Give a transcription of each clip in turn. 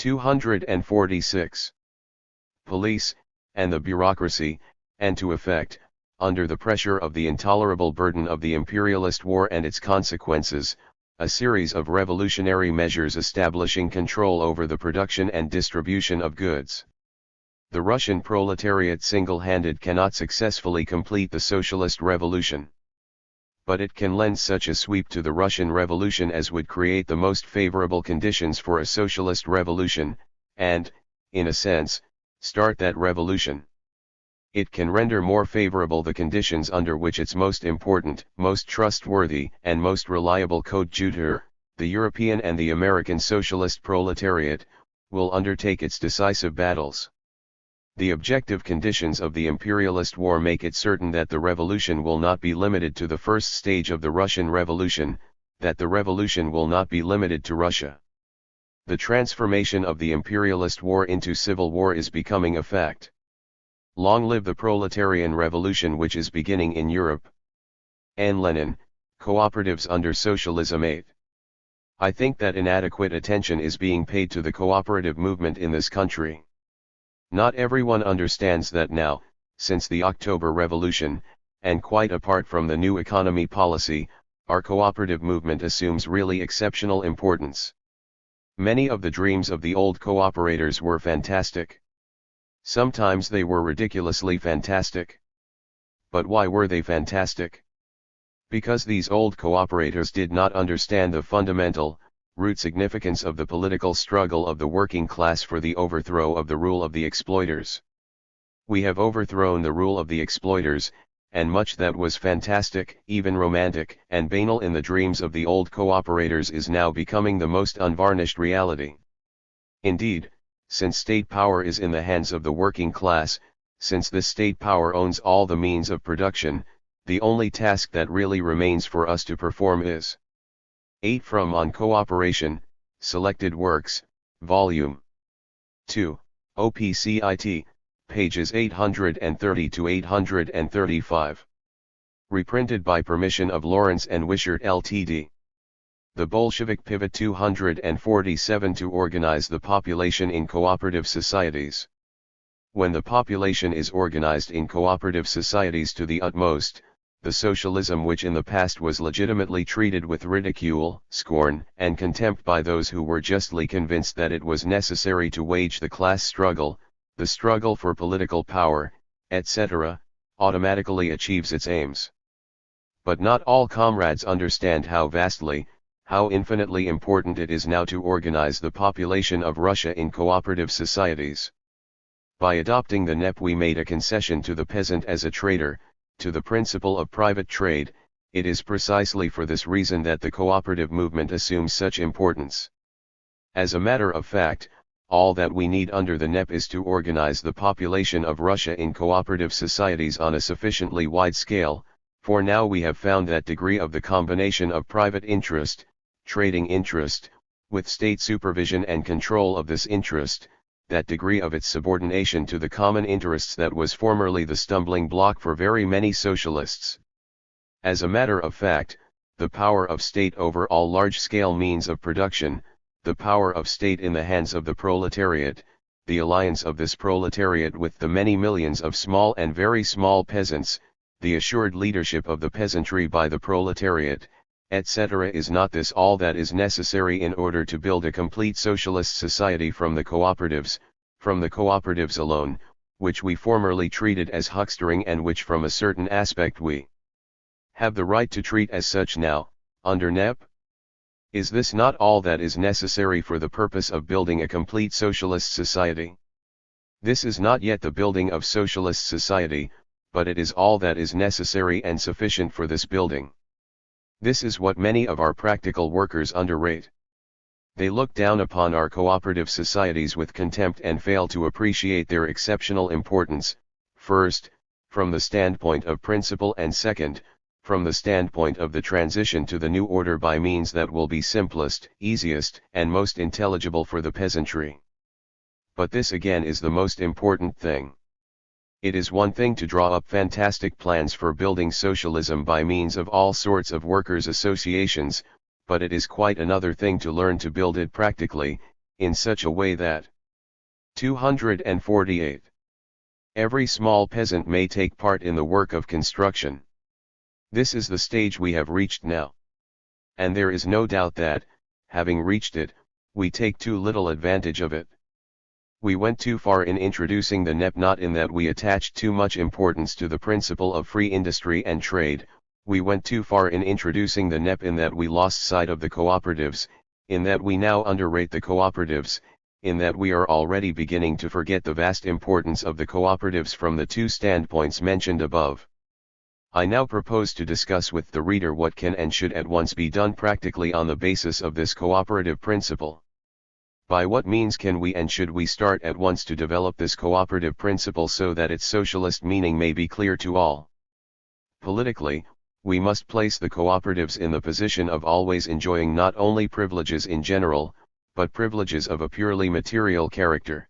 246. Police, and the bureaucracy, and to effect, under the pressure of the intolerable burden of the imperialist war and its consequences, a series of revolutionary measures establishing control over the production and distribution of goods. The Russian proletariat single-handed cannot successfully complete the socialist revolution. But it can lend such a sweep to the Russian Revolution as would create the most favorable conditions for a socialist revolution, and, in a sense, start that revolution. It can render more favorable the conditions under which its most important, most trustworthy, and most reliable coadjutor, the European and the American socialist proletariat, will undertake its decisive battles. The objective conditions of the imperialist war make it certain that the revolution will not be limited to the first stage of the Russian Revolution, that the revolution will not be limited to Russia. The transformation of the imperialist war into civil war is becoming a fact. Long live the proletarian revolution which is beginning in Europe. N. Lenin, Cooperatives under Socialism 8. I think that inadequate attention is being paid to the cooperative movement in this country. Not everyone understands that now, since the October Revolution, and quite apart from the new economy policy, our cooperative movement assumes really exceptional importance. Many of the dreams of the old cooperators were fantastic. Sometimes they were ridiculously fantastic. But why were they fantastic? Because these old cooperators did not understand the fundamental, root significance of the political struggle of the working class for the overthrow of the rule of the exploiters. We have overthrown the rule of the exploiters, and much that was fantastic, even romantic, and banal in the dreams of the old cooperators is now becoming the most unvarnished reality. Indeed, since state power is in the hands of the working class, since this state power owns all the means of production, the only task that really remains for us to perform is 8 from On Cooperation, Selected Works, Volume 2, OPCIT, pages 830 to 835. Reprinted by permission of Lawrence and Wishart Ltd. The Bolshevik Pivot 247 to organize the population in cooperative societies. When the population is organized in cooperative societies to the utmost, the socialism which in the past was legitimately treated with ridicule, scorn, and contempt by those who were justly convinced that it was necessary to wage the class struggle, the struggle for political power, etc., automatically achieves its aims. But not all comrades understand how vastly, how infinitely important it is now to organize the population of Russia in cooperative societies. By adopting the NEP we made a concession to the peasant as a trader, to the principle of private trade. It is precisely for this reason that the cooperative movement assumes such importance. As a matter of fact, all that we need under the NEP is to organize the population of Russia in cooperative societies on a sufficiently wide scale, for now we have found that degree of the combination of private interest, trading interest, with state supervision and control of this interest, that degree of its subordination to the common interests that was formerly the stumbling block for very many socialists. As a matter of fact, the power of state over all large-scale means of production, the power of state in the hands of the proletariat, the alliance of this proletariat with the many millions of small and very small peasants, the assured leadership of the peasantry by the proletariat, etc. Is not this all that is necessary in order to build a complete socialist society from the cooperatives alone, which we formerly treated as huckstering and which from a certain aspect we have the right to treat as such now, under NEP? Is this not all that is necessary for the purpose of building a complete socialist society? This is not yet the building of socialist society, but it is all that is necessary and sufficient for this building. This is what many of our practical workers underrate. They look down upon our cooperative societies with contempt and fail to appreciate their exceptional importance, first, from the standpoint of principle, and second, from the standpoint of the transition to the new order by means that will be simplest, easiest, and most intelligible for the peasantry. But this again is the most important thing. It is one thing to draw up fantastic plans for building socialism by means of all sorts of workers' associations, but it is quite another thing to learn to build it practically, in such a way that 248. Every small peasant may take part in the work of construction. This is the stage we have reached now. And there is no doubt that, having reached it, we take too little advantage of it. We went too far in introducing the NEP, not in that we attached too much importance to the principle of free industry and trade. We went too far in introducing the NEP in that we lost sight of the cooperatives, in that we now underrate the cooperatives, in that we are already beginning to forget the vast importance of the cooperatives from the two standpoints mentioned above. I now propose to discuss with the reader what can and should at once be done practically on the basis of this cooperative principle. By what means can we and should we start at once to develop this cooperative principle so that its socialist meaning may be clear to all? Politically, we must place the cooperatives in the position of always enjoying not only privileges in general, but privileges of a purely material character.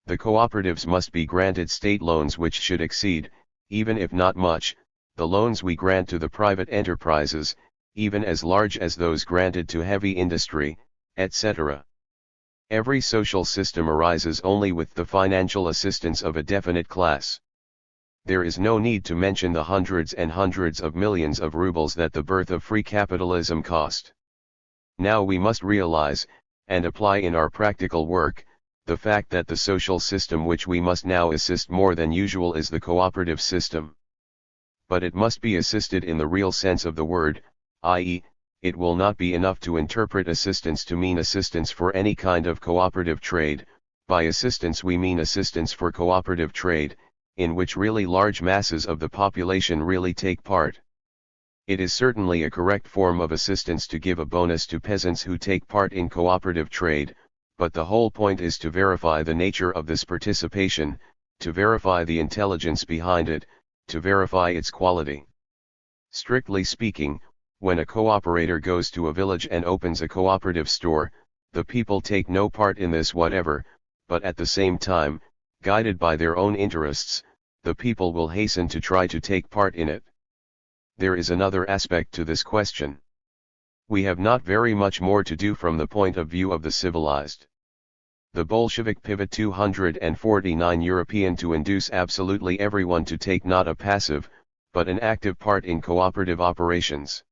The cooperatives must be granted state loans which should exceed, even if not much, the loans we grant to the private enterprises, even as large as those granted to heavy industry, etc. Every social system arises only with the financial assistance of a definite class. There is no need to mention the hundreds and hundreds of millions of rubles that the birth of free capitalism cost. Now we must realize, and apply in our practical work, the fact that the social system which we must now assist more than usual is the cooperative system. But it must be assisted in the real sense of the word, i.e., it will not be enough to interpret assistance to mean assistance for any kind of cooperative trade. By assistance we mean assistance for cooperative trade, in which really large masses of the population really take part. It is certainly a correct form of assistance to give a bonus to peasants who take part in cooperative trade, but the whole point is to verify the nature of this participation, to verify the intelligence behind it, to verify its quality. Strictly speaking, when a cooperator goes to a village and opens a cooperative store, the people take no part in this whatever, but at the same time, guided by their own interests, the people will hasten to try to take part in it. There is another aspect to this question. We have not very much more to do from the point of view of the civilized. The Bolshevik pivot 249 European to induce absolutely everyone to take not a passive, but an active part in cooperative operations.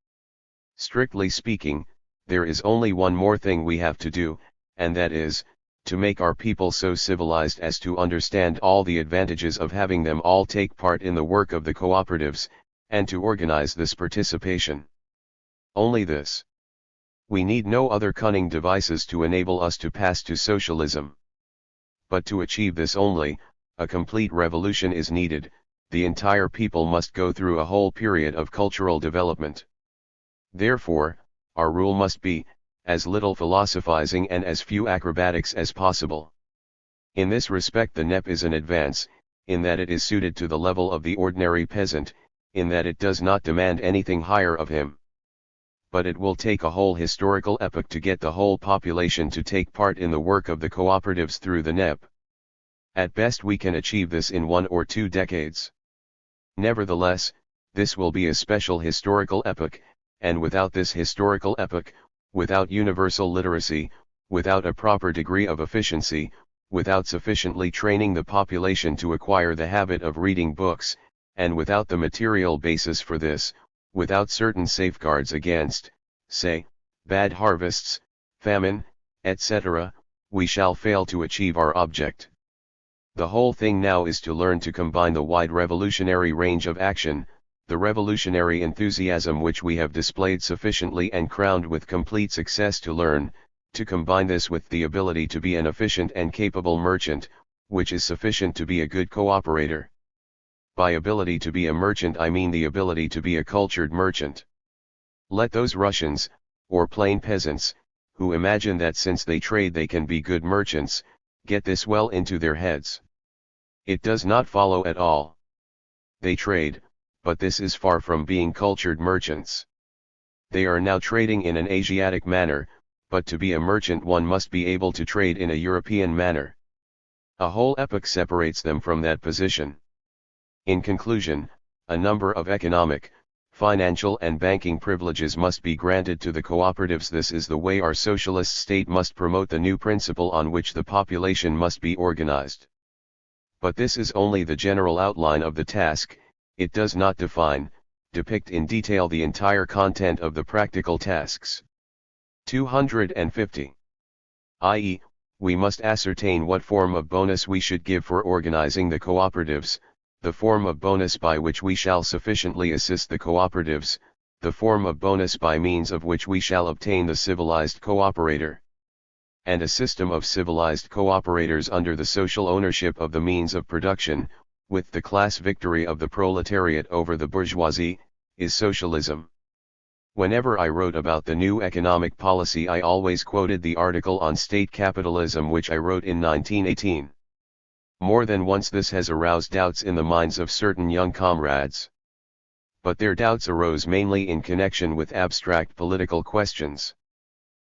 Strictly speaking, there is only one more thing we have to do, and that is, to make our people so civilized as to understand all the advantages of having them all take part in the work of the cooperatives, and to organize this participation. Only this. We need no other cunning devices to enable us to pass to socialism. But to achieve this only, a complete revolution is needed. The entire people must go through a whole period of cultural development. Therefore, our rule must be, as little philosophizing and as few acrobatics as possible. In this respect the NEP is an advance, in that it is suited to the level of the ordinary peasant, in that it does not demand anything higher of him. But it will take a whole historical epoch to get the whole population to take part in the work of the cooperatives through the NEP. At best we can achieve this in 1 or 2 decades. Nevertheless, this will be a special historical epoch, and without this historical epoch, without universal literacy, without a proper degree of efficiency, without sufficiently training the population to acquire the habit of reading books, and without the material basis for this, without certain safeguards against, say, bad harvests, famine, etc., we shall fail to achieve our object. The whole thing now is to learn to combine the wide revolutionary range of action, the revolutionary enthusiasm which we have displayed sufficiently and crowned with complete success to learn, to combine this with the ability to be an efficient and capable merchant, which is sufficient to be a good cooperator. By ability to be a merchant I mean the ability to be a cultured merchant. Let those Russians, or plain peasants, who imagine that since they trade they can be good merchants, get this well into their heads. It does not follow at all. They trade, but this is far from being cultured merchants. They are now trading in an Asiatic manner, but to be a merchant one must be able to trade in a European manner. A whole epoch separates them from that position. In conclusion, a number of economic, Financial and banking privileges must be granted to the cooperatives. This is the way our socialist state must promote the new principle on which the population must be organized. But this is only the general outline of the task, it does not depict in detail the entire content of the practical tasks. 250. i.e., we must ascertain what form of bonus we should give for organizing the cooperatives, the form of bonus by which we shall sufficiently assist the cooperatives, the form of bonus by means of which we shall obtain the civilized cooperator, and a system of civilized cooperators under the social ownership of the means of production, with the class victory of the proletariat over the bourgeoisie, is socialism. Whenever I wrote about the new economic policy, I always quoted the article on state capitalism which I wrote in 1918. More than once this has aroused doubts in the minds of certain young comrades. But their doubts arose mainly in connection with abstract political questions.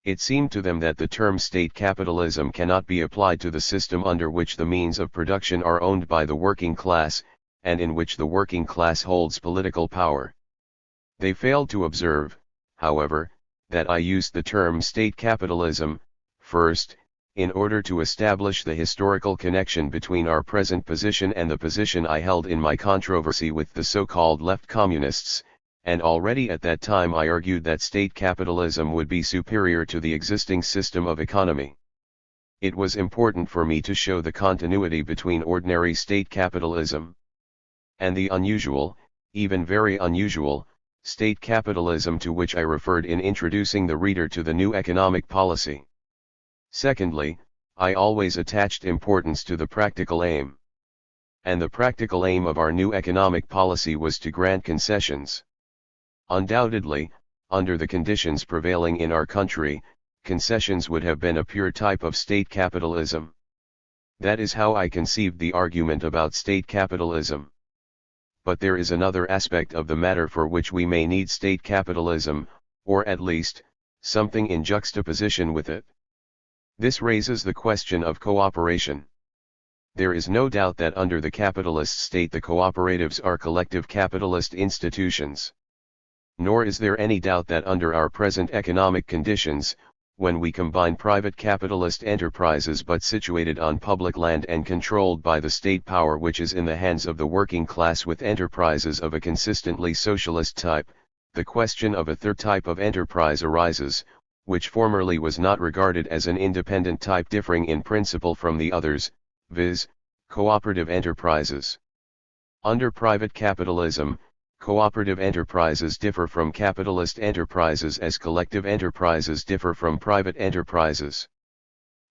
It seemed to them that the term state capitalism cannot be applied to the system under which the means of production are owned by the working class, and in which the working class holds political power. They failed to observe, however, that I used the term state capitalism, first, in order to establish the historical connection between our present position and the position I held in my controversy with the so-called left communists, and already at that time I argued that state capitalism would be superior to the existing system of economy. It was important for me to show the continuity between ordinary state capitalism and the unusual, even very unusual, state capitalism to which I referred in introducing the reader to the new economic policy. Secondly, I always attached importance to the practical aim. And the practical aim of our new economic policy was to grant concessions. Undoubtedly, under the conditions prevailing in our country, concessions would have been a pure type of state capitalism. That is how I conceived the argument about state capitalism. But there is another aspect of the matter for which we may need state capitalism, or at least, something in juxtaposition with it. This raises the question of cooperation. There is no doubt that under the capitalist state the cooperatives are collective capitalist institutions. Nor is there any doubt that under our present economic conditions, when we combine private capitalist enterprises but situated on public land and controlled by the state power which is in the hands of the working class with enterprises of a consistently socialist type, the question of a third type of enterprise arises, which formerly was not regarded as an independent type differing in principle from the others, viz., cooperative enterprises. Under private capitalism, cooperative enterprises differ from capitalist enterprises as collective enterprises differ from private enterprises.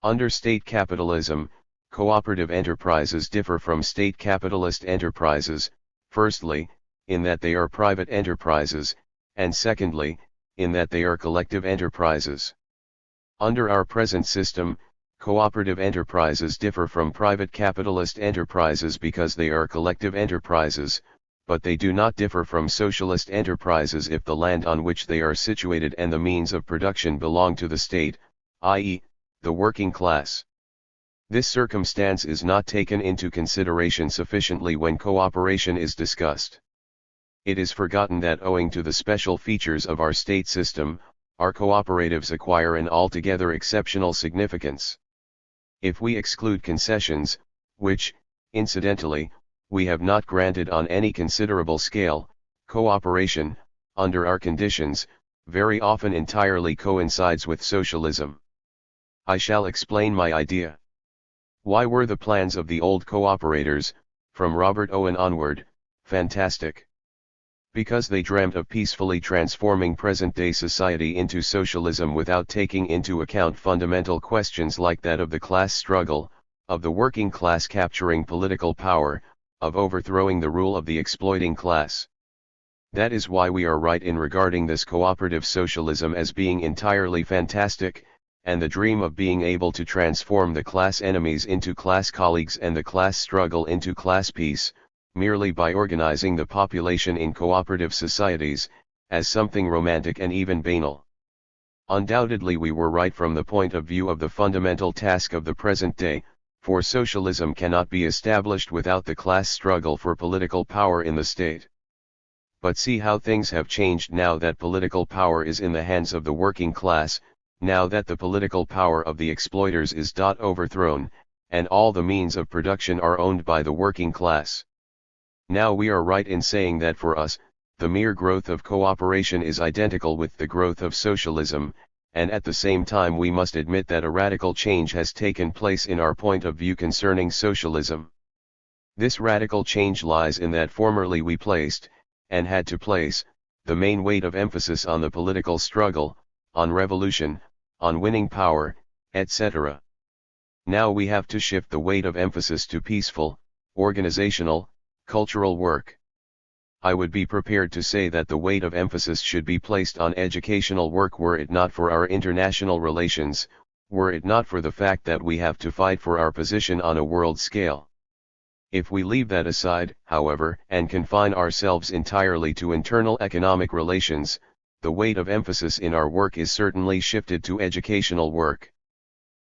Under state capitalism, cooperative enterprises differ from state capitalist enterprises, firstly, in that they are private enterprises, and secondly, in that they are collective enterprises. Under our present system, cooperative enterprises differ from private capitalist enterprises because they are collective enterprises, but they do not differ from socialist enterprises if the land on which they are situated and the means of production belong to the state, i.e., the working class. This circumstance is not taken into consideration sufficiently when cooperation is discussed. It is forgotten that owing to the special features of our state system, our cooperatives acquire an altogether exceptional significance. If we exclude concessions, which, incidentally, we have not granted on any considerable scale, cooperation, under our conditions, very often entirely coincides with socialism. I shall explain my idea. Why were the plans of the old cooperators, from Robert Owen onward, fantastic? Because they dreamt of peacefully transforming present-day society into socialism without taking into account fundamental questions like that of the class struggle, of the working class capturing political power, of overthrowing the rule of the exploiting class. That is why we are right in regarding this cooperative socialism as being entirely fantastic, and the dream of being able to transform the class enemies into class colleagues and the class struggle into class peace, merely by organizing the population in cooperative societies, as something romantic and even banal. Undoubtedly we were right from the point of view of the fundamental task of the present day, for socialism cannot be established without the class struggle for political power in the state. But see how things have changed now that political power is in the hands of the working class, now that the political power of the exploiters is overthrown, and all the means of production are owned by the working class. Now we are right in saying that for us, the mere growth of cooperation is identical with the growth of socialism, and at the same time we must admit that a radical change has taken place in our point of view concerning socialism. This radical change lies in that formerly we placed, and had to place, the main weight of emphasis on the political struggle, on revolution, on winning power, etc. Now we have to shift the weight of emphasis to peaceful, organizational, cultural work. I would be prepared to say that the weight of emphasis should be placed on educational work were it not for our international relations, were it not for the fact that we have to fight for our position on a world scale. If we leave that aside, however, and confine ourselves entirely to internal economic relations, the weight of emphasis in our work is certainly shifted to educational work.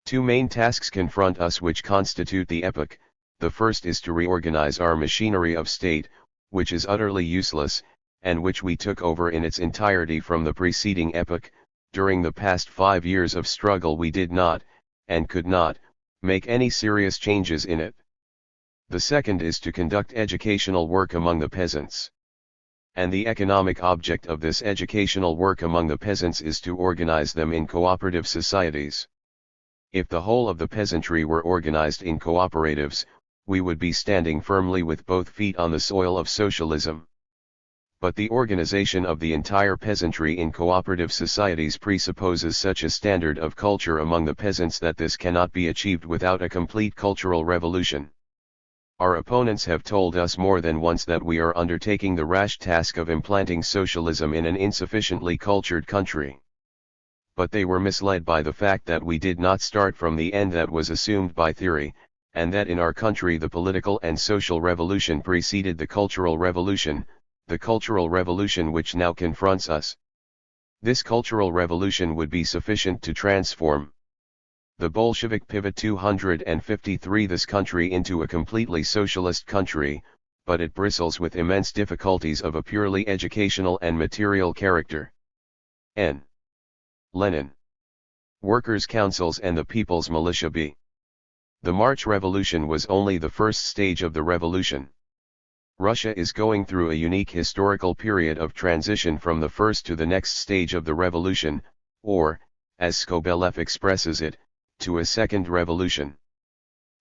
Two main tasks confront us which constitute the epoch. The first is to reorganize our machinery of state, which is utterly useless, and which we took over in its entirety from the preceding epoch. During the past 5 years of struggle we did not, and could not, make any serious changes in it. The second is to conduct educational work among the peasants. And the economic object of this educational work among the peasants is to organize them in cooperative societies. If the whole of the peasantry were organized in cooperatives, we would be standing firmly with both feet on the soil of socialism. But the organization of the entire peasantry in cooperative societies presupposes such a standard of culture among the peasants that this cannot be achieved without a complete cultural revolution. Our opponents have told us more than once that we are undertaking the rash task of implanting socialism in an insufficiently cultured country. But they were misled by the fact that we did not start from the end that was assumed by theory, and that in our country the political and social revolution preceded the cultural revolution which now confronts us. This cultural revolution would be sufficient to transform the Bolshevik pivot 253 this country into a completely socialist country, but it bristles with immense difficulties of a purely educational and material character. N. Lenin. Workers' councils and the People's Militia B. The March Revolution was only the first stage of the revolution. Russia is going through a unique historical period of transition from the first to the next stage of the revolution, or, as Skobelev expresses it, to a second revolution.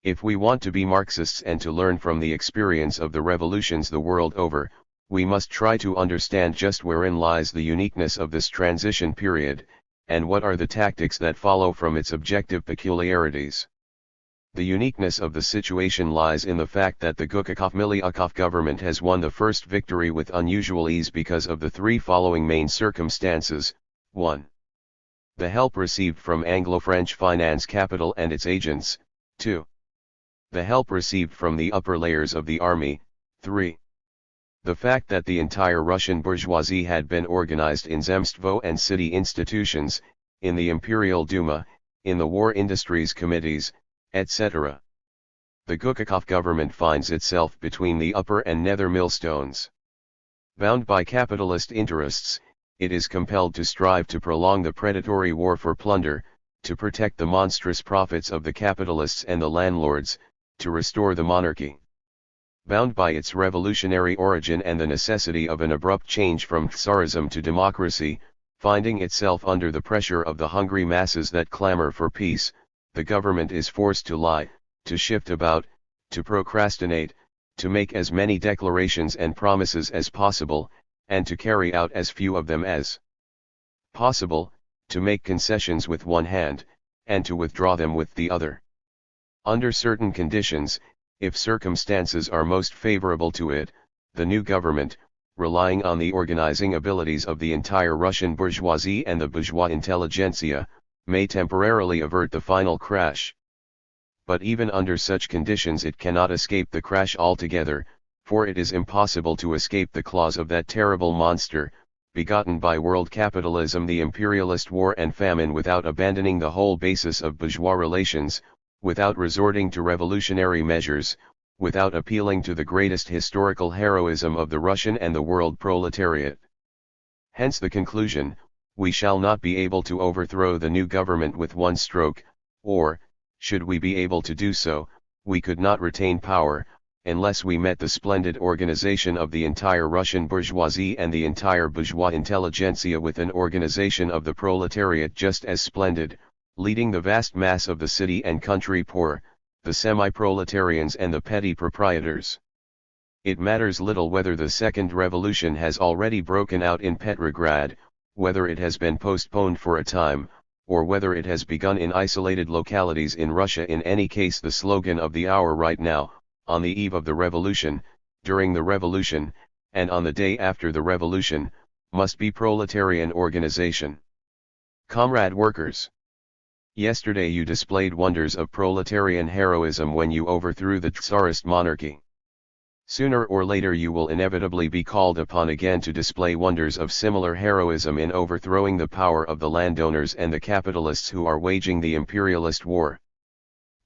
If we want to be Marxists and to learn from the experience of the revolutions the world over, we must try to understand just wherein lies the uniqueness of this transition period, and what are the tactics that follow from its objective peculiarities. The uniqueness of the situation lies in the fact that the Gukakov-Miliukov government has won the first victory with unusual ease because of the three following main circumstances. 1. The help received from Anglo-French finance capital and its agents. 2. The help received from the upper layers of the army. 3. The fact that the entire Russian bourgeoisie had been organized in Zemstvo and city institutions, in the Imperial Duma, in the War Industries Committees, etc. The Gukakov government finds itself between the upper and nether millstones. Bound by capitalist interests, it is compelled to strive to prolong the predatory war for plunder, to protect the monstrous profits of the capitalists and the landlords, to restore the monarchy. Bound by its revolutionary origin and the necessity of an abrupt change from Tsarism to democracy, finding itself under the pressure of the hungry masses that clamor for peace, the government is forced to lie, to shift about, to procrastinate, to make as many declarations and promises as possible, and to carry out as few of them as possible, to make concessions with one hand, and to withdraw them with the other. Under certain conditions, if circumstances are most favorable to it, the new government, relying on the organizing abilities of the entire Russian bourgeoisie and the bourgeois intelligentsia, may temporarily avert the final crash. But even under such conditions it cannot escape the crash altogether, for it is impossible to escape the claws of that terrible monster, begotten by world capitalism, the imperialist war and famine, without abandoning the whole basis of bourgeois relations, without resorting to revolutionary measures, without appealing to the greatest historical heroism of the Russian and the world proletariat. Hence the conclusion, we shall not be able to overthrow the new government with one stroke, or, should we be able to do so, we could not retain power, unless we met the splendid organization of the entire Russian bourgeoisie and the entire bourgeois intelligentsia with an organization of the proletariat just as splendid, leading the vast mass of the city and country poor, the semi-proletarians and the petty proprietors. It matters little whether the second revolution has already broken out in Petrograd, whether it has been postponed for a time, or whether it has begun in isolated localities in Russia. In any case, the slogan of the hour right now, on the eve of the revolution, during the revolution, and on the day after the revolution, must be proletarian organization. Comrade workers! Yesterday you displayed wonders of proletarian heroism when you overthrew the Tsarist monarchy. Sooner or later you will inevitably be called upon again to display wonders of similar heroism in overthrowing the power of the landowners and the capitalists who are waging the imperialist war.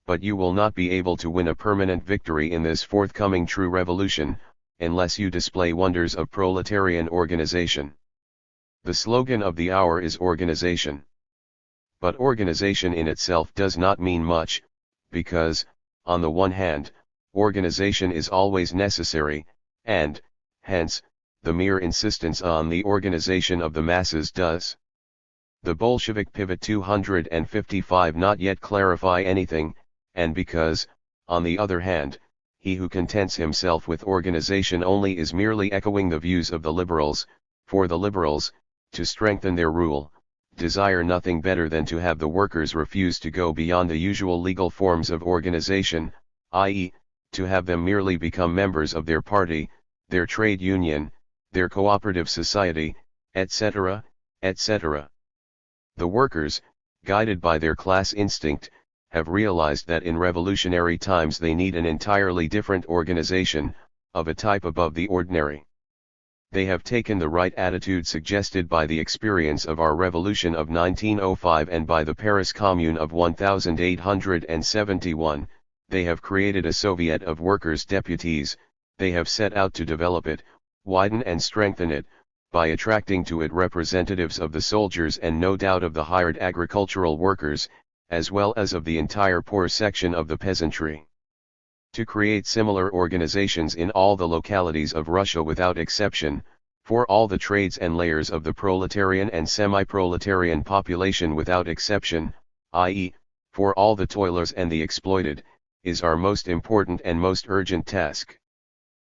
But you will not be able to win a permanent victory in this forthcoming true revolution, unless you display wonders of proletarian organization. The slogan of the hour is organization. But organization in itself does not mean much, because, on the one hand, organization is always necessary, and, hence, the mere insistence on the organization of the masses does. The Bolshevik pivot 255 not yet clarify anything, and because, on the other hand, he who contents himself with organization only is merely echoing the views of the liberals, for the liberals, to strengthen their rule, desire nothing better than to have the workers refuse to go beyond the usual legal forms of organization, i.e., to have them merely become members of their party, their trade union, their cooperative society, etc., etc. The workers, guided by their class instinct, have realized that in revolutionary times they need an entirely different organization, of a type above the ordinary. They have taken the right attitude suggested by the experience of our revolution of 1905 and by the Paris Commune of 1871, they have created a Soviet of workers' deputies, they have set out to develop it, widen and strengthen it, by attracting to it representatives of the soldiers and no doubt of the hired agricultural workers, as well as of the entire poor section of the peasantry. To create similar organizations in all the localities of Russia without exception, for all the trades and layers of the proletarian and semi-proletarian population without exception, i.e., for all the toilers and the exploited, is our most important and most urgent task.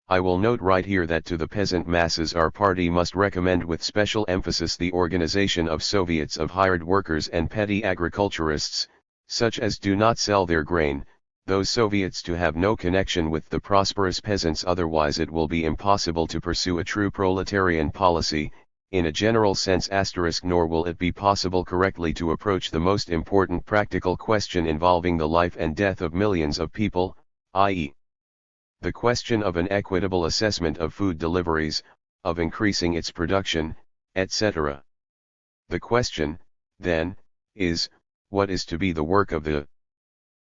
I will note right here that to the peasant masses our party must recommend with special emphasis the organization of Soviets of hired workers and petty agriculturists, such as do not sell their grain, those Soviets to have no connection with the prosperous peasants, otherwise it will be impossible to pursue a true proletarian policy, in a general sense nor will it be possible correctly to approach the most important practical question involving the life and death of millions of people, i.e., the question of an equitable assessment of food deliveries, of increasing its production, etc. The question, then, is, what is to be the work of the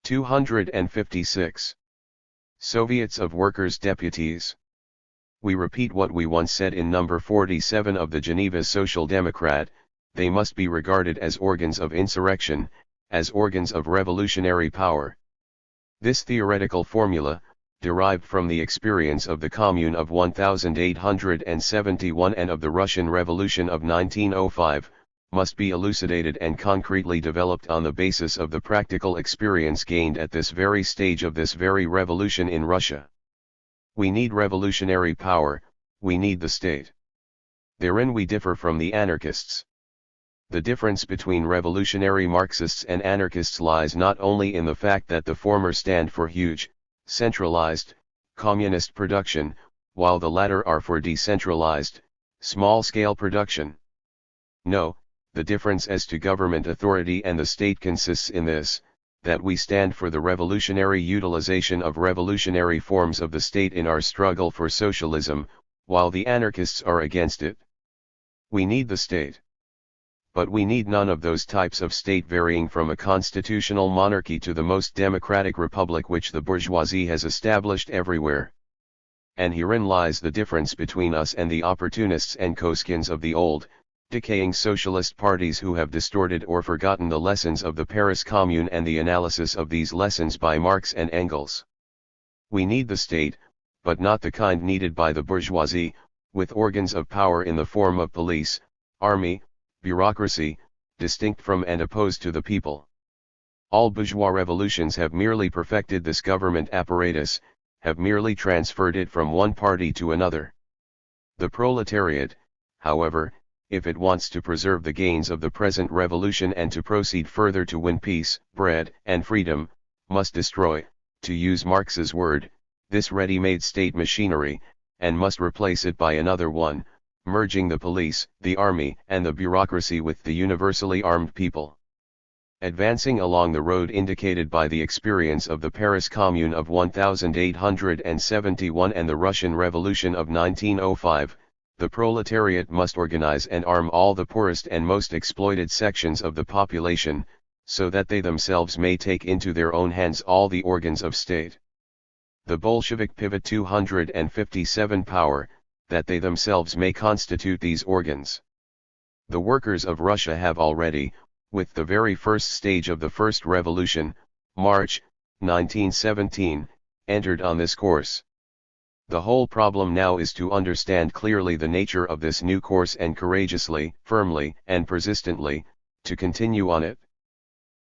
256 Soviets of Workers' Deputies? We repeat what we once said in number 47 of the Geneva Social Democrat, they must be regarded as organs of insurrection, as organs of revolutionary power. This theoretical formula, derived from the experience of the Commune of 1871 and of the Russian Revolution of 1905, must be elucidated and concretely developed on the basis of the practical experience gained at this very stage of this very revolution in Russia. We need revolutionary power, we need the state. Therein we differ from the anarchists. The difference between revolutionary Marxists and anarchists lies not only in the fact that the former stand for huge, centralized, communist production, while the latter are for decentralized, small-scale production. No, the difference as to government authority and the state consists in this, that we stand for the revolutionary utilization of revolutionary forms of the state in our struggle for socialism, while the anarchists are against it. We need the state. But we need none of those types of state varying from a constitutional monarchy to the most democratic republic which the bourgeoisie has established everywhere. And herein lies the difference between us and the opportunists and Koskins of the old, decaying socialist parties who have distorted or forgotten the lessons of the Paris Commune and the analysis of these lessons by Marx and Engels. We need the state, but not the kind needed by the bourgeoisie, with organs of power in the form of police, army, bureaucracy, distinct from and opposed to the people. All bourgeois revolutions have merely perfected this government apparatus, have merely transferred it from one party to another. The proletariat, however, if it wants to preserve the gains of the present revolution and to proceed further to win peace, bread, and freedom, must destroy, to use Marx's word, this ready-made state machinery, and must replace it by another one, merging the police, the army, and the bureaucracy with the universally armed people. Advancing along the road indicated by the experience of the Paris Commune of 1871 and the Russian Revolution of 1905, the proletariat must organize and arm all the poorest and most exploited sections of the population, so that they themselves may take into their own hands all the organs of state. The Bolshevik pivot 257 power, that they themselves may constitute these organs. The workers of Russia have already, with the very first stage of the First Revolution, March, 1917, entered on this course. The whole problem now is to understand clearly the nature of this new course and courageously, firmly, and persistently, to continue on it.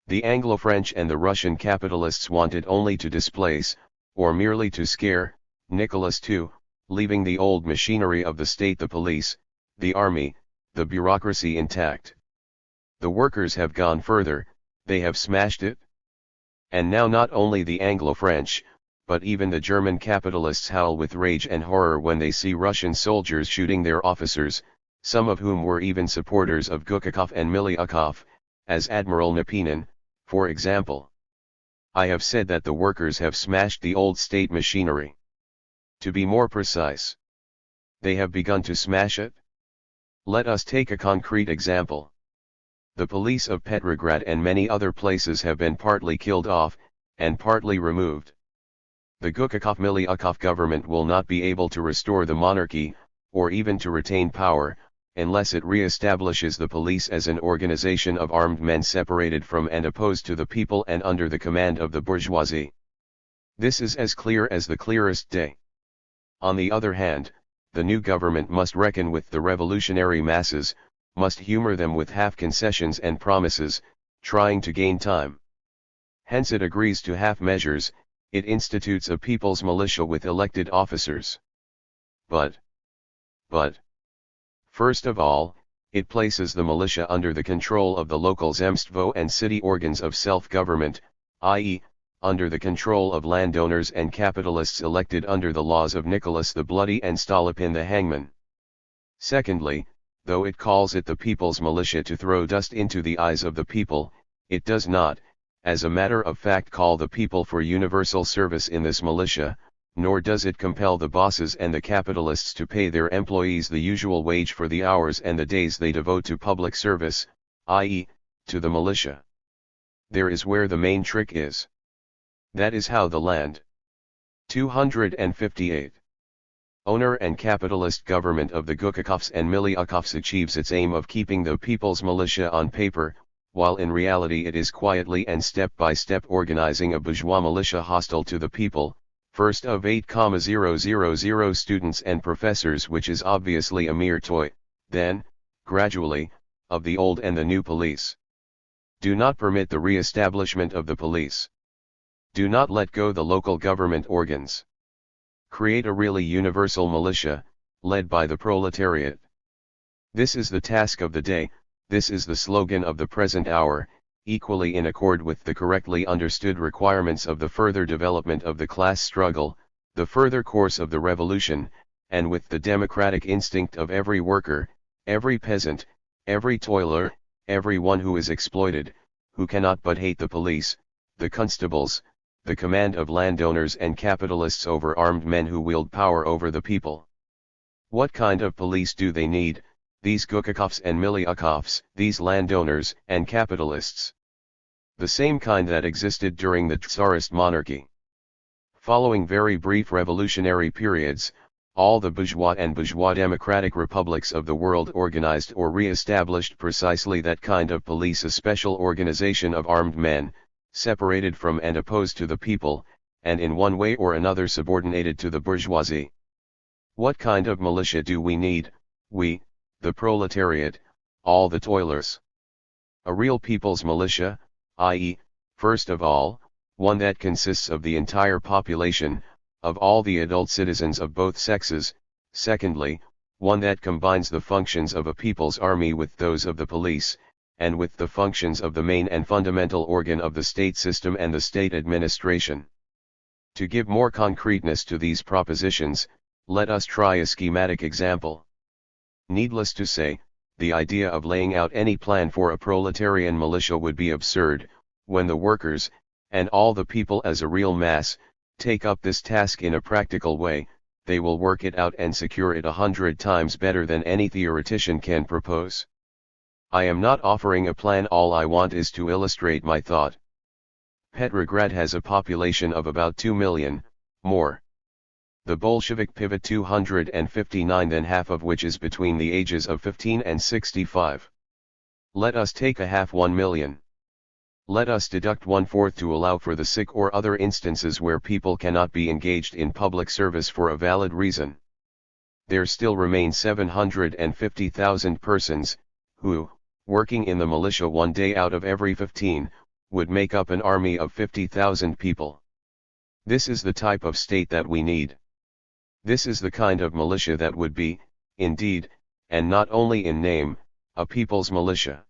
The Anglo-French and the Russian capitalists wanted only to displace, or merely to scare, Nicholas II, leaving the old machinery of the state, the police, the army, the bureaucracy intact. The workers have gone further, they have smashed it. And now not only the Anglo-French, but even the German capitalists howl with rage and horror when they see Russian soldiers shooting their officers, some of whom were even supporters of Gukakov and Miliukov, as Admiral Nepinin, for example. I have said that the workers have smashed the old state machinery. To be more precise, they have begun to smash it. Let us take a concrete example. The police of Petrograd and many other places have been partly killed off, and partly removed. The Gukakov-Miliukov government will not be able to restore the monarchy, or even to retain power, unless it re-establishes the police as an organization of armed men separated from and opposed to the people and under the command of the bourgeoisie. This is as clear as the clearest day. On the other hand, the new government must reckon with the revolutionary masses, must humor them with half concessions and promises, trying to gain time. Hence it agrees to half measures, it institutes a people's militia with elected officers. But, first of all, it places the militia under the control of the local Zemstvo and city organs of self-government, i.e., under the control of landowners and capitalists elected under the laws of Nicholas the Bloody and Stolypin the Hangman. Secondly, though it calls it the people's militia to throw dust into the eyes of the people, it does not, as a matter of fact, call the people for universal service in this militia, nor does it compel the bosses and the capitalists to pay their employees the usual wage for the hours and the days they devote to public service, i.e., to the militia. There is where the main trick is. That is how the land. 258. Owner and capitalist government of the Gukakovs and Miliukovs achieves its aim of keeping the people's militia on paper, while in reality it is quietly and step by step organizing a bourgeois militia hostile to the people, first of 8,000 students and professors, which is obviously a mere toy, then, gradually, of the old and the new police. Do not permit the re-establishment of the police. Do not let go the local government organs. Create a really universal militia, led by the proletariat. This is the task of the day, this is the slogan of the present hour, equally in accord with the correctly understood requirements of the further development of the class struggle, the further course of the revolution, and with the democratic instinct of every worker, every peasant, every toiler, every one who is exploited, who cannot but hate the police, the constables, the command of landowners and capitalists over armed men who wield power over the people. What kind of police do they need? these Gukakovs and Miliukovs, these landowners and capitalists. The same kind that existed during the Tsarist monarchy. Following very brief revolutionary periods, all the bourgeois and bourgeois democratic republics of the world organized or re-established precisely that kind of police, a special organization of armed men, separated from and opposed to the people, and in one way or another subordinated to the bourgeoisie. What kind of militia do we need, we, the proletariat, all the toilers? A real people's militia, i.e., first of all, one that consists of the entire population, of all the adult citizens of both sexes; secondly, one that combines the functions of a people's army with those of the police, and with the functions of the main and fundamental organ of the state system and the state administration. To give more concreteness to these propositions, let us try a schematic example. Needless to say, the idea of laying out any plan for a proletarian militia would be absurd. When the workers, and all the people as a real mass, take up this task in a practical way, they will work it out and secure it 100 times better than any theoretician can propose. I am not offering a plan, all I want is to illustrate my thought. Petrograd has a population of about 2 million, more. The Bolshevik pivot 259, then half of which is between the ages of 15 and 65. Let us take a half 1 million. Let us deduct 1/4 to allow for the sick or other instances where people cannot be engaged in public service for a valid reason. There still remain 750,000 persons, who, working in the militia one day out of every 15, would make up an army of 50,000 people. This is the type of state that we need. This is the kind of militia that would be, indeed, and not only in name, a people's militia.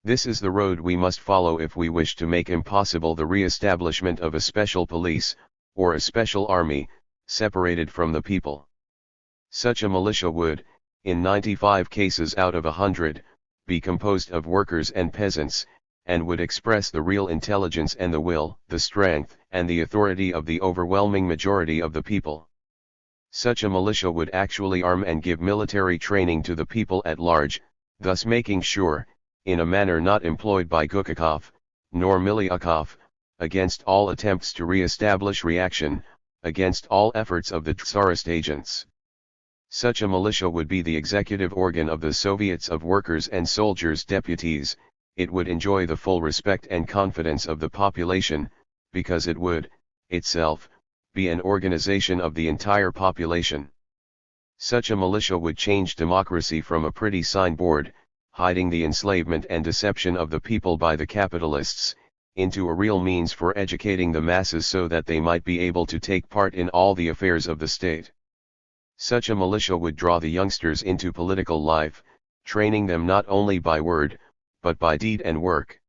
This is the road we must follow if we wish to make impossible the re-establishment of a special police, or a special army, separated from the people. Such a militia would, in 95 cases out of 100, be composed of workers and peasants, and would express the real intelligence and the will, the strength and the authority of the overwhelming majority of the people. Such a militia would actually arm and give military training to the people at large, thus making sure, in a manner not employed by Gukakov, nor Miliukov, against all attempts to re-establish reaction, against all efforts of the Tsarist agents. Such a militia would be the executive organ of the Soviets of Workers' and Soldiers' Deputies. It would enjoy the full respect and confidence of the population, because it would, itself, be an organization of the entire population. Such a militia would change democracy from a pretty signboard, hiding the enslavement and deception of the people by the capitalists, into a real means for educating the masses so that they might be able to take part in all the affairs of the state. Such a militia would draw the youngsters into political life, training them not only by word, but by deed and work.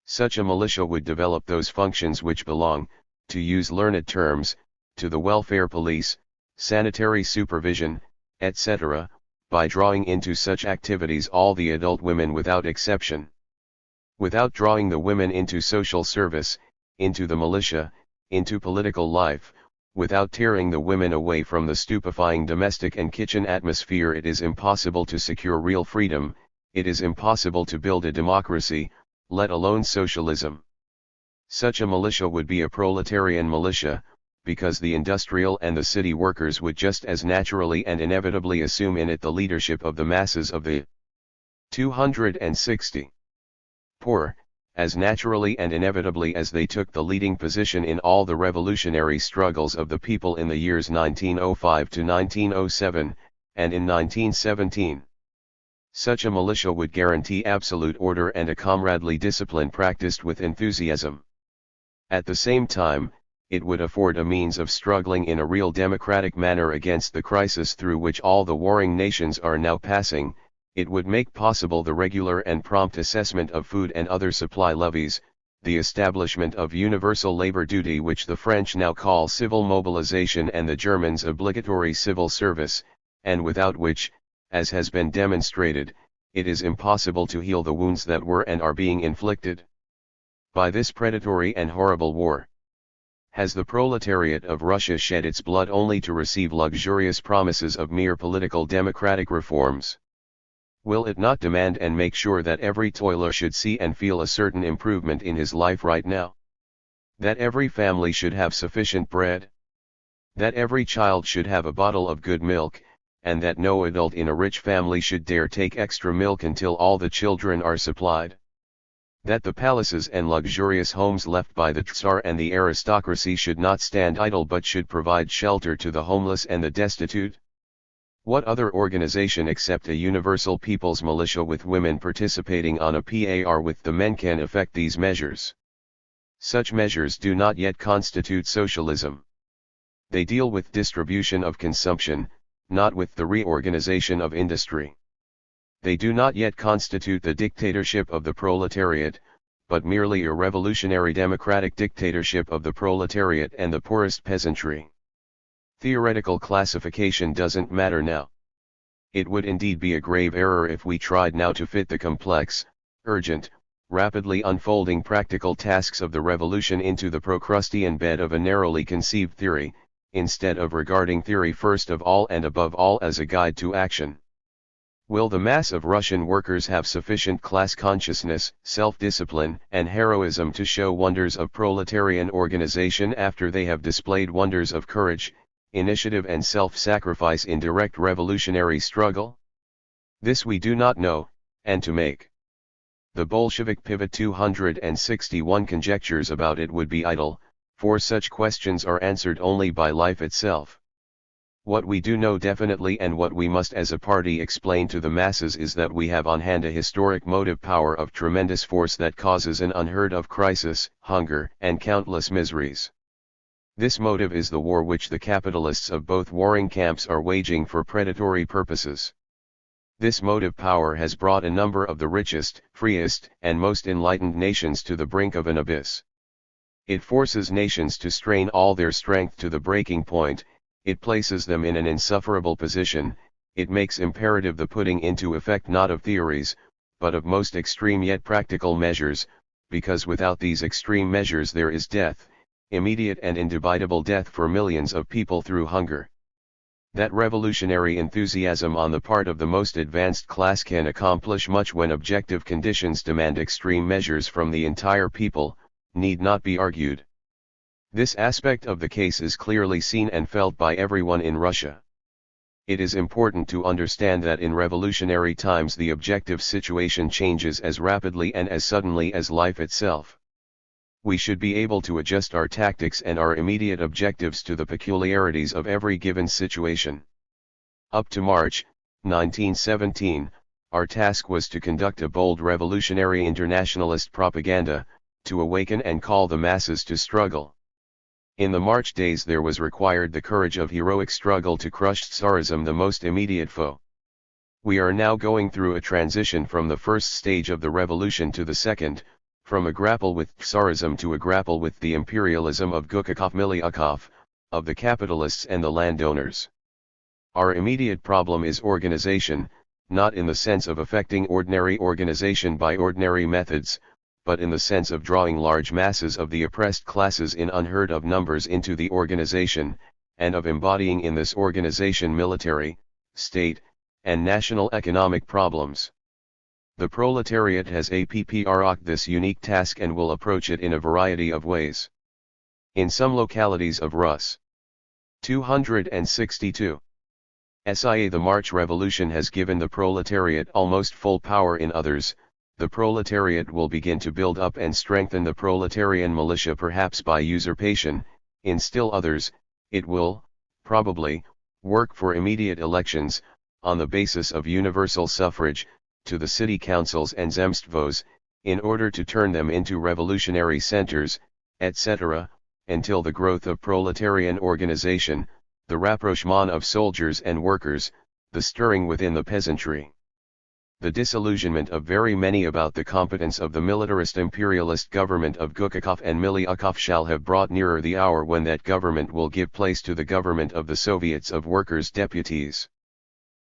Such a militia would develop those functions which belong, to use learned terms, to the welfare police, sanitary supervision, etc., by drawing into such activities all the adult women without exception. Without drawing the women into social service, into the militia, into political life, without tearing the women away from the stupefying domestic and kitchen atmosphere, it is impossible to secure real freedom, it is impossible to build a democracy, let alone socialism. Such a militia would be a proletarian militia, because the industrial and the city workers would just as naturally and inevitably assume in it the leadership of the masses of the 260 poor, as naturally and inevitably as they took the leading position in all the revolutionary struggles of the people in the years 1905 to 1907, and in 1917. Such a militia would guarantee absolute order and a comradely discipline practiced with enthusiasm. At the same time, it would afford a means of struggling in a real democratic manner against the crisis through which all the warring nations are now passing. It would make possible the regular and prompt assessment of food and other supply levies, the establishment of universal labor duty which the French now call civil mobilization and the Germans obligatory civil service, and without which, as has been demonstrated, it is impossible to heal the wounds that were and are being inflicted by this predatory and horrible war. Has the proletariat of Russia shed its blood only to receive luxurious promises of mere political democratic reforms? Will it not demand and make sure that every toiler should see and feel a certain improvement in his life right now? That every family should have sufficient bread? That every child should have a bottle of good milk, and that no adult in a rich family should dare take extra milk until all the children are supplied? That the palaces and luxurious homes left by the Tsar and the aristocracy should not stand idle but should provide shelter to the homeless and the destitute? What other organization except a universal people's militia with women participating on a par with the men can effect these measures? Such measures do not yet constitute socialism. They deal with distribution of consumption, not with the reorganization of industry. They do not yet constitute the dictatorship of the proletariat, but merely a revolutionary democratic dictatorship of the proletariat and the poorest peasantry. Theoretical classification doesn't matter now. It would indeed be a grave error if we tried now to fit the complex, urgent, rapidly unfolding practical tasks of the revolution into the Procrustean bed of a narrowly conceived theory, instead of regarding theory first of all and above all as a guide to action. Will the mass of Russian workers have sufficient class consciousness, self-discipline, and heroism to show wonders of proletarian organization after they have displayed wonders of courage, initiative and self-sacrifice in direct revolutionary struggle? This we do not know, and to make the Bolshevik pivot 261 conjectures about it would be idle, for such questions are answered only by life itself. What we do know definitely and what we must as a party explain to the masses is that we have on hand a historic motive power of tremendous force that causes an unheard of crisis, hunger, and countless miseries. This motive is the war which the capitalists of both warring camps are waging for predatory purposes. This motive power has brought a number of the richest, freest, and most enlightened nations to the brink of an abyss. It forces nations to strain all their strength to the breaking point. It places them in an insufferable position. It makes imperative the putting into effect not of theories, but of most extreme yet practical measures, because without these extreme measures there is death, immediate and indubitable death for millions of people through hunger. That revolutionary enthusiasm on the part of the most advanced class can accomplish much when objective conditions demand extreme measures from the entire people, need not be argued. This aspect of the case is clearly seen and felt by everyone in Russia. It is important to understand that in revolutionary times the objective situation changes as rapidly and as suddenly as life itself. We should be able to adjust our tactics and our immediate objectives to the peculiarities of every given situation. Up to March 1917, our task was to conduct a bold revolutionary internationalist propaganda, to awaken and call the masses to struggle. In the March days there was required the courage of heroic struggle to crush Tsarism, the most immediate foe. We are now going through a transition from the first stage of the revolution to the second, from a grapple with Tsarism to a grapple with the imperialism of Gukakov-Milyakov, of the capitalists and the landowners. Our immediate problem is organization, not in the sense of effecting ordinary organization by ordinary methods, but in the sense of drawing large masses of the oppressed classes in unheard of numbers into the organization, and of embodying in this organization military, state, and national economic problems. The proletariat has approached this unique task and will approach it in a variety of ways. In some localities of Rus. 262. SIA the March Revolution has given the proletariat almost full power. In others, the proletariat will begin to build up and strengthen the proletarian militia perhaps by usurpation. In still others, it will, probably, work for immediate elections, on the basis of universal suffrage, to the city councils and zemstvos, in order to turn them into revolutionary centers, etc., until the growth of proletarian organization, the rapprochement of soldiers and workers, the stirring within the peasantry, the disillusionment of very many about the competence of the militarist imperialist government of Gukakov and Milyakov shall have brought nearer the hour when that government will give place to the government of the Soviets of Workers' Deputies.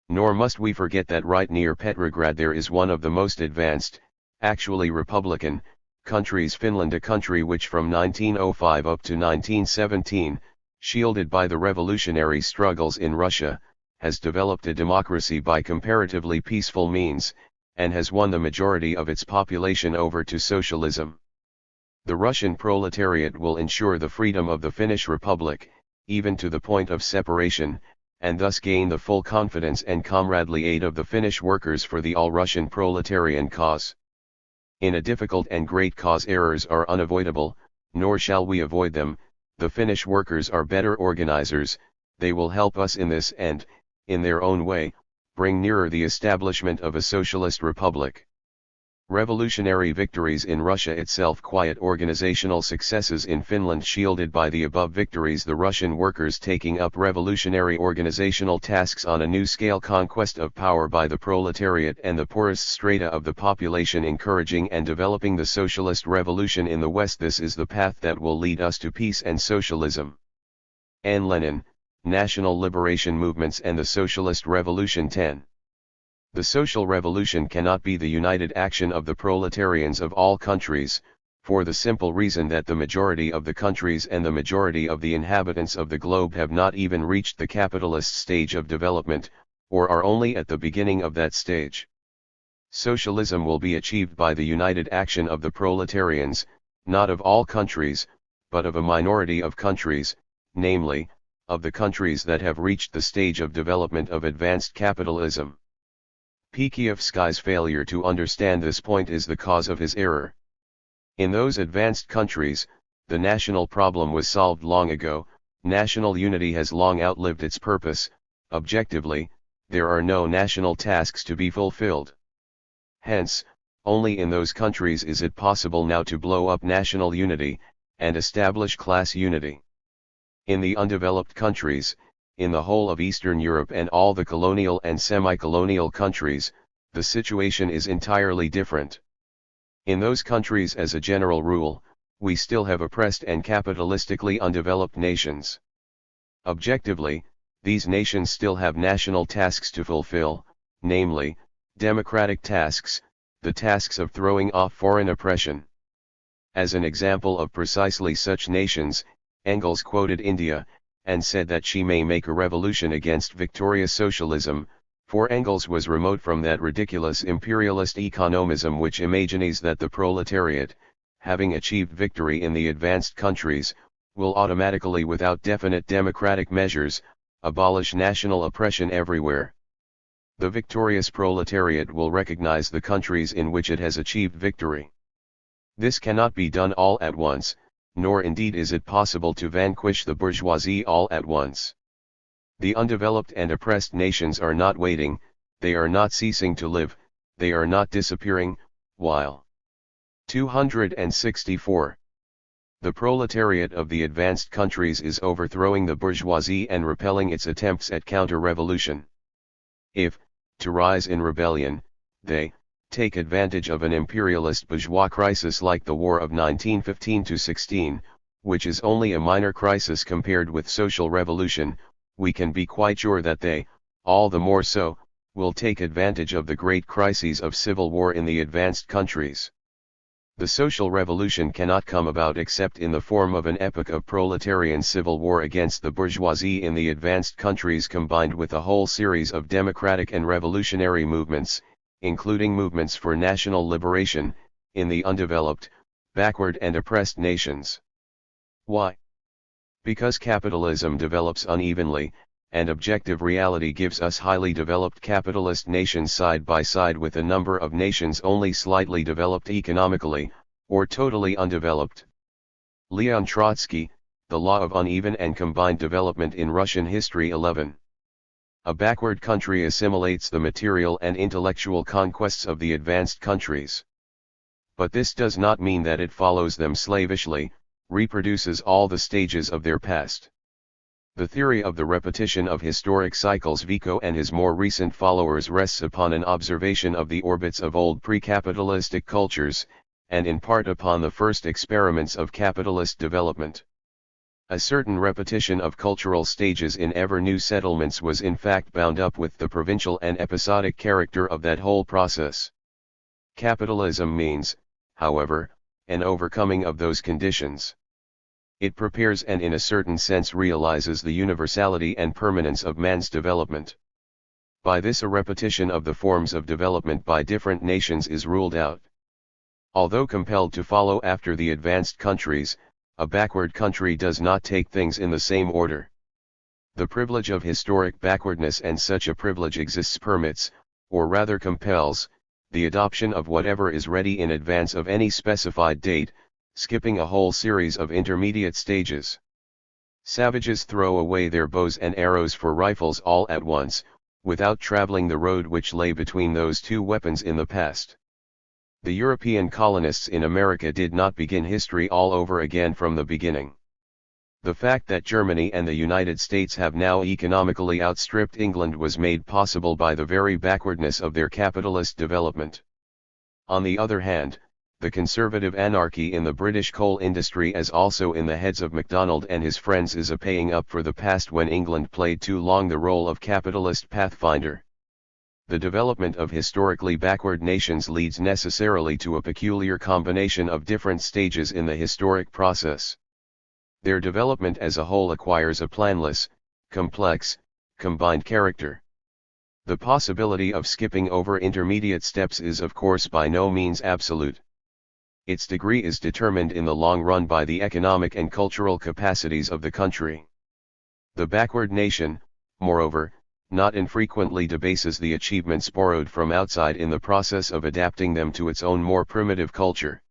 Nor must we forget that right near Petrograd there is one of the most advanced, actually republican, countries, Finland, a country which from 1905 up to 1917, shielded by the revolutionary struggles in Russia, has developed a democracy by comparatively peaceful means, and has won the majority of its population over to socialism. The Russian proletariat will ensure the freedom of the Finnish Republic, even to the point of separation, and thus gain the full confidence and comradely aid of the Finnish workers for the all-Russian proletarian cause. In a difficult and great cause errors are unavoidable, nor shall we avoid them. The Finnish workers are better organizers, they will help us in this and, in their own way, bring nearer the establishment of a socialist republic. Revolutionary victories in Russia itself, quiet organizational successes in Finland shielded by the above victories, the Russian workers taking up revolutionary organizational tasks on a new scale, conquest of power by the proletariat and the poorest strata of the population, encouraging and developing the socialist revolution in the West. This is the path that will lead us to peace and socialism. N. Lenin, National Liberation Movements and the Socialist Revolution. 10. The social revolution cannot be the united action of the proletarians of all countries, for the simple reason that the majority of the countries and the majority of the inhabitants of the globe have not even reached the capitalist stage of development, or are only at the beginning of that stage. Socialism will be achieved by the united action of the proletarians, not of all countries, but of a minority of countries, namely, of the countries that have reached the stage of development of advanced capitalism. Pikhievsky's failure to understand this point is the cause of his error. In those advanced countries, the national problem was solved long ago. National unity has long outlived its purpose. Objectively, there are no national tasks to be fulfilled. Hence, only in those countries is it possible now to blow up national unity, and establish class unity. In the undeveloped countries, in the whole of Eastern Europe and all the colonial and semi-colonial countries, the situation is entirely different. In those countries, as a general rule, we still have oppressed and capitalistically undeveloped nations. Objectively, these nations still have national tasks to fulfill, namely, democratic tasks, the tasks of throwing off foreign oppression. As an example of precisely such nations, Engels quoted India, and said that she may make a revolution against victorious socialism, for Engels was remote from that ridiculous imperialist economism which imagines that the proletariat, having achieved victory in the advanced countries, will automatically, without definite democratic measures, abolish national oppression everywhere. The victorious proletariat will recognize the countries in which it has achieved victory. This cannot be done all at once, nor indeed is it possible to vanquish the bourgeoisie all at once. The undeveloped and oppressed nations are not waiting, they are not ceasing to live, they are not disappearing, while 264. The proletariat of the advanced countries is overthrowing the bourgeoisie and repelling its attempts at counter-revolution. If, to rise in rebellion, they take advantage of an imperialist bourgeois crisis like the War of 1915-16, which is only a minor crisis compared with social revolution, we can be quite sure that they, all the more so, will take advantage of the great crises of civil war in the advanced countries. The social revolution cannot come about except in the form of an epoch of proletarian civil war against the bourgeoisie in the advanced countries, combined with a whole series of democratic and revolutionary movements, including movements for national liberation, in the undeveloped, backward and oppressed nations. Why? Because capitalism develops unevenly, and objective reality gives us highly developed capitalist nations side by side with a number of nations only slightly developed economically, or totally undeveloped. Leon Trotsky, The Law of Uneven and Combined Development in Russian History 11. A backward country assimilates the material and intellectual conquests of the advanced countries. But this does not mean that it follows them slavishly, reproduces all the stages of their past. The theory of the repetition of historic cycles Vico and his more recent followers rests upon an observation of the orbits of old pre-capitalistic cultures, and in part upon the first experiments of capitalist development. A certain repetition of cultural stages in ever-new settlements was in fact bound up with the provincial and episodic character of that whole process. Capitalism means, however, an overcoming of those conditions. It prepares and in a certain sense realizes the universality and permanence of man's development. By this a repetition of the forms of development by different nations is ruled out. Although compelled to follow after the advanced countries, a backward country does not take things in the same order. The privilege of historic backwardness, and such a privilege exists, permits, or rather compels, the adoption of whatever is ready in advance of any specified date, skipping a whole series of intermediate stages. Savages throw away their bows and arrows for rifles all at once, without traveling the road which lay between those two weapons in the past. The European colonists in America did not begin history all over again from the beginning. The fact that Germany and the United States have now economically outstripped England was made possible by the very backwardness of their capitalist development. On the other hand, the conservative anarchy in the British coal industry, as also in the heads of MacDonald and his friends, is a paying up for the past when England played too long the role of capitalist pathfinder. The development of historically backward nations leads necessarily to a peculiar combination of different stages in the historic process. Their development as a whole acquires a planless, complex, combined character. The possibility of skipping over intermediate steps is of course by no means absolute. Its degree is determined in the long run by the economic and cultural capacities of the country. The backward nation, moreover, not infrequently debases the achievements borrowed from outside in the process of adapting them to its own more primitive culture.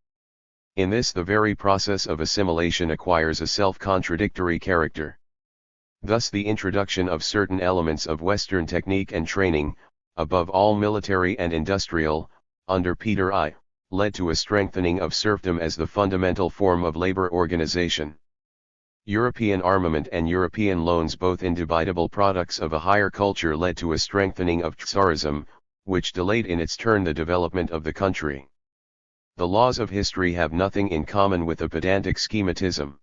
In this, the very process of assimilation acquires a self-contradictory character. Thus the introduction of certain elements of Western technique and training, above all military and industrial, under Peter I, led to a strengthening of serfdom as the fundamental form of labor organization. European armament and European loans, both indubitable products of a higher culture, led to a strengthening of Tsarism, which delayed in its turn the development of the country. The laws of history have nothing in common with a pedantic schematism.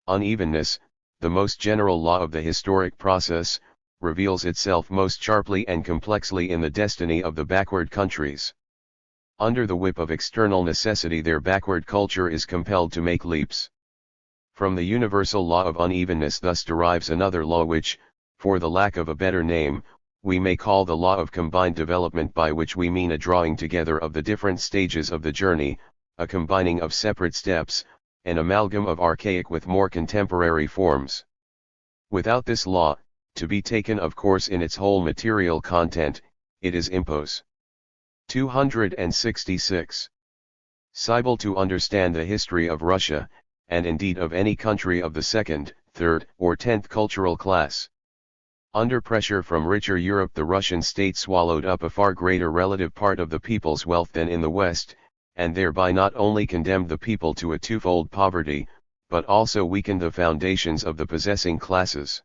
Unevenness, the most general law of the historic process, reveals itself most sharply and complexly in the destiny of the backward countries. Under the whip of external necessity, their backward culture is compelled to make leaps. From the universal law of unevenness thus derives another law which, for the lack of a better name, we may call the law of combined development, by which we mean a drawing together of the different stages of the journey, a combining of separate steps, an amalgam of archaic with more contemporary forms. Without this law, to be taken of course in its whole material content, it is impos. 266. Sibyl, to understand the history of Russia, and indeed of any country of the second, third, or 10th cultural class. Under pressure from richer Europe, the Russian state swallowed up a far greater relative part of the people's wealth than in the West, and thereby not only condemned the people to a twofold poverty, but also weakened the foundations of the possessing classes.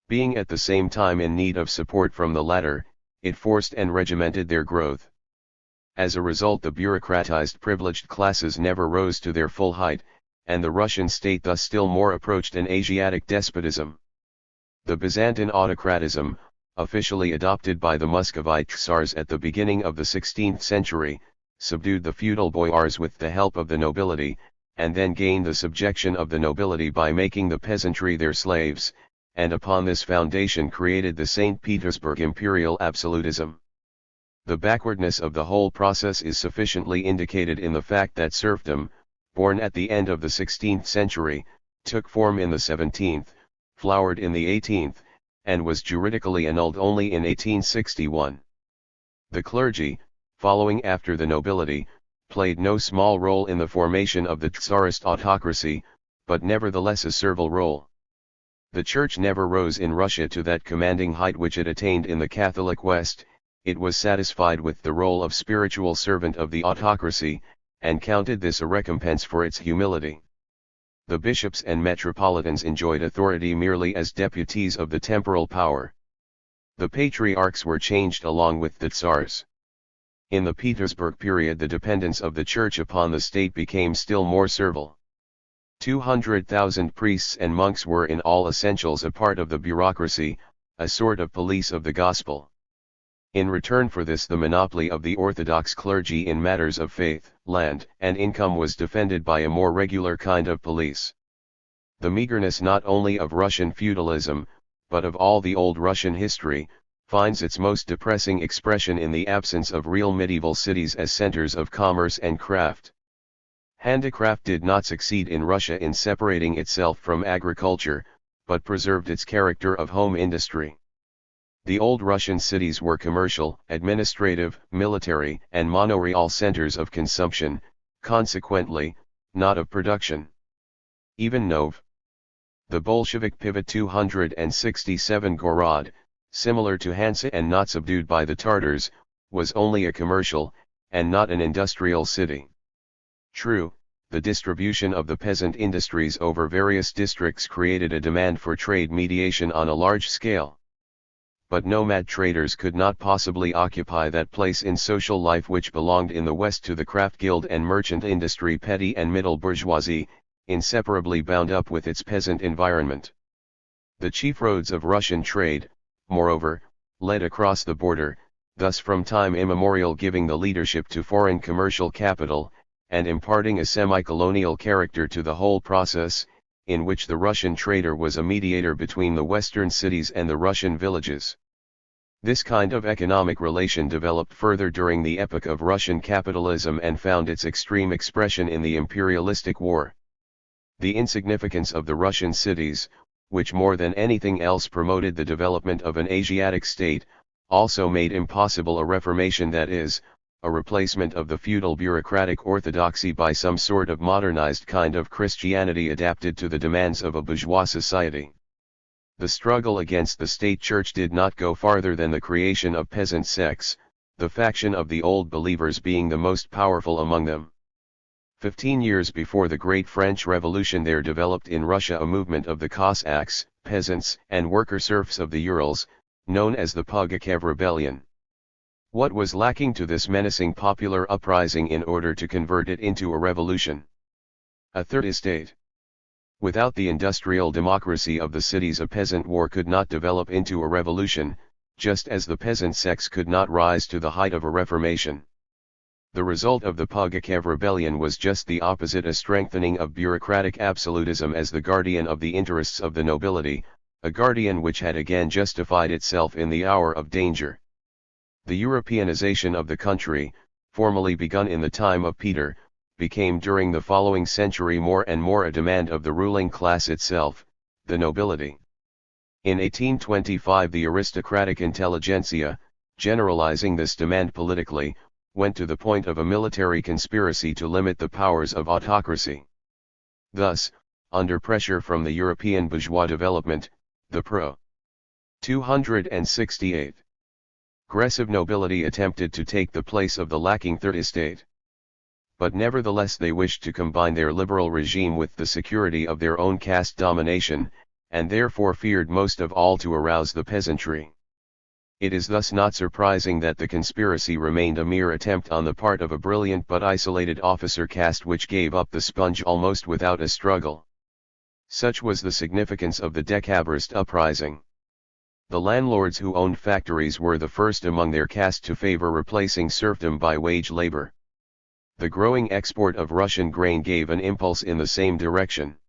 Being at the same time in need of support from the latter, it forced and regimented their growth. As a result, the bureaucratized privileged classes never rose to their full height, and the Russian state thus still more approached an Asiatic despotism. The Byzantine autocratism, officially adopted by the Muscovite Tsars at the beginning of the 16th century, subdued the feudal boyars with the help of the nobility, and then gained the subjection of the nobility by making the peasantry their slaves, and upon this foundation created the St. Petersburg imperial absolutism. The backwardness of the whole process is sufficiently indicated in the fact that serfdom, born at the end of the 16th century, took form in the 17th, flowered in the 18th, and was juridically annulled only in 1861. The clergy, following after the nobility, played no small role in the formation of the Tsarist autocracy, but nevertheless a servile role. The Church never rose in Russia to that commanding height which it attained in the Catholic West. It was satisfied with the role of spiritual servant of the autocracy, and counted this a recompense for its humility. The bishops and metropolitans enjoyed authority merely as deputies of the temporal power. The patriarchs were changed along with the tsars. In the Petersburg period, the dependence of the Church upon the state became still more servile. 200,000 priests and monks were in all essentials a part of the bureaucracy, a sort of police of the gospel. In return for this, the monopoly of the Orthodox clergy in matters of faith, land, and income was defended by a more regular kind of police. The meagerness not only of Russian feudalism, but of all the old Russian history, finds its most depressing expression in the absence of real medieval cities as centers of commerce and craft. Handicraft did not succeed in Russia in separating itself from agriculture, but preserved its character of home industry. The old Russian cities were commercial, administrative, military, and manorial centers of consumption, consequently, not of production. Even Nov. The Bolshevik pivot 267 Gorod, similar to Hansa and not subdued by the Tartars, was only a commercial, and not an industrial city. True, the distribution of the peasant industries over various districts created a demand for trade mediation on a large scale. But nomad traders could not possibly occupy that place in social life which belonged in the West to the craft guild and merchant industry, petty and middle bourgeoisie, inseparably bound up with its peasant environment. The chief roads of Russian trade, moreover, led across the border, thus from time immemorial giving the leadership to foreign commercial capital, and imparting a semi-colonial character to the whole process, in which the Russian trader was a mediator between the Western cities and the Russian villages. This kind of economic relation developed further during the epoch of Russian capitalism and found its extreme expression in the imperialistic war. The insignificance of the Russian cities, which more than anything else promoted the development of an Asiatic state, also made impossible a reformation, that is, a replacement of the feudal bureaucratic orthodoxy by some sort of modernized kind of Christianity adapted to the demands of a bourgeois society. The struggle against the state church did not go farther than the creation of peasant sects, the faction of the old believers being the most powerful among them. 15 years before the Great French Revolution there developed in Russia a movement of the Cossacks, peasants and worker serfs of the Urals, known as the Pugachev Rebellion. What was lacking to this menacing popular uprising in order to convert it into a revolution? A third estate. Without the industrial democracy of the cities a peasant war could not develop into a revolution, just as the peasant sects could not rise to the height of a reformation. The result of the Pugachev Rebellion was just the opposite, a strengthening of bureaucratic absolutism as the guardian of the interests of the nobility, a guardian which had again justified itself in the hour of danger. The Europeanization of the country, formally begun in the time of Peter, became during the following century more and more a demand of the ruling class itself, the nobility. In 1825 the aristocratic intelligentsia, generalizing this demand politically, went to the point of a military conspiracy to limit the powers of autocracy. Thus, under pressure from the European bourgeois development, the pro. 268. Aggressive nobility attempted to take the place of the lacking third estate. But nevertheless they wished to combine their liberal regime with the security of their own caste domination, and therefore feared most of all to arouse the peasantry. It is thus not surprising that the conspiracy remained a mere attempt on the part of a brilliant but isolated officer caste which gave up the sponge almost without a struggle. Such was the significance of the Decabrist uprising. The landlords who owned factories were the first among their caste to favor replacing serfdom by wage labor. The growing export of Russian grain gave an impulse in the same direction.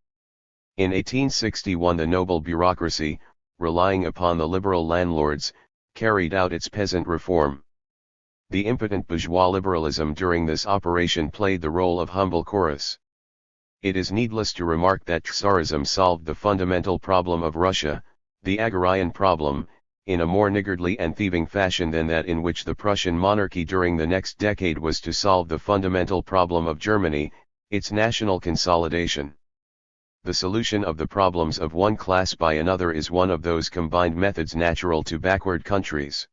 In 1861 the noble bureaucracy, relying upon the liberal landlords, carried out its peasant reform. The impotent bourgeois liberalism during this operation played the role of humble chorus. It is needless to remark that Tsarism solved the fundamental problem of Russia, the agrarian problem, in a more niggardly and thieving fashion than that in which the Prussian monarchy during the next decade was to solve the fundamental problem of Germany, its national consolidation. The solution of the problems of one class by another is one of those combined methods natural to backward countries.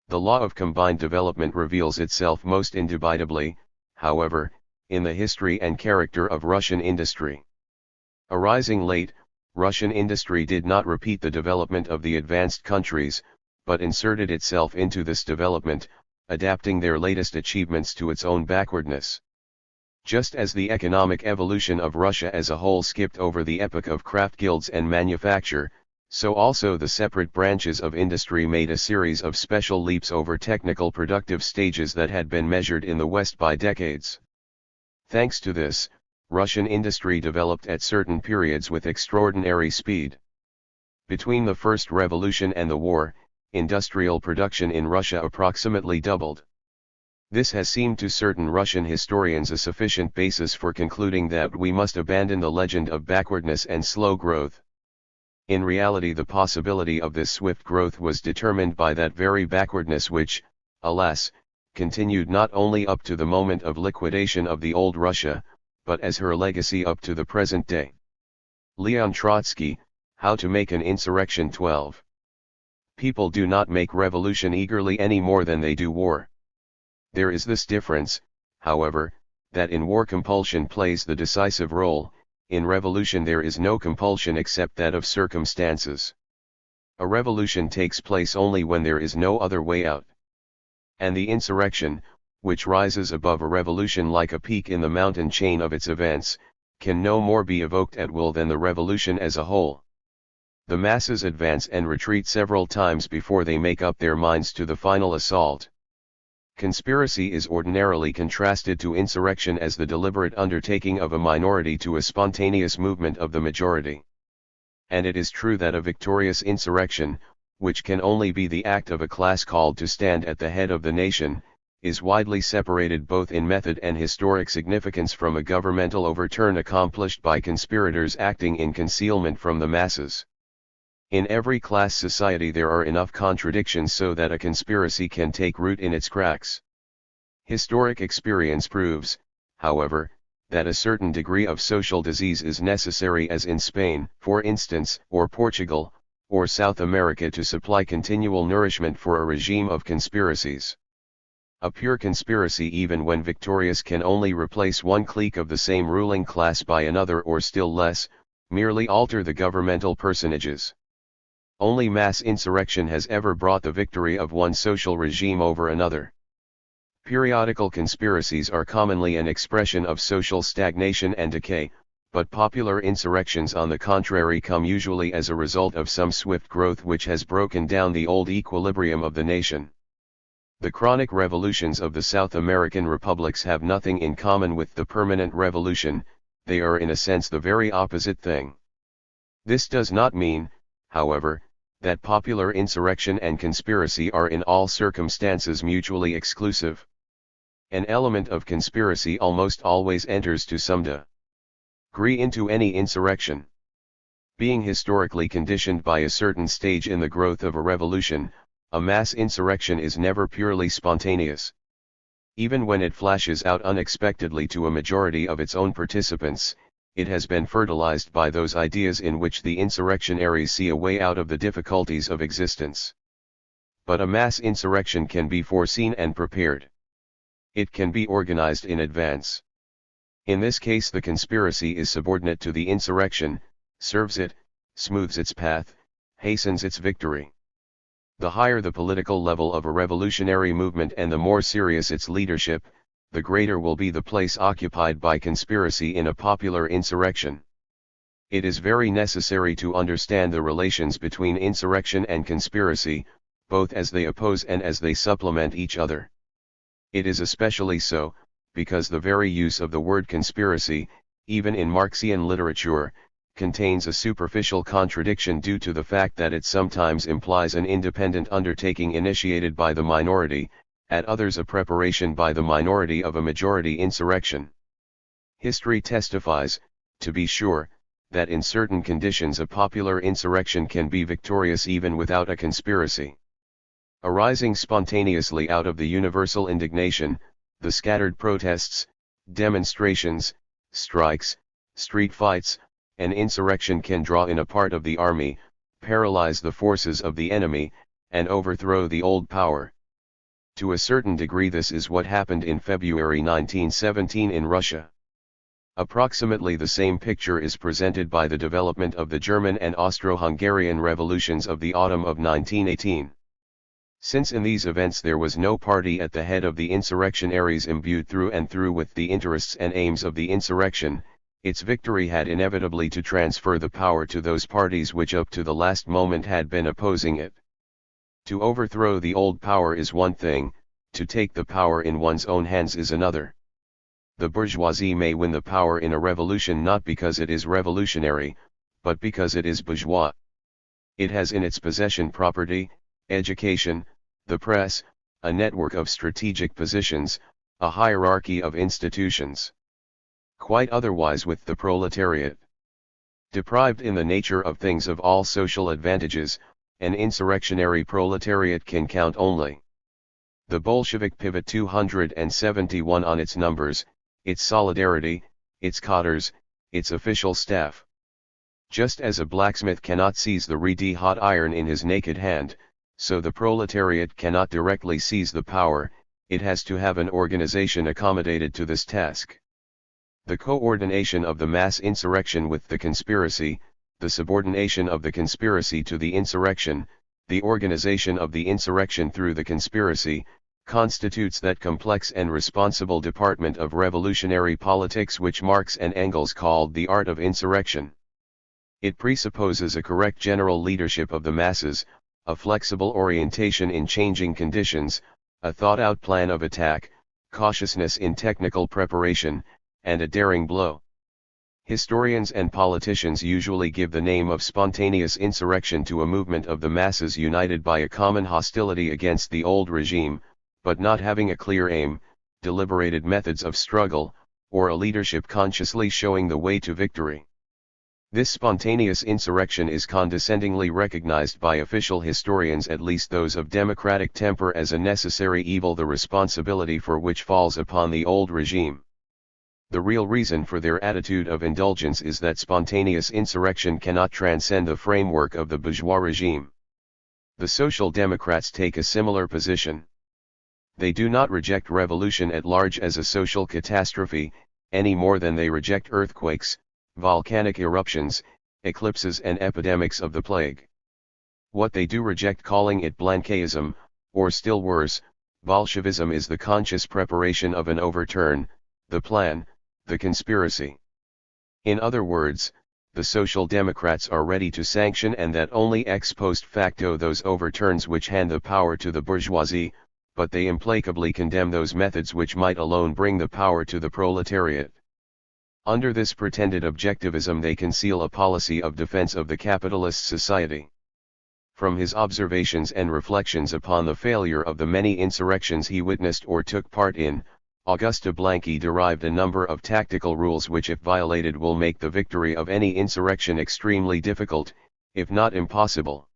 The law of combined development reveals itself most indubitably, however, in the history and character of Russian industry. Arising late, Russian industry did not repeat the development of the advanced countries, but inserted itself into this development, adapting their latest achievements to its own backwardness. Just as the economic evolution of Russia as a whole skipped over the epoch of craft guilds and manufacture, so also the separate branches of industry made a series of special leaps over technical productive stages that had been measured in the West by decades. Thanks to this, Russian industry developed at certain periods with extraordinary speed. Between the First Revolution and the war, industrial production in Russia approximately doubled. This has seemed to certain Russian historians a sufficient basis for concluding that we must abandon the legend of backwardness and slow growth. In reality, the possibility of this swift growth was determined by that very backwardness which, alas, continued not only up to the moment of liquidation of the old Russia, but as her legacy up to the present day. Leon Trotsky, How to Make an Insurrection 12. People do not make revolution eagerly any more than they do war. There is this difference, however, that in war compulsion plays the decisive role, in revolution there is no compulsion except that of circumstances. A revolution takes place only when there is no other way out. And the insurrection, which rises above a revolution like a peak in the mountain chain of its events, can no more be evoked at will than the revolution as a whole. The masses advance and retreat several times before they make up their minds to the final assault. Conspiracy is ordinarily contrasted to insurrection as the deliberate undertaking of a minority to a spontaneous movement of the majority. And it is true that a victorious insurrection, which can only be the act of a class called to stand at the head of the nation, is widely separated both in method and historic significance from a governmental overturn accomplished by conspirators acting in concealment from the masses. In every class society there are enough contradictions so that a conspiracy can take root in its cracks. Historic experience proves, however, that a certain degree of social disease is necessary, as in Spain, for instance, or Portugal, or South America, to supply continual nourishment for a regime of conspiracies. A pure conspiracy, even when victorious, can only replace one clique of the same ruling class by another, or still less, merely alter the governmental personages. Only mass insurrection has ever brought the victory of one social regime over another. Periodical conspiracies are commonly an expression of social stagnation and decay, but popular insurrections on the contrary come usually as a result of some swift growth which has broken down the old equilibrium of the nation. The chronic revolutions of the South American republics have nothing in common with the permanent revolution, they are in a sense the very opposite thing. This does not mean, however, that popular insurrection and conspiracy are in all circumstances mutually exclusive. An element of conspiracy almost always enters to some degree into any insurrection. Being historically conditioned by a certain stage in the growth of a revolution, a mass insurrection is never purely spontaneous. Even when it flashes out unexpectedly to a majority of its own participants, it has been fertilized by those ideas in which the insurrectionaries see a way out of the difficulties of existence. But a mass insurrection can be foreseen and prepared. It can be organized in advance. In this case the conspiracy is subordinate to the insurrection, serves it, smooths its path, hastens its victory. The higher the political level of a revolutionary movement and the more serious its leadership, the greater will be the place occupied by conspiracy in a popular insurrection. It is very necessary to understand the relations between insurrection and conspiracy, both as they oppose and as they supplement each other. It is especially so, because the very use of the word conspiracy, even in Marxian literature, contains a superficial contradiction due to the fact that it sometimes implies an independent undertaking initiated by the minority, at others a preparation by the minority of a majority insurrection. History testifies, to be sure, that in certain conditions a popular insurrection can be victorious even without a conspiracy. Arising spontaneously out of the universal indignation, the scattered protests, demonstrations, strikes, street fights, an insurrection can draw in a part of the army, paralyze the forces of the enemy, and overthrow the old power. To a certain degree this is what happened in February 1917 in Russia. Approximately the same picture is presented by the development of the German and Austro-Hungarian revolutions of the autumn of 1918. Since in these events there was no party at the head of the insurrectionaries imbued through and through with the interests and aims of the insurrection, its victory had inevitably to transfer the power to those parties which up to the last moment had been opposing it. To overthrow the old power is one thing, to take the power in one's own hands is another. The bourgeoisie may win the power in a revolution not because it is revolutionary, but because it is bourgeois. It has in its possession property, education, the press, a network of strategic positions, a hierarchy of institutions. Quite otherwise with the proletariat. Deprived in the nature of things of all social advantages, an insurrectionary proletariat can count only the Bolshevik pivot 271 on its numbers, its solidarity, its cadres, its official staff. Just as a blacksmith cannot seize the red-hot iron in his naked hand, so the proletariat cannot directly seize the power, it has to have an organization accommodated to this task. The coordination of the mass insurrection with the conspiracy, the subordination of the conspiracy to the insurrection, the organization of the insurrection through the conspiracy, constitutes that complex and responsible department of revolutionary politics which Marx and Engels called the art of insurrection. It presupposes a correct general leadership of the masses, a flexible orientation in changing conditions, a thought-out plan of attack, cautiousness in technical preparation, and a daring blow. Historians and politicians usually give the name of spontaneous insurrection to a movement of the masses united by a common hostility against the old regime, but not having a clear aim, deliberated methods of struggle, or a leadership consciously showing the way to victory. This spontaneous insurrection is condescendingly recognized by official historians, at least those of democratic temper, as a necessary evil, the responsibility for which falls upon the old regime. The real reason for their attitude of indulgence is that spontaneous insurrection cannot transcend the framework of the bourgeois regime. The Social Democrats take a similar position. They do not reject revolution at large as a social catastrophe, any more than they reject earthquakes, volcanic eruptions, eclipses and epidemics of the plague. What they do reject, calling it Blanquism, or still worse, Bolshevism, is the conscious preparation of an overturn, the plan, the conspiracy. In other words, the Social Democrats are ready to sanction, and that only ex post facto, those overturns which hand the power to the bourgeoisie, but they implacably condemn those methods which might alone bring the power to the proletariat. Under this pretended objectivism they conceal a policy of defense of the capitalist society. From his observations and reflections upon the failure of the many insurrections he witnessed or took part in, Auguste Blanqui derived a number of tactical rules which, if violated, will make the victory of any insurrection extremely difficult, if not impossible.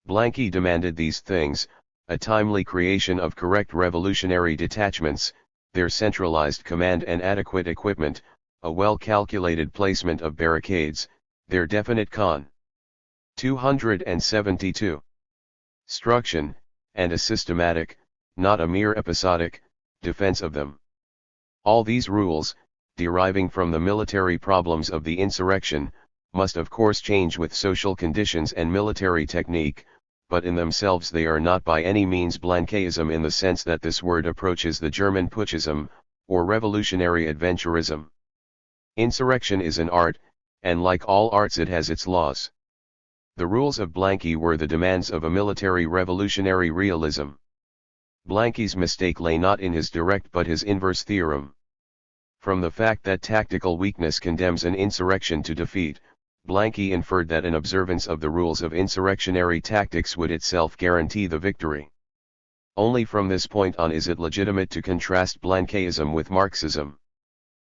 Blanqui demanded these things: a timely creation of correct revolutionary detachments, their centralized command and adequate equipment, a well-calculated placement of barricades, their definite con. 272. Struction, and a systematic, not a mere episodic, defense of them. All these rules, deriving from the military problems of the insurrection, must of course change with social conditions and military technique, but in themselves they are not by any means Blanquism in the sense that this word approaches the German Putschism, or revolutionary adventurism. Insurrection is an art, and like all arts it has its laws. The rules of Blanqui were the demands of a military revolutionary realism. Blanqui's mistake lay not in his direct but his inverse theorem. From the fact that tactical weakness condemns an insurrection to defeat, Blanqui inferred that an observance of the rules of insurrectionary tactics would itself guarantee the victory. Only from this point on is it legitimate to contrast Blanquism with Marxism.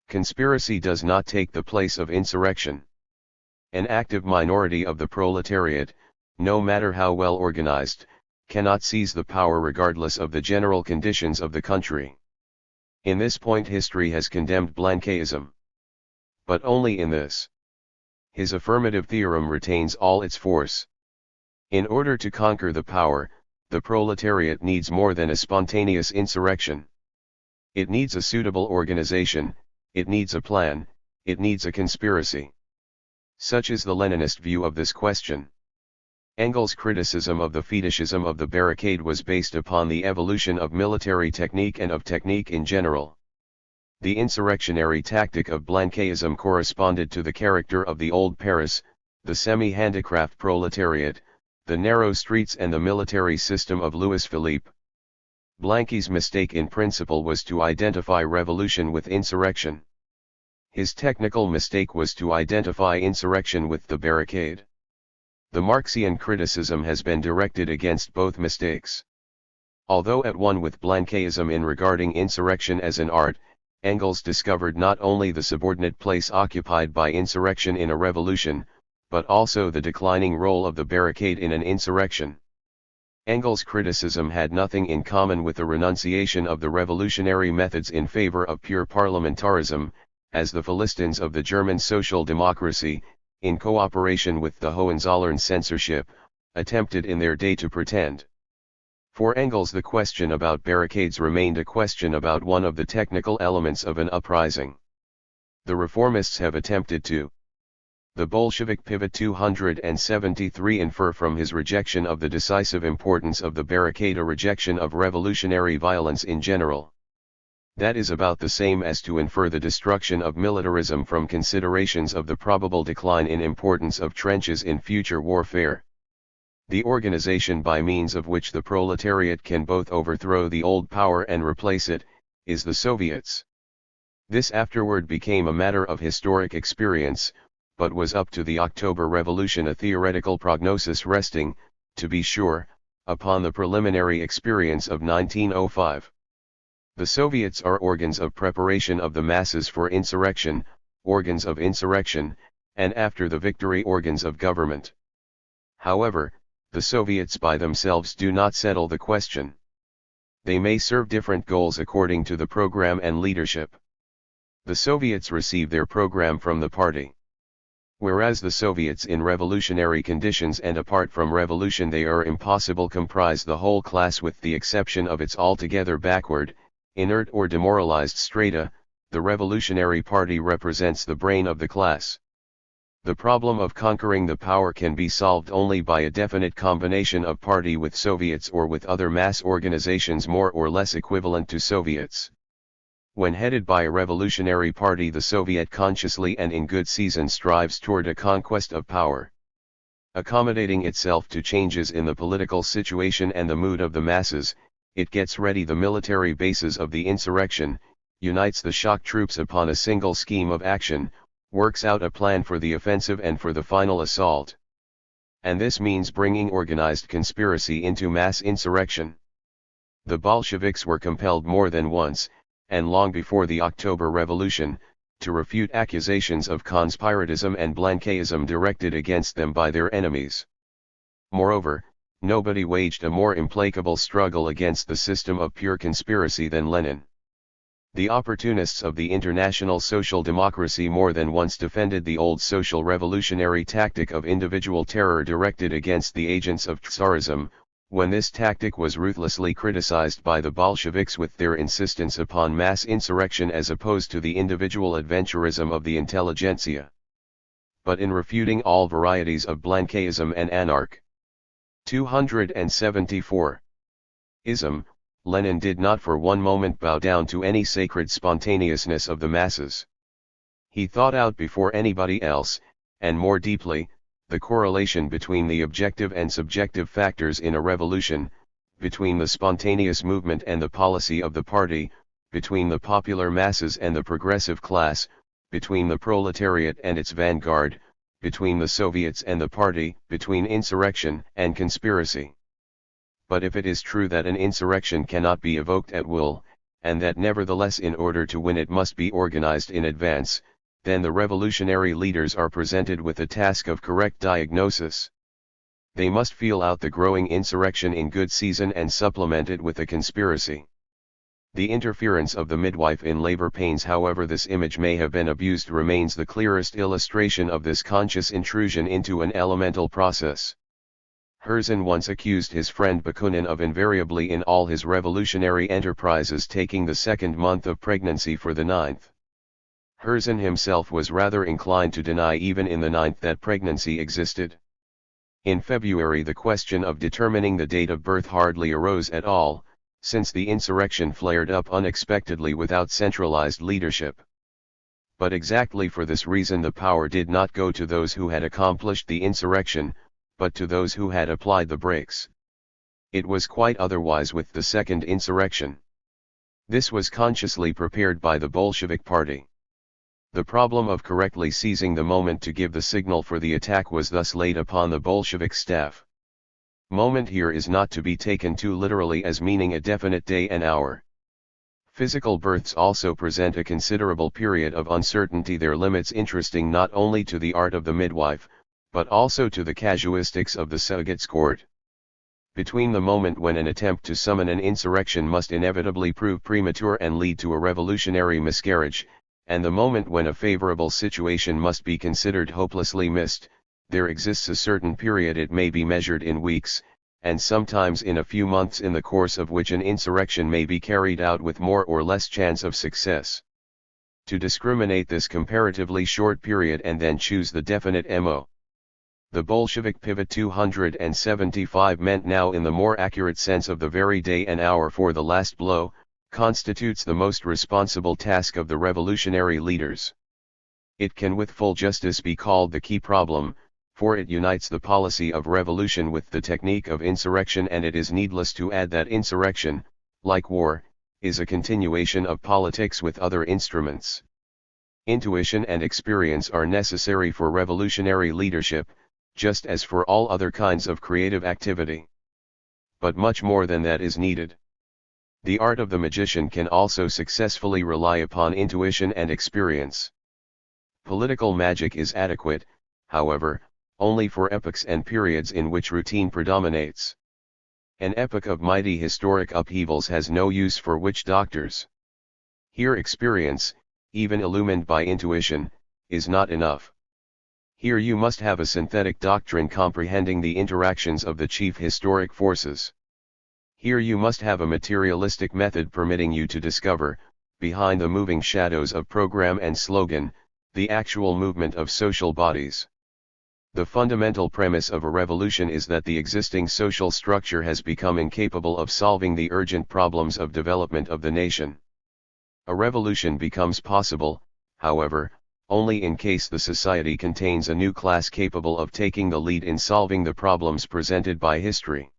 Conspiracy does not take the place of insurrection. An active minority of the proletariat, no matter how well organized, cannot seize the power regardless of the general conditions of the country. In this point history has condemned Blanquism. But only in this. His affirmative theorem retains all its force. In order to conquer the power, the proletariat needs more than a spontaneous insurrection. It needs a suitable organization, it needs a plan, it needs a conspiracy. Such is the Leninist view of this question. Engels' criticism of the fetishism of the barricade was based upon the evolution of military technique and of technique in general. The insurrectionary tactic of Blanquism corresponded to the character of the old Paris, the semi-handicraft proletariat, the narrow streets and the military system of Louis Philippe. Blanqui's mistake in principle was to identify revolution with insurrection. His technical mistake was to identify insurrection with the barricade. The Marxian criticism has been directed against both mistakes. Although at one with Blanquism in regarding insurrection as an art, Engels discovered not only the subordinate place occupied by insurrection in a revolution, but also the declining role of the barricade in an insurrection. Engels' criticism had nothing in common with the renunciation of the revolutionary methods in favor of pure parliamentarism, as the Philistines of the German social democracy, in cooperation with the Hohenzollern censorship, attempted in their day to pretend. For Engels, the question about barricades remained a question about one of the technical elements of an uprising. The reformists have attempted to. The Bolshevik pivot 273 infer from his rejection of the decisive importance of the barricade a rejection of revolutionary violence in general. That is about the same as to infer the destruction of militarism from considerations of the probable decline in importance of trenches in future warfare. The organization by means of which the proletariat can both overthrow the old power and replace it, is the Soviets. This afterward became a matter of historic experience, but was up to the October Revolution a theoretical prognosis resting, to be sure, upon the preliminary experience of 1905. The Soviets are organs of preparation of the masses for insurrection, organs of insurrection, and after the victory organs of government. However, the Soviets by themselves do not settle the question. They may serve different goals according to the program and leadership. The Soviets receive their program from the party. Whereas the Soviets in revolutionary conditions and apart from revolution they are impossible comprise the whole class with the exception of its altogether backward, inert or demoralized strata, the revolutionary party represents the brain of the class. The problem of conquering the power can be solved only by a definite combination of party with Soviets or with other mass organizations more or less equivalent to Soviets. When headed by a revolutionary party, the Soviet consciously and in good season strives toward a conquest of power. Accommodating itself to changes in the political situation and the mood of the masses, it gets ready the military bases of the insurrection, unites the shock troops upon a single scheme of action, works out a plan for the offensive and for the final assault. And this means bringing organized conspiracy into mass insurrection. The Bolsheviks were compelled more than once, and long before the October Revolution, to refute accusations of conspiratism and Blanquism directed against them by their enemies. Moreover, nobody waged a more implacable struggle against the system of pure conspiracy than Lenin. The opportunists of the international social democracy more than once defended the old social revolutionary tactic of individual terror directed against the agents of Tsarism, when this tactic was ruthlessly criticized by the Bolsheviks with their insistence upon mass insurrection as opposed to the individual adventurism of the intelligentsia. But in refuting all varieties of Blanquism and anarch. 274. Ism, Lenin did not for one moment bow down to any sacred spontaneousness of the masses. He thought out before anybody else, and more deeply, the correlation between the objective and subjective factors in a revolution, between the spontaneous movement and the policy of the party, between the popular masses and the progressive class, between the proletariat and its vanguard, between the Soviets and the party, between insurrection and conspiracy. But if it is true that an insurrection cannot be evoked at will, and that nevertheless in order to win it must be organized in advance, then the revolutionary leaders are presented with a task of correct diagnosis. They must feel out the growing insurrection in good season and supplement it with a conspiracy. The interference of the midwife in labor pains, however this image may have been abused, remains the clearest illustration of this conscious intrusion into an elemental process. Herzen once accused his friend Bakunin of invariably in all his revolutionary enterprises taking the second month of pregnancy for the ninth. Herzen himself was rather inclined to deny even in the ninth that pregnancy existed. In February the question of determining the date of birth hardly arose at all, since the insurrection flared up unexpectedly without centralized leadership. But exactly for this reason the power did not go to those who had accomplished the insurrection, but to those who had applied the brakes. It was quite otherwise with the second insurrection. This was consciously prepared by the Bolshevik party. The problem of correctly seizing the moment to give the signal for the attack was thus laid upon the Bolshevik staff. Moment here is not to be taken too literally as meaning a definite day and hour. Physical births also present a considerable period of uncertainty, their limits interesting not only to the art of the midwife, but also to the casuistics of the surrogate's court. Between the moment when an attempt to summon an insurrection must inevitably prove premature and lead to a revolutionary miscarriage, and the moment when a favorable situation must be considered hopelessly missed, there exists a certain period, it may be measured in weeks, and sometimes in a few months, in the course of which an insurrection may be carried out with more or less chance of success. To discriminate this comparatively short period and then choose the definite MO. The Bolshevik pivot 275 meant now, in the more accurate sense of the very day and hour for the last blow, constitutes the most responsible task of the revolutionary leaders. It can with full justice be called the key problem, for it unites the policy of revolution with the technique of insurrection, and it is needless to add that insurrection, like war, is a continuation of politics with other instruments. Intuition and experience are necessary for revolutionary leadership, just as for all other kinds of creative activity. But much more than that is needed. The art of the magician can also successfully rely upon intuition and experience. Political magic is adequate, however, only for epochs and periods in which routine predominates. An epoch of mighty historic upheavals has no use for witch doctors. Here experience, even illumined by intuition, is not enough. Here you must have a synthetic doctrine comprehending the interactions of the chief historic forces. Here you must have a materialistic method permitting you to discover, behind the moving shadows of program and slogan, the actual movement of social bodies. The fundamental premise of a revolution is that the existing social structure has become incapable of solving the urgent problems of development of the nation. A revolution becomes possible, however, only in case the society contains a new class capable of taking the lead in solving the problems presented by history.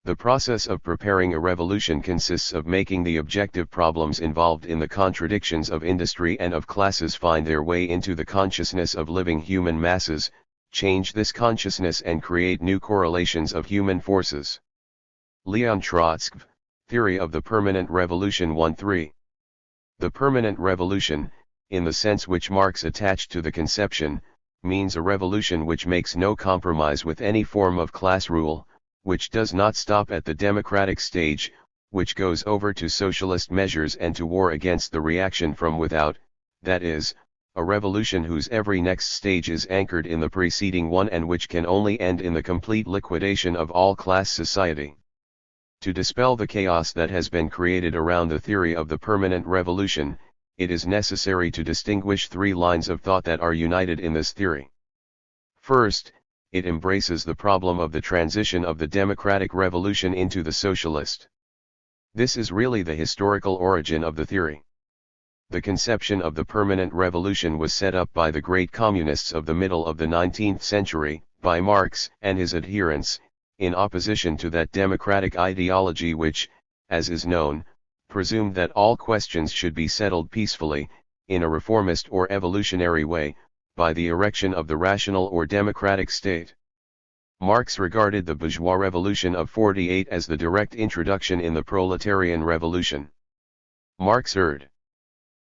The process of preparing a revolution consists of making the objective problems involved in the contradictions of industry and of classes find their way into the consciousness of living human masses, change this consciousness and create new correlations of human forces. Leon Trotsky, Theory of the Permanent Revolution 1-3. The permanent revolution, in the sense which Marx attached to the conception, means a revolution which makes no compromise with any form of class rule, which does not stop at the democratic stage, which goes over to socialist measures and to war against the reaction from without, that is, a revolution whose every next stage is anchored in the preceding one and which can only end in the complete liquidation of all class society. To dispel the chaos that has been created around the theory of the permanent revolution, it is necessary to distinguish three lines of thought that are united in this theory. First, it embraces the problem of the transition of the democratic revolution into the socialist. This is really the historical origin of the theory. The conception of the permanent revolution was set up by the great communists of the middle of the 19th century, by Marx and his adherents, in opposition to that democratic ideology which, as is known, presumed that all questions should be settled peacefully, in a reformist or evolutionary way, by the erection of the rational or democratic state. Marx regarded the bourgeois revolution of 48 as the direct introduction in the proletarian revolution. Marx erred.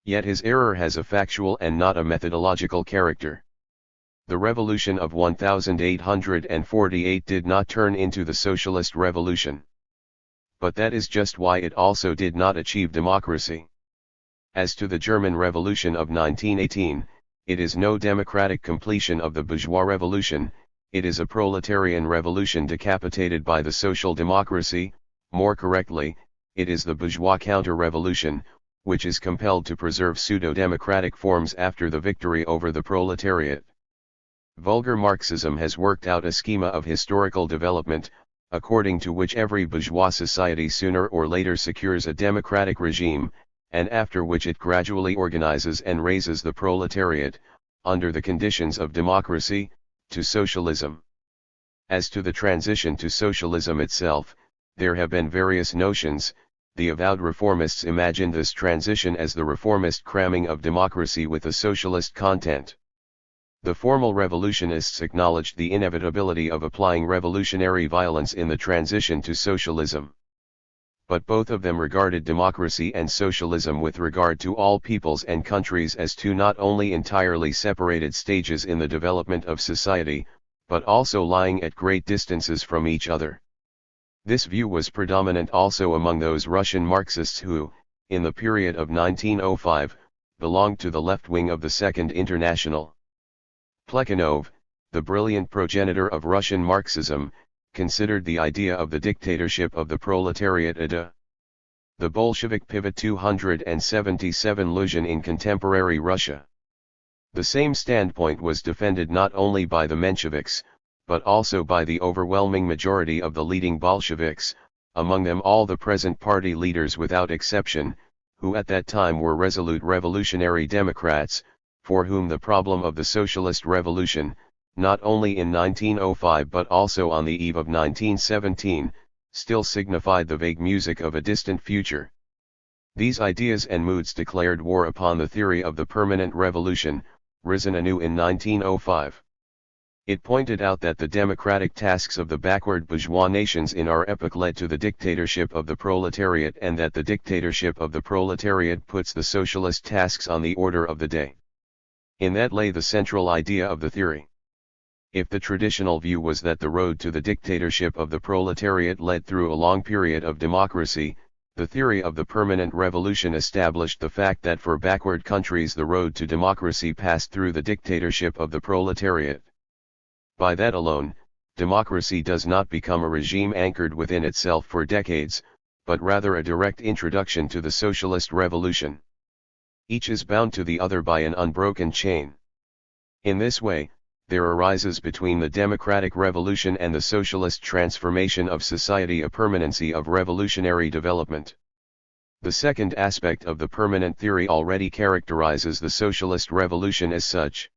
Yet his error has a factual and not a methodological character. The revolution of 1848 did not turn into the socialist revolution. But that is just why it also did not achieve democracy. As to the German Revolution of 1918, it is no democratic completion of the bourgeois revolution, it is a proletarian revolution decapitated by the social democracy. More correctly, it is the bourgeois counter-revolution, which is compelled to preserve pseudo-democratic forms after the victory over the proletariat. Vulgar Marxism has worked out a schema of historical development, according to which every bourgeois society sooner or later secures a democratic regime, and after which it gradually organizes and raises the proletariat, under the conditions of democracy, to socialism. As to the transition to socialism itself, there have been various notions, The avowed reformists imagined this transition as the reformist cramming of democracy with a socialist content. The formal revolutionists acknowledged the inevitability of applying revolutionary violence in the transition to socialism. But both of them regarded democracy and socialism with regard to all peoples and countries as two not only entirely separated stages in the development of society, but also lying at great distances from each other. This view was predominant also among those Russian Marxists who, in the period of 1905, belonged to the left wing of the Second International. Plekhanov, the brilliant progenitor of Russian Marxism, considered the idea of the dictatorship of the proletariat the Bolshevik pivot 277 illusion in contemporary Russia. The same standpoint was defended not only by the Mensheviks, but also by the overwhelming majority of the leading Bolsheviks, among them all the present party leaders without exception, who at that time were resolute revolutionary Democrats, for whom the problem of the socialist revolution, not only in 1905 but also on the eve of 1917, still signified the vague music of a distant future. These ideas and moods declared war upon the theory of the permanent revolution, risen anew in 1905. It pointed out that the democratic tasks of the backward bourgeois nations in our epoch led to the dictatorship of the proletariat, and that the dictatorship of the proletariat puts the socialist tasks on the order of the day. In that lay the central idea of the theory. If the traditional view was that the road to the dictatorship of the proletariat led through a long period of democracy, the theory of the permanent revolution established the fact that for backward countries the road to democracy passed through the dictatorship of the proletariat. By that alone, democracy does not become a regime anchored within itself for decades, but rather a direct introduction to the socialist revolution. Each is bound to the other by an unbroken chain. In this way, there arises between the democratic revolution and the socialist transformation of society a permanency of revolutionary development. The second aspect of the permanent theory already characterizes the socialist revolution as such.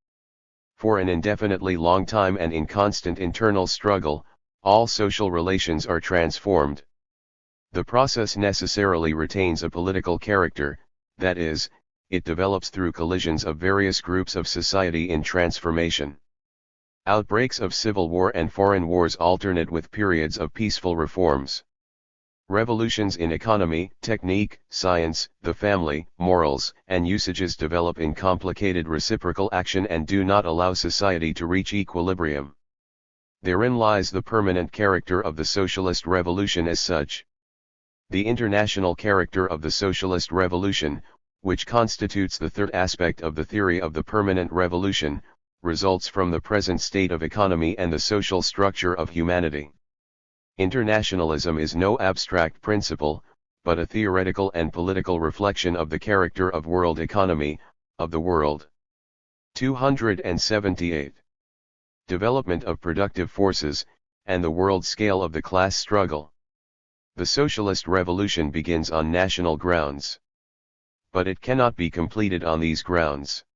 For an indefinitely long time and in constant internal struggle, all social relations are transformed. The process necessarily retains a political character, that is, it develops through collisions of various groups of society in transformation. Outbreaks of civil war and foreign wars alternate with periods of peaceful reforms. Revolutions in economy, technique, science, the family, morals, and usages develop in complicated reciprocal action and do not allow society to reach equilibrium. Therein lies the permanent character of the socialist revolution as such. The international character of the socialist revolution, which constitutes the third aspect of the theory of the permanent revolution, results from the present state of economy and the social structure of humanity. Internationalism is no abstract principle, but a theoretical and political reflection of the character of world economy, of the world. 278. Development of productive forces, and the world scale of the class struggle. The socialist revolution begins on national grounds. But it cannot be completed on these grounds.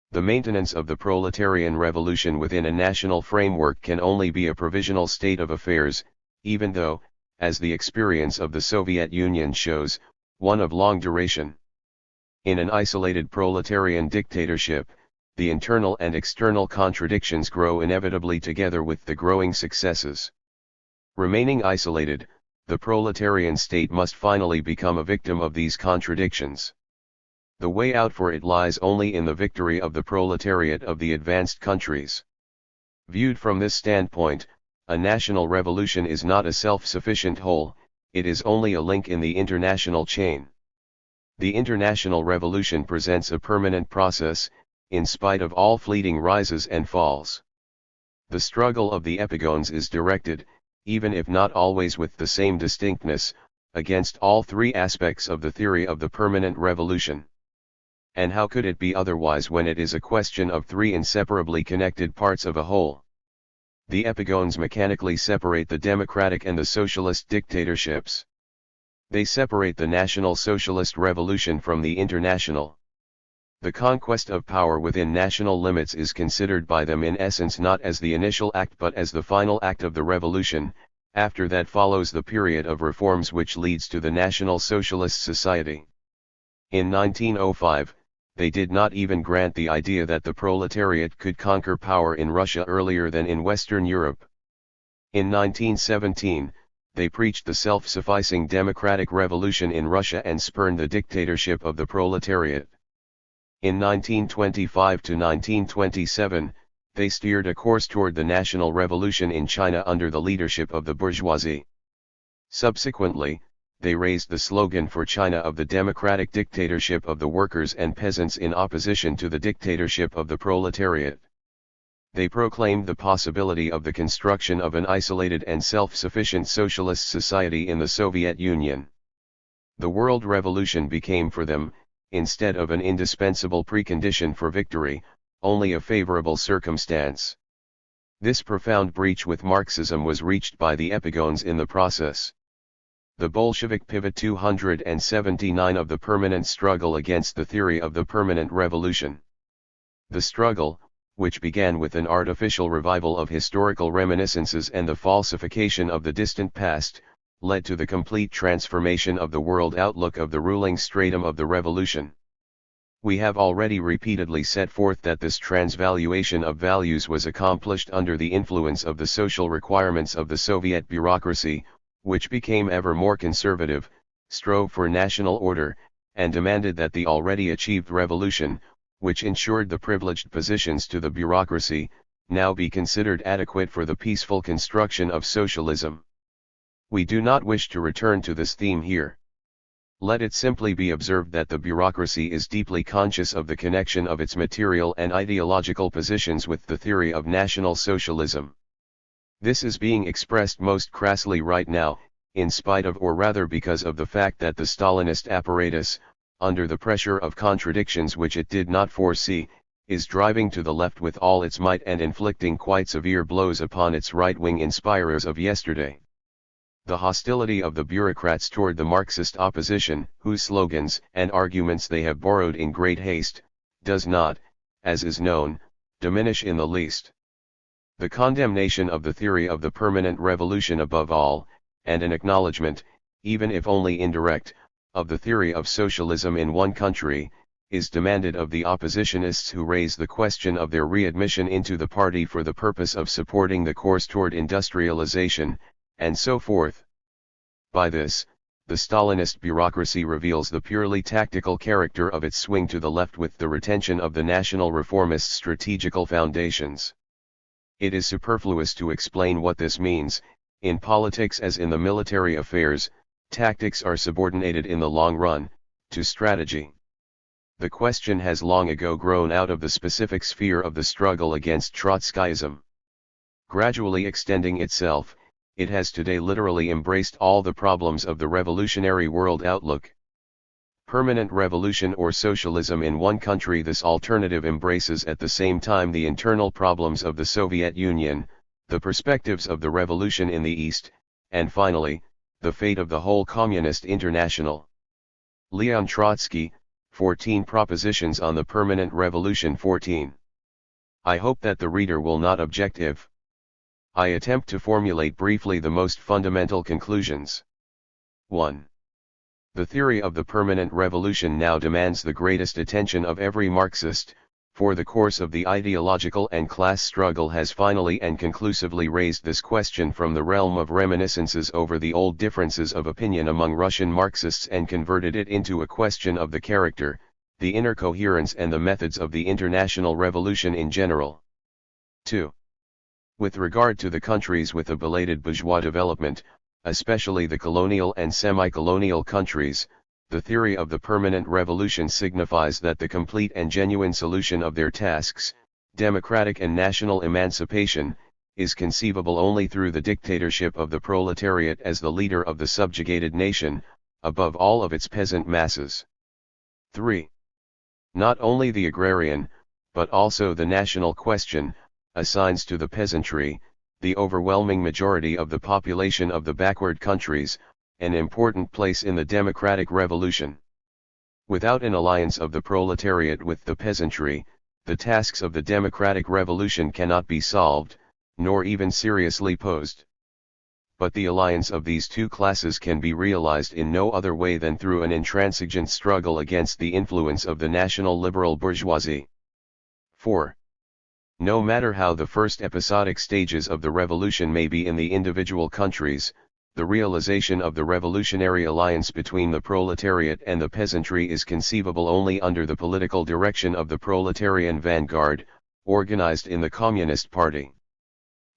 The maintenance of the proletarian revolution within a national framework can only be a provisional state of affairs, even though, as the experience of the Soviet Union shows, one of long duration. In an isolated proletarian dictatorship, the internal and external contradictions grow inevitably together with the growing successes. Remaining isolated, the proletarian state must finally become a victim of these contradictions. The way out for it lies only in the victory of the proletariat of the advanced countries. Viewed from this standpoint, a national revolution is not a self-sufficient whole, it is only a link in the international chain. The international revolution presents a permanent process, in spite of all fleeting rises and falls. The struggle of the epigones is directed, even if not always with the same distinctness, against all three aspects of the theory of the permanent revolution. And how could it be otherwise when it is a question of three inseparably connected parts of a whole? The epigones mechanically separate the democratic and the socialist dictatorships. They separate the National Socialist Revolution from the international. The conquest of power within national limits is considered by them in essence not as the initial act but as the final act of the revolution, After that follows the period of reforms which leads to the National Socialist Society. In 1905, they did not even grant the idea that the proletariat could conquer power in Russia earlier than in Western Europe. In 1917, they preached the self-sufficing democratic revolution in Russia and spurned the dictatorship of the proletariat. In 1925 to 1927, they steered a course toward the national revolution in China under the leadership of the bourgeoisie. Subsequently, they raised the slogan for China of the democratic dictatorship of the workers and peasants in opposition to the dictatorship of the proletariat. They proclaimed the possibility of the construction of an isolated and self-sufficient socialist society in the Soviet Union. The world revolution became for them, instead of an indispensable precondition for victory, only a favorable circumstance. This profound breach with Marxism was reached by the epigones in the process. The Bolshevik pivot 279 of the permanent struggle against the theory of the permanent revolution. The struggle, which began with an artificial revival of historical reminiscences and the falsification of the distant past, led to the complete transformation of the world outlook of the ruling stratum of the revolution. We have already repeatedly set forth that this transvaluation of values was accomplished under the influence of the social requirements of the Soviet bureaucracy, which became ever more conservative, strove for national order, and demanded that the already achieved revolution, which ensured the privileged positions to the bureaucracy, now be considered adequate for the peaceful construction of socialism. We do not wish to return to this theme here. Let it simply be observed that the bureaucracy is deeply conscious of the connection of its material and ideological positions with the theory of National Socialism. This is being expressed most crassly right now, in spite of or rather because of the fact that the Stalinist apparatus, under the pressure of contradictions which it did not foresee, is driving to the left with all its might and inflicting quite severe blows upon its right-wing inspirers of yesterday. The hostility of the bureaucrats toward the Marxist opposition, whose slogans and arguments they have borrowed in great haste, does not, as is known, diminish in the least. The condemnation of the theory of the permanent revolution above all, and an acknowledgement, even if only indirect, of the theory of socialism in one country, is demanded of the oppositionists who raise the question of their readmission into the party for the purpose of supporting the course toward industrialization, and so forth. By this, the Stalinist bureaucracy reveals the purely tactical character of its swing to the left with the retention of the national reformist strategical foundations. It is superfluous to explain what this means. In politics as in the military affairs, tactics are subordinated in the long run to strategy. The question has long ago grown out of the specific sphere of the struggle against Trotskyism. Gradually extending itself, it has today literally embraced all the problems of the revolutionary world outlook. Permanent revolution or socialism in one country. This alternative embraces at the same time the internal problems of the Soviet Union, the perspectives of the revolution in the East, and finally, the fate of the whole communist international. Leon Trotsky, 14 Propositions on the Permanent Revolution 14. I hope that the reader will not object if I attempt to formulate briefly the most fundamental conclusions. 1. The theory of the permanent revolution now demands the greatest attention of every Marxist, for the course of the ideological and class struggle has finally and conclusively raised this question from the realm of reminiscences over the old differences of opinion among Russian Marxists and converted it into a question of the character, the inner coherence and the methods of the international revolution in general. 2. With regard to the countries with a belated bourgeois development, especially the colonial and semi-colonial countries, the theory of the permanent revolution signifies that the complete and genuine solution of their tasks, democratic and national emancipation, is conceivable only through the dictatorship of the proletariat as the leader of the subjugated nation, above all of its peasant masses. 3. Not only the agrarian, but also the national question, assigns to the peasantry, the overwhelming majority of the population of the backward countries, an important place in the democratic revolution. Without an alliance of the proletariat with the peasantry, the tasks of the democratic revolution cannot be solved, nor even seriously posed. but the alliance of these two classes can be realized in no other way than through an intransigent struggle against the influence of the national liberal bourgeoisie. 4. No matter how the first episodic stages of the revolution may be in the individual countries, the realization of the revolutionary alliance between the proletariat and the peasantry is conceivable only under the political direction of the proletarian vanguard, organized in the Communist Party.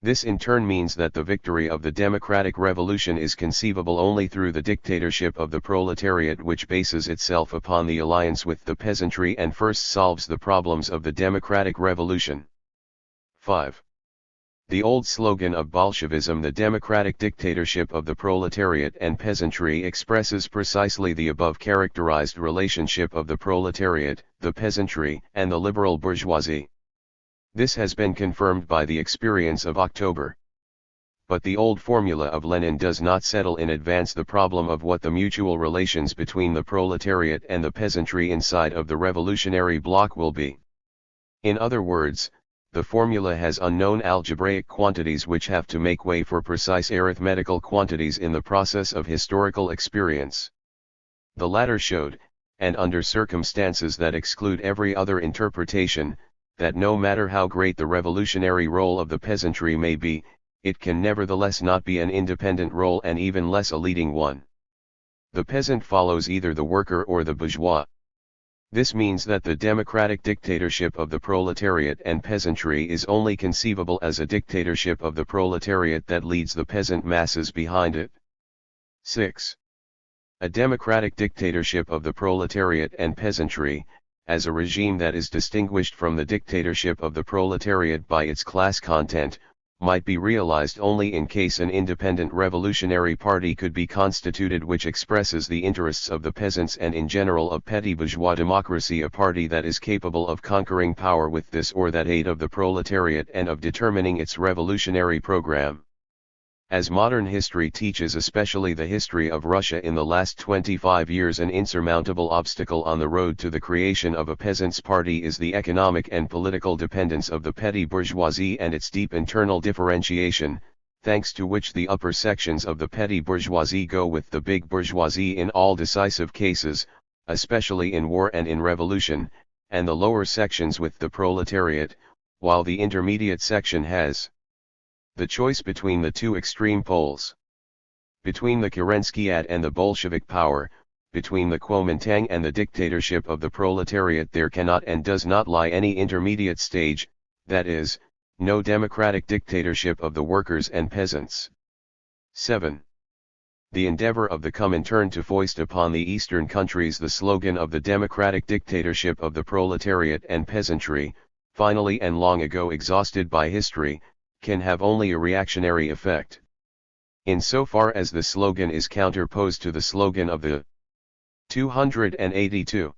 This in turn means that the victory of the democratic revolution is conceivable only through the dictatorship of the proletariat, which bases itself upon the alliance with the peasantry and first solves the problems of the democratic revolution. 5. The old slogan of Bolshevism, the democratic dictatorship of the proletariat and peasantry, expresses precisely the above characterized relationship of the proletariat, the peasantry, and the liberal bourgeoisie. This has been confirmed by the experience of October. But the old formula of Lenin does not settle in advance the problem of what the mutual relations between the proletariat and the peasantry inside of the revolutionary bloc will be. In other words, the formula has unknown algebraic quantities which have to make way for precise arithmetical quantities in the process of historical experience. The latter showed, and under circumstances that exclude every other interpretation, that no matter how great the revolutionary role of the peasantry may be, it can nevertheless not be an independent role, and even less a leading one. The peasant follows either the worker or the bourgeois. This means that the democratic dictatorship of the proletariat and peasantry is only conceivable as a dictatorship of the proletariat that leads the peasant masses behind it. 6. A democratic dictatorship of the proletariat and peasantry, as a regime that is distinguished from the dictatorship of the proletariat by its class content, might be realized only in case an independent revolutionary party could be constituted which expresses the interests of the peasants and in general of petty bourgeois democracy, a party that is capable of conquering power with this or that aid of the proletariat and of determining its revolutionary program. As modern history teaches, especially the history of Russia in the last 25 years, an insurmountable obstacle on the road to the creation of a peasants' party is the economic and political dependence of the petty bourgeoisie and its deep internal differentiation, thanks to which the upper sections of the petty bourgeoisie go with the big bourgeoisie in all decisive cases, especially in war and in revolution, and the lower sections with the proletariat, while the intermediate section has the choice between the two extreme poles. Between the Kerenskyat and the Bolshevik power, between the Kuomintang and the dictatorship of the proletariat, there cannot and does not lie any intermediate stage, that is, no democratic dictatorship of the workers and peasants. 7. The endeavor of the Comintern to foist upon the eastern countries the slogan of the democratic dictatorship of the proletariat and peasantry, finally and long ago exhausted by history, can have only a reactionary effect. Insofar as the slogan is counterposed to the slogan of the 282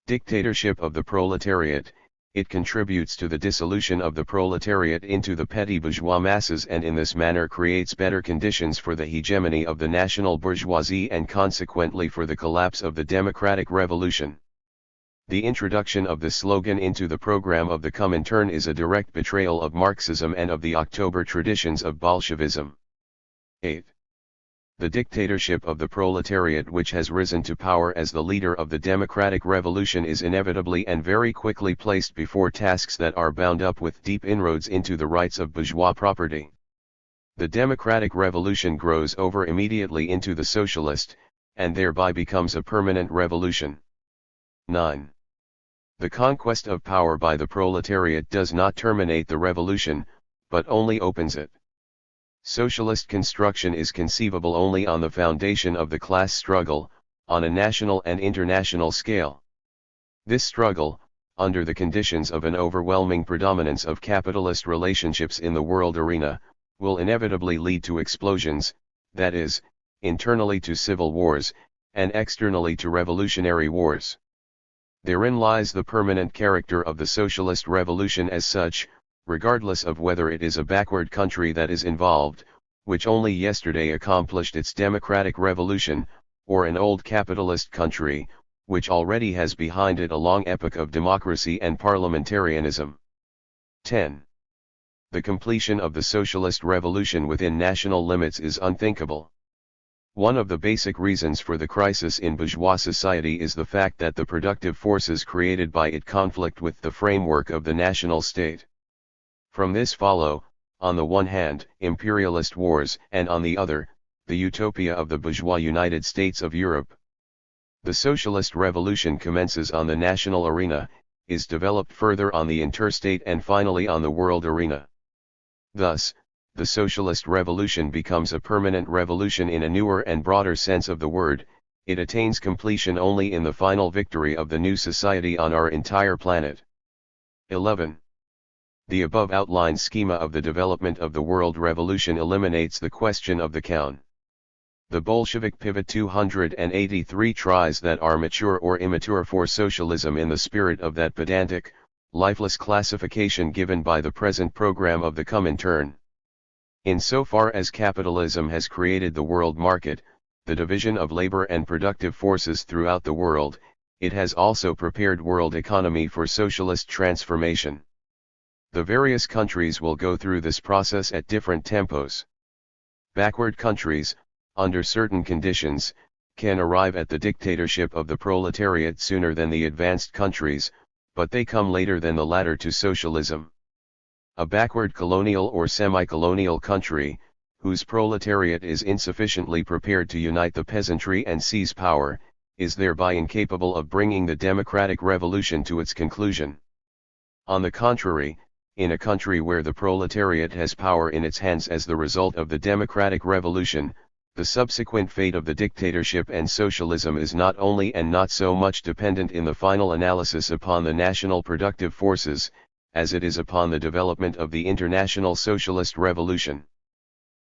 dictatorship of the proletariat, it contributes to the dissolution of the proletariat into the petty bourgeois masses, and in this manner creates better conditions for the hegemony of the national bourgeoisie and consequently for the collapse of the democratic revolution. The introduction of the slogan into the program of the Comintern is a direct betrayal of Marxism and of the October traditions of Bolshevism. 8. The dictatorship of the proletariat, which has risen to power as the leader of the democratic revolution, is inevitably and very quickly placed before tasks that are bound up with deep inroads into the rights of bourgeois property. The democratic revolution grows over immediately into the socialist, and thereby becomes a permanent revolution. 9. The conquest of power by the proletariat does not terminate the revolution, but only opens it. Socialist construction is conceivable only on the foundation of the class struggle, on a national and international scale. This struggle, under the conditions of an overwhelming predominance of capitalist relationships in the world arena, will inevitably lead to explosions, that is, internally to civil wars, and externally to revolutionary wars. Therein lies the permanent character of the socialist revolution as such, regardless of whether it is a backward country that is involved, which only yesterday accomplished its democratic revolution, or an old capitalist country, which already has behind it a long epoch of democracy and parliamentarianism. 10. the completion of the socialist revolution within national limits is unthinkable. One of the basic reasons for the crisis in bourgeois society is the fact that the productive forces created by it conflict with the framework of the national state. From this follow, on the one hand, imperialist wars, and on the other, the utopia of the bourgeois United States of Europe. The socialist revolution commences on the national arena, is developed further on the interstate and finally on the world arena. Thus, the socialist revolution becomes a permanent revolution in a newer and broader sense of the word. It attains completion only in the final victory of the new society on our entire planet. 11. The above outlined schema of the development of the world revolution eliminates the question of the count. The Bolshevik pivot 283 tries that are mature or immature for socialism in the spirit of that pedantic, lifeless classification given by the present program of the Comintern. Insofar as capitalism has created the world market, the division of labor and productive forces throughout the world, it has also prepared world economy for socialist transformation. The various countries will go through this process at different tempos. Backward countries, under certain conditions, can arrive at the dictatorship of the proletariat sooner than the advanced countries, but they come later than the latter to socialism. A backward colonial or semi-colonial country, whose proletariat is insufficiently prepared to unite the peasantry and seize power, is thereby incapable of bringing the democratic revolution to its conclusion. On the contrary, in a country where the proletariat has power in its hands as the result of the democratic revolution, the subsequent fate of the dictatorship and socialism is not only and not so much dependent in the final analysis upon the national productive forces, as it is upon the development of the international socialist revolution.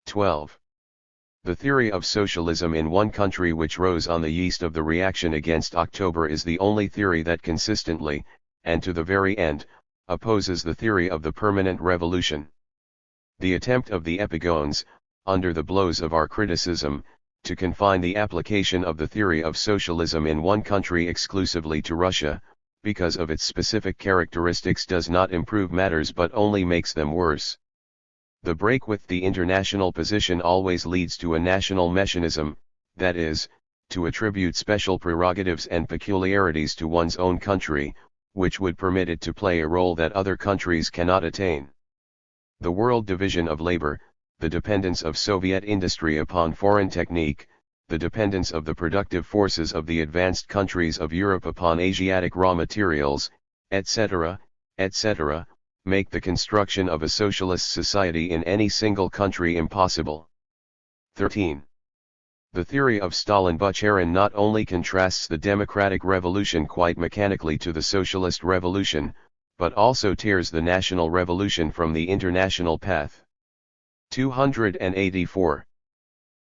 12. The theory of socialism in one country which rose on the yeast of the reaction against October is the only theory that consistently, and to the very end, opposes the theory of the permanent revolution. The attempt of the epigones, under the blows of our criticism, to confine the application of the theory of socialism in one country exclusively to Russia, because of its specific characteristics does not improve matters but only makes them worse. The break with the international position always leads to a national messianism, that is, to attribute special prerogatives and peculiarities to one's own country, which would permit it to play a role that other countries cannot attain. The world division of labor, the dependence of Soviet industry upon foreign technique, the dependence of the productive forces of the advanced countries of Europe upon Asiatic raw materials, etc., etc., make the construction of a socialist society in any single country impossible. 13. The theory of Stalin-Bucharin not only contrasts the democratic revolution quite mechanically to the socialist revolution, but also tears the national revolution from the international path. 284.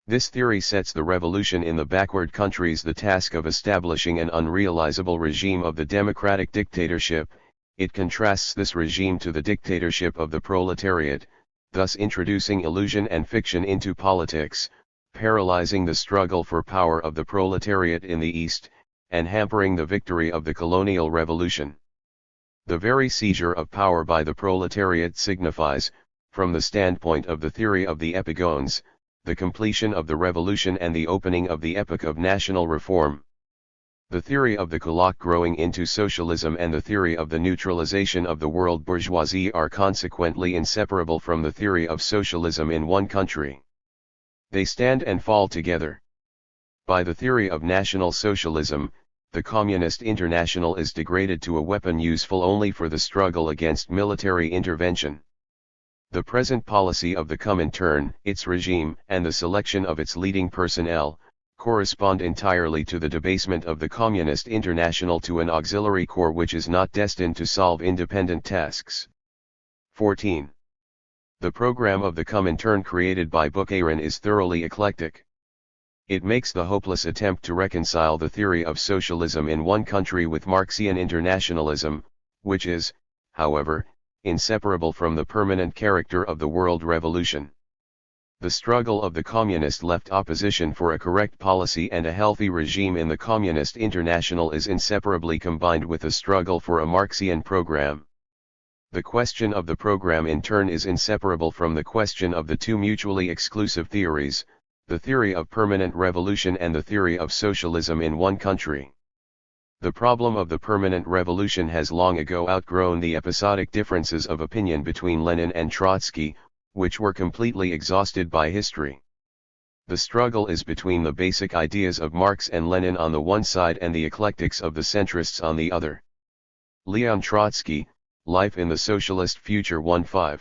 This theory sets the revolution in the backward countries the task of establishing an unrealizable regime of the democratic dictatorship. It contrasts this regime to the dictatorship of the proletariat, thus introducing illusion and fiction into politics, paralyzing the struggle for power of the proletariat in the East, and hampering the victory of the colonial revolution. The very seizure of power by the proletariat signifies, from the standpoint of the theory of the epigones, the completion of the revolution and the opening of the epoch of national reform. The theory of the kulak growing into socialism and the theory of the neutralization of the world bourgeoisie are consequently inseparable from the theory of socialism in one country. They stand and fall together. By the theory of National Socialism, the Communist International is degraded to a weapon useful only for the struggle against military intervention. The present policy of the Comintern, its regime, and the selection of its leading personnel, correspond entirely to the debasement of the Communist International to an auxiliary corps which is not destined to solve independent tasks. 14. The program of the Comintern created by Bucharin is thoroughly eclectic. It makes the hopeless attempt to reconcile the theory of socialism in one country with Marxian internationalism, which is, however, inseparable from the permanent character of the world revolution. The struggle of the communist left opposition for a correct policy and a healthy regime in the Communist International is inseparably combined with the struggle for a Marxian program. The question of the program in turn is inseparable from the question of the two mutually exclusive theories, the theory of permanent revolution and the theory of socialism in one country. The problem of the permanent revolution has long ago outgrown the episodic differences of opinion between Lenin and Trotsky, which were completely exhausted by history. The struggle is between the basic ideas of Marx and Lenin on the one side and the eclectics of the centrists on the other. Leon Trotsky, Life in the Socialist Future 1-5.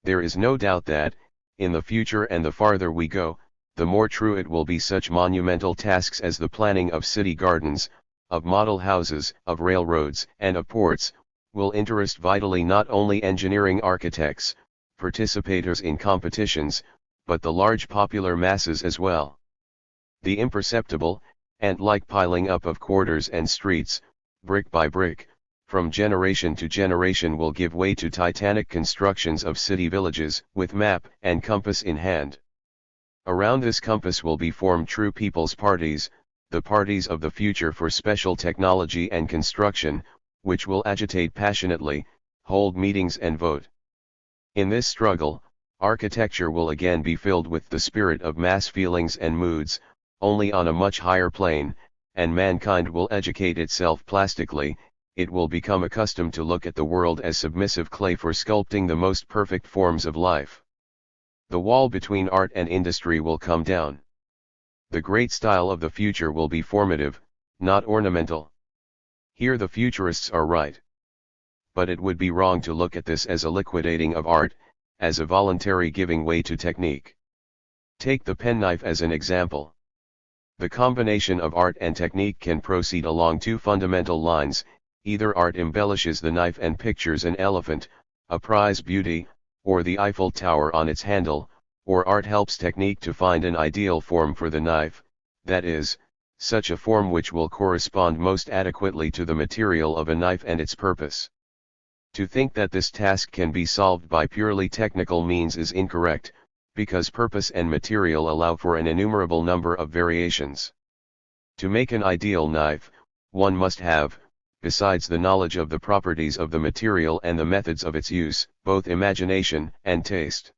There is no doubt that, in the future and the farther we go, the more true it will be such monumental tasks as the planning of city gardens, of model houses, of railroads, and of ports, will interest vitally not only engineering architects, participators in competitions, but the large popular masses as well. The imperceptible, ant-like piling up of quarters and streets, brick by brick, from generation to generation will give way to titanic constructions of city villages, with map and compass in hand. Around this compass will be formed true people's parties, the parties of the future for special technology and construction, which will agitate passionately, hold meetings and vote. In this struggle, architecture will again be filled with the spirit of mass feelings and moods, only on a much higher plane, and mankind will educate itself plastically. It will become accustomed to look at the world as submissive clay for sculpting the most perfect forms of life. The wall between art and industry will come down. The great style of the future will be formative, not ornamental. Here the futurists are right. But it would be wrong to look at this as a liquidating of art, as a voluntary giving way to technique. Take the penknife as an example. The combination of art and technique can proceed along two fundamental lines. Either art embellishes the knife and pictures an elephant, a prize beauty, or the Eiffel Tower on its handle, or art helps technique to find an ideal form for the knife, that is, such a form which will correspond most adequately to the material of a knife and its purpose. To think that this task can be solved by purely technical means is incorrect, because purpose and material allow for an innumerable number of variations. To make an ideal knife, one must have, besides the knowledge of the properties of the material and the methods of its use, both imagination and taste.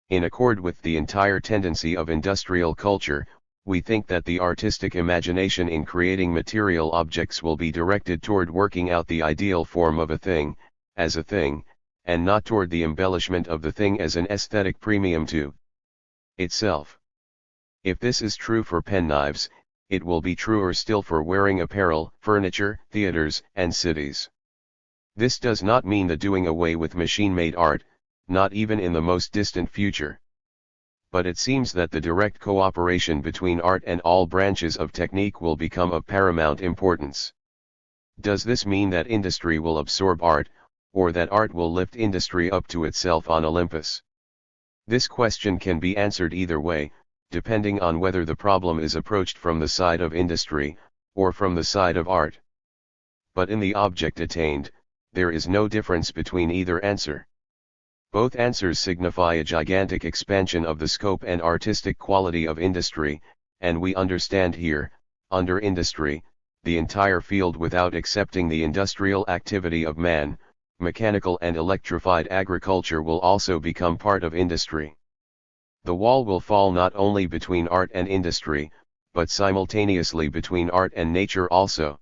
In accord with the entire tendency of industrial culture, we think that the artistic imagination in creating material objects will be directed toward working out the ideal form of a thing, as a thing, and not toward the embellishment of the thing as an aesthetic premium to itself. If this is true for penknives, it will be truer still for wearing apparel, furniture, theaters, and cities. This does not mean the doing away with machine-made art, not even in the most distant future. But it seems that the direct cooperation between art and all branches of technique will become of paramount importance. Does this mean that industry will absorb art, or that art will lift industry up to itself on Olympus? This question can be answered either way, depending on whether the problem is approached from the side of industry, or from the side of art. But in the object attained, there is no difference between either answer. Both answers signify a gigantic expansion of the scope and artistic quality of industry, and we understand here, under industry, the entire field without excepting the industrial activity of man. Mechanical and electrified agriculture will also become part of industry. The wall will fall not only between art and industry, but simultaneously between art and nature also.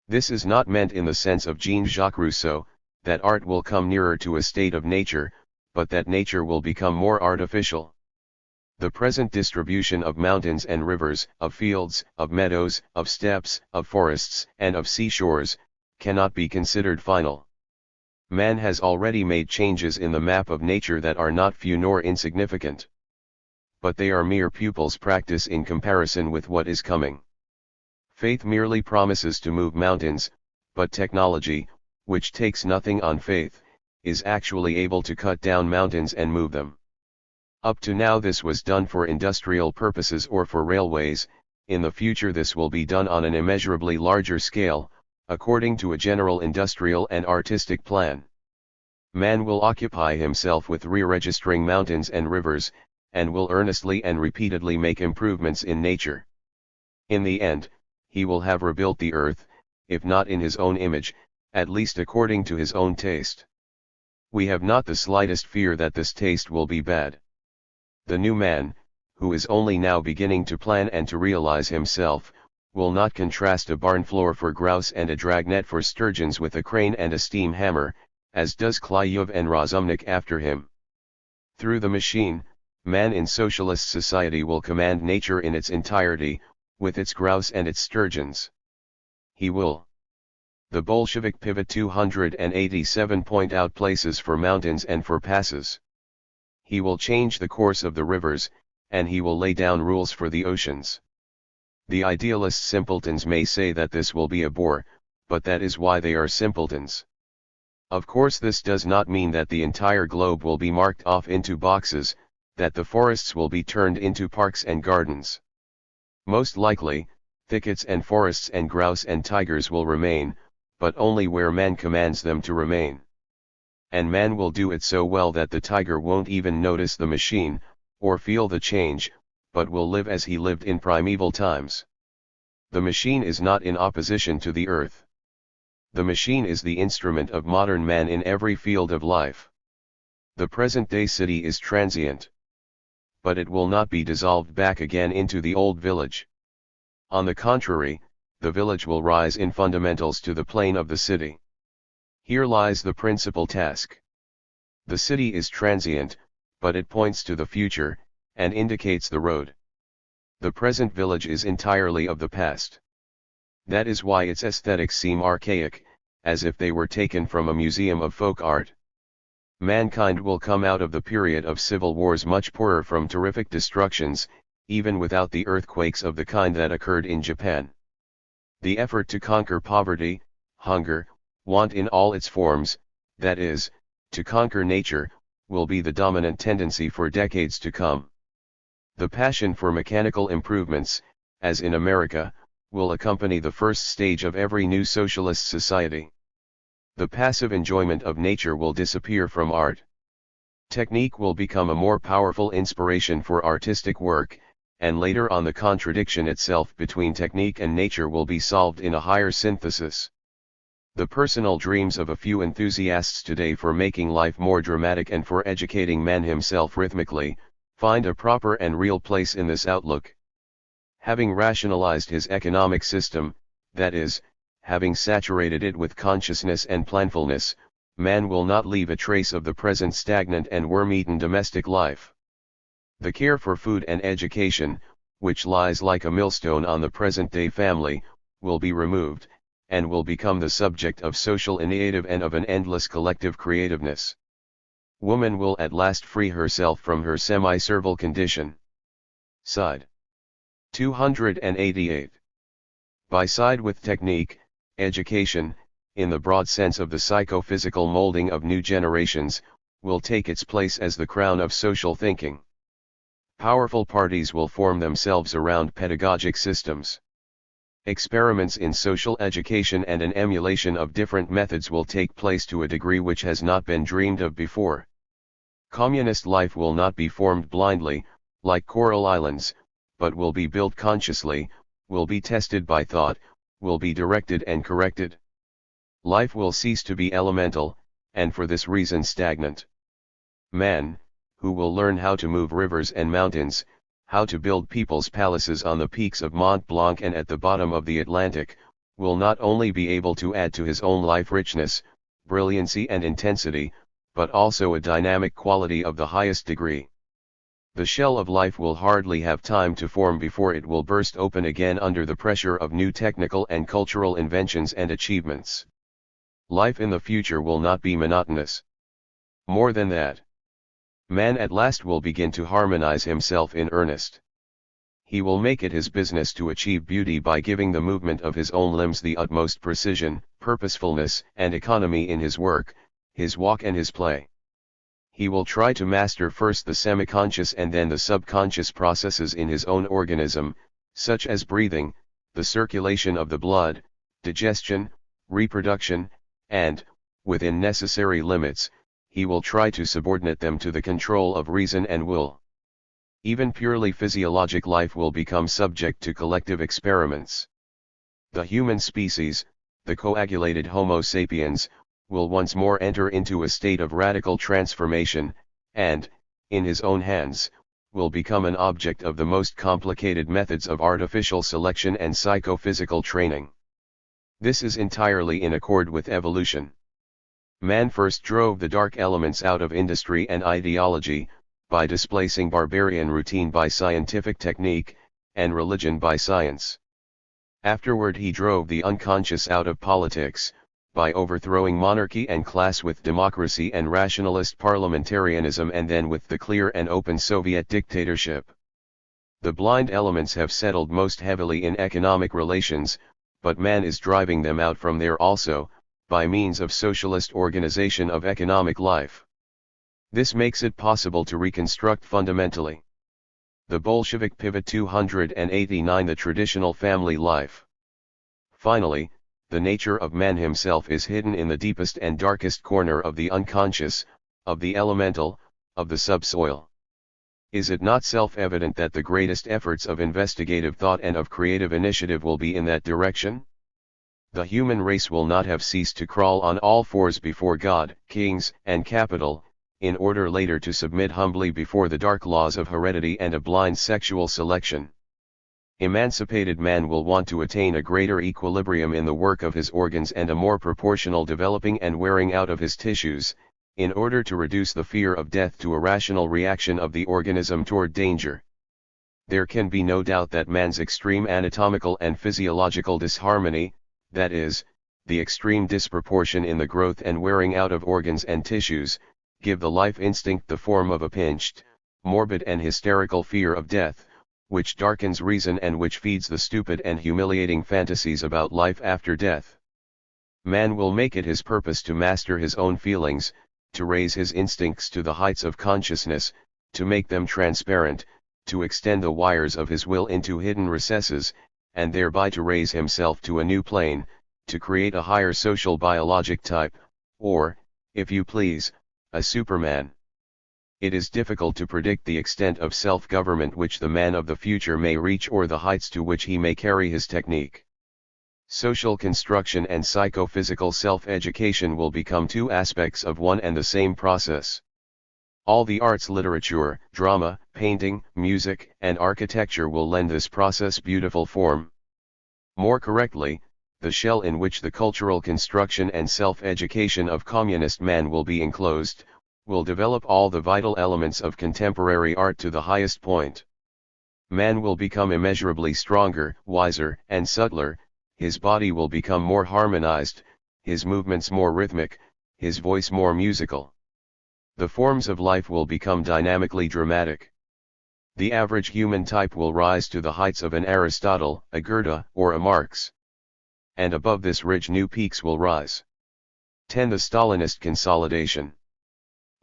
This is not meant in the sense of Jean-Jacques Rousseau, that art will come nearer to a state of nature, but that nature will become more artificial. The present distribution of mountains and rivers, of fields, of meadows, of steppes, of forests, and of seashores, cannot be considered final. Man has already made changes in the map of nature that are not few nor insignificant. But they are mere pupils' practice in comparison with what is coming. Faith merely promises to move mountains, but technology, which takes nothing on faith, is actually able to cut down mountains and move them. Up to now this was done for industrial purposes or for railways. In the future this will be done on an immeasurably larger scale, according to a general industrial and artistic plan. Man will occupy himself with re-registering mountains and rivers, and will earnestly and repeatedly make improvements in nature. In the end, he will have rebuilt the earth, if not in his own image, at least according to his own taste. We have not the slightest fear that this taste will be bad. The new man, who is only now beginning to plan and to realize himself, will not contrast a barn floor for grouse and a dragnet for sturgeons with a crane and a steam hammer, as does Klyuv and Razumnik after him. Through the machine, man in socialist society will command nature in its entirety, with its grouse and its sturgeons. He will. The Bolshevik pivot 287 point out places for mountains and for passes. He will change the course of the rivers, and he will lay down rules for the oceans. The idealist simpletons may say that this will be a bore, but that is why they are simpletons. Of course, this does not mean that the entire globe will be marked off into boxes, that the forests will be turned into parks and gardens. Most likely, thickets and forests and grouse and tigers will remain, but only where man commands them to remain. And man will do it so well that the tiger won't even notice the machine, or feel the change, but will live as he lived in primeval times. The machine is not in opposition to the earth. The machine is the instrument of modern man in every field of life. The present-day city is transient. But it will not be dissolved back again into the old village. On the contrary, the village will rise in fundamentals to the plane of the city. Here lies the principal task. The city is transient, but it points to the future, and indicates the road. The present village is entirely of the past. That is why its aesthetics seem archaic, as if they were taken from a museum of folk art. Mankind will come out of the period of civil wars much poorer from terrific destructions, even without the earthquakes of the kind that occurred in Japan. The effort to conquer poverty, hunger, want in all its forms, that is, to conquer nature, will be the dominant tendency for decades to come. The passion for mechanical improvements, as in America, will accompany the first stage of every new socialist society. The passive enjoyment of nature will disappear from art. Technique will become a more powerful inspiration for artistic work, and later on the contradiction itself between technique and nature will be solved in a higher synthesis. The personal dreams of a few enthusiasts today for making life more dramatic and for educating man himself rhythmically, find a proper and real place in this outlook. Having rationalized his economic system, that is, having saturated it with consciousness and planfulness, man will not leave a trace of the present stagnant and worm-eaten domestic life. The care for food and education, which lies like a millstone on the present-day family, will be removed, and will become the subject of social initiative and of an endless collective creativeness. Woman will at last free herself from her semi-servile condition. Side 288. By side with technique, education, in the broad sense of the psychophysical molding of new generations, will take its place as the crown of social thinking. Powerful parties will form themselves around pedagogic systems. Experiments in social education and an emulation of different methods will take place to a degree which has not been dreamed of before. Communist life will not be formed blindly, like coral islands, but will be built consciously, will be tested by thought, will be directed and corrected. Life will cease to be elemental, and for this reason stagnant. Man, who will learn how to move rivers and mountains, how to build people's palaces on the peaks of Mont Blanc and at the bottom of the Atlantic, will not only be able to add to his own life richness, brilliancy and intensity, but also a dynamic quality of the highest degree. The shell of life will hardly have time to form before it will burst open again under the pressure of new technical and cultural inventions and achievements. Life in the future will not be monotonous. More than that, man at last will begin to harmonize himself in earnest. He will make it his business to achieve beauty by giving the movement of his own limbs the utmost precision, purposefulness and economy in his work, his walk and his play. He will try to master first the semi-conscious and then the subconscious processes in his own organism, such as breathing, the circulation of the blood, digestion, reproduction, and, within necessary limits, he will try to subordinate them to the control of reason and will. Even purely physiologic life will become subject to collective experiments. The human species, the coagulated Homo sapiens, will once more enter into a state of radical transformation, and, in his own hands, will become an object of the most complicated methods of artificial selection and psychophysical training. This is entirely in accord with evolution. Man first drove the dark elements out of industry and ideology, by displacing barbarian routine by scientific technique, and religion by science. Afterward he drove the unconscious out of politics, by overthrowing monarchy and class with democracy and rationalist parliamentarianism, and then with the clear and open Soviet dictatorship. The blind elements have settled most heavily in economic relations, but man is driving them out from there also, by means of socialist organization of economic life. This makes it possible to reconstruct fundamentally the Bolshevik pivot 289, the traditional family life. Finally, the nature of man himself is hidden in the deepest and darkest corner of the unconscious, of the elemental, of the subsoil. Is it not self-evident that the greatest efforts of investigative thought and of creative initiative will be in that direction? The human race will not have ceased to crawl on all fours before God, kings, and capital, in order later to submit humbly before the dark laws of heredity and a blind sexual selection. Emancipated man will want to attain a greater equilibrium in the work of his organs and a more proportional developing and wearing out of his tissues, in order to reduce the fear of death to a rational reaction of the organism toward danger. There can be no doubt that man's extreme anatomical and physiological disharmony, that is, the extreme disproportion in the growth and wearing out of organs and tissues, give the life instinct the form of a pinched, morbid and hysterical fear of death, which darkens reason and which feeds the stupid and humiliating fantasies about life after death. Man will make it his purpose to master his own feelings, to raise his instincts to the heights of consciousness, to make them transparent, to extend the wires of his will into hidden recesses, and thereby to raise himself to a new plane, to create a higher social biologic type, or, if you please, a Superman. It is difficult to predict the extent of self-government which the man of the future may reach or the heights to which he may carry his technique. Social construction and psychophysical self-education will become two aspects of one and the same process. All the arts, literature, drama, painting, music, and architecture will lend this process beautiful form. More correctly, the shell in which the cultural construction and self-education of communist man will be enclosed, will develop all the vital elements of contemporary art to the highest point. Man will become immeasurably stronger, wiser, and subtler, his body will become more harmonized, his movements more rhythmic, his voice more musical. The forms of life will become dynamically dramatic. The average human type will rise to the heights of an Aristotle, a Goethe, or a Marx. And above this ridge new peaks will rise. 10. The Stalinist consolidation.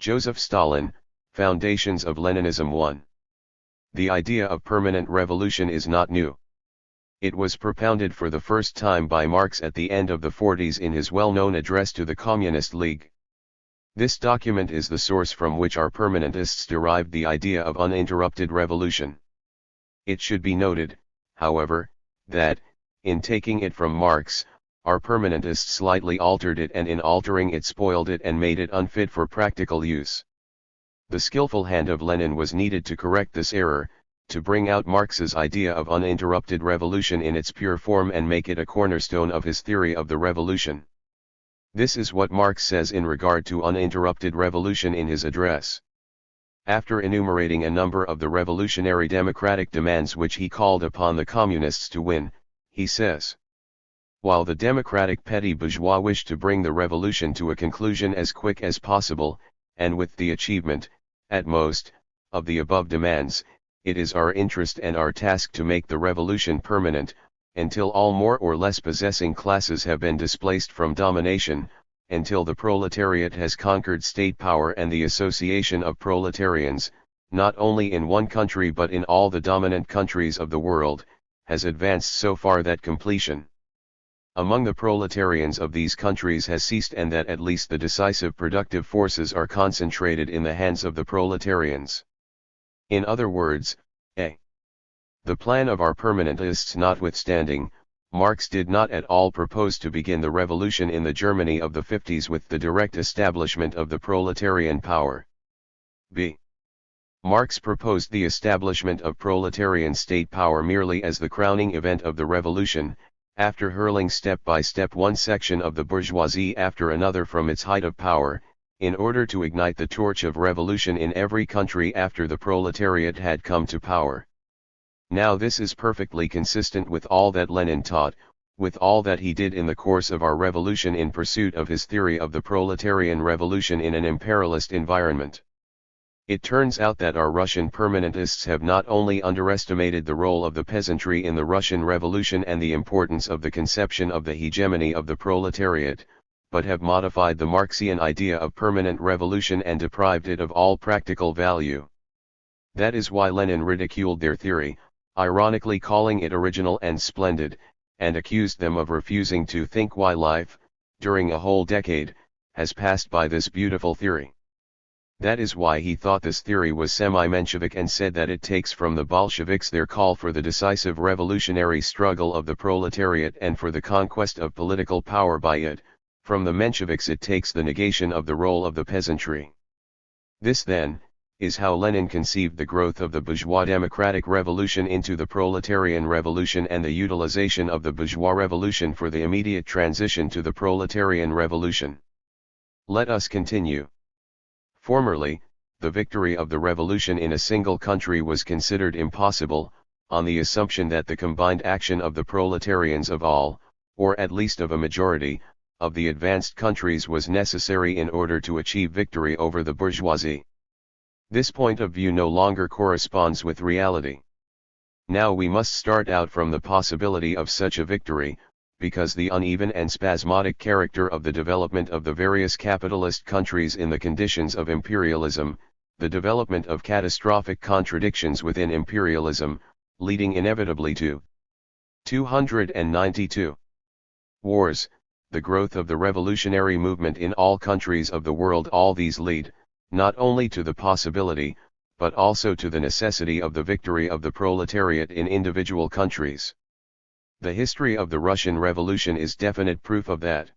Joseph Stalin, Foundations of Leninism 1. The idea of permanent revolution is not new. It was propounded for the first time by Marx at the end of the 40s in his well-known address to the Communist League. This document is the source from which our permanentists derived the idea of uninterrupted revolution. It should be noted, however, that, in taking it from Marx, our permanentists slightly altered it, and in altering it spoiled it and made it unfit for practical use. The skillful hand of Lenin was needed to correct this error, to bring out Marx's idea of uninterrupted revolution in its pure form and make it a cornerstone of his theory of the revolution. This is what Marx says in regard to uninterrupted revolution in his address. After enumerating a number of the revolutionary democratic demands which he called upon the communists to win, he says, while the democratic petty bourgeois wish to bring the revolution to a conclusion as quick as possible, and with the achievement, at most, of the above demands, it is our interest and our task to make the revolution permanent, until all more or less possessing classes have been displaced from domination, until the proletariat has conquered state power and the association of proletarians, not only in one country but in all the dominant countries of the world, has advanced so far that completion among the proletarians of these countries has ceased, and that at least the decisive productive forces are concentrated in the hands of the proletarians. In other words, a. The plan of our permanentists notwithstanding, Marx did not at all propose to begin the revolution in the Germany of the 50s with the direct establishment of the proletarian power. b. Marx proposed the establishment of proletarian state power merely as the crowning event of the revolution, after hurling step by step one section of the bourgeoisie after another from its height of power, in order to ignite the torch of revolution in every country after the proletariat had come to power. Now this is perfectly consistent with all that Lenin taught, with all that he did in the course of our revolution in pursuit of his theory of the proletarian revolution in an imperialist environment. It turns out that our Russian permanentists have not only underestimated the role of the peasantry in the Russian Revolution and the importance of the conception of the hegemony of the proletariat, but have modified the Marxian idea of permanent revolution and deprived it of all practical value. That is why Lenin ridiculed their theory, ironically calling it original and splendid, and accused them of refusing to think why life, during a whole decade, has passed by this beautiful theory. That is why he thought this theory was semi-Menshevik and said that it takes from the Bolsheviks their call for the decisive revolutionary struggle of the proletariat and for the conquest of political power by it, from the Mensheviks it takes the negation of the role of the peasantry. This then, is how Lenin conceived the growth of the bourgeois democratic revolution into the proletarian revolution and the utilization of the bourgeois revolution for the immediate transition to the proletarian revolution. Let us continue. Formerly, the victory of the revolution in a single country was considered impossible, on the assumption that the combined action of the proletarians of all, or at least of a majority, of the advanced countries was necessary in order to achieve victory over the bourgeoisie. This point of view no longer corresponds with reality. Now we must start out from the possibility of such a victory, because the uneven and spasmodic character of the development of the various capitalist countries in the conditions of imperialism, the development of catastrophic contradictions within imperialism, leading inevitably to 292 wars, the growth of the revolutionary movement in all countries of the world, all these lead, not only to the possibility, but also to the necessity of the victory of the proletariat in individual countries. The history of the Russian Revolution is definite proof of that.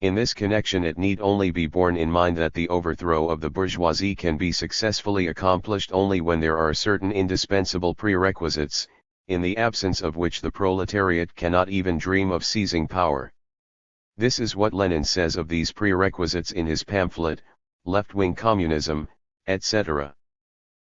In this connection it need only be borne in mind that the overthrow of the bourgeoisie can be successfully accomplished only when there are certain indispensable prerequisites, in the absence of which the proletariat cannot even dream of seizing power. This is what Lenin says of these prerequisites in his pamphlet, Left-Wing Communism, etc.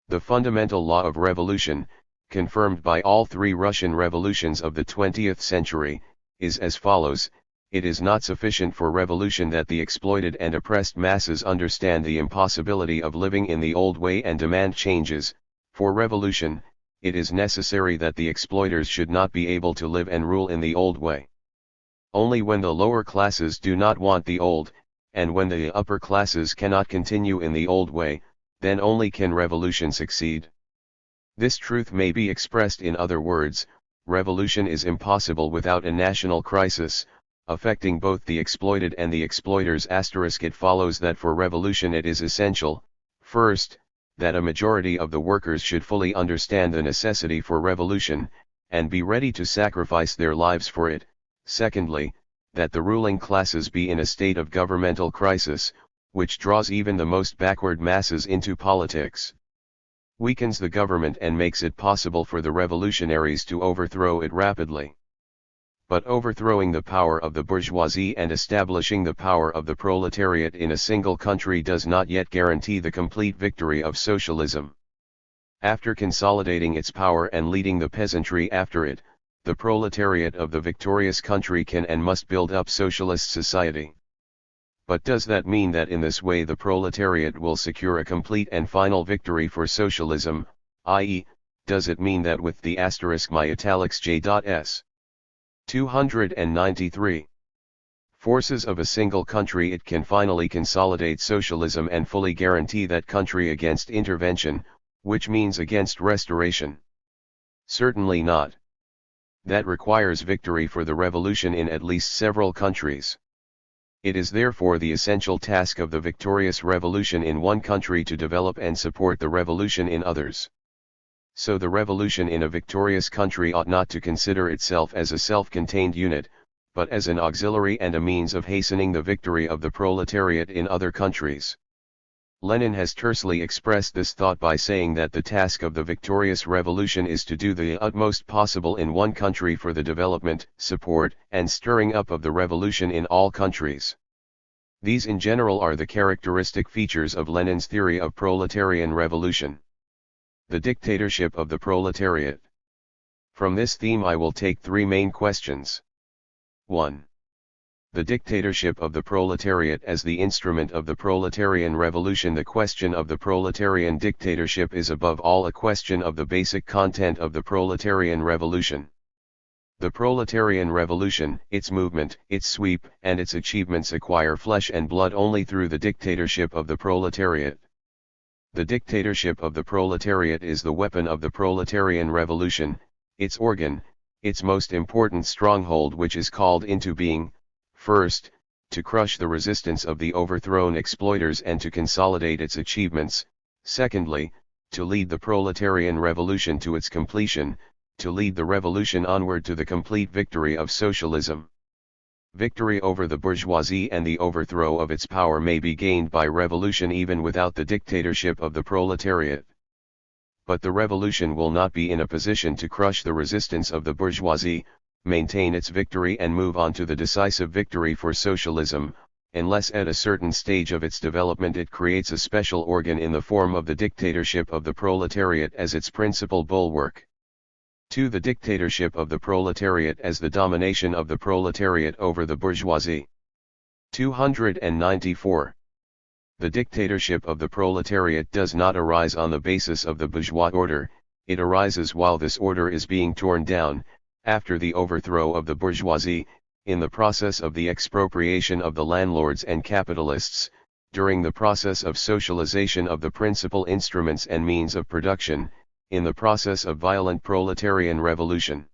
The fundamental law of revolution, confirmed by all three Russian revolutions of the 20th century, is as follows: it is not sufficient for revolution that the exploited and oppressed masses understand the impossibility of living in the old way and demand changes. For revolution, it is necessary that the exploiters should not be able to live and rule in the old way. Only when the lower classes do not want the old, and when the upper classes cannot continue in the old way, then only can revolution succeed. This truth may be expressed in other words: revolution is impossible without a national crisis, affecting both the exploited and the exploiters. It follows that for revolution it is essential, first, that a majority of the workers should fully understand the necessity for revolution, and be ready to sacrifice their lives for it; secondly, that the ruling classes be in a state of governmental crisis, which draws even the most backward masses into politics, weakens the government and makes it possible for the revolutionaries to overthrow it rapidly. But overthrowing the power of the bourgeoisie and establishing the power of the proletariat in a single country does not yet guarantee the complete victory of socialism. After consolidating its power and leading the peasantry after it, the proletariat of the victorious country can and must build up socialist society. But does that mean that in this way the proletariat will secure a complete and final victory for socialism, i.e., does it mean that with the asterisk my italics J.S. 293 forces of a single country it can finally consolidate socialism and fully guarantee that country against intervention, which means against restoration? Certainly not. That requires victory for the revolution in at least several countries. It is therefore the essential task of the victorious revolution in one country to develop and support the revolution in others. So the revolution in a victorious country ought not to consider itself as a self-contained unit, but as an auxiliary and a means of hastening the victory of the proletariat in other countries. Lenin has tersely expressed this thought by saying that the task of the victorious revolution is to do the utmost possible in one country for the development, support, and stirring up of the revolution in all countries. These in general are the characteristic features of Lenin's theory of proletarian revolution. The dictatorship of the proletariat. From this theme I will take three main questions. 1. The dictatorship of the proletariat as the instrument of the proletarian revolution. The question of the proletarian dictatorship is above all a question of the basic content of the proletarian revolution. The proletarian revolution, its movement, its sweep, and its achievements acquire flesh and blood only through the dictatorship of the proletariat. The dictatorship of the proletariat is the weapon of the proletarian revolution, its organ, its most important stronghold, which is called into being, first, to crush the resistance of the overthrown exploiters and to consolidate its achievements, secondly, to lead the proletarian revolution to its completion, to lead the revolution onward to the complete victory of socialism. Victory over the bourgeoisie and the overthrow of its power may be gained by revolution even without the dictatorship of the proletariat. But the revolution will not be in a position to crush the resistance of the bourgeoisie, maintain its victory and move on to the decisive victory for socialism, unless at a certain stage of its development it creates a special organ in the form of the dictatorship of the proletariat as its principal bulwark. 2. The dictatorship of the proletariat as the domination of the proletariat over the bourgeoisie. 294. The dictatorship of the proletariat does not arise on the basis of the bourgeois order, it arises while this order is being torn down, after the overthrow of the bourgeoisie, in the process of the expropriation of the landlords and capitalists, during the process of socialization of the principal instruments and means of production, in the process of violent proletarian revolution.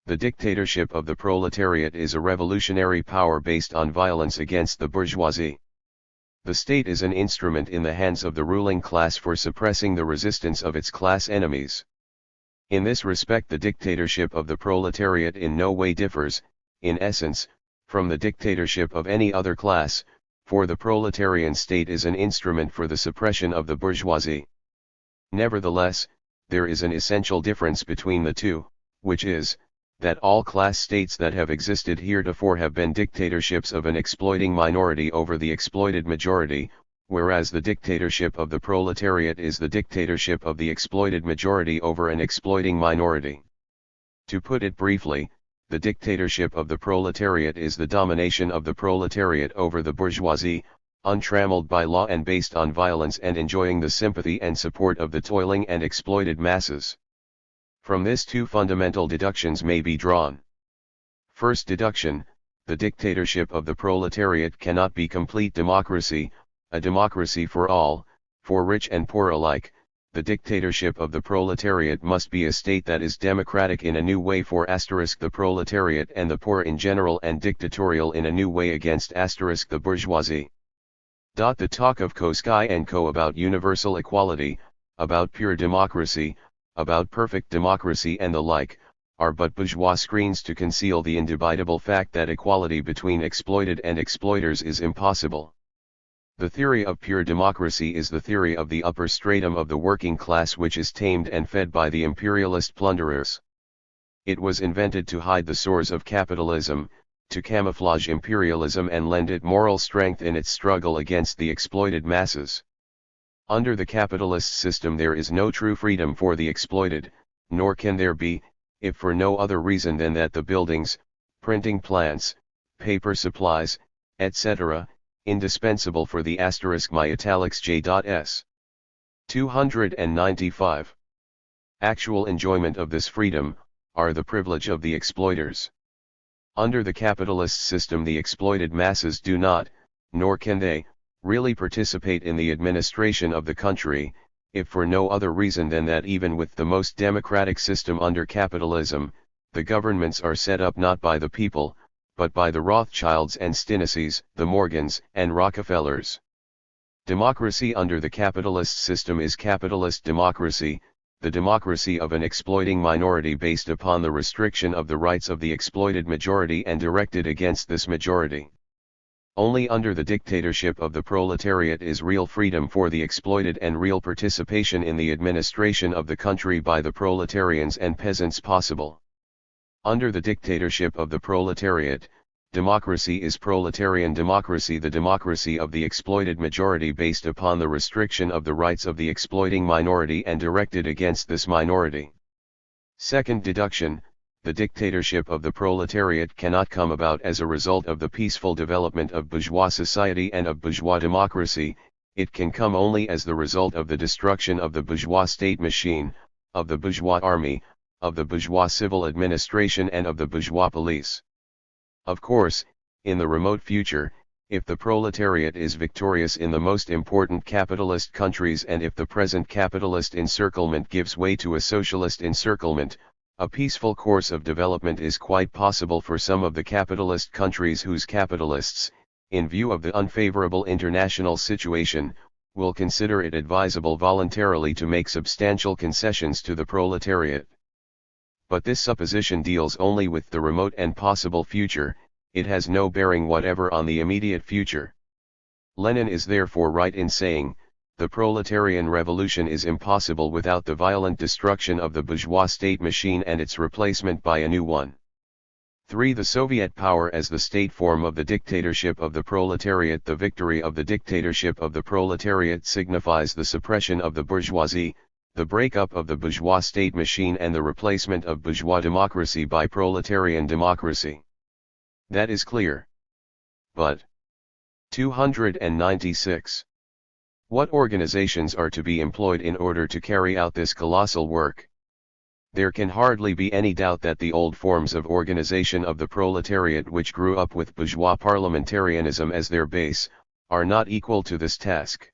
The dictatorship of the proletariat is a revolutionary power based on violence against the bourgeoisie. The state is an instrument in the hands of the ruling class for suppressing the resistance of its class enemies. In this respect the dictatorship of the proletariat in no way differs, in essence, from the dictatorship of any other class, for the proletarian state is an instrument for the suppression of the bourgeoisie. Nevertheless, there is an essential difference between the two, which is, that all class states that have existed heretofore have been dictatorships of an exploiting minority over the exploited majority, whereas the dictatorship of the proletariat is the dictatorship of the exploited majority over an exploiting minority. To put it briefly, the dictatorship of the proletariat is the domination of the proletariat over the bourgeoisie, untrammeled by law and based on violence and enjoying the sympathy and support of the toiling and exploited masses. From this two fundamental deductions may be drawn. First deduction, the dictatorship of the proletariat cannot be complete democracy, a democracy for all, for rich and poor alike. The dictatorship of the proletariat must be a state that is democratic in a new way for the proletariat and the poor in general and dictatorial in a new way against the bourgeoisie. The talk of Koski and Co. about universal equality, about pure democracy, about perfect democracy and the like, are but bourgeois screens to conceal the indubitable fact that equality between exploited and exploiters is impossible. The theory of pure democracy is the theory of the upper stratum of the working class which is tamed and fed by the imperialist plunderers. It was invented to hide the sores of capitalism, to camouflage imperialism and lend it moral strength in its struggle against the exploited masses. Under the capitalist system there is no true freedom for the exploited, nor can there be, if for no other reason than that the buildings, printing plants, paper supplies, etc., indispensable for the *my_J.S. 295. Actual enjoyment of this freedom, are the privilege of the exploiters. Under the capitalist system the exploited masses do not, nor can they, really participate in the administration of the country, if for no other reason than that even with the most democratic system under capitalism, the governments are set up not by the people, but by the Rothschilds and Stineses, the Morgans and Rockefellers. Democracy under the capitalist system is capitalist democracy, the democracy of an exploiting minority based upon the restriction of the rights of the exploited majority and directed against this majority. Only under the dictatorship of the proletariat is real freedom for the exploited and real participation in the administration of the country by the proletarians and peasants possible. Under the dictatorship of the proletariat, democracy is proletarian democracy, the democracy of the exploited majority based upon the restriction of the rights of the exploiting minority and directed against this minority. Second deduction, the dictatorship of the proletariat cannot come about as a result of the peaceful development of bourgeois society and of bourgeois democracy, it can come only as the result of the destruction of the bourgeois state machine, of the bourgeois army, of the bourgeois civil administration and of the bourgeois police. Of course, in the remote future, if the proletariat is victorious in the most important capitalist countries and if the present capitalist encirclement gives way to a socialist encirclement, a peaceful course of development is quite possible for some of the capitalist countries whose capitalists, in view of the unfavorable international situation, will consider it advisable voluntarily to make substantial concessions to the proletariat. But this supposition deals only with the remote and possible future, it has no bearing whatever on the immediate future. Lenin is therefore right in saying, the proletarian revolution is impossible without the violent destruction of the bourgeois state machine and its replacement by a new one. 3. The Soviet power as the state form of the dictatorship of the proletariat. The victory of the dictatorship of the proletariat signifies the suppression of the bourgeoisie, the breakup of the bourgeois state machine and the replacement of bourgeois democracy by proletarian democracy. That is clear. But 296. What organizations are to be employed in order to carry out this colossal work? There can hardly be any doubt that the old forms of organization of the proletariat, which grew up with bourgeois parliamentarism as their base, are not equal to this task.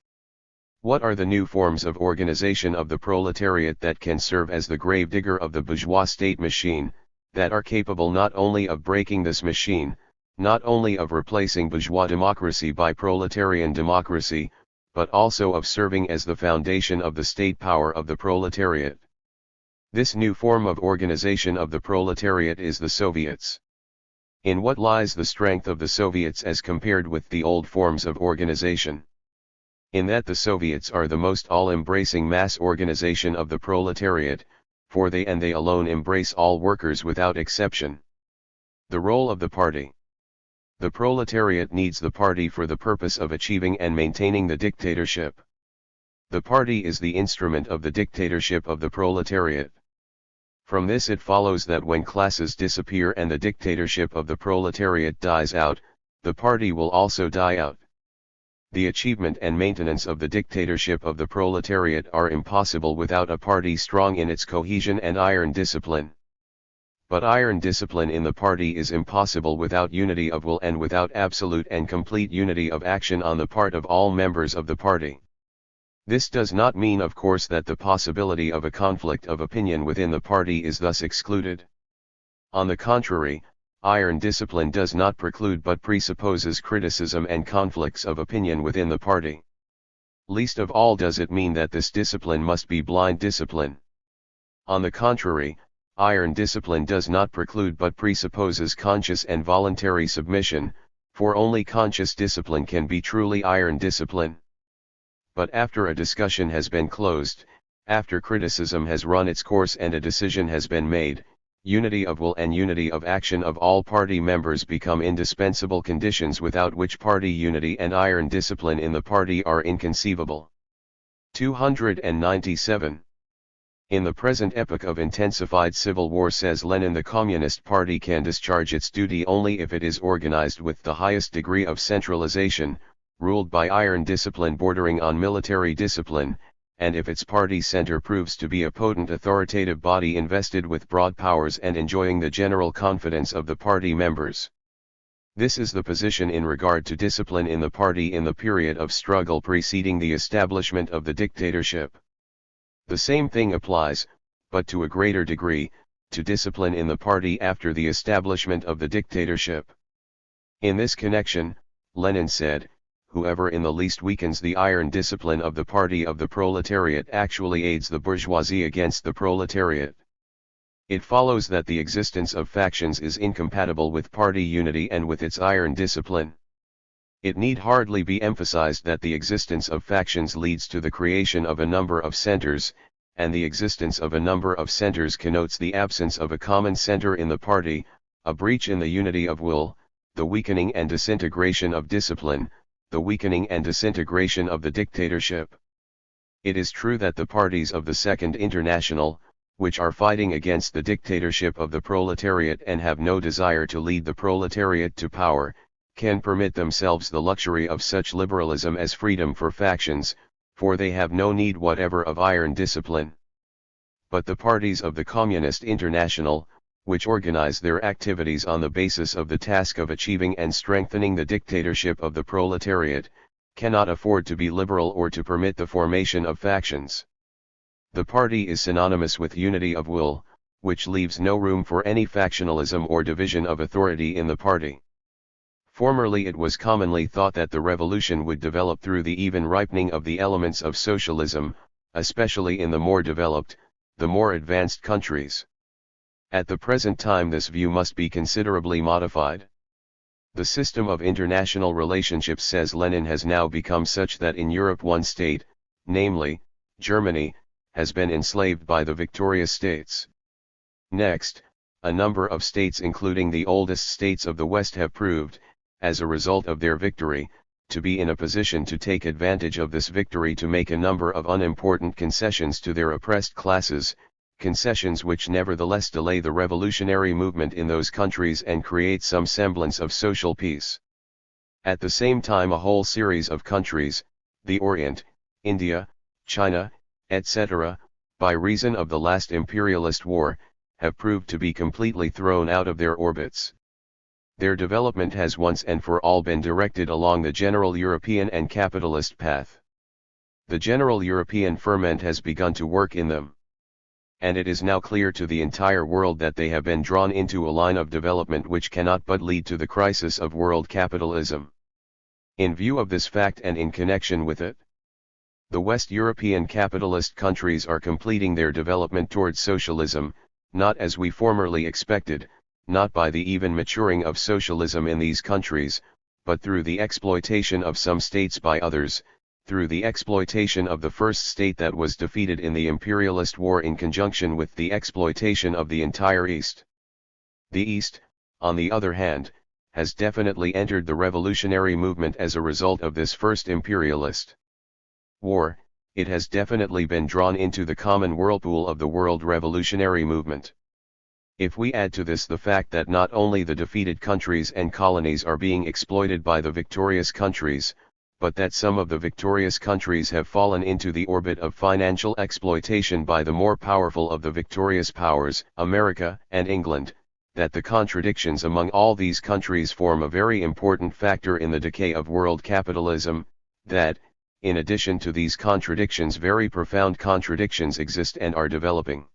What are the new forms of organization of the proletariat that can serve as the gravedigger of the bourgeois state machine, that are capable not only of breaking this machine, not only of replacing bourgeois democracy by proletarian democracy, but also of serving as the foundation of the state power of the proletariat? This new form of organization of the proletariat is the Soviets. In what lies the strength of the Soviets as compared with the old forms of organization? In that the Soviets are the most all-embracing mass organization of the proletariat, for they and they alone embrace all workers without exception. The role of the party. The proletariat needs the party for the purpose of achieving and maintaining the dictatorship. The party is the instrument of the dictatorship of the proletariat. From this it follows that when classes disappear and the dictatorship of the proletariat dies out, the party will also die out. The achievement and maintenance of the dictatorship of the proletariat are impossible without a party strong in its cohesion and iron discipline. But iron discipline in the party is impossible without unity of will and without absolute and complete unity of action on the part of all members of the party. This does not mean, of course, that the possibility of a conflict of opinion within the party is thus excluded. On the contrary, iron discipline does not preclude but presupposes criticism and conflicts of opinion within the party. Least of all does it mean that this discipline must be blind discipline. On the contrary, iron discipline does not preclude but presupposes conscious and voluntary submission, for only conscious discipline can be truly iron discipline. But after a discussion has been closed, after criticism has run its course and a decision has been made, unity of will and unity of action of all party members become indispensable conditions without which party unity and iron discipline in the party are inconceivable. 297. In the present epoch of intensified civil war, says Lenin, the Communist Party can discharge its duty only if it is organized with the highest degree of centralization, ruled by iron discipline bordering on military discipline, and if its party center proves to be a potent authoritative body invested with broad powers and enjoying the general confidence of the party members. This is the position in regard to discipline in the party in the period of struggle preceding the establishment of the dictatorship. The same thing applies, but to a greater degree, to discipline in the party after the establishment of the dictatorship. In this connection, Lenin said, whoever in the least weakens the iron discipline of the party of the proletariat actually aids the bourgeoisie against the proletariat. It follows that the existence of factions is incompatible with party unity and with its iron discipline. It need hardly be emphasized that the existence of factions leads to the creation of a number of centers, and the existence of a number of centers connotes the absence of a common center in the party, a breach in the unity of will, the weakening and disintegration of discipline, the weakening and disintegration of the dictatorship. It is true that the parties of the Second International, which are fighting against the dictatorship of the proletariat and have no desire to lead the proletariat to power, can permit themselves the luxury of such liberalism as freedom for factions, for they have no need whatever of iron discipline. But the parties of the Communist International, which organize their activities on the basis of the task of achieving and strengthening the dictatorship of the proletariat, cannot afford to be liberal or to permit the formation of factions. The party is synonymous with unity of will, which leaves no room for any factionalism or division of authority in the party. Formerly it was commonly thought that the revolution would develop through the even ripening of the elements of socialism, especially in the more developed, the more advanced countries. At the present time this view must be considerably modified. The system of international relationships, says Lenin, has now become such that in Europe one state, namely, Germany, has been enslaved by the victorious states. Next, a number of states including the oldest states of the West have proved, as a result of their victory, to be in a position to take advantage of this victory to make a number of unimportant concessions to their oppressed classes, concessions which nevertheless delay the revolutionary movement in those countries and create some semblance of social peace. At the same time a whole series of countries, the Orient, India, China, etc., by reason of the last imperialist war, have proved to be completely thrown out of their orbits. Their development has once and for all been directed along the general European and capitalist path. The general European ferment has begun to work in them. And it is now clear to the entire world that they have been drawn into a line of development which cannot but lead to the crisis of world capitalism. In view of this fact and in connection with it, the West European capitalist countries are completing their development towards socialism, not as we formerly expected, not by the even maturing of socialism in these countries, but through the exploitation of some states by others, through the exploitation of the first state that was defeated in the imperialist war in conjunction with the exploitation of the entire East. The East, on the other hand, has definitely entered the revolutionary movement as a result of this first imperialist war. It has definitely been drawn into the common whirlpool of the world revolutionary movement. If we add to this the fact that not only the defeated countries and colonies are being exploited by the victorious countries, but that some of the victorious countries have fallen into the orbit of financial exploitation by the more powerful of the victorious powers, America and England, that the contradictions among all these countries form a very important factor in the decay of world capitalism, that, in addition to these contradictions, very profound contradictions exist and are developing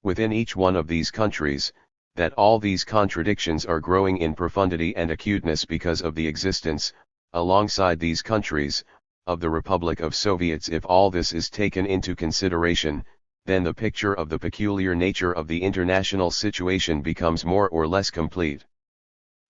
within each one of these countries, that all these contradictions are growing in profundity and acuteness because of the existence, alongside these countries, of the Republic of Soviets. If all this is taken into consideration, then the picture of the peculiar nature of the international situation becomes more or less complete.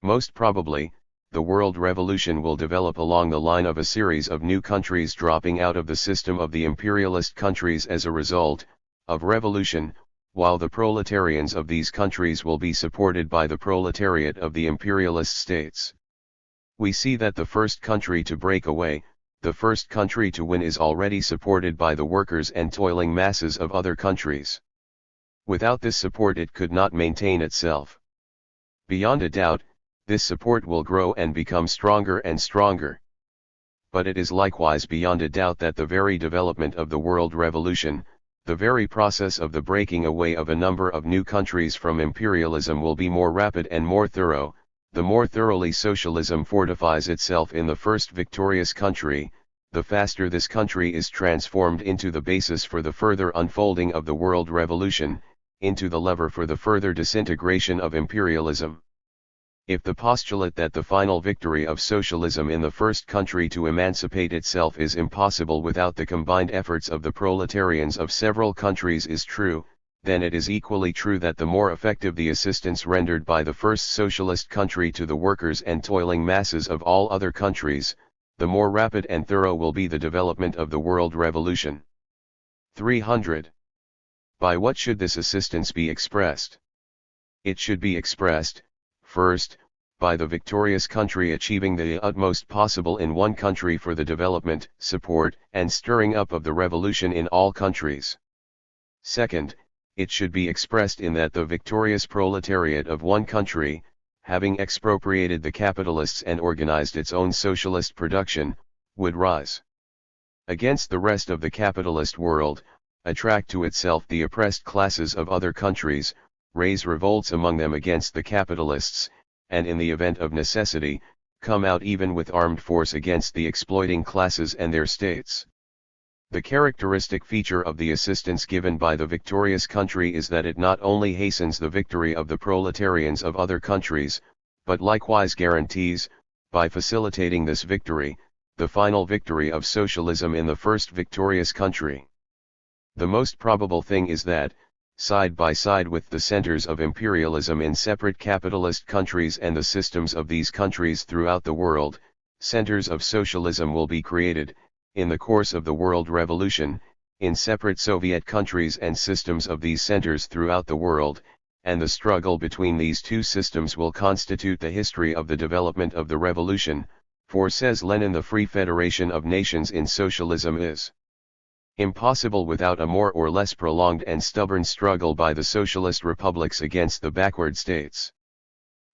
Most probably, the world revolution will develop along the line of a series of new countries dropping out of the system of the imperialist countries as a result of revolution, while the proletarians of these countries will be supported by the proletariat of the imperialist states. We see that the first country to break away, the first country to win, is already supported by the workers and toiling masses of other countries. Without this support it could not maintain itself. Beyond a doubt, this support will grow and become stronger and stronger. But it is likewise beyond a doubt that the very development of the world revolution, the very process of the breaking away of a number of new countries from imperialism, will be more rapid and more thorough, the more thoroughly socialism fortifies itself in the first victorious country, the faster this country is transformed into the basis for the further unfolding of the world revolution, into the lever for the further disintegration of imperialism. If the postulate that the final victory of socialism in the first country to emancipate itself is impossible without the combined efforts of the proletarians of several countries is true, then it is equally true that the more effective the assistance rendered by the first socialist country to the workers and toiling masses of all other countries, the more rapid and thorough will be the development of the world revolution. 300. By what should this assistance be expressed? It should be expressed, first, by the victorious country achieving the utmost possible in one country for the development, support, and stirring up of the revolution in all countries. Second, it should be expressed in that the victorious proletariat of one country, having expropriated the capitalists and organized its own socialist production, would rise against the rest of the capitalist world, attract to itself the oppressed classes of other countries, raise revolts among them against the capitalists, and in the event of necessity, come out even with armed force against the exploiting classes and their states. The characteristic feature of the assistance given by the victorious country is that it not only hastens the victory of the proletarians of other countries, but likewise guarantees, by facilitating this victory, the final victory of socialism in the first victorious country. The most probable thing is that, side by side with the centers of imperialism in separate capitalist countries and the systems of these countries throughout the world, centers of socialism will be created, in the course of the world revolution, in separate Soviet countries and systems of these centers throughout the world, and the struggle between these two systems will constitute the history of the development of the revolution, for says Lenin, the free federation of nations in socialism is impossible without a more or less prolonged and stubborn struggle by the socialist republics against the backward states.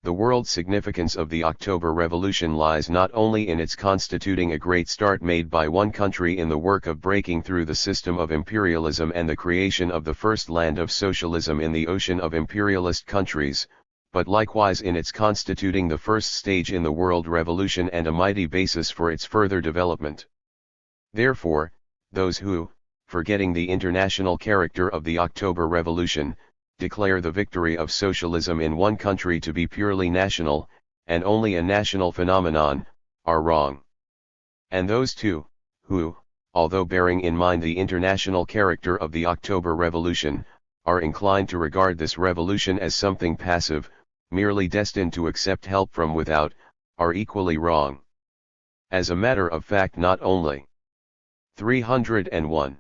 The world significance of the October Revolution lies not only in its constituting a great start made by one country in the work of breaking through the system of imperialism and the creation of the first land of socialism in the ocean of imperialist countries, but likewise in its constituting the first stage in the world revolution and a mighty basis for its further development. Therefore, those who, forgetting the international character of the October Revolution, declare the victory of socialism in one country to be purely national, and only a national phenomenon, are wrong. And those too, who, although bearing in mind the international character of the October Revolution, are inclined to regard this revolution as something passive, merely destined to accept help from without, are equally wrong. As a matter of fact, not only 301.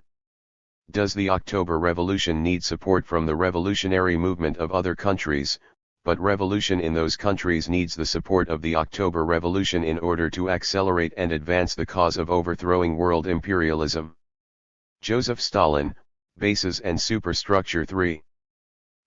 Does the October Revolution need support from the revolutionary movement of other countries, but revolution in those countries needs the support of the October Revolution in order to accelerate and advance the cause of overthrowing world imperialism. Joseph Stalin, Bases and Superstructure 3.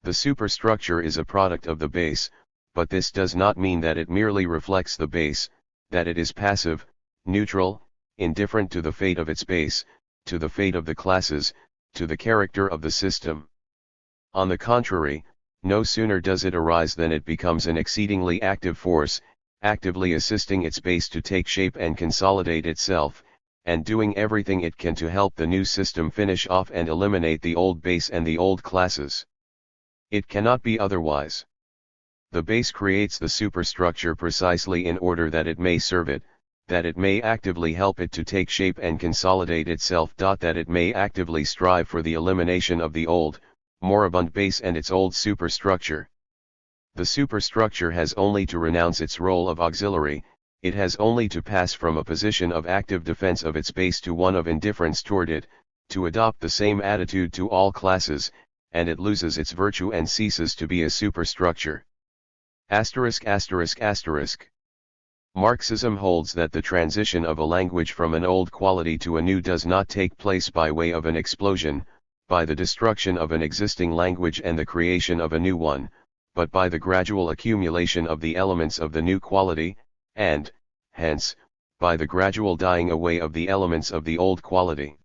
The superstructure is a product of the base, but this does not mean that it merely reflects the base, that it is passive, neutral, indifferent to the fate of its base, to the fate of the classes, to the character of the system. On the contrary, no sooner does it arise than it becomes an exceedingly active force, actively assisting its base to take shape and consolidate itself, and doing everything it can to help the new system finish off and eliminate the old base and the old classes. It cannot be otherwise. The base creates the superstructure precisely in order that it may serve it, that it may actively help it to take shape and consolidate itself. That it may actively strive for the elimination of the old, moribund base and its old superstructure. The superstructure has only to renounce its role of auxiliary, it has only to pass from a position of active defense of its base to one of indifference toward it, to adopt the same attitude to all classes, and it loses its virtue and ceases to be a superstructure. Marxism holds that the transition of a language from an old quality to a new does not take place by way of an explosion, by the destruction of an existing language and the creation of a new one, but by the gradual accumulation of the elements of the new quality, and, hence, by the gradual dying away of the elements of the old quality.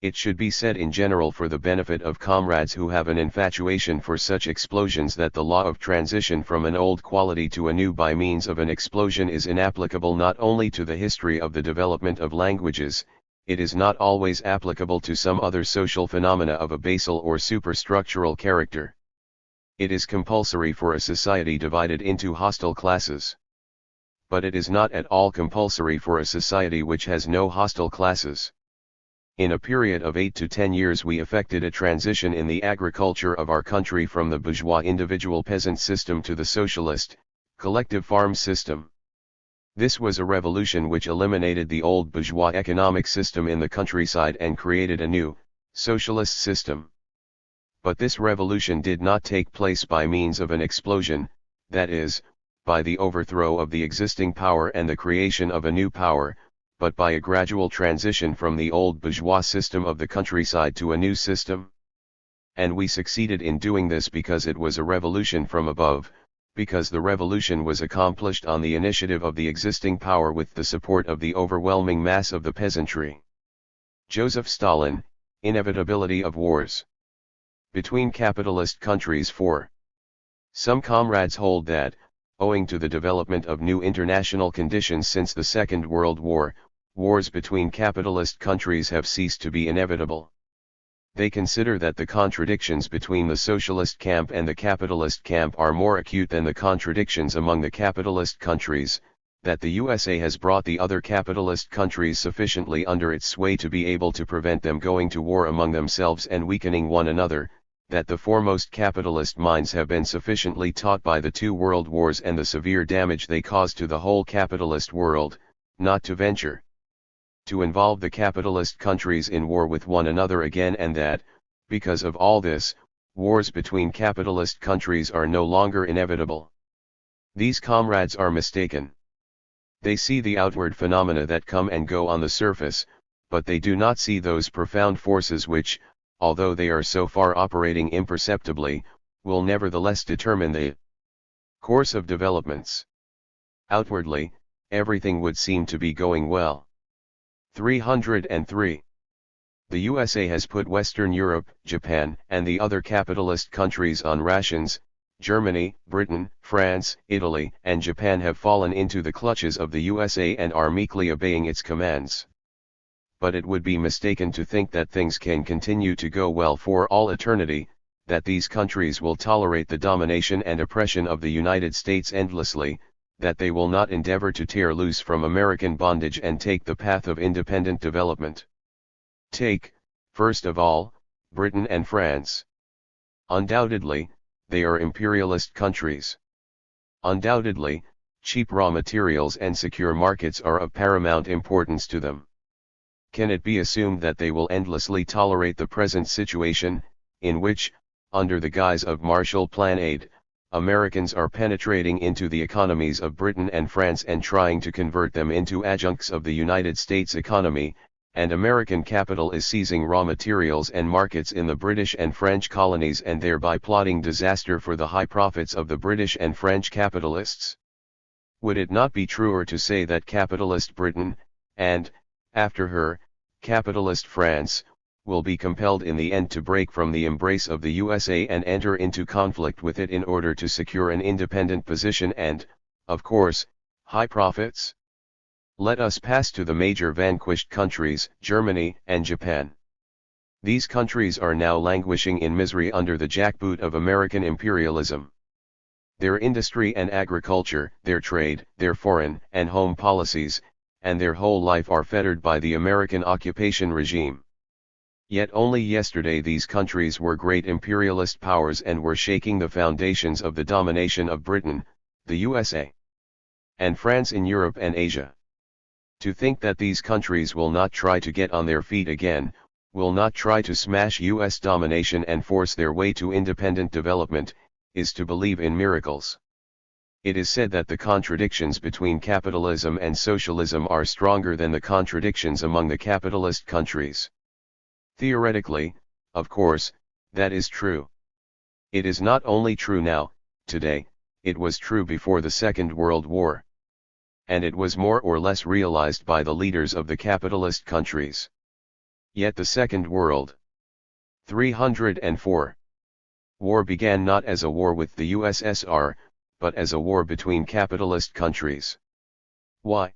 It should be said in general for the benefit of comrades who have an infatuation for such explosions that the law of transition from an old quality to a new by means of an explosion is inapplicable not only to the history of the development of languages, it is not always applicable to some other social phenomena of a basal or superstructural character. It is compulsory for a society divided into hostile classes. But it is not at all compulsory for a society which has no hostile classes. In a period of 8 to 10 years we effected a transition in the agriculture of our country from the bourgeois individual peasant system to the socialist, collective farm system. This was a revolution which eliminated the old bourgeois economic system in the countryside and created a new, socialist system. But this revolution did not take place by means of an explosion, that is, by the overthrow of the existing power and the creation of a new power, but by a gradual transition from the old bourgeois system of the countryside to a new system. And we succeeded in doing this because it was a revolution from above, because the revolution was accomplished on the initiative of the existing power with the support of the overwhelming mass of the peasantry. Joseph Stalin, Inevitability of Wars between capitalist countries. 4. Some comrades hold that, owing to the development of new international conditions since the Second World War, wars between capitalist countries have ceased to be inevitable. They consider that the contradictions between the socialist camp and the capitalist camp are more acute than the contradictions among the capitalist countries, that the USA has brought the other capitalist countries sufficiently under its sway to be able to prevent them going to war among themselves and weakening one another, that the foremost capitalist minds have been sufficiently taught by the two world wars and the severe damage they caused to the whole capitalist world, not to venture to involve the capitalist countries in war with one another again, and that, because of all this, wars between capitalist countries are no longer inevitable. These comrades are mistaken. They see the outward phenomena that come and go on the surface, but they do not see those profound forces which, although they are so far operating imperceptibly, will nevertheless determine the course of developments. Outwardly, everything would seem to be going well. 303. The USA has put Western Europe, Japan, and the other capitalist countries on rations. Germany, Britain, France, Italy, and Japan have fallen into the clutches of the USA and are meekly obeying its commands. But it would be mistaken to think that things can continue to go well for all eternity, that these countries will tolerate the domination and oppression of the United States endlessly, that they will not endeavor to tear loose from American bondage and take the path of independent development. Take, first of all, Britain and France. Undoubtedly, they are imperialist countries. Undoubtedly, cheap raw materials and secure markets are of paramount importance to them. Can it be assumed that they will endlessly tolerate the present situation, in which, under the guise of Marshall Plan aid, Americans are penetrating into the economies of Britain and France and trying to convert them into adjuncts of the United States economy, and American capital is seizing raw materials and markets in the British and French colonies and thereby plotting disaster for the high profits of the British and French capitalists? Would it not be truer to say that capitalist Britain, and, after her, capitalist France, will be compelled in the end to break from the embrace of the USA and enter into conflict with it in order to secure an independent position and, of course, high profits? Let us pass to the major vanquished countries, Germany and Japan. These countries are now languishing in misery under the jackboot of American imperialism. Their industry and agriculture, their trade, their foreign and home policies, and their whole life are fettered by the American occupation regime. Yet only yesterday these countries were great imperialist powers and were shaking the foundations of the domination of Britain, the USA, and France in Europe and Asia. To think that these countries will not try to get on their feet again, will not try to smash US domination and force their way to independent development, is to believe in miracles. It is said that the contradictions between capitalism and socialism are stronger than the contradictions among the capitalist countries. Theoretically, of course, that is true. It is not only true now, today, it was true before the Second World War. And it was more or less realized by the leaders of the capitalist countries. Yet the Second World 304 War began not as a war with the USSR, but as a war between capitalist countries. Why?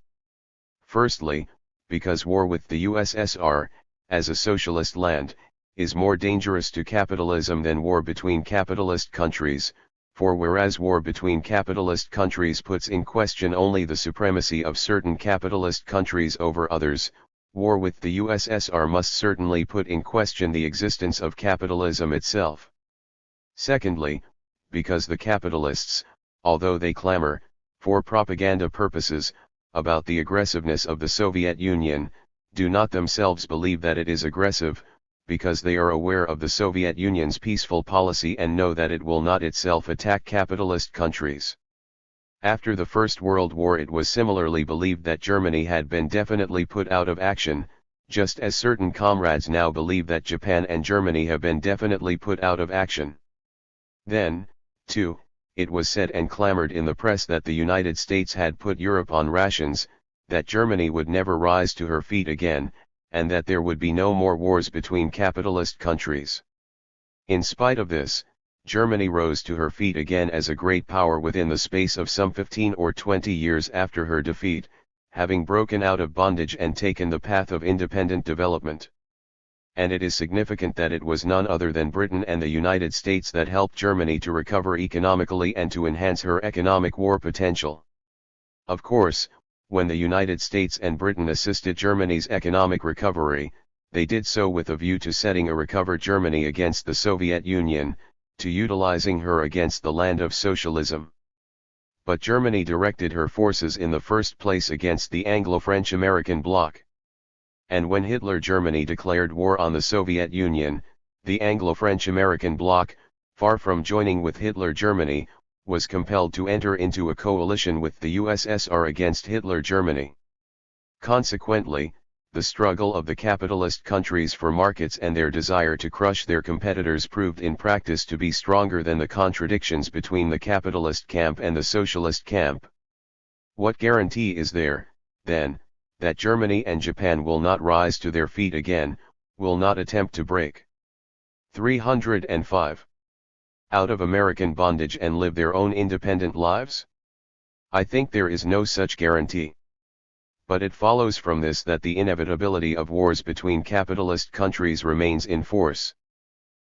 Firstly, because war with the USSR, as a socialist land, is more dangerous to capitalism than war between capitalist countries, for whereas war between capitalist countries puts in question only the supremacy of certain capitalist countries over others, war with the USSR must certainly put in question the existence of capitalism itself. Secondly, because the capitalists, although they clamor, for propaganda purposes, about the aggressiveness of the Soviet Union, do not themselves believe that it is aggressive, because they are aware of the Soviet Union's peaceful policy and know that it will not itself attack capitalist countries. After the First World War, it was similarly believed that Germany had been definitely put out of action, just as certain comrades now believe that Japan and Germany have been definitely put out of action. Then, too, it was said and clamored in the press that the United States had put Europe on rations, that Germany would never rise to her feet again, and that there would be no more wars between capitalist countries. In spite of this, Germany rose to her feet again as a great power within the space of some 15 or 20 years after her defeat, having broken out of bondage and taken the path of independent development. And it is significant that it was none other than Britain and the United States that helped Germany to recover economically and to enhance her economic war potential. Of course, when the United States and Britain assisted Germany's economic recovery, they did so with a view to setting a recovered Germany against the Soviet Union, to utilizing her against the land of socialism. But Germany directed her forces in the first place against the Anglo-French-American bloc. And when Hitler Germany declared war on the Soviet Union, the Anglo-French-American bloc, far from joining with Hitler Germany, was compelled to enter into a coalition with the USSR against Hitler Germany. Consequently, the struggle of the capitalist countries for markets and their desire to crush their competitors proved in practice to be stronger than the contradictions between the capitalist camp and the socialist camp. What guarantee is there, then, that Germany and Japan will not rise to their feet again, will not attempt to break 305 out of American bondage and live their own independent lives? I think there is no such guarantee. But it follows from this that the inevitability of wars between capitalist countries remains in force.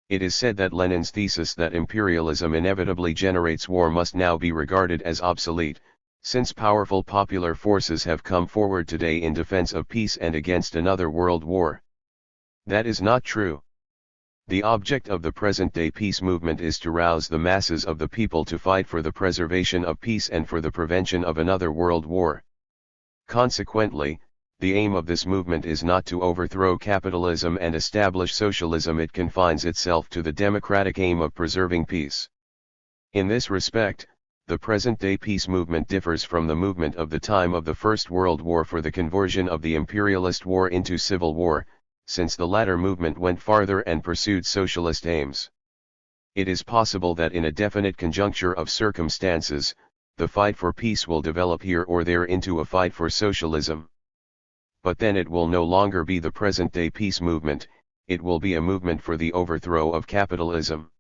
It is said that Lenin's thesis that imperialism inevitably generates war must now be regarded as obsolete, since powerful popular forces have come forward today in defense of peace and against another world war. That is not true. The object of the present-day peace movement is to rouse the masses of the people to fight for the preservation of peace and for the prevention of another world war. Consequently, the aim of this movement is not to overthrow capitalism and establish socialism. It confines itself to the democratic aim of preserving peace. In this respect, the present-day peace movement differs from the movement of the time of the First World War for the conversion of the imperialist war into civil war, since the latter movement went farther and pursued socialist aims. It is possible that in a definite conjuncture of circumstances, the fight for peace will develop here or there into a fight for socialism. But then it will no longer be the present-day peace movement, it will be a movement for the overthrow of capitalism.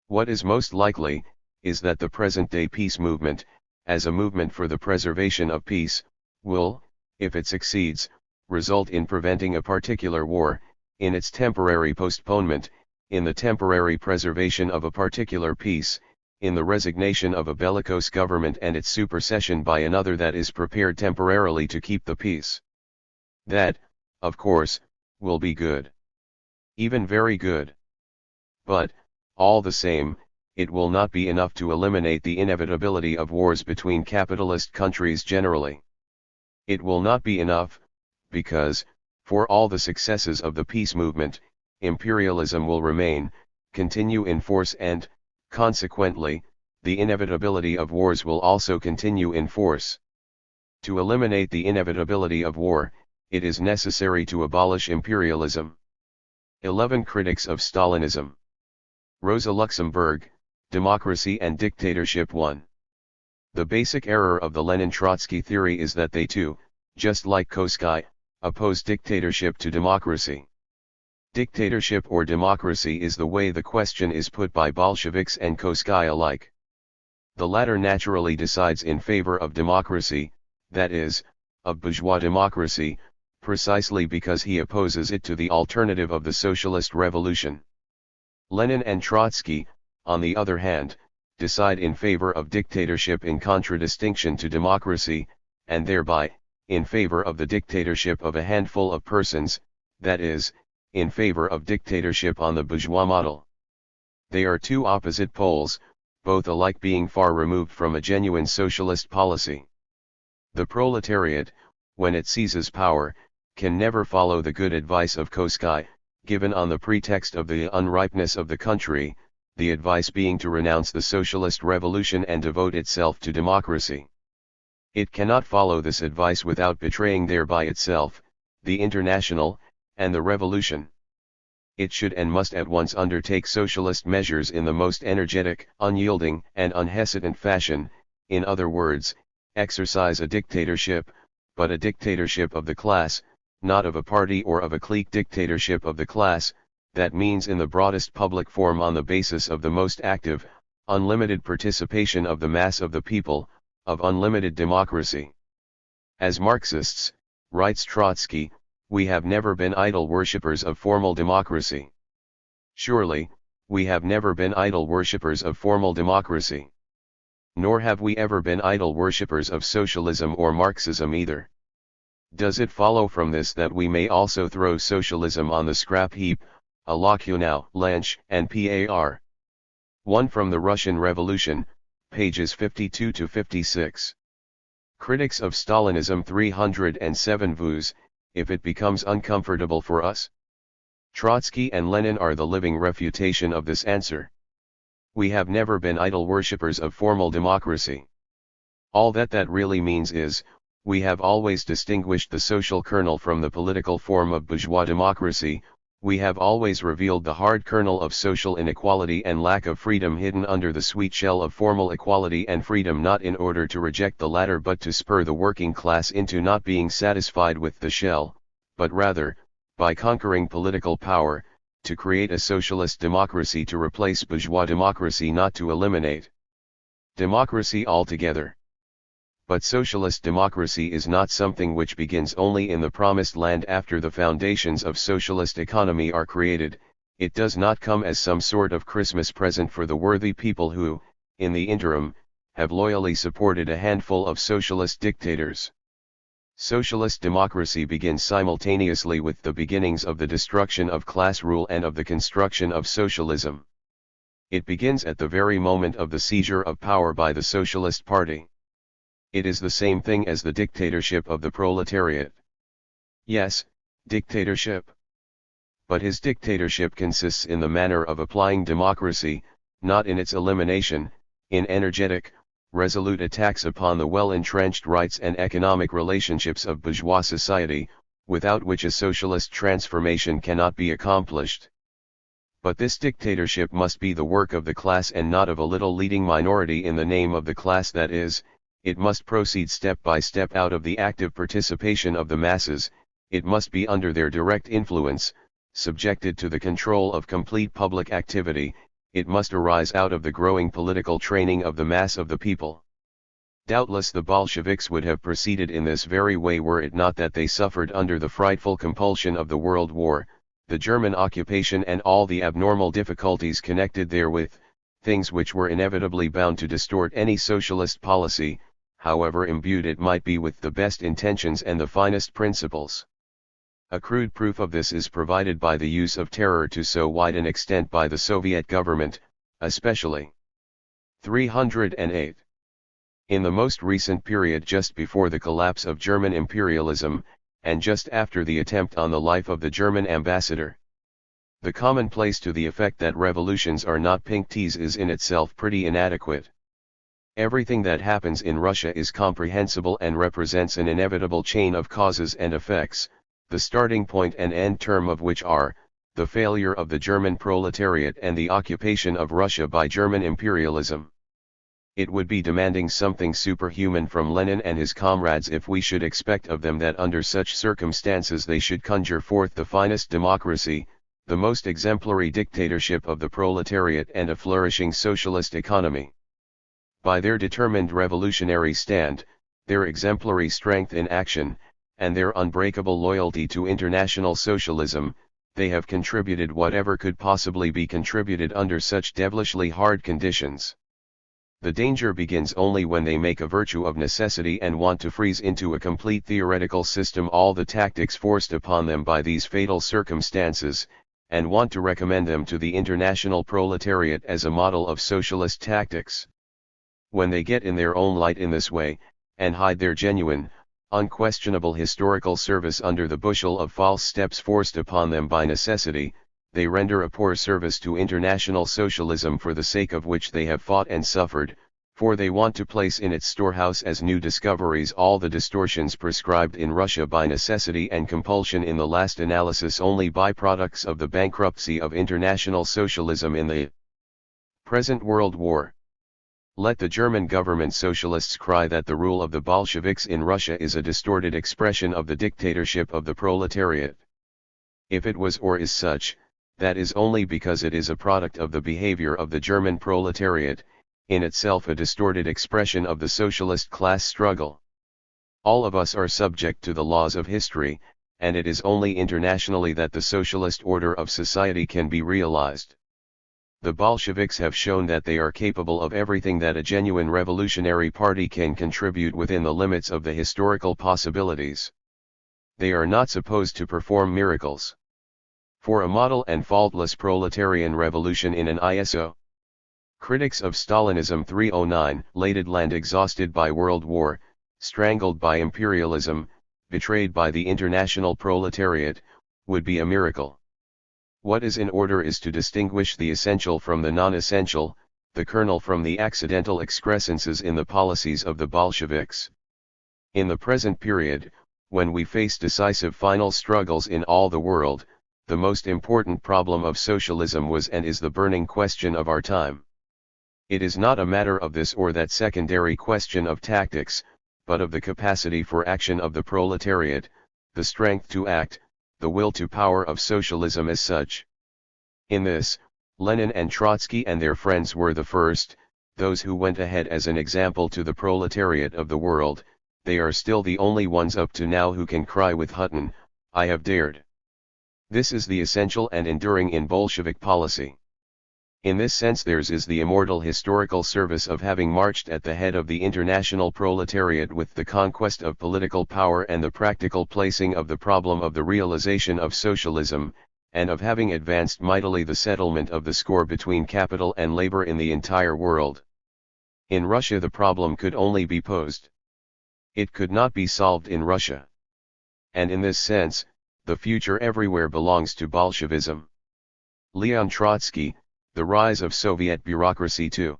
What is most likely, is that the present-day peace movement, as a movement for the preservation of peace, will, if it succeeds, result in preventing a particular war, in its temporary postponement, in the temporary preservation of a particular peace, in the resignation of a bellicose government and its supersession by another that is prepared temporarily to keep the peace. That, of course, will be good. Even very good. But, all the same, it will not be enough to eliminate the inevitability of wars between capitalist countries generally. It will not be enough, because, for all the successes of the peace movement, imperialism will remain, continue in force and, consequently, the inevitability of wars will also continue in force. To eliminate the inevitability of war, it is necessary to abolish imperialism. 11 Critics of Stalinism. Rosa Luxemburg, Democracy and Dictatorship 1. The basic error of the Lenin-Trotsky theory is that they too, just like Kosky, oppose dictatorship to democracy. Dictatorship or democracy is the way the question is put by Bolsheviks and Kosky alike. The latter naturally decides in favor of democracy, that is, of bourgeois democracy, precisely because he opposes it to the alternative of the socialist revolution. Lenin and Trotsky, on the other hand, decide in favor of dictatorship in contradistinction to democracy, and thereby, in favor of the dictatorship of a handful of persons, that is, in favor of dictatorship on the bourgeois model. They are two opposite poles, both alike being far removed from a genuine socialist policy. The proletariat, when it seizes power, can never follow the good advice of Koskai, given on the pretext of the unripeness of the country, the advice being to renounce the socialist revolution and devote itself to democracy. It cannot follow this advice without betraying thereby itself, the International, and the revolution. It should and must at once undertake socialist measures in the most energetic, unyielding, and unhesitant fashion, in other words, exercise a dictatorship, but a dictatorship of the class, not of a party or of a clique. Dictatorship of the class, that means in the broadest public form on the basis of the most active, unlimited participation of the mass of the people, of unlimited democracy. As Marxists, writes Trotsky, we have never been idle worshippers of formal democracy. Surely, we have never been idle worshippers of formal democracy. Nor have we ever been idle worshippers of socialism or Marxism either. Does it follow from this that we may also throw socialism on the scrap heap, a Lokunow, Lench, and Par. 1 from the Russian Revolution, pages 52 to 56. Critics of Stalinism 307 views, if it becomes uncomfortable for us. Trotsky and Lenin are the living refutation of this answer. We have never been idle worshippers of formal democracy. All that really means is, we have always distinguished the social kernel from the political form of bourgeois democracy, we have always revealed the hard kernel of social inequality and lack of freedom hidden under the sweet shell of formal equality and freedom, not in order to reject the latter but to spur the working class into not being satisfied with the shell, but rather, by conquering political power, to create a socialist democracy to replace bourgeois democracy, not to eliminate democracy altogether. But socialist democracy is not something which begins only in the promised land after the foundations of socialist economy are created. It does not come as some sort of Christmas present for the worthy people who, in the interim, have loyally supported a handful of socialist dictators. Socialist democracy begins simultaneously with the beginnings of the destruction of class rule and of the construction of socialism. It begins at the very moment of the seizure of power by the Socialist Party. It is the same thing as the dictatorship of the proletariat. Yes, dictatorship. But his dictatorship consists in the manner of applying democracy, not in its elimination, in energetic, resolute attacks upon the well-entrenched rights and economic relationships of bourgeois society, without which a socialist transformation cannot be accomplished. But this dictatorship must be the work of the class and not of a little leading minority in the name of the class, that is, it must proceed step by step out of the active participation of the masses, it must be under their direct influence, subjected to the control of complete public activity, it must arise out of the growing political training of the mass of the people. Doubtless the Bolsheviks would have proceeded in this very way were it not that they suffered under the frightful compulsion of the World War, the German occupation and all the abnormal difficulties connected therewith, things which were inevitably bound to distort any socialist policy, however imbued it might be with the best intentions and the finest principles. A crude proof of this is provided by the use of terror to so wide an extent by the Soviet government, especially. 308. In the most recent period just before the collapse of German imperialism, and just after the attempt on the life of the German ambassador, the commonplace to the effect that revolutions are not pink teas is in itself pretty inadequate. Everything that happens in Russia is comprehensible and represents an inevitable chain of causes and effects, the starting point and end term of which are, the failure of the German proletariat and the occupation of Russia by German imperialism. It would be demanding something superhuman from Lenin and his comrades if we should expect of them that under such circumstances they should conjure forth the finest democracy, the most exemplary dictatorship of the proletariat and a flourishing socialist economy. By their determined revolutionary stand, their exemplary strength in action, and their unbreakable loyalty to international socialism, they have contributed whatever could possibly be contributed under such devilishly hard conditions. The danger begins only when they make a virtue of necessity and want to freeze into a complete theoretical system all the tactics forced upon them by these fatal circumstances, and want to recommend them to the international proletariat as a model of socialist tactics. When they get in their own light in this way, and hide their genuine, unquestionable historical service under the bushel of false steps forced upon them by necessity, they render a poor service to international socialism for the sake of which they have fought and suffered, for they want to place in its storehouse as new discoveries all the distortions prescribed in Russia by necessity and compulsion, in the last analysis only byproducts of the bankruptcy of international socialism in the present world war. Let the German government socialists cry that the rule of the Bolsheviks in Russia is a distorted expression of the dictatorship of the proletariat. If it was or is such, that is only because it is a product of the behavior of the German proletariat, in itself a distorted expression of the socialist class struggle. All of us are subject to the laws of history, and it is only internationally that the socialist order of society can be realized. The Bolsheviks have shown that they are capable of everything that a genuine revolutionary party can contribute within the limits of the historical possibilities. They are not supposed to perform miracles. For a model and faultless proletarian revolution in an ISO. Critics of Stalinism 309, lated land exhausted by world war, strangled by imperialism, betrayed by the international proletariat, would be a miracle. What is in order is to distinguish the essential from the non-essential, the kernel from the accidental excrescences in the policies of the Bolsheviks. In the present period, when we face decisive final struggles in all the world, the most important problem of socialism was and is the burning question of our time. It is not a matter of this or that secondary question of tactics, but of the capacity for action of the proletariat, the strength to act, the will to power of socialism as such. In this, Lenin and Trotsky and their friends were the first, those who went ahead as an example to the proletariat of the world. They are still the only ones up to now who can cry with Hutton, "I have dared." This is the essential and enduring in Bolshevik policy. In this sense theirs is the immortal historical service of having marched at the head of the international proletariat with the conquest of political power and the practical placing of the problem of the realization of socialism, and of having advanced mightily the settlement of the score between capital and labor in the entire world. In Russia the problem could only be posed. It could not be solved in Russia. And in this sense, the future everywhere belongs to Bolshevism. Leon Trotsky, The Rise of Soviet Bureaucracy 2.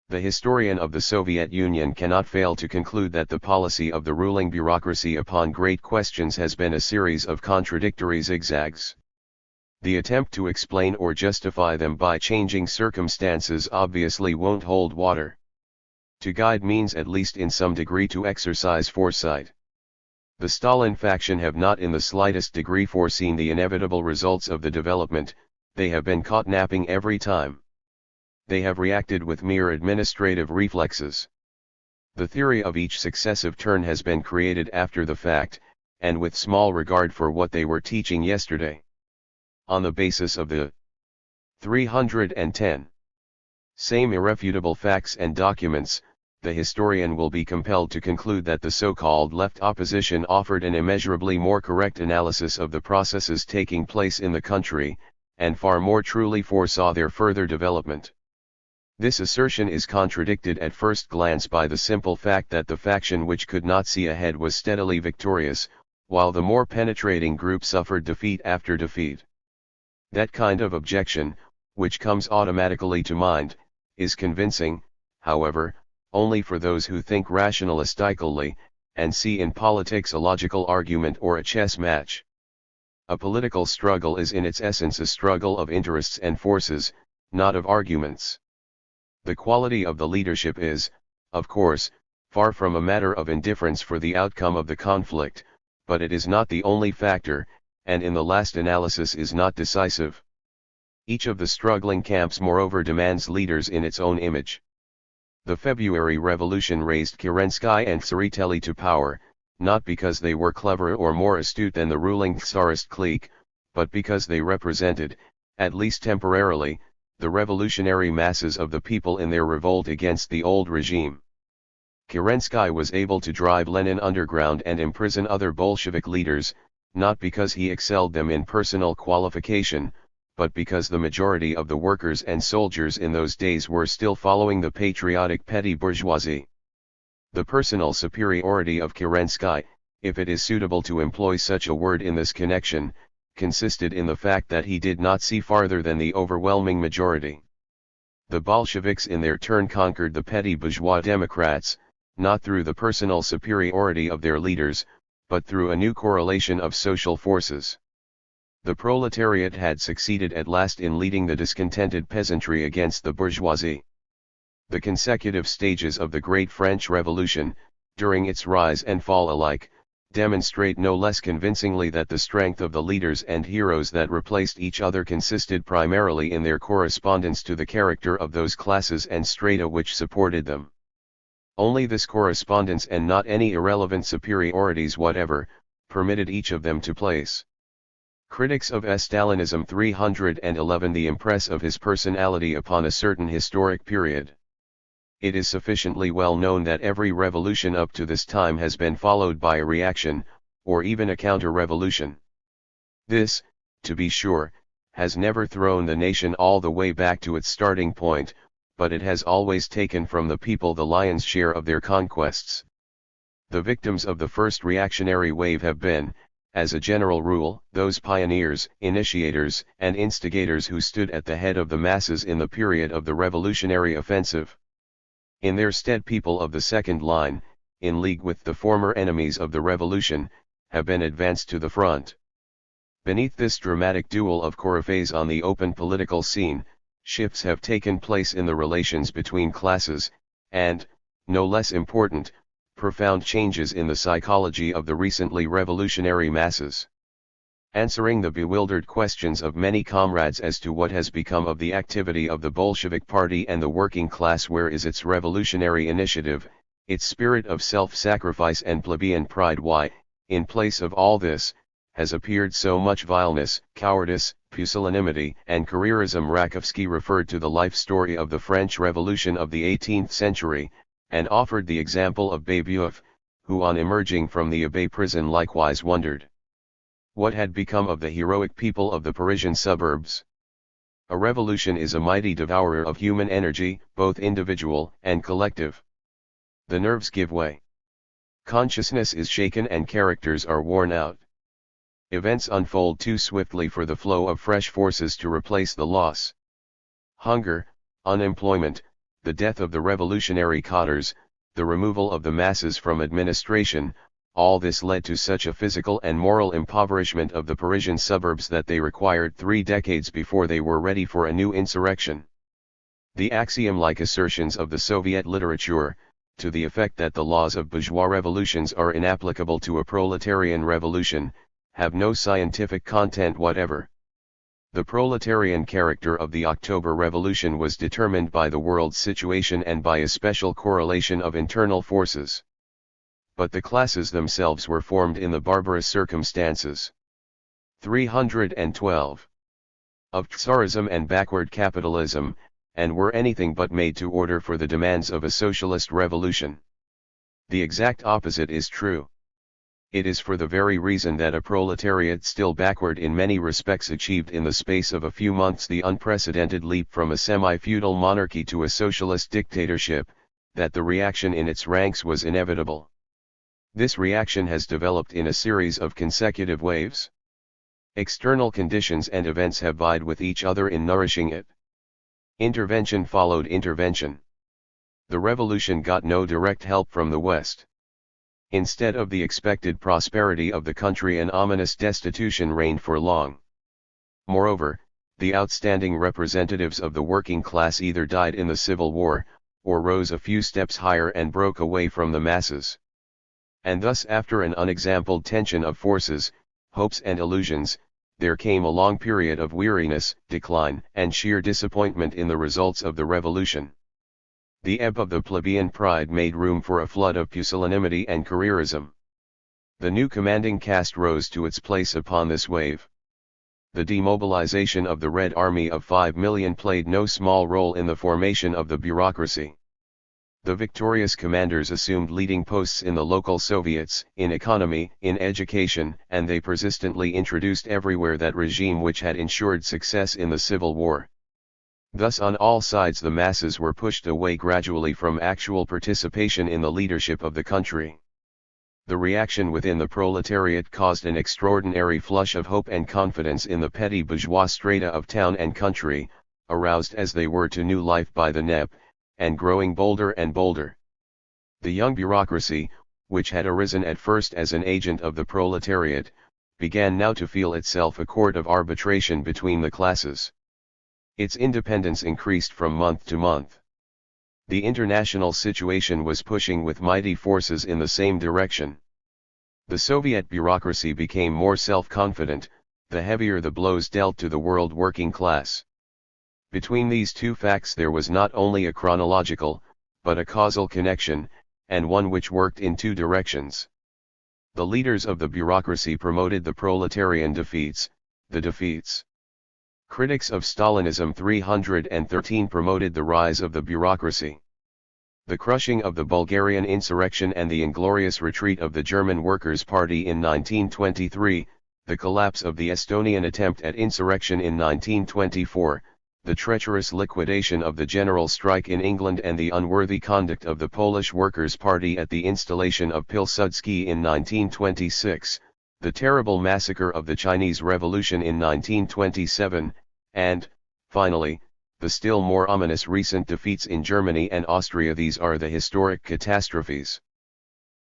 The historian of the Soviet Union cannot fail to conclude that the policy of the ruling bureaucracy upon great questions has been a series of contradictory zigzags. The attempt to explain or justify them by changing circumstances obviously won't hold water. To guide means at least in some degree to exercise foresight. The Stalin faction have not in the slightest degree foreseen the inevitable results of the development. They have been caught napping every time. They have reacted with mere administrative reflexes. The theory of each successive turn has been created after the fact, and with small regard for what they were teaching yesterday. On the basis of the 310 same irrefutable facts and documents, the historian will be compelled to conclude that the so-called left opposition offered an immeasurably more correct analysis of the processes taking place in the country, and far more truly foresaw their further development. This assertion is contradicted at first glance by the simple fact that the faction which could not see ahead was steadily victorious, while the more penetrating group suffered defeat after defeat. That kind of objection, which comes automatically to mind, is convincing, however, only for those who think rationalistically, and see in politics a logical argument or a chess match. A political struggle is in its essence a struggle of interests and forces, not of arguments. The quality of the leadership is, of course, far from a matter of indifference for the outcome of the conflict, but it is not the only factor, and in the last analysis is not decisive. Each of the struggling camps moreover demands leaders in its own image. The February Revolution raised Kerensky and Tseretelli to power, not because they were cleverer or more astute than the ruling Tsarist clique, but because they represented, at least temporarily, the revolutionary masses of the people in their revolt against the old regime. Kerensky was able to drive Lenin underground and imprison other Bolshevik leaders, not because he excelled them in personal qualification, but because the majority of the workers and soldiers in those days were still following the patriotic petty bourgeoisie. The personal superiority of Kerensky, if it is suitable to employ such a word in this connection, consisted in the fact that he did not see farther than the overwhelming majority. The Bolsheviks in their turn conquered the petty bourgeois Democrats, not through the personal superiority of their leaders, but through a new correlation of social forces. The proletariat had succeeded at last in leading the discontented peasantry against the bourgeoisie. The consecutive stages of the Great French Revolution, during its rise and fall alike, demonstrate no less convincingly that the strength of the leaders and heroes that replaced each other consisted primarily in their correspondence to the character of those classes and strata which supported them. Only this correspondence and not any irrelevant superiorities whatever, permitted each of them to place. Critics of Stalinism 311 the impress of his personality upon a certain historic period. It is sufficiently well known that every revolution up to this time has been followed by a reaction, or even a counter-revolution. This, to be sure, has never thrown the nation all the way back to its starting point, but it has always taken from the people the lion's share of their conquests. The victims of the first reactionary wave have been, as a general rule, those pioneers, initiators, and instigators who stood at the head of the masses in the period of the revolutionary offensive. In their stead people of the second line, in league with the former enemies of the revolution, have been advanced to the front. Beneath this dramatic duel of coryphees on the open political scene, shifts have taken place in the relations between classes, and, no less important, profound changes in the psychology of the recently revolutionary masses. Answering the bewildered questions of many comrades as to what has become of the activity of the Bolshevik Party and the working class, where is its revolutionary initiative, its spirit of self-sacrifice and plebeian pride, why, in place of all this, has appeared so much vileness, cowardice, pusillanimity, and careerism. Rakowski referred to the life story of the French Revolution of the 18th century, and offered the example of Babeuf, who on emerging from the Abbaye prison likewise wondered what had become of the heroic people of the Parisian suburbs. A revolution is a mighty devourer of human energy, both individual and collective. The nerves give way. Consciousness is shaken and characters are worn out. Events unfold too swiftly for the flow of fresh forces to replace the loss. Hunger, unemployment, the death of the revolutionary cadres, the removal of the masses from administration, all this led to such a physical and moral impoverishment of the Parisian suburbs that they required 3 decades before they were ready for a new insurrection. The axiom-like assertions of the Soviet literature, to the effect that the laws of bourgeois revolutions are inapplicable to a proletarian revolution, have no scientific content whatever. The proletarian character of the October Revolution was determined by the world's situation and by a special correlation of internal forces. But the classes themselves were formed in the barbarous circumstances. 312. Of Tsarism and backward capitalism, and were anything but made to order for the demands of a socialist revolution. The exact opposite is true. It is for the very reason that a proletariat still backward in many respects achieved in the space of a few months the unprecedented leap from a semi-feudal monarchy to a socialist dictatorship, that the reaction in its ranks was inevitable. This reaction has developed in a series of consecutive waves. External conditions and events have vied with each other in nourishing it. Intervention followed intervention. The revolution got no direct help from the West. Instead of the expected prosperity of the country, an ominous destitution reigned for long. Moreover, the outstanding representatives of the working class either died in the Civil War, or rose a few steps higher and broke away from the masses. And thus, after an unexampled tension of forces, hopes and illusions, there came a long period of weariness, decline, and sheer disappointment in the results of the revolution. The ebb of the plebeian pride made room for a flood of pusillanimity and careerism. The new commanding caste rose to its place upon this wave. The demobilization of the Red Army of 5 million played no small role in the formation of the bureaucracy. The victorious commanders assumed leading posts in the local Soviets, in economy, in education, and they persistently introduced everywhere that regime which had ensured success in the Civil War. Thus on all sides the masses were pushed away gradually from actual participation in the leadership of the country. The reaction within the proletariat caused an extraordinary flush of hope and confidence in the petty bourgeois strata of town and country, aroused as they were to new life by the NEP, and growing bolder and bolder. The young bureaucracy, which had arisen at first as an agent of the proletariat, began now to feel itself a court of arbitration between the classes. Its independence increased from month to month. The international situation was pushing with mighty forces in the same direction. The Soviet bureaucracy became more self-confident, the heavier the blows dealt to the world working class. Between these two facts there was not only a chronological, but a causal connection, and one which worked in two directions. The leaders of the bureaucracy promoted the proletarian defeats, the defeats. Critics of Stalinism 313 promoted the rise of the bureaucracy. The crushing of the Bulgarian insurrection and the inglorious retreat of the German Workers' Party in 1923, the collapse of the Estonian attempt at insurrection in 1924, the treacherous liquidation of the general strike in England and the unworthy conduct of the Polish Workers' Party at the installation of Pilsudski in 1926, the terrible massacre of the Chinese Revolution in 1927, and, finally, the still more ominous recent defeats in Germany and Austria. These are the historic catastrophes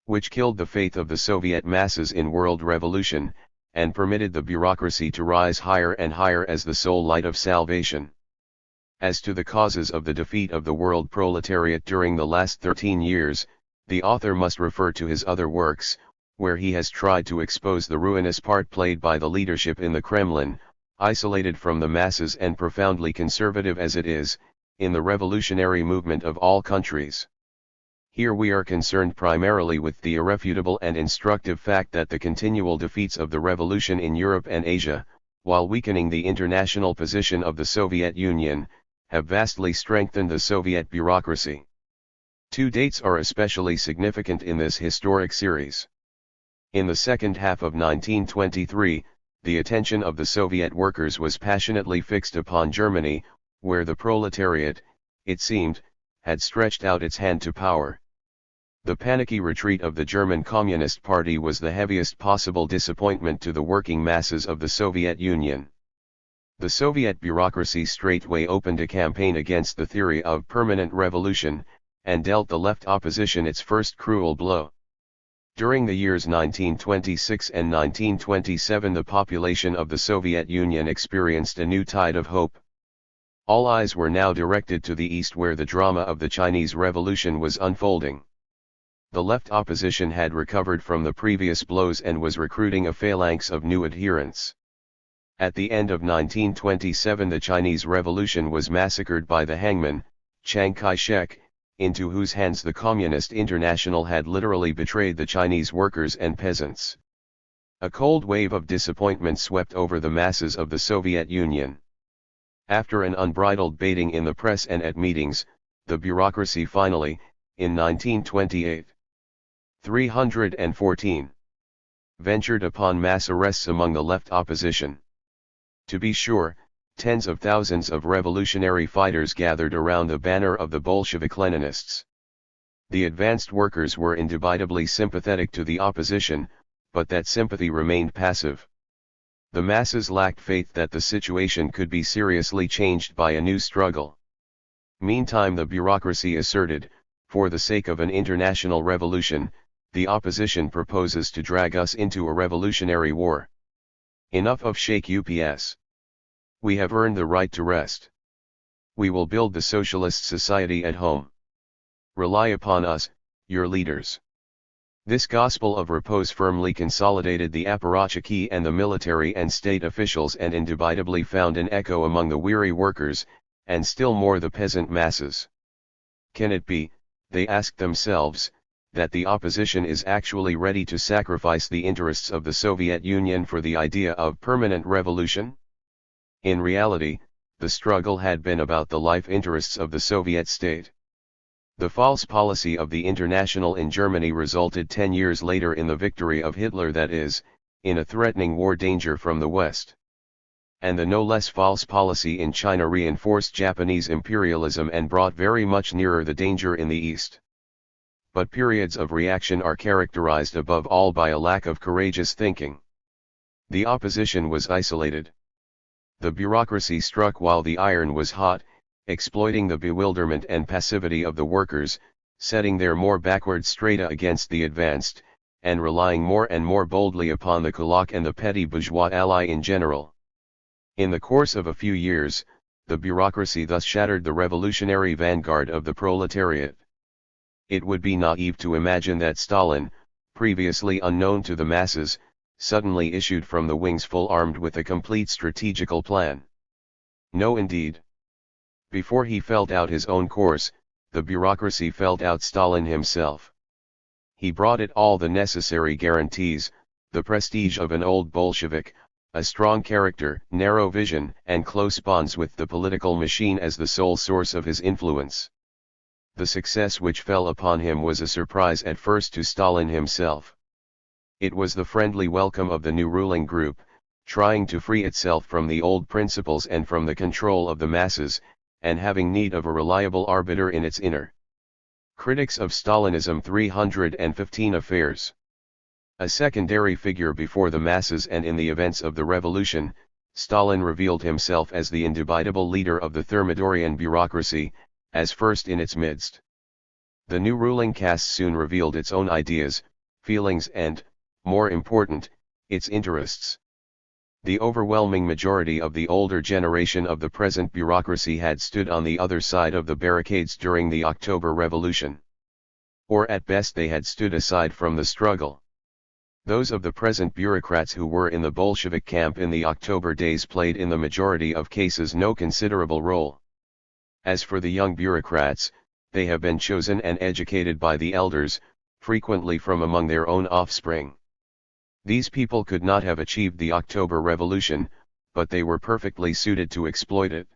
which killed the faith of the Soviet masses in world revolution, and permitted the bureaucracy to rise higher and higher as the sole light of salvation. As to the causes of the defeat of the world proletariat during the last 13 years, the author must refer to his other works, where he has tried to expose the ruinous part played by the leadership in the Kremlin, isolated from the masses and profoundly conservative as it is, in the revolutionary movement of all countries. Here we are concerned primarily with the irrefutable and instructive fact that the continual defeats of the revolution in Europe and Asia, while weakening the international position of the Soviet Union, have vastly strengthened the Soviet bureaucracy. Two dates are especially significant in this historic series. In the second half of 1923, the attention of the Soviet workers was passionately fixed upon Germany, where the proletariat, it seemed, had stretched out its hand to power. The panicky retreat of the German Communist Party was the heaviest possible disappointment to the working masses of the Soviet Union. The Soviet bureaucracy straightway opened a campaign against the theory of permanent revolution, and dealt the left opposition its first cruel blow. During the years 1926 and 1927 the population of the Soviet Union experienced a new tide of hope. All eyes were now directed to the east where the drama of the Chinese Revolution was unfolding. The left opposition had recovered from the previous blows and was recruiting a phalanx of new adherents. At the end of 1927 the Chinese Revolution was massacred by the hangman, Chiang Kai-shek, into whose hands the Communist International had literally betrayed the Chinese workers and peasants. A cold wave of disappointment swept over the masses of the Soviet Union. After an unbridled baiting in the press and at meetings, the bureaucracy finally, in 1928, 314, ventured upon mass arrests among the left opposition. To be sure, tens of thousands of revolutionary fighters gathered around the banner of the Bolshevik-Leninists. The advanced workers were indubitably sympathetic to the opposition, but that sympathy remained passive. The masses lacked faith that the situation could be seriously changed by a new struggle. Meantime the bureaucracy asserted, for the sake of an international revolution, the opposition proposes to drag us into a revolutionary war. Enough of shake ups. We have earned the right to rest. We will build the socialist society at home. Rely upon us, your leaders. This gospel of repose firmly consolidated the apparatchiki and the military and state officials and indubitably found an echo among the weary workers, and still more the peasant masses. Can it be, they asked themselves, that the opposition is actually ready to sacrifice the interests of the Soviet Union for the idea of permanent revolution? In reality, the struggle had been about the life interests of the Soviet state. The false policy of the International in Germany resulted 10 years later in the victory of Hitler, that is, in a threatening war danger from the West. And the no less false policy in China reinforced Japanese imperialism and brought very much nearer the danger in the East. But periods of reaction are characterized above all by a lack of courageous thinking. The opposition was isolated. The bureaucracy struck while the iron was hot, exploiting the bewilderment and passivity of the workers, setting their more backward strata against the advanced, and relying more and more boldly upon the kulak and the petty bourgeois ally in general. In the course of a few years, the bureaucracy thus shattered the revolutionary vanguard of the proletariat. It would be naive to imagine that Stalin, previously unknown to the masses, suddenly issued from the wings full armed with a complete strategical plan. No, indeed. Before he felt out his own course, the bureaucracy felt out Stalin himself. He brought it all the necessary guarantees, the prestige of an old Bolshevik, a strong character, narrow vision, and close bonds with the political machine as the sole source of his influence. The success which fell upon him was a surprise at first to Stalin himself. It was the friendly welcome of the new ruling group, trying to free itself from the old principles and from the control of the masses, and having need of a reliable arbiter in its inner. Critics of Stalinism 315 affairs. A secondary figure before the masses and in the events of the revolution, Stalin revealed himself as the indubitable leader of the Thermidorian bureaucracy, as first in its midst. The new ruling caste soon revealed its own ideas, feelings and, more important, its interests. The overwhelming majority of the older generation of the present bureaucracy had stood on the other side of the barricades during the October Revolution. Or at best they had stood aside from the struggle. Those of the present bureaucrats who were in the Bolshevik camp in the October days played in the majority of cases no considerable role. As for the young bureaucrats, they have been chosen and educated by the elders, frequently from among their own offspring. These people could not have achieved the October Revolution, but they were perfectly suited to exploit it.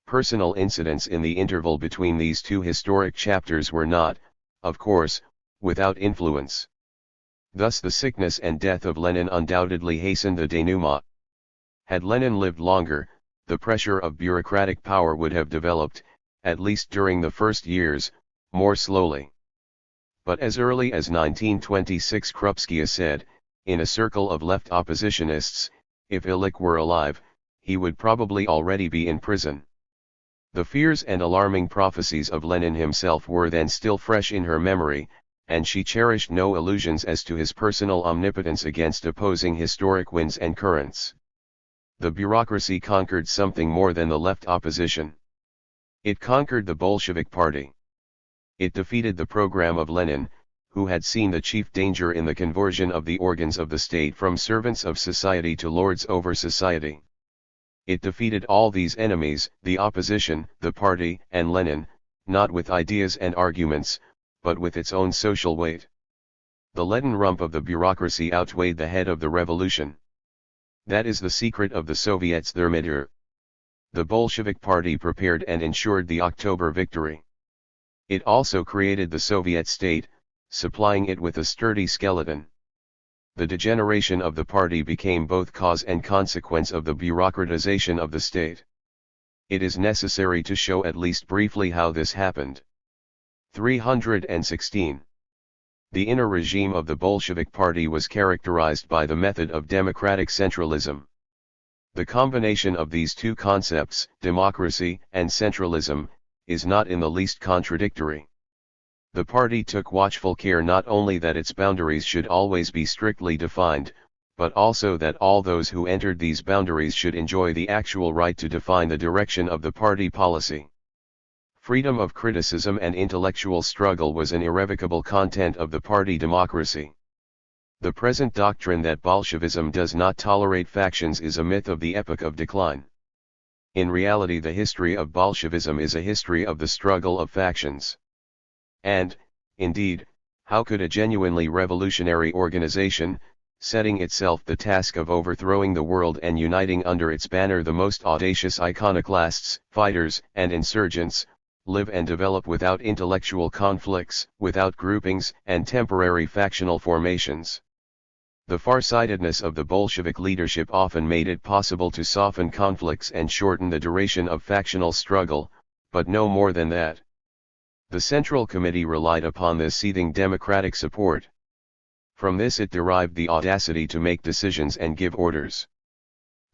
Personal incidents in the interval between these two historic chapters were not, of course, without influence. Thus the sickness and death of Lenin undoubtedly hastened the denouement. Had Lenin lived longer, the pressure of bureaucratic power would have developed, at least during the first years, more slowly. But as early as 1926 Krupskaya said, in a circle of left oppositionists, if Illich were alive, he would probably already be in prison. The fears and alarming prophecies of Lenin himself were then still fresh in her memory, and she cherished no illusions as to his personal omnipotence against opposing historic winds and currents. The bureaucracy conquered something more than the left opposition. It conquered the Bolshevik Party. It defeated the program of Lenin, who had seen the chief danger in the conversion of the organs of the state from servants of society to lords over society. It defeated all these enemies, the opposition, the party, and Lenin, not with ideas and arguments, but with its own social weight. The leaden rump of the bureaucracy outweighed the head of the revolution. That is the secret of the Soviets' Thermidor. The Bolshevik Party prepared and ensured the October victory. It also created the Soviet state, supplying it with a sturdy skeleton. The degeneration of the party became both cause and consequence of the bureaucratization of the state. It is necessary to show at least briefly how this happened. 316. The inner regime of the Bolshevik Party was characterized by the method of democratic centralism. The combination of these two concepts, democracy and centralism, is not in the least contradictory. The party took watchful care not only that its boundaries should always be strictly defined, but also that all those who entered these boundaries should enjoy the actual right to define the direction of the party policy. Freedom of criticism and intellectual struggle was an irrevocable content of the party democracy. The present doctrine that Bolshevism does not tolerate factions is a myth of the epoch of decline. In reality, the history of Bolshevism is a history of the struggle of factions. And, indeed, How could a genuinely revolutionary organization, setting itself the task of overthrowing the world and uniting under its banner the most audacious iconoclasts, fighters, and insurgents, live and develop without intellectual conflicts, without groupings and temporary factional formations? The farsightedness of the Bolshevik leadership often made it possible to soften conflicts and shorten the duration of factional struggle, but no more than that. The Central Committee relied upon this seething democratic support. From this it derived the audacity to make decisions and give orders.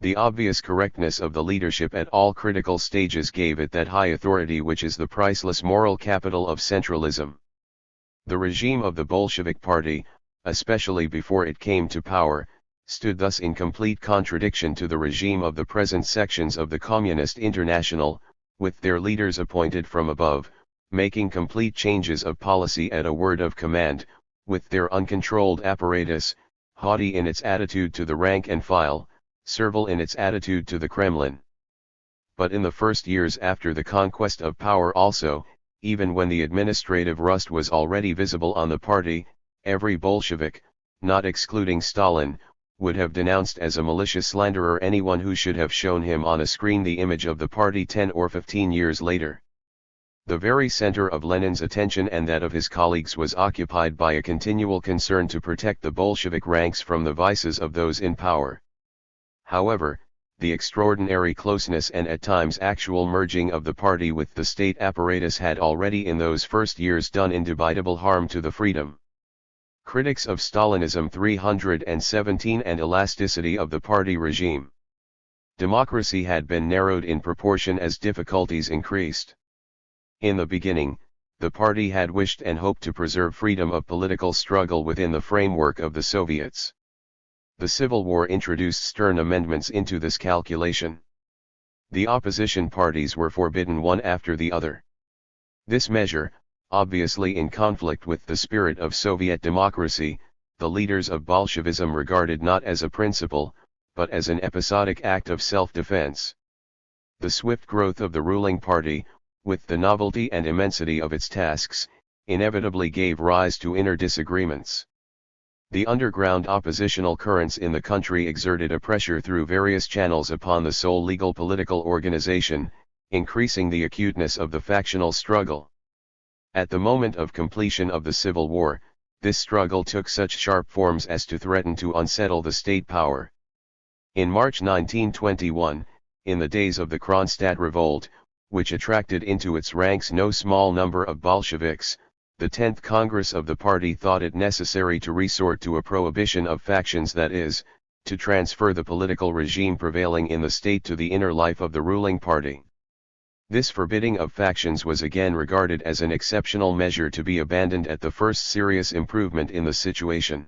The obvious correctness of the leadership at all critical stages gave it that high authority which is the priceless moral capital of centralism. The regime of the Bolshevik Party, especially before it came to power, stood thus in complete contradiction to the regime of the present sections of the Communist International, with their leaders appointed from above, making complete changes of policy at a word of command, with their uncontrolled apparatus, haughty in its attitude to the rank and file, servile in its attitude to the Kremlin. But in the first years after the conquest of power also, even when the administrative rust was already visible on the party, every Bolshevik, not excluding Stalin, would have denounced as a malicious slanderer anyone who should have shown him on a screen the image of the party 10 or 15 years later. The very center of Lenin's attention and that of his colleagues was occupied by a continual concern to protect the Bolshevik ranks from the vices of those in power. However, the extraordinary closeness and at times actual merging of the party with the state apparatus had already in those first years done indubitable harm to the freedom. Critics of Stalinism 317 and elasticity of the party regime. Democracy had been narrowed in proportion as difficulties increased. In the beginning, the party had wished and hoped to preserve freedom of political struggle within the framework of the Soviets. The Civil War introduced stern amendments into this calculation. The opposition parties were forbidden one after the other. This measure, obviously in conflict with the spirit of Soviet democracy, the leaders of Bolshevism regarded not as a principle, but as an episodic act of self-defense. The swift growth of the ruling party, with the novelty and immensity of its tasks, inevitably gave rise to inner disagreements. The underground oppositional currents in the country exerted a pressure through various channels upon the sole legal political organization, increasing the acuteness of the factional struggle. At the moment of completion of the Civil War, this struggle took such sharp forms as to threaten to unsettle the state power. In March 1921, in the days of the Kronstadt Revolt, which attracted into its ranks no small number of Bolsheviks, the 10th Congress of the party thought it necessary to resort to a prohibition of factions, that is, to transfer the political regime prevailing in the state to the inner life of the ruling party. This forbidding of factions was again regarded as an exceptional measure to be abandoned at the first serious improvement in the situation.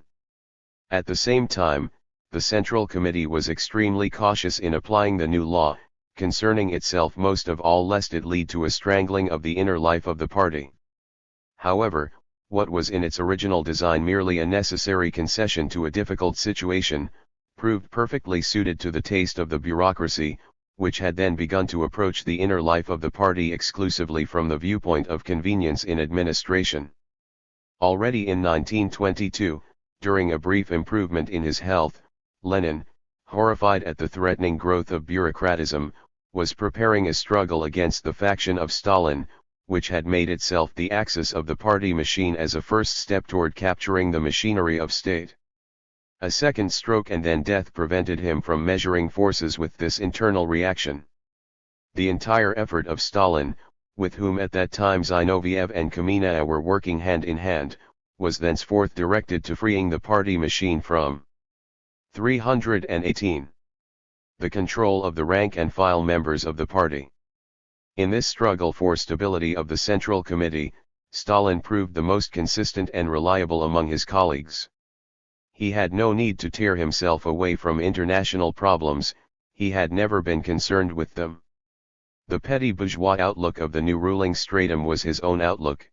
At the same time, the Central Committee was extremely cautious in applying the new law, concerning itself most of all lest it lead to a strangling of the inner life of the party. However, what was in its original design merely a necessary concession to a difficult situation, proved perfectly suited to the taste of the bureaucracy, which had then begun to approach the inner life of the party exclusively from the viewpoint of convenience in administration. Already in 1922, during a brief improvement in his health, Lenin, horrified at the threatening growth of bureaucratism, was preparing a struggle against the faction of Stalin, which had made itself the axis of the party machine as a first step toward capturing the machinery of state. A second stroke and then death prevented him from measuring forces with this internal reaction. The entire effort of Stalin, with whom at that time Zinoviev and Kamenev were working hand in hand, was thenceforth directed to freeing the party machine from 318. The control of the rank and file members of the party. In this struggle for stability of the Central Committee, Stalin proved the most consistent and reliable among his colleagues. He had no need to tear himself away from international problems, he had never been concerned with them. The petty bourgeois outlook of the new ruling stratum was his own outlook.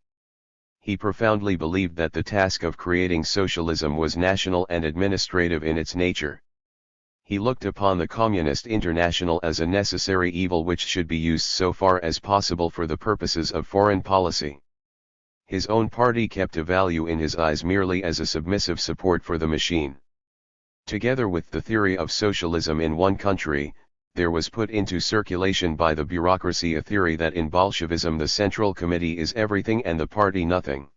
He profoundly believed that the task of creating socialism was national and administrative in its nature. He looked upon the Communist International as a necessary evil which should be used so far as possible for the purposes of foreign policy. His own party kept a value in his eyes merely as a submissive support for the machine. Together with the theory of socialism in one country, there was put into circulation by the bureaucracy a theory that in Bolshevism the Central Committee is everything and the party nothing.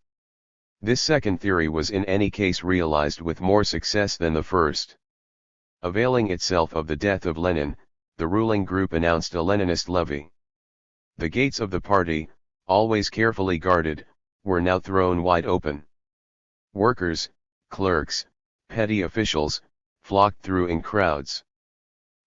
This second theory was in any case realized with more success than the first. Availing itself of the death of Lenin, the ruling group announced a Leninist levy. The gates of the party, always carefully guarded, were now thrown wide open. Workers, clerks, petty officials, flocked through in crowds.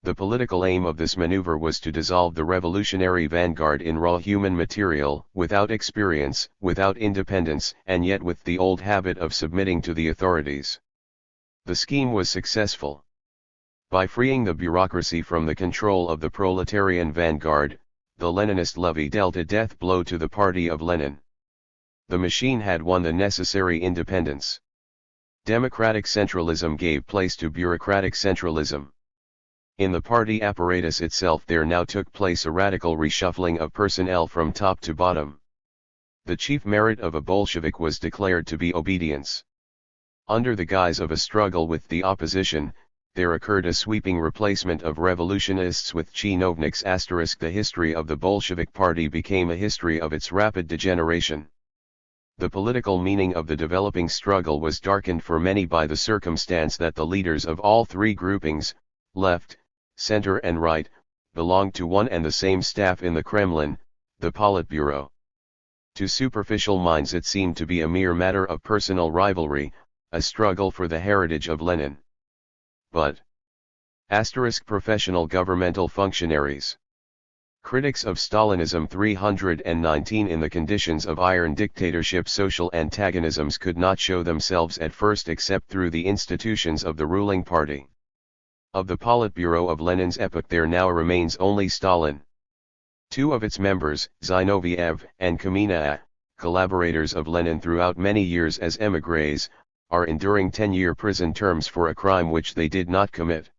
The political aim of this maneuver was to dissolve the revolutionary vanguard in raw human material, without experience, without independence, and yet with the old habit of submitting to the authorities. The scheme was successful. By freeing the bureaucracy from the control of the proletarian vanguard, the Leninist levy dealt a death blow to the party of Lenin. The machine had won the necessary independence. Democratic centralism gave place to bureaucratic centralism. In the party apparatus itself there now took place a radical reshuffling of personnel from top to bottom. The chief merit of a Bolshevik was declared to be obedience. Under the guise of a struggle with the opposition, there occurred a sweeping replacement of revolutionists with chinovniks. The history of the Bolshevik party became a history of its rapid degeneration. The political meaning of the developing struggle was darkened for many by the circumstance that the leaders of all three groupings, left, center and right, belonged to one and the same staff in the Kremlin, the Politburo. To superficial minds it seemed to be a mere matter of personal rivalry, a struggle for the heritage of Lenin. But professional governmental functionaries. Critics of Stalinism 319 in the conditions of iron dictatorship social antagonisms could not show themselves at first except through the institutions of the ruling party. Of the Politburo of Lenin's epoch there now remains only Stalin. Two of its members, Zinoviev and Kamina, collaborators of Lenin throughout many years as émigrés, are enduring 10-year prison terms for a crime which they did not commit.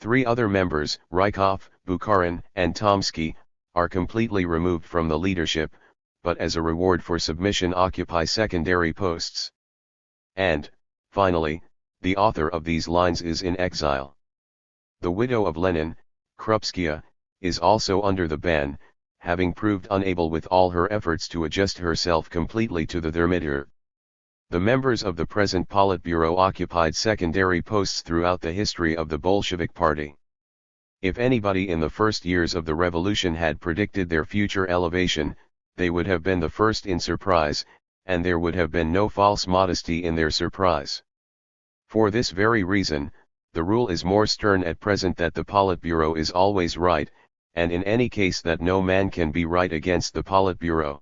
Three other members, Rykov, Bukharin, and Tomsky, are completely removed from the leadership, but as a reward for submission occupy secondary posts. And, finally, the author of these lines is in exile. The widow of Lenin, Krupskaya, is also under the ban, having proved unable with all her efforts to adjust herself completely to the thermidor. The members of the present Politburo occupied secondary posts throughout the history of the Bolshevik Party. If anybody in the first years of the revolution had predicted their future elevation, they would have been the first in surprise, and there would have been no false modesty in their surprise. For this very reason, the rule is more stern at present that the Politburo is always right, and in any case that no man can be right against the Politburo.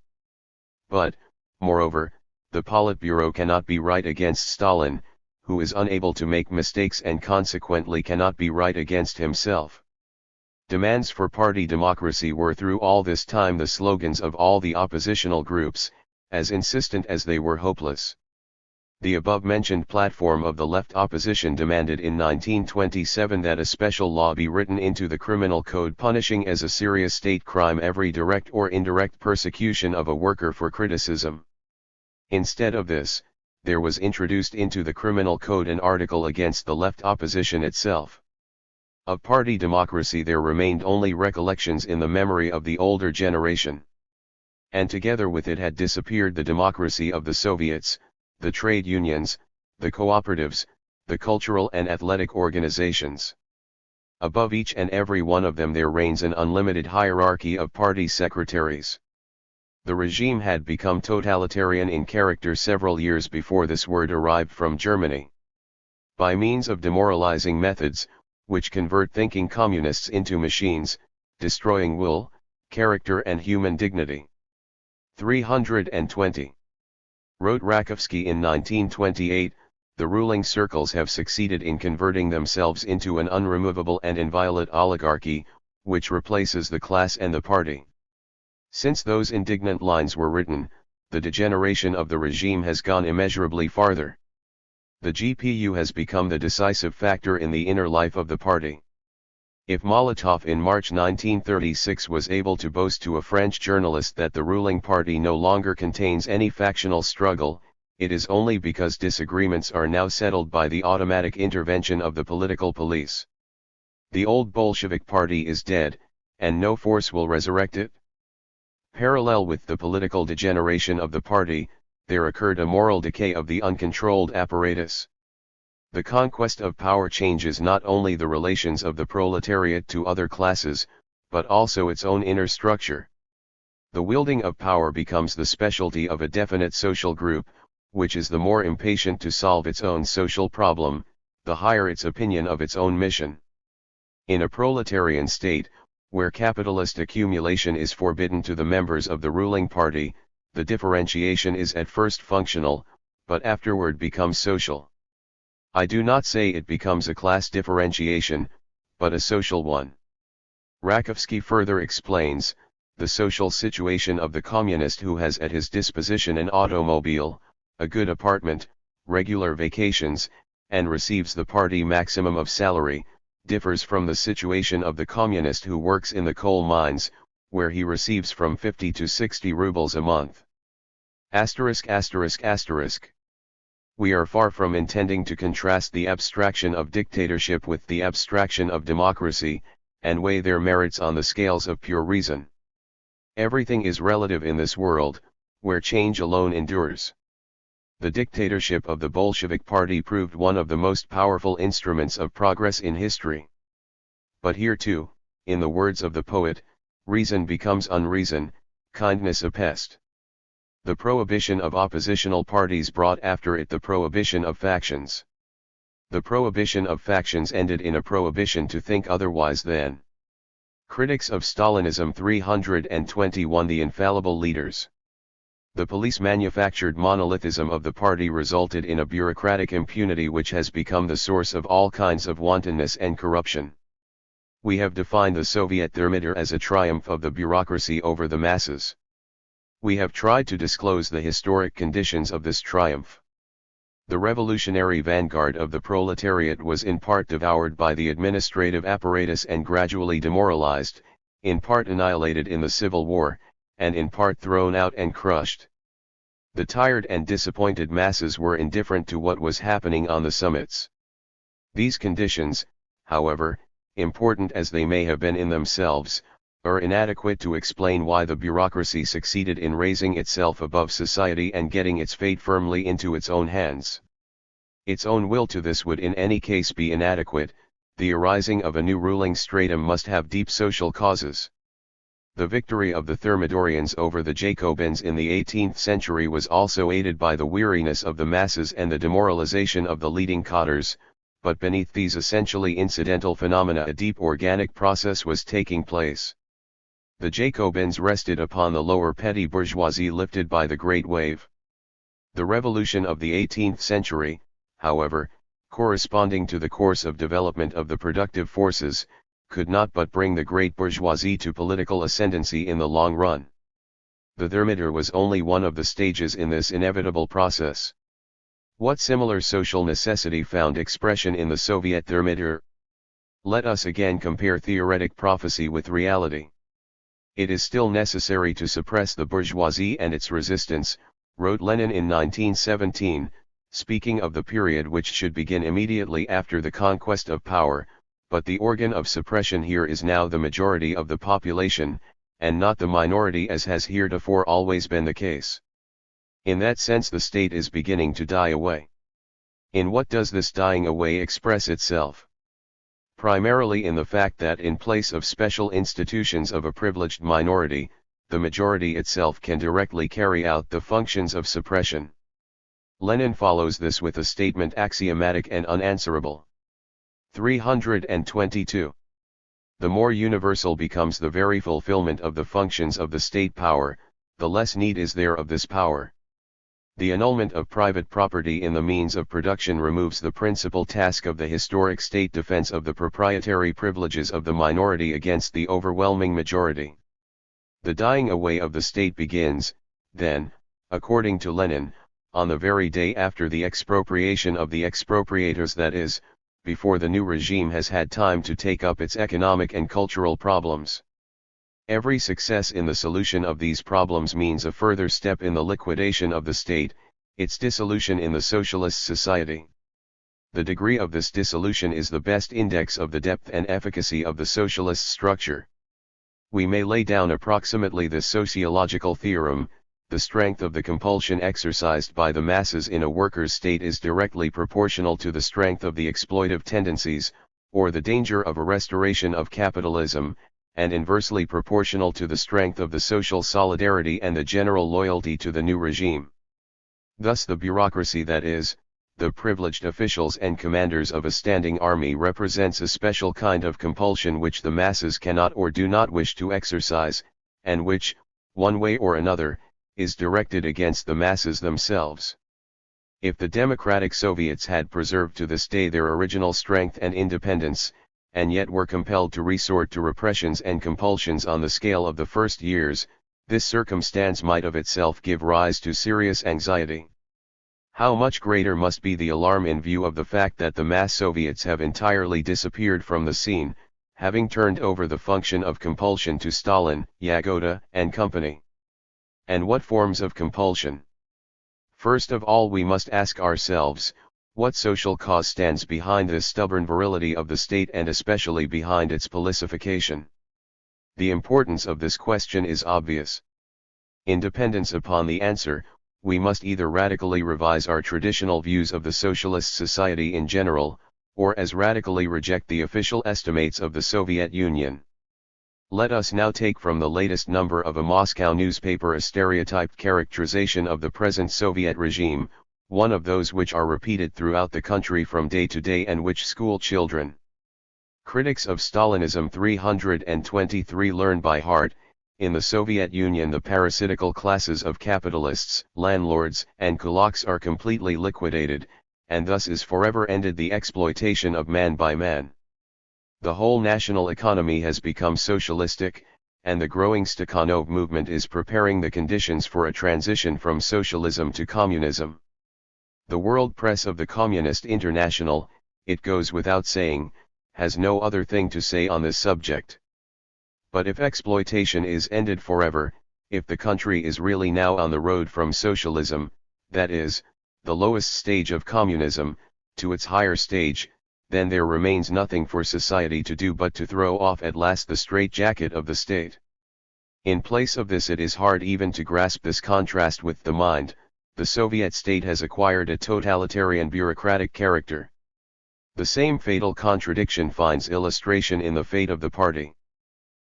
But, moreover, the Politburo cannot be right against Stalin, who is unable to make mistakes and consequently cannot be right against himself. Demands for party democracy were through all this time the slogans of all the oppositional groups, as insistent as they were hopeless. The above-mentioned platform of the left opposition demanded in 1927 that a special law be written into the criminal code punishing as a serious state crime every direct or indirect persecution of a worker for criticism. Instead of this, there was introduced into the criminal code an article against the left opposition itself. Of party democracy there remained only recollections in the memory of the older generation. And together with it had disappeared the democracy of the Soviets, the trade unions, the cooperatives, the cultural and athletic organizations. Above each and every one of them there reigns an unlimited hierarchy of party secretaries. The regime had become totalitarian in character several years before this word arrived from Germany. By means of demoralizing methods, which convert thinking communists into machines, destroying will, character and human dignity. 320. Wrote Rakovsky in 1928, the ruling circles have succeeded in converting themselves into an unremovable and inviolate oligarchy, which replaces the class and the party. Since those indignant lines were written, the degeneration of the regime has gone immeasurably farther. The GPU has become the decisive factor in the inner life of the party. If Molotov in March 1936 was able to boast to a French journalist that the ruling party no longer contains any factional struggle, it is only because disagreements are now settled by the automatic intervention of the political police. The old Bolshevik party is dead, and no force will resurrect it. Parallel with the political degeneration of the party, there occurred a moral decay of the uncontrolled apparatus. The conquest of power changes not only the relations of the proletariat to other classes, but also its own inner structure. The wielding of power becomes the specialty of a definite social group, which is the more impatient to solve its own social problem, the higher its opinion of its own mission. In a proletarian state, where capitalist accumulation is forbidden to the members of the ruling party, the differentiation is at first functional, but afterward becomes social. I do not say it becomes a class differentiation, but a social one. Rakowski further explains, the social situation of the communist who has at his disposition an automobile, a good apartment, regular vacations, and receives the party maximum of salary, differs from the situation of the communist who works in the coal mines, where he receives from 50 to 60 rubles a month. We are far from intending to contrast the abstraction of dictatorship with the abstraction of democracy, and weigh their merits on the scales of pure reason. Everything is relative in this world, where change alone endures. The dictatorship of the Bolshevik Party proved one of the most powerful instruments of progress in history. But here too, in the words of the poet, reason becomes unreason, kindness a pest. The prohibition of oppositional parties brought after it the prohibition of factions. The prohibition of factions ended in a prohibition to think otherwise than. Critics of Stalinism 321 The infallible leaders. The police-manufactured monolithism of the party resulted in a bureaucratic impunity which has become the source of all kinds of wantonness and corruption. We have defined the Soviet thermometer as a triumph of the bureaucracy over the masses. We have tried to disclose the historic conditions of this triumph. The revolutionary vanguard of the proletariat was in part devoured by the administrative apparatus and gradually demoralized, in part annihilated in the Civil War, and in part thrown out and crushed. The tired and disappointed masses were indifferent to what was happening on the summits. These conditions, however, important as they may have been in themselves, are inadequate to explain why the bureaucracy succeeded in raising itself above society and getting its fate firmly into its own hands. Its own will to this would in any case be inadequate. The arising of a new ruling stratum must have deep social causes. The victory of the Thermidorians over the Jacobins in the 18th century was also aided by the weariness of the masses and the demoralization of the leading cadres, but beneath these essentially incidental phenomena a deep organic process was taking place. The Jacobins rested upon the lower petty bourgeoisie lifted by the Great Wave. The revolution of the 18th century, however, corresponding to the course of development of the productive forces, could not but bring the great bourgeoisie to political ascendancy in the long run. The thermometer was only one of the stages in this inevitable process. What similar social necessity found expression in the Soviet thermometer? Let us again compare theoretic prophecy with reality. It is still necessary to suppress the bourgeoisie and its resistance, wrote Lenin in 1917, speaking of the period which should begin immediately after the conquest of power, but the organ of suppression here is now the majority of the population, and not the minority as has heretofore always been the case. In that sense the state is beginning to die away. In what does this dying away express itself? Primarily in the fact that in place of special institutions of a privileged minority, the majority itself can directly carry out the functions of suppression. Lenin follows this with a statement axiomatic and unanswerable. 322. The more universal becomes the very fulfillment of the functions of the state power, the less need is there of this power. The annulment of private property in the means of production removes the principal task of the historic state defense of the proprietary privileges of the minority against the overwhelming majority. The dying away of the state begins, then, according to Lenin, on the very day after the expropriation of the expropriators, that is, before the new regime has had time to take up its economic and cultural problems. Every success in the solution of these problems means a further step in the liquidation of the state, its dissolution in the socialist society. The degree of this dissolution is the best index of the depth and efficacy of the socialist structure. We may lay down approximately this sociological theorem: the strength of the compulsion exercised by the masses in a workers' state is directly proportional to the strength of the exploitive tendencies, or the danger of a restoration of capitalism, and inversely proportional to the strength of the social solidarity and the general loyalty to the new regime. Thus the bureaucracy, that is, the privileged officials and commanders of a standing army, represents a special kind of compulsion which the masses cannot or do not wish to exercise, and which, one way or another, is directed against the masses themselves. If the democratic Soviets had preserved to this day their original strength and independence, and yet were compelled to resort to repressions and compulsions on the scale of the first years, this circumstance might of itself give rise to serious anxiety. How much greater must be the alarm in view of the fact that the mass Soviets have entirely disappeared from the scene, having turned over the function of compulsion to Stalin, Yagoda, and company. And what forms of compulsion? First of all, we must ask ourselves, what social cause stands behind this stubborn virility of the state, and especially behind its policification? The importance of this question is obvious. In dependence upon the answer, we must either radically revise our traditional views of the socialist society in general, or as radically reject the official estimates of the Soviet Union. Let us now take from the latest number of a Moscow newspaper a stereotyped characterization of the present Soviet regime, one of those which are repeated throughout the country from day to day and which school children, critics of Stalinism 323, learn by heart. In the Soviet Union, the parasitical classes of capitalists, landlords, and kulaks are completely liquidated, and thus is forever ended the exploitation of man by man. The whole national economy has become socialistic, and the growing Stakhanov movement is preparing the conditions for a transition from socialism to communism. The world press of the Communist International, it goes without saying, has no other thing to say on this subject. But if exploitation is ended forever, if the country is really now on the road from socialism, that is, the lowest stage of communism, to its higher stage, then there remains nothing for society to do but to throw off at last the straitjacket of the state. In place of this, it is hard even to grasp this contrast with the mind: the Soviet state has acquired a totalitarian bureaucratic character. The same fatal contradiction finds illustration in the fate of the party.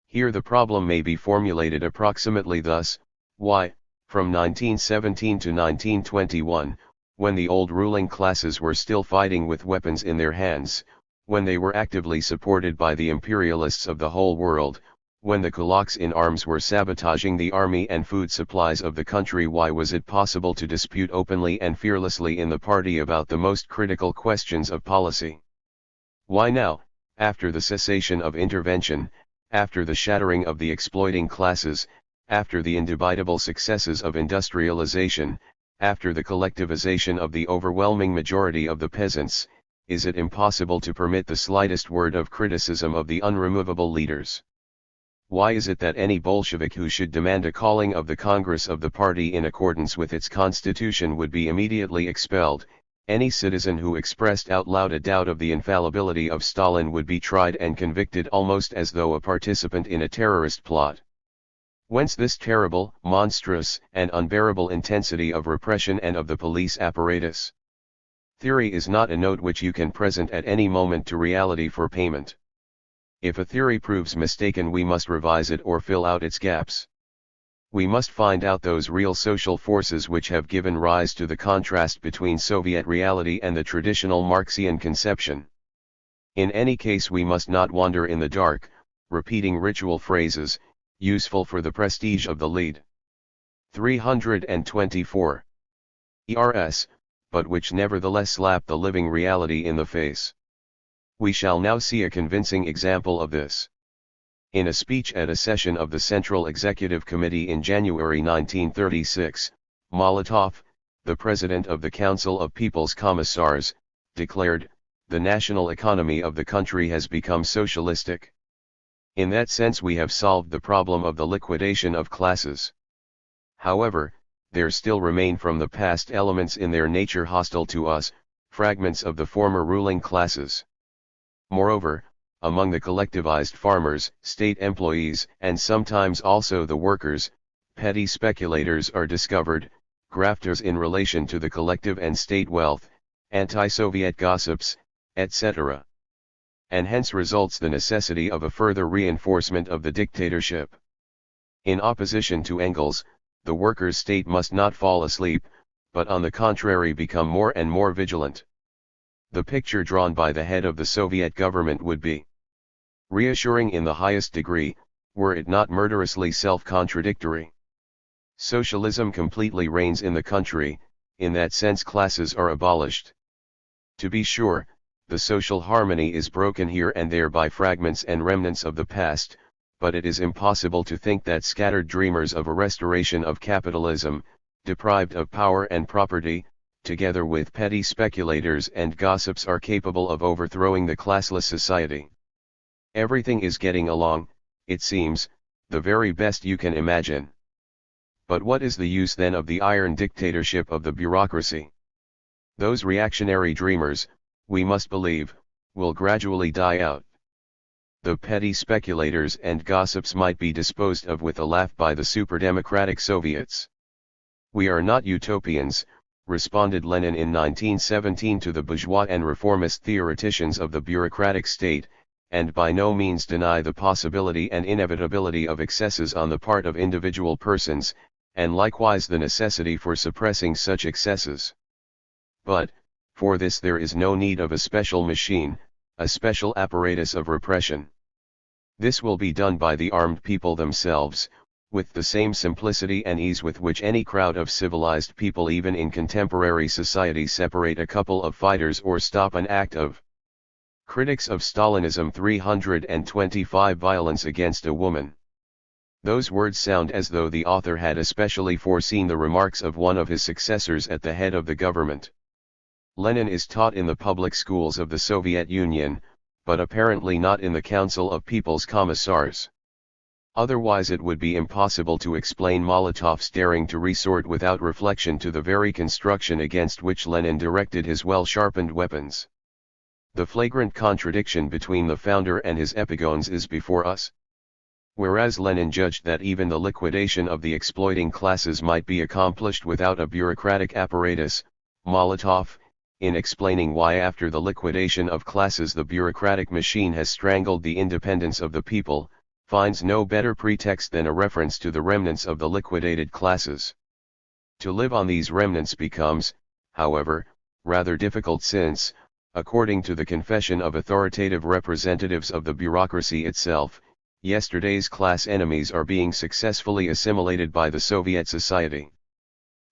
Here the problem may be formulated approximately thus: why, from 1917 to 1921, when the old ruling classes were still fighting with weapons in their hands, when they were actively supported by the imperialists of the whole world, when the kulaks in arms were sabotaging the army and food supplies of the country, why was it possible to dispute openly and fearlessly in the party about the most critical questions of policy? Why now, after the cessation of intervention, after the shattering of the exploiting classes, after the indubitable successes of industrialization, after the collectivization of the overwhelming majority of the peasants, is it impossible to permit the slightest word of criticism of the unremovable leaders? Why is it that any Bolshevik who should demand a calling of the Congress of the party in accordance with its constitution would be immediately expelled? Any citizen who expressed out loud a doubt of the infallibility of Stalin would be tried and convicted almost as though a participant in a terrorist plot. Whence this terrible, monstrous, and unbearable intensity of repression and of the police apparatus? Theory is not a note which you can present at any moment to reality for payment. If a theory proves mistaken, we must revise it or fill out its gaps. We must find out those real social forces which have given rise to the contrast between Soviet reality and the traditional Marxian conception. In any case, we must not wander in the dark, repeating ritual phrases, useful for the prestige of the lead. 324. ERS, but which nevertheless slap the living reality in the face. We shall now see a convincing example of this. In a speech at a session of the Central Executive Committee in January 1936, Molotov, the president of the Council of People's Commissars, declared, the national economy of the country has become socialistic. In that sense we have solved the problem of the liquidation of classes. However, there still remain from the past elements in their nature hostile to us, fragments of the former ruling classes. Moreover, among the collectivized farmers, state employees, and sometimes also the workers, petty speculators are discovered, grafters in relation to the collective and state wealth, anti-Soviet gossips, etc. And hence results the necessity of a further reinforcement of the dictatorship. In opposition to Engels, the workers' state must not fall asleep, but on the contrary become more and more vigilant. The picture drawn by the head of the Soviet government would be reassuring in the highest degree, were it not murderously self-contradictory. Socialism completely reigns in the country, in that sense classes are abolished. To be sure, the social harmony is broken here and there by fragments and remnants of the past, but it is impossible to think that scattered dreamers of a restoration of capitalism, deprived of power and property, together with petty speculators and gossips are capable of overthrowing the classless society. Everything is getting along, it seems, the very best you can imagine. But what is the use then of the iron dictatorship of the bureaucracy? Those reactionary dreamers, we must believe, will gradually die out. The petty speculators and gossips might be disposed of with a laugh by the super-democratic Soviets. We are not utopians, responded Lenin in 1917 to the bourgeois and reformist theoreticians of the bureaucratic state, and by no means deny the possibility and inevitability of excesses on the part of individual persons, and likewise the necessity for suppressing such excesses. But, for this there is no need of a special machine, a special apparatus of repression. This will be done by the armed people themselves, with the same simplicity and ease with which any crowd of civilized people even in contemporary society separate a couple of fighters or stop an act of critics of Stalinism 325 violence against a woman. Those words sound as though the author had especially foreseen the remarks of one of his successors at the head of the government. Lenin is taught in the public schools of the Soviet Union, but apparently not in the Council of People's Commissars. Otherwise it would be impossible to explain Molotov's daring to resort without reflection to the very construction against which Lenin directed his well-sharpened weapons. The flagrant contradiction between the founder and his epigones is before us. Whereas Lenin judged that even the liquidation of the exploiting classes might be accomplished without a bureaucratic apparatus, Molotov, in explaining why after the liquidation of classes the bureaucratic machine has strangled the independence of the people, finds no better pretext than a reference to the remnants of the liquidated classes. To live on these remnants becomes, however, rather difficult since, according to the confession of authoritative representatives of the bureaucracy itself, yesterday's class enemies are being successfully assimilated by the Soviet society.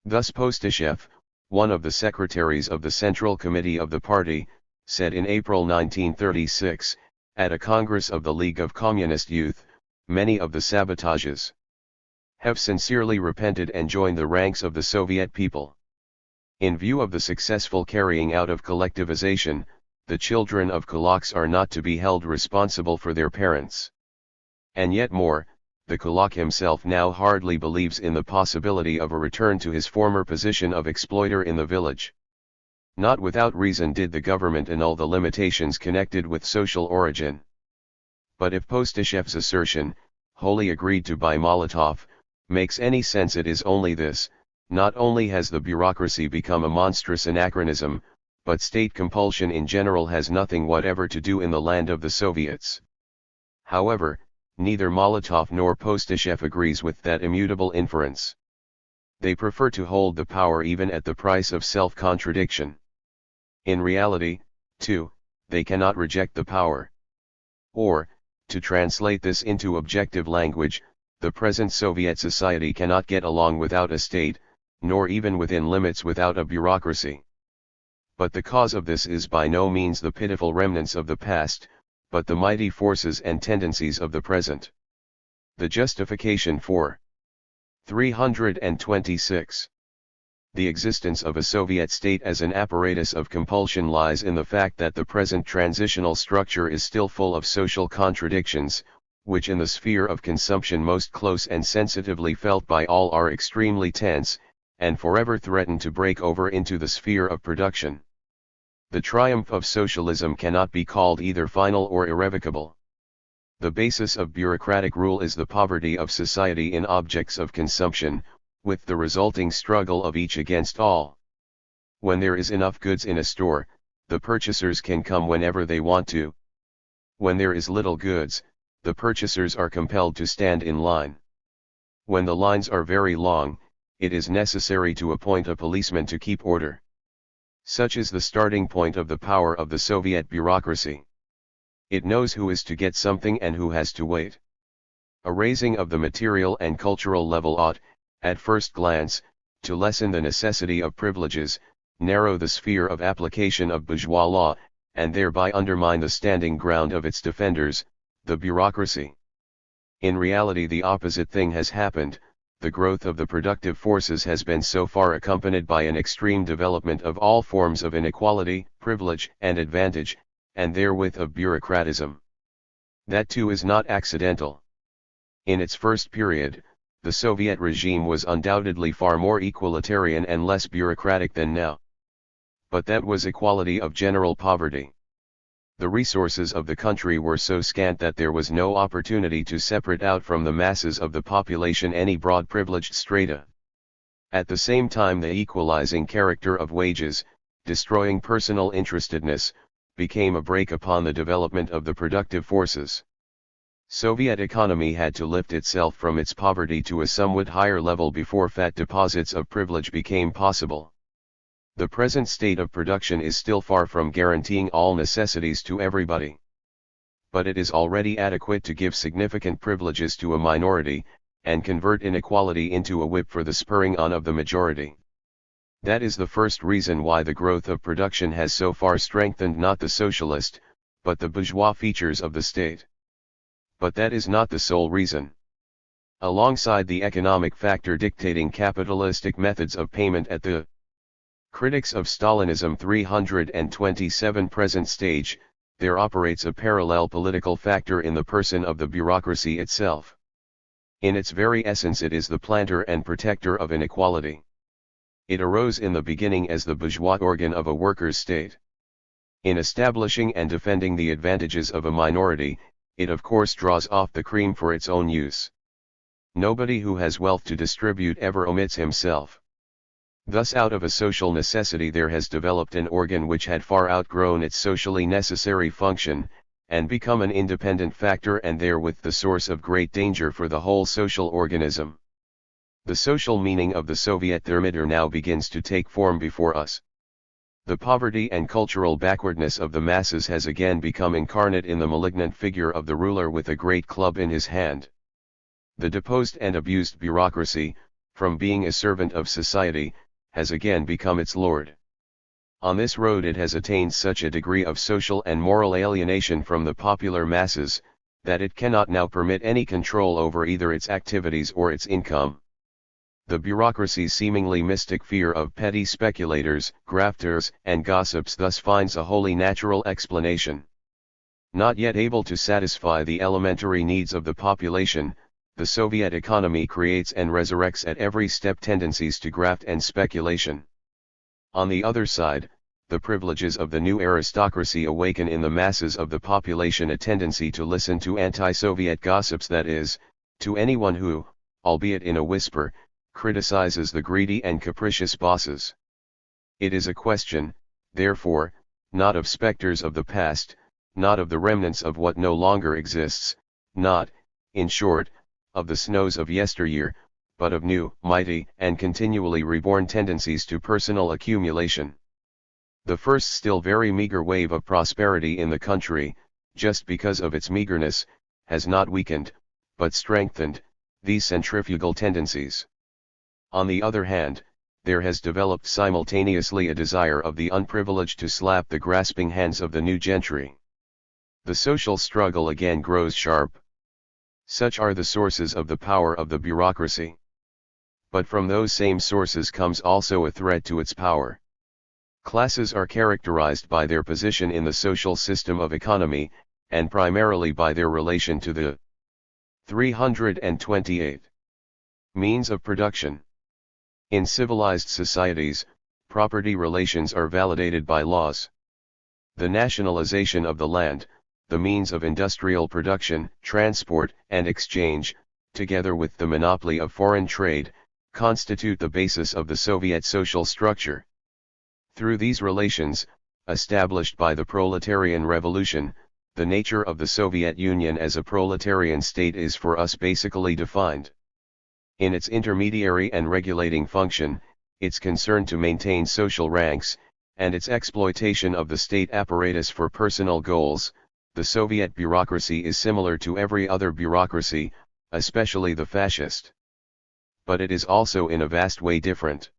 Thus Postyshev, one of the secretaries of the Central Committee of the party, said in April 1936, at a Congress of the League of Communist Youth, many of the sabotages have sincerely repented and joined the ranks of the Soviet people. In view of the successful carrying out of collectivization, the children of kulaks are not to be held responsible for their parents. And yet more, the kulak himself now hardly believes in the possibility of a return to his former position of exploiter in the village. Not without reason did the government annul the limitations connected with social origin. But if Postishev's assertion, wholly agreed to by Molotov, makes any sense, it is only this: not only has the bureaucracy become a monstrous anachronism, but state compulsion in general has nothing whatever to do in the land of the Soviets. However, neither Molotov nor Postyshev agrees with that immutable inference. They prefer to hold the power even at the price of self-contradiction. In reality, too, they cannot reject the power. Or, to translate this into objective language, the present Soviet society cannot get along without a state, nor even within limits without a bureaucracy. But the cause of this is by no means the pitiful remnants of the past, but the mighty forces and tendencies of the present. The justification for 326. The existence of a Soviet state as an apparatus of compulsion lies in the fact that the present transitional structure is still full of social contradictions, which in the sphere of consumption most close and sensitively felt by all are extremely tense, and forever threaten to break over into the sphere of production. The triumph of socialism cannot be called either final or irrevocable. The basis of bureaucratic rule is the poverty of society in objects of consumption, with the resulting struggle of each against all. When there is enough goods in a store, the purchasers can come whenever they want to. When there is little goods, the purchasers are compelled to stand in line. When the lines are very long, it is necessary to appoint a policeman to keep order. Such is the starting point of the power of the Soviet bureaucracy. It knows who is to get something and who has to wait. A raising of the material and cultural level ought, at first glance, to lessen the necessity of privileges, narrow the sphere of application of bourgeois law, and thereby undermine the standing ground of its defenders, the bureaucracy. In reality, the opposite thing has happened. The growth of the productive forces has been so far accompanied by an extreme development of all forms of inequality, privilege and advantage, and therewith of bureaucratism. That too is not accidental. In its first period, the Soviet regime was undoubtedly far more equalitarian and less bureaucratic than now. But that was equality of general poverty. The resources of the country were so scant that there was no opportunity to separate out from the masses of the population any broad privileged strata. At the same time, the equalizing character of wages, destroying personal interestedness, became a brake upon the development of the productive forces. Soviet economy had to lift itself from its poverty to a somewhat higher level before fat deposits of privilege became possible. The present state of production is still far from guaranteeing all necessities to everybody. But it is already adequate to give significant privileges to a minority, and convert inequality into a whip for the spurring on of the majority. That is the first reason why the growth of production has so far strengthened not the socialist, but the bourgeois features of the state. But that is not the sole reason. Alongside the economic factor dictating capitalistic methods of payment at the critics of Stalinism 327 present stage, there operates a parallel political factor in the person of the bureaucracy itself. In its very essence, it is the planter and protector of inequality. It arose in the beginning as the bourgeois organ of a workers' state. In establishing and defending the advantages of a minority, it of course draws off the cream for its own use. Nobody who has wealth to distribute ever omits himself. Thus, out of a social necessity there has developed an organ which had far outgrown its socially necessary function, and become an independent factor and therewith the source of great danger for the whole social organism. The social meaning of the Soviet thermometer now begins to take form before us. The poverty and cultural backwardness of the masses has again become incarnate in the malignant figure of the ruler with a great club in his hand. The deposed and abused bureaucracy, from being a servant of society, has again become its lord. On this road it has attained such a degree of social and moral alienation from the popular masses, that it cannot now permit any control over either its activities or its income. The bureaucracy's seemingly mystic fear of petty speculators, grafters, and gossips thus finds a wholly natural explanation. Not yet able to satisfy the elementary needs of the population, the Soviet economy creates and resurrects at every step tendencies to graft and speculation. On the other side, the privileges of the new aristocracy awaken in the masses of the population a tendency to listen to anti-Soviet gossips, that is, to anyone who, albeit in a whisper, criticizes the greedy and capricious bosses. It is a question, therefore, not of specters of the past, not of the remnants of what no longer exists, not, in short, of the snows of yesteryear, but of new, mighty, and continually reborn tendencies to personal accumulation. The first still very meager wave of prosperity in the country, just because of its meagerness, has not weakened, but strengthened, these centrifugal tendencies. On the other hand, there has developed simultaneously a desire of the unprivileged to slap the grasping hands of the new gentry. The social struggle again grows sharp. Such are the sources of the power of the bureaucracy. But from those same sources comes also a threat to its power. Classes are characterized by their position in the social system of economy, and primarily by their relation to the 328 means of production. In civilized societies, property relations are validated by laws. The nationalization of the land, the means of industrial production, transport, and exchange, together with the monopoly of foreign trade, constitute the basis of the Soviet social structure. Through these relations, established by the proletarian revolution, the nature of the Soviet Union as a proletarian state is for us basically defined. In its intermediary and regulating function, its concern to maintain social ranks, and its exploitation of the state apparatus for personal goals, the Soviet bureaucracy is similar to every other bureaucracy, especially the fascist. But it is also in a vast way different.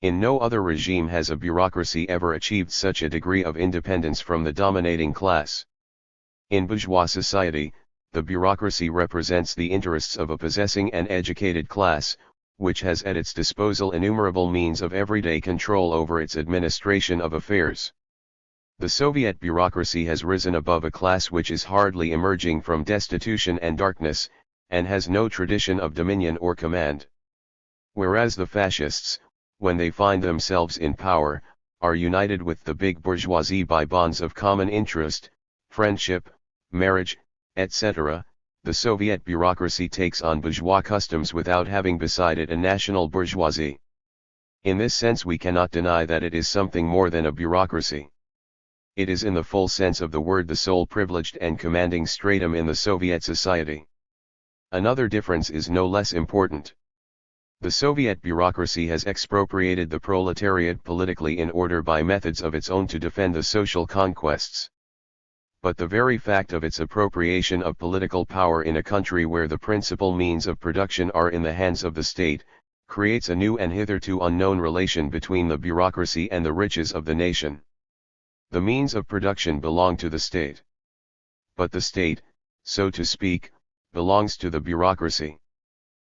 In no other regime has a bureaucracy ever achieved such a degree of independence from the dominating class. In bourgeois society, the bureaucracy represents the interests of a possessing and educated class, which has at its disposal innumerable means of everyday control over its administration of affairs. The Soviet bureaucracy has risen above a class which is hardly emerging from destitution and darkness, and has no tradition of dominion or command. Whereas the fascists, when they find themselves in power, are united with the big bourgeoisie by bonds of common interest, friendship, marriage, etc., the Soviet bureaucracy takes on bourgeois customs without having beside it a national bourgeoisie. In this sense we cannot deny that it is something more than a bureaucracy. It is in the full sense of the word the sole privileged and commanding stratum in the Soviet society. Another difference is no less important. The Soviet bureaucracy has expropriated the proletariat politically in order by methods of its own to defend the social conquests. But the very fact of its appropriation of political power in a country where the principal means of production are in the hands of the state, creates a new and hitherto unknown relation between the bureaucracy and the riches of the nation. The means of production belong to the state. But the state, so to speak, belongs to the bureaucracy.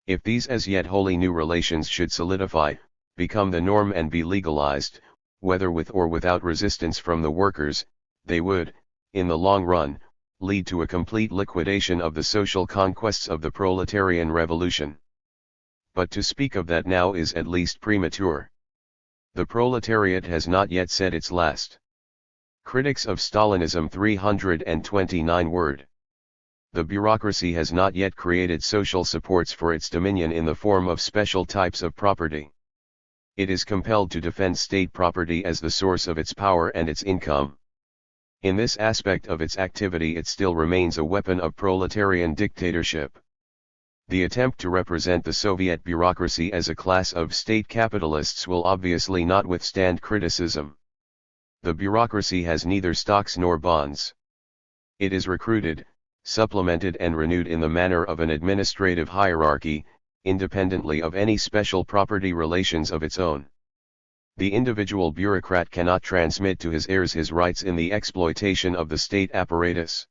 If these as yet wholly new relations should solidify, become the norm and be legalized, whether with or without resistance from the workers, they would, in the long run, lead to a complete liquidation of the social conquests of the proletarian revolution. But to speak of that now is at least premature. The proletariat has not yet said its last. Critics of Stalinism 329 word. The bureaucracy has not yet created social supports for its dominion in the form of special types of property. It is compelled to defend state property as the source of its power and its income. In this aspect of its activity it still remains a weapon of proletarian dictatorship. The attempt to represent the Soviet bureaucracy as a class of state capitalists will obviously not withstand criticism. The bureaucracy has neither stocks nor bonds. It is recruited, supplemented and renewed in the manner of an administrative hierarchy, independently of any special property relations of its own. The individual bureaucrat cannot transmit to his heirs his rights in the exploitation of the state apparatus.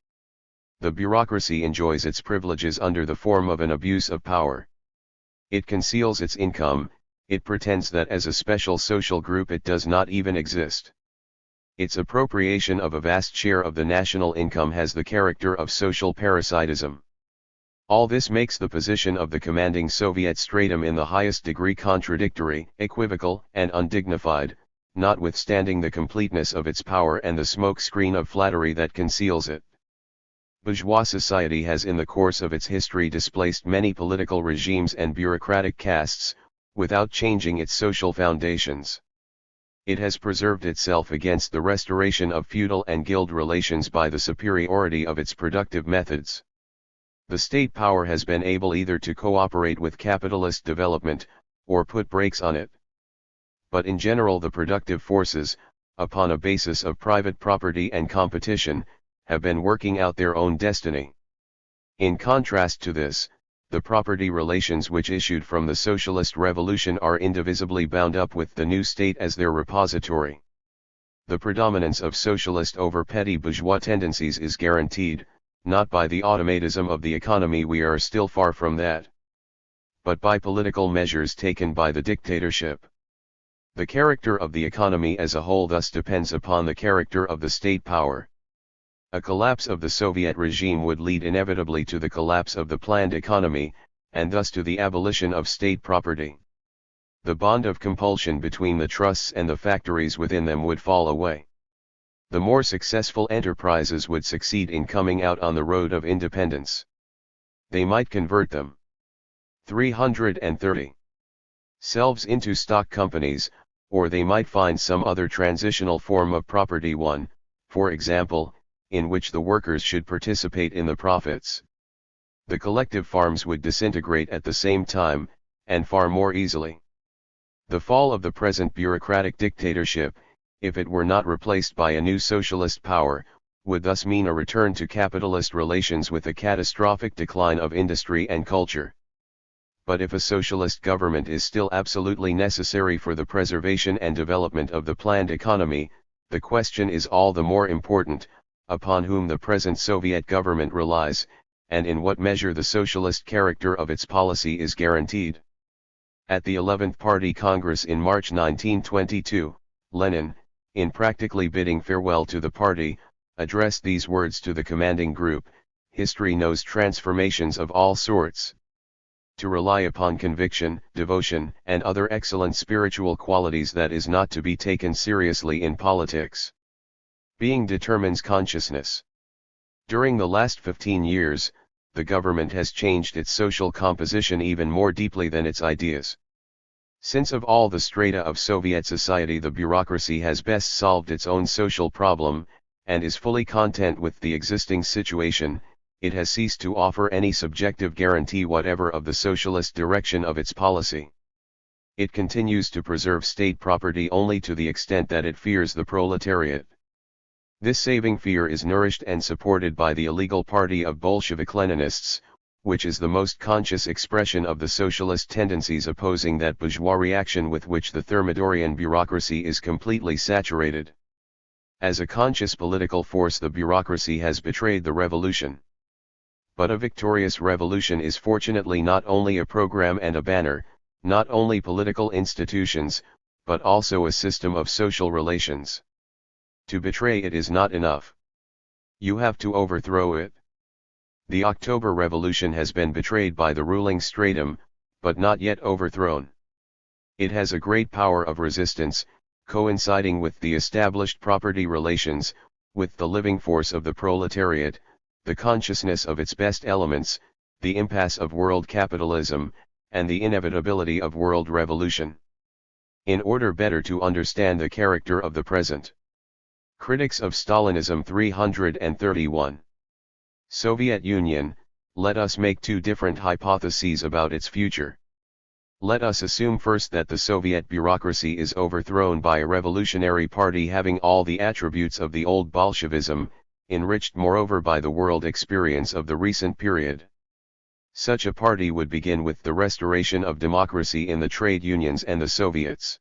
The bureaucracy enjoys its privileges under the form of an abuse of power. It conceals its income, it pretends that as a special social group it does not even exist. Its appropriation of a vast share of the national income has the character of social parasitism. All this makes the position of the commanding Soviet stratum in the highest degree contradictory, equivocal, and undignified, notwithstanding the completeness of its power and the smoke screen of flattery that conceals it. Bourgeois society has in the course of its history displaced many political regimes and bureaucratic castes, without changing its social foundations. It has preserved itself against the restoration of feudal and guild relations by the superiority of its productive methods. The state power has been able either to cooperate with capitalist development, or put brakes on it. But in general the productive forces, upon a basis of private property and competition, have been working out their own destiny. In contrast to this, the property relations which issued from the socialist revolution are indivisibly bound up with the new state as their repository. The predominance of socialist over petty bourgeois tendencies is guaranteed, not by the automatism of the economy, we are still far from that, but by political measures taken by the dictatorship. The character of the economy as a whole thus depends upon the character of the state power. A collapse of the Soviet regime would lead inevitably to the collapse of the planned economy, and thus to the abolition of state property. The bond of compulsion between the trusts and the factories within them would fall away. The more successful enterprises would succeed in coming out on the road of independence. They might convert them 330 selves into stock companies, or they might find some other transitional form of property one, for example, in which the workers should participate in the profits. The collective farms would disintegrate at the same time, and far more easily. The fall of the present bureaucratic dictatorship, if it were not replaced by a new socialist power, would thus mean a return to capitalist relations with a catastrophic decline of industry and culture. But if a socialist government is still absolutely necessary for the preservation and development of the planned economy, the question is all the more important, upon whom the present Soviet government relies, and in what measure the socialist character of its policy is guaranteed. At the 11th Party Congress in March 1922, Lenin, in practically bidding farewell to the party, addressed these words to the commanding group: "History knows transformations of all sorts. To rely upon conviction, devotion, and other excellent spiritual qualities, that is not to be taken seriously in politics. Being determines consciousness." During the last 15 years, the government has changed its social composition even more deeply than its ideas. Since of all the strata of Soviet society the bureaucracy has best solved its own social problem, and is fully content with the existing situation, it has ceased to offer any subjective guarantee whatever of the socialist direction of its policy. It continues to preserve state property only to the extent that it fears the proletariat. This saving fear is nourished and supported by the illegal party of Bolshevik-Leninists, which is the most conscious expression of the socialist tendencies opposing that bourgeois reaction with which the Thermidorian bureaucracy is completely saturated. As a conscious political force, the bureaucracy has betrayed the revolution. But a victorious revolution is fortunately not only a program and a banner, not only political institutions, but also a system of social relations. To betray it is not enough. You have to overthrow it. The October Revolution has been betrayed by the ruling stratum, but not yet overthrown. It has a great power of resistance, coinciding with the established property relations, with the living force of the proletariat, the consciousness of its best elements, the impasse of world capitalism, and the inevitability of world revolution. In order better to understand the character of the present. Critics of Stalinism 331. Soviet Union, let us make two different hypotheses about its future. Let us assume first that the Soviet bureaucracy is overthrown by a revolutionary party having all the attributes of the old Bolshevism, enriched moreover by the world experience of the recent period. Such a party would begin with the restoration of democracy in the trade unions and the Soviets.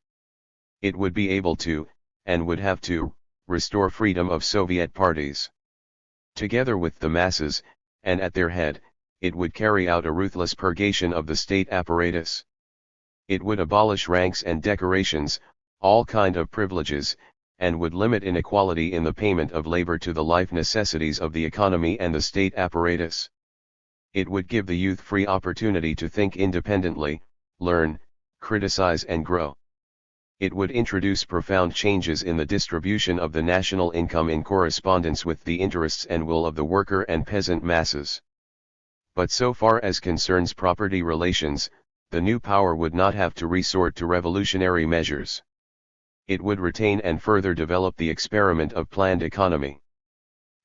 It would be able to, and would have to, restore freedom of Soviet parties. Together with the masses, and at their head, it would carry out a ruthless purgation of the state apparatus. It would abolish ranks and decorations, all kind of privileges, and would limit inequality in the payment of labor to the life necessities of the economy and the state apparatus. It would give the youth free opportunity to think independently, learn, criticize and grow. It would introduce profound changes in the distribution of the national income in correspondence with the interests and will of the worker and peasant masses. But so far as concerns property relations, the new power would not have to resort to revolutionary measures. It would retain and further develop the experiment of planned economy.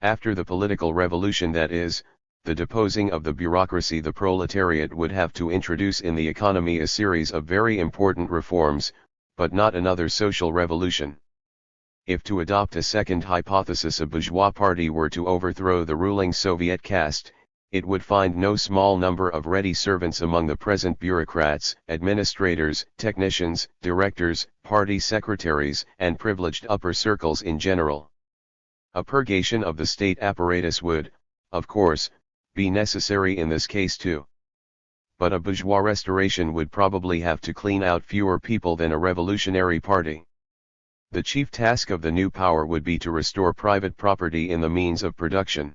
After the political revolution, that is, the deposing of the bureaucracy, the proletariat would have to introduce in the economy a series of very important reforms, but not another social revolution. If, to adopt a second hypothesis, a bourgeois party were to overthrow the ruling Soviet caste, it would find no small number of ready servants among the present bureaucrats, administrators, technicians, directors, party secretaries, and privileged upper circles in general. A purgation of the state apparatus would, of course, be necessary in this case too. but a bourgeois restoration would probably have to clean out fewer people than a revolutionary party. The chief task of the new power would be to restore private property in the means of production.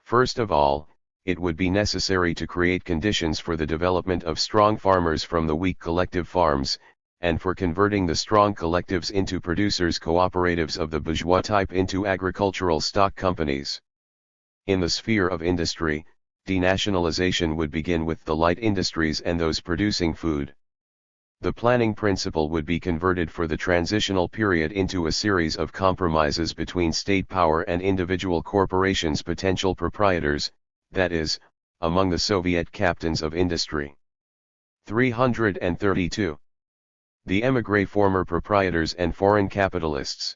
First of all, it would be necessary to create conditions for the development of strong farmers from the weak collective farms, and for converting the strong collectives into producers' cooperatives of the bourgeois type into agricultural stock companies. In the sphere of industry, denationalization would begin with the light industries and those producing food. The planning principle would be converted for the transitional period into a series of compromises between state power and individual corporations' potential proprietors, that is, among the Soviet captains of industry. 332. The émigré former proprietors and foreign capitalists.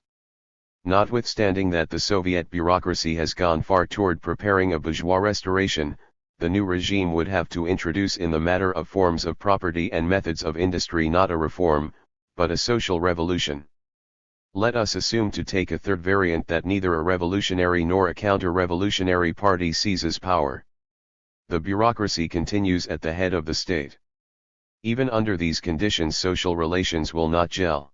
Notwithstanding that the Soviet bureaucracy has gone far toward preparing a bourgeois restoration, the new regime would have to introduce in the matter of forms of property and methods of industry not a reform, but a social revolution. Let us assume to take a third variant that neither a revolutionary nor a counter-revolutionary party seizes power. The bureaucracy continues at the head of the state. Even under these conditions social relations will not gel.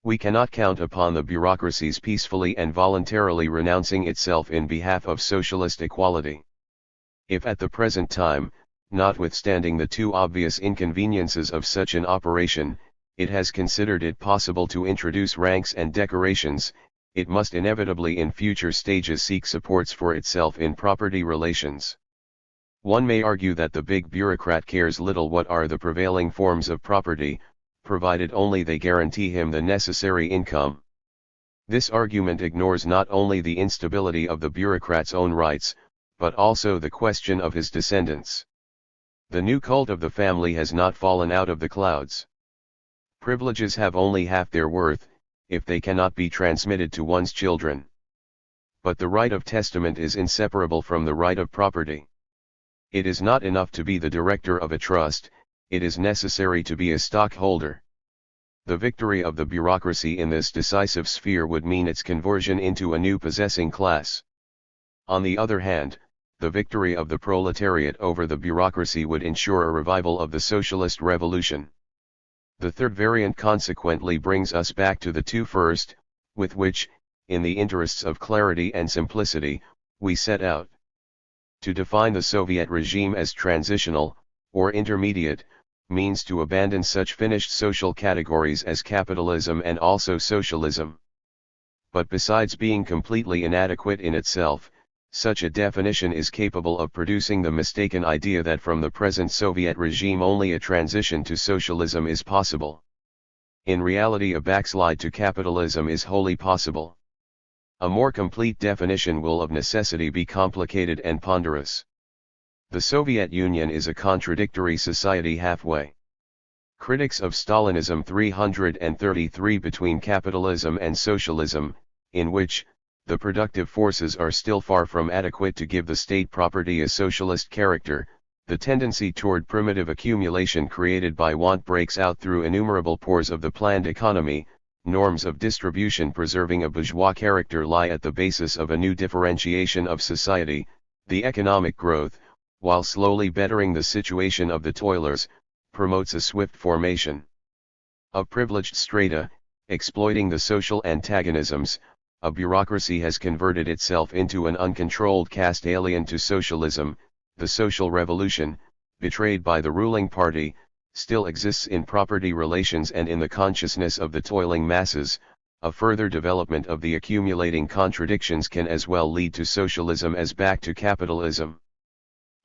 We cannot count upon the bureaucracies peacefully and voluntarily renouncing itself in behalf of socialist equality. If at the present time, notwithstanding the two obvious inconveniences of such an operation, it has considered it possible to introduce ranks and decorations, it must inevitably in future stages seek supports for itself in property relations. One may argue that the big bureaucrat cares little what are the prevailing forms of property, provided only they guarantee him the necessary income. This argument ignores not only the instability of the bureaucrat's own rights, but also the question of his descendants. The new cult of the family has not fallen out of the clouds. Privileges have only half their worth, if they cannot be transmitted to one's children. But the right of testament is inseparable from the right of property. It is not enough to be the director of a trust, it is necessary to be a stockholder. The victory of the bureaucracy in this decisive sphere would mean its conversion into a new possessing class. On the other hand, the victory of the proletariat over the bureaucracy would ensure a revival of the socialist revolution. The third variant consequently brings us back to the two first, with which, in the interests of clarity and simplicity, we set out. To define the Soviet regime as transitional, or intermediate, means to abandon such finished social categories as capitalism and also socialism. But besides being completely inadequate in itself, such a definition is capable of producing the mistaken idea that from the present Soviet regime only a transition to socialism is possible. In reality, a backslide to capitalism is wholly possible. A more complete definition will of necessity be complicated and ponderous. The Soviet Union is a contradictory society halfway. Critics of Stalinism 333 between capitalism and socialism, in which, the productive forces are still far from adequate to give the state property a socialist character, the tendency toward primitive accumulation created by want breaks out through innumerable pores of the planned economy. Norms of distribution preserving a bourgeois character lie at the basis of a new differentiation of society, the economic growth, while slowly bettering the situation of the toilers, promotes a swift formation of privileged strata, exploiting the social antagonisms. A bureaucracy has converted itself into an uncontrolled caste alien to socialism. The social revolution, betrayed by the ruling party, still exists in property relations and in the consciousness of the toiling masses. A further development of the accumulating contradictions can as well lead to socialism as back to capitalism.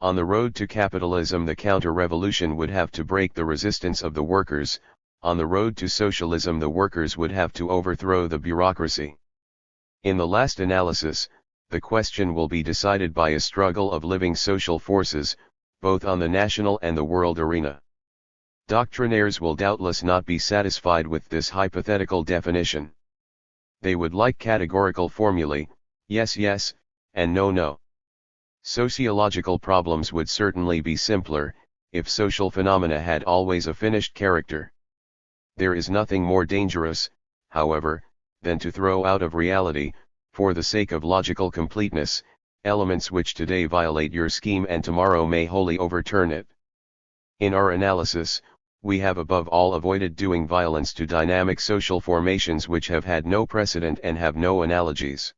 On the road to capitalism, the counter-revolution would have to break the resistance of the workers. On the road to socialism, the workers would have to overthrow the bureaucracy. In the last analysis, the question will be decided by a struggle of living social forces, both on the national and the world arena. Doctrinaires will doubtless not be satisfied with this hypothetical definition. They would like categorical formulae, yes yes, and no no. Sociological problems would certainly be simpler, if social phenomena had always a finished character. There is nothing more dangerous, however, than to throw out of reality, for the sake of logical completeness, elements which today violate your scheme and tomorrow may wholly overturn it. In our analysis, we have above all avoided doing violence to dynamic social formations which have had no precedent and have no analogies.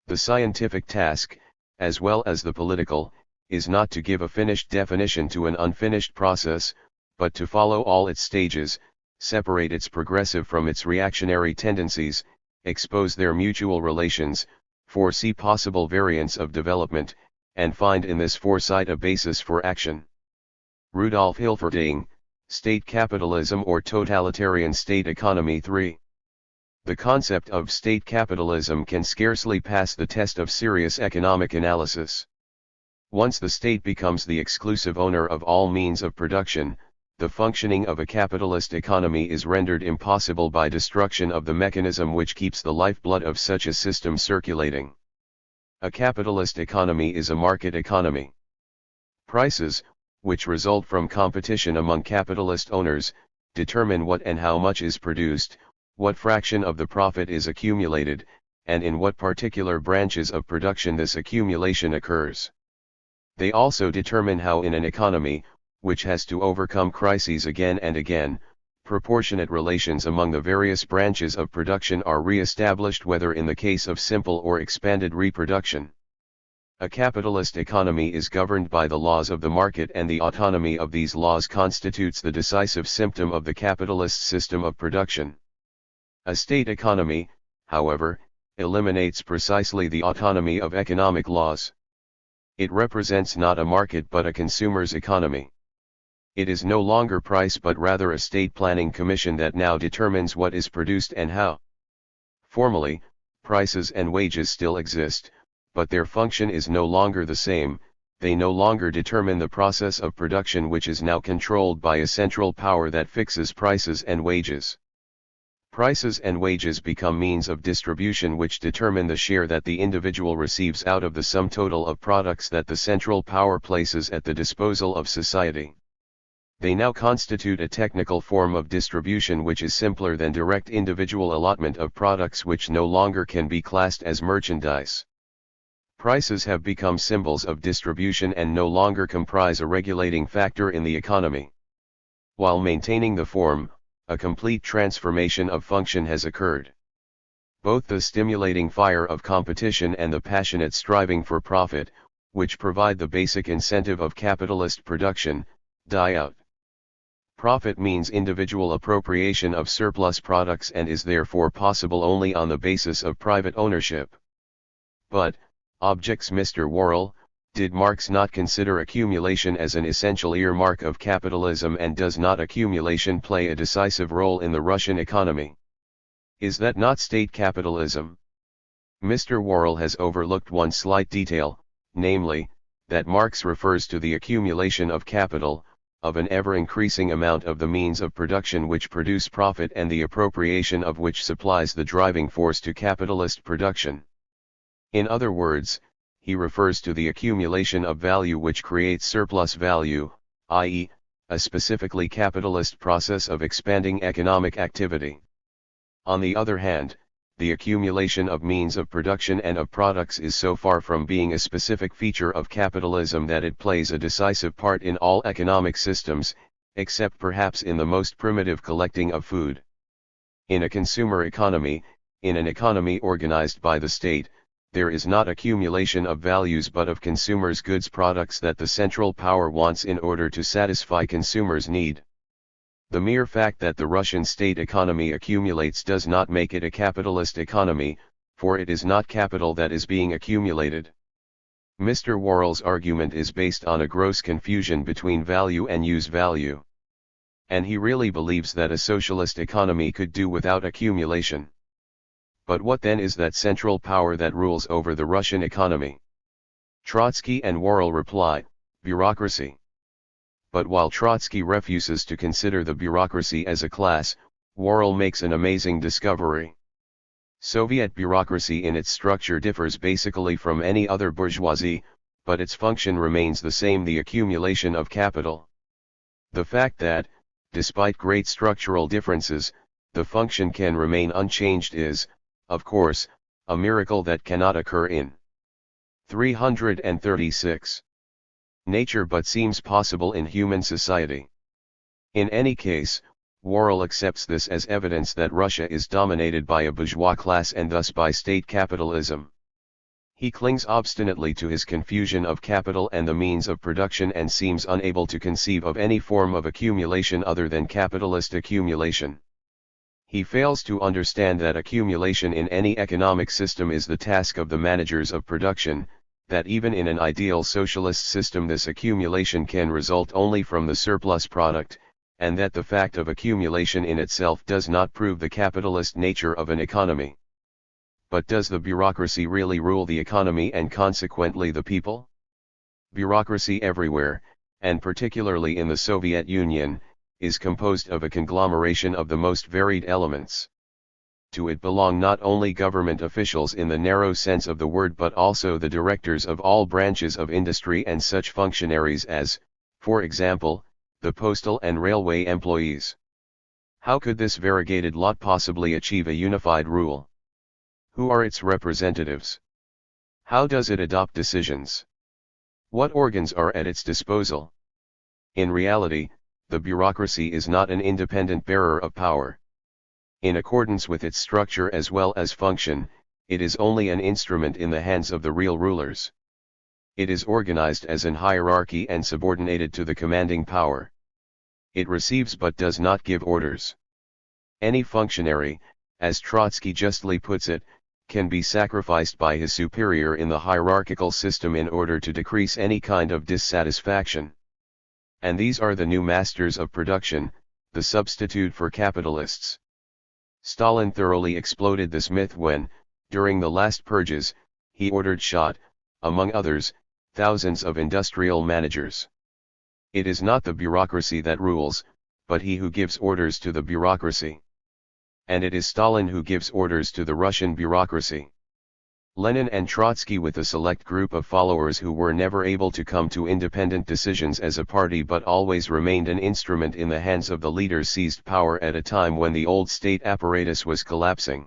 The scientific task, as well as the political, is not to give a finished definition to an unfinished process, but to follow all its stages, separate its progressive from its reactionary tendencies, expose their mutual relations, foresee possible variants of development, and find in this foresight a basis for action. Rudolf Hilferding, State Capitalism or Totalitarian State Economy 3. The concept of state capitalism can scarcely pass the test of serious economic analysis. Once the state becomes the exclusive owner of all means of production, the functioning of a capitalist economy is rendered impossible by destruction of the mechanism which keeps the lifeblood of such a system circulating. A capitalist economy is a market economy. Prices, which result from competition among capitalist owners, determine what and how much is produced, what fraction of the profit is accumulated, and in what particular branches of production this accumulation occurs. They also determine how in an economy, which has to overcome crises again and again, proportionate relations among the various branches of production are re-established, whether in the case of simple or expanded reproduction. A capitalist economy is governed by the laws of the market, and the autonomy of these laws constitutes the decisive symptom of the capitalist system of production. A state economy, however, eliminates precisely the autonomy of economic laws. It represents not a market but a consumer's economy. It is no longer price but rather a state planning commission that now determines what is produced and how. Formally, prices and wages still exist, but their function is no longer the same. They no longer determine the process of production, which is now controlled by a central power that fixes prices and wages. Prices and wages become means of distribution which determine the share that the individual receives out of the sum total of products that the central power places at the disposal of society. They now constitute a technical form of distribution which is simpler than direct individual allotment of products, which no longer can be classed as merchandise. Prices have become symbols of distribution and no longer comprise a regulating factor in the economy. While maintaining the form, a complete transformation of function has occurred. Both the stimulating fire of competition and the passionate striving for profit, which provide the basic incentive of capitalist production, die out. Profit means individual appropriation of surplus products and is therefore possible only on the basis of private ownership. But, objects Mr. Worrell, did Marx not consider accumulation as an essential earmark of capitalism, and does not accumulation play a decisive role in the Russian economy? Is that not state capitalism? Mr. Worrell has overlooked one slight detail, namely, that Marx refers to the accumulation of capital, of an ever-increasing amount of the means of production which produce profit, and the appropriation of which supplies the driving force to capitalist production. In other words, he refers to the accumulation of value which creates surplus value, i.e., a specifically capitalist process of expanding economic activity. On the other hand, the accumulation of means of production and of products is so far from being a specific feature of capitalism that it plays a decisive part in all economic systems, except perhaps in the most primitive collecting of food. In a consumer economy, in an economy organized by the state, there is not accumulation of values but of consumers' goods, products that the central power wants in order to satisfy consumers' need. The mere fact that the Russian state economy accumulates does not make it a capitalist economy, for it is not capital that is being accumulated. Mr. Worrell's argument is based on a gross confusion between value and use value. And he really believes that a socialist economy could do without accumulation. But what then is that central power that rules over the Russian economy? Trotsky and Worrell reply, bureaucracy. But while Trotsky refuses to consider the bureaucracy as a class, Worrell makes an amazing discovery. Soviet bureaucracy in its structure differs basically from any other bourgeoisie, but its function remains the same: the accumulation of capital. The fact that, despite great structural differences, the function can remain unchanged is, of course, a miracle that cannot occur in 336. nature but seems possible in human society. In any case, Worrell accepts this as evidence that Russia is dominated by a bourgeois class and thus by state capitalism. He clings obstinately to his confusion of capital and the means of production and seems unable to conceive of any form of accumulation other than capitalist accumulation. He fails to understand that accumulation in any economic system is the task of the managers of production, that even in an ideal socialist system this accumulation can result only from the surplus product, and that the fact of accumulation in itself does not prove the capitalist nature of an economy. But does the bureaucracy really rule the economy and consequently the people? Bureaucracy everywhere, and particularly in the Soviet Union, is composed of a conglomeration of the most varied elements. To it belong not only government officials in the narrow sense of the word but also the directors of all branches of industry and such functionaries as, for example, the postal and railway employees. How could this variegated lot possibly achieve a unified rule? Who are its representatives? How does it adopt decisions? What organs are at its disposal? In reality, the bureaucracy is not an independent bearer of power. In accordance with its structure as well as function, it is only an instrument in the hands of the real rulers. It is organized as an hierarchy and subordinated to the commanding power. It receives but does not give orders. Any functionary, as Trotsky justly puts it, can be sacrificed by his superior in the hierarchical system in order to decrease any kind of dissatisfaction. And these are the new masters of production, the substitute for capitalists. Stalin thoroughly exploded this myth when, during the last purges, he ordered shot, among others, thousands of industrial managers. It is not the bureaucracy that rules, but he who gives orders to the bureaucracy. And it is Stalin who gives orders to the Russian bureaucracy. Lenin and Trotsky with a select group of followers who were never able to come to independent decisions as a party but always remained an instrument in the hands of the leaders seized power at a time when the old state apparatus was collapsing.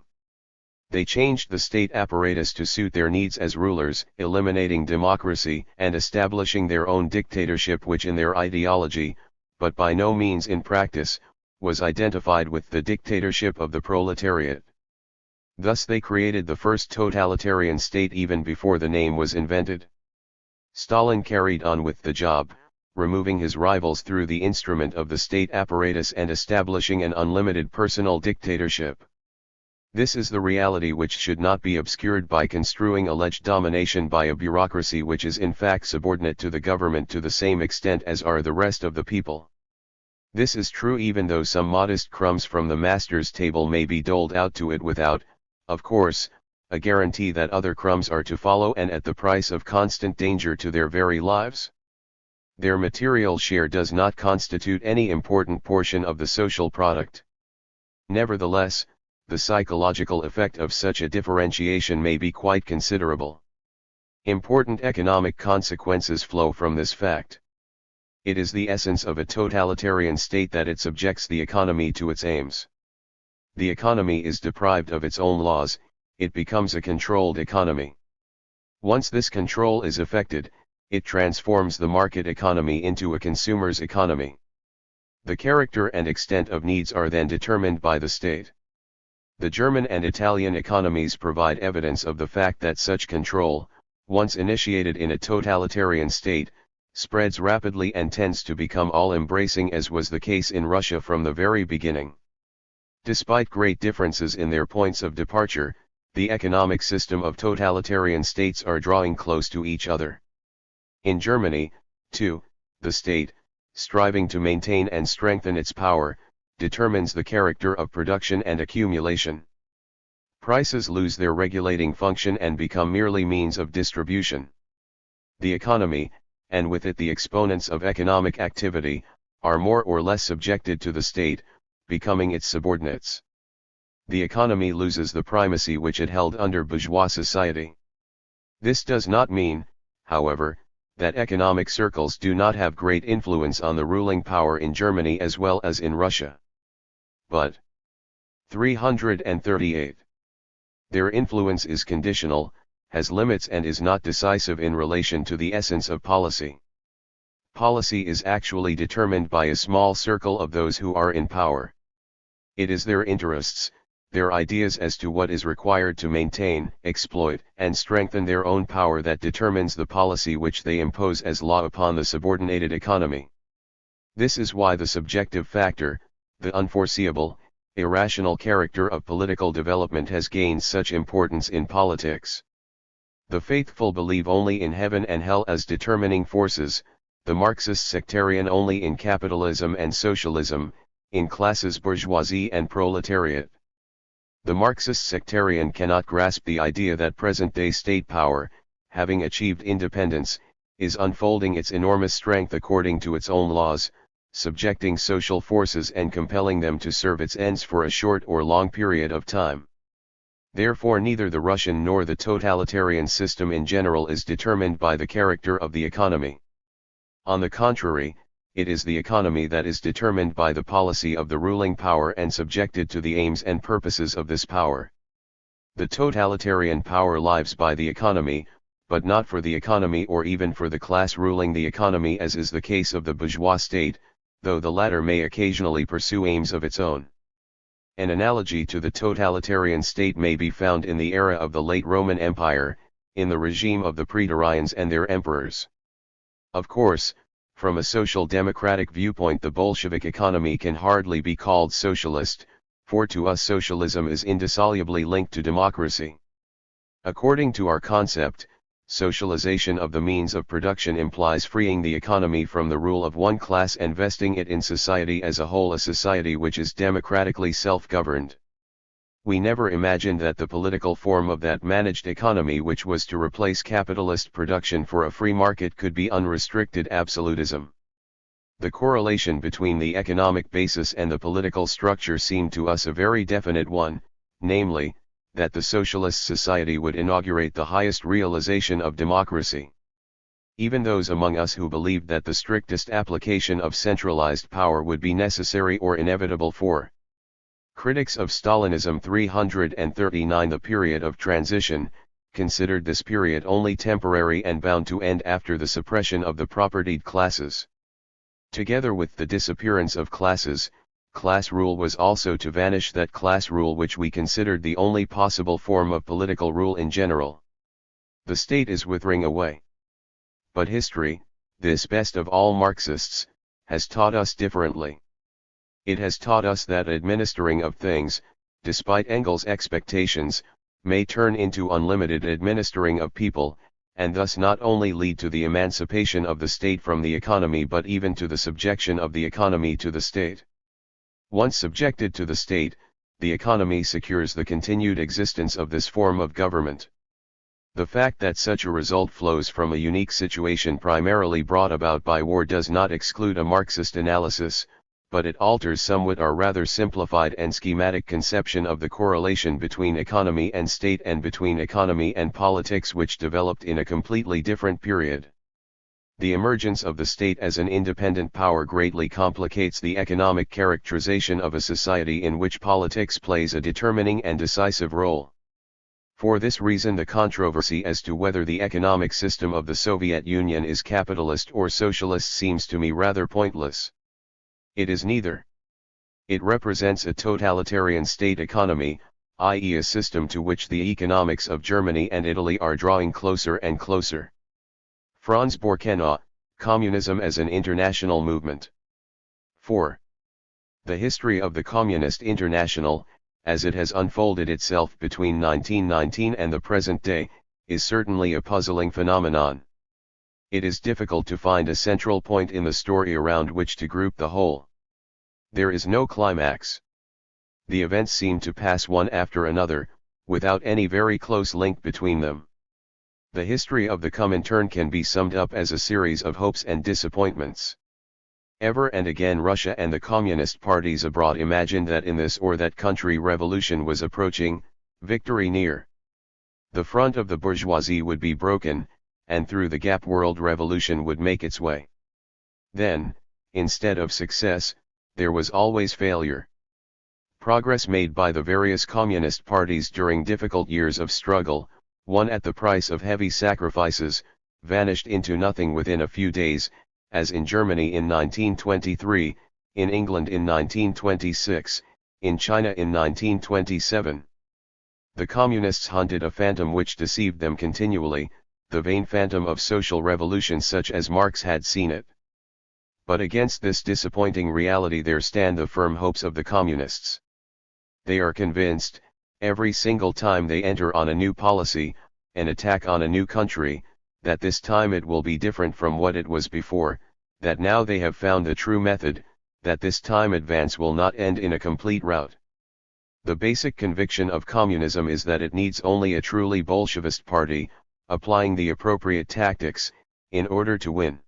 They changed the state apparatus to suit their needs as rulers, eliminating democracy and establishing their own dictatorship which in their ideology, but by no means in practice, was identified with the dictatorship of the proletariat. Thus they created the first totalitarian state even before the name was invented. Stalin carried on with the job, removing his rivals through the instrument of the state apparatus and establishing an unlimited personal dictatorship. This is the reality which should not be obscured by construing alleged domination by a bureaucracy which is in fact subordinate to the government to the same extent as are the rest of the people. This is true even though some modest crumbs from the master's table may be doled out to it without, of course, a guarantee that other crumbs are to follow and at the price of constant danger to their very lives. Their material share does not constitute any important portion of the social product. Nevertheless, the psychological effect of such a differentiation may be quite considerable. Important economic consequences flow from this fact. It is the essence of a totalitarian state that it subjects the economy to its aims. The economy is deprived of its own laws, it becomes a controlled economy. Once this control is effected, it transforms the market economy into a consumer's economy. The character and extent of needs are then determined by the state. The German and Italian economies provide evidence of the fact that such control, once initiated in a totalitarian state, spreads rapidly and tends to become all-embracing as was the case in Russia from the very beginning. Despite great differences in their points of departure, the economic system of totalitarian states are drawing close to each other. In Germany, too, the state, striving to maintain and strengthen its power, determines the character of production and accumulation. Prices lose their regulating function and become merely means of distribution. The economy, and with it the exponents of economic activity, are more or less subjected to the state, becoming its subordinates. The economy loses the primacy which it held under bourgeois society. This does not mean, however, that economic circles do not have great influence on the ruling power in Germany as well as in Russia. But 338. Their influence is conditional, has limits and is not decisive in relation to the essence of policy. policy is actually determined by a small circle of those who are in power. It is their interests, their ideas as to what is required to maintain, exploit, and strengthen their own power that determines the policy which they impose as law upon the subordinated economy. This is why the subjective factor, the unforeseeable, irrational character of political development has gained such importance in politics. The faithful believe only in heaven and hell as determining forces, the Marxist sectarian only in capitalism and socialism, in classes bourgeoisie and proletariat. The Marxist sectarian cannot grasp the idea that present-day state power, having achieved independence, is unfolding its enormous strength according to its own laws, subjecting social forces and compelling them to serve its ends for a short or long period of time. Therefore neither the Russian nor the totalitarian system in general is determined by the character of the economy. On the contrary, it is the economy that is determined by the policy of the ruling power and subjected to the aims and purposes of this power. The totalitarian power lives by the economy, but not for the economy or even for the class ruling the economy, as is the case of the bourgeois state, though the latter may occasionally pursue aims of its own. An analogy to the totalitarian state may be found in the era of the late Roman Empire, in the regime of the praetorians and their emperors. Of course, from a social democratic viewpoint the Bolshevik economy can hardly be called socialist, for to us socialism is indissolubly linked to democracy. According to our concept, socialization of the means of production implies freeing the economy from the rule of one class and vesting it in society as a whole, a society which is democratically self-governed. We never imagined that the political form of that managed economy which was to replace capitalist production for a free market could be unrestricted absolutism. The correlation between the economic basis and the political structure seemed to us a very definite one, namely, that the socialist society would inaugurate the highest realization of democracy. Even those among us who believed that the strictest application of centralized power would be necessary or inevitable for critics of Stalinism 339, the period of transition, considered this period only temporary and bound to end after the suppression of the propertied classes. Together with the disappearance of classes, class rule was also to vanish, that class rule which we considered the only possible form of political rule in general. The state is withering away. But history, this best of all Marxists, has taught us differently. It has taught us that administering of things, despite Engels' expectations, may turn into unlimited administering of people, and thus not only lead to the emancipation of the state from the economy but even to the subjection of the economy to the state. Once subjected to the state, the economy secures the continued existence of this form of government. The fact that such a result flows from a unique situation primarily brought about by war does not exclude a Marxist analysis, but it alters somewhat our rather simplified and schematic conception of the correlation between economy and state and between economy and politics, which developed in a completely different period. The emergence of the state as an independent power greatly complicates the economic characterization of a society in which politics plays a determining and decisive role. For this reason the controversy as to whether the economic system of the Soviet Union is capitalist or socialist seems to me rather pointless. It is neither. It represents a totalitarian state economy, i.e. a system to which the economics of Germany and Italy are drawing closer and closer. Franz Borkenau, Communism as an International Movement. 4. The history of the Communist International, as it has unfolded itself between 1919 and the present day, is certainly a puzzling phenomenon. It is difficult to find a central point in the story around which to group the whole. There is no climax. The events seem to pass one after another, without any very close link between them. The history of the Comintern can be summed up as a series of hopes and disappointments. Ever and again Russia and the communist parties abroad imagined that in this or that country revolution was approaching, victory near. The front of the bourgeoisie would be broken, and through the gap world revolution would make its way. Then, instead of success, there was always failure. Progress made by the various communist parties during difficult years of struggle, won at the price of heavy sacrifices, vanished into nothing within a few days, as in Germany in 1923, in England in 1926, in China in 1927. The communists hunted a phantom which deceived them continually, the vain phantom of social revolution such as Marx had seen it. But against this disappointing reality there stand the firm hopes of the communists. They are convinced, every single time they enter on a new policy, an attack on a new country, that this time it will be different from what it was before, that now they have found the true method, that this time advance will not end in a complete rout. The basic conviction of communism is that it needs only a truly Bolshevist party, applying the appropriate tactics, in order to win.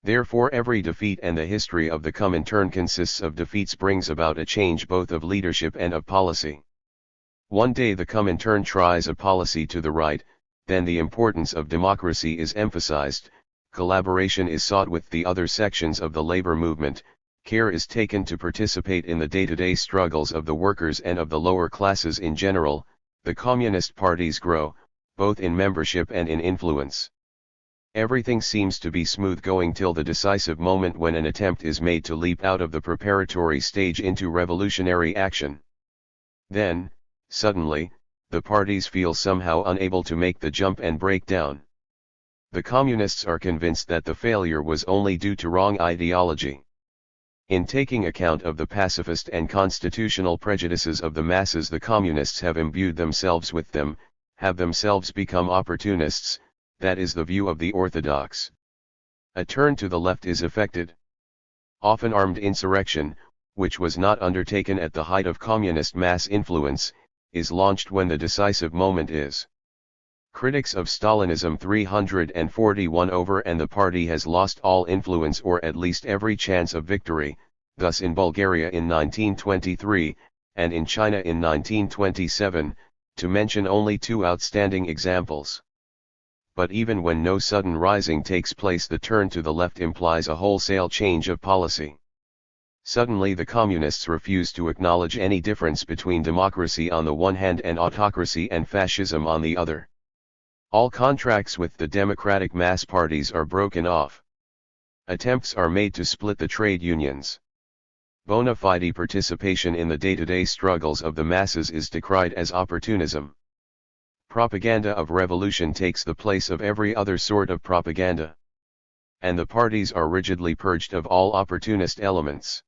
Therefore every defeat and the history of the Comintern consists of defeats brings about a change both of leadership and of policy. One day the Comintern tries a policy to the right, then the importance of democracy is emphasized, collaboration is sought with the other sections of the labor movement, care is taken to participate in the day-to-day struggles of the workers and of the lower classes in general, the communist parties grow, both in membership and in influence. Everything seems to be smooth going till the decisive moment when an attempt is made to leap out of the preparatory stage into revolutionary action. Then, suddenly, the parties feel somehow unable to make the jump and break down. The communists are convinced that the failure was only due to wrong ideology. In taking account of the pacifist and constitutional prejudices of the masses, the communists have imbued themselves with them, have themselves become opportunists. That is the view of the orthodox. A turn to the left is effected. Often armed insurrection, which was not undertaken at the height of communist mass influence, is launched when the decisive moment is. Critics of Stalinism 341 over and the party has lost all influence or at least every chance of victory, thus in Bulgaria in 1923, and in China in 1927, to mention only two outstanding examples. But even when no sudden rising takes place, the turn to the left implies a wholesale change of policy. Suddenly the communists refuse to acknowledge any difference between democracy on the one hand and autocracy and fascism on the other. All contracts with the democratic mass parties are broken off. Attempts are made to split the trade unions. Bona fide participation in the day-to-day struggles of the masses is decried as opportunism. Propaganda of revolution takes the place of every other sort of propaganda. And the parties are rigidly purged of all opportunist elements.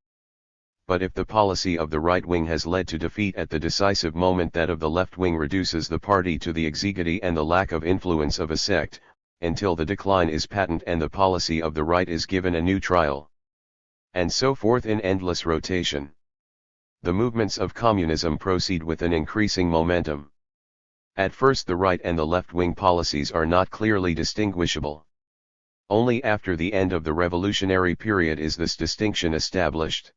But if the policy of the right wing has led to defeat at the decisive moment, that of the left wing reduces the party to the exiguity and the lack of influence of a sect, until the decline is patent and the policy of the right is given a new trial. And so forth in endless rotation. The movements of communism proceed with an increasing momentum. At first the right and the left-wing policies are not clearly distinguishable. Only after the end of the revolutionary period is this distinction established.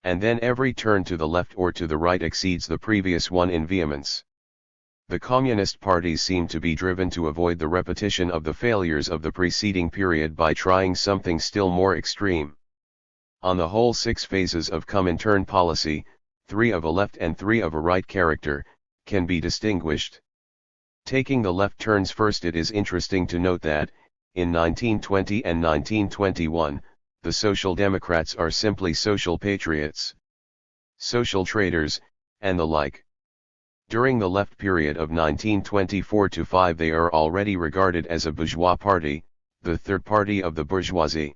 And then every turn to the left or to the right exceeds the previous one in vehemence. The communist parties seem to be driven to avoid the repetition of the failures of the preceding period by trying something still more extreme. On the whole, 6 phases of Comintern policy, 3 of a left and 3 of a right character, can be distinguished. Taking the left turns first, it is interesting to note that, in 1920 and 1921, the Social Democrats are simply social patriots, social traders, and the like. During the left period of 1924-5 they are already regarded as a bourgeois party, the third party of the bourgeoisie.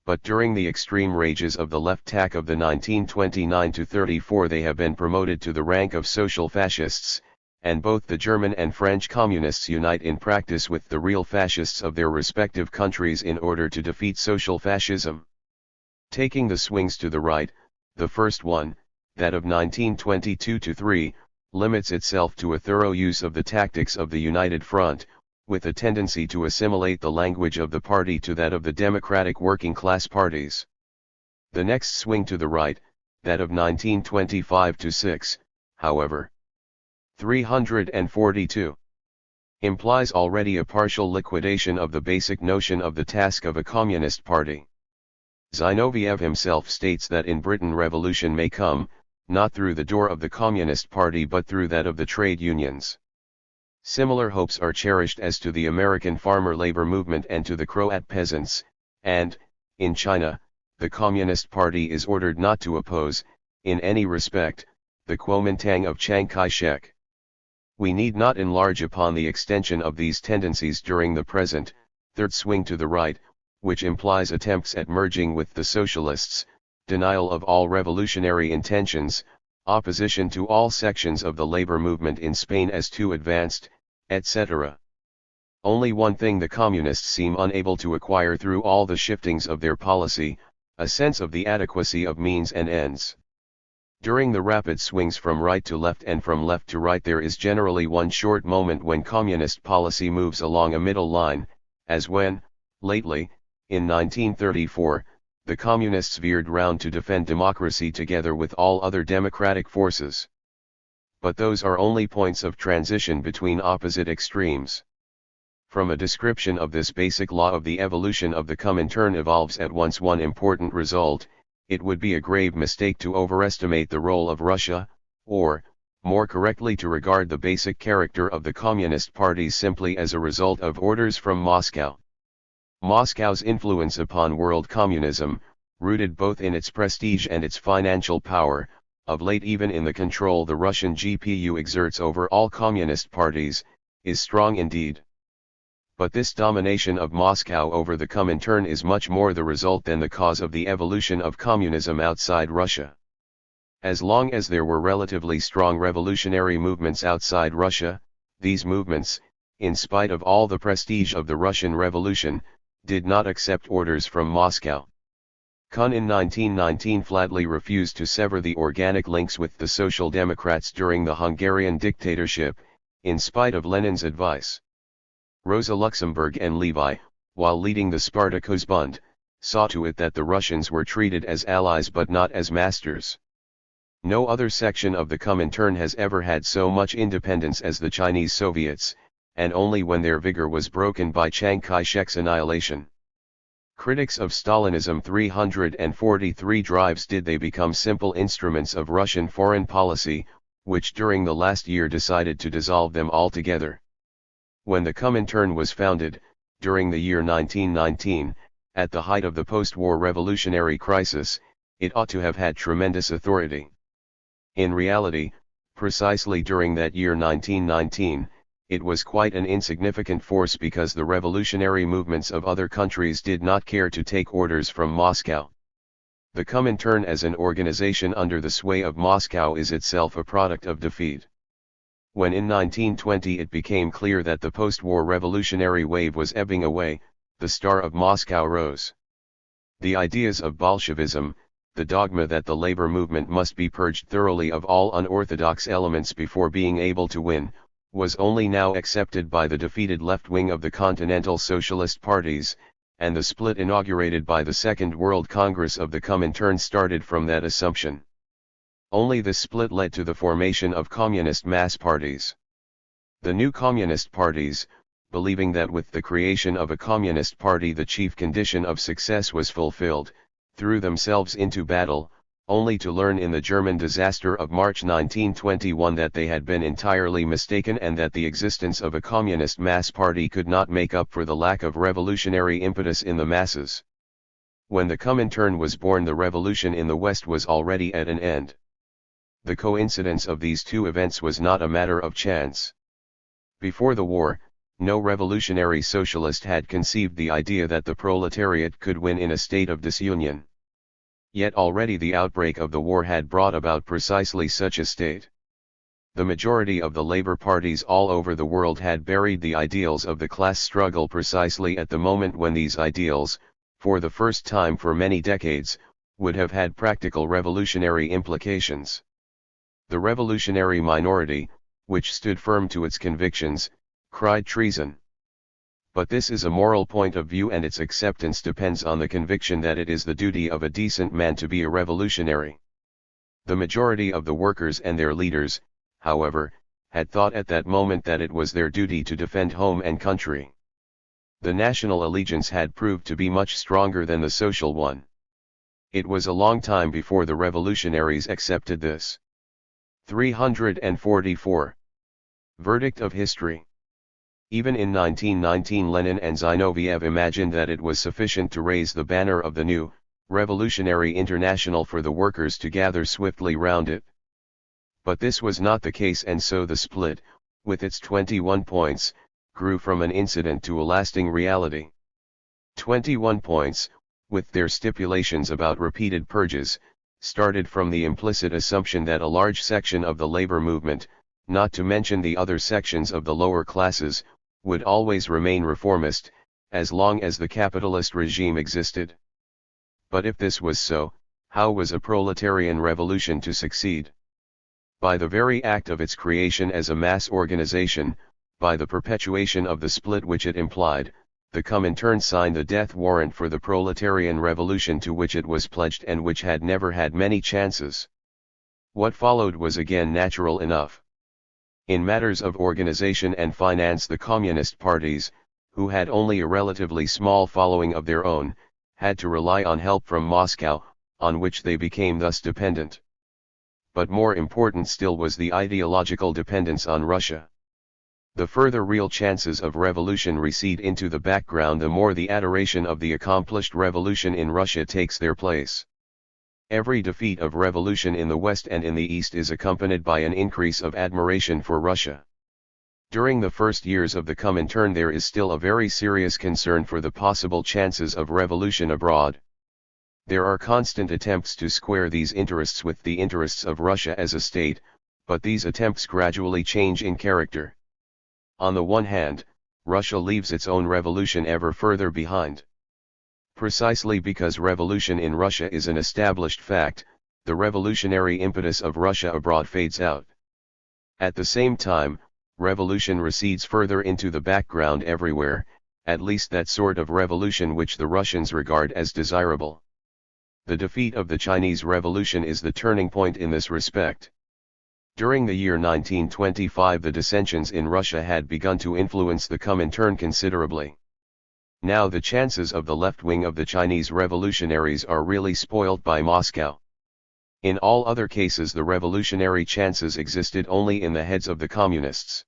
But during the extreme rages of the left tack of the 1929-34 they have been promoted to the rank of social fascists, and both the German and French communists unite in practice with the real fascists of their respective countries in order to defeat social fascism. Taking the swings to the right, the first one, that of 1922-3, limits itself to a thorough use of the tactics of the United Front, with a tendency to assimilate the language of the party to that of the democratic working class parties. The next swing to the right, that of 1925-6, however, 342, implies already a partial liquidation of the basic notion of the task of a communist party. Zinoviev himself states that in Britain revolution may come, not through the door of the Communist Party but through that of the trade unions. Similar hopes are cherished as to the American farmer labor movement and to the Croat peasants, and, in China, the Communist Party is ordered not to oppose, in any respect, the Kuomintang of Chiang Kai-shek. We need not enlarge upon the extension of these tendencies during the present, third swing to the right, which implies attempts at merging with the socialists, denial of all revolutionary intentions, opposition to all sections of the labor movement in Spain as too advanced, etc. Only one thing the communists seem unable to acquire through all the shiftings of their policy, a sense of the adequacy of means and ends. During the rapid swings from right to left and from left to right, there is generally one short moment when communist policy moves along a middle line, as when, lately, in 1934, the communists veered round to defend democracy together with all other democratic forces. But those are only points of transition between opposite extremes. From a description of this basic law of the evolution of the Comintern evolves at once one important result: it would be a grave mistake to overestimate the role of Russia, or, more correctly, to regard the basic character of the Communist parties simply as a result of orders from Moscow. Moscow's influence upon world communism, rooted both in its prestige and its financial power, of late even in the control the Russian GPU exerts over all communist parties, is strong indeed. But this domination of Moscow over the Comintern is much more the result than the cause of the evolution of communism outside Russia. As long as there were relatively strong revolutionary movements outside Russia, these movements, in spite of all the prestige of the Russian Revolution, did not accept orders from Moscow. Kuhn in 1919 flatly refused to sever the organic links with the Social Democrats during the Hungarian dictatorship, in spite of Lenin's advice. Rosa Luxemburg and Levi, while leading the Spartakusbund, saw to it that the Russians were treated as allies but not as masters. No other section of the Comintern has ever had so much independence as the Chinese Soviets, and only when their vigor was broken by Chiang Kai-shek's annihilation. Critics of Stalinism 343 drives did they become simple instruments of Russian foreign policy, which during the last year decided to dissolve them altogether. When the Comintern was founded, during the year 1919, at the height of the post-war revolutionary crisis, it ought to have had tremendous authority. In reality, precisely during that year 1919, it was quite an insignificant force because the revolutionary movements of other countries did not care to take orders from Moscow. The Comintern as an organization under the sway of Moscow is itself a product of defeat. When in 1920 it became clear that the post-war revolutionary wave was ebbing away, the star of Moscow rose. The ideas of Bolshevism, the dogma that the labor movement must be purged thoroughly of all unorthodox elements before being able to win, was only now accepted by the defeated left wing of the continental socialist parties, and the split inaugurated by the Second World Congress of the Comintern started from that assumption. Only this split led to the formation of communist mass parties. The new communist parties, believing that with the creation of a communist party the chief condition of success was fulfilled, threw themselves into battle, only to learn in the German disaster of March 1921 that they had been entirely mistaken and that the existence of a communist mass party could not make up for the lack of revolutionary impetus in the masses. When the Comintern was born, the revolution in the West was already at an end. The coincidence of these two events was not a matter of chance. Before the war, no revolutionary socialist had conceived the idea that the proletariat could win in a state of disunion. Yet already the outbreak of the war had brought about precisely such a state. The majority of the labor parties all over the world had buried the ideals of the class struggle precisely at the moment when these ideals, for the first time for many decades, would have had practical revolutionary implications. The revolutionary minority, which stood firm to its convictions, cried treason. But this is a moral point of view, and its acceptance depends on the conviction that it is the duty of a decent man to be a revolutionary. The majority of the workers and their leaders, however, had thought at that moment that it was their duty to defend home and country. The national allegiance had proved to be much stronger than the social one. It was a long time before the revolutionaries accepted this. 344. Verdict of history. Even in 1919 Lenin and Zinoviev imagined that it was sufficient to raise the banner of the new, revolutionary international for the workers to gather swiftly round it. But this was not the case, and so the split, with its 21 points, grew from an incident to a lasting reality. 21 points, with their stipulations about repeated purges, started from the implicit assumption that a large section of the labor movement, not to mention the other sections of the lower classes, would always remain reformist, as long as the capitalist regime existed. But if this was so, how was a proletarian revolution to succeed? By the very act of its creation as a mass organization, by the perpetuation of the split which it implied, the Comintern signed the death warrant for the proletarian revolution to which it was pledged and which had never had many chances. What followed was again natural enough. In matters of organization and finance, the communist parties, who had only a relatively small following of their own, had to rely on help from Moscow, on which they became thus dependent. But more important still was the ideological dependence on Russia. The further real chances of revolution recede into the background, the more the adoration of the accomplished revolution in Russia takes their place. Every defeat of revolution in the West and in the East is accompanied by an increase of admiration for Russia. During the first years of the Comintern there is still a very serious concern for the possible chances of revolution abroad. There are constant attempts to square these interests with the interests of Russia as a state, but these attempts gradually change in character. On the one hand, Russia leaves its own revolution ever further behind. Precisely because revolution in Russia is an established fact, the revolutionary impetus of Russia abroad fades out. At the same time, revolution recedes further into the background everywhere, at least that sort of revolution which the Russians regard as desirable. The defeat of the Chinese Revolution is the turning point in this respect. During the year 1925 the dissensions in Russia had begun to influence the Comintern considerably. Now the chances of the left wing of the Chinese revolutionaries are really spoilt by Moscow. In all other cases the revolutionary chances existed only in the heads of the communists.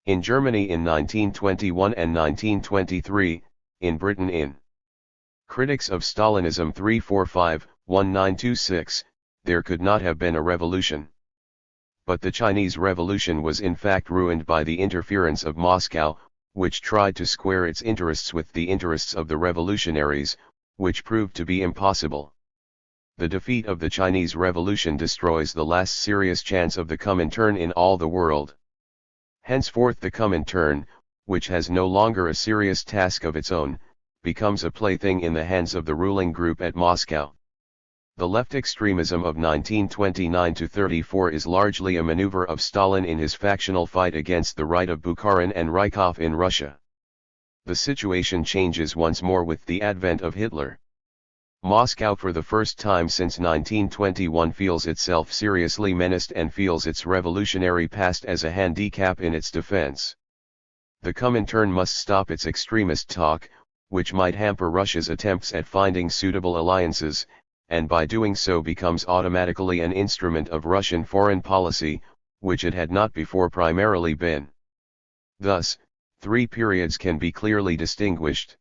In Germany in 1921 and 1923, in Britain in Critics of Stalinism 345-1926, there could not have been a revolution. But the Chinese Revolution was in fact ruined by the interference of Moscow, which tried to square its interests with the interests of the revolutionaries, which proved to be impossible. The defeat of the Chinese Revolution destroys the last serious chance of the Comintern in all the world. Henceforth the Comintern, which has no longer a serious task of its own, becomes a plaything in the hands of the ruling group at Moscow. The left extremism of 1929-34 is largely a maneuver of Stalin in his factional fight against the right of Bukharin and Rykov in Russia. The situation changes once more with the advent of Hitler. Moscow for the first time since 1921 feels itself seriously menaced and feels its revolutionary past as a handicap in its defense. The Comintern must stop its extremist talk, which might hamper Russia's attempts at finding suitable alliances, and by doing so becomes automatically an instrument of Russian foreign policy, which it had not before primarily been. Thus, three periods can be clearly distinguished.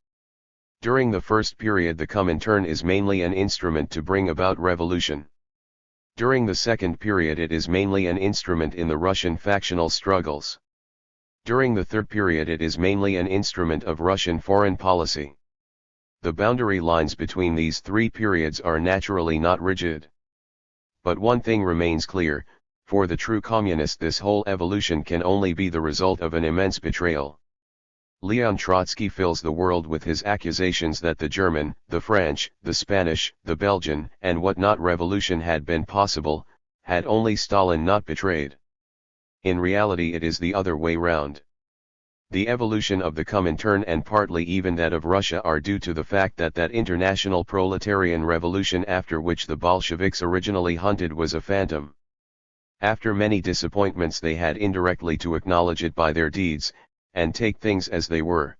During the first period the Comintern is mainly an instrument to bring about revolution. During the second period it is mainly an instrument in the Russian factional struggles. During the third period it is mainly an instrument of Russian foreign policy. The boundary lines between these three periods are naturally not rigid. But one thing remains clear: for the true communist this whole evolution can only be the result of an immense betrayal. Leon Trotsky fills the world with his accusations that the German, the French, the Spanish, the Belgian, and what not revolution had been possible, had only Stalin not betrayed. In reality it is the other way round. The evolution of the Comintern and partly even that of Russia are due to the fact that that international proletarian revolution after which the Bolsheviks originally hunted was a phantom. After many disappointments they had indirectly to acknowledge it by their deeds, and take things as they were.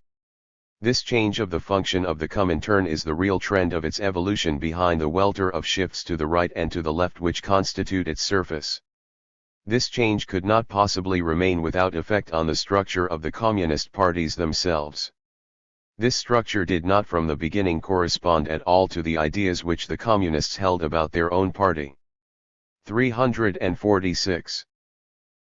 This change of the function of the Comintern is the real trend of its evolution behind the welter of shifts to the right and to the left which constitute its surface. This change could not possibly remain without effect on the structure of the communist parties themselves. This structure did not from the beginning correspond at all to the ideas which the communists held about their own party. 346.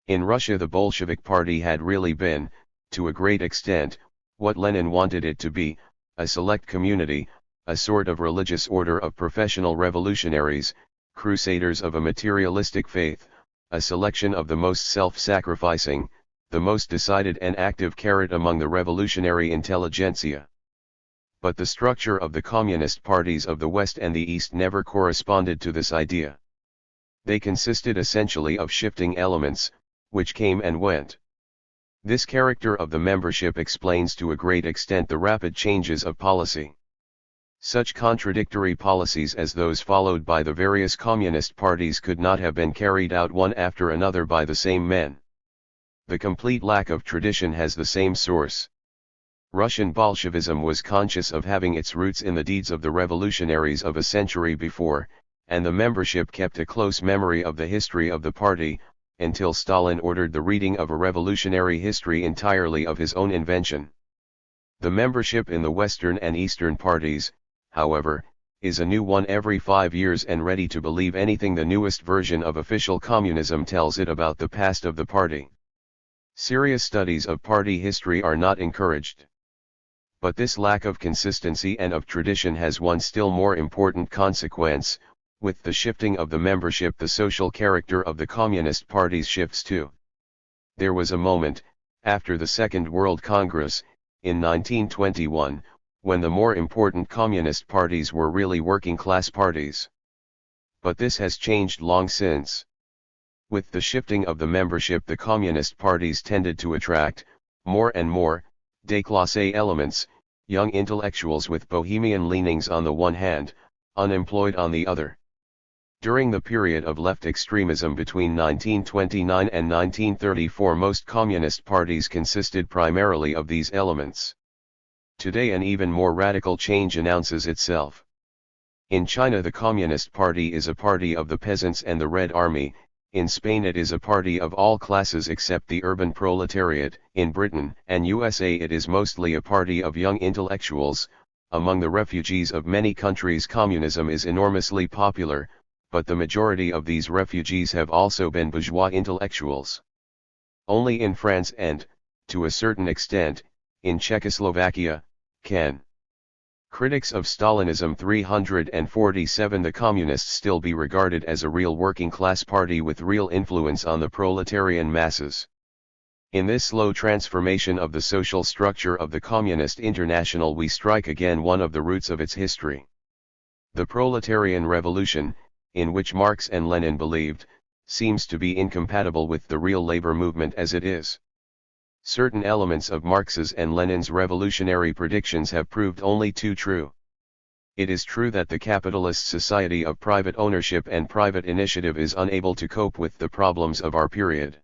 In Russia the Bolshevik Party had really been, to a great extent, what Lenin wanted it to be, a select community, a sort of religious order of professional revolutionaries, crusaders of a materialistic faith, a selection of the most self-sacrificing, the most decided and active carrot among the revolutionary intelligentsia. But the structure of the communist parties of the West and the East never corresponded to this idea. They consisted essentially of shifting elements, which came and went. This character of the membership explains to a great extent the rapid changes of policy. Such contradictory policies as those followed by the various communist parties could not have been carried out one after another by the same men. The complete lack of tradition has the same source. Russian Bolshevism was conscious of having its roots in the deeds of the revolutionaries of a century before, and the membership kept a close memory of the history of the party, until Stalin ordered the reading of a revolutionary history entirely of his own invention. The membership in the Western and Eastern parties, however, is a new one every 5 years and ready to believe anything the newest version of official communism tells it about the past of the party. Serious studies of party history are not encouraged. But this lack of consistency and of tradition has one still more important consequence. With the shifting of the membership, the social character of the communist parties shifts too. There was a moment, after the Second World Congress, in 1921, when the more important communist parties were really working-class parties. But this has changed long since. With the shifting of the membership, the communist parties tended to attract, more and more, déclassé elements, young intellectuals with bohemian leanings on the one hand, unemployed on the other. During the period of left extremism between 1929 and 1934, most communist parties consisted primarily of these elements. Today an even more radical change announces itself. In China the Communist Party is a party of the peasants and the Red Army, in Spain it is a party of all classes except the urban proletariat, in Britain and USA it is mostly a party of young intellectuals. Among the refugees of many countries communism is enormously popular, but the majority of these refugees have also been bourgeois intellectuals. Only in France and, to a certain extent, in Czechoslovakia, can critics of Stalinism 347 the communists still be regarded as a real working-class party with real influence on the proletarian masses. In this slow transformation of the social structure of the Communist International we strike again one of the roots of its history. The proletarian revolution, in which Marx and Lenin believed, seems to be incompatible with the real labor movement as it is. Certain elements of Marx's and Lenin's revolutionary predictions have proved only too true. It is true that the capitalist society of private ownership and private initiative is unable to cope with the problems of our period.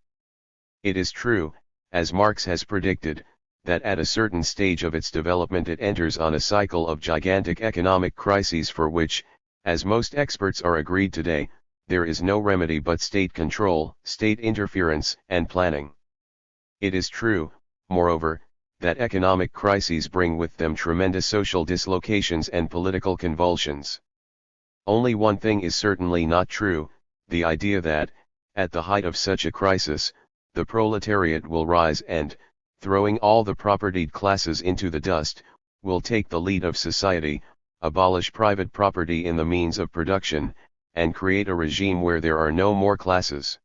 It is true, as Marx has predicted, that at a certain stage of its development it enters on a cycle of gigantic economic crises for which, as most experts are agreed today, there is no remedy but state control, state interference, and planning. It is true, moreover, that economic crises bring with them tremendous social dislocations and political convulsions. Only one thing is certainly not true, the idea that, at the height of such a crisis, the proletariat will rise and, throwing all the propertied classes into the dust, will take the lead of society, abolish private property in the means of production, and create a regime where there are no more classes.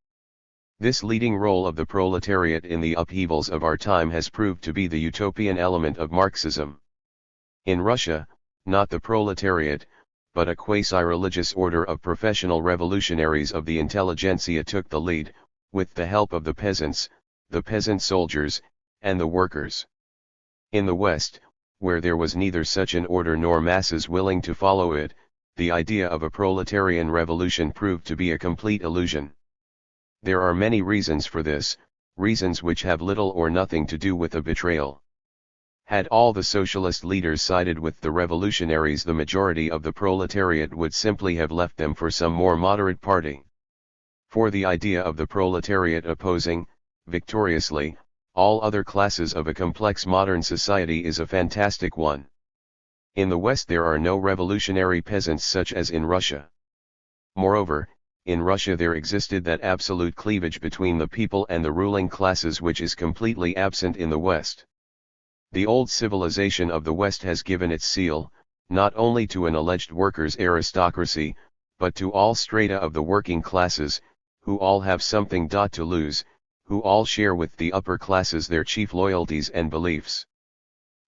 This leading role of the proletariat in the upheavals of our time has proved to be the utopian element of Marxism. In Russia, not the proletariat, but a quasi-religious order of professional revolutionaries of the intelligentsia took the lead, with the help of the peasant soldiers, and the workers. In the West, where there was neither such an order nor masses willing to follow it, the idea of a proletarian revolution proved to be a complete illusion. There are many reasons for this, reasons which have little or nothing to do with a betrayal. Had all the socialist leaders sided with the revolutionaries, the majority of the proletariat would simply have left them for some more moderate party. For the idea of the proletariat opposing, victoriously, all other classes of a complex modern society is a fantastic one. In the West there are no revolutionary peasants such as in Russia. Moreover, in Russia there existed that absolute cleavage between the people and the ruling classes which is completely absent in the West. The old civilization of the West has given its seal, not only to an alleged workers' aristocracy, but to all strata of the working classes, who all have something to lose, who all share with the upper classes their chief loyalties and beliefs.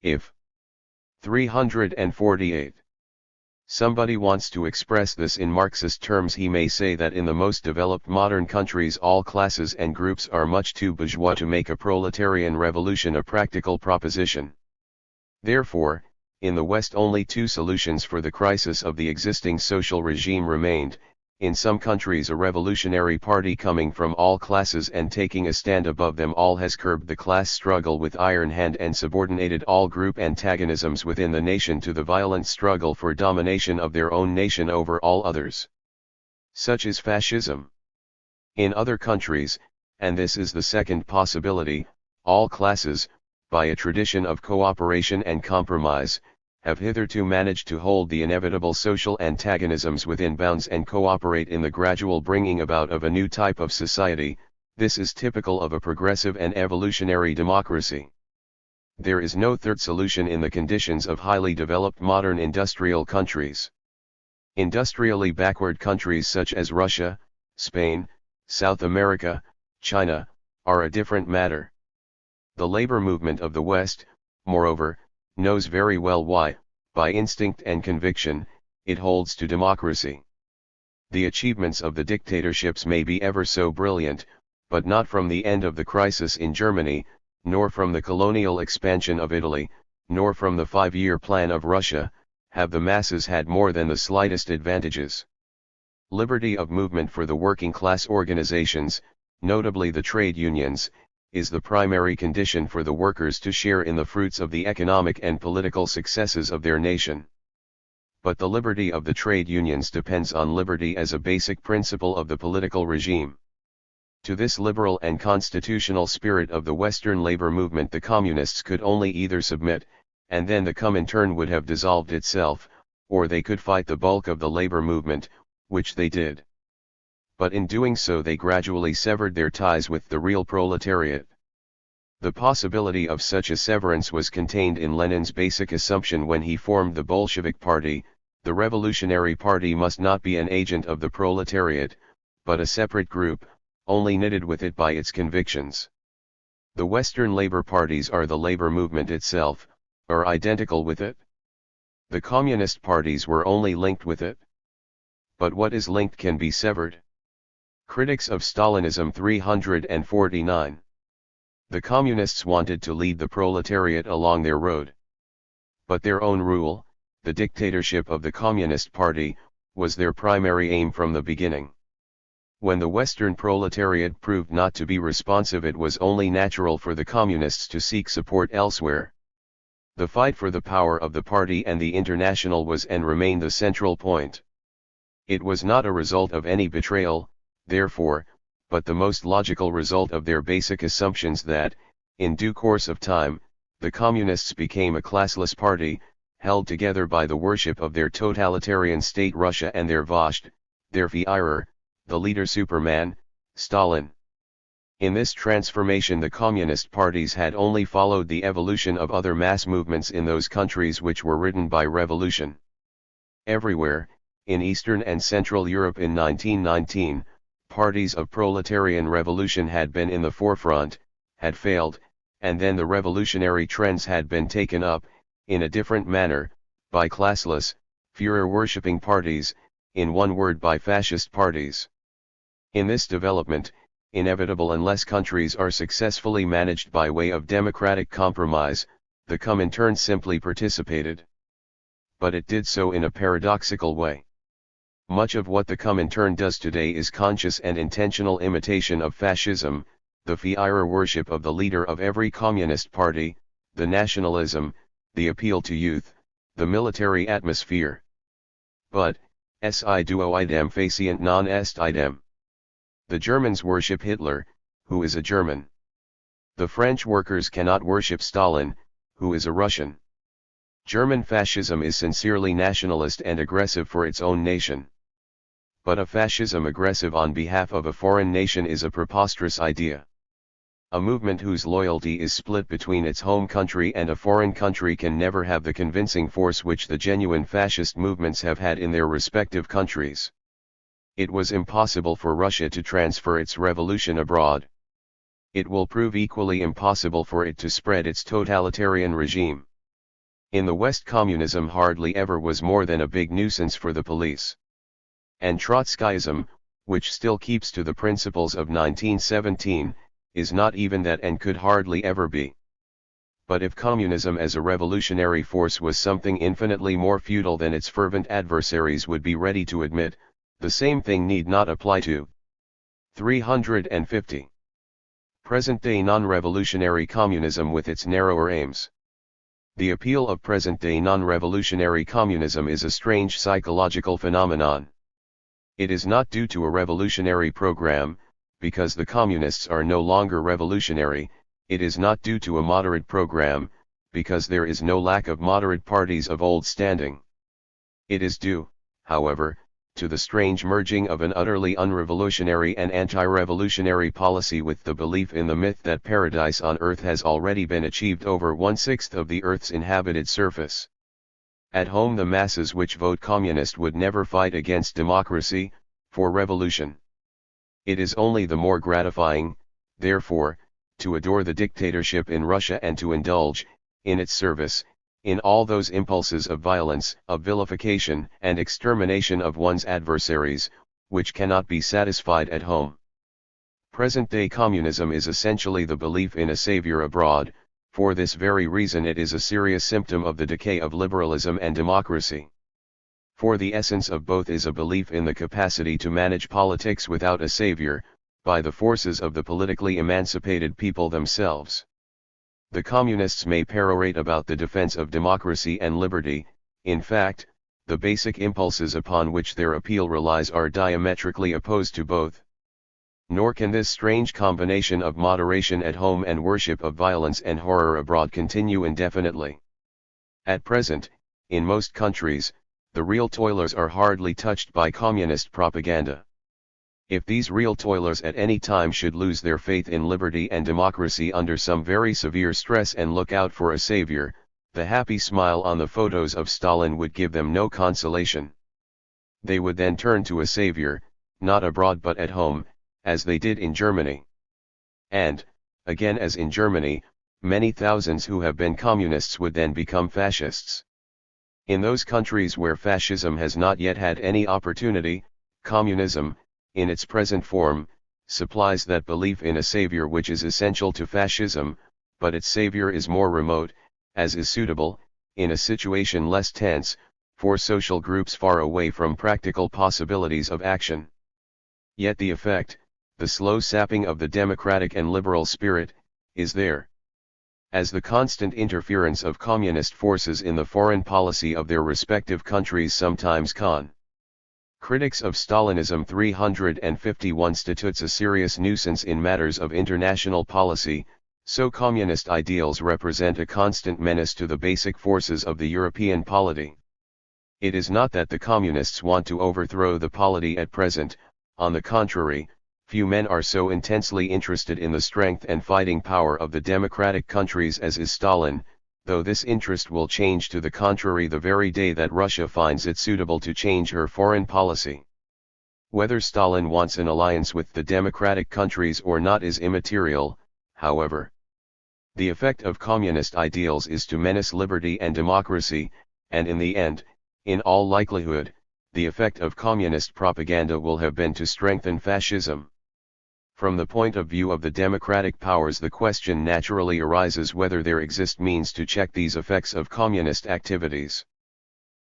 If 348. Somebody wants to express this in Marxist terms, he may say that in the most developed modern countries all classes and groups are much too bourgeois to make a proletarian revolution a practical proposition. Therefore, in the West only two solutions for the crisis of the existing social regime remained: in some countries a revolutionary party coming from all classes and taking a stand above them all has curbed the class struggle with iron hand and subordinated all group antagonisms within the nation to the violent struggle for domination of their own nation over all others. Such is fascism. In other countries, and this is the second possibility, all classes, by a tradition of cooperation and compromise, have hitherto managed to hold the inevitable social antagonisms within bounds and cooperate in the gradual bringing about of a new type of society. This is typical of a progressive and evolutionary democracy. There is no third solution in the conditions of highly developed modern industrial countries. Industrially backward countries such as Russia, Spain, South America, China, are a different matter. The labor movement of the West, moreover, knows very well why, by instinct and conviction, it holds to democracy. The achievements of the dictatorships may be ever so brilliant, but not from the end of the crisis in Germany, nor from the colonial expansion of Italy, nor from the 5-year plan of Russia, have the masses had more than the slightest advantages. Liberty of movement for the working class organizations, notably the trade unions, is the primary condition for the workers to share in the fruits of the economic and political successes of their nation. But the liberty of the trade unions depends on liberty as a basic principle of the political regime. To this liberal and constitutional spirit of the Western labor movement the communists could only either submit, and then the Comintern would have dissolved itself, or they could fight the bulk of the labor movement, which they did. But in doing so they gradually severed their ties with the real proletariat. The possibility of such a severance was contained in Lenin's basic assumption when he formed the Bolshevik Party: the Revolutionary Party must not be an agent of the proletariat, but a separate group, only knitted with it by its convictions. The Western labor parties are the labor movement itself, are identical with it. The communist parties were only linked with it. But what is linked can be severed. Critics of Stalinism 349. The communists wanted to lead the proletariat along their road. But their own rule, the dictatorship of the Communist Party, was their primary aim from the beginning. When the Western proletariat proved not to be responsive, it was only natural for the communists to seek support elsewhere. The fight for the power of the party and the international was and remained the central point. It was not a result of any betrayal, therefore, but the most logical result of their basic assumptions that, in due course of time, the communists became a classless party, held together by the worship of their totalitarian state Russia and their Vожdь, their Führer, the leader Superman, Stalin. In this transformation the communist parties had only followed the evolution of other mass movements in those countries which were ridden by revolution. Everywhere, in Eastern and Central Europe in 1919, parties of proletarian revolution had been in the forefront, had failed, and then the revolutionary trends had been taken up, in a different manner, by classless, Führer-worshipping parties, in one word by fascist parties. In this development, inevitable unless countries are successfully managed by way of democratic compromise, the Comintern simply participated. But it did so in a paradoxical way. Much of what the Comintern does today is conscious and intentional imitation of fascism, the Führer worship of the leader of every communist party, the nationalism, the appeal to youth, the military atmosphere. But, si duo idem facient non est idem. The Germans worship Hitler, who is a German. The French workers cannot worship Stalin, who is a Russian. German fascism is sincerely nationalist and aggressive for its own nation. But a fascism aggressive on behalf of a foreign nation is a preposterous idea. A movement whose loyalty is split between its home country and a foreign country can never have the convincing force which the genuine fascist movements have had in their respective countries. It was impossible for Russia to transfer its revolution abroad. It will prove equally impossible for it to spread its totalitarian regime. In the West, communism hardly ever was more than a big nuisance for the police. And Trotskyism, which still keeps to the principles of 1917, is not even that and could hardly ever be. But if communism as a revolutionary force was something infinitely more futile than its fervent adversaries would be ready to admit, the same thing need not apply to 350. Present-day non-revolutionary communism with its narrower aims. The appeal of present-day non-revolutionary communism is a strange psychological phenomenon. It is not due to a revolutionary program, because the communists are no longer revolutionary. It is not due to a moderate program, because there is no lack of moderate parties of old standing. It is due, however, to the strange merging of an utterly unrevolutionary and anti-revolutionary policy with the belief in the myth that paradise on earth has already been achieved over 1/6 of the earth's inhabited surface. At home, the masses which vote communist would never fight against democracy, for revolution. It is only the more gratifying, therefore, to adore the dictatorship in Russia and to indulge, in its service, in all those impulses of violence, of vilification and extermination of one's adversaries, which cannot be satisfied at home. Present-day communism is essentially the belief in a savior abroad. For this very reason it is a serious symptom of the decay of liberalism and democracy. For the essence of both is a belief in the capacity to manage politics without a savior, by the forces of the politically emancipated people themselves. The communists may perorate about the defense of democracy and liberty. In fact, the basic impulses upon which their appeal relies are diametrically opposed to both. Nor can this strange combination of moderation at home and worship of violence and horror abroad continue indefinitely. At present, in most countries, the real toilers are hardly touched by communist propaganda. If these real toilers at any time should lose their faith in liberty and democracy under some very severe stress and look out for a savior, the happy smile on the photos of Stalin would give them no consolation. They would then turn to a savior, not abroad but at home, as they did in Germany. And, again as in Germany, many thousands who have been communists would then become fascists. In those countries where fascism has not yet had any opportunity, communism, in its present form, supplies that belief in a savior which is essential to fascism, but its savior is more remote, as is suitable, in a situation less tense, for social groups far away from practical possibilities of action. Yet the effect, the slow sapping of the democratic and liberal spirit, is there. As the constant interference of communist forces in the foreign policy of their respective countries sometimes critics of Stalinism 351 constitutes a serious nuisance in matters of international policy, so communist ideals represent a constant menace to the basic forces of the European polity. It is not that the communists want to overthrow the polity at present, on the contrary. Few men are so intensely interested in the strength and fighting power of the democratic countries as is Stalin, though this interest will change to the contrary the very day that Russia finds it suitable to change her foreign policy. Whether Stalin wants an alliance with the democratic countries or not is immaterial, however. The effect of communist ideals is to menace liberty and democracy, and in the end, in all likelihood, the effect of communist propaganda will have been to strengthen fascism. From the point of view of the democratic powers, the question naturally arises whether there exist means to check these effects of communist activities.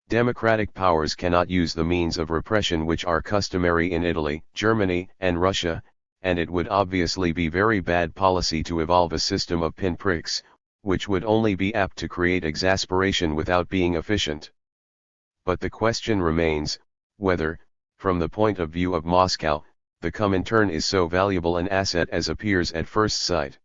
Democratic powers cannot use the means of repression which are customary in Italy, Germany, and Russia, and it would obviously be very bad policy to evolve a system of pinpricks, which would only be apt to create exasperation without being efficient. But the question remains, whether, from the point of view of Moscow, the Comintern is so valuable an asset as appears at first sight.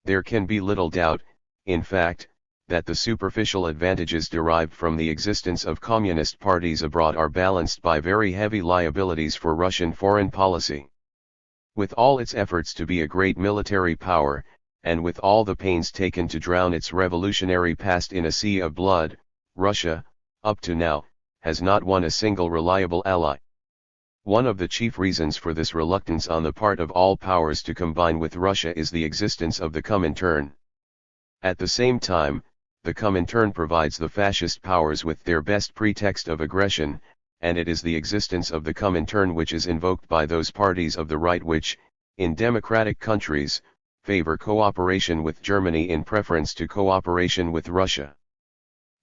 There can be little doubt, in fact, that the superficial advantages derived from the existence of communist parties abroad are balanced by very heavy liabilities for Russian foreign policy. With all its efforts to be a great military power, and with all the pains taken to drown its revolutionary past in a sea of blood, Russia, up to now, has not won a single reliable ally. One of the chief reasons for this reluctance on the part of all powers to combine with Russia is the existence of the Comintern. At the same time, the Comintern provides the fascist powers with their best pretext of aggression, and it is the existence of the Comintern which is invoked by those parties of the right which, in democratic countries, favor cooperation with Germany in preference to cooperation with Russia.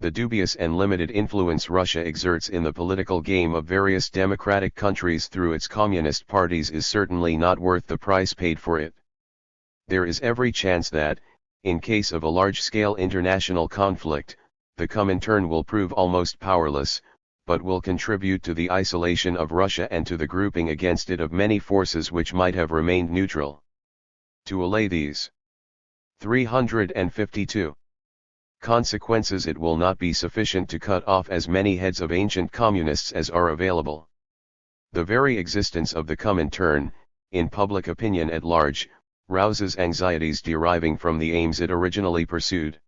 The dubious and limited influence Russia exerts in the political game of various democratic countries through its communist parties is certainly not worth the price paid for it. There is every chance that, in case of a large-scale international conflict, the Comintern will prove almost powerless, but will contribute to the isolation of Russia and to the grouping against it of many forces which might have remained neutral. To allay these 352 consequences, it will not be sufficient to cut off as many heads of ancient communists as are available. The very existence of the Comintern, in public opinion at large, rouses anxieties deriving from the aims it originally pursued.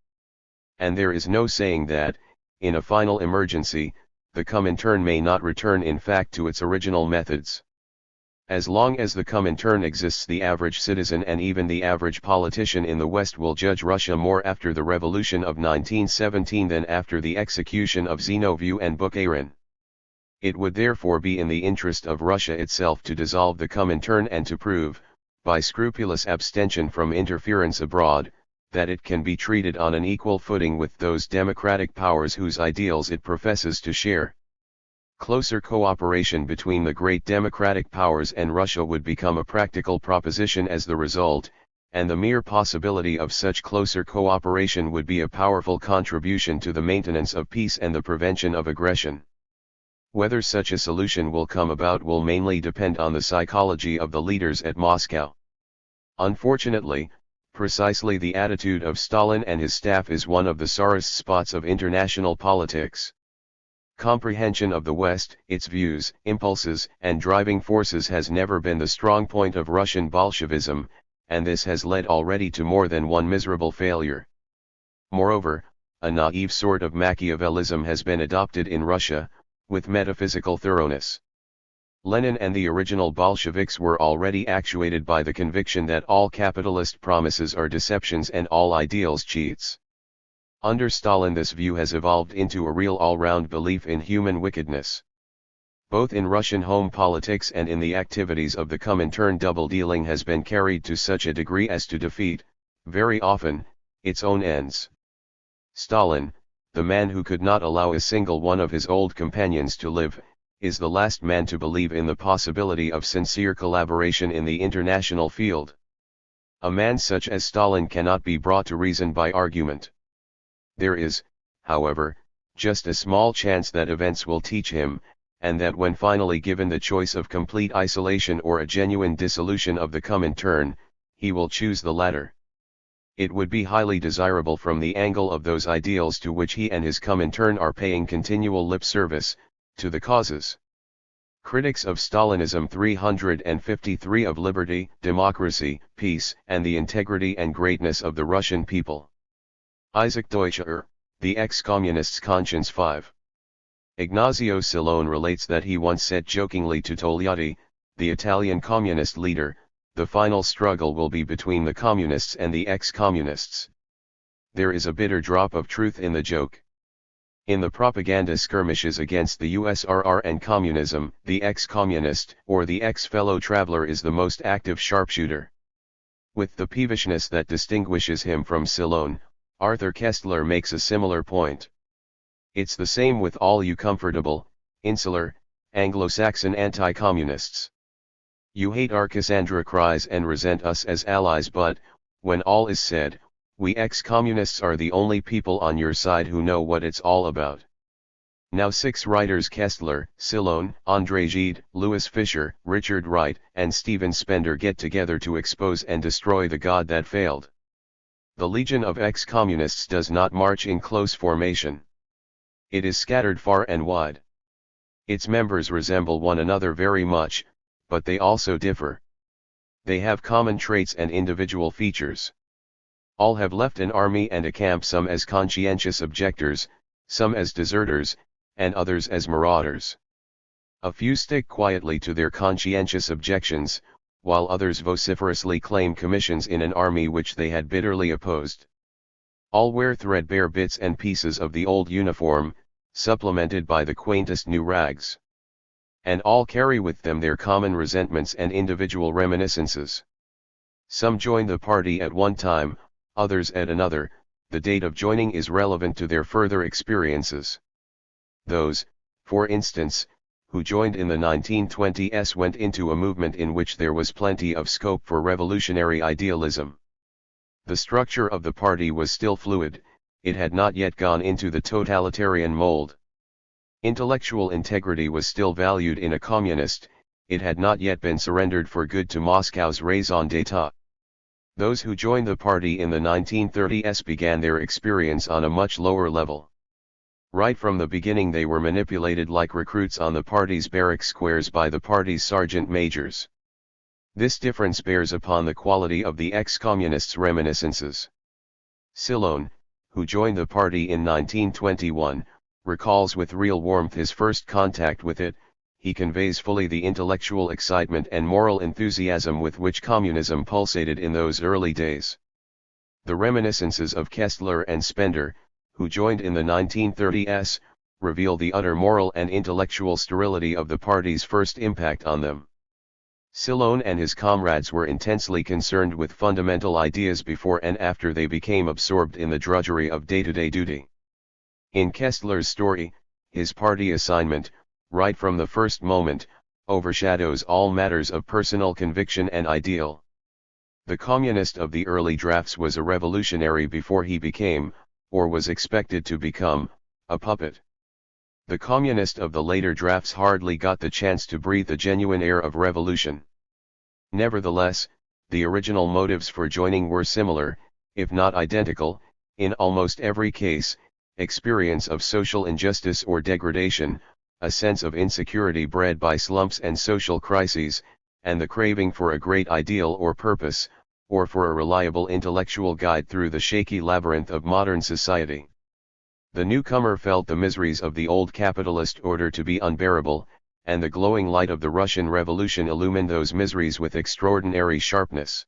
And there is no saying that, in a final emergency, the Comintern may not return in fact to its original methods. As long as the Comintern exists, the average citizen and even the average politician in the West will judge Russia more after the revolution of 1917 than after the execution of Zinoviev and Bukharin. It would therefore be in the interest of Russia itself to dissolve the Comintern and to prove, by scrupulous abstention from interference abroad, that it can be treated on an equal footing with those democratic powers whose ideals it professes to share. Closer cooperation between the great democratic powers and Russia would become a practical proposition as the result, and the mere possibility of such closer cooperation would be a powerful contribution to the maintenance of peace and the prevention of aggression. Whether such a solution will come about will mainly depend on the psychology of the leaders at Moscow. Unfortunately, precisely the attitude of Stalin and his staff is one of the sorest spots of international politics. Comprehension of the West, its views, impulses, and driving forces has never been the strong point of Russian Bolshevism, and this has led already to more than one miserable failure. Moreover, a naive sort of Machiavellism has been adopted in Russia, with metaphysical thoroughness. Lenin and the original Bolsheviks were already actuated by the conviction that all capitalist promises are deceptions and all ideals cheats. Under Stalin this view has evolved into a real all-round belief in human wickedness. Both in Russian home politics and in the activities of the Comintern, double-dealing has been carried to such a degree as to defeat, very often, its own ends. Stalin, the man who could not allow a single one of his old companions to live, is the last man to believe in the possibility of sincere collaboration in the international field. A man such as Stalin cannot be brought to reason by argument. There is, however, just a small chance that events will teach him, and that when finally given the choice of complete isolation or a genuine dissolution of the Comintern, he will choose the latter. It would be highly desirable from the angle of those ideals to which he and his Comintern are paying continual lip service, to the causes. Critics of Stalinism 353 of liberty, democracy, peace, and the integrity and greatness of the Russian people. Isaac Deutscher, The Ex-Communist's Conscience 5. Ignazio Silone relates that he once said jokingly to Togliatti, the Italian communist leader, "The final struggle will be between the communists and the ex-communists." There is a bitter drop of truth in the joke. In the propaganda skirmishes against the USSR and communism, the ex-communist, or the ex-fellow traveler is the most active sharpshooter. With the peevishness that distinguishes him from Silone, Arthur Koestler makes a similar point. It's the same with all you comfortable, insular, Anglo-Saxon anti-communists. You hate our Cassandra cries and resent us as allies, but, when all is said, we ex-communists are the only people on your side who know what it's all about. Now 6 writers Kessler, Silone, André Gide, Louis Fisher, Richard Wright, and Stephen Spender get together to expose and destroy the God that failed. The legion of ex-communists does not march in close formation. It is scattered far and wide. Its members resemble one another very much, but they also differ. They have common traits and individual features. All have left an army and a camp, some as conscientious objectors, some as deserters, and others as marauders. A few stick quietly to their conscientious objections, while others vociferously claim commissions in an army which they had bitterly opposed. All wear threadbare bits and pieces of the old uniform, supplemented by the quaintest new rags. And all carry with them their common resentments and individual reminiscences. Some join the party at one time, others at another. The date of joining is relevant to their further experiences. Those, for instance, who joined in the 1920s went into a movement in which there was plenty of scope for revolutionary idealism. The structure of the party was still fluid, it had not yet gone into the totalitarian mold. Intellectual integrity was still valued in a communist, it had not yet been surrendered for good to Moscow's raison d'etat. Those who joined the party in the 1930s began their experience on a much lower level. Right from the beginning they were manipulated like recruits on the party's barrack squares by the party's sergeant majors. This difference bears upon the quality of the ex-communists' reminiscences. Silone, who joined the party in 1921, recalls with real warmth his first contact with it. He conveys fully the intellectual excitement and moral enthusiasm with which communism pulsated in those early days. The reminiscences of Kessler and Spender, who joined in the 1930s, reveal the utter moral and intellectual sterility of the party's first impact on them. Silone and his comrades were intensely concerned with fundamental ideas before and after they became absorbed in the drudgery of day-to-day duty. In Kessler's story, his party assignment, right from the first moment, overshadows all matters of personal conviction and ideal. The communist of the early drafts was a revolutionary before he became, or was expected to become, a puppet. The communist of the later drafts hardly got the chance to breathe the genuine air of revolution. Nevertheless, the original motives for joining were similar, if not identical, in almost every case: experience of social injustice or degradation, a sense of insecurity bred by slumps and social crises, and the craving for a great ideal or purpose, or for a reliable intellectual guide through the shaky labyrinth of modern society. The newcomer felt the miseries of the old capitalist order to be unbearable, and the glowing light of the Russian Revolution illumined those miseries with extraordinary sharpness.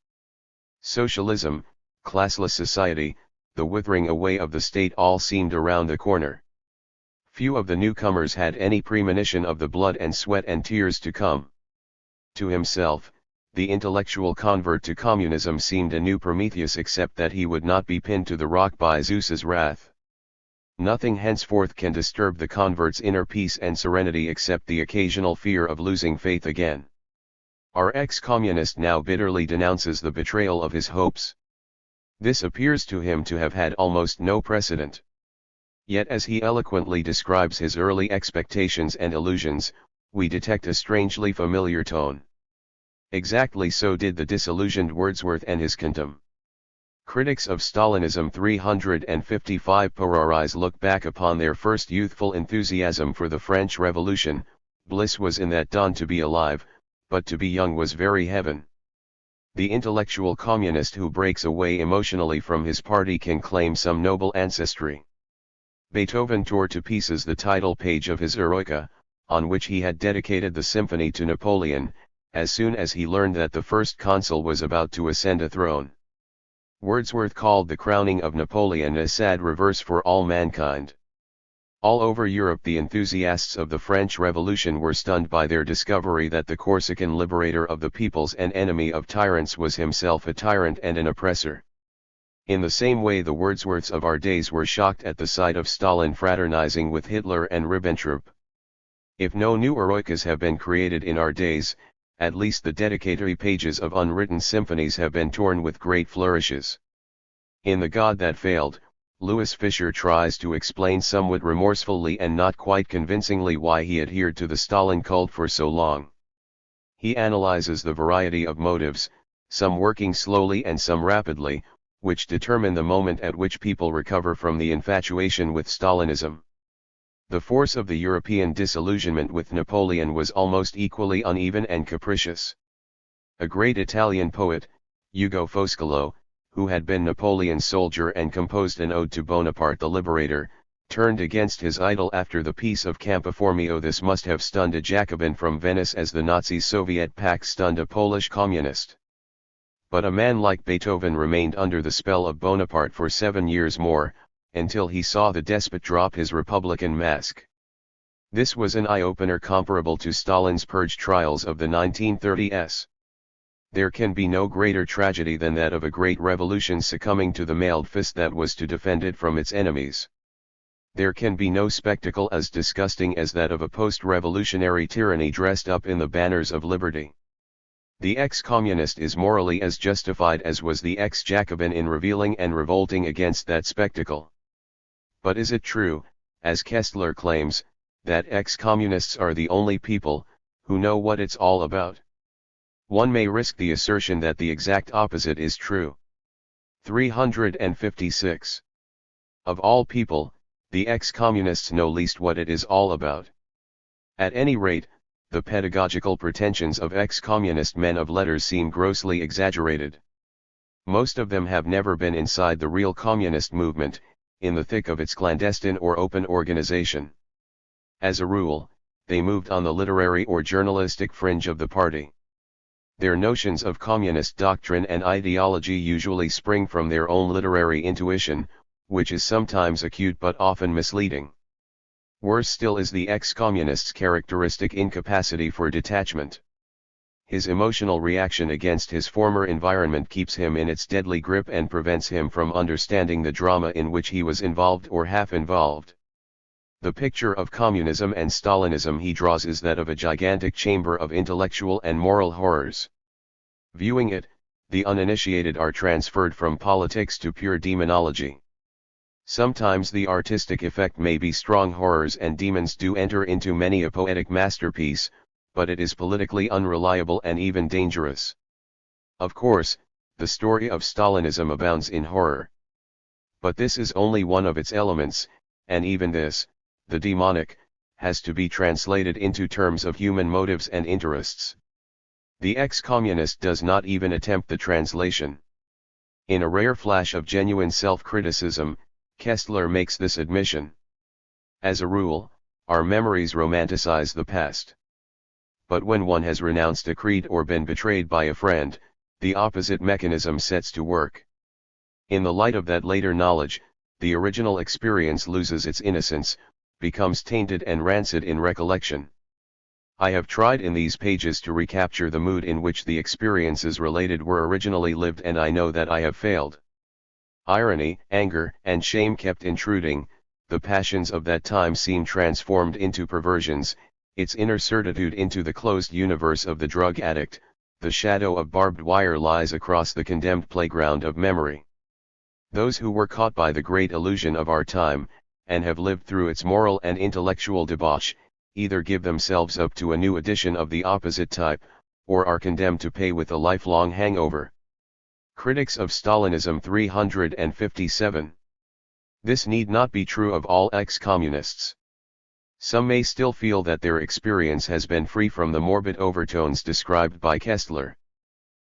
Socialism, classless society, the withering away of the state all seemed around the corner. Few of the newcomers had any premonition of the blood and sweat and tears to come. To himself, the intellectual convert to communism seemed a new Prometheus, except that he would not be pinned to the rock by Zeus's wrath. Nothing henceforth can disturb the convert's inner peace and serenity except the occasional fear of losing faith again. Our ex-communist now bitterly denounces the betrayal of his hopes. This appears to him to have had almost no precedent. Yet as he eloquently describes his early expectations and illusions, we detect a strangely familiar tone. Exactly so did the disillusioned Wordsworth and his contemn. Critics of Stalinism 355 Polaris look back upon their first youthful enthusiasm for the French Revolution. Bliss was in that dawn to be alive, but to be young was very heaven. The intellectual communist who breaks away emotionally from his party can claim some noble ancestry. Beethoven tore to pieces the title page of his Eroica, on which he had dedicated the symphony to Napoleon, as soon as he learned that the first consul was about to ascend a throne. Wordsworth called the crowning of Napoleon a sad reverse for all mankind. All over Europe the enthusiasts of the French Revolution were stunned by their discovery that the Corsican liberator of the peoples and enemy of tyrants was himself a tyrant and an oppressor. In the same way the Wordsworths of our days were shocked at the sight of Stalin fraternizing with Hitler and Ribbentrop. If no new Eroicas have been created in our days, at least the dedicatory pages of unwritten symphonies have been torn with great flourishes. In The God That Failed, Louis Fischer tries to explain somewhat remorsefully and not quite convincingly why he adhered to the Stalin cult for so long. He analyzes the variety of motives, some working slowly and some rapidly, which determine the moment at which people recover from the infatuation with Stalinism. The force of the European disillusionment with Napoleon was almost equally uneven and capricious. A great Italian poet, Ugo Foscolo, who had been Napoleon's soldier and composed an ode to Bonaparte the Liberator, turned against his idol after the Peace of Campoformio. This must have stunned a Jacobin from Venice as the Nazi-Soviet pact stunned a Polish communist. But a man like Beethoven remained under the spell of Bonaparte for 7 years more, until he saw the despot drop his republican mask. This was an eye-opener comparable to Stalin's purge trials of the 1930s. There can be no greater tragedy than that of a great revolution succumbing to the mailed fist that was to defend it from its enemies. There can be no spectacle as disgusting as that of a post-revolutionary tyranny dressed up in the banners of liberty. The ex-communist is morally as justified as was the ex-Jacobin in revealing and revolting against that spectacle. But is it true, as Kessler claims, that ex-communists are the only people who know what it's all about? One may risk the assertion that the exact opposite is true. 356. Of all people, the ex-communists know least what it is all about. At any rate, the pedagogical pretensions of ex-communist men of letters seem grossly exaggerated. Most of them have never been inside the real communist movement, in the thick of its clandestine or open organization. As a rule, they moved on the literary or journalistic fringe of the party. Their notions of communist doctrine and ideology usually spring from their own literary intuition, which is sometimes acute but often misleading. Worse still is the ex-communist's characteristic incapacity for detachment. His emotional reaction against his former environment keeps him in its deadly grip and prevents him from understanding the drama in which he was involved or half involved. The picture of communism and Stalinism he draws is that of a gigantic chamber of intellectual and moral horrors. Viewing it, the uninitiated are transferred from politics to pure demonology. Sometimes the artistic effect may be strong horrors and demons do enter into many a poetic masterpiece, but it is politically unreliable and even dangerous. Of course, the story of Stalinism abounds in horror. But this is only one of its elements, and even this, the demonic, has to be translated into terms of human motives and interests. The ex-communist does not even attempt the translation. In a rare flash of genuine self-criticism, Kessler makes this admission. As a rule, our memories romanticize the past. But when one has renounced a creed or been betrayed by a friend, the opposite mechanism sets to work. In the light of that later knowledge, the original experience loses its innocence, becomes tainted and rancid in recollection. I have tried in these pages to recapture the mood in which the experiences related were originally lived, and I know that I have failed. Irony, anger, and shame kept intruding, the passions of that time seem transformed into perversions, its inner certitude into the closed universe of the drug addict, the shadow of barbed wire lies across the condemned playground of memory. Those who were caught by the great illusion of our time, and have lived through its moral and intellectual debauch, either give themselves up to a new edition of the opposite type, or are condemned to pay with a lifelong hangover. Critics of Stalinism 357. This need not be true of all ex-communists. Some may still feel that their experience has been free from the morbid overtones described by Kessler.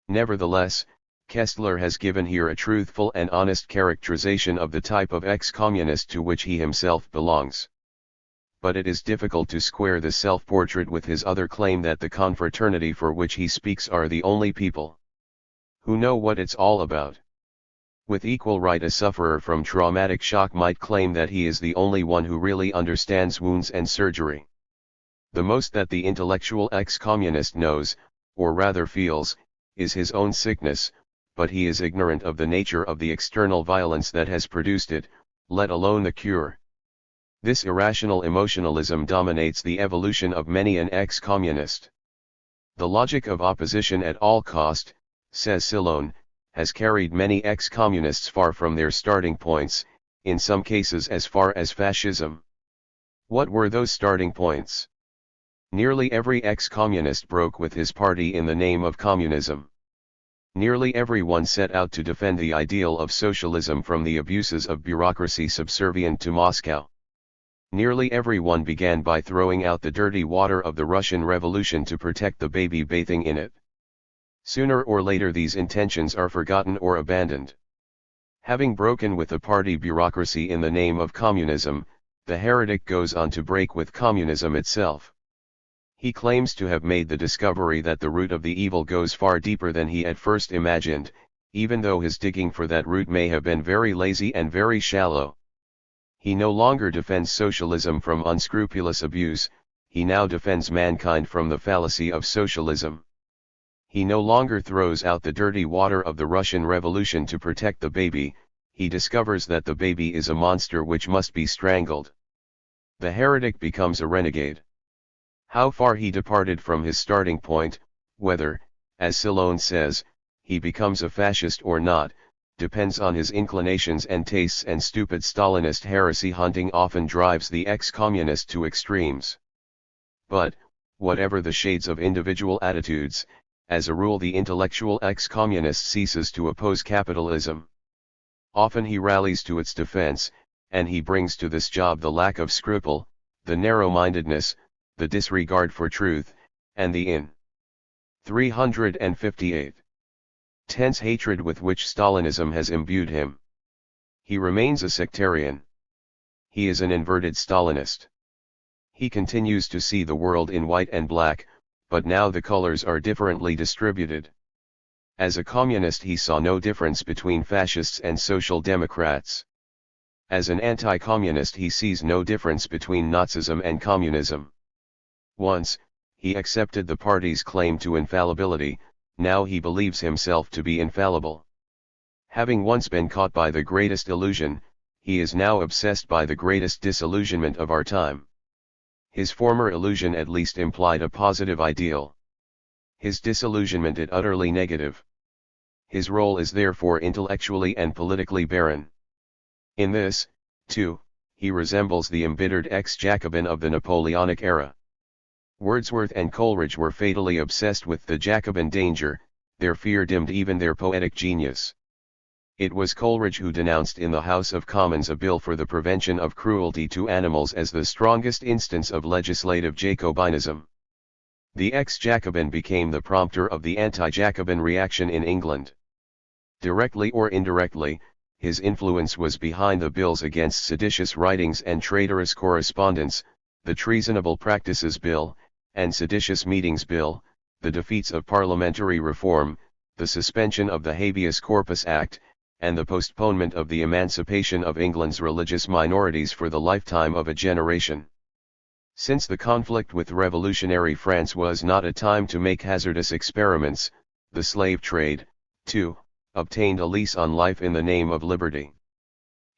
Nevertheless, Kessler has given here a truthful and honest characterization of the type of ex-communist to which he himself belongs. But it is difficult to square the self-portrait with his other claim that the confraternity for which he speaks are the only people who know what it's all about. With equal right, a sufferer from traumatic shock might claim that he is the only one who really understands wounds and surgery. The most that the intellectual ex-communist knows, or rather feels, is his own sickness, but he is ignorant of the nature of the external violence that has produced it, let alone the cure. This irrational emotionalism dominates the evolution of many an ex-communist. The logic of opposition at all cost, says Silone, has carried many ex-communists far from their starting points, in some cases as far as fascism. What were those starting points? Nearly every ex-communist broke with his party in the name of communism. Nearly everyone set out to defend the ideal of socialism from the abuses of bureaucracy subservient to Moscow. Nearly everyone began by throwing out the dirty water of the Russian Revolution to protect the baby bathing in it. Sooner or later these intentions are forgotten or abandoned. Having broken with the party bureaucracy in the name of communism, the heretic goes on to break with communism itself. He claims to have made the discovery that the root of the evil goes far deeper than he at first imagined, even though his digging for that root may have been very lazy and very shallow. He no longer defends socialism from unscrupulous abuse, he now defends mankind from the fallacy of socialism. He no longer throws out the dirty water of the Russian Revolution to protect the baby, he discovers that the baby is a monster which must be strangled. The heretic becomes a renegade. How far he departed from his starting point, whether, as Silone says, he becomes a fascist or not, depends on his inclinations and tastes, and stupid Stalinist heresy hunting often drives the ex-communist to extremes. But, whatever the shades of individual attitudes, as a rule the intellectual ex-communist ceases to oppose capitalism. Often he rallies to its defense, and he brings to this job the lack of scruple, the narrow-mindedness, the disregard for truth, and the in 358 tense hatred with which Stalinism has imbued him. He remains a sectarian. He is an inverted Stalinist. He continues to see the world in white and black, but now the colors are differently distributed. As a communist he saw no difference between fascists and social democrats. As an anti-communist he sees no difference between Nazism and communism. Once, he accepted the party's claim to infallibility, now he believes himself to be infallible. Having once been caught by the greatest illusion, he is now obsessed by the greatest disillusionment of our time. His former illusion at least implied a positive ideal. His disillusionment is utterly negative. His role is therefore intellectually and politically barren. In this, too, he resembles the embittered ex-Jacobin of the Napoleonic era. Wordsworth and Coleridge were fatally obsessed with the Jacobin danger, their fear dimmed even their poetic genius. It was Coleridge who denounced in the House of Commons a bill for the prevention of cruelty to animals as the strongest instance of legislative Jacobinism. The ex-Jacobin became the prompter of the anti-Jacobin reaction in England. Directly or indirectly, his influence was behind the bills against seditious writings and traitorous correspondence, the Treasonable Practices Bill, and Seditious Meetings Bill, the defeats of parliamentary reform, the suspension of the Habeas Corpus Act, and the postponement of the emancipation of England's religious minorities for the lifetime of a generation. Since the conflict with revolutionary France was not a time to make hazardous experiments, the slave trade, too, obtained a lease on life in the name of liberty.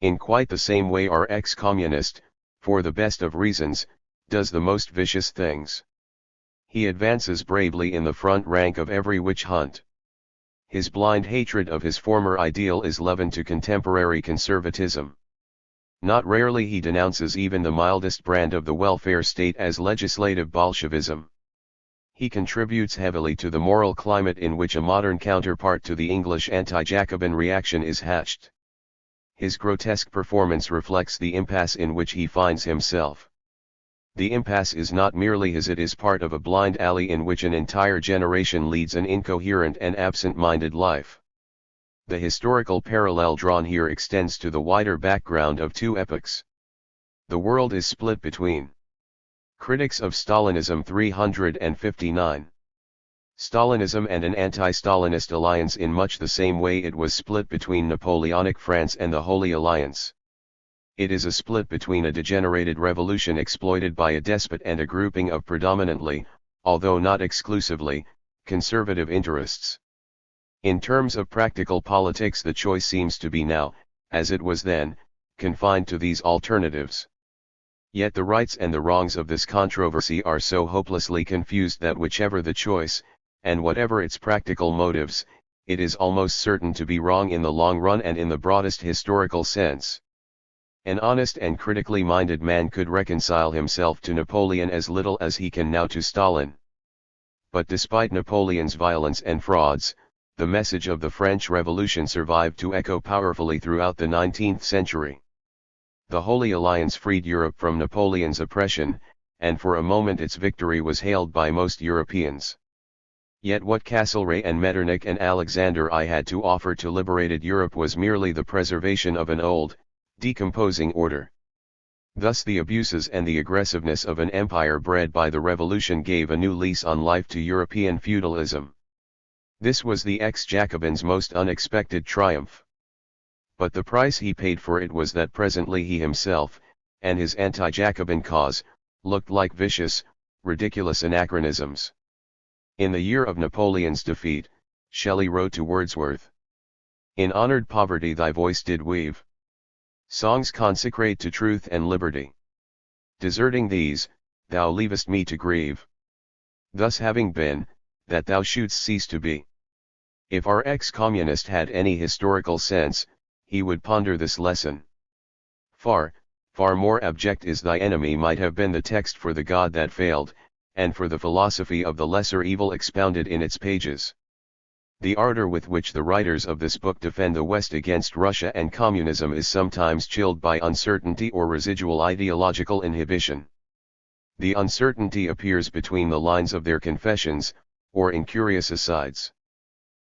In quite the same way our ex-communist, for the best of reasons, does the most vicious things. He advances bravely in the front rank of every witch hunt. His blind hatred of his former ideal is leaven to contemporary conservatism. Not rarely he denounces even the mildest brand of the welfare state as legislative Bolshevism. He contributes heavily to the moral climate in which a modern counterpart to the English anti-Jacobin reaction is hatched. His grotesque performance reflects the impasse in which he finds himself. The impasse is not merely his, it is part of a blind alley in which an entire generation leads an incoherent and absent-minded life. The historical parallel drawn here extends to the wider background of two epochs. The world is split between critics of Stalinism 359. Stalinism and an anti-Stalinist alliance in much the same way it was split between Napoleonic France and the Holy Alliance. It is a split between a degenerated revolution exploited by a despot and a grouping of predominantly, although not exclusively, conservative interests. In terms of practical politics the choice seems to be now, as it was then, confined to these alternatives. Yet the rights and the wrongs of this controversy are so hopelessly confused that whichever the choice, and whatever its practical motives, it is almost certain to be wrong in the long run and in the broadest historical sense. An honest and critically minded man could reconcile himself to Napoleon as little as he can now to Stalin. But despite Napoleon's violence and frauds, the message of the French Revolution survived to echo powerfully throughout the 19th century. The Holy Alliance freed Europe from Napoleon's oppression, and for a moment its victory was hailed by most Europeans. Yet what Castlereagh and Metternich and Alexander I had to offer to liberated Europe was merely the preservation of an old, decomposing order. Thus the abuses and the aggressiveness of an empire bred by the revolution gave a new lease on life to European feudalism. This was the ex-Jacobin's most unexpected triumph. But the price he paid for it was that presently he himself, and his anti-Jacobin cause, looked like vicious, ridiculous anachronisms. In the year of Napoleon's defeat, Shelley wrote to Wordsworth, "In honored poverty thy voice did weave songs consecrate to truth and liberty. Deserting these, thou leavest me to grieve. Thus having been, that thou shouldst cease to be." If our ex-communist had any historical sense, he would ponder this lesson. Far, far more abject is thy enemy might have been the text for the God that failed, and for the philosophy of the lesser evil expounded in its pages. The ardor with which the writers of this book defend the West against Russia and communism is sometimes chilled by uncertainty or residual ideological inhibition. The uncertainty appears between the lines of their confessions, or in curious asides.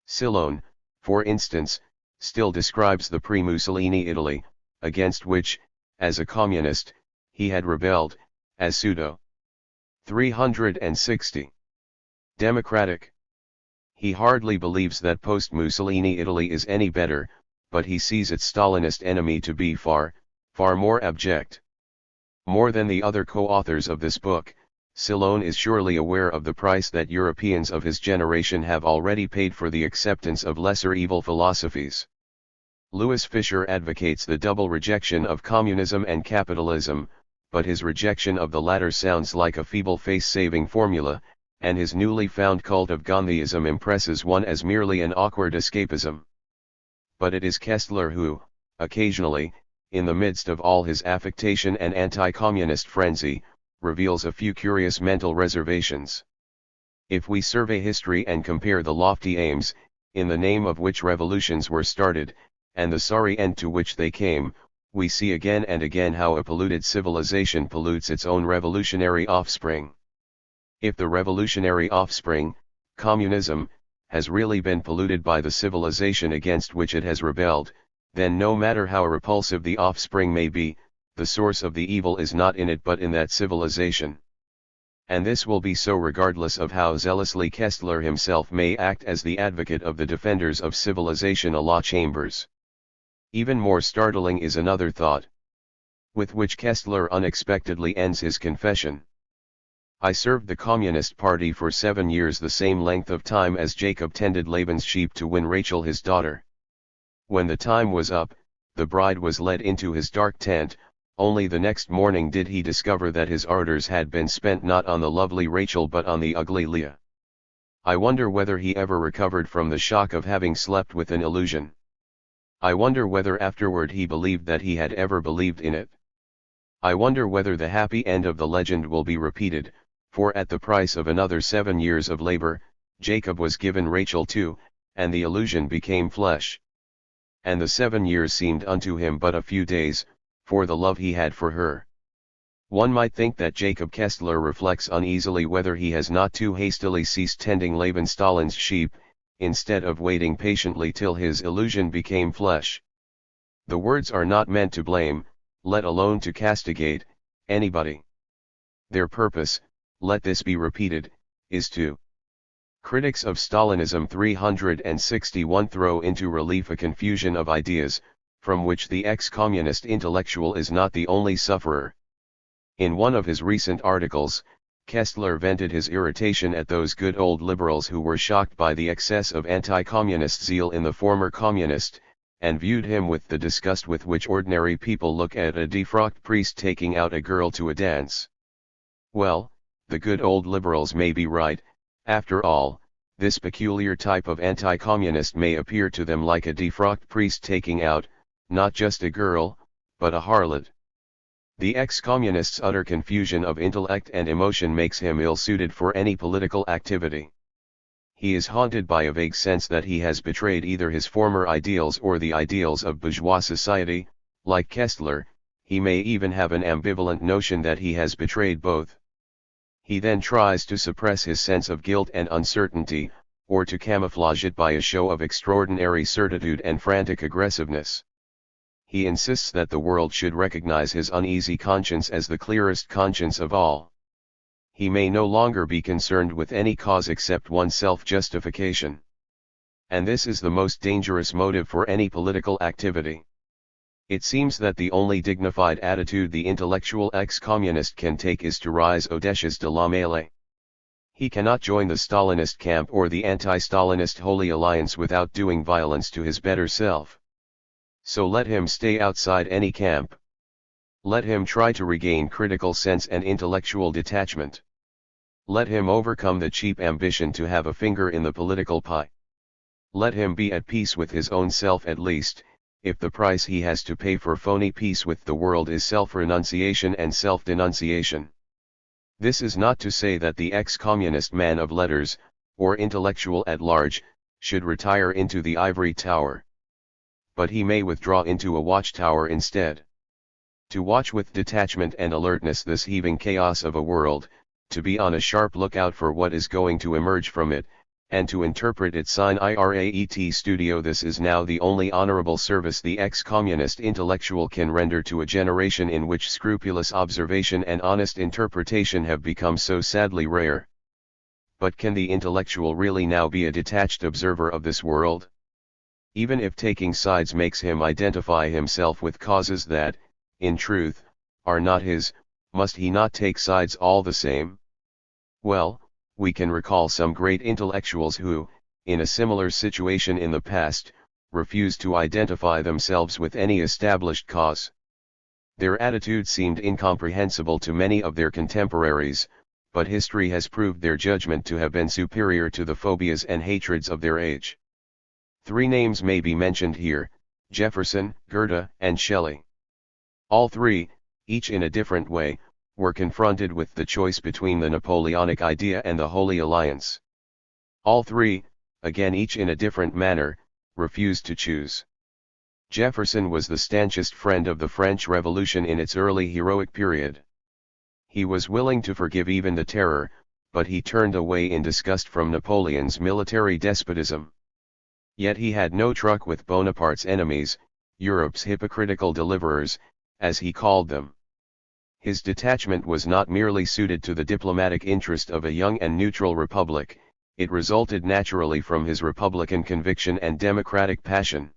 Silone, for instance, still describes the pre-Mussolini Italy, against which, as a communist, he had rebelled, as pseudo 360 democratic. He hardly believes that post-Mussolini Italy is any better, but he sees its Stalinist enemy to be far, far more abject. More than the other co-authors of this book, Silone is surely aware of the price that Europeans of his generation have already paid for the acceptance of lesser evil philosophies. Louis Fisher advocates the double rejection of communism and capitalism, but his rejection of the latter sounds like a feeble face-saving formula, and his newly found cult of Gandhiism impresses one as merely an awkward escapism. But it is Kestler who, occasionally, in the midst of all his affectation and anti-communist frenzy, reveals a few curious mental reservations. If we survey history and compare the lofty aims, in the name of which revolutions were started, and the sorry end to which they came, we see again and again how a polluted civilization pollutes its own revolutionary offspring. If the revolutionary offspring, communism, has really been polluted by the civilization against which it has rebelled, then no matter how repulsive the offspring may be, the source of the evil is not in it but in that civilization. And this will be so regardless of how zealously Kestler himself may act as the advocate of the defenders of civilization à la Chambers. Even more startling is another thought, with which Kestler unexpectedly ends his confession. I served the Communist Party for 7 years, the same length of time as Jacob tended Laban's sheep to win Rachel his daughter. When the time was up, the bride was led into his dark tent, only the next morning did he discover that his ardors had been spent not on the lovely Rachel but on the ugly Leah. I wonder whether he ever recovered from the shock of having slept with an illusion. I wonder whether afterward he believed that he had ever believed in it. I wonder whether the happy end of the legend will be repeated, for at the price of another 7 years of labor, Jacob was given Rachel too, and the illusion became flesh. And the 7 years seemed unto him but a few days, for the love he had for her. One might think that Jacob Kestler reflects uneasily whether he has not too hastily ceased tending Laban Stalin's sheep, instead of waiting patiently till his illusion became flesh. The words are not meant to blame, let alone to castigate, anybody. Their purpose, let this be repeated, is to. Critics of Stalinism 361 throw into relief a confusion of ideas, from which the ex-communist intellectual is not the only sufferer. In one of his recent articles, Kestler vented his irritation at those good old liberals who were shocked by the excess of anti-communist zeal in the former communist, and viewed him with the disgust with which ordinary people look at a defrocked priest taking out a girl to a dance. Well, the good old liberals may be right. After all, this peculiar type of anti-communist may appear to them like a defrocked priest taking out, not just a girl, but a harlot. The ex-communist's utter confusion of intellect and emotion makes him ill-suited for any political activity. He is haunted by a vague sense that he has betrayed either his former ideals or the ideals of bourgeois society. Like Kestler, he may even have an ambivalent notion that he has betrayed both. He then tries to suppress his sense of guilt and uncertainty, or to camouflage it by a show of extraordinary certitude and frantic aggressiveness. He insists that the world should recognize his uneasy conscience as the clearest conscience of all. He may no longer be concerned with any cause except one's self-justification. And this is the most dangerous motive for any political activity. It seems that the only dignified attitude the intellectual ex-communist can take is to rise audacious de la mêlée. He cannot join the Stalinist camp or the anti-Stalinist Holy Alliance without doing violence to his better self. So let him stay outside any camp. Let him try to regain critical sense and intellectual detachment. Let him overcome the cheap ambition to have a finger in the political pie. Let him be at peace with his own self at least, if the price he has to pay for phony peace with the world is self-renunciation and self-denunciation. This is not to say that the ex-communist man of letters, or intellectual at large, should retire into the ivory tower. But he may withdraw into a watchtower instead. To watch with detachment and alertness this heaving chaos of a world, to be on a sharp lookout for what is going to emerge from it, and to interpret it sine Iraet studio. This is now the only honorable service the ex-communist intellectual can render to a generation in which scrupulous observation and honest interpretation have become so sadly rare. But can the intellectual really now be a detached observer of this world? Even if taking sides makes him identify himself with causes that, in truth, are not his, must he not take sides all the same? Well, we can recall some great intellectuals who, in a similar situation in the past, refused to identify themselves with any established cause. Their attitude seemed incomprehensible to many of their contemporaries, but history has proved their judgment to have been superior to the phobias and hatreds of their age. Three names may be mentioned here: Jefferson, Goethe, and Shelley. All three, each in a different way, were confronted with the choice between the Napoleonic idea and the Holy Alliance. All three, again each in a different manner, refused to choose. Jefferson was the stanchest friend of the French Revolution in its early heroic period. He was willing to forgive even the Terror, but he turned away in disgust from Napoleon's military despotism. Yet he had no truck with Bonaparte's enemies, Europe's hypocritical deliverers, as he called them. His detachment was not merely suited to the diplomatic interest of a young and neutral republic, it resulted naturally from his republican conviction and democratic passion.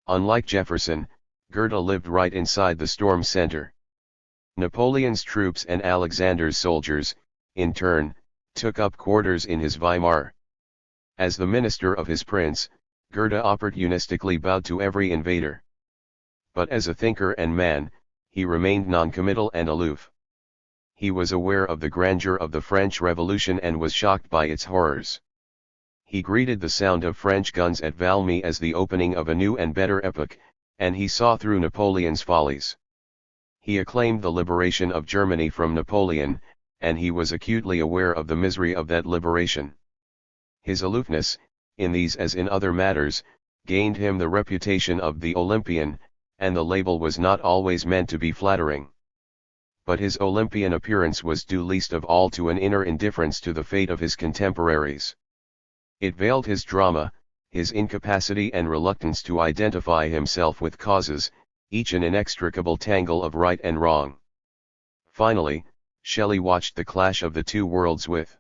Unlike Jefferson, Goethe lived right inside the storm center. Napoleon's troops and Alexander's soldiers, in turn, took up quarters in his Weimar. As the minister of his prince, Goethe opportunistically bowed to every invader. But as a thinker and man, he remained noncommittal and aloof. He was aware of the grandeur of the French Revolution and was shocked by its horrors. He greeted the sound of French guns at Valmy as the opening of a new and better epoch, and he saw through Napoleon's follies. He acclaimed the liberation of Germany from Napoleon, and he was acutely aware of the misery of that liberation. His aloofness, in these as in other matters, gained him the reputation of the Olympian, and the label was not always meant to be flattering. But his Olympian appearance was due least of all to an inner indifference to the fate of his contemporaries. It veiled his drama, his incapacity and reluctance to identify himself with causes, each an inextricable tangle of right and wrong. Finally, Shelley watched the clash of the two worlds with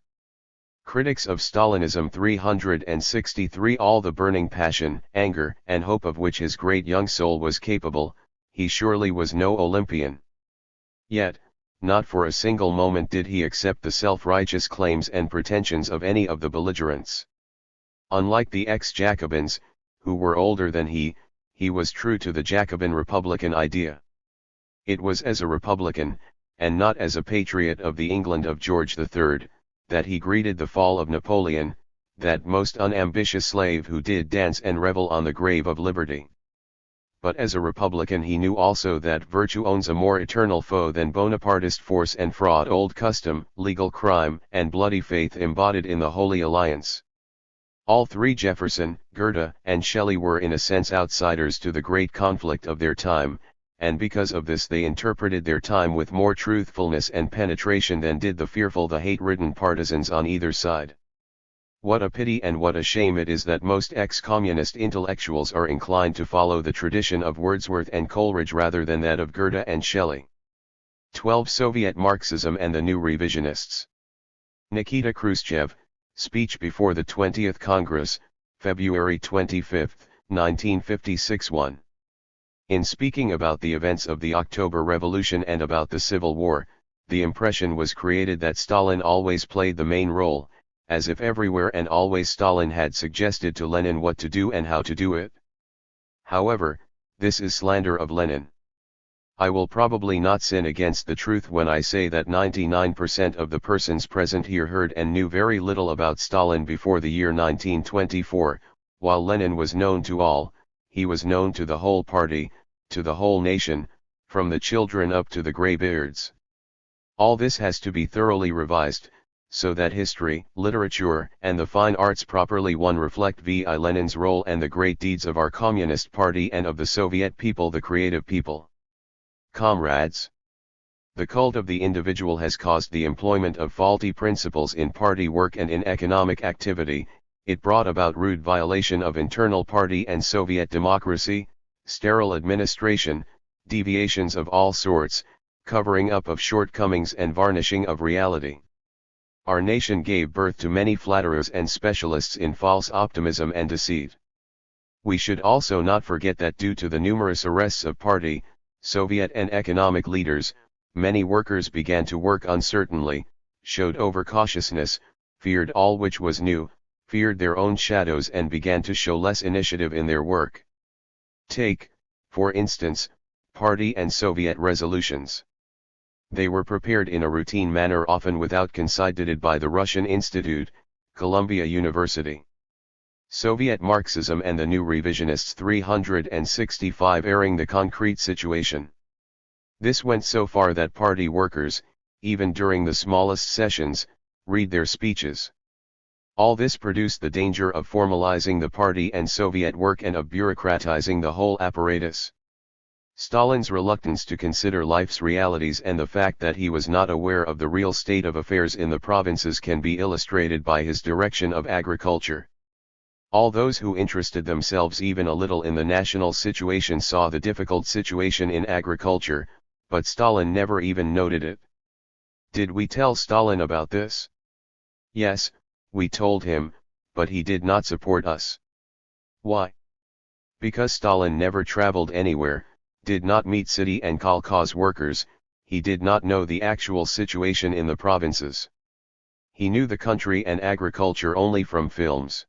critics of Stalinism 363 all the burning passion, anger, and hope of which his great young soul was capable. He surely was no Olympian. Yet, not for a single moment did he accept the self-righteous claims and pretensions of any of the belligerents. Unlike the ex-Jacobins, who were older than he was true to the Jacobin Republican idea. It was as a Republican, and not as a patriot of the England of George III, that he greeted the fall of Napoleon, that most unambitious slave who did dance and revel on the grave of liberty. but as a Republican he knew also that virtue owns a more eternal foe than Bonapartist force and fraud, old custom, legal crime, and bloody faith embodied in the Holy Alliance. All three, Jefferson, Goethe, and Shelley, were in a sense outsiders to the great conflict of their time, and because of this they interpreted their time with more truthfulness and penetration than did the fearful, the hate-ridden partisans on either side. What a pity and what a shame it is that most ex-communist intellectuals are inclined to follow the tradition of Wordsworth and Coleridge rather than that of Goethe and Shelley. 12. Soviet Marxism and the New Revisionists. Nikita Khrushchev, speech before the 20th Congress, February 25, 1956. 1. In speaking about the events of the October Revolution and about the Civil War, the impression was created that Stalin always played the main role, as if everywhere and always Stalin had suggested to Lenin what to do and how to do it. However, this is slander of Lenin. I will probably not sin against the truth when I say that 99% of the persons present here heard and knew very little about Stalin before the year 1924, while Lenin was known to all. He was known to the whole party, to the whole nation, from the children up to the graybeards. All this has to be thoroughly revised, so that history, literature, and the fine arts properly reflect V.I. Lenin's role and the great deeds of our Communist Party and of the Soviet people, the creative people. Comrades, the cult of the individual has caused the employment of faulty principles in party work and in economic activity. It brought about rude violation of internal party and Soviet democracy, sterile administration, deviations of all sorts, covering up of shortcomings and varnishing of reality. Our nation gave birth to many flatterers and specialists in false optimism and deceit. We should also not forget that due to the numerous arrests of party, Soviet and economic leaders, many workers began to work uncertainly, showed overcautiousness, feared all which was new, feared their own shadows, and began to show less initiative in their work. Take, for instance, party and Soviet resolutions. They were prepared in a routine manner, often without considered by the Russian Institute, Columbia University. Soviet Marxism and the New Revisionists 365, airing the concrete situation. This went so far that party workers, even during the smallest sessions, read their speeches. All this produced the danger of formalizing the party and Soviet work and of bureaucratizing the whole apparatus. Stalin's reluctance to consider life's realities and the fact that he was not aware of the real state of affairs in the provinces can be illustrated by his direction of agriculture. All those who interested themselves even a little in the national situation saw the difficult situation in agriculture, but Stalin never even noted it. Did we tell Stalin about this? Yes, we told him, but he did not support us. Why? Because Stalin never traveled anywhere, did not meet city and kolkhoz workers, he did not know the actual situation in the provinces. He knew the country and agriculture only from films.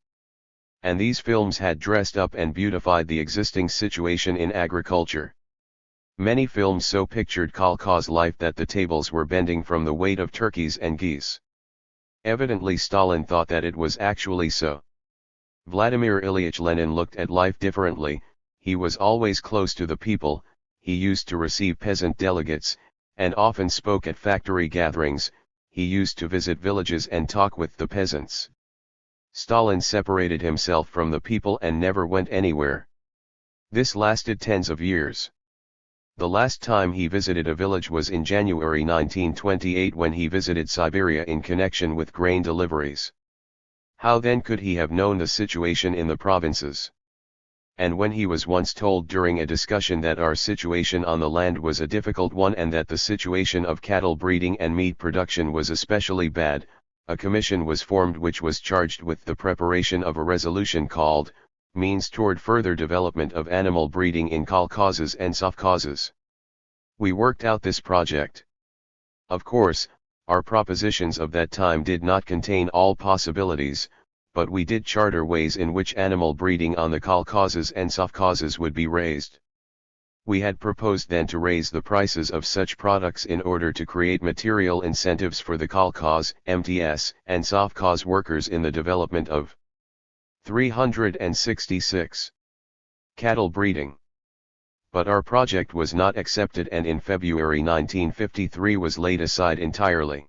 And these films had dressed up and beautified the existing situation in agriculture. Many films so pictured kolkhoz life that the tables were bending from the weight of turkeys and geese. Evidently Stalin thought that it was actually so. Vladimir Ilyich Lenin looked at life differently. He was always close to the people, he used to receive peasant delegates, and often spoke at factory gatherings. He used to visit villages and talk with the peasants. Stalin separated himself from the people and never went anywhere. This lasted tens of years. The last time he visited a village was in January 1928 when he visited Siberia in connection with grain deliveries. How then could he have known the situation in the provinces? And when he was once told during a discussion that our situation on the land was a difficult one and that the situation of cattle breeding and meat production was especially bad, a commission was formed which was charged with the preparation of a resolution called, Means Toward Further Development of Animal Breeding in Kolkhozes and Sovkhozes. We worked out this project. Of course, our propositions of that time did not contain all possibilities, but we did charter ways in which animal breeding on the kolkhozes and sovkhozes would be raised. We had proposed then to raise the prices of such products in order to create material incentives for the kolkhoz, MTS, and sovkhoz workers in the development of 366. Cattle breeding. But our project was not accepted and in February 1953 was laid aside entirely.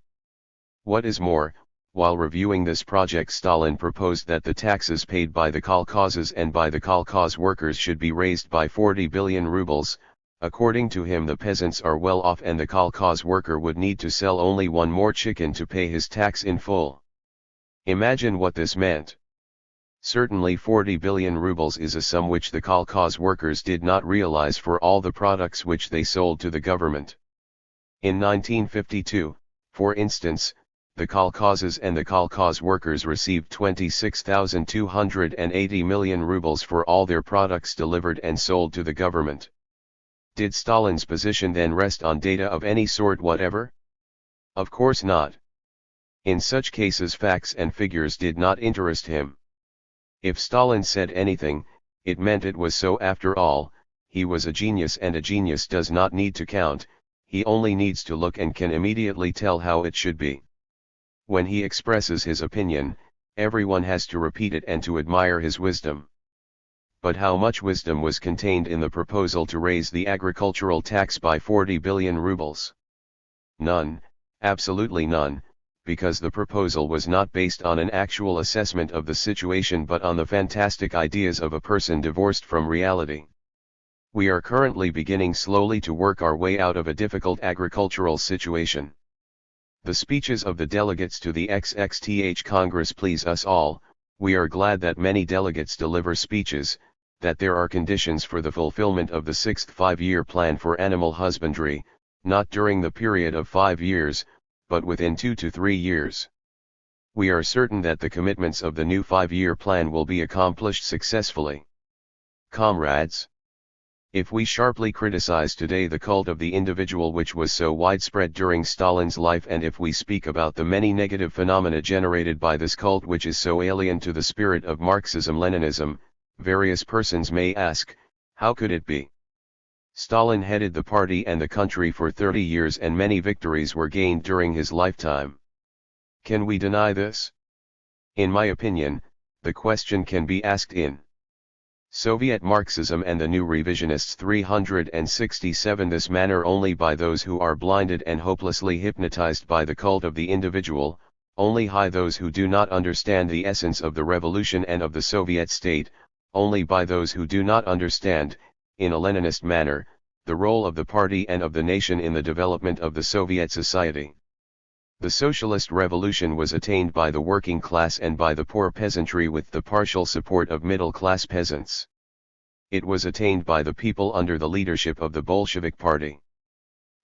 What is more, while reviewing this project, Stalin proposed that the taxes paid by the kolkhozes and by the kolkhoz workers should be raised by 40 billion rubles. According to him, the peasants are well off and the kolkhoz worker would need to sell only one more chicken to pay his tax in full. Imagine what this meant. Certainly 40 billion rubles is a sum which the kolkhoz workers did not realize for all the products which they sold to the government. In 1952, for instance, the kolkhozes and the kolkhoz workers received 26,280 million rubles for all their products delivered and sold to the government. Did Stalin's position then rest on data of any sort whatever? Of course not. In such cases, facts and figures did not interest him. If Stalin said anything, it meant it was so. After all, he was a genius, and a genius does not need to count, he only needs to look and can immediately tell how it should be. When he expresses his opinion, everyone has to repeat it and to admire his wisdom. But how much wisdom was contained in the proposal to raise the agricultural tax by 40 billion rubles? None, absolutely none, because the proposal was not based on an actual assessment of the situation but on the fantastic ideas of a person divorced from reality. We are currently beginning slowly to work our way out of a difficult agricultural situation. The speeches of the delegates to the XXTH Congress please us all. We are glad that many delegates deliver speeches, that there are conditions for the fulfillment of the 6th five-year plan for animal husbandry, not during the period of 5 years, but within 2 to 3 years. We are certain that the commitments of the new 5-year plan will be accomplished successfully. Comrades, if we sharply criticize today the cult of the individual which was so widespread during Stalin's life, and if we speak about the many negative phenomena generated by this cult which is so alien to the spirit of Marxism-Leninism, various persons may ask, how could it be? Stalin headed the party and the country for 30 years and many victories were gained during his lifetime. Can we deny this? In my opinion, the question can be asked in Soviet Marxism and the New Revisionists 367 this manner only by those who are blinded and hopelessly hypnotized by the cult of the individual, only by those who do not understand the essence of the revolution and of the Soviet state, only by those who do not understand, in a Leninist manner, the role of the party and of the nation in the development of the Soviet society. The socialist revolution was attained by the working class and by the poor peasantry with the partial support of middle-class peasants. It was attained by the people under the leadership of the Bolshevik Party.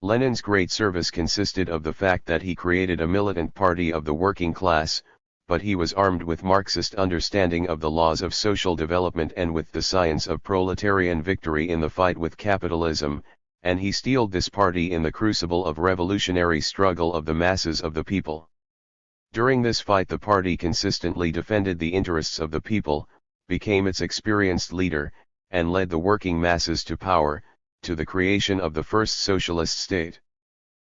Lenin's great service consisted of the fact that he created a militant party of the working class, but he was armed with Marxist understanding of the laws of social development and with the science of proletarian victory in the fight with capitalism, and he steeled this party in the crucible of revolutionary struggle of the masses of the people. During this fight the party consistently defended the interests of the people, became its experienced leader, and led the working masses to power, to the creation of the first socialist state.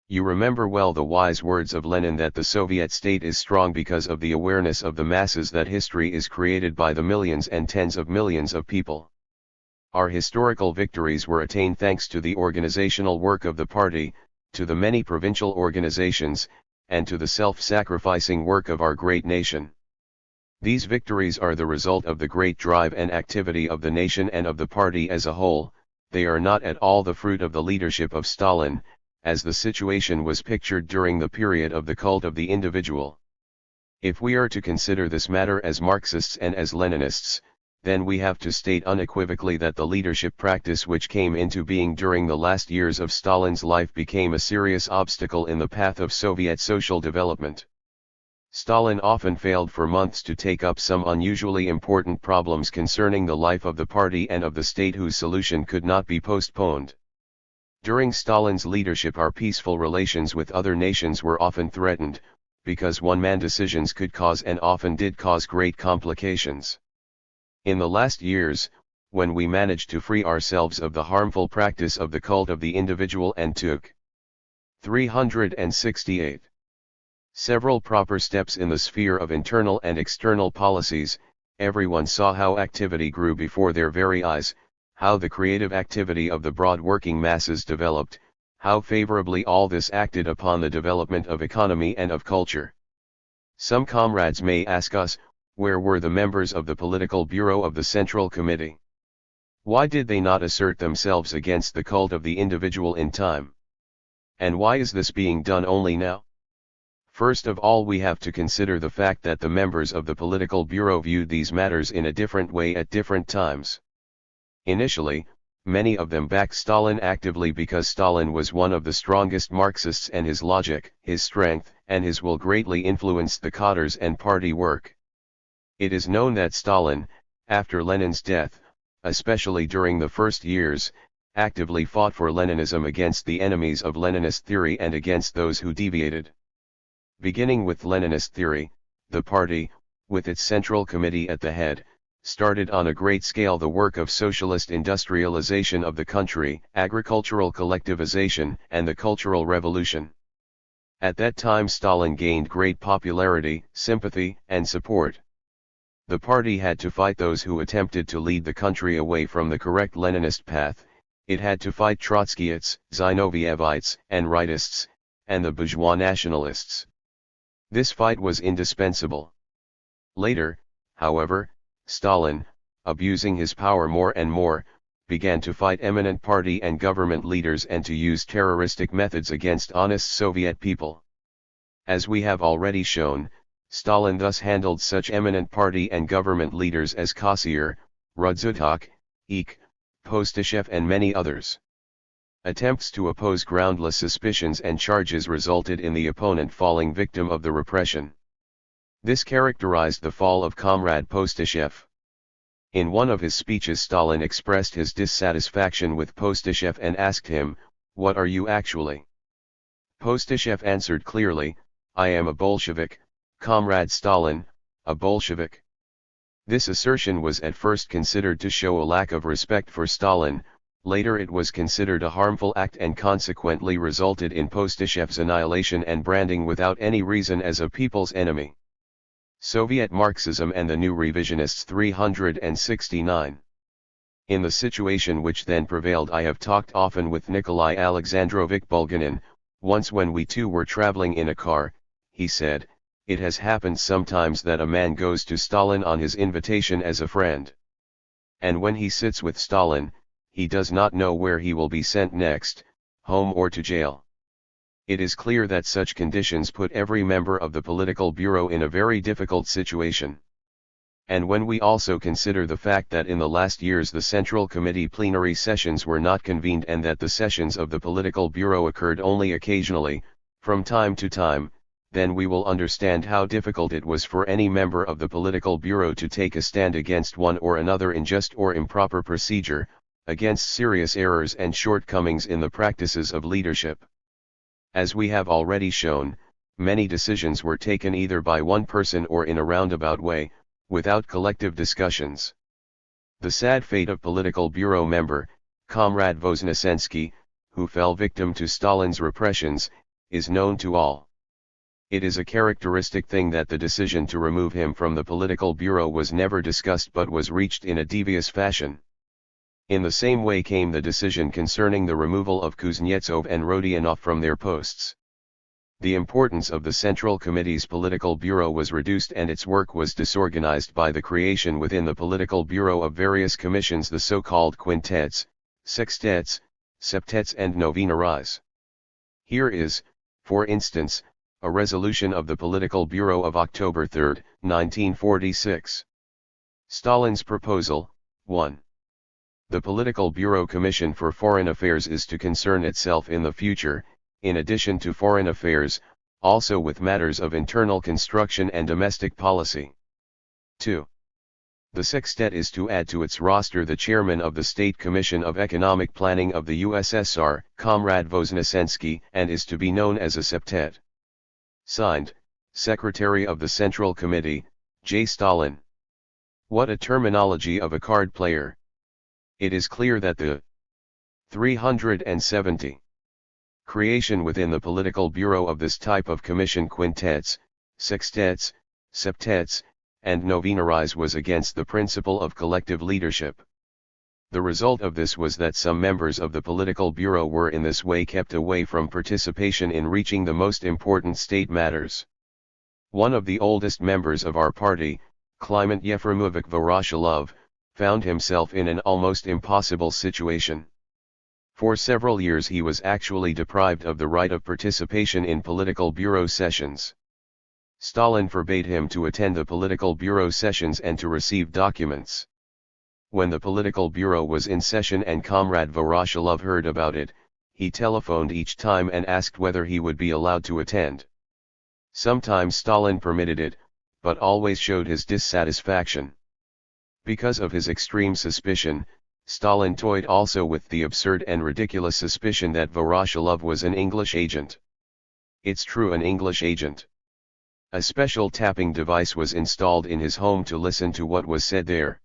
You remember well the wise words of Lenin that the Soviet state is strong because of the awareness of the masses that history is created by the millions and tens of millions of people. Our historical victories were attained thanks to the organizational work of the party, to the many provincial organizations, and to the self-sacrificing work of our great nation. These victories are the result of the great drive and activity of the nation and of the party as a whole. They are not at all the fruit of the leadership of Stalin, as the situation was pictured during the period of the cult of the individual. If we are to consider this matter as Marxists and as Leninists, then we have to state unequivocally that the leadership practice which came into being during the last years of Stalin's life became a serious obstacle in the path of Soviet social development. Stalin often failed for months to take up some unusually important problems concerning the life of the party and of the state whose solution could not be postponed. During Stalin's leadership our peaceful relations with other nations were often threatened, because one-man decisions could cause and often did cause great complications. In the last years, when we managed to free ourselves of the harmful practice of the cult of the individual and took 368 several proper steps in the sphere of internal and external policies, everyone saw how activity grew before their very eyes, how the creative activity of the broad working masses developed, how favorably all this acted upon the development of economy and of culture. Some comrades may ask us, where were the members of the political bureau of the Central Committee? Why did they not assert themselves against the cult of the individual in time? And why is this being done only now? First of all, we have to consider the fact that the members of the political bureau viewed these matters in a different way at different times. Initially, many of them backed Stalin actively because Stalin was one of the strongest Marxists, and his logic, his strength, and his will greatly influenced the cadres and party work. It is known that Stalin, after Lenin's death, especially during the first years, actively fought for Leninism against the enemies of Leninist theory and against those who deviated. Beginning with Leninist theory, the party, with its Central Committee at the head, started on a great scale the work of socialist industrialization of the country, agricultural collectivization, and the Cultural Revolution. At that time Stalin gained great popularity, sympathy, and support. The party had to fight those who attempted to lead the country away from the correct Leninist path. It had to fight Trotskyites, Zinovievites, and Wrightists, and the bourgeois nationalists. This fight was indispensable. Later, however, Stalin, abusing his power more and more, began to fight eminent party and government leaders and to use terroristic methods against honest Soviet people. As we have already shown, Stalin thus handled such eminent party and government leaders as Kossior, Rudzutak, Eek, Postashev, and many others. Attempts to oppose groundless suspicions and charges resulted in the opponent falling victim of the repression. This characterized the fall of Comrade Postashev. In one of his speeches Stalin expressed his dissatisfaction with Postashev and asked him, "What are you actually?" Postashev answered clearly, "I am a Bolshevik, Comrade Stalin, a Bolshevik." This assertion was at first considered to show a lack of respect for Stalin. Later it was considered a harmful act and consequently resulted in Postashev's annihilation and branding without any reason as a people's enemy. Soviet Marxism and the New Revisionists 369. In the situation which then prevailed I have talked often with Nikolai Alexandrovich Bulganin. Once when we two were traveling in a car, he said, "It has happened sometimes that a man goes to Stalin on his invitation as a friend. And when he sits with Stalin, he does not know where he will be sent next, home or to jail." It is clear that such conditions put every member of the political bureau in a very difficult situation. And when we also consider the fact that in the last years the Central Committee plenary sessions were not convened and that the sessions of the political bureau occurred only occasionally, from time to time, then we will understand how difficult it was for any member of the political bureau to take a stand against one or another unjust or improper procedure, against serious errors and shortcomings in the practices of leadership. As we have already shown, many decisions were taken either by one person or in a roundabout way, without collective discussions. The sad fate of political bureau member, Comrade Voznesensky, who fell victim to Stalin's repressions, is known to all. It is a characteristic thing that the decision to remove him from the political bureau was never discussed but was reached in a devious fashion. In the same way came the decision concerning the removal of Kuznetsov and Rodionov from their posts. The importance of the Central Committee's political bureau was reduced and its work was disorganized by the creation within the political bureau of various commissions, the so-called quintets, sextets, septets and novenaries. Here is, for instance, a resolution of the political bureau of October 3, 1946. Stalin's proposal, 1. The Political Bureau Commission for Foreign Affairs is to concern itself in the future, in addition to foreign affairs, also with matters of internal construction and domestic policy. 2. The sextet is to add to its roster the chairman of the State Commission of Economic Planning of the USSR, Comrade Voznesensky, and is to be known as a septet. Signed, Secretary of the Central Committee, J. Stalin. What a terminology of a card player! It is clear that the 370 creation within the political bureau of this type of commission, quintets, sextets, septets, and novenaries, was against the principle of collective leadership. The result of this was that some members of the political bureau were in this way kept away from participation in reaching the most important state matters. One of the oldest members of our party, Kliment Yefremovich Voroshilov, found himself in an almost impossible situation. For several years he was actually deprived of the right of participation in political bureau sessions. Stalin forbade him to attend the political bureau sessions and to receive documents. When the political bureau was in session and Comrade Voroshilov heard about it, he telephoned each time and asked whether he would be allowed to attend. Sometimes Stalin permitted it, but always showed his dissatisfaction. Because of his extreme suspicion, Stalin toyed also with the absurd and ridiculous suspicion that Voroshilov was an English agent. It's true, an English agent. A special tapping device was installed in his home to listen to what was said there.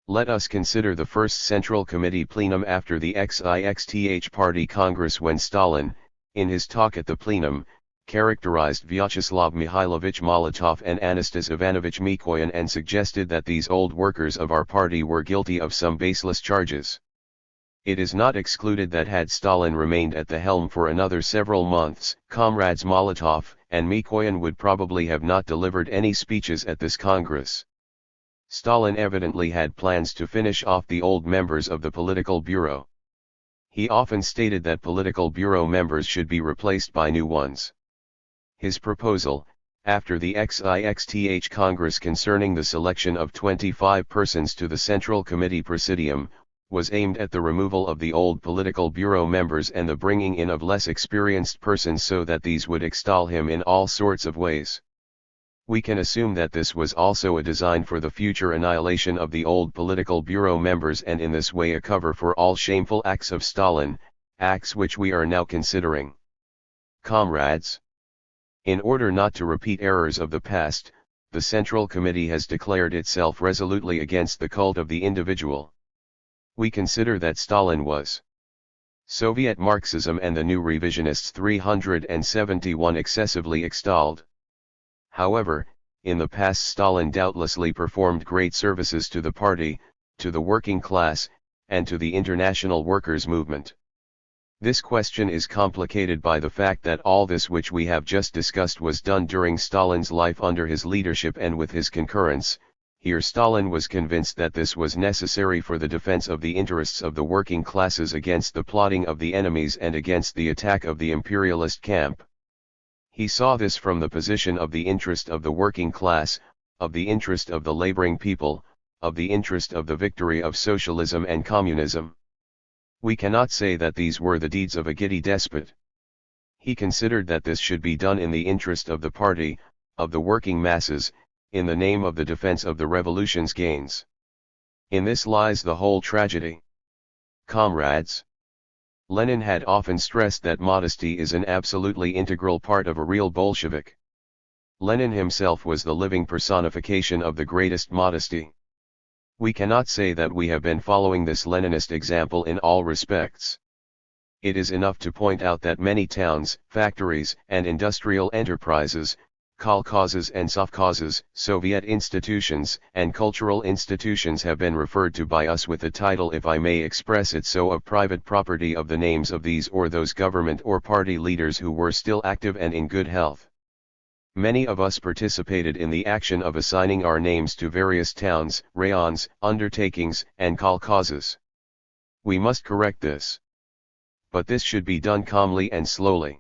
Let us consider the first Central Committee plenum after the XIX Party Congress, when Stalin, in his talk at the plenum, characterized Vyacheslav Mikhailovich Molotov and Anastas Ivanovich Mikoyan and suggested that these old workers of our party were guilty of some baseless charges. It is not excluded that had Stalin remained at the helm for another several months, comrades Molotov and Mikoyan would probably have not delivered any speeches at this Congress. Stalin evidently had plans to finish off the old members of the political bureau. He often stated that political bureau members should be replaced by new ones. His proposal, after the XIX Congress concerning the selection of 25 persons to the Central Committee Presidium, was aimed at the removal of the old political bureau members and the bringing in of less experienced persons so that these would extol him in all sorts of ways. We can assume that this was also a design for the future annihilation of the old political bureau members and in this way a cover for all shameful acts of Stalin, acts which we are now considering. Comrades, in order not to repeat errors of the past, the Central Committee has declared itself resolutely against the cult of the individual. We consider that Stalin was Soviet Marxism and the new revisionists 371 excessively extolled. However, in the past Stalin doubtlessly performed great services to the party, to the working class, and to the international workers' movement. This question is complicated by the fact that all this which we have just discussed was done during Stalin's life under his leadership and with his concurrence. Here Stalin was convinced that this was necessary for the defense of the interests of the working classes against the plotting of the enemies and against the attack of the imperialist camp. He saw this from the position of the interest of the working class, of the interest of the laboring people, of the interest of the victory of socialism and communism. We cannot say that these were the deeds of a giddy despot. He considered that this should be done in the interest of the party, of the working masses, in the name of the defense of the revolution's gains. In this lies the whole tragedy. Comrades, Lenin had often stressed that modesty is an absolutely integral part of a real Bolshevik. Lenin himself was the living personification of the greatest modesty. We cannot say that we have been following this Leninist example in all respects. It is enough to point out that many towns, factories, and industrial enterprises, kolkhozes and sovkhozes, Soviet institutions, and cultural institutions have been referred to by us with the title, if I may express it so, of private property of the names of these or those government or party leaders who were still active and in good health. Many of us participated in the action of assigning our names to various towns, rayons, undertakings, and kolkhozes. We must correct this. But this should be done calmly and slowly.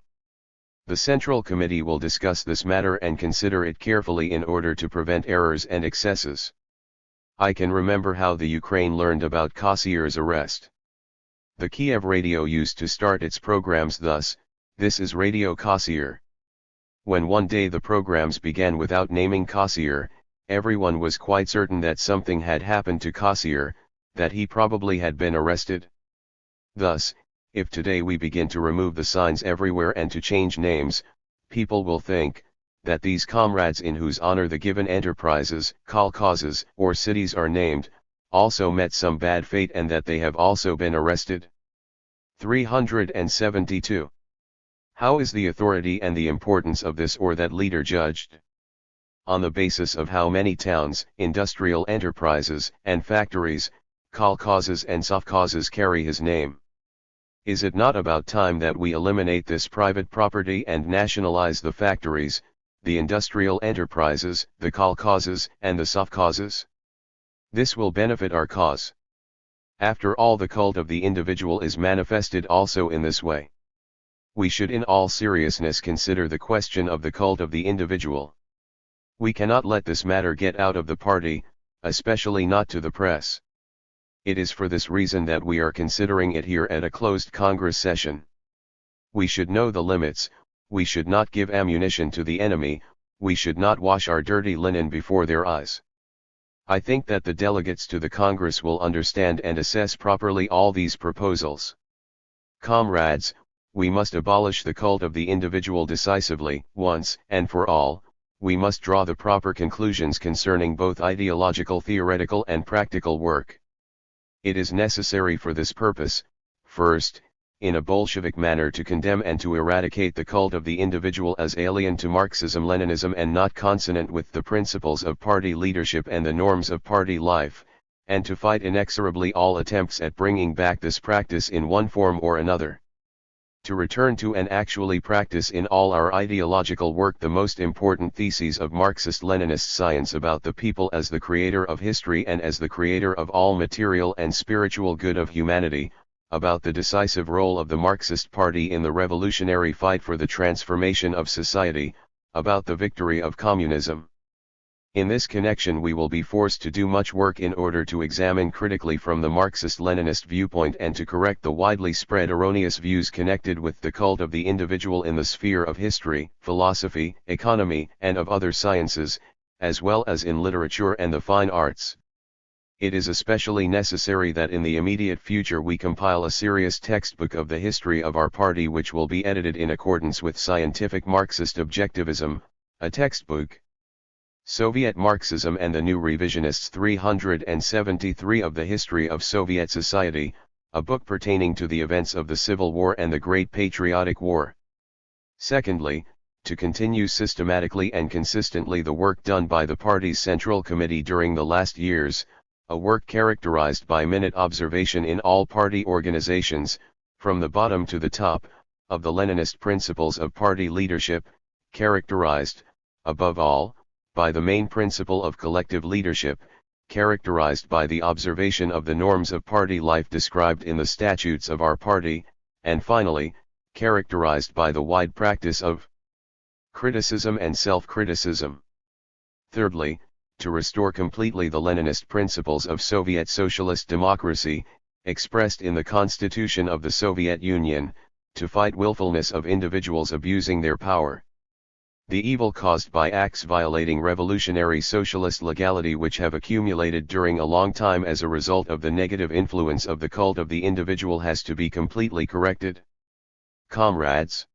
The Central Committee will discuss this matter and consider it carefully in order to prevent errors and excesses. I can remember how the Ukraine learned about Kassier's arrest. The Kiev radio used to start its programs thus: "This is Radio Kassier." When one day the programs began without naming Kassier, everyone was quite certain that something had happened to Kassier, that he probably had been arrested. Thus, if today we begin to remove the signs everywhere and to change names, people will think that these comrades in whose honor the given enterprises, kolkhozes, or cities are named, also met some bad fate and that they have also been arrested. 372. How is the authority and the importance of this or that leader judged? On the basis of how many towns, industrial enterprises, and factories, Kolkhozes and sovkhozes carry his name. Is it not about time that we eliminate this private property and nationalize the factories, the industrial enterprises, the kolkhozes and the sovkhozes? This will benefit our cause. After all, the cult of the individual is manifested also in this way. We should in all seriousness consider the question of the cult of the individual. We cannot let this matter get out of the party, especially not to the press. It is for this reason that we are considering it here at a closed Congress session. We should know the limits, we should not give ammunition to the enemy, we should not wash our dirty linen before their eyes. I think that the delegates to the Congress will understand and assess properly all these proposals. Comrades, we must abolish the cult of the individual decisively, once and for all. We must draw the proper conclusions concerning both ideological, theoretical and practical work. It is necessary for this purpose, first, in a Bolshevik manner to condemn and to eradicate the cult of the individual as alien to Marxism-Leninism and not consonant with the principles of party leadership and the norms of party life, and to fight inexorably all attempts at bringing back this practice in one form or another. To return to and actually practice in all our ideological work the most important theses of Marxist-Leninist science about the people as the creator of history and as the creator of all material and spiritual good of humanity, about the decisive role of the Marxist Party in the revolutionary fight for the transformation of society, about the victory of communism. In this connection we will be forced to do much work in order to examine critically from the Marxist-Leninist viewpoint and to correct the widely spread erroneous views connected with the cult of the individual in the sphere of history, philosophy, economy, and of other sciences, as well as in literature and the fine arts. It is especially necessary that in the immediate future we compile a serious textbook of the history of our party which will be edited in accordance with scientific Marxist objectivism, a textbook, Soviet Marxism and the New Revisionists 373 of the History of Soviet Society, a book pertaining to the events of the Civil War and the Great Patriotic War. Secondly, to continue systematically and consistently the work done by the party's Central Committee during the last years, a work characterized by minute observation in all party organizations, from the bottom to the top, of the Leninist principles of party leadership, characterized, above all, by the main principle of collective leadership, characterized by the observation of the norms of party life described in the statutes of our party, and finally, characterized by the wide practice of criticism and self-criticism. Thirdly, to restore completely the Leninist principles of Soviet socialist democracy, expressed in the Constitution of the Soviet Union, to fight willfulness of individuals abusing their power. The evil caused by acts violating revolutionary socialist legality which have accumulated during a long time as a result of the negative influence of the cult of the individual has to be completely corrected. Comrades,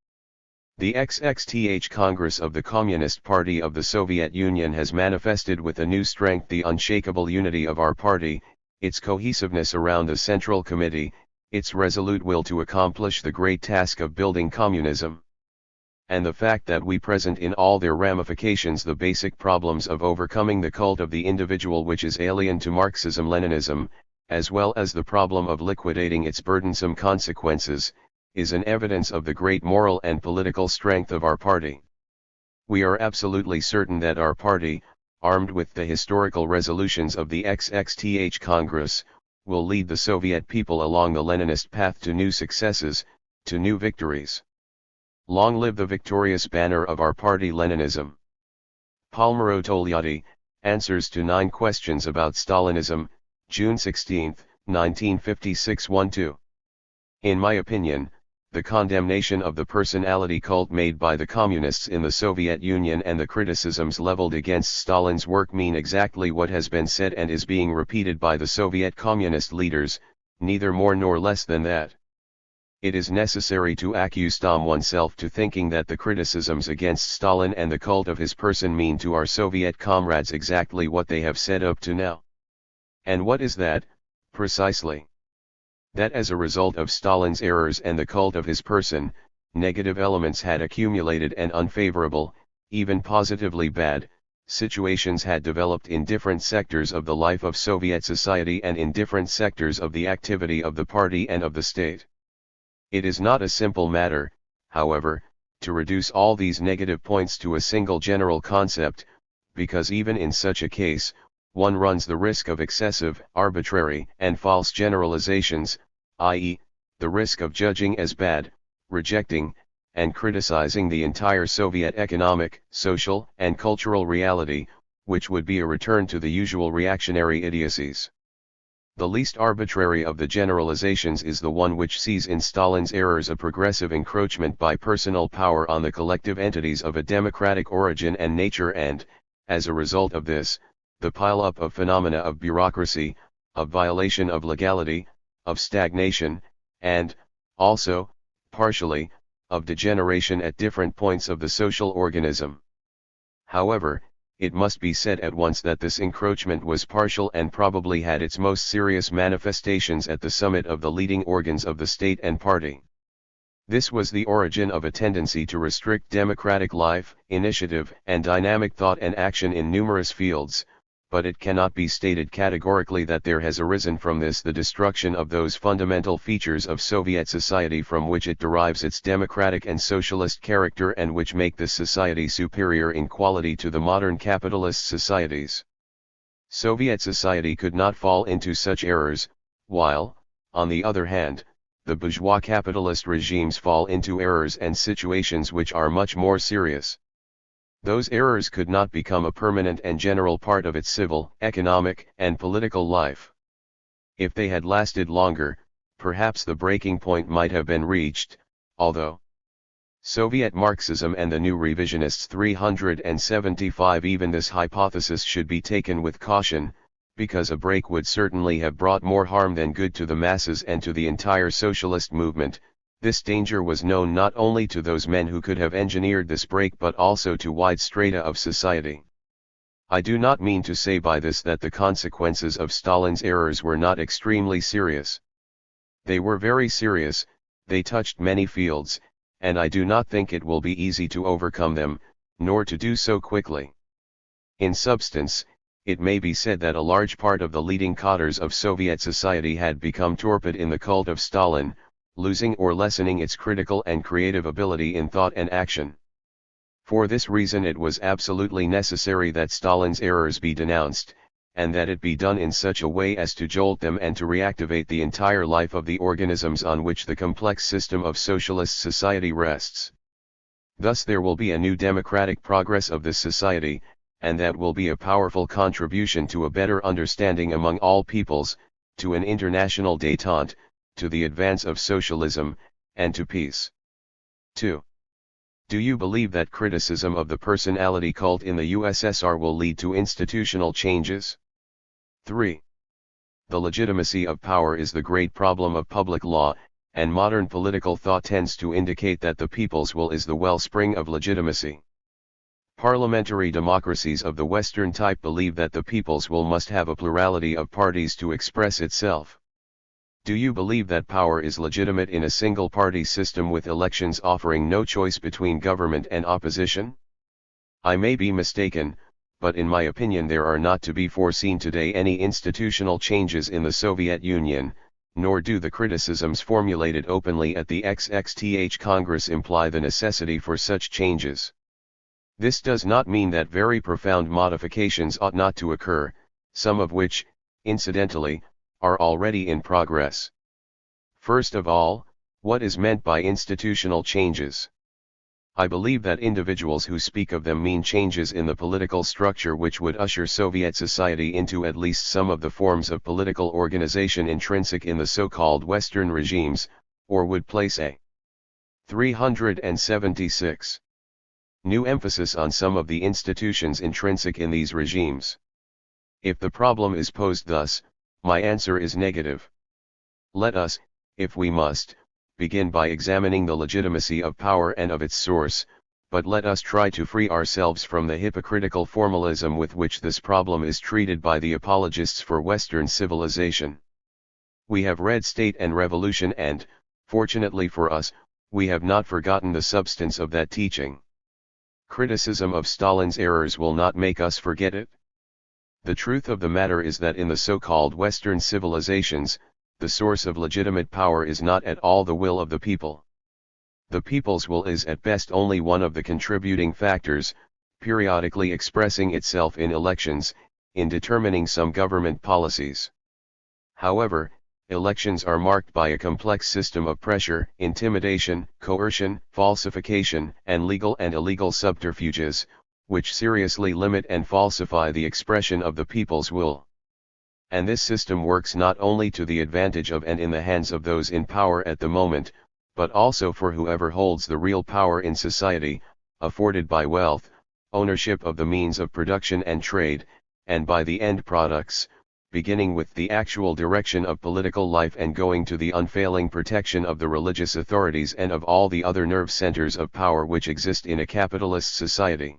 the XXTH Congress of the Communist Party of the Soviet Union has manifested with a new strength the unshakable unity of our party, its cohesiveness around the Central Committee, its resolute will to accomplish the great task of building communism. And the fact that we present in all their ramifications the basic problems of overcoming the cult of the individual which is alien to Marxism-Leninism, as well as the problem of liquidating its burdensome consequences, is an evidence of the great moral and political strength of our party. We are absolutely certain that our party, armed with the historical resolutions of the XXTH Congress, will lead the Soviet people along the Leninist path to new successes, to new victories. Long live the victorious banner of our party Leninism. Palmiro Togliatti, Answers to 9 Questions about Stalinism, June 16, 1956-12. In my opinion, the condemnation of the personality cult made by the communists in the Soviet Union and the criticisms leveled against Stalin's work mean exactly what has been said and is being repeated by the Soviet communist leaders, neither more nor less than that. It is necessary to accustom oneself to thinking that the criticisms against Stalin and the cult of his person mean to our Soviet comrades exactly what they have said up to now. And what is that, precisely? That as a result of Stalin's errors and the cult of his person, negative elements had accumulated and unfavorable, even positively bad, situations had developed in different sectors of the life of Soviet society and in different sectors of the activity of the party and of the state. It is not a simple matter, however, to reduce all these negative points to a single general concept, because even in such a case, one runs the risk of excessive, arbitrary, and false generalizations, i.e., the risk of judging as bad, rejecting, and criticizing the entire Soviet economic, social, and cultural reality, which would be a return to the usual reactionary idiocies. The least arbitrary of the generalizations is the one which sees in Stalin's errors a progressive encroachment by personal power on the collective entities of a democratic origin and nature and, as a result of this, the pile-up of phenomena of bureaucracy, of violation of legality, of stagnation, and, also, partially, of degeneration at different points of the social organism. However, it must be said at once that this encroachment was partial and probably had its most serious manifestations at the summit of the leading organs of the state and party. This was the origin of a tendency to restrict democratic life, initiative, and dynamic thought and action in numerous fields, but it cannot be stated categorically that there has arisen from this the destruction of those fundamental features of Soviet society from which it derives its democratic and socialist character and which make this society superior in quality to the modern capitalist societies. Soviet society could not fall into such errors, while, on the other hand, the bourgeois capitalist regimes fall into errors and situations which are much more serious. Those errors could not become a permanent and general part of its civil, economic, and political life. If they had lasted longer, perhaps the breaking point might have been reached, although Soviet Marxism and the new revisionists 375 even this hypothesis should be taken with caution, because a break would certainly have brought more harm than good to the masses and to the entire socialist movement. This danger was known not only to those men who could have engineered this break but also to wide strata of society. I do not mean to say by this that the consequences of Stalin's errors were not extremely serious. They were very serious, they touched many fields, and I do not think it will be easy to overcome them, nor to do so quickly. In substance, it may be said that a large part of the leading cadres of Soviet society had become torpid in the cult of Stalin, losing or lessening its critical and creative ability in thought and action. For this reason it was absolutely necessary that Stalin's errors be denounced, and that it be done in such a way as to jolt them and to reactivate the entire life of the organisms on which the complex system of socialist society rests. Thus there will be a new democratic progress of this society, and that will be a powerful contribution to a better understanding among all peoples, to an international détente, to the advance of socialism, and to peace. 2. Do you believe that criticism of the personality cult in the USSR will lead to institutional changes? 3. The legitimacy of power is the great problem of public law, and modern political thought tends to indicate that the people's will is the wellspring of legitimacy. Parliamentary democracies of the Western type believe that the people's will must have a plurality of parties to express itself. Do you believe that power is legitimate in a single-party system with elections offering no choice between government and opposition? I may be mistaken, but in my opinion there are not to be foreseen today any institutional changes in the Soviet Union, nor do the criticisms formulated openly at the XXTH Congress imply the necessity for such changes. This does not mean that very profound modifications ought not to occur, some of which, incidentally, are already in progress. First of all, what is meant by institutional changes? I believe that individuals who speak of them mean changes in the political structure which would usher Soviet society into at least some of the forms of political organization intrinsic in the so-called Western regimes, or would place a 376 new emphasis on some of the institutions intrinsic in these regimes. If the problem is posed thus, my answer is negative. Let us, if we must, begin by examining the legitimacy of power and of its source, but let us try to free ourselves from the hypocritical formalism with which this problem is treated by the apologists for Western civilization. We have read State and Revolution and, fortunately for us, we have not forgotten the substance of that teaching. criticism of Stalin's errors will not make us forget it. The truth of the matter is that in the so-called Western civilizations, the source of legitimate power is not at all the will of the people. The people's will is at best only one of the contributing factors, periodically expressing itself in elections, in determining some government policies. However, elections are marked by a complex system of pressure, intimidation, coercion, falsification, and legal and illegal subterfuges, which seriously limit and falsify the expression of the people's will. And this system works not only to the advantage of and in the hands of those in power at the moment, but also for whoever holds the real power in society, afforded by wealth, ownership of the means of production and trade, and by the end products, beginning with the actual direction of political life and going to the unfailing protection of the religious authorities and of all the other nerve centers of power which exist in a capitalist society.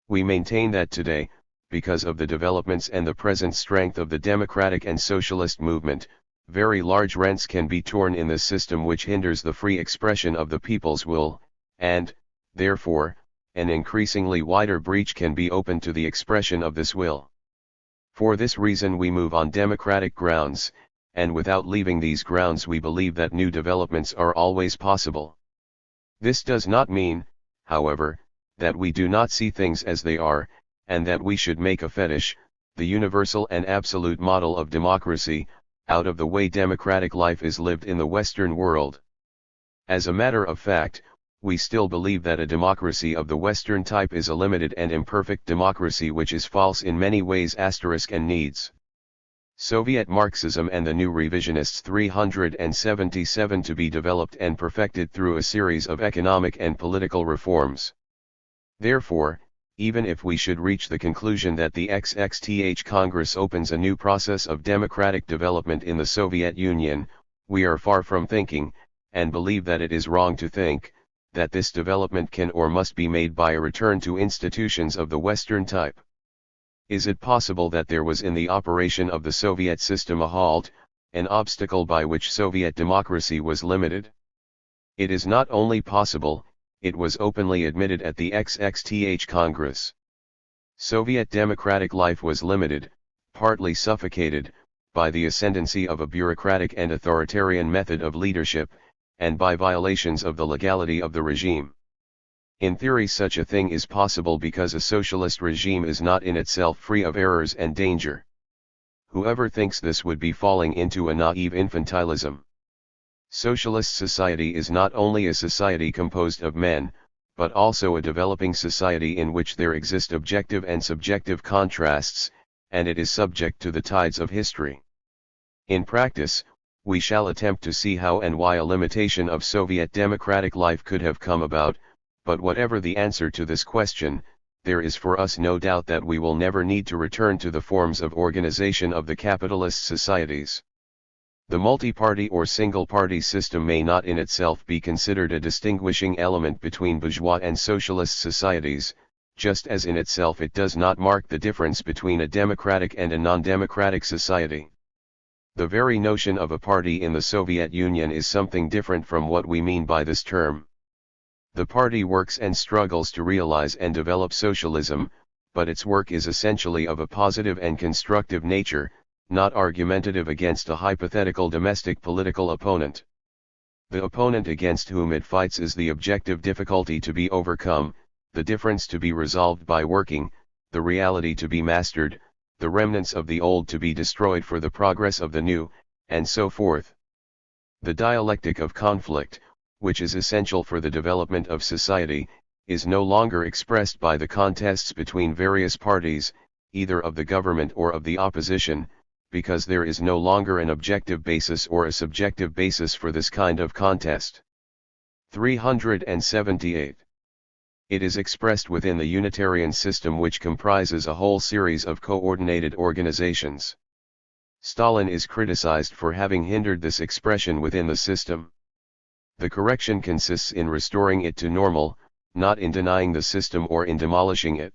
We maintain that today, because of the developments and the present strength of the democratic and socialist movement, very large rents can be torn in this system which hinders the free expression of the people's will, and, therefore, an increasingly wider breach can be opened to the expression of this will. For this reason we move on democratic grounds, and without leaving these grounds we believe that new developments are always possible. This does not mean, however, that we do not see things as they are, and that we should make a fetish, the universal and absolute model of democracy, out of the way democratic life is lived in the Western world. As a matter of fact, we still believe that a democracy of the Western type is a limited and imperfect democracy which is false in many ways and needs Soviet Marxism and the new revisionists 377 to be developed and perfected through a series of economic and political reforms. Therefore, even if we should reach the conclusion that the XXTH Congress opens a new process of democratic development in the Soviet Union, we are far from thinking, and believe that it is wrong to think, that this development can or must be made by a return to institutions of the Western type. Is it possible that there was in the operation of the Soviet system a halt, an obstacle by which Soviet democracy was limited? It is not only possible, it was openly admitted at the XXTH Congress. Soviet democratic life was limited, partly suffocated, by the ascendancy of a bureaucratic and authoritarian method of leadership, and by violations of the legality of the regime. In theory such a thing is possible because a socialist regime is not in itself free of errors and danger. Whoever thinks this would be falling into a naive infantilism. Socialist society is not only a society composed of men, but also a developing society in which there exist objective and subjective contrasts, and it is subject to the tides of history. In practice, we shall attempt to see how and why a limitation of Soviet democratic life could have come about, but whatever the answer to this question, there is for us no doubt that we will never need to return to the forms of organization of the capitalist societies. The multi-party or single-party system may not in itself be considered a distinguishing element between bourgeois and socialist societies, just as in itself it does not mark the difference between a democratic and a non-democratic society. The very notion of a party in the Soviet Union is something different from what we mean by this term. The party works and struggles to realize and develop socialism, but its work is essentially of a positive and constructive nature, not argumentative against a hypothetical domestic political opponent. The opponent against whom it fights is the objective difficulty to be overcome, the difference to be resolved by working, the reality to be mastered, the remnants of the old to be destroyed for the progress of the new, and so forth. The dialectic of conflict, which is essential for the development of society, is no longer expressed by the contests between various parties, either of the government or of the opposition, because there is no longer an objective basis or a subjective basis for this kind of contest. 378. It is expressed within the Unitarian system which comprises a whole series of coordinated organizations. Stalin is criticized for having hindered this expression within the system. The correction consists in restoring it to normal, not in denying the system or in demolishing it.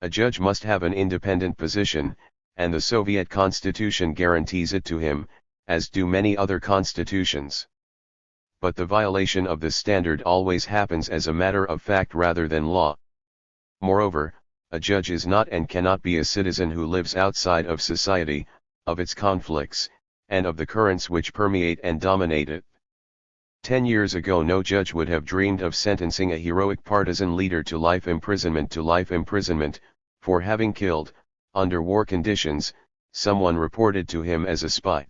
A judge must have an independent position, and the Soviet constitution guarantees it to him, as do many other constitutions. But the violation of this standard always happens as a matter of fact rather than law. Moreover, a judge is not and cannot be a citizen who lives outside of society, of its conflicts, and of the currents which permeate and dominate it. 10 years ago no judge would have dreamed of sentencing a heroic partisan leader to life imprisonment, for having killed, under war conditions, someone reported to him as a spy.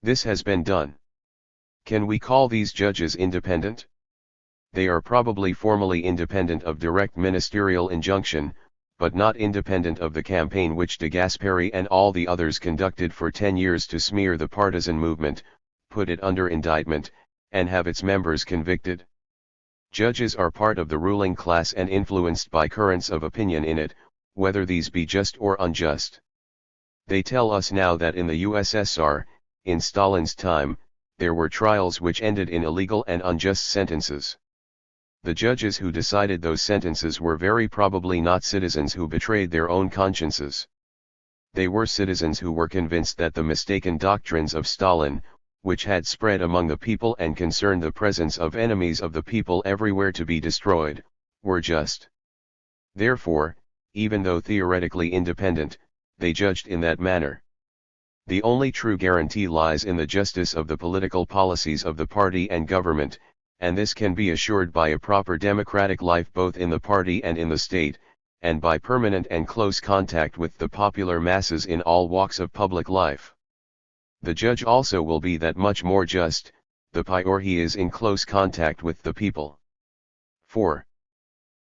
This has been done. Can we call these judges independent? They are probably formally independent of direct ministerial injunction, but not independent of the campaign which de Gasperi and all the others conducted for 10 years to smear the partisan movement, put it under indictment, and have its members convicted. Judges are part of the ruling class and influenced by currents of opinion in it, whether these be just or unjust. They tell us now that in the USSR, in Stalin's time, there were trials which ended in illegal and unjust sentences. The judges who decided those sentences were very probably not citizens who betrayed their own consciences. They were citizens who were convinced that the mistaken doctrines of Stalin, which had spread among the people and concerned the presence of enemies of the people everywhere to be destroyed, were just. Therefore, even though theoretically independent, they judged in that manner. The only true guarantee lies in the justice of the political policies of the party and government, and this can be assured by a proper democratic life both in the party and in the state, and by permanent and close contact with the popular masses in all walks of public life. The judge also will be that much more just, the more he is in close contact with the people. 4.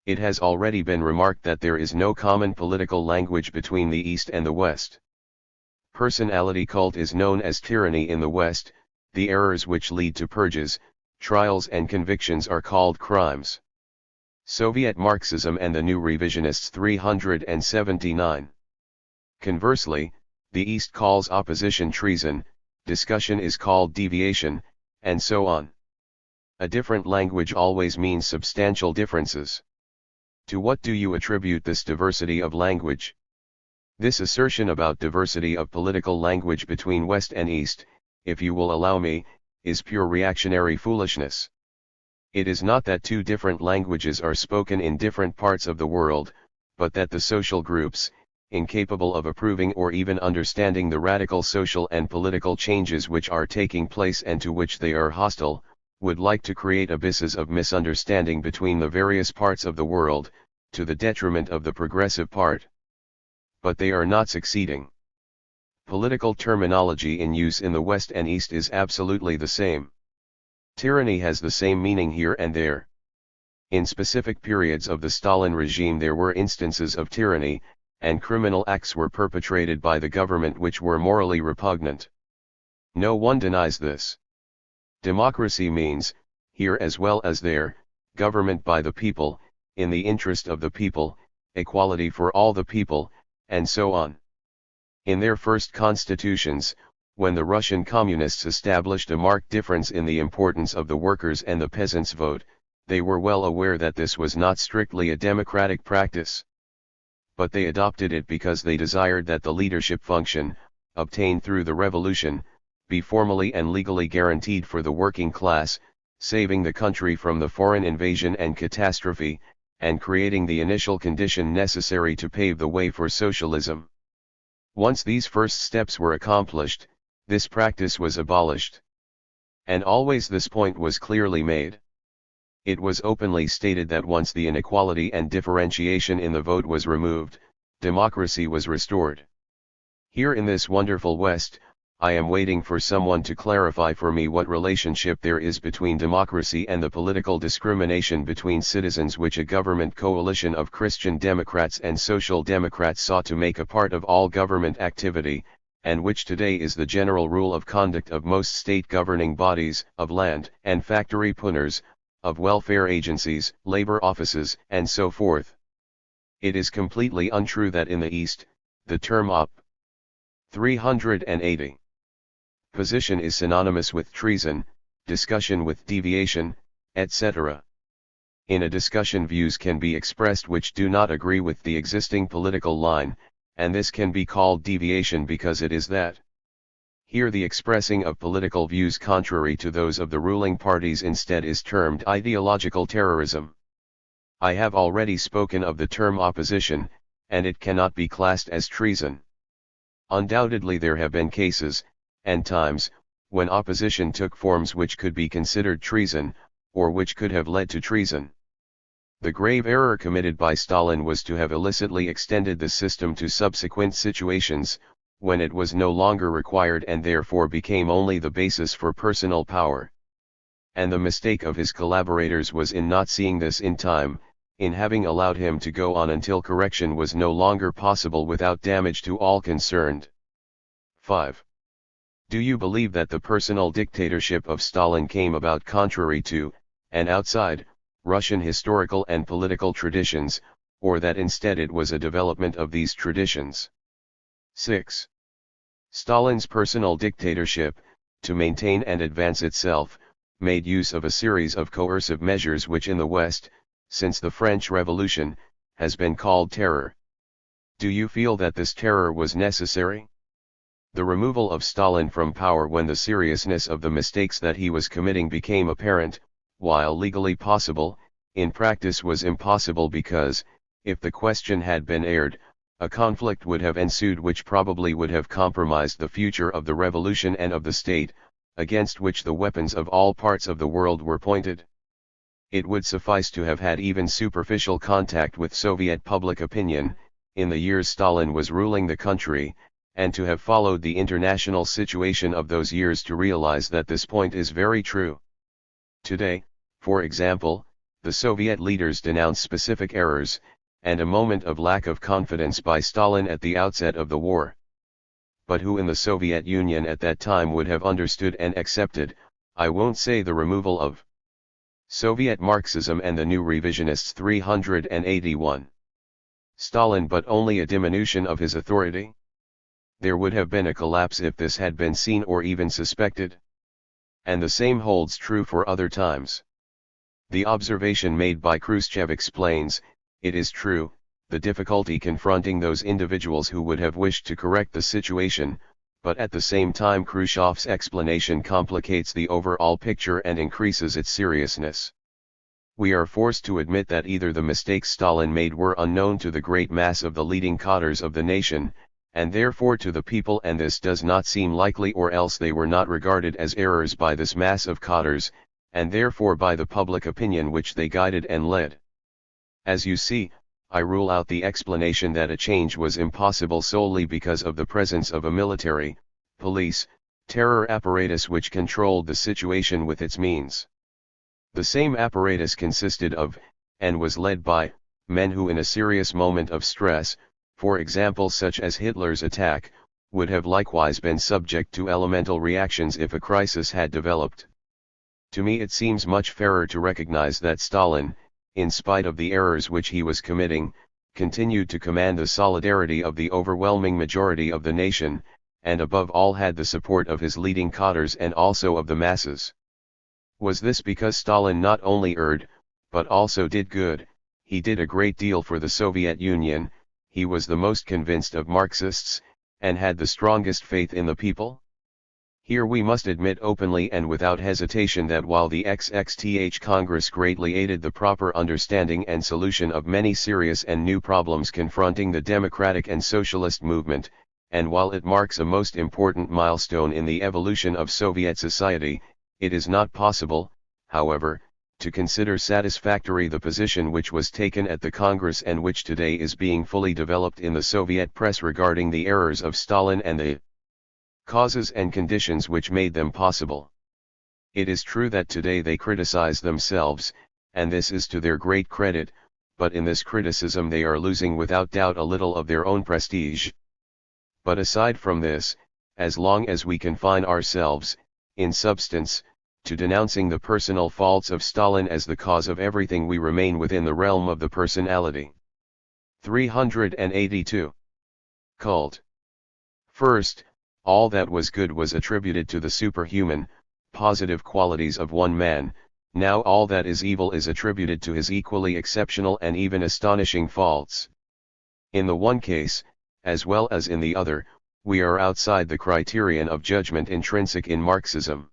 It has already been remarked that there is no common political language between the East and the West. Personality cult is known as tyranny in the West, the errors which lead to purges, trials and convictions are called crimes. Soviet Marxism and the New Revisionists 379. Conversely, the East calls opposition treason, discussion is called deviation, and so on. A different language always means substantial differences. To what do you attribute this diversity of language? This assertion about diversity of political language between West and East, if you will allow me, is pure reactionary foolishness. It is not that two different languages are spoken in different parts of the world, but that the social groups, incapable of approving or even understanding the radical social and political changes which are taking place and to which they are hostile, would like to create abysses of misunderstanding between the various parts of the world, to the detriment of the progressive part. But they are not succeeding. Political terminology in use in the West and East is absolutely the same. Tyranny has the same meaning here and there. In specific periods of the Stalin regime there were instances of tyranny, and criminal acts were perpetrated by the government which were morally repugnant. No one denies this. Democracy means, here as well as there, government by the people, in the interest of the people, equality for all the people, and so on. In their first constitutions, when the Russian communists established a marked difference in the importance of the workers' and the peasants' vote, they were well aware that this was not strictly a democratic practice. But they adopted it because they desired that the leadership function, obtained through the revolution, be formally and legally guaranteed for the working class, saving the country from the foreign invasion and catastrophe, and creating the initial condition necessary to pave the way for socialism. Once these first steps were accomplished, this practice was abolished. And always this point was clearly made. It was openly stated that once the inequality and differentiation in the vote was removed, democracy was restored. Here in this wonderful West, I am waiting for someone to clarify for me what relationship there is between democracy and the political discrimination between citizens which a government coalition of Christian Democrats and Social Democrats sought to make a part of all government activity, and which today is the general rule of conduct of most state governing bodies, of land and factory punners, of welfare agencies, labor offices, and so forth. It is completely untrue that in the East, the term op. 380. Position is synonymous with treason, discussion with deviation, etc. In a discussion views can be expressed which do not agree with the existing political line, and this can be called deviation because it is that. Here the expressing of political views contrary to those of the ruling parties instead is termed ideological terrorism. I have already spoken of the term opposition, and it cannot be classed as treason. Undoubtedly there have been cases, and times, when opposition took forms which could be considered treason, or which could have led to treason. The grave error committed by Stalin was to have illicitly extended the system to subsequent situations, when it was no longer required and therefore became only the basis for personal power. And the mistake of his collaborators was in not seeing this in time, in having allowed him to go on until correction was no longer possible without damage to all concerned. 5. Do you believe that the personal dictatorship of Stalin came about contrary to, and outside, Russian historical and political traditions, or that instead it was a development of these traditions? 6. Stalin's personal dictatorship, to maintain and advance itself, made use of a series of coercive measures which in the West, since the French Revolution, has been called terror. Do you feel that this terror was necessary? The removal of Stalin from power when the seriousness of the mistakes that he was committing became apparent, while legally possible, in practice was impossible because, if the question had been aired, a conflict would have ensued which probably would have compromised the future of the revolution and of the state, against which the weapons of all parts of the world were pointed. It would suffice to have had even superficial contact with Soviet public opinion, in the years Stalin was ruling the country, and to have followed the international situation of those years to realize that this point is very true. Today, for example, the Soviet leaders denounce specific errors, and a moment of lack of confidence by Stalin at the outset of the war. But who in the Soviet Union at that time would have understood and accepted, I won't say the removal of Soviet Marxism and the new revisionists 381 Stalin, but only a diminution of his authority? There would have been a collapse if this had been seen or even suspected. And the same holds true for other times. The observation made by Khrushchev explains, it is true, the difficulty confronting those individuals who would have wished to correct the situation, but at the same time Khrushchev's explanation complicates the overall picture and increases its seriousness. We are forced to admit that either the mistakes Stalin made were unknown to the great mass of the leading cadres of the nation, and therefore to the people, and this does not seem likely, or else they were not regarded as errors by this mass of cadres, and therefore by the public opinion which they guided and led. As you see, I rule out the explanation that a change was impossible solely because of the presence of a military, police, terror apparatus which controlled the situation with its means. The same apparatus consisted of, and was led by, men who in a serious moment of stress, for example such as Hitler's attack, would have likewise been subject to elemental reactions if a crisis had developed. To me it seems much fairer to recognize that Stalin, in spite of the errors which he was committing, continued to command the solidarity of the overwhelming majority of the nation, and above all had the support of his leading cadres and also of the masses. Was this because Stalin not only erred, but also did good? He did a great deal for the Soviet Union, he was the most convinced of Marxists, and had the strongest faith in the people? Here we must admit openly and without hesitation that while the XXTH Congress greatly aided the proper understanding and solution of many serious and new problems confronting the democratic and socialist movement, and while it marks a most important milestone in the evolution of Soviet society, it is not possible, however, to consider satisfactory the position which was taken at the Congress and which today is being fully developed in the Soviet press regarding the errors of Stalin and the causes and conditions which made them possible. It is true that today they criticize themselves, and this is to their great credit, but in this criticism they are losing without doubt a little of their own prestige. But aside from this, as long as we confine ourselves, in substance, to denouncing the personal faults of Stalin as the cause of everything, we remain within the realm of the personality. 382. Cult. First, all that was good was attributed to the superhuman, positive qualities of one man, now all that is evil is attributed to his equally exceptional and even astonishing faults. In the one case, as well as in the other, we are outside the criterion of judgment intrinsic in Marxism.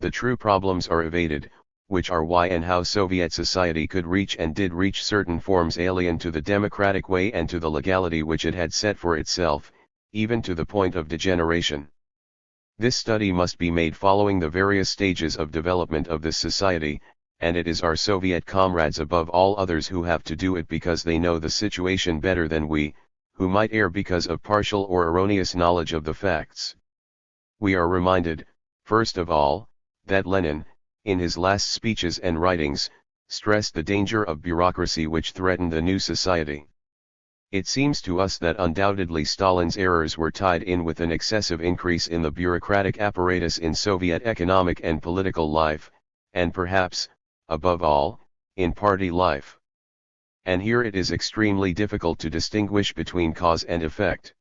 The true problems are evaded, which are why and how Soviet society could reach and did reach certain forms alien to the democratic way and to the legality which it had set for itself, even to the point of degeneration. This study must be made following the various stages of development of this society, and it is our Soviet comrades above all others who have to do it because they know the situation better than we, who might err because of partial or erroneous knowledge of the facts. We are reminded, first of all, that Lenin, in his last speeches and writings, stressed the danger of bureaucracy which threatened the new society. It seems to us that undoubtedly Stalin's errors were tied in with an excessive increase in the bureaucratic apparatus in Soviet economic and political life, and perhaps, above all, in party life. And here it is extremely difficult to distinguish between cause and effect.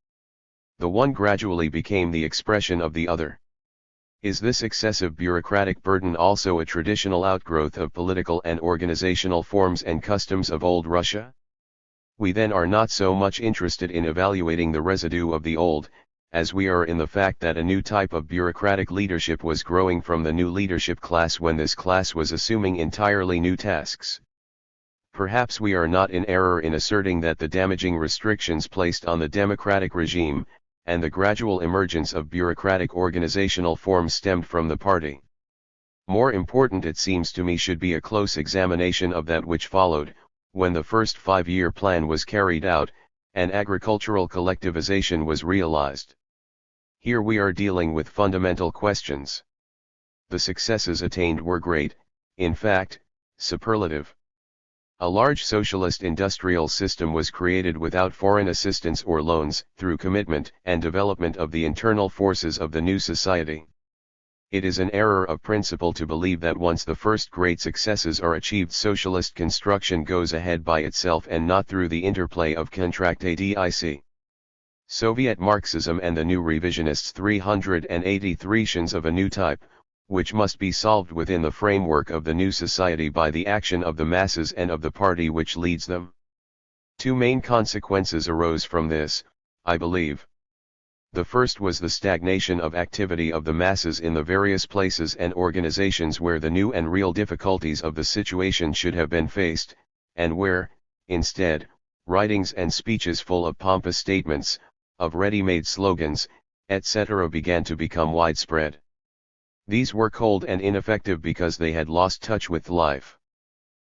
The one gradually became the expression of the other. Is this excessive bureaucratic burden also a traditional outgrowth of political and organizational forms and customs of old Russia? We then are not so much interested in evaluating the residue of the old, as we are in the fact that a new type of bureaucratic leadership was growing from the new leadership class when this class was assuming entirely new tasks. Perhaps we are not in error in asserting that the damaging restrictions placed on the democratic regime, and the gradual emergence of bureaucratic organizational forms stemmed from the party. More important, it seems to me, should be a close examination of that which followed, when the first 5-year plan was carried out, and agricultural collectivization was realized. Here we are dealing with fundamental questions. The successes attained were great, in fact, superlative. A large socialist industrial system was created without foreign assistance or loans, through commitment and development of the internal forces of the new society. It is an error of principle to believe that once the first great successes are achieved, socialist construction goes ahead by itself and not through the interplay of contractadic. Soviet Marxism and the new revisionists 383 shins of a new type, which must be solved within the framework of the new society by the action of the masses and of the party which leads them. Two main consequences arose from this, I believe. The first was the stagnation of activity of the masses in the various places and organizations where the new and real difficulties of the situation should have been faced, and where, instead, writings and speeches full of pompous statements, of ready-made slogans, etc. began to become widespread. These were cold and ineffective because they had lost touch with life.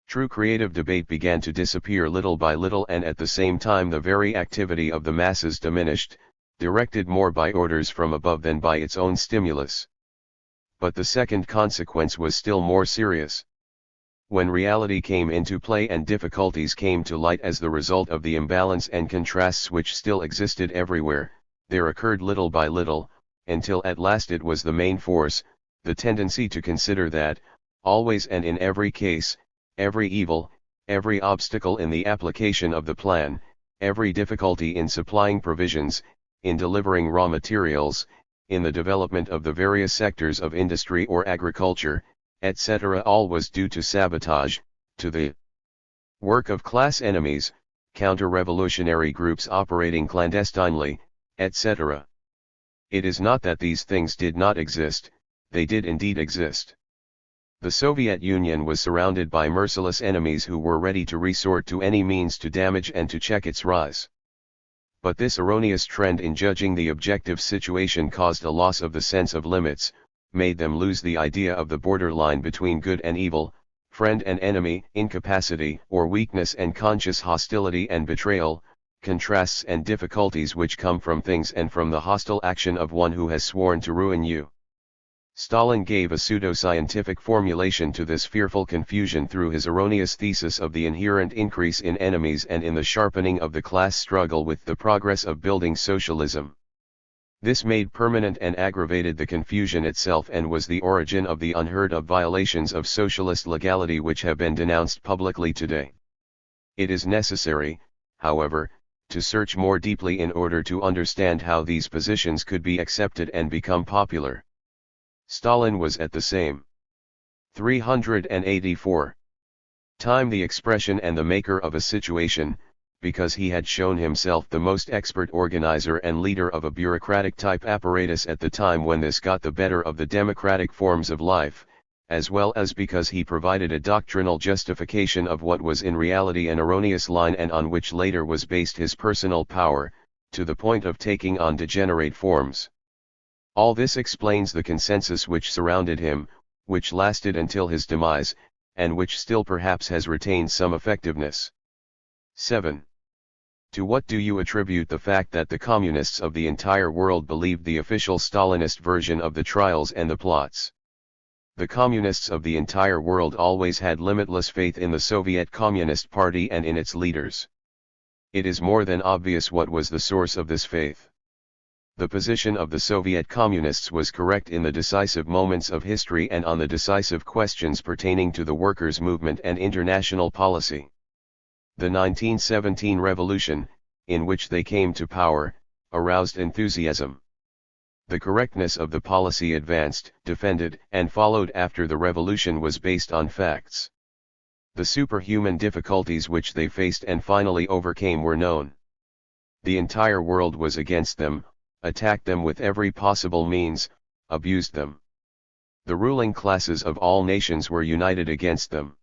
True creative debate began to disappear little by little, and at the same time the very activity of the masses diminished, directed more by orders from above than by its own stimulus. But the second consequence was still more serious. When reality came into play and difficulties came to light as the result of the imbalance and contrasts which still existed everywhere, there occurred little by little, until at last it was the main force, the tendency to consider that, always and in every case, every evil, every obstacle in the application of the plan, every difficulty in supplying provisions, in delivering raw materials, in the development of the various sectors of industry or agriculture, etc., all was due to sabotage, to the work of class enemies, counter-revolutionary groups operating clandestinely, etc. It is not that these things did not exist, they did indeed exist. The Soviet Union was surrounded by merciless enemies who were ready to resort to any means to damage and to check its rise. But this erroneous trend in judging the objective situation caused a loss of the sense of limits, made them lose the idea of the borderline between good and evil, friend and enemy, incapacity or weakness and conscious hostility and betrayal, contrasts and difficulties which come from things and from the hostile action of one who has sworn to ruin you. Stalin gave a pseudo-scientific formulation to this fearful confusion through his erroneous thesis of the inherent increase in enemies and in the sharpening of the class struggle with the progress of building socialism. This made permanent and aggravated the confusion itself and was the origin of the unheard-of violations of socialist legality which have been denounced publicly today. It is necessary, however, to search more deeply in order to understand how these positions could be accepted and become popular. Stalin was at the same 384 time the expression and the maker of a situation, because he had shown himself the most expert organizer and leader of a bureaucratic type apparatus at the time when this got the better of the democratic forms of life, as well as because he provided a doctrinal justification of what was in reality an erroneous line and on which later was based his personal power, to the point of taking on degenerate forms. All this explains the consensus which surrounded him, which lasted until his demise, and which still perhaps has retained some effectiveness. 7. To what do you attribute the fact that the communists of the entire world believed the official Stalinist version of the trials and the plots? The communists of the entire world always had limitless faith in the Soviet Communist Party and in its leaders. It is more than obvious what was the source of this faith. The position of the Soviet Communists was correct in the decisive moments of history and on the decisive questions pertaining to the workers' movement and international policy. The 1917 revolution, in which they came to power, aroused enthusiasm. The correctness of the policy advanced, defended, and followed after the revolution was based on facts. The superhuman difficulties which they faced and finally overcame were known. The entire world was against them, attacked them with every possible means, abused them. The ruling classes of all nations were united against them.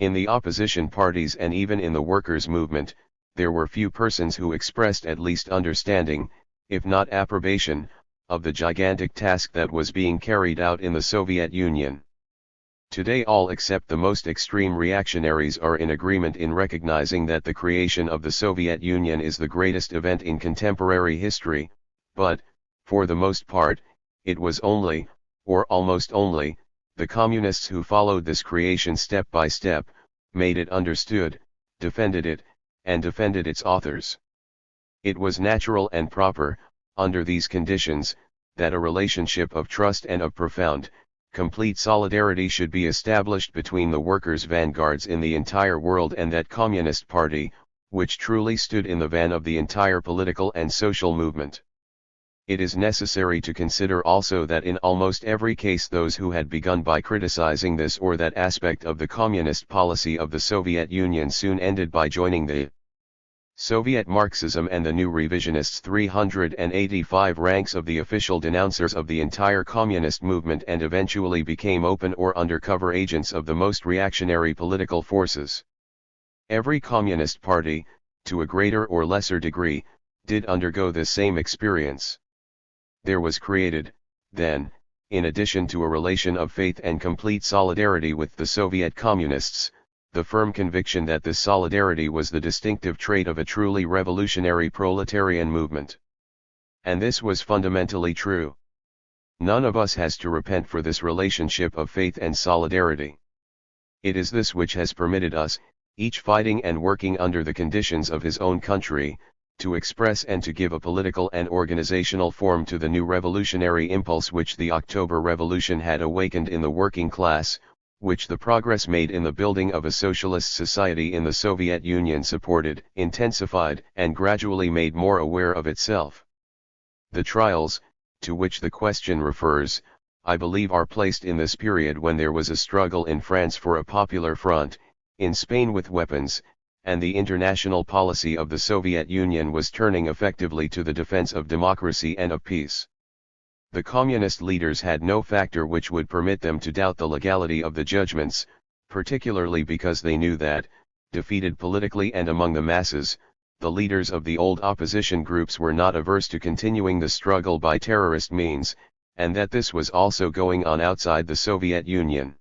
In the opposition parties and even in the workers' movement, there were few persons who expressed at least understanding, if not approbation, of the gigantic task that was being carried out in the Soviet Union. Today all except the most extreme reactionaries are in agreement in recognizing that the creation of the Soviet Union is the greatest event in contemporary history, but, for the most part, it was only, or almost only, the communists who followed this creation step by step, made it understood, defended it, and defended its authors. It was natural and proper, under these conditions, that a relationship of trust and of profound, complete solidarity should be established between the workers' vanguards in the entire world and that Communist Party, which truly stood in the van of the entire political and social movement. It is necessary to consider also that in almost every case those who had begun by criticizing this or that aspect of the communist policy of the Soviet Union soon ended by joining the Soviet Marxism and the new revisionists 385 ranks of the official denouncers of the entire communist movement and eventually became open or undercover agents of the most reactionary political forces. Every communist party, to a greater or lesser degree, did undergo this same experience. There was created, then, in addition to a relation of faith and complete solidarity with the Soviet Communists, the firm conviction that this solidarity was the distinctive trait of a truly revolutionary proletarian movement. And this was fundamentally true. None of us has to repent for this relationship of faith and solidarity. It is this which has permitted us, each fighting and working under the conditions of his own country, to express and to give a political and organizational form to the new revolutionary impulse which the October Revolution had awakened in the working class, which the progress made in the building of a socialist society in the Soviet Union supported, intensified, and gradually made more aware of itself. The trials, to which the question refers, I believe are placed in this period when there was a struggle in France for a popular front, in Spain with weapons, and the international policy of the Soviet Union was turning effectively to the defense of democracy and of peace. The communist leaders had no factor which would permit them to doubt the legality of the judgments, particularly because they knew that, defeated politically and among the masses, the leaders of the old opposition groups were not averse to continuing the struggle by terrorist means, and that this was also going on outside the Soviet Union.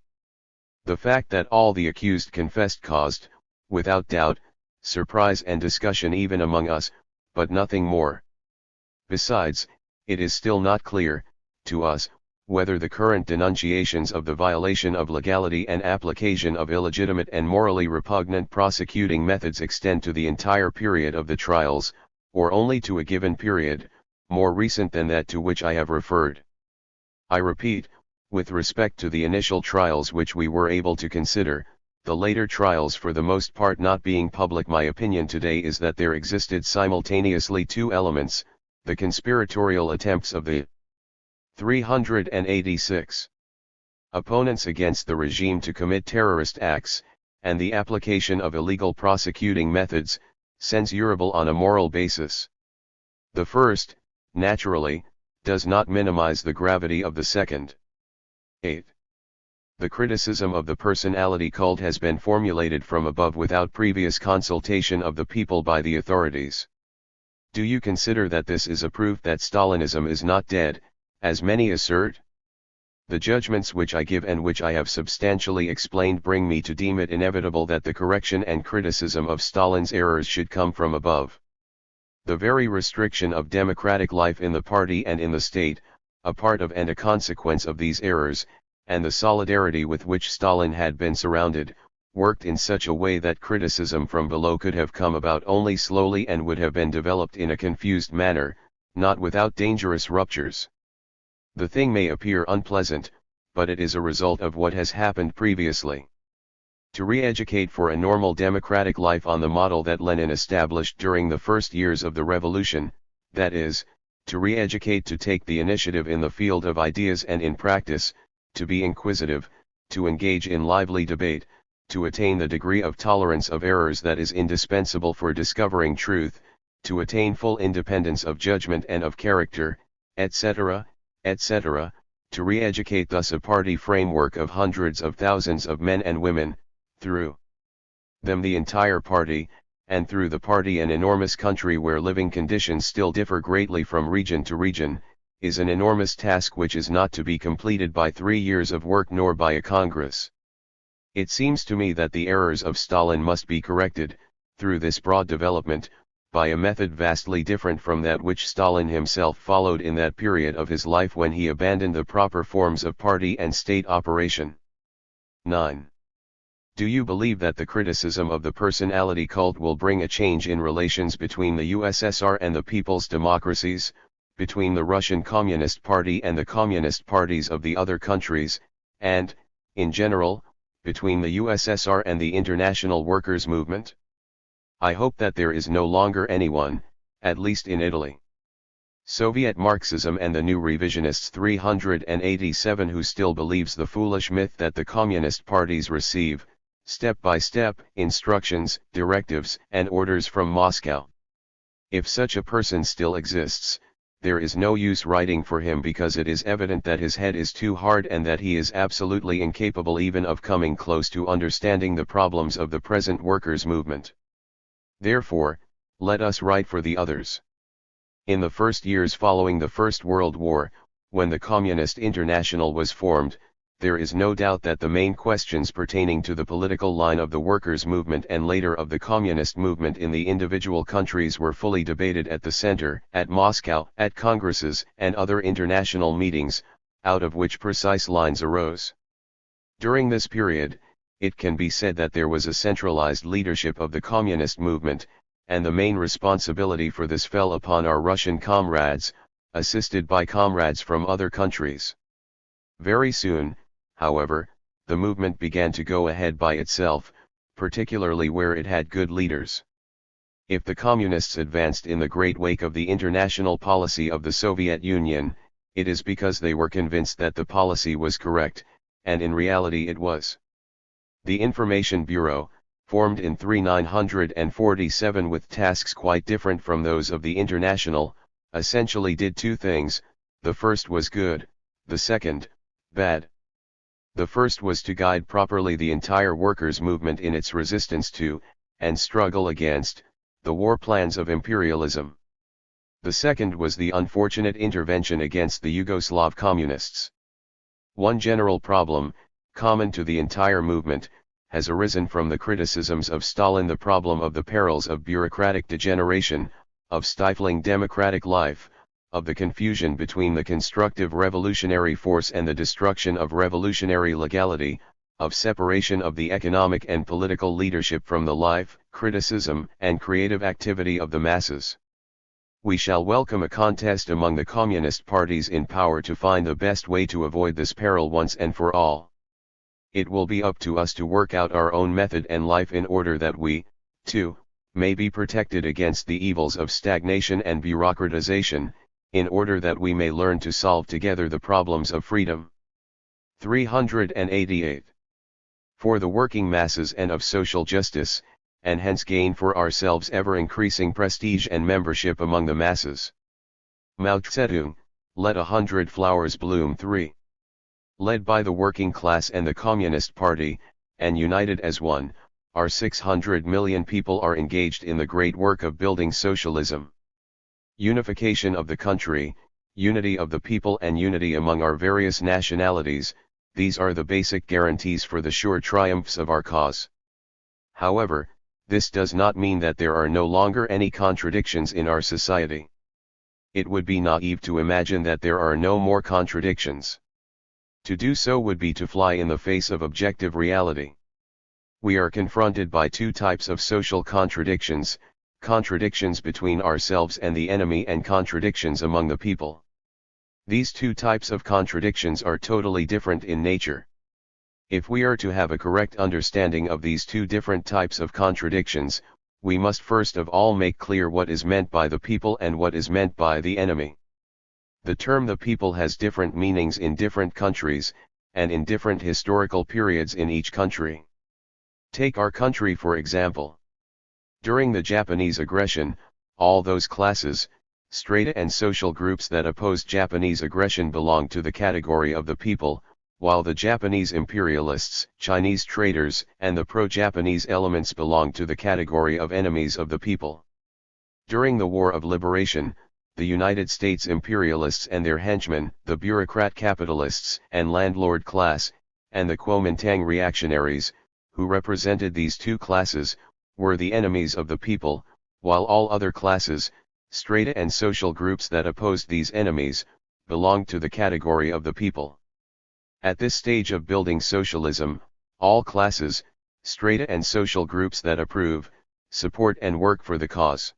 The fact that all the accused confessed caused, without doubt, surprise and discussion even among us, but nothing more. Besides, it is still not clear, to us, whether the current denunciations of the violation of legality and application of illegitimate and morally repugnant prosecuting methods extend to the entire period of the trials, or only to a given period, more recent than that to which I have referred. I repeat, with respect to the initial trials which we were able to consider, the later trials for the most part not being public, my opinion today is that there existed simultaneously two elements, the conspiratorial attempts of the 386 opponents against the regime to commit terrorist acts, and the application of illegal prosecuting methods, censurable on a moral basis. The first, naturally, does not minimize the gravity of the second. 8. The criticism of the personality cult has been formulated from above without previous consultation of the people by the authorities. Do you consider that this is a proof that Stalinism is not dead, as many assert? The judgments which I give and which I have substantially explained bring me to deem it inevitable that the correction and criticism of Stalin's errors should come from above. The very restriction of democratic life in the party and in the state, a part of and a consequence of these errors, and the solidarity with which Stalin had been surrounded, worked in such a way that criticism from below could have come about only slowly and would have been developed in a confused manner, not without dangerous ruptures. The thing may appear unpleasant, but it is a result of what has happened previously. To re-educate for a normal democratic life on the model that Lenin established during the first years of the revolution, that is, to re-educate to take the initiative in the field of ideas and in practice, to be inquisitive, to engage in lively debate, to attain the degree of tolerance of errors that is indispensable for discovering truth, to attain full independence of judgment and of character, etc., etc., to re-educate thus a party framework of hundreds of thousands of men and women, through them the entire party, and through the party an enormous country where living conditions still differ greatly from region to region, is an enormous task which is not to be completed by 3 years of work nor by a Congress. It seems to me that the errors of Stalin must be corrected, through this broad development, by a method vastly different from that which Stalin himself followed in that period of his life when he abandoned the proper forms of party and state operation. 9. Do you believe that the criticism of the personality cult will bring a change in relations between the USSR and the people's democracies, between the Russian Communist Party and the communist parties of the other countries, and, in general, between the USSR and the international workers' movement? I hope that there is no longer anyone, at least in Italy, Soviet Marxism and the new revisionists 387 who still believes the foolish myth that the communist parties receive, step by step, instructions, directives, and orders from Moscow. If such a person still exists, there is no use writing for him because it is evident that his head is too hard and that he is absolutely incapable even of coming close to understanding the problems of the present workers' movement. Therefore, let us write for the others. In the first years following the First World War, when the Communist International was formed, there is no doubt that the main questions pertaining to the political line of the workers' movement and later of the communist movement in the individual countries were fully debated at the center, at Moscow, at congresses and other international meetings, out of which precise lines arose. During this period, it can be said that there was a centralized leadership of the communist movement, and the main responsibility for this fell upon our Russian comrades, assisted by comrades from other countries. Very soon, however, the movement began to go ahead by itself, particularly where it had good leaders. If the communists advanced in the great wake of the international policy of the Soviet Union, it is because they were convinced that the policy was correct, and in reality it was. The Information Bureau, formed in 3947 with tasks quite different from those of the International, essentially did two things: the first was good, the second, bad. The first was to guide properly the entire workers' movement in its resistance to, and struggle against, the war plans of imperialism. The second was the unfortunate intervention against the Yugoslav communists. One general problem, common to the entire movement, has arisen from the criticisms of Stalin: the problem of the perils of bureaucratic degeneration, of stifling democratic life, of the confusion between the constructive revolutionary force and the destruction of revolutionary legality, of separation of the economic and political leadership from the life, criticism, and creative activity of the masses. We shall welcome a contest among the communist parties in power to find the best way to avoid this peril once and for all. It will be up to us to work out our own method and life in order that we, too, may be protected against the evils of stagnation and bureaucratization, in order that we may learn to solve together the problems of freedom. 388. For the working masses and of social justice, and hence gain for ourselves ever-increasing prestige and membership among the masses. Mao Zedong, let 100 flowers bloom. 3. Led by the working class and the Communist Party, and united as one, our 600 million people are engaged in the great work of building socialism. Unification of the country, unity of the people and unity among our various nationalities, these are the basic guarantees for the sure triumphs of our cause. However, this does not mean that there are no longer any contradictions in our society. It would be naive to imagine that there are no more contradictions. To do so would be to fly in the face of objective reality. We are confronted by two types of social contradictions, contradictions between ourselves and the enemy and contradictions among the people. These two types of contradictions are totally different in nature. If we are to have a correct understanding of these two different types of contradictions, we must first of all make clear what is meant by the people and what is meant by the enemy. The term the people has different meanings in different countries, and in different historical periods in each country. Take our country for example. During the Japanese aggression, all those classes, strata and social groups that opposed Japanese aggression belonged to the category of the people, while the Japanese imperialists, Chinese traders, and the pro-Japanese elements belonged to the category of enemies of the people. During the War of Liberation, the United States imperialists and their henchmen, the bureaucrat capitalists and landlord class, and the Kuomintang reactionaries, who represented these two classes, were the enemies of the people, while all other classes, strata and social groups that opposed these enemies, belonged to the category of the people. At this stage of building socialism, all classes, strata and social groups that approve, support and work for the cause.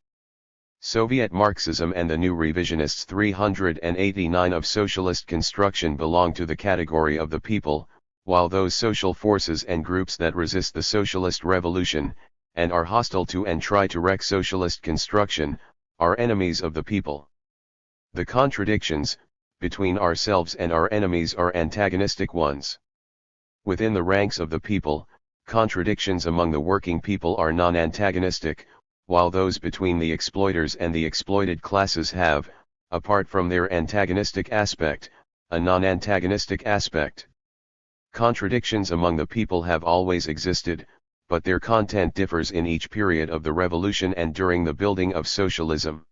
Soviet Marxism and the new revisionists 389 of socialist construction belong to the category of the people, while those social forces and groups that resist the socialist revolution, and are hostile to and try to wreck socialist construction, are enemies of the people. The contradictions between ourselves and our enemies are antagonistic ones. Within the ranks of the people, contradictions among the working people are non-antagonistic, while those between the exploiters and the exploited classes have, apart from their antagonistic aspect, a non-antagonistic aspect. Contradictions among the people have always existed, but their content differs in each period of the revolution and during the building of socialism.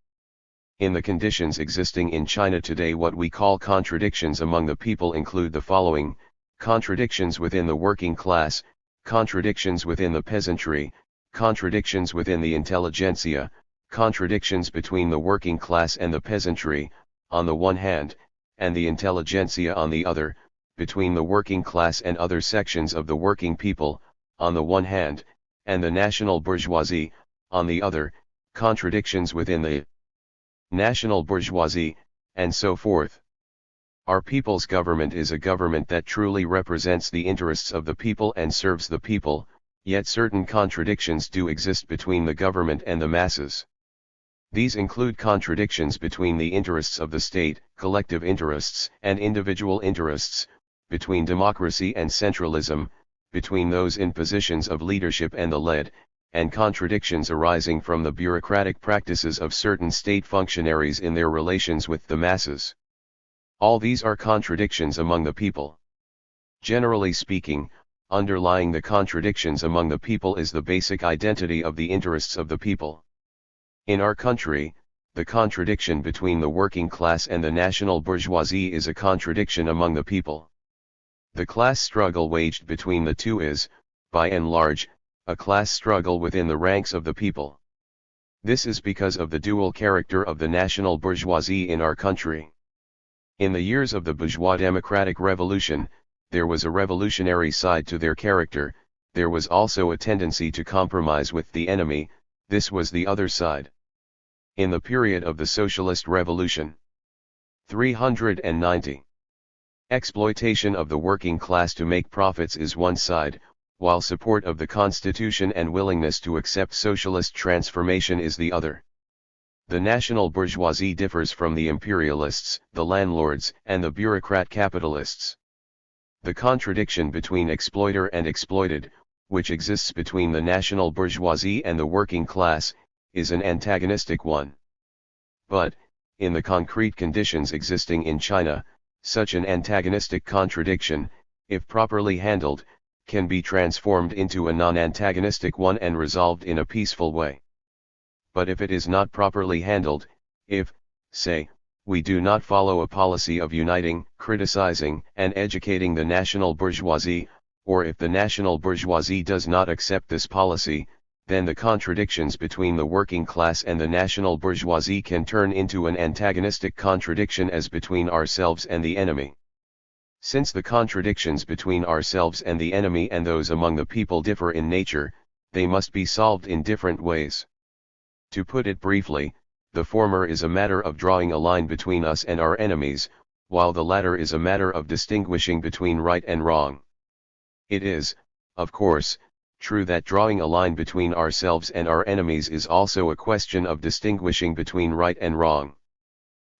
In the conditions existing in China today, what we call contradictions among the people include the following: contradictions within the working class, contradictions within the peasantry, contradictions within the intelligentsia, contradictions between the working class and the peasantry, on the one hand, and the intelligentsia on the other, between the working class and other sections of the working people, on the one hand, and the national bourgeoisie, on the other, contradictions within the national bourgeoisie, and so forth. Our people's government is a government that truly represents the interests of the people and serves the people, yet certain contradictions do exist between the government and the masses. These include contradictions between the interests of the state, collective interests, and individual interests, between democracy and centralism, between those in positions of leadership and the led, and contradictions arising from the bureaucratic practices of certain state functionaries in their relations with the masses. All these are contradictions among the people. Generally speaking, underlying the contradictions among the people is the basic identity of the interests of the people. In our country, the contradiction between the working class and the national bourgeoisie is a contradiction among the people. The class struggle waged between the two is, by and large, a class struggle within the ranks of the people. This is because of the dual character of the national bourgeoisie in our country. In the years of the bourgeois democratic revolution, there was a revolutionary side to their character, there was also a tendency to compromise with the enemy, this was the other side. In the period of the socialist revolution, 390. Exploitation of the working class to make profits is one side, while support of the constitution and willingness to accept socialist transformation is the other. The national bourgeoisie differs from the imperialists, the landlords, and the bureaucrat capitalists. The contradiction between exploiter and exploited, which exists between the national bourgeoisie and the working class, is an antagonistic one. But, in the concrete conditions existing in China, Such an antagonistic contradiction, if properly handled, can be transformed into a non-antagonistic one and resolved in a peaceful way. But if it is not properly handled, if, say, we do not follow a policy of uniting, criticizing, and educating the national bourgeoisie, or if the national bourgeoisie does not accept this policy, then the contradictions between the working class and the national bourgeoisie can turn into an antagonistic contradiction as between ourselves and the enemy. Since the contradictions between ourselves and the enemy and those among the people differ in nature, they must be solved in different ways. To put it briefly, the former is a matter of drawing a line between us and our enemies, while the latter is a matter of distinguishing between right and wrong. It is, of course, true that drawing a line between ourselves and our enemies is also a question of distinguishing between right and wrong.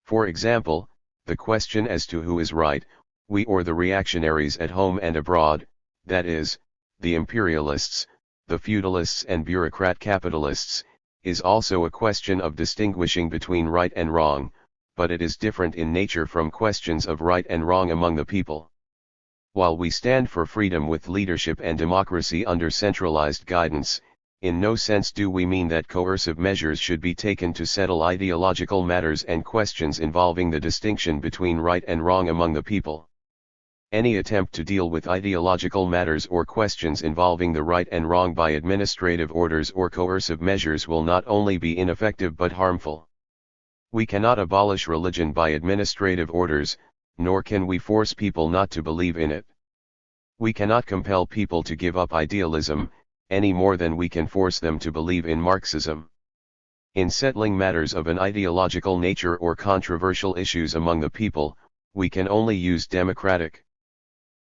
For example, the question as to who is right, we or the reactionaries at home and abroad, that is, the imperialists, the feudalists and bureaucrat capitalists, is also a question of distinguishing between right and wrong, but it is different in nature from questions of right and wrong among the people. While we stand for freedom with leadership and democracy under centralized guidance, in no sense do we mean that coercive measures should be taken to settle ideological matters and questions involving the distinction between right and wrong among the people. Any attempt to deal with ideological matters or questions involving the right and wrong by administrative orders or coercive measures will not only be ineffective but harmful. We cannot abolish religion by administrative orders, nor can we force people not to believe in it. We cannot compel people to give up idealism, any more than we can force them to believe in Marxism. In settling matters of an ideological nature or controversial issues among the people, we can only use democratic,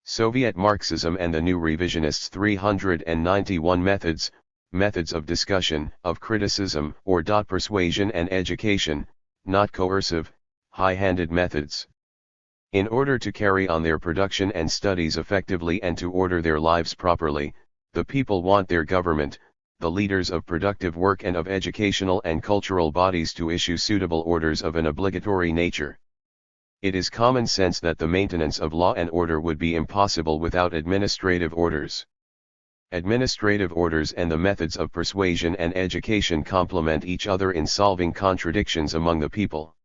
Soviet Marxism and the new revisionists' 391 methods of discussion, of criticism, or persuasion and education, not coercive, high-handed methods. In order to carry on their production and studies effectively and to order their lives properly, the people want their government, the leaders of productive work and of educational and cultural bodies to issue suitable orders of an obligatory nature. It is common sense that the maintenance of law and order would be impossible without administrative orders. Administrative orders and the methods of persuasion and education complement each other in solving contradictions among the people.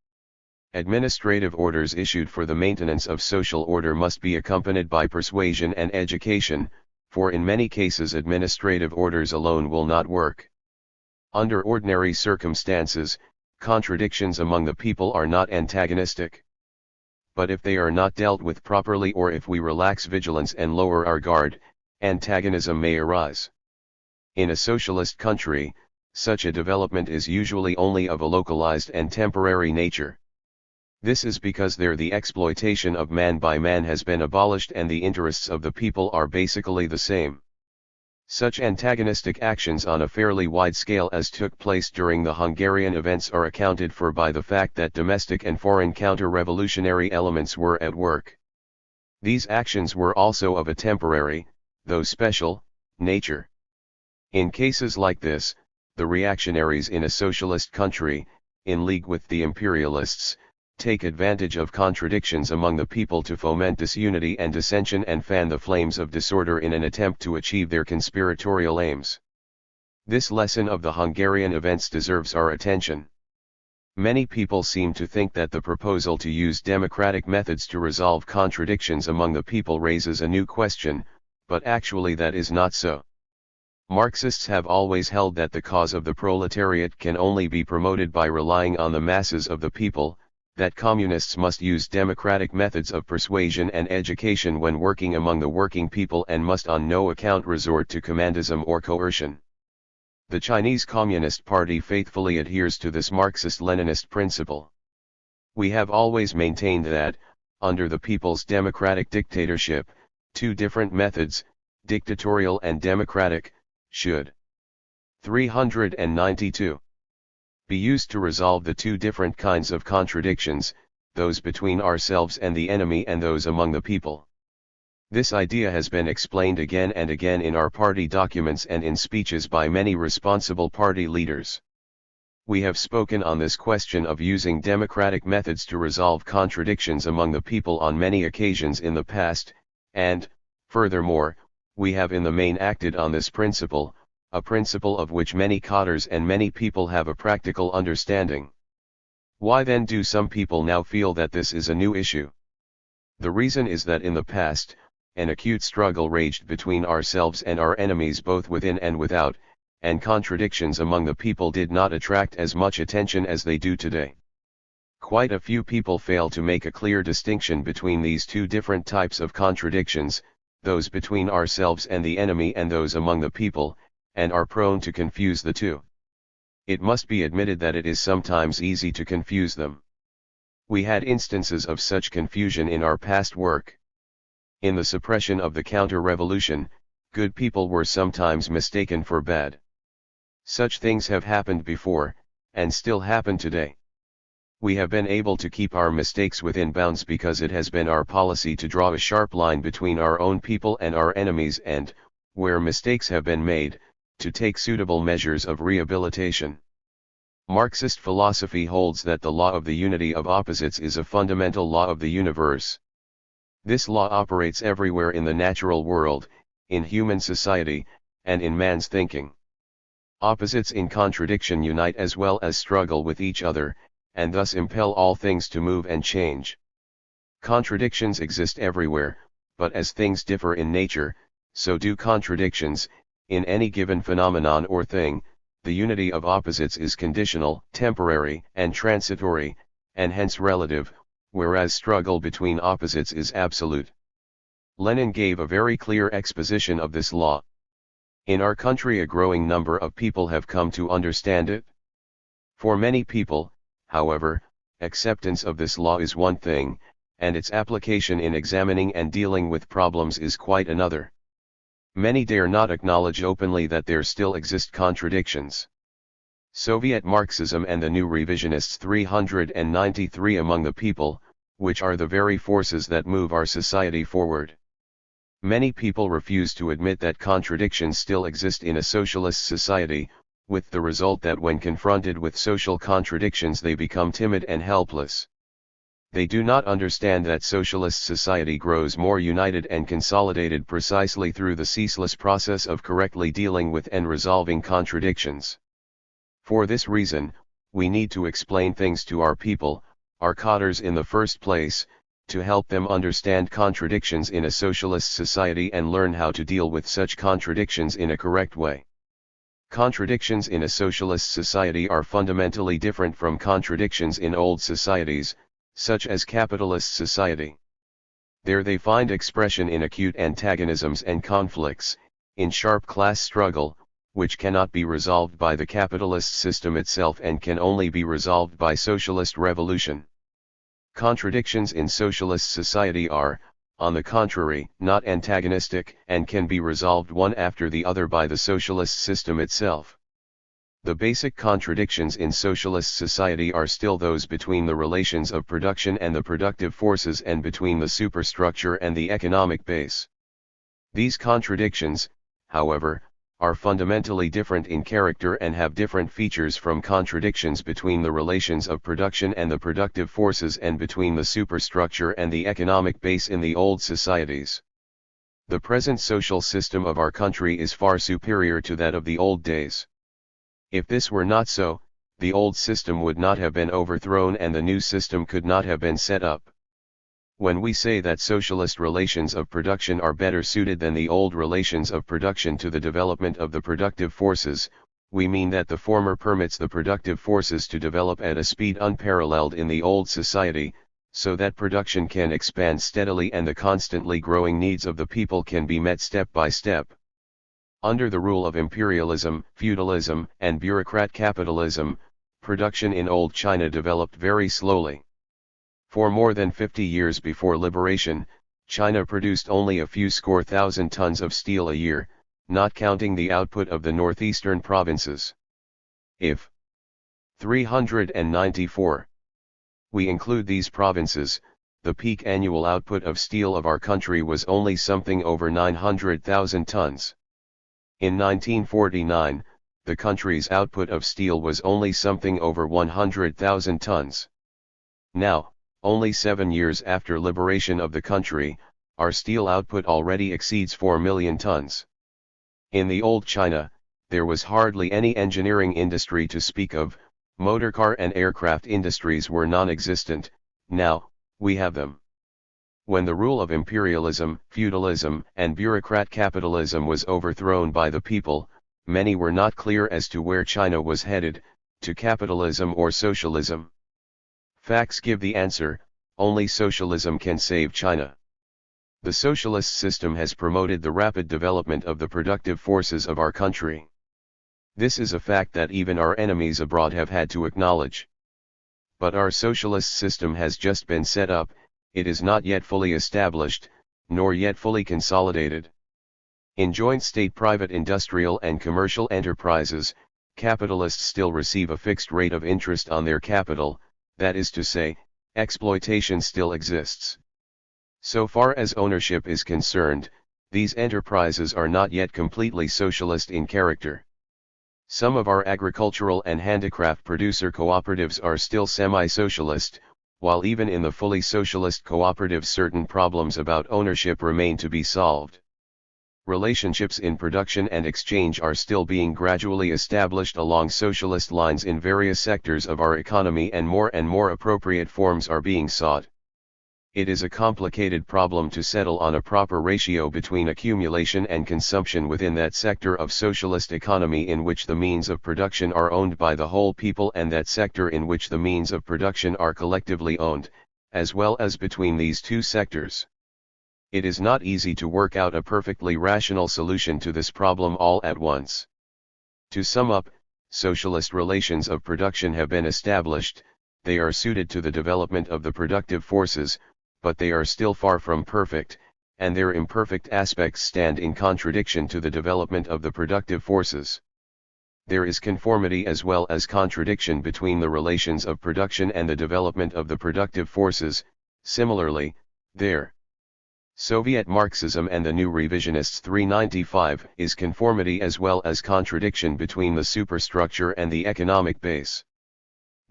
Administrative orders issued for the maintenance of social order must be accompanied by persuasion and education, for in many cases administrative orders alone will not work. Under ordinary circumstances, contradictions among the people are not antagonistic. But if they are not dealt with properly or if we relax vigilance and lower our guard, antagonism may arise. In a socialist country, such a development is usually only of a localized and temporary nature. This is because there the exploitation of man by man has been abolished and the interests of the people are basically the same. Such antagonistic actions on a fairly wide scale as took place during the Hungarian events are accounted for by the fact that domestic and foreign counter-revolutionary elements were at work. These actions were also of a temporary, though special, nature. In cases like this, the reactionaries in a socialist country, in league with the imperialists, take advantage of contradictions among the people to foment disunity and dissension and fan the flames of disorder in an attempt to achieve their conspiratorial aims. This lesson of the Hungarian events deserves our attention. Many people seem to think that the proposal to use democratic methods to resolve contradictions among the people raises a new question, but actually that is not so. Marxists have always held that the cause of the proletariat can only be promoted by relying on the masses of the people, that communists must use democratic methods of persuasion and education when working among the working people and must on no account resort to commandism or coercion. The Chinese Communist Party faithfully adheres to this Marxist-Leninist principle. We have always maintained that, under the people's democratic dictatorship, two different methods, dictatorial and democratic, should 392 be used to resolve the two different kinds of contradictions, those between ourselves and the enemy and those among the people. This idea has been explained again and again in our party documents and in speeches by many responsible party leaders. We have spoken on this question of using democratic methods to resolve contradictions among the people on many occasions in the past, and, furthermore, we have in the main acted on this principle, a principle of which many cotters and many people have a practical understanding. Why then do some people now feel that this is a new issue? The reason is that in the past, an acute struggle raged between ourselves and our enemies both within and without, and contradictions among the people did not attract as much attention as they do today. Quite a few people fail to make a clear distinction between these two different types of contradictions, those between ourselves and the enemy and those among the people, and are prone to confuse the two. It must be admitted that it is sometimes easy to confuse them. We had instances of such confusion in our past work. In the suppression of the counter-revolution, good people were sometimes mistaken for bad. Such things have happened before, and still happen today. We have been able to keep our mistakes within bounds because it has been our policy to draw a sharp line between our own people and our enemies and, where mistakes have been made, to take suitable measures of rehabilitation. Marxist philosophy holds that the law of the unity of opposites is a fundamental law of the universe. This law operates everywhere in the natural world, in human society, and in man's thinking. Opposites in contradiction unite as well as struggle with each other, and thus impel all things to move and change. Contradictions exist everywhere, but as things differ in nature, so do contradictions, in any given phenomenon or thing. The unity of opposites is conditional, temporary, and transitory, and hence relative, whereas struggle between opposites is absolute. Lenin gave a very clear exposition of this law. In our country a growing number of people have come to understand it. For many people, however, acceptance of this law is one thing, and its application in examining and dealing with problems is quite another. Many dare not acknowledge openly that there still exist contradictions. Soviet Marxism and the new revisionists 393 among the people, which are the very forces that move our society forward. Many people refuse to admit that contradictions still exist in a socialist society, with the result that when confronted with social contradictions they become timid and helpless. They do not understand that socialist society grows more united and consolidated precisely through the ceaseless process of correctly dealing with and resolving contradictions. For this reason, we need to explain things to our people, our cotters in the first place, to help them understand contradictions in a socialist society and learn how to deal with such contradictions in a correct way. Contradictions in a socialist society are fundamentally different from contradictions in old societies, such as capitalist society. There they find expression in acute antagonisms and conflicts, in sharp class struggle, which cannot be resolved by the capitalist system itself and can only be resolved by socialist revolution. Contradictions in socialist society are, on the contrary, not antagonistic and can be resolved one after the other by the socialist system itself. The basic contradictions in socialist society are still those between the relations of production and the productive forces and between the superstructure and the economic base. These contradictions, however, are fundamentally different in character and have different features from contradictions between the relations of production and the productive forces and between the superstructure and the economic base in the old societies. The present social system of our country is far superior to that of the old days. If this were not so, the old system would not have been overthrown and the new system could not have been set up. When we say that socialist relations of production are better suited than the old relations of production to the development of the productive forces, we mean that the former permits the productive forces to develop at a speed unparalleled in the old society, so that production can expand steadily and the constantly growing needs of the people can be met step by step. Under the rule of imperialism, feudalism, and bureaucrat capitalism, production in old China developed very slowly. For more than 50 years before liberation, China produced only a few score thousand tons of steel a year, not counting the output of the northeastern provinces. If 394 we include these provinces, the peak annual output of steel of our country was only something over 900,000 tons. In 1949, the country's output of steel was only something over 100,000 tons. Now, only 7 years after liberation of the country, our steel output already exceeds 4 million tons. In the old China, there was hardly any engineering industry to speak of, motorcar and aircraft industries were non-existent. Now, we have them. When the rule of imperialism, feudalism, and bureaucrat capitalism was overthrown by the people, many were not clear as to where China was headed, to capitalism or socialism. Facts give the answer: only socialism can save China. The socialist system has promoted the rapid development of the productive forces of our country. This is a fact that even our enemies abroad have had to acknowledge. But our socialist system has just been set up, it is not yet fully established, nor yet fully consolidated. In joint state-private industrial and commercial enterprises, capitalists still receive a fixed rate of interest on their capital, that is to say, exploitation still exists. So far as ownership is concerned, these enterprises are not yet completely socialist in character. Some of our agricultural and handicraft producer cooperatives are still semi-socialist, while even in the fully socialist cooperatives certain problems about ownership remain to be solved. Relationships in production and exchange are still being gradually established along socialist lines in various sectors of our economy, and more appropriate forms are being sought. It is a complicated problem to settle on a proper ratio between accumulation and consumption within that sector of socialist economy in which the means of production are owned by the whole people and that sector in which the means of production are collectively owned, as well as between these two sectors. It is not easy to work out a perfectly rational solution to this problem all at once. To sum up, socialist relations of production have been established, they are suited to the development of the productive forces, but they are still far from perfect, and their imperfect aspects stand in contradiction to the development of the productive forces. There is conformity as well as contradiction between the relations of production and the development of the productive forces. Similarly, there Soviet Marxism and the new revisionists 395 is conformity as well as contradiction between the superstructure and the economic base.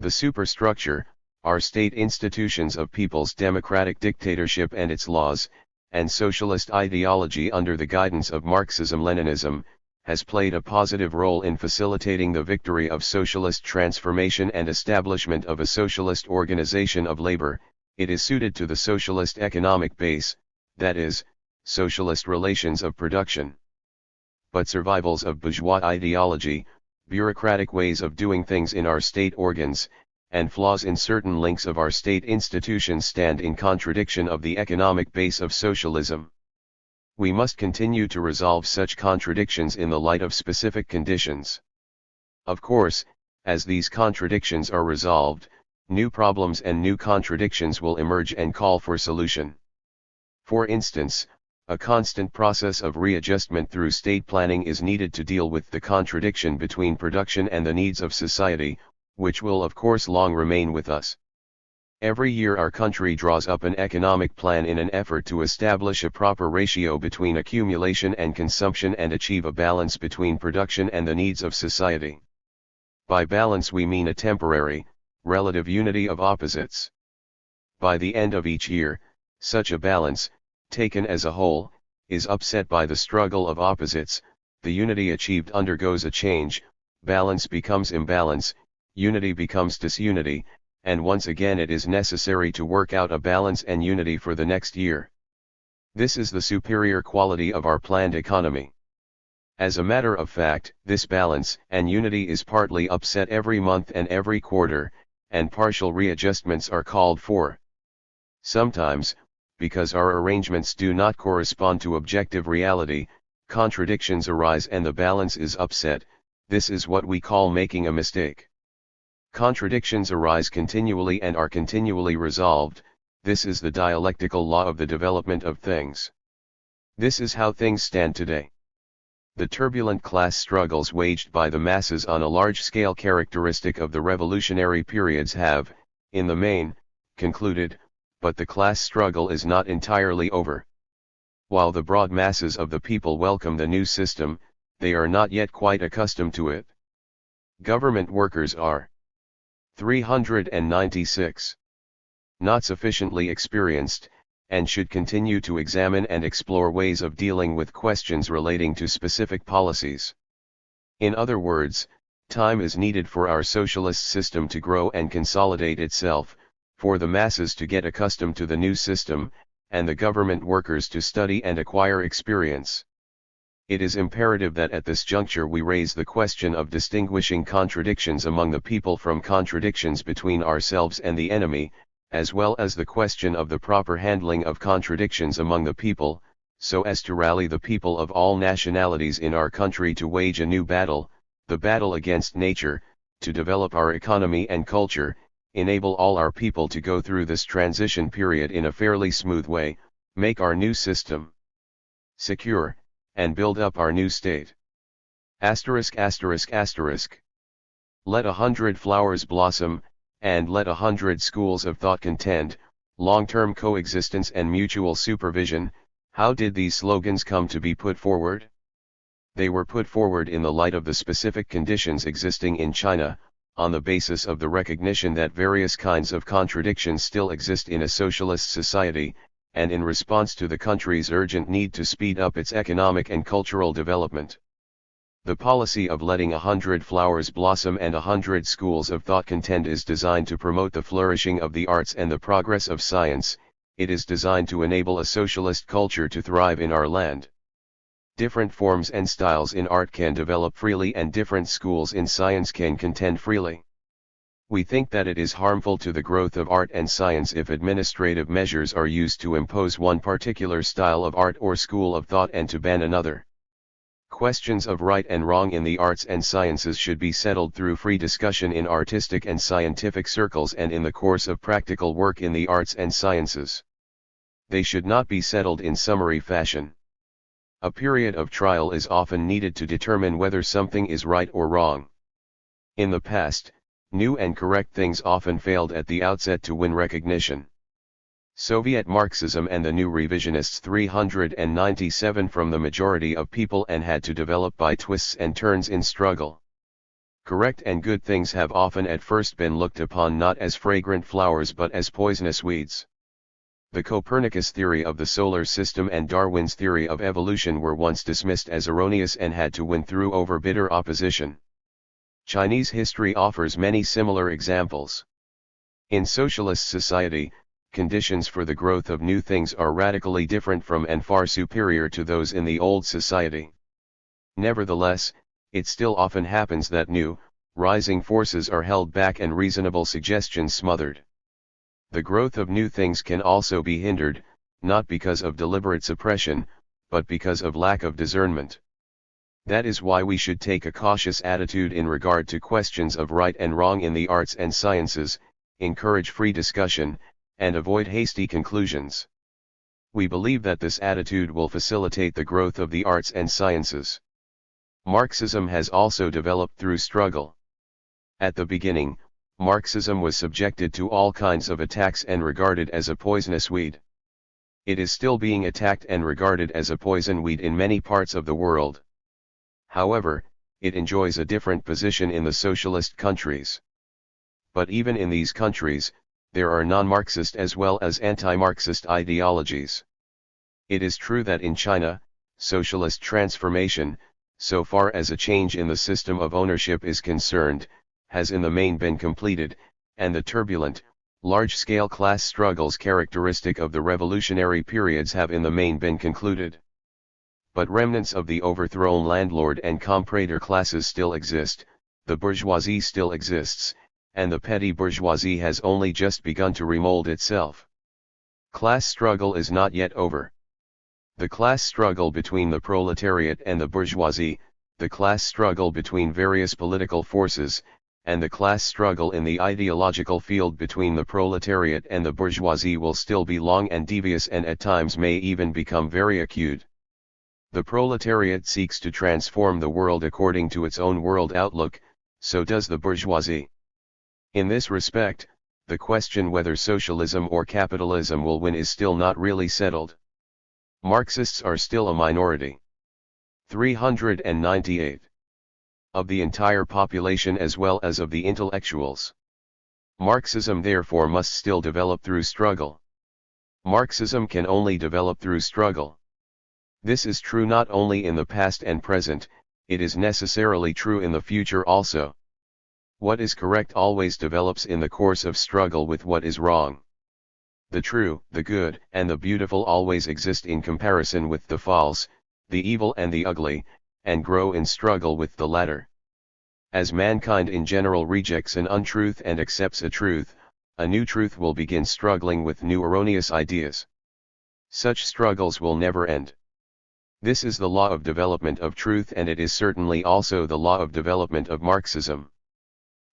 The superstructure are state institutions of people's democratic dictatorship and its laws, and socialist ideology under the guidance of Marxism-Leninism, has played a positive role in facilitating the victory of socialist transformation and establishment of a socialist organization of labor. It is suited to the socialist economic base, that is, socialist relations of production. But survivals of bourgeois ideology, bureaucratic ways of doing things in our state organs, and flaws in certain links of our state institutions stand in contradiction of the economic base of socialism. We must continue to resolve such contradictions in the light of specific conditions. Of course, as these contradictions are resolved, new problems and new contradictions will emerge and call for solution. For instance, a constant process of readjustment through state planning is needed to deal with the contradiction between production and the needs of society, which will of course long remain with us. Every year our country draws up an economic plan in an effort to establish a proper ratio between accumulation and consumption and achieve a balance between production and the needs of society. By balance we mean a temporary, relative unity of opposites. By the end of each year, such a balance, taken as a whole, is upset by the struggle of opposites, the unity achieved undergoes a change, balance becomes imbalance, unity becomes disunity, and once again it is necessary to work out a balance and unity for the next year. This is the superior quality of our planned economy. As a matter of fact, this balance and unity is partly upset every month and every quarter, and partial readjustments are called for. Sometimes, because our arrangements do not correspond to objective reality, contradictions arise and the balance is upset. This is what we call making a mistake. Contradictions arise continually and are continually resolved. This is the dialectical law of the development of things. This is how things stand today. The turbulent class struggles waged by the masses on a large scale, characteristic of the revolutionary periods, have, in the main, concluded, but the class struggle is not entirely over. While the broad masses of the people welcome the new system, they are not yet quite accustomed to it. Government workers are 396. Not sufficiently experienced, and should continue to examine and explore ways of dealing with questions relating to specific policies. In other words, time is needed for our socialist system to grow and consolidate itself, for the masses to get accustomed to the new system, and the government workers to study and acquire experience. It is imperative that at this juncture we raise the question of distinguishing contradictions among the people from contradictions between ourselves and the enemy, as well as the question of the proper handling of contradictions among the people, so as to rally the people of all nationalities in our country to wage a new battle, the battle against nature, to develop our economy and culture, enable all our people to go through this transition period in a fairly smooth way, make our new system secure, and build up our new state. Asterisk. Let 100 flowers blossom, and let 100 schools of thought contend, long-term coexistence and mutual supervision. How did these slogans come to be put forward? They were put forward in the light of the specific conditions existing in China, on the basis of the recognition that various kinds of contradictions still exist in a socialist society, and in response to the country's urgent need to speed up its economic and cultural development. The policy of letting 100 flowers blossom and 100 schools of thought contend is designed to promote the flourishing of the arts and the progress of science. It is designed to enable a socialist culture to thrive in our land. Different forms and styles in art can develop freely, and different schools in science can contend freely. We think that it is harmful to the growth of art and science if administrative measures are used to impose one particular style of art or school of thought and to ban another. Questions of right and wrong in the arts and sciences should be settled through free discussion in artistic and scientific circles and in the course of practical work in the arts and sciences. They should not be settled in summary fashion. A period of trial is often needed to determine whether something is right or wrong. In the past, new and correct things often failed at the outset to win recognition. Soviet Marxism and the new revisionists 397 from the majority of people and had to develop by twists and turns in struggle. Correct and good things have often at first been looked upon not as fragrant flowers but as poisonous weeds. The Copernicus theory of the solar system and Darwin's theory of evolution were once dismissed as erroneous and had to win through over bitter opposition. Chinese history offers many similar examples. In socialist society, conditions for the growth of new things are radically different from and far superior to those in the old society. Nevertheless, it still often happens that new, rising forces are held back and reasonable suggestions smothered. The growth of new things can also be hindered, not because of deliberate suppression, but because of lack of discernment. That is why we should take a cautious attitude in regard to questions of right and wrong in the arts and sciences, encourage free discussion, and avoid hasty conclusions. We believe that this attitude will facilitate the growth of the arts and sciences. Marxism has also developed through struggle. At the beginning, Marxism was subjected to all kinds of attacks and regarded as a poisonous weed. It is still being attacked and regarded as a poison weed in many parts of the world. However, it enjoys a different position in the socialist countries. But even in these countries, there are non-Marxist as well as anti-Marxist ideologies. It is true that in China, socialist transformation, so far as a change in the system of ownership is concerned, has in the main been completed, and the turbulent, large-scale class struggles characteristic of the revolutionary periods have in the main been concluded. But remnants of the overthrown landlord and comprador classes still exist, the bourgeoisie still exists, and the petty bourgeoisie has only just begun to remold itself. Class struggle is not yet over. The class struggle between the proletariat and the bourgeoisie, the class struggle between various political forces, and the class struggle in the ideological field between the proletariat and the bourgeoisie will still be long and devious and at times may even become very acute. The proletariat seeks to transform the world according to its own world outlook, so does the bourgeoisie. In this respect, the question whether socialism or capitalism will win is still not really settled. Marxists are still a minority. 398. of the entire population as well as of the intellectuals. Marxism therefore must still develop through struggle. Marxism can only develop through struggle. This is true not only in the past and present, it is necessarily true in the future also. What is correct always develops in the course of struggle with what is wrong. The true, the good, and the beautiful always exist in comparison with the false, the evil and the ugly, and grow in struggle with the latter. As mankind in general rejects an untruth and accepts a truth, a new truth will begin struggling with new erroneous ideas. Such struggles will never end. This is the law of development of truth, and it is certainly also the law of development of Marxism.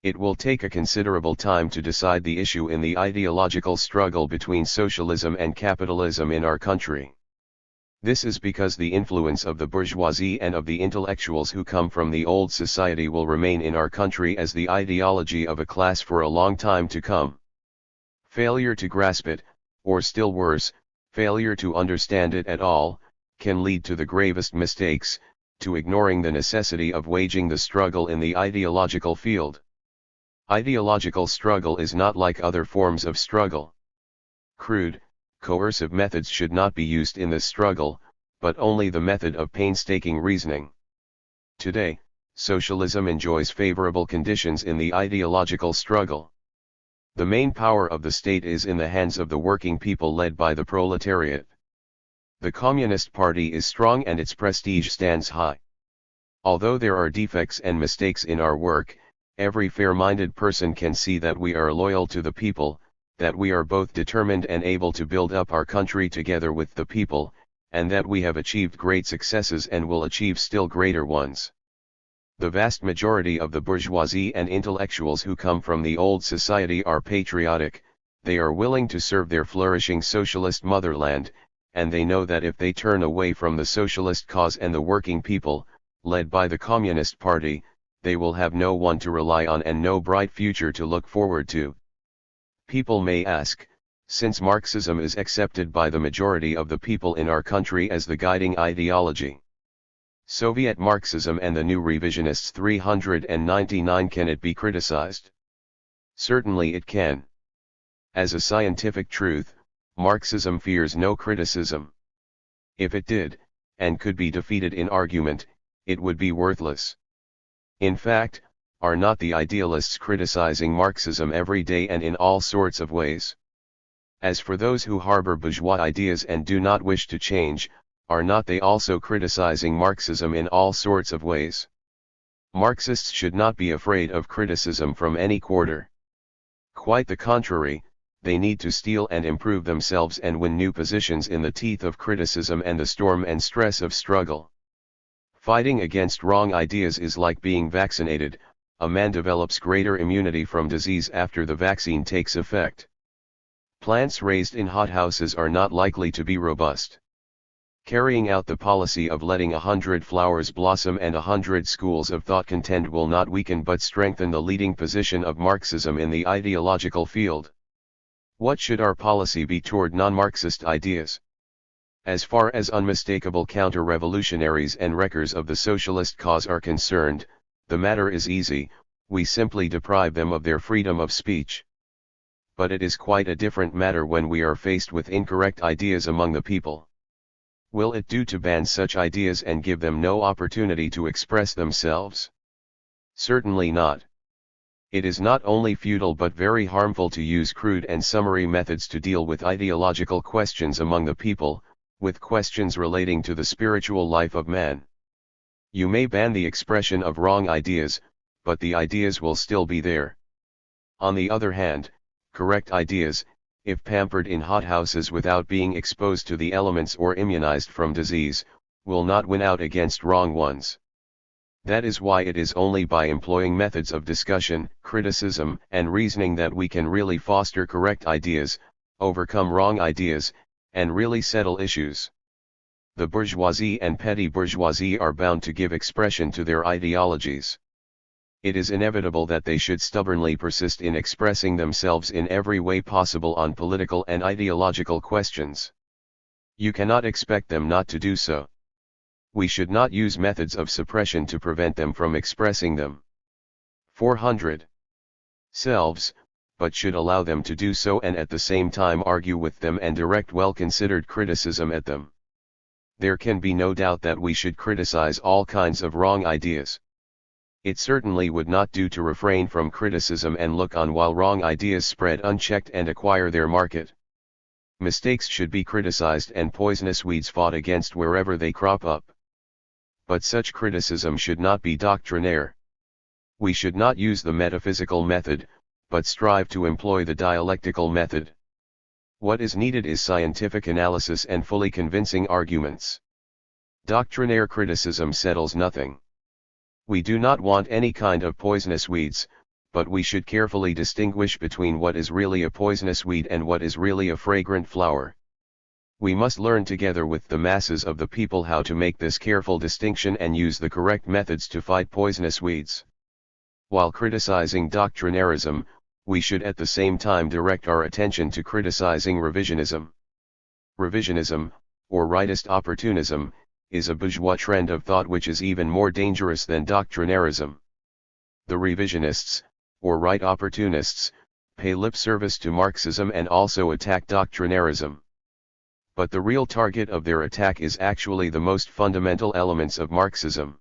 It will take a considerable time to decide the issue in the ideological struggle between socialism and capitalism in our country. This is because the influence of the bourgeoisie and of the intellectuals who come from the old society will remain in our country as the ideology of a class for a long time to come. Failure to grasp it, or still worse, failure to understand it at all, can lead to the gravest mistakes, to ignoring the necessity of waging the struggle in the ideological field. Ideological struggle is not like other forms of struggle. Crude, coercive methods should not be used in this struggle, but only the method of painstaking reasoning. Today, socialism enjoys favorable conditions in the ideological struggle. The main power of the state is in the hands of the working people led by the proletariat. The Communist Party is strong and its prestige stands high. Although there are defects and mistakes in our work, every fair-minded person can see that we are loyal to the people, that we are both determined and able to build up our country together with the people, and that we have achieved great successes and will achieve still greater ones. The vast majority of the bourgeoisie and intellectuals who come from the old society are patriotic, they are willing to serve their flourishing socialist motherland, and they know that if they turn away from the socialist cause and the working people, led by the Communist Party, they will have no one to rely on and no bright future to look forward to. People may ask, since Marxism is accepted by the majority of the people in our country as the guiding ideology, Soviet Marxism and the new revisionists 399, can it be criticized? Certainly it can. As a scientific truth, Marxism fears no criticism. If it did, and could be defeated in argument, it would be worthless. In fact, are not the idealists criticizing Marxism every day and in all sorts of ways? As for those who harbor bourgeois ideas and do not wish to change, are not they also criticizing Marxism in all sorts of ways? Marxists should not be afraid of criticism from any quarter. Quite the contrary, they need to steel and improve themselves and win new positions in the teeth of criticism and the storm and stress of struggle. Fighting against wrong ideas is like being vaccinated. A man develops greater immunity from disease after the vaccine takes effect. Plants raised in hothouses are not likely to be robust. Carrying out the policy of letting 100 flowers blossom and 100 schools of thought contend will not weaken but strengthen the leading position of Marxism in the ideological field. What should our policy be toward non-Marxist ideas? As far as unmistakable counter-revolutionaries and wreckers of the socialist cause are concerned, the matter is easy, we simply deprive them of their freedom of speech. But it is quite a different matter when we are faced with incorrect ideas among the people. Will it do to ban such ideas and give them no opportunity to express themselves? Certainly not. It is not only futile but very harmful to use crude and summary methods to deal with ideological questions among the people, with questions relating to the spiritual life of man. You may ban the expression of wrong ideas, but the ideas will still be there. On the other hand, correct ideas, if pampered in hothouses without being exposed to the elements or immunized from disease, will not win out against wrong ones. That is why it is only by employing methods of discussion, criticism, and reasoning that we can really foster correct ideas, overcome wrong ideas, and really settle issues. The bourgeoisie and petty bourgeoisie are bound to give expression to their ideologies. It is inevitable that they should stubbornly persist in expressing themselves in every way possible on political and ideological questions. You cannot expect them not to do so. We should not use methods of suppression to prevent them from expressing them. 400. Selves, but should allow them to do so and at the same time argue with them and direct well-considered criticism at them. There can be no doubt that we should criticize all kinds of wrong ideas. It certainly would not do to refrain from criticism and look on while wrong ideas spread unchecked and acquire their market. Mistakes should be criticized and poisonous weeds fought against wherever they crop up. But such criticism should not be doctrinaire. We should not use the metaphysical method, but strive to employ the dialectical method. What is needed is scientific analysis and fully convincing arguments. Doctrinaire criticism settles nothing. We do not want any kind of poisonous weeds, but we should carefully distinguish between what is really a poisonous weed and what is really a fragrant flower. We must learn together with the masses of the people how to make this careful distinction and use the correct methods to fight poisonous weeds. While criticizing doctrinairism, we should at the same time direct our attention to criticizing revisionism. Revisionism, or rightist opportunism, is a bourgeois trend of thought which is even more dangerous than doctrinairism. The revisionists, or right opportunists, pay lip service to Marxism and also attack doctrinairism. But the real target of their attack is actually the most fundamental elements of Marxism.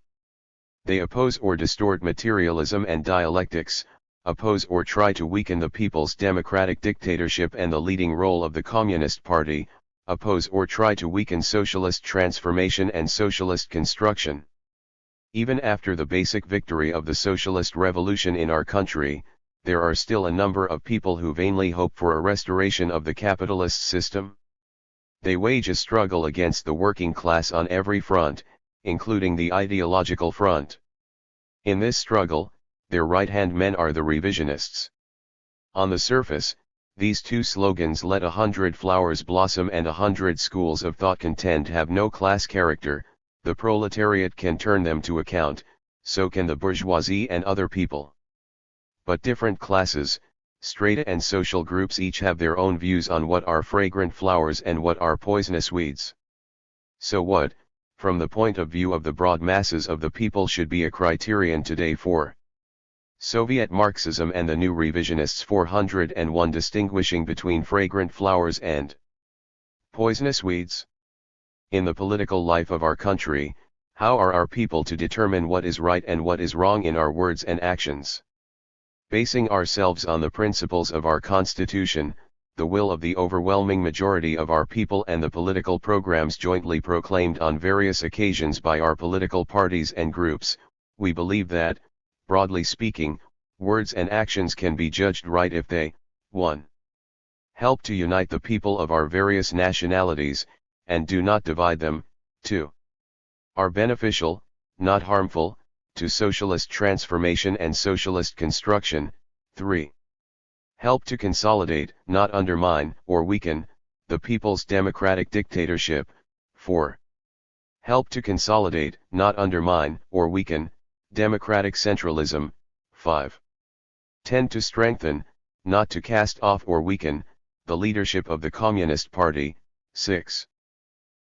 They oppose or distort materialism and dialectics, oppose or try to weaken the people's democratic dictatorship and the leading role of the Communist Party, oppose or try to weaken socialist transformation and socialist construction. Even after the basic victory of the socialist revolution in our country, there are still a number of people who vainly hope for a restoration of the capitalist system. They wage a struggle against the working class on every front, including the ideological front. In this struggle, their right-hand men are the revisionists. On the surface, these two slogans, "Let 100 flowers blossom" and "100 schools of thought" contend have no class character. The proletariat can turn them to account, so can the bourgeoisie and other people. But different classes, strata and social groups each have their own views on what are fragrant flowers and what are poisonous weeds. So what, from the point of view of the broad masses of the people, should be a criterion today for Soviet Marxism and the new revisionists? 401 Distinguishing between fragrant flowers and poisonous weeds. In the political life of our country, how are our people to determine what is right and what is wrong in our words and actions? Basing ourselves on the principles of our Constitution, the will of the overwhelming majority of our people, and the political programs jointly proclaimed on various occasions by our political parties and groups, we believe that, broadly speaking, words and actions can be judged right if they, 1. Help to unite the people of our various nationalities, and do not divide them, 2. Are beneficial, not harmful, to socialist transformation and socialist construction, 3. Help to consolidate, not undermine or weaken, the people's democratic dictatorship, 4. Help to consolidate, not undermine or weaken, democratic centralism, 5. Tend to strengthen, not to cast off or weaken, the leadership of the Communist Party, 6.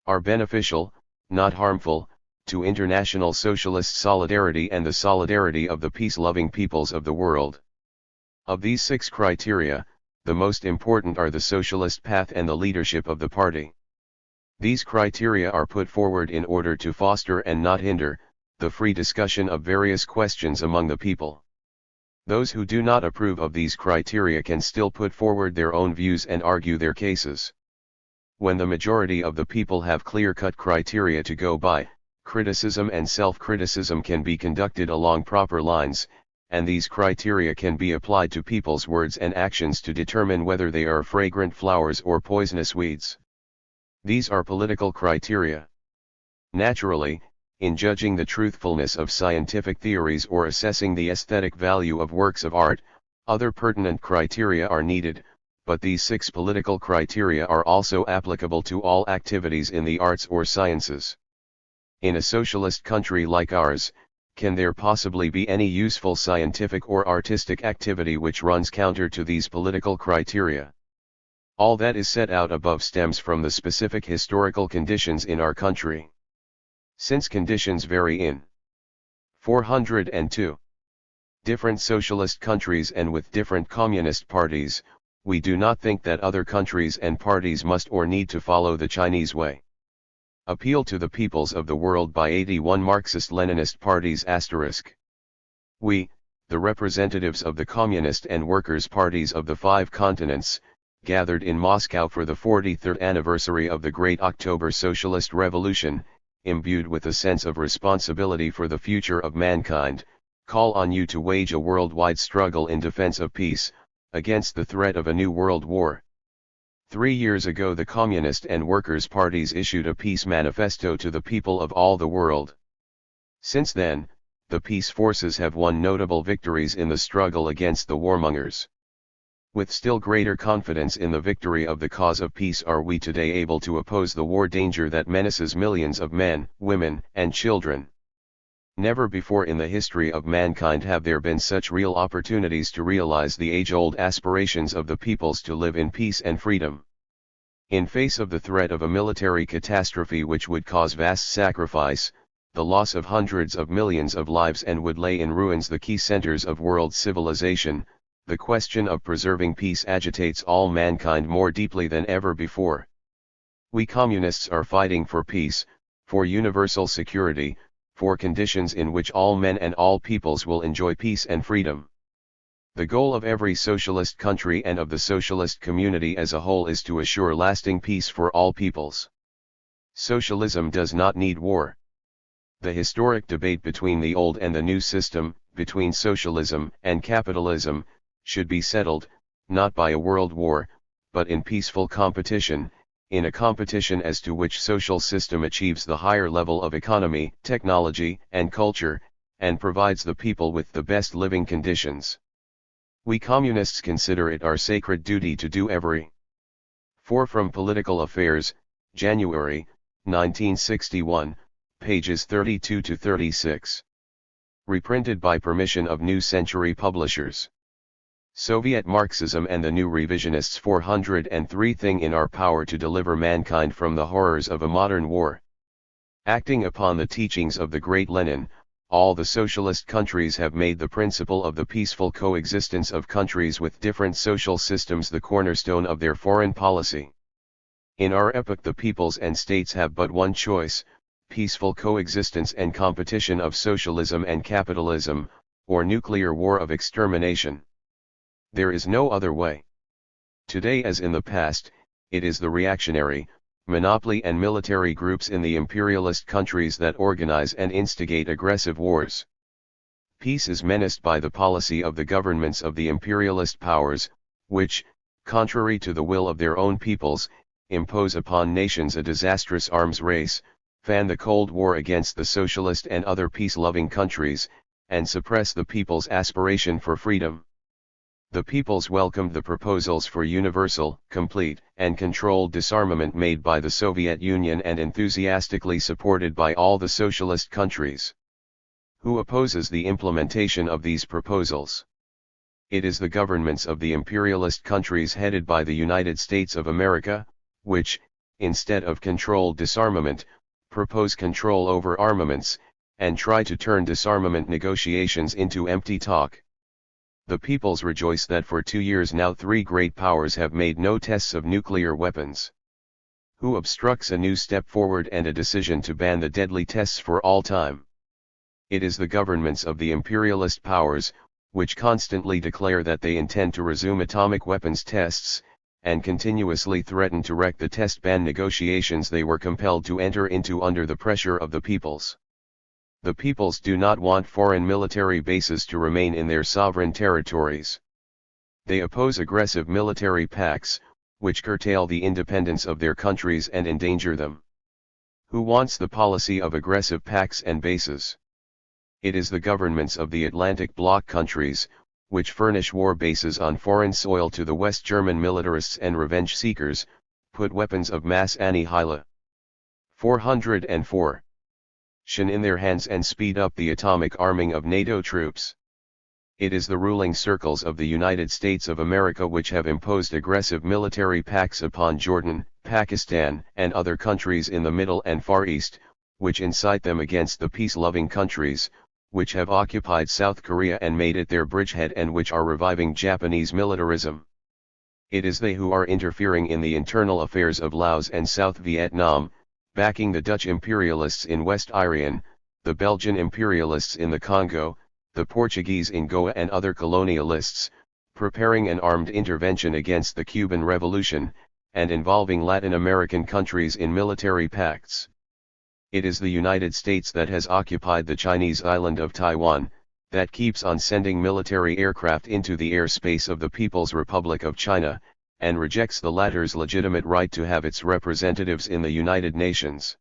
Are beneficial, not harmful, to international socialist solidarity and the solidarity of the peace-loving peoples of the world. Of these 6 criteria, the most important are the socialist path and the leadership of the party. These criteria are put forward in order to foster and not hinder the free discussion of various questions among the people. Those who do not approve of these criteria can still put forward their own views and argue their cases. When the majority of the people have clear-cut criteria to go by, criticism and self-criticism can be conducted along proper lines, and these criteria can be applied to people's words and actions to determine whether they are fragrant flowers or poisonous weeds. These are political criteria. Naturally, in judging the truthfulness of scientific theories or assessing the aesthetic value of works of art, other pertinent criteria are needed, but these 6 political criteria are also applicable to all activities in the arts or sciences. In a socialist country like ours, can there possibly be any useful scientific or artistic activity which runs counter to these political criteria? All that is set out above stems from the specific historical conditions in our country. Since conditions vary in 402 different socialist countries and with different communist parties, we do not think that other countries and parties must or need to follow the Chinese way. Appeal to the peoples of the world by 81 Marxist-Leninist parties *. We, the representatives of the Communist and Workers' parties of the 5 continents, gathered in Moscow for the 43rd anniversary of the Great October Socialist Revolution, imbued with a sense of responsibility for the future of mankind, call on you to wage a worldwide struggle in defense of peace, against the threat of a new world war. 3 years ago the Communist and Workers' parties issued a peace manifesto to the people of all the world. Since then, the peace forces have won notable victories in the struggle against the warmongers. With still greater confidence in the victory of the cause of peace are we today able to oppose the war danger that menaces millions of men, women, and children. Never before in the history of mankind have there been such real opportunities to realize the age-old aspirations of the peoples to live in peace and freedom. In face of the threat of a military catastrophe which would cause vast sacrifice, the loss of hundreds of millions of lives and would lay in ruins the key centers of world civilization, the question of preserving peace agitates all mankind more deeply than ever before. We communists are fighting for peace, for universal security, for conditions in which all men and all peoples will enjoy peace and freedom. The goal of every socialist country and of the socialist community as a whole is to assure lasting peace for all peoples. Socialism does not need war. The historic debate between the old and the new system, between socialism and capitalism, should be settled, not by a world war, but in peaceful competition, in a competition as to which social system achieves the higher level of economy, technology, and culture, and provides the people with the best living conditions. We communists consider it our sacred duty to do every. 4 From Political Affairs, January, 1961, pages 32 to 36. Reprinted by permission of New Century Publishers. Soviet Marxism and the New Revisionists 403 Thing in our power to deliver mankind from the horrors of a modern war. Acting upon the teachings of the great Lenin, all the socialist countries have made the principle of the peaceful coexistence of countries with different social systems the cornerstone of their foreign policy. In our epoch the peoples and states have but one choice: peaceful coexistence and competition of socialism and capitalism, or nuclear war of extermination. There is no other way. Today as in the past, it is the reactionary, monopoly and military groups in the imperialist countries that organize and instigate aggressive wars. Peace is menaced by the policy of the governments of the imperialist powers, which, contrary to the will of their own peoples, impose upon nations a disastrous arms race, fan the Cold War against the socialist and other peace-loving countries, and suppress the people's aspiration for freedom. The peoples welcomed the proposals for universal, complete, and controlled disarmament made by the Soviet Union and enthusiastically supported by all the socialist countries. Who opposes the implementation of these proposals? It is the governments of the imperialist countries headed by the United States of America, which, instead of controlled disarmament, propose control over armaments, and try to turn disarmament negotiations into empty talk. The peoples rejoice that for 2 years now 3 great powers have made no tests of nuclear weapons. Who obstructs a new step forward and a decision to ban the deadly tests for all time? It is the governments of the imperialist powers, which constantly declare that they intend to resume atomic weapons tests, and continuously threaten to wreck the test ban negotiations they were compelled to enter into under the pressure of the peoples. The peoples do not want foreign military bases to remain in their sovereign territories. They oppose aggressive military pacts, which curtail the independence of their countries and endanger them. Who wants the policy of aggressive pacts and bases? It is the governments of the Atlantic Bloc countries, which furnish war bases on foreign soil to the West German militarists and revenge seekers, put weapons of mass annihilation 404 in their hands and speed up the atomic arming of NATO troops. It is the ruling circles of the United States of America which have imposed aggressive military pacts upon Jordan, Pakistan, and other countries in the Middle and Far East, which incite them against the peace-loving countries, which have occupied South Korea and made it their bridgehead and which are reviving Japanese militarism. It is they who are interfering in the internal affairs of Laos and South Vietnam, backing the Dutch imperialists in West Irian, the Belgian imperialists in the Congo, the Portuguese in Goa and other colonialists, preparing an armed intervention against the Cuban Revolution, and involving Latin American countries in military pacts. It is the United States that has occupied the Chinese island of Taiwan, that keeps on sending military aircraft into the airspace of the People's Republic of China, and rejects the latter's legitimate right to have its representatives in the United Nations.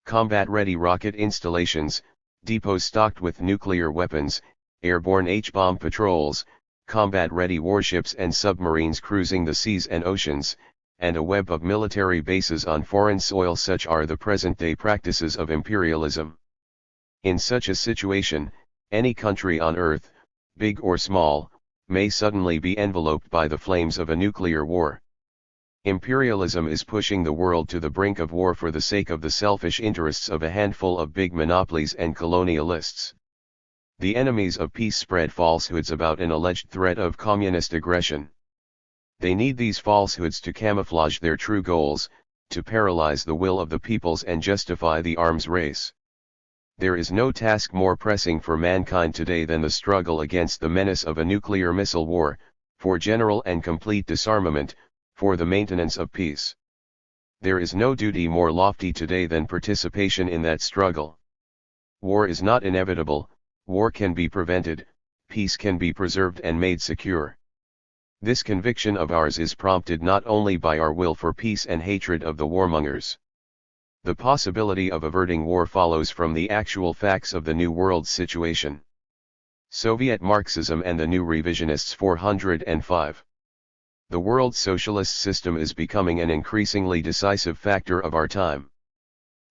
Combat-ready rocket installations, depots stocked with nuclear weapons, airborne H-bomb patrols, combat-ready warships and submarines cruising the seas and oceans, and a web of military bases on foreign soil, such are the present-day practices of imperialism. In such a situation, any country on earth, big or small, may suddenly be enveloped by the flames of a nuclear war. Imperialism is pushing the world to the brink of war for the sake of the selfish interests of a handful of big monopolies and colonialists. The enemies of peace spread falsehoods about an alleged threat of communist aggression. They need these falsehoods to camouflage their true goals, to paralyze the will of the peoples and justify the arms race. There is no task more pressing for mankind today than the struggle against the menace of a nuclear missile war, for general and complete disarmament, for the maintenance of peace. There is no duty more lofty today than participation in that struggle. War is not inevitable, war can be prevented, peace can be preserved and made secure. This conviction of ours is prompted not only by our will for peace and hatred of the warmongers. The possibility of averting war follows from the actual facts of the New World situation. Soviet Marxism and the New Revisionists 405. The world socialist system is becoming an increasingly decisive factor of our time.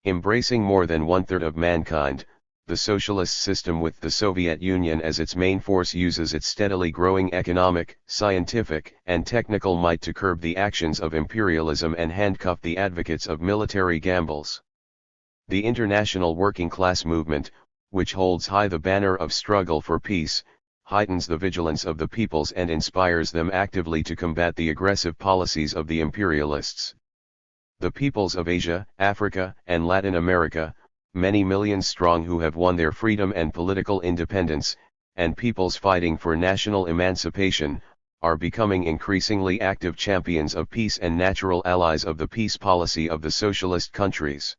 Embracing more than one-third of mankind, the socialist system with the Soviet Union as its main force uses its steadily growing economic, scientific, and technical might to curb the actions of imperialism and handcuff the advocates of military gambles. The international working class movement, which holds high the banner of struggle for peace, heightens the vigilance of the peoples and inspires them actively to combat the aggressive policies of the imperialists. The peoples of Asia, Africa, and Latin America, many millions strong who have won their freedom and political independence, and peoples fighting for national emancipation, are becoming increasingly active champions of peace and natural allies of the peace policy of the socialist countries.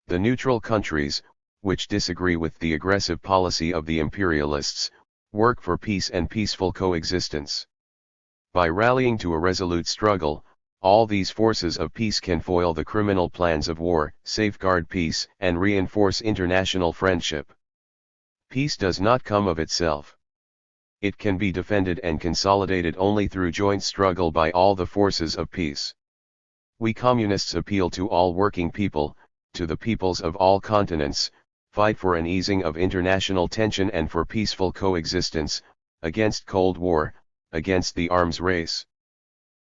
The neutral countries, which disagree with the aggressive policy of the imperialists, work for peace and peaceful coexistence. By rallying to a resolute struggle, all these forces of peace can foil the criminal plans of war, safeguard peace, and reinforce international friendship. Peace does not come of itself. It can be defended and consolidated only through joint struggle by all the forces of peace. We communists appeal to all working people, to the peoples of all continents, fight for an easing of international tension and for peaceful coexistence, against Cold War, against the arms race.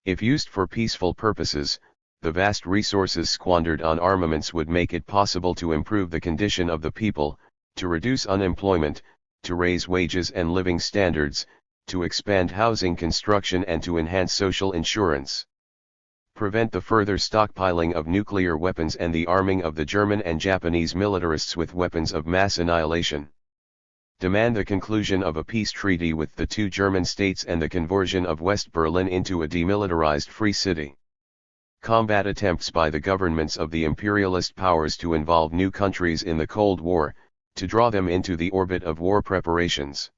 If used for peaceful purposes, the vast resources squandered on armaments would make it possible to improve the condition of the people, to reduce unemployment, to raise wages and living standards, to expand housing construction and to enhance social insurance. Prevent the further stockpiling of nuclear weapons and the arming of the German and Japanese militarists with weapons of mass annihilation. Demand the conclusion of a peace treaty with the two German states and the conversion of West Berlin into a demilitarized free city. Combat attempts by the governments of the imperialist powers to involve new countries in the Cold War, to draw them into the orbit of war preparations.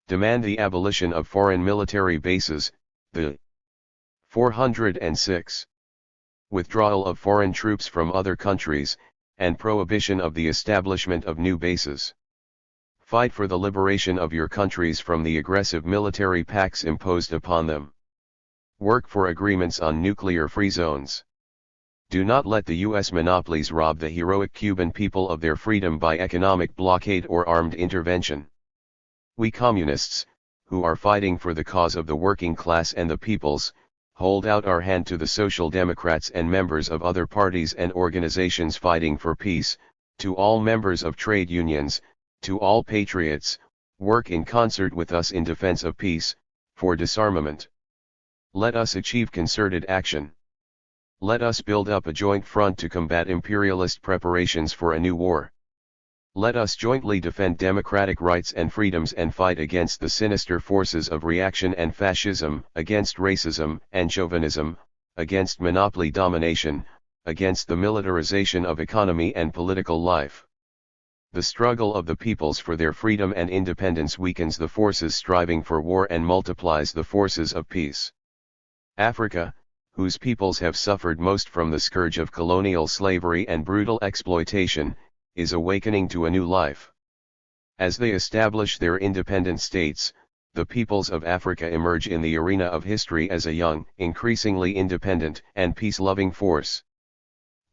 Demand the abolition of foreign military bases, the 406. Withdrawal of foreign troops from other countries, and prohibition of the establishment of new bases. Fight for the liberation of your countries from the aggressive military pacts imposed upon them. Work for agreements on nuclear-free zones. Do not let the U.S. monopolies rob the heroic Cuban people of their freedom by economic blockade or armed intervention. We communists, who are fighting for the cause of the working class and the peoples, hold out our hand to the Social Democrats and members of other parties and organizations fighting for peace, To all members of trade unions, to all patriots, work in concert with us in defense of peace, for disarmament. Let us achieve concerted action. Let us build up a joint front to combat imperialist preparations for a new war. Let us jointly defend democratic rights and freedoms and fight against the sinister forces of reaction and fascism, against racism and chauvinism, against monopoly domination, against the militarization of economy and political life. The struggle of the peoples for their freedom and independence weakens the forces striving for war and multiplies the forces of peace. Africa, whose peoples have suffered most from the scourge of colonial slavery and brutal exploitation, is awakening to a new life. As they establish their independent states, the peoples of Africa emerge in the arena of history as a young, increasingly independent and peace-loving force.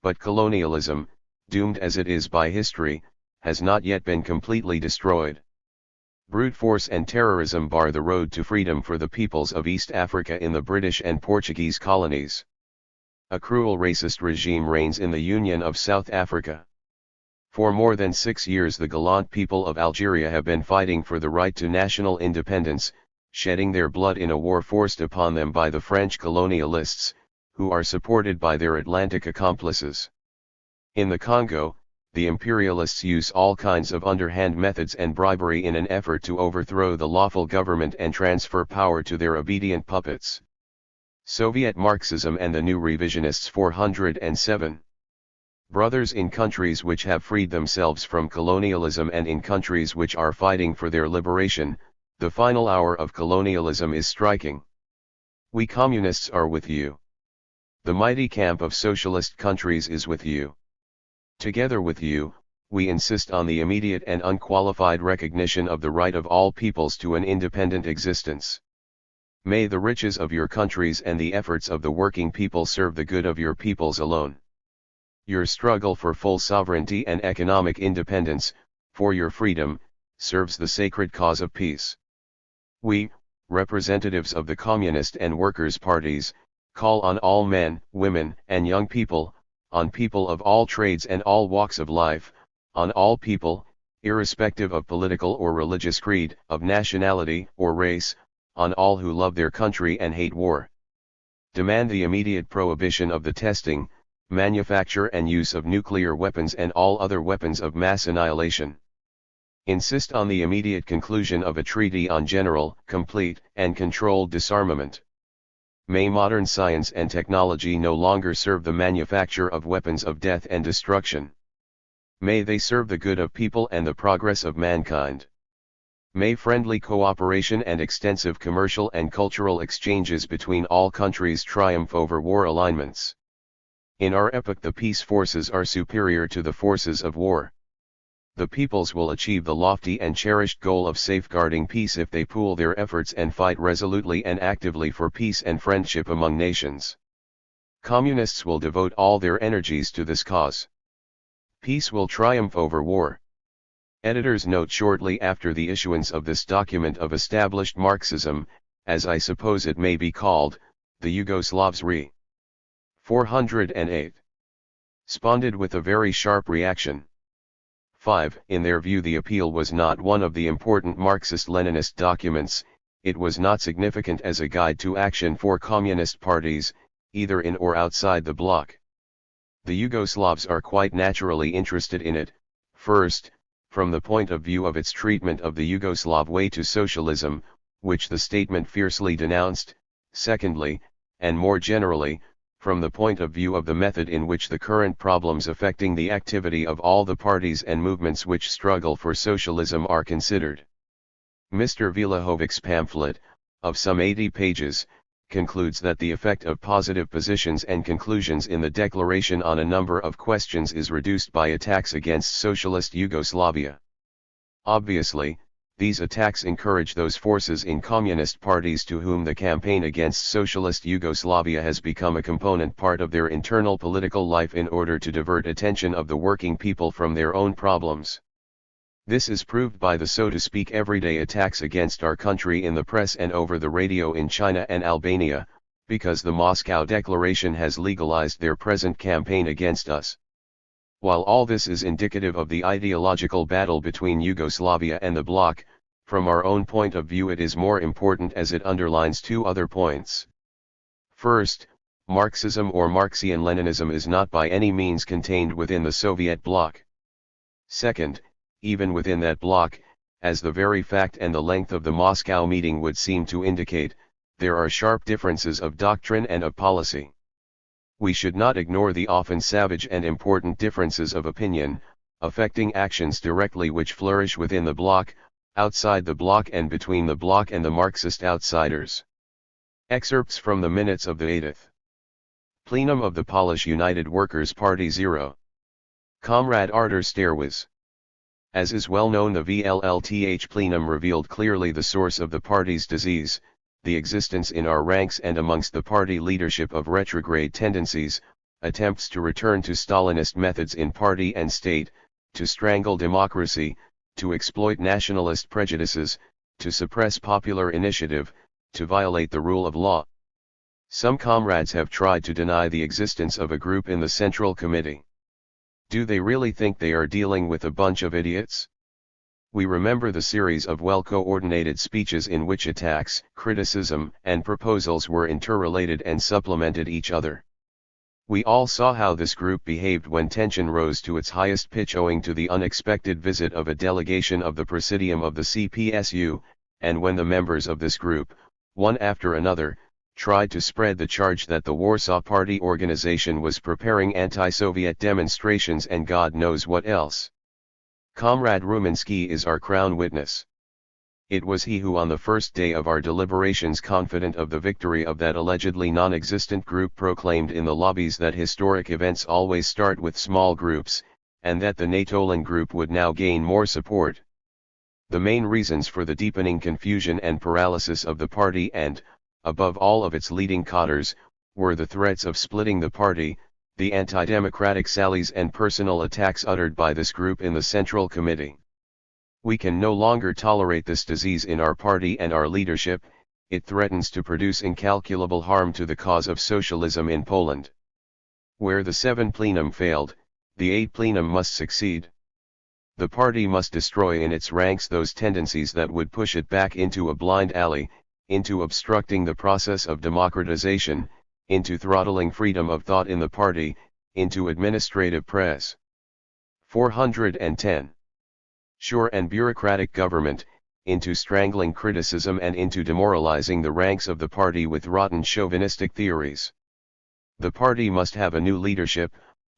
But colonialism, doomed as it is by history, has not yet been completely destroyed. Brute force and terrorism bar the road to freedom for the peoples of East Africa in the British and Portuguese colonies. A cruel racist regime reigns in the Union of South Africa. For more than 6 years the gallant people of Algeria have been fighting for the right to national independence, shedding their blood in a war forced upon them by the French colonialists, who are supported by their Atlantic accomplices. In the Congo, the imperialists use all kinds of underhand methods and bribery in an effort to overthrow the lawful government and transfer power to their obedient puppets. Soviet Marxism and the New Revisionists 407. Brothers in countries which have freed themselves from colonialism and in countries which are fighting for their liberation, the final hour of colonialism is striking. We communists are with you. The mighty camp of socialist countries is with you. Together with you, we insist on the immediate and unqualified recognition of the right of all peoples to an independent existence. May the riches of your countries and the efforts of the working people serve the good of your peoples alone. Your struggle for full sovereignty and economic independence, for your freedom, serves the sacred cause of peace. We, representatives of the Communist and Workers' parties, call on all men, women, and young people, on people of all trades and all walks of life, on all people, irrespective of political or religious creed, of nationality or race, on all who love their country and hate war. Demand the immediate prohibition of the testing, manufacture and use of nuclear weapons and all other weapons of mass annihilation. Insist on the immediate conclusion of a treaty on general, complete, and controlled disarmament. May modern science and technology no longer serve the manufacture of weapons of death and destruction. May they serve the good of people and the progress of mankind. May friendly cooperation and extensive commercial and cultural exchanges between all countries triumph over war alignments. In our epoch the peace forces are superior to the forces of war. The peoples will achieve the lofty and cherished goal of safeguarding peace if they pool their efforts and fight resolutely and actively for peace and friendship among nations. Communists will devote all their energies to this cause. Peace will triumph over war. Editor's note: shortly after the issuance of this document of established Marxism, as I suppose it may be called, the Yugoslavs Re. 408. Responded with a very sharp reaction. 5. In their view the appeal was not one of the important Marxist-Leninist documents, it was not significant as a guide to action for communist parties, either in or outside the bloc. The Yugoslavs are quite naturally interested in it, first, from the point of view of its treatment of the Yugoslav way to socialism, which the statement fiercely denounced, secondly, and more generally, from the point of view of the method in which the current problems affecting the activity of all the parties and movements which struggle for socialism are considered. Mr. Vlahovic's pamphlet, of some 80 pages, concludes that the effect of positive positions and conclusions in the declaration on a number of questions is reduced by attacks against socialist Yugoslavia. Obviously, these attacks encourage those forces in communist parties to whom the campaign against socialist Yugoslavia has become a component part of their internal political life in order to divert attention of the working people from their own problems. This is proved by the so to speak everyday attacks against our country in the press and over the radio in China and Albania, because the Moscow Declaration has legalized their present campaign against us. While all this is indicative of the ideological battle between Yugoslavia and the bloc, from our own point of view it is more important as it underlines two other points. First, Marxism or Marxian-Leninism is not by any means contained within the Soviet bloc. Second, even within that bloc, as the very fact and the length of the Moscow meeting would seem to indicate, there are sharp differences of doctrine and of policy. We should not ignore the often savage and important differences of opinion, affecting actions directly which flourish within the bloc, outside the bloc and between the bloc and the Marxist outsiders. Excerpts from the minutes of the 8th Plenum of the Polish United Workers' Party 0. Comrade Artur Sterwas. As is well known, the VLLTH plenum revealed clearly the source of the party's disease, the existence in our ranks and amongst the party leadership of retrograde tendencies, attempts to return to Stalinist methods in party and state, to strangle democracy, to exploit nationalist prejudices, to suppress popular initiative, to violate the rule of law. Some comrades have tried to deny the existence of a group in the Central Committee. Do they really think they are dealing with a bunch of idiots? We remember the series of well-coordinated speeches in which attacks, criticism, and proposals were interrelated and supplemented each other. We all saw how this group behaved when tension rose to its highest pitch owing to the unexpected visit of a delegation of the Presidium of the CPSU, and when the members of this group, one after another, tried to spread the charge that the Warsaw Party organization was preparing anti-Soviet demonstrations and God knows what else. Comrade Ruminsky is our crown witness. It was he who on the first day of our deliberations, confident of the victory of that allegedly non-existent group, proclaimed in the lobbies that historic events always start with small groups, and that the Natolan group would now gain more support. The main reasons for the deepening confusion and paralysis of the party and, above all, of its leading cadres, were the threats of splitting the party, the anti-democratic sallies and personal attacks uttered by this group in the Central Committee. We can no longer tolerate this disease in our party and our leadership. It threatens to produce incalculable harm to the cause of socialism in Poland. Where the 7 plenum failed, the 8 plenum must succeed. The party must destroy in its ranks those tendencies that would push it back into a blind alley, into obstructing the process of democratization, into throttling freedom of thought in the party, into administrative press. 410. Sure and bureaucratic government, into strangling criticism and into demoralizing the ranks of the party with rotten chauvinistic theories. The party must have a new leadership,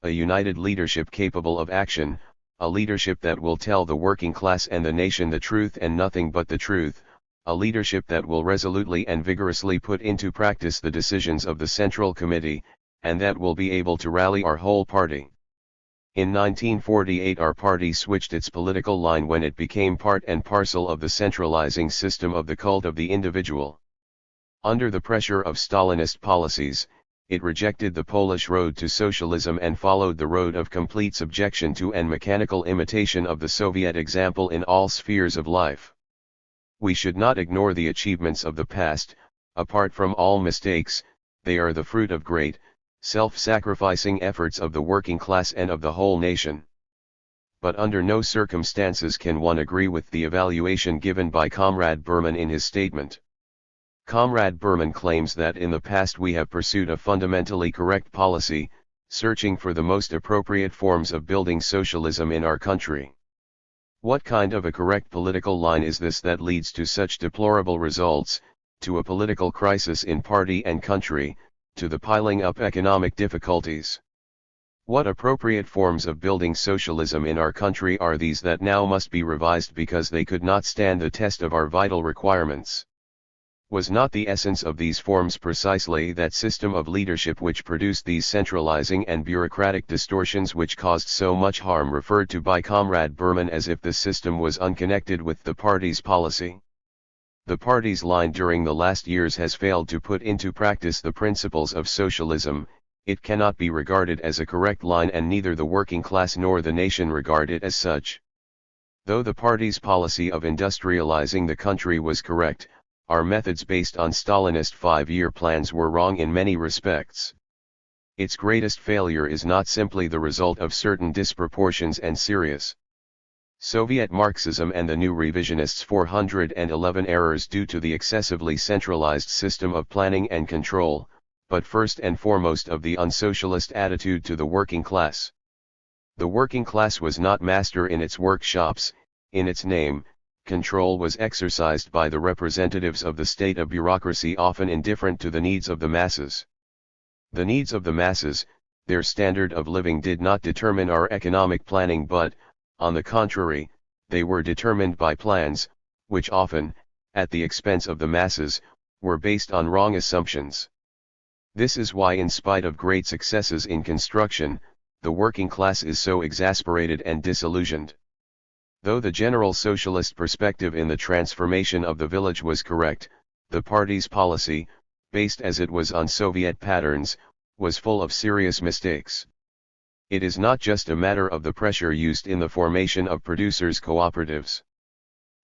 a united leadership capable of action, a leadership that will tell the working class and the nation the truth and nothing but the truth, a leadership that will resolutely and vigorously put into practice the decisions of the Central Committee, and that will be able to rally our whole party. In 1948 our party switched its political line when it became part and parcel of the centralizing system of the cult of the individual. Under the pressure of Stalinist policies, it rejected the Polish road to socialism and followed the road of complete subjection to and mechanical imitation of the Soviet example in all spheres of life. We should not ignore the achievements of the past. Apart from all mistakes, they are the fruit of great, self-sacrificing efforts of the working class and of the whole nation. But under no circumstances can one agree with the evaluation given by Comrade Berman in his statement. Comrade Berman claims that in the past we have pursued a fundamentally correct policy, searching for the most appropriate forms of building socialism in our country. What kind of a correct political line is this that leads to such deplorable results, to a political crisis in party and country, to the piling up economic difficulties? What appropriate forms of building socialism in our country are these that now must be revised because they could not stand the test of our vital requirements? Was not the essence of these forms precisely that system of leadership which produced these centralizing and bureaucratic distortions which caused so much harm, referred to by Comrade Berman as if the system was unconnected with the party's policy? The party's line during the last years has failed to put into practice the principles of socialism. It cannot be regarded as a correct line, and neither the working class nor the nation regard it as such. Though the party's policy of industrializing the country was correct, our methods based on Stalinist 5-year plans were wrong in many respects. its greatest failure is not simply the result of certain disproportions and serious Soviet Marxism and the new revisionists' 411 errors due to the excessively centralized system of planning and control, but first and foremost of the unsocialist attitude to the working class. The working class was not master in its workshops. In its name, control was exercised by the representatives of the state, a bureaucracy often indifferent to the needs of the masses. The needs of the masses, their standard of living, did not determine our economic planning, but, on the contrary, they were determined by plans, which often, at the expense of the masses, were based on wrong assumptions. This is why, in spite of great successes in construction, the working class is so exasperated and disillusioned. Though the general socialist perspective in the transformation of the village was correct, the party's policy, based as it was on Soviet patterns, was full of serious mistakes. It is not just a matter of the pressure used in the formation of producers' cooperatives.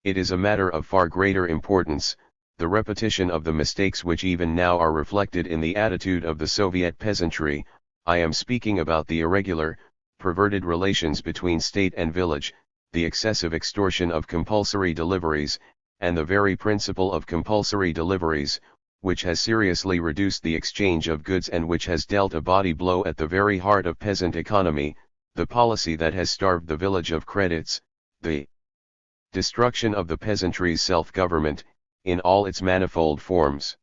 It is a matter of far greater importance, the repetition of the mistakes which even now are reflected in the attitude of the Soviet peasantry. I am speaking about the irregular, perverted relations between state and village, the excessive extortion of compulsory deliveries, and the very principle of compulsory deliveries, which has seriously reduced the exchange of goods and which has dealt a body blow at the very heart of peasant economy, the policy that has starved the village of credits, the destruction of the peasantry's self-government, in all its manifold forms.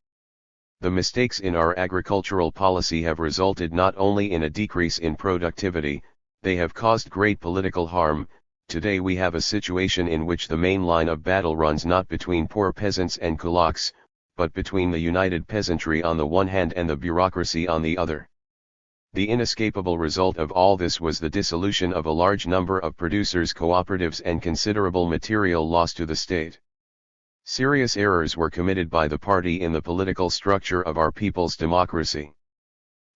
The mistakes in our agricultural policy have resulted not only in a decrease in productivity, they have caused great political harm. Today we have a situation in which the main line of battle runs not between poor peasants and kulaks, but between the united peasantry on the one hand and the bureaucracy on the other. The inescapable result of all this was the dissolution of a large number of producers' cooperatives and considerable material loss to the state. Serious errors were committed by the party in the political structure of our people's democracy.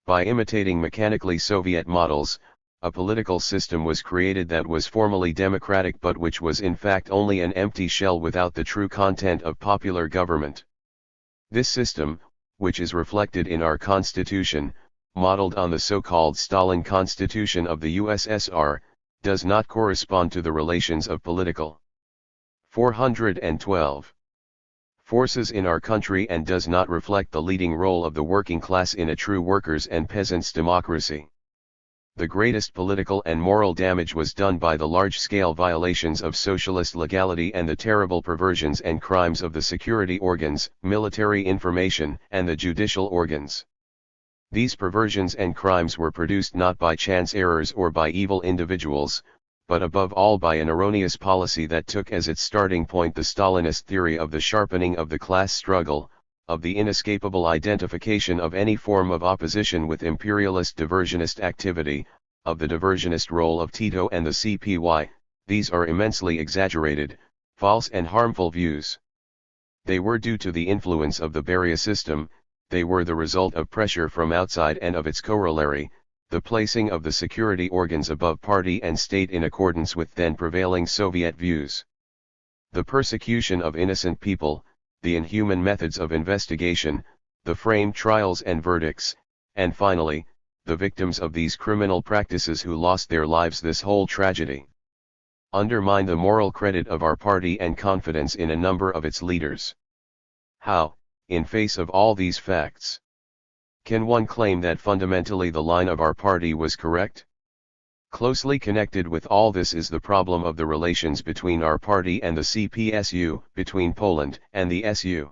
By imitating mechanically Soviet models, a political system was created that was formally democratic but which was in fact only an empty shell without the true content of popular government. This system, which is reflected in our constitution, modeled on the so-called Stalin Constitution of the USSR, does not correspond to the relations of political 412 forces in our country and does not reflect the leading role of the working class in a true workers' and peasants' democracy. The greatest political and moral damage was done by the large-scale violations of socialist legality and the terrible perversions and crimes of the security organs, military information, and the judicial organs. These perversions and crimes were produced not by chance errors or by evil individuals, but above all by an erroneous policy that took as its starting point the Stalinist theory of the sharpening of the class struggle, of the inescapable identification of any form of opposition with imperialist diversionist activity, of the diversionist role of Tito and the CPY. These are immensely exaggerated, false and harmful views. They were due to the influence of the Beria system, they were the result of pressure from outside and of its corollary, the placing of the security organs above party and state in accordance with then prevailing Soviet views. The persecution of innocent people, the inhuman methods of investigation, the framed trials and verdicts, and finally, the victims of these criminal practices who lost their lives, this whole tragedy undermine the moral credit of our party and confidence in a number of its leaders. How, in face of all these facts, can one claim that fundamentally the line of our party was correct? Closely connected with all this is the problem of the relations between our party and the CPSU, between Poland and the SU.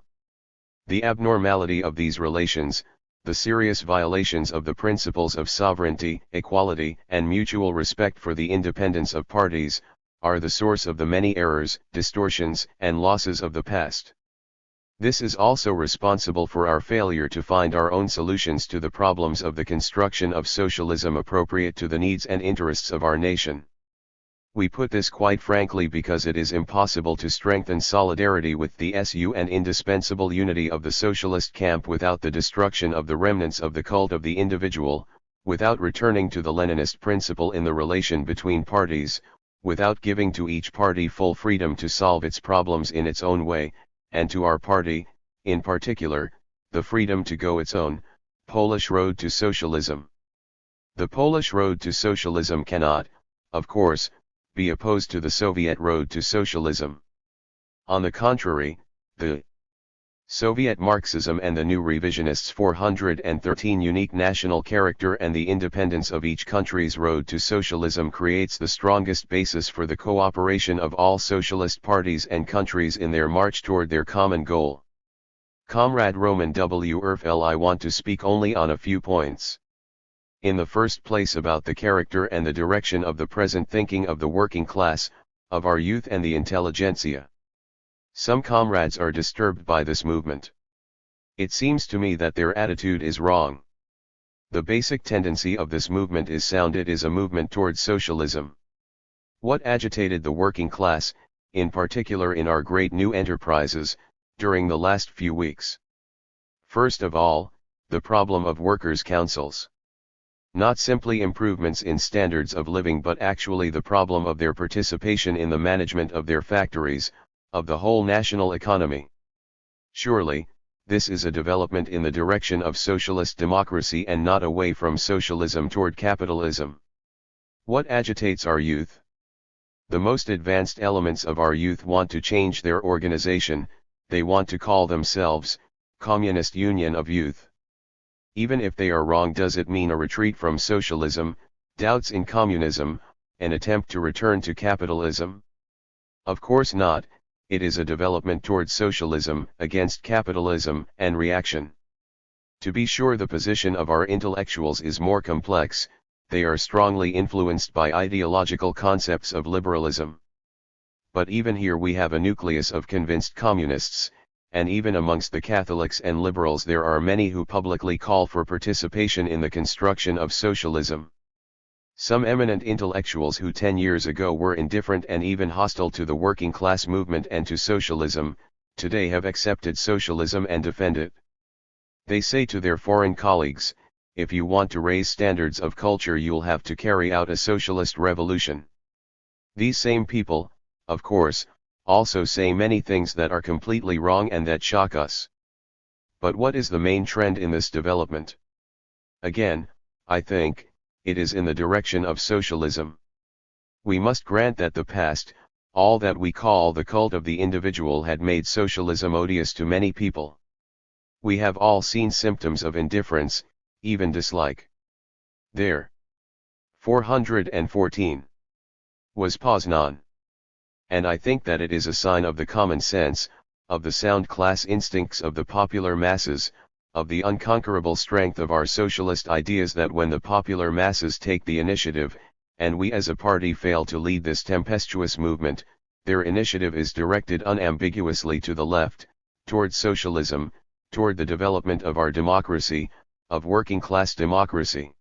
The abnormality of these relations, the serious violations of the principles of sovereignty, equality, and mutual respect for the independence of parties, are the source of the many errors, distortions, and losses of the past. This is also responsible for our failure to find our own solutions to the problems of the construction of socialism appropriate to the needs and interests of our nation. We put this quite frankly because it is impossible to strengthen solidarity with the SU and indispensable unity of the socialist camp without the destruction of the remnants of the cult of the individual, without returning to the Leninist principle in the relation between parties, without giving to each party full freedom to solve its problems in its own way, and to our party, in particular, the freedom to go its own, Polish road to socialism. The Polish road to socialism cannot, of course, be opposed to the Soviet road to socialism. On the contrary, the Soviet Marxism and the new revisionists' 413 unique national character and the independence of each country's road to socialism creates the strongest basis for the cooperation of all socialist parties and countries in their march toward their common goal. Comrade Roman W. Erfel, I want to speak only on a few points. In the first place, about the character and the direction of the present thinking of the working class, of our youth and the intelligentsia. Some comrades are disturbed by this movement. It seems to me that their attitude is wrong. The basic tendency of this movement is sound. It is a movement towards socialism. What agitated the working class, in particular in our great new enterprises, during the last few weeks? First of all, the problem of workers' councils. Not simply improvements in standards of living, but actually the problem of their participation in the management of their factories, of the whole national economy. Surely, this is a development in the direction of socialist democracy and not away from socialism toward capitalism. What agitates our youth? The most advanced elements of our youth want to change their organization. They want to call themselves Communist Union of Youth. Even if they are wrong, does it mean a retreat from socialism, doubts in communism, an attempt to return to capitalism? Of course not. It is a development towards socialism, against capitalism and reaction. To be sure, the position of our intellectuals is more complex. They are strongly influenced by ideological concepts of liberalism. But even here we have a nucleus of convinced communists, and even amongst the Catholics and liberals there are many who publicly call for participation in the construction of socialism. Some eminent intellectuals who 10 years ago were indifferent and even hostile to the working class movement and to socialism, today have accepted socialism and defend it. They say to their foreign colleagues, if you want to raise standards of culture, you'll have to carry out a socialist revolution. These same people, of course, also say many things that are completely wrong and that shock us. But what is the main trend in this development? Again, I think, it is in the direction of socialism. We must grant that the past, all that we call the cult of the individual, had made socialism odious to many people. We have all seen symptoms of indifference, even dislike. There. 414. Was Poznan. And I think that it is a sign of the common sense, of the sound class instincts of the popular masses, of the unconquerable strength of our socialist ideas, that when the popular masses take the initiative, and we as a party fail to lead this tempestuous movement, their initiative is directed unambiguously to the left, toward socialism, toward the development of our democracy, of working class democracy.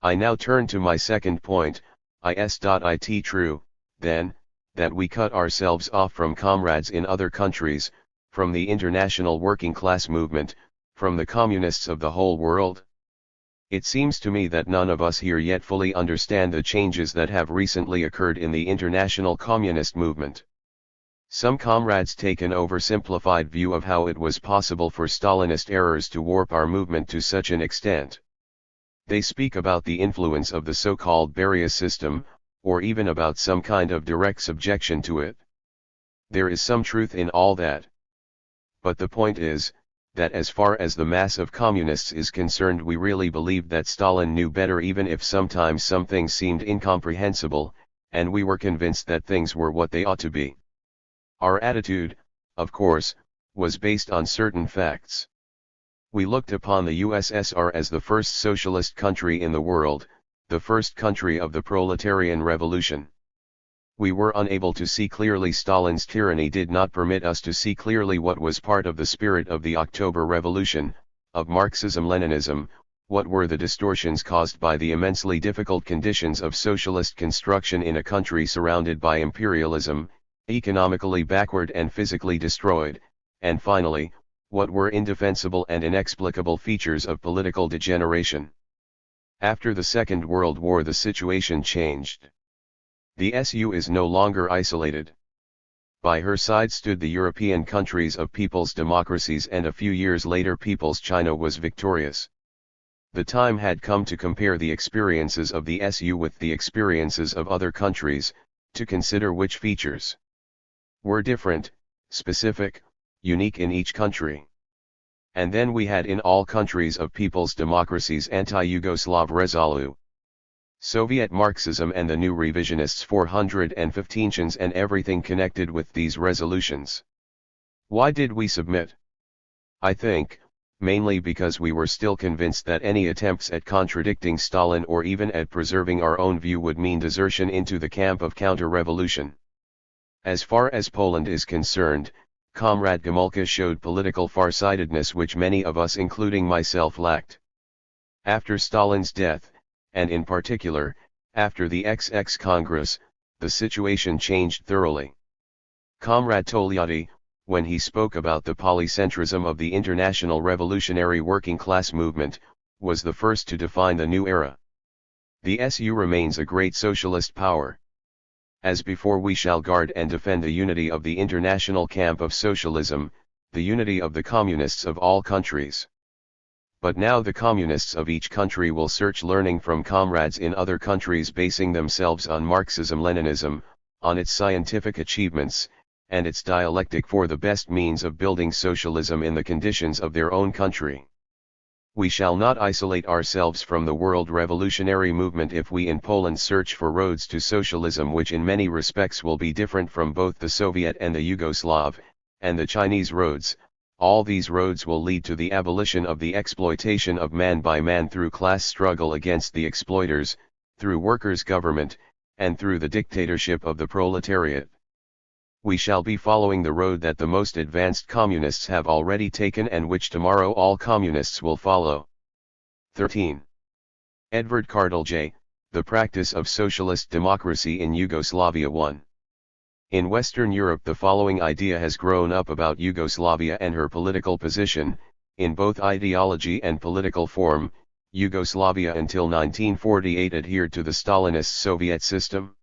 I now turn to my second point. It true, then, that we cut ourselves off from comrades in other countries, from the international working class movement, from the communists of the whole world? It seems to me that none of us here yet fully understand the changes that have recently occurred in the international communist movement. Some comrades take an oversimplified view of how it was possible for Stalinist errors to warp our movement to such an extent. They speak about the influence of the so-called Beria system, or even about some kind of direct subjection to it. There is some truth in all that. But the point is, that as far as the mass of communists is concerned, we really believed that Stalin knew better, even if sometimes some things seemed incomprehensible, and we were convinced that things were what they ought to be. Our attitude, of course, was based on certain facts. We looked upon the USSR as the first socialist country in the world, the first country of the proletarian revolution. We were unable to see clearly. Stalin's tyranny did not permit us to see clearly what was part of the spirit of the October Revolution, of Marxism-Leninism, what were the distortions caused by the immensely difficult conditions of socialist construction in a country surrounded by imperialism, economically backward and physically destroyed, and finally, what were indefensible and inexplicable features of political degeneration. After the Second World War, the situation changed. The SU is no longer isolated. By her side stood the European countries of people's democracies, and a few years later People's China was victorious. The time had come to compare the experiences of the SU with the experiences of other countries, to consider which features were different, specific, unique in each country. And then we had in all countries of people's democracies anti-Yugoslav Resolu, Soviet Marxism and the new revisionists 415 and everything connected with these resolutions. Why did we submit? I think, mainly because we were still convinced that any attempts at contradicting Stalin or even at preserving our own view would mean desertion into the camp of counter-revolution. As far as Poland is concerned, Comrade Gomulka showed political farsightedness which many of us including myself lacked. After Stalin's death, and in particular, after the XX Congress, the situation changed thoroughly. Comrade Togliatti, when he spoke about the polycentrism of the international revolutionary working class movement, was the first to define the new era. The SU remains a great socialist power. As before, we shall guard and defend the unity of the international camp of socialism, the unity of the communists of all countries. But now the communists of each country will search learning from comrades in other countries basing themselves on Marxism-Leninism, on its scientific achievements, and its dialectic for the best means of building socialism in the conditions of their own country. We shall not isolate ourselves from the world revolutionary movement if we in Poland search for roads to socialism which in many respects will be different from both the Soviet and the Yugoslav, and the Chinese roads. All these roads will lead to the abolition of the exploitation of man by man through class struggle against the exploiters, through workers' government, and through the dictatorship of the proletariat. We shall be following the road that the most advanced communists have already taken and which tomorrow all communists will follow. 13. Edvard Kardelj, The Practice of Socialist Democracy in Yugoslavia 1. In Western Europe the following idea has grown up about Yugoslavia and her political position, in both ideology and political form. Yugoslavia until 1948 adhered to the Stalinist Soviet system.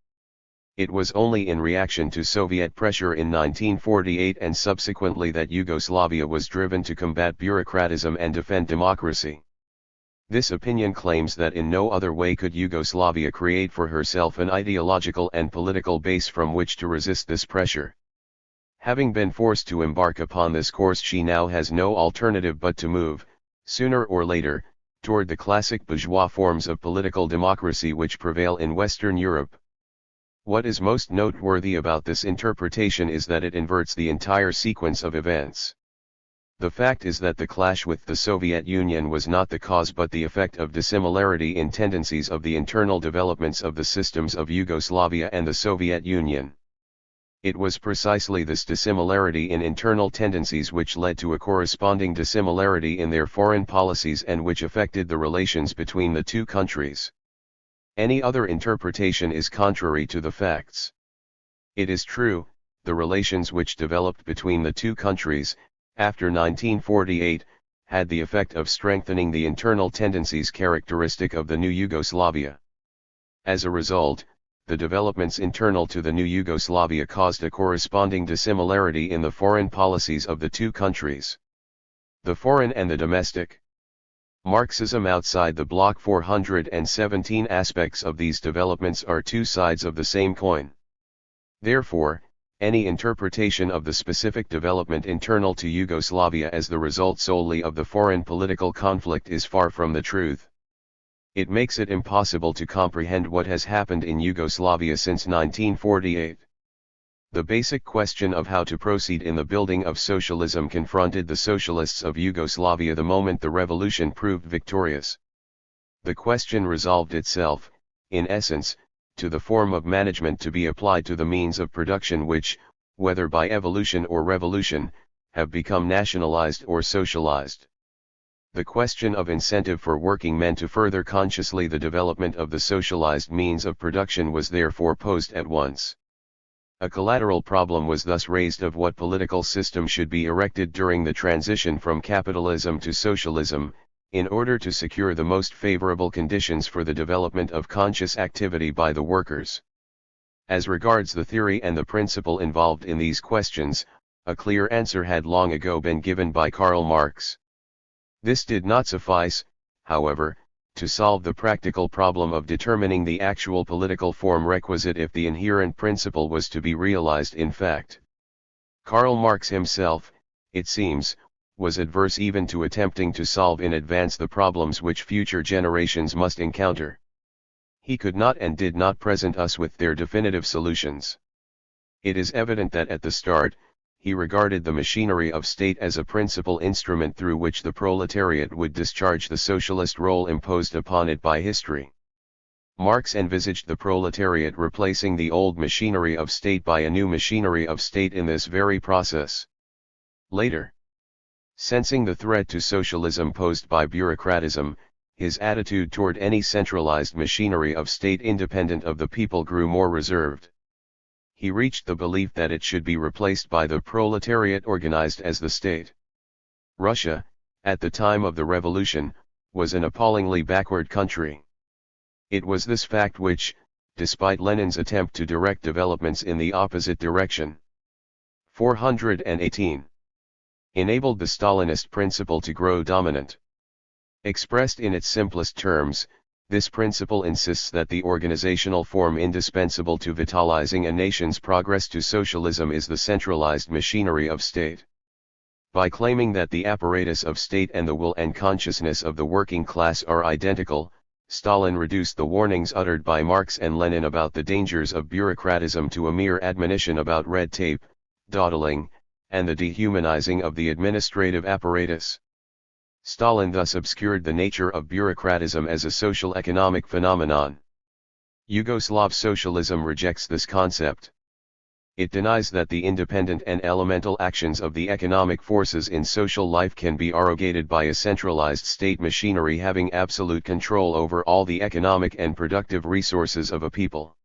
It was only in reaction to Soviet pressure in 1948 and subsequently that Yugoslavia was driven to combat bureaucratism and defend democracy. This opinion claims that in no other way could Yugoslavia create for herself an ideological and political base from which to resist this pressure. Having been forced to embark upon this course, she now has no alternative but to move, sooner or later, toward the classic bourgeois forms of political democracy which prevail in Western Europe. What is most noteworthy about this interpretation is that it inverts the entire sequence of events. The fact is that the clash with the Soviet Union was not the cause but the effect of dissimilarity in tendencies of the internal developments of the systems of Yugoslavia and the Soviet Union. It was precisely this dissimilarity in internal tendencies which led to a corresponding dissimilarity in their foreign policies and which affected the relations between the two countries. Any other interpretation is contrary to the facts. It is true, the relations which developed between the two countries, after 1948, had the effect of strengthening the internal tendencies characteristic of the new Yugoslavia. As a result, the developments internal to the new Yugoslavia caused a corresponding dissimilarity in the foreign policies of the two countries. The foreign and the domestic. Marxism outside the bloc 417 aspects of these developments are two sides of the same coin. Therefore, any interpretation of the specific development internal to Yugoslavia as the result solely of the foreign political conflict is far from the truth. It makes it impossible to comprehend what has happened in Yugoslavia since 1948. The basic question of how to proceed in the building of socialism confronted the socialists of Yugoslavia the moment the revolution proved victorious. The question resolved itself, in essence, to the form of management to be applied to the means of production which, whether by evolution or revolution, have become nationalized or socialized. The question of incentive for working men to further consciously the development of the socialized means of production was therefore posed at once. A collateral problem was thus raised of what political system should be erected during the transition from capitalism to socialism, in order to secure the most favorable conditions for the development of conscious activity by the workers. As regards the theory and the principle involved in these questions, a clear answer had long ago been given by Karl Marx. This did not suffice, however, to solve the practical problem of determining the actual political form requisite if the inherent principle was to be realized in fact. Karl Marx himself, it seems, was adverse even to attempting to solve in advance the problems which future generations must encounter. He could not and did not present us with their definitive solutions. It is evident that at the start, he regarded the machinery of state as a principal instrument through which the proletariat would discharge the socialist role imposed upon it by history. Marx envisaged the proletariat replacing the old machinery of state by a new machinery of state in this very process. Later, sensing the threat to socialism posed by bureaucratism, his attitude toward any centralized machinery of state independent of the people grew more reserved. He reached the belief that it should be replaced by the proletariat organized as the state. Russia, at the time of the revolution, was an appallingly backward country. It was this fact which, despite Lenin's attempt to direct developments in the opposite direction, 418, enabled the Stalinist principle to grow dominant. Expressed in its simplest terms, this principle insists that the organizational form indispensable to vitalizing a nation's progress to socialism is the centralized machinery of state. By claiming that the apparatus of state and the will and consciousness of the working class are identical, Stalin reduced the warnings uttered by Marx and Lenin about the dangers of bureaucratism to a mere admonition about red tape, dawdling, and the dehumanizing of the administrative apparatus. Stalin thus obscured the nature of bureaucratism as a social economic phenomenon. Yugoslav socialism rejects this concept. It denies that the independent and elemental actions of the economic forces in social life can be arrogated by a centralized state machinery having absolute control over all the economic and productive resources of a people.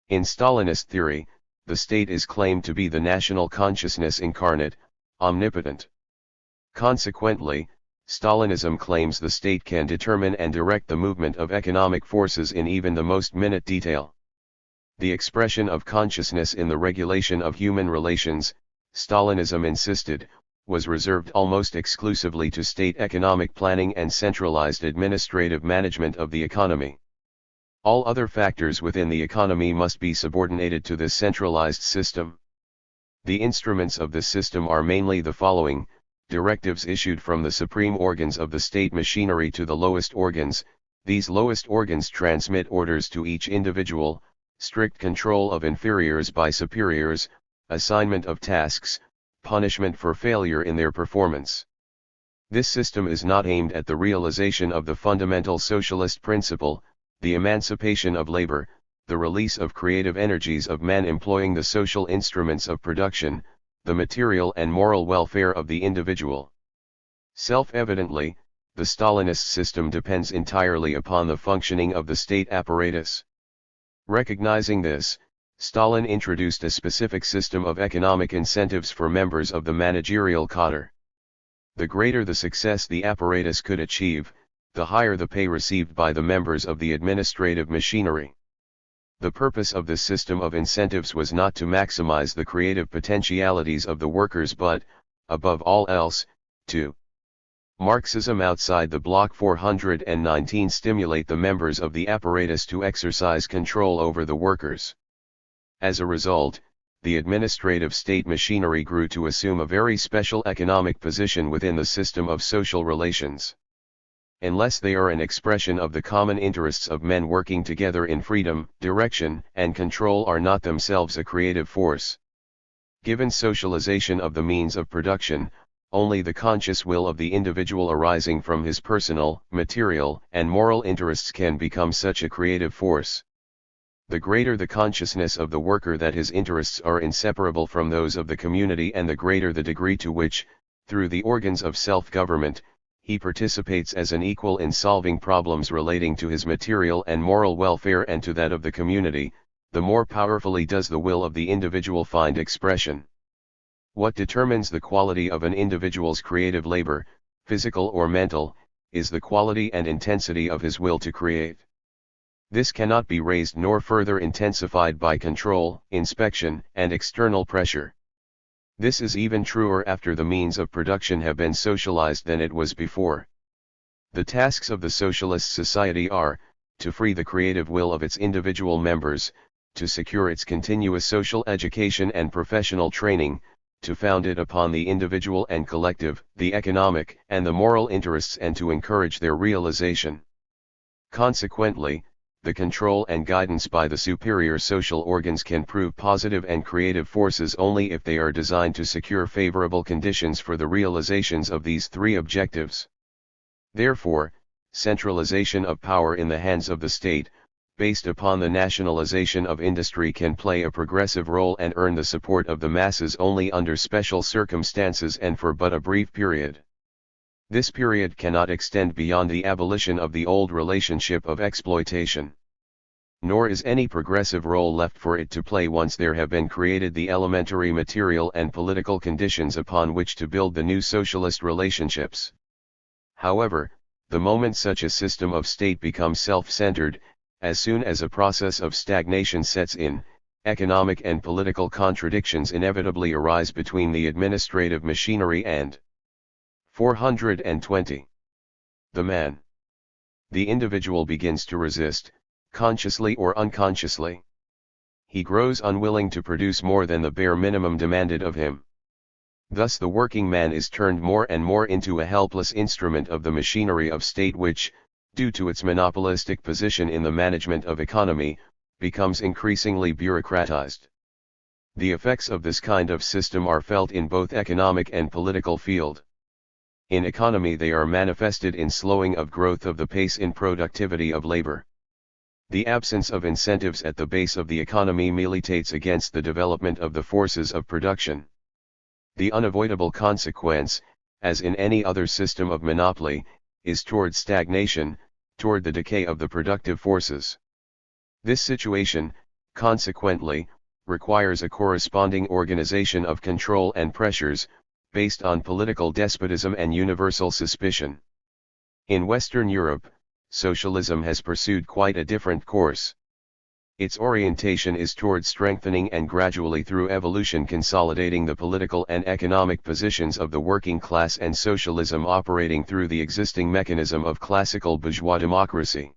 In Stalinist theory, the state is claimed to be the national consciousness incarnate, omnipotent. Consequently, Stalinism claims the state can determine and direct the movement of economic forces in even the most minute detail. The expression of consciousness in the regulation of human relations, Stalinism insisted, was reserved almost exclusively to state economic planning and centralized administrative management of the economy. All other factors within the economy must be subordinated to this centralized system. The instruments of this system are mainly the following: directives issued from the supreme organs of the state machinery to the lowest organs. These lowest organs transmit orders to each individual, strict control of inferiors by superiors, assignment of tasks, punishment for failure in their performance. This system is not aimed at the realization of the fundamental socialist principle, the emancipation of labor, the release of creative energies of men employing the social instruments of production, the material and moral welfare of the individual. Self-evidently, the Stalinist system depends entirely upon the functioning of the state apparatus. Recognizing this, Stalin introduced a specific system of economic incentives for members of the managerial cadre. The greater the success the apparatus could achieve, the higher the pay received by the members of the administrative machinery. The purpose of this system of incentives was not to maximize the creative potentialities of the workers but, above all else, to Marxism outside the bloc 419 stimulate the members of the apparatus to exercise control over the workers. As a result, the administrative state machinery grew to assume a very special economic position within the system of social relations. Unless they are an expression of the common interests of men working together in freedom, direction, and control are not themselves a creative force. Given socialization of the means of production, only the conscious will of the individual arising from his personal, material, and moral interests can become such a creative force. The greater the consciousness of the worker that his interests are inseparable from those of the community and the greater the degree to which, through the organs of self-government, he participates as an equal in solving problems relating to his material and moral welfare and to that of the community, the more powerfully does the will of the individual find expression. What determines the quality of an individual's creative labor, physical or mental, is the quality and intensity of his will to create. This cannot be raised nor further intensified by control, inspection, and external pressure. This is even truer after the means of production have been socialized than it was before. The tasks of the socialist society are, to free the creative will of its individual members, to secure its continuous social education and professional training, to found it upon the individual and collective, the economic and the moral interests, and to encourage their realization. Consequently, the control and guidance by the superior social organs can prove positive and creative forces only if they are designed to secure favorable conditions for the realizations of these three objectives. Therefore, centralization of power in the hands of the state, based upon the nationalization of industry, can play a progressive role and earn the support of the masses only under special circumstances and for but a brief period. This period cannot extend beyond the abolition of the old relationship of exploitation. Nor is any progressive role left for it to play once there have been created the elementary material and political conditions upon which to build the new socialist relationships. However, the moment such a system of state becomes self-centered, as soon as a process of stagnation sets in, economic and political contradictions inevitably arise between the administrative machinery and 420. The man. The individual begins to resist, consciously or unconsciously. He grows unwilling to produce more than the bare minimum demanded of him. Thus the working man is turned more and more into a helpless instrument of the machinery of state which, due to its monopolistic position in the management of economy, becomes increasingly bureaucratized. The effects of this kind of system are felt in both economic and political field. In economy they are manifested in slowing of growth of the pace in productivity of labor. The absence of incentives at the base of the economy militates against the development of the forces of production. The unavoidable consequence, as in any other system of monopoly, is toward stagnation, toward the decay of the productive forces. This situation, consequently, requires a corresponding organization of control and pressures, based on political despotism and universal suspicion. In Western Europe, socialism has pursued quite a different course. Its orientation is toward strengthening and gradually through evolution consolidating the political and economic positions of the working class, and socialism operating through the existing mechanism of classical bourgeois democracy.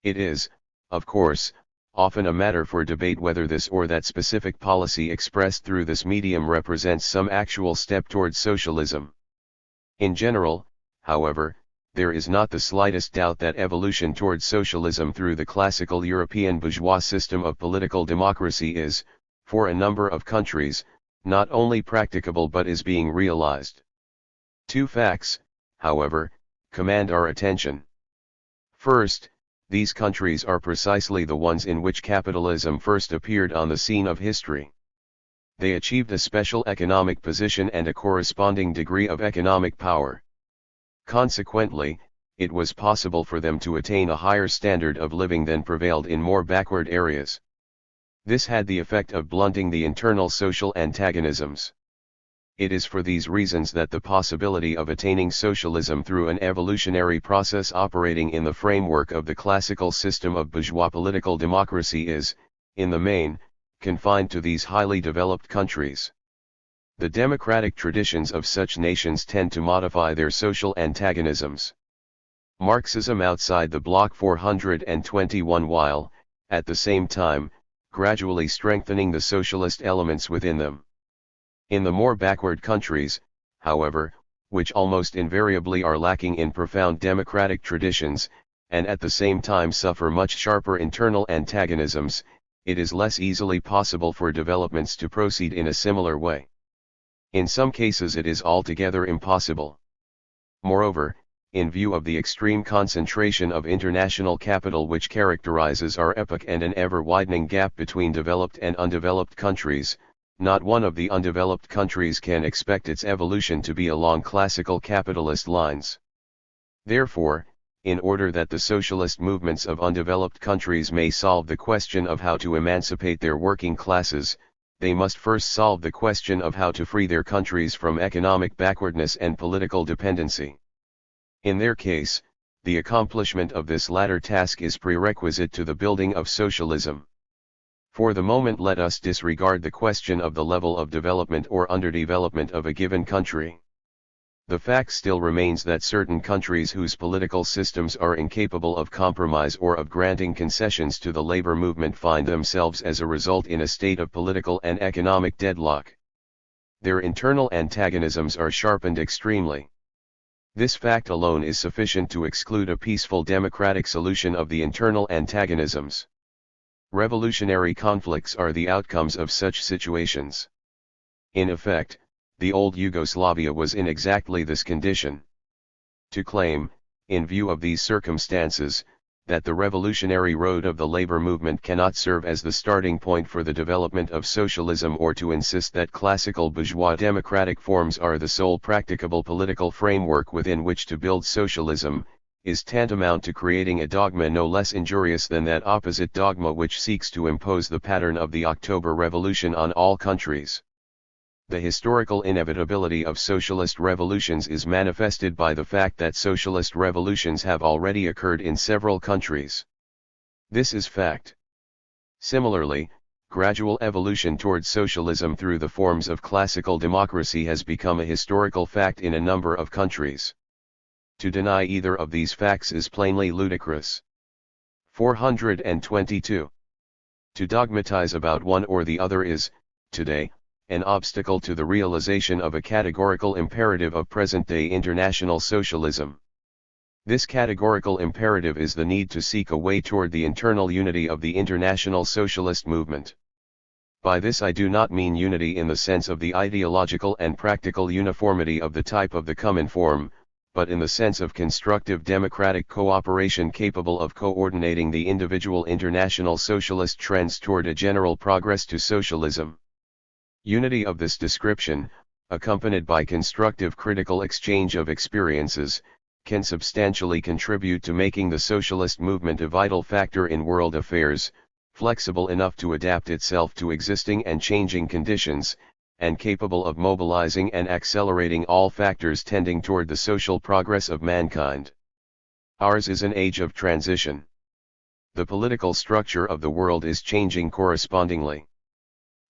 It is, of course, often a matter for debate whether this or that specific policy expressed through this medium represents some actual step towards socialism. In general, however, there is not the slightest doubt that evolution towards socialism through the classical European bourgeois system of political democracy is, for a number of countries, not only practicable but is being realized. Two facts, however, command our attention. First, these countries are precisely the ones in which capitalism first appeared on the scene of history. They achieved a special economic position and a corresponding degree of economic power. Consequently, it was possible for them to attain a higher standard of living than prevailed in more backward areas. This had the effect of blunting the internal social antagonisms. It is for these reasons that the possibility of attaining socialism through an evolutionary process operating in the framework of the classical system of bourgeois political democracy is, in the main, confined to these highly developed countries. The democratic traditions of such nations tend to modify their social antagonisms. Marxism outside the bloc 421 while, at the same time, gradually strengthening the socialist elements within them. In the more backward countries, however, which almost invariably are lacking in profound democratic traditions, and at the same time suffer much sharper internal antagonisms, it is less easily possible for developments to proceed in a similar way. In some cases it is altogether impossible. Moreover, in view of the extreme concentration of international capital which characterizes our epoch and an ever-widening gap between developed and undeveloped countries, not one of the undeveloped countries can expect its evolution to be along classical capitalist lines. Therefore, in order that the socialist movements of undeveloped countries may solve the question of how to emancipate their working classes, they must first solve the question of how to free their countries from economic backwardness and political dependency. In their case, the accomplishment of this latter task is prerequisite to the building of socialism. For the moment let us disregard the question of the level of development or underdevelopment of a given country. The fact still remains that certain countries whose political systems are incapable of compromise or of granting concessions to the labor movement find themselves as a result in a state of political and economic deadlock. Their internal antagonisms are sharpened extremely. This fact alone is sufficient to exclude a peaceful democratic solution of the internal antagonisms. Revolutionary conflicts are the outcomes of such situations. In effect, the old Yugoslavia was in exactly this condition. To claim, in view of these circumstances, that the revolutionary road of the labor movement cannot serve as the starting point for the development of socialism, or to insist that classical bourgeois democratic forms are the sole practicable political framework within which to build socialism, is tantamount to creating a dogma no less injurious than that opposite dogma which seeks to impose the pattern of the October Revolution on all countries. The historical inevitability of socialist revolutions is manifested by the fact that socialist revolutions have already occurred in several countries. This is fact. Similarly, gradual evolution towards socialism through the forms of classical democracy has become a historical fact in a number of countries. To deny either of these facts is plainly ludicrous. 422. To dogmatize about one or the other is, today, an obstacle to the realization of a categorical imperative of present-day international socialism. This categorical imperative is the need to seek a way toward the internal unity of the international socialist movement. By this I do not mean unity in the sense of the ideological and practical uniformity of the type of the Cominform, but in the sense of constructive democratic cooperation capable of coordinating the individual international socialist trends toward a general progress to socialism. Unity of this description, accompanied by constructive critical exchange of experiences, can substantially contribute to making the socialist movement a vital factor in world affairs, flexible enough to adapt itself to existing and changing conditions, and capable of mobilizing and accelerating all factors tending toward the social progress of mankind. Ours is an age of transition. The political structure of the world is changing correspondingly.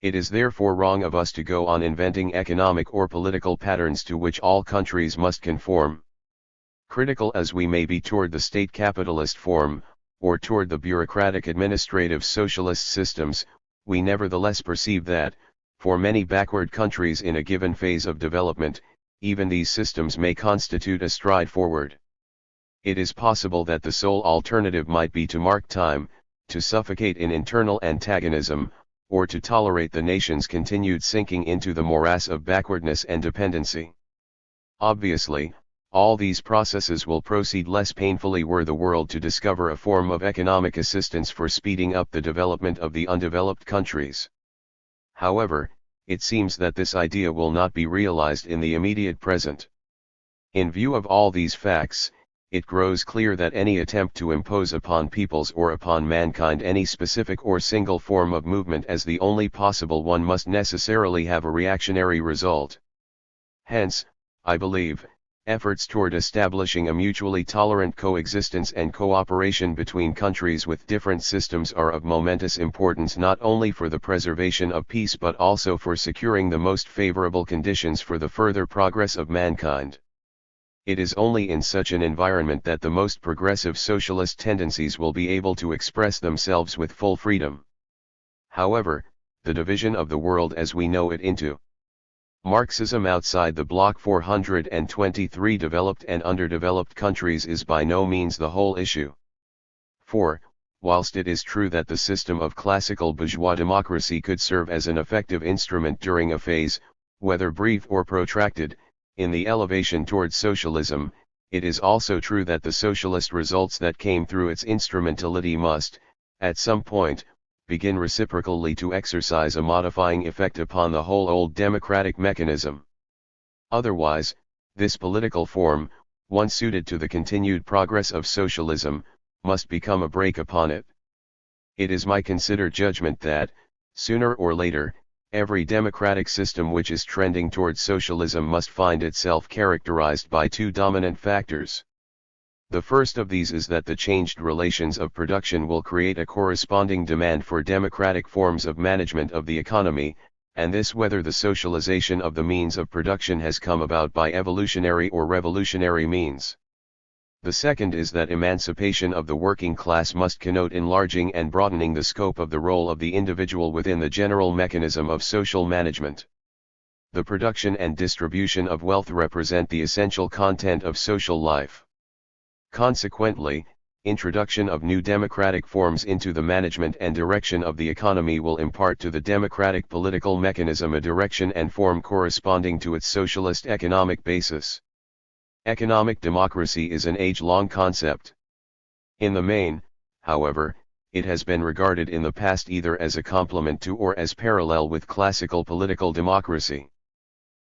It is therefore wrong of us to go on inventing economic or political patterns to which all countries must conform. Critical as we may be toward the state capitalist form, or toward the bureaucratic administrative socialist systems, we nevertheless perceive that, for many backward countries in a given phase of development, even these systems may constitute a stride forward. It is possible that the sole alternative might be to mark time, to suffocate in internal antagonism, or to tolerate the nation's continued sinking into the morass of backwardness and dependency. Obviously, all these processes will proceed less painfully were the world to discover a form of economic assistance for speeding up the development of the undeveloped countries. However, it seems that this idea will not be realized in the immediate present. In view of all these facts, it grows clear that any attempt to impose upon peoples or upon mankind any specific or single form of movement as the only possible one must necessarily have a reactionary result. Hence, I believe, efforts toward establishing a mutually tolerant coexistence and cooperation between countries with different systems are of momentous importance not only for the preservation of peace but also for securing the most favorable conditions for the further progress of mankind. It is only in such an environment that the most progressive socialist tendencies will be able to express themselves with full freedom. However, the division of the world as we know it into Marxism outside the bloc 423 developed and underdeveloped countries is by no means the whole issue. For, whilst it is true that the system of classical bourgeois democracy could serve as an effective instrument during a phase, whether brief or protracted, in the elevation towards socialism, it is also true that the socialist results that came through its instrumentality must, at some point, begin reciprocally to exercise a modifying effect upon the whole old democratic mechanism. Otherwise, this political form, once suited to the continued progress of socialism, must become a brake upon it. It is my considered judgment that, sooner or later, every democratic system which is trending towards socialism must find itself characterized by two dominant factors. The first of these is that the changed relations of production will create a corresponding demand for democratic forms of management of the economy, and this whether the socialization of the means of production has come about by evolutionary or revolutionary means. The second is that emancipation of the working class must connote enlarging and broadening the scope of the role of the individual within the general mechanism of social management. The production and distribution of wealth represent the essential content of social life. Consequently, introduction of new democratic forms into the management and direction of the economy will impart to the democratic political mechanism a direction and form corresponding to its socialist economic basis. Economic democracy is an age-long concept. In the main, however, it has been regarded in the past either as a complement to or as parallel with classical political democracy.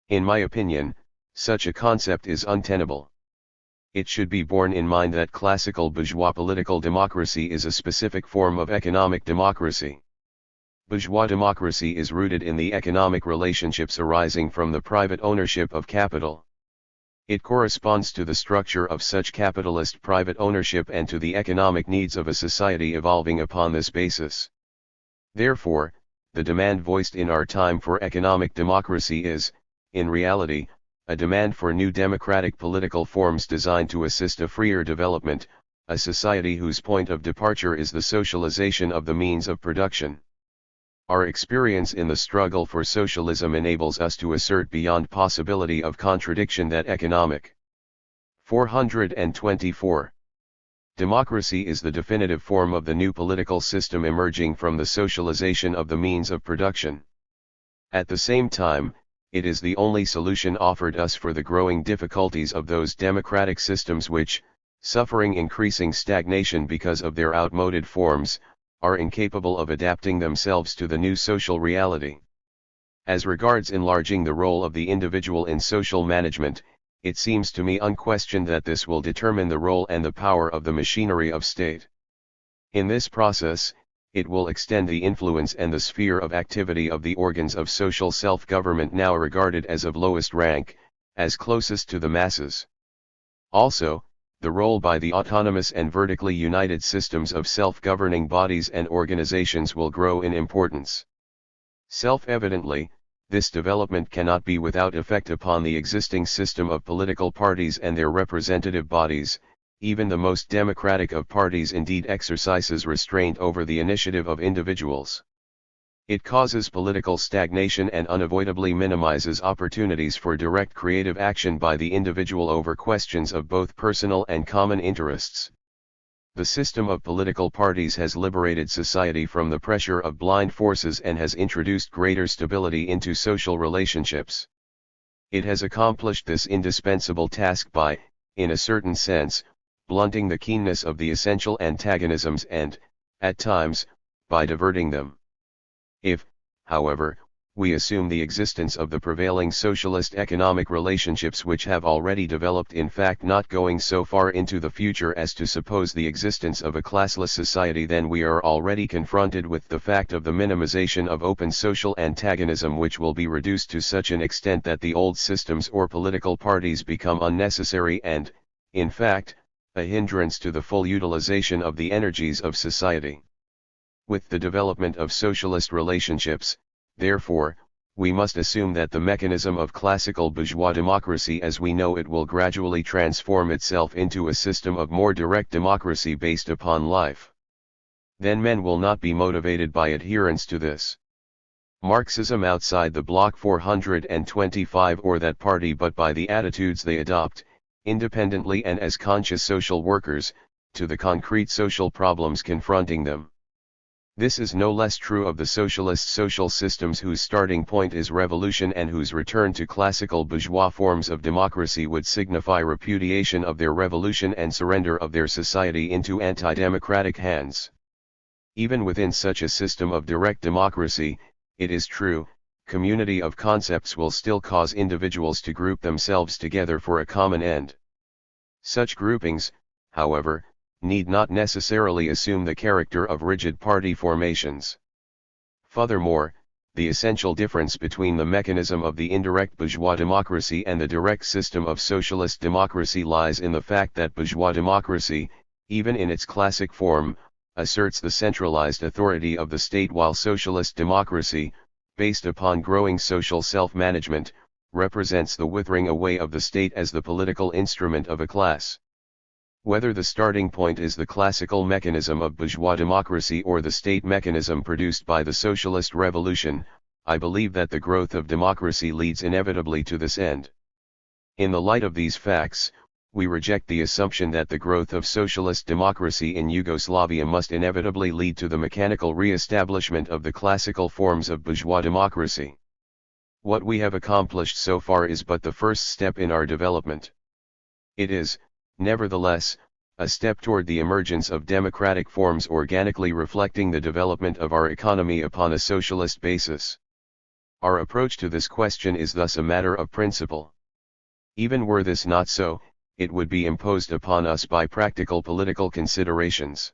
In my opinion, such a concept is untenable. It should be borne in mind that classical bourgeois political democracy is a specific form of economic democracy. Bourgeois democracy is rooted in the economic relationships arising from the private ownership of capital. It corresponds to the structure of such capitalist private ownership and to the economic needs of a society evolving upon this basis. Therefore, the demand voiced in our time for economic democracy is, in reality, a demand for new democratic political forms designed to assist a freer development, a society whose point of departure is the socialization of the means of production. Our experience in the struggle for socialism enables us to assert beyond possibility of contradiction that economic 424. Democracy is the definitive form of the new political system emerging from the socialization of the means of production. At the same time, it is the only solution offered us for the growing difficulties of those democratic systems which, suffering increasing stagnation because of their outmoded forms, are incapable of adapting themselves to the new social reality. As regards enlarging the role of the individual in social management, it seems to me unquestioned that this will determine the role and the power of the machinery of state. In this process, it will extend the influence and the sphere of activity of the organs of social self-government now regarded as of lowest rank, as closest to the masses. Also, the role by the autonomous and vertically united systems of self-governing bodies and organizations will grow in importance. Self-evidently, this development cannot be without effect upon the existing system of political parties and their representative bodies. Even the most democratic of parties indeed exercises restraint over the initiative of individuals. It causes political stagnation and unavoidably minimizes opportunities for direct creative action by the individual over questions of both personal and common interests. The system of political parties has liberated society from the pressure of blind forces and has introduced greater stability into social relationships. It has accomplished this indispensable task by, in a certain sense, blunting the keenness of the essential antagonisms and, at times, by diverting them. If, however, we assume the existence of the prevailing socialist economic relationships which have already developed, in fact not going so far into the future as to suppose the existence of a classless society, then we are already confronted with the fact of the minimization of open social antagonism, which will be reduced to such an extent that the old systems or political parties become unnecessary and, in fact, a hindrance to the full utilization of the energies of society. With the development of socialist relationships, therefore, we must assume that the mechanism of classical bourgeois democracy as we know it will gradually transform itself into a system of more direct democracy based upon life. Then men will not be motivated by adherence to this Marxism outside the Bloc 425 or that party, but by the attitudes they adopt, independently and as conscious social workers, to the concrete social problems confronting them. This is no less true of the socialist social systems whose starting point is revolution and whose return to classical bourgeois forms of democracy would signify repudiation of their revolution and surrender of their society into anti-democratic hands. Even within such a system of direct democracy, it is true, community of concepts will still cause individuals to group themselves together for a common end. Such groupings, however, need not necessarily assume the character of rigid party formations. Furthermore, the essential difference between the mechanism of the indirect bourgeois democracy and the direct system of socialist democracy lies in the fact that bourgeois democracy, even in its classic form, asserts the centralized authority of the state, while socialist democracy, based upon growing social self-management, represents the withering away of the state as the political instrument of a class. Whether the starting point is the classical mechanism of bourgeois democracy or the state mechanism produced by the socialist revolution, I believe that the growth of democracy leads inevitably to this end. In the light of these facts, we reject the assumption that the growth of socialist democracy in Yugoslavia must inevitably lead to the mechanical re-establishment of the classical forms of bourgeois democracy. What we have accomplished so far is but the first step in our development. It is, nevertheless, a step toward the emergence of democratic forms organically reflecting the development of our economy upon a socialist basis. Our approach to this question is thus a matter of principle. Even were this not so, it would be imposed upon us by practical political considerations.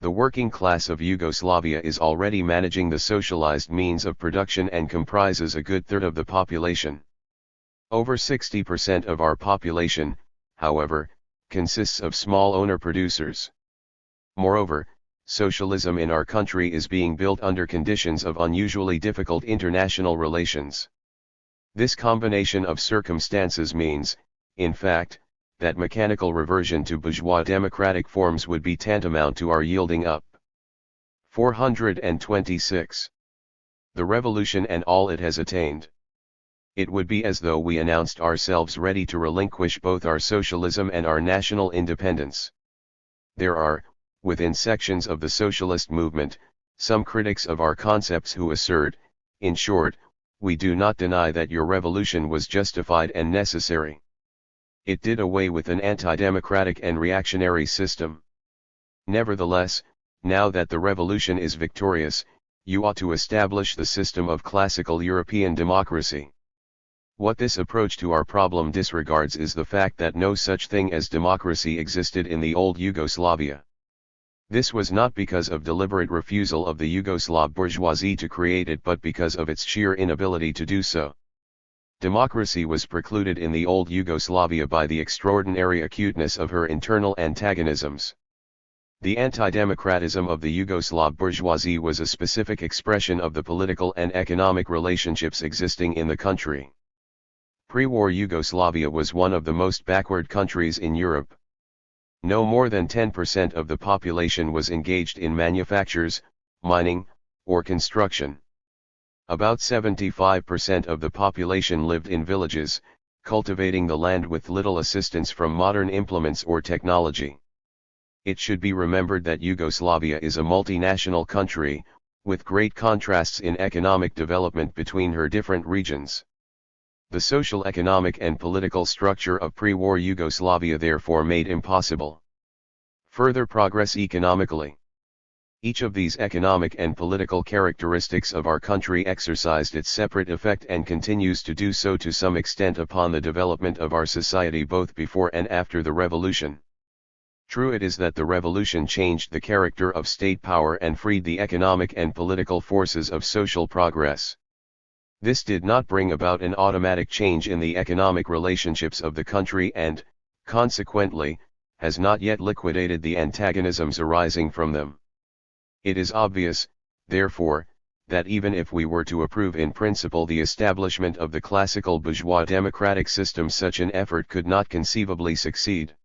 The working class of Yugoslavia is already managing the socialized means of production and comprises a good third of the population. Over 60% of our population, however, consists of small owner-producers. Moreover, socialism in our country is being built under conditions of unusually difficult international relations. This combination of circumstances means, in fact, that mechanical reversion to bourgeois democratic forms would be tantamount to our yielding up. 426. The revolution and all it has attained. It would be as though we announced ourselves ready to relinquish both our socialism and our national independence. There are, within sections of the socialist movement, some critics of our concepts who assert, in short, we do not deny that your revolution was justified and necessary. It did away with an anti-democratic and reactionary system. Nevertheless, now that the revolution is victorious, you ought to establish the system of classical European democracy. What this approach to our problem disregards is the fact that no such thing as democracy existed in the old Yugoslavia. This was not because of deliberate refusal of the Yugoslav bourgeoisie to create it but because of its sheer inability to do so. Democracy was precluded in the old Yugoslavia by the extraordinary acuteness of her internal antagonisms. The anti-democratism of the Yugoslav bourgeoisie was a specific expression of the political and economic relationships existing in the country. Pre-war Yugoslavia was one of the most backward countries in Europe. No more than 10% of the population was engaged in manufactures, mining, or construction. About 75% of the population lived in villages, cultivating the land with little assistance from modern implements or technology. It should be remembered that Yugoslavia is a multinational country, with great contrasts in economic development between her different regions. The social, economic and political structure of pre-war Yugoslavia therefore made impossible further progress economically. Each of these economic and political characteristics of our country exercised its separate effect and continues to do so to some extent upon the development of our society both before and after the revolution. True it is that the revolution changed the character of state power and freed the economic and political forces of social progress. This did not bring about an automatic change in the economic relationships of the country and, consequently, has not yet liquidated the antagonisms arising from them. It is obvious, therefore, that even if we were to approve in principle the establishment of the classical bourgeois democratic system, such an effort could not conceivably succeed.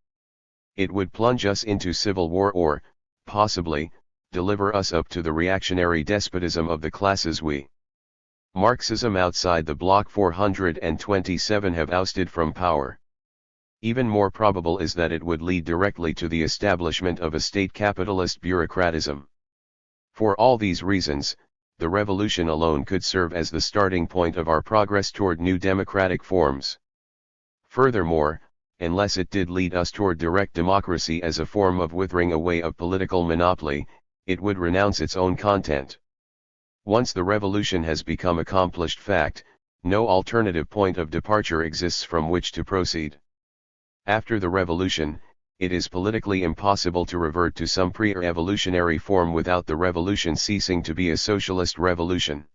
It would plunge us into civil war or, possibly, deliver us up to the reactionary despotism of the classes we Marxism outside the bloc 427 have ousted from power. Even more probable is that it would lead directly to the establishment of a state capitalist bureaucratism. For all these reasons, the revolution alone could serve as the starting point of our progress toward new democratic forms. Furthermore, unless it did lead us toward direct democracy as a form of withering away of political monopoly, it would renounce its own content. Once the revolution has become accomplished fact, no alternative point of departure exists from which to proceed. After the revolution, it is politically impossible to revert to some pre-revolutionary form without the revolution ceasing to be a socialist revolution.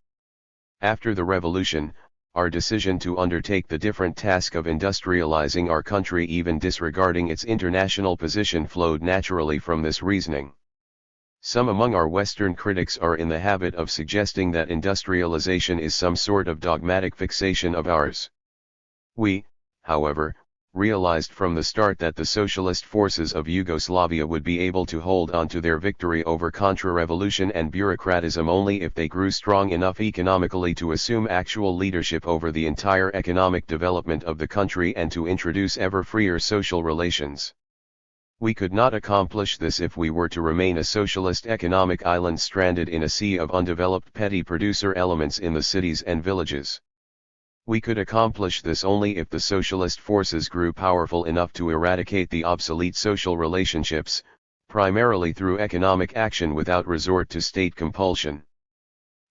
After the revolution, our decision to undertake the different task of industrializing our country, even disregarding its international position, flowed naturally from this reasoning. Some among our Western critics are in the habit of suggesting that industrialization is some sort of dogmatic fixation of ours. We, however, realized from the start that the socialist forces of Yugoslavia would be able to hold on to their victory over contra-revolution and bureaucratism only if they grew strong enough economically to assume actual leadership over the entire economic development of the country and to introduce ever freer social relations. We could not accomplish this if we were to remain a socialist economic island stranded in a sea of undeveloped petty producer elements in the cities and villages. We could accomplish this only if the socialist forces grew powerful enough to eradicate the obsolete social relationships, primarily through economic action without resort to state compulsion.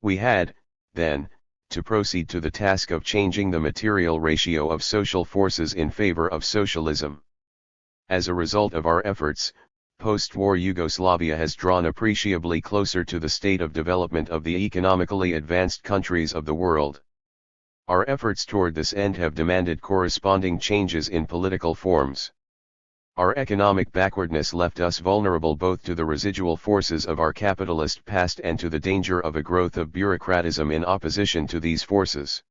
We had, then, to proceed to the task of changing the material ratio of social forces in favor of socialism. As a result of our efforts, post-war Yugoslavia has drawn appreciably closer to the state of development of the economically advanced countries of the world. Our efforts toward this end have demanded corresponding changes in political forms. Our economic backwardness left us vulnerable both to the residual forces of our capitalist past and to the danger of a growth of bureaucratism in opposition to these forces.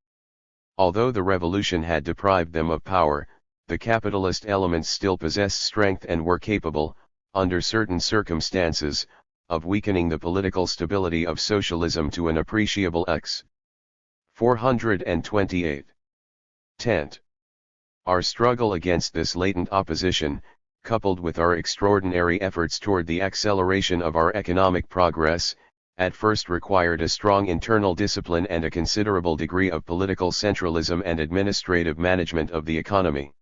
Although the revolution had deprived them of power, the capitalist elements still possessed strength and were capable, under certain circumstances, of weakening the political stability of socialism to an appreciable extent. 428. Tent. Our struggle against this latent opposition, coupled with our extraordinary efforts toward the acceleration of our economic progress, at first required a strong internal discipline and a considerable degree of political centralism and administrative management of the economy.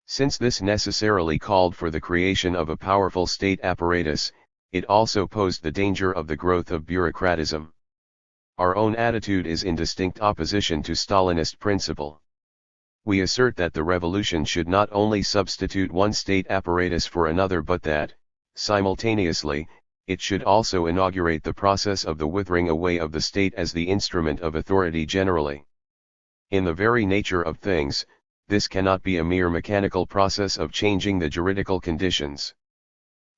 Since this necessarily called for the creation of a powerful state apparatus, it also posed the danger of the growth of bureaucratism. Our own attitude is in distinct opposition to Stalinist principle. We assert that the revolution should not only substitute one state apparatus for another but that, simultaneously, it should also inaugurate the process of the withering away of the state as the instrument of authority generally. In the very nature of things, this cannot be a mere mechanical process of changing the juridical conditions.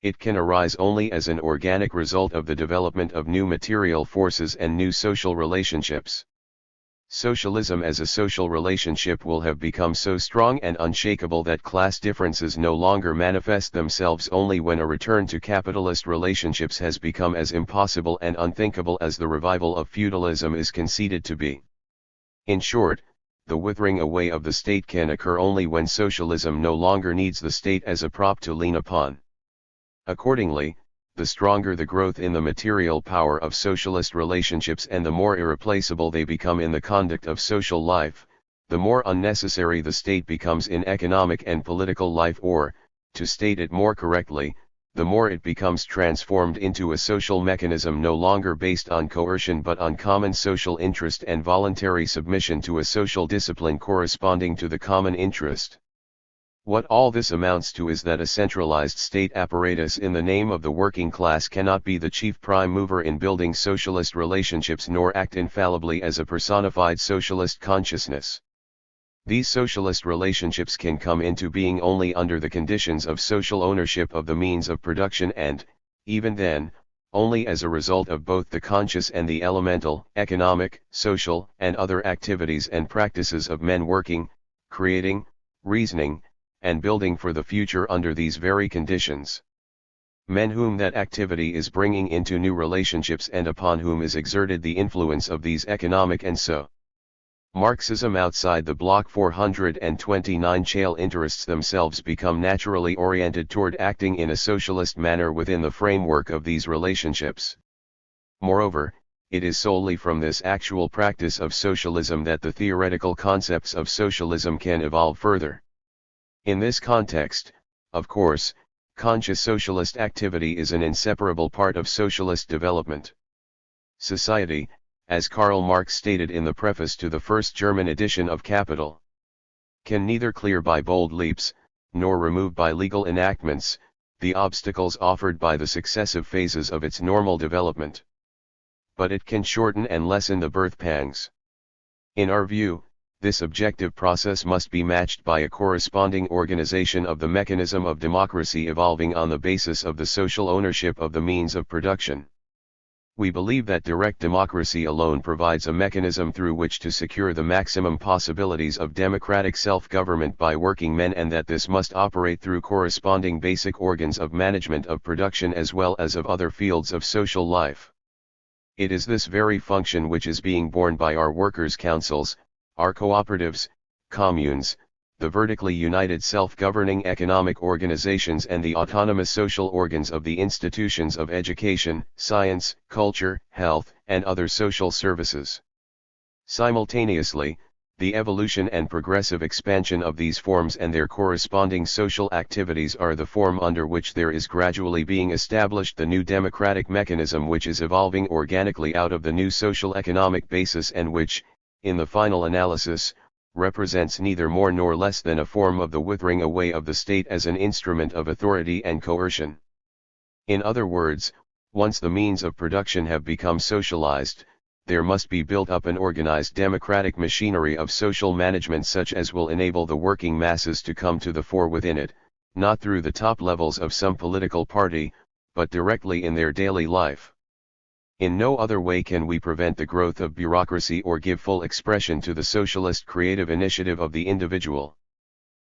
It can arise only as an organic result of the development of new material forces and new social relationships. Socialism as a social relationship will have become so strong and unshakable that class differences no longer manifest themselves only when a return to capitalist relationships has become as impossible and unthinkable as the revival of feudalism is conceded to be. In short, the withering away of the state can occur only when socialism no longer needs the state as a prop to lean upon. Accordingly, the stronger the growth in the material power of socialist relationships and the more irreplaceable they become in the conduct of social life, the more unnecessary the state becomes in economic and political life, or, to state it more correctly, the more it becomes transformed into a social mechanism no longer based on coercion but on common social interest and voluntary submission to a social discipline corresponding to the common interest. What all this amounts to is that a centralized state apparatus in the name of the working class cannot be the chief prime mover in building socialist relationships nor act infallibly as a personified socialist consciousness. These socialist relationships can come into being only under the conditions of social ownership of the means of production and, even then, only as a result of both the conscious and the elemental, economic, social, and other activities and practices of men working, creating, reasoning, and building for the future under these very conditions. Men whom that activity is bringing into new relationships and upon whom is exerted the influence of these economic and so. Marxism outside the block 429 shale interests themselves become naturally oriented toward acting in a socialist manner within the framework of these relationships. Moreover, it is solely from this actual practice of socialism that the theoretical concepts of socialism can evolve further. In this context, of course, conscious socialist activity is an inseparable part of socialist development. Society, as Karl Marx stated in the preface to the first German edition of Capital, can neither clear by bold leaps, nor remove by legal enactments, the obstacles offered by the successive phases of its normal development. But it can shorten and lessen the birth pangs. In our view, this objective process must be matched by a corresponding organization of the mechanism of democracy evolving on the basis of the social ownership of the means of production. We believe that direct democracy alone provides a mechanism through which to secure the maximum possibilities of democratic self-government by working men, and that this must operate through corresponding basic organs of management of production as well as of other fields of social life. It is this very function which is being borne by our workers' councils, our cooperatives, communes, the vertically united self-governing economic organizations and the autonomous social organs of the institutions of education, science, culture, health, and other social services. Simultaneously, the evolution and progressive expansion of these forms and their corresponding social activities are the form under which there is gradually being established the new democratic mechanism which is evolving organically out of the new social economic basis and which, in the final analysis, represents neither more nor less than a form of the withering away of the state as an instrument of authority and coercion. In other words, once the means of production have become socialized, there must be built up an organized democratic machinery of social management such as will enable the working masses to come to the fore within it, not through the top levels of some political party, but directly in their daily life. In no other way can we prevent the growth of bureaucracy or give full expression to the socialist creative initiative of the individual.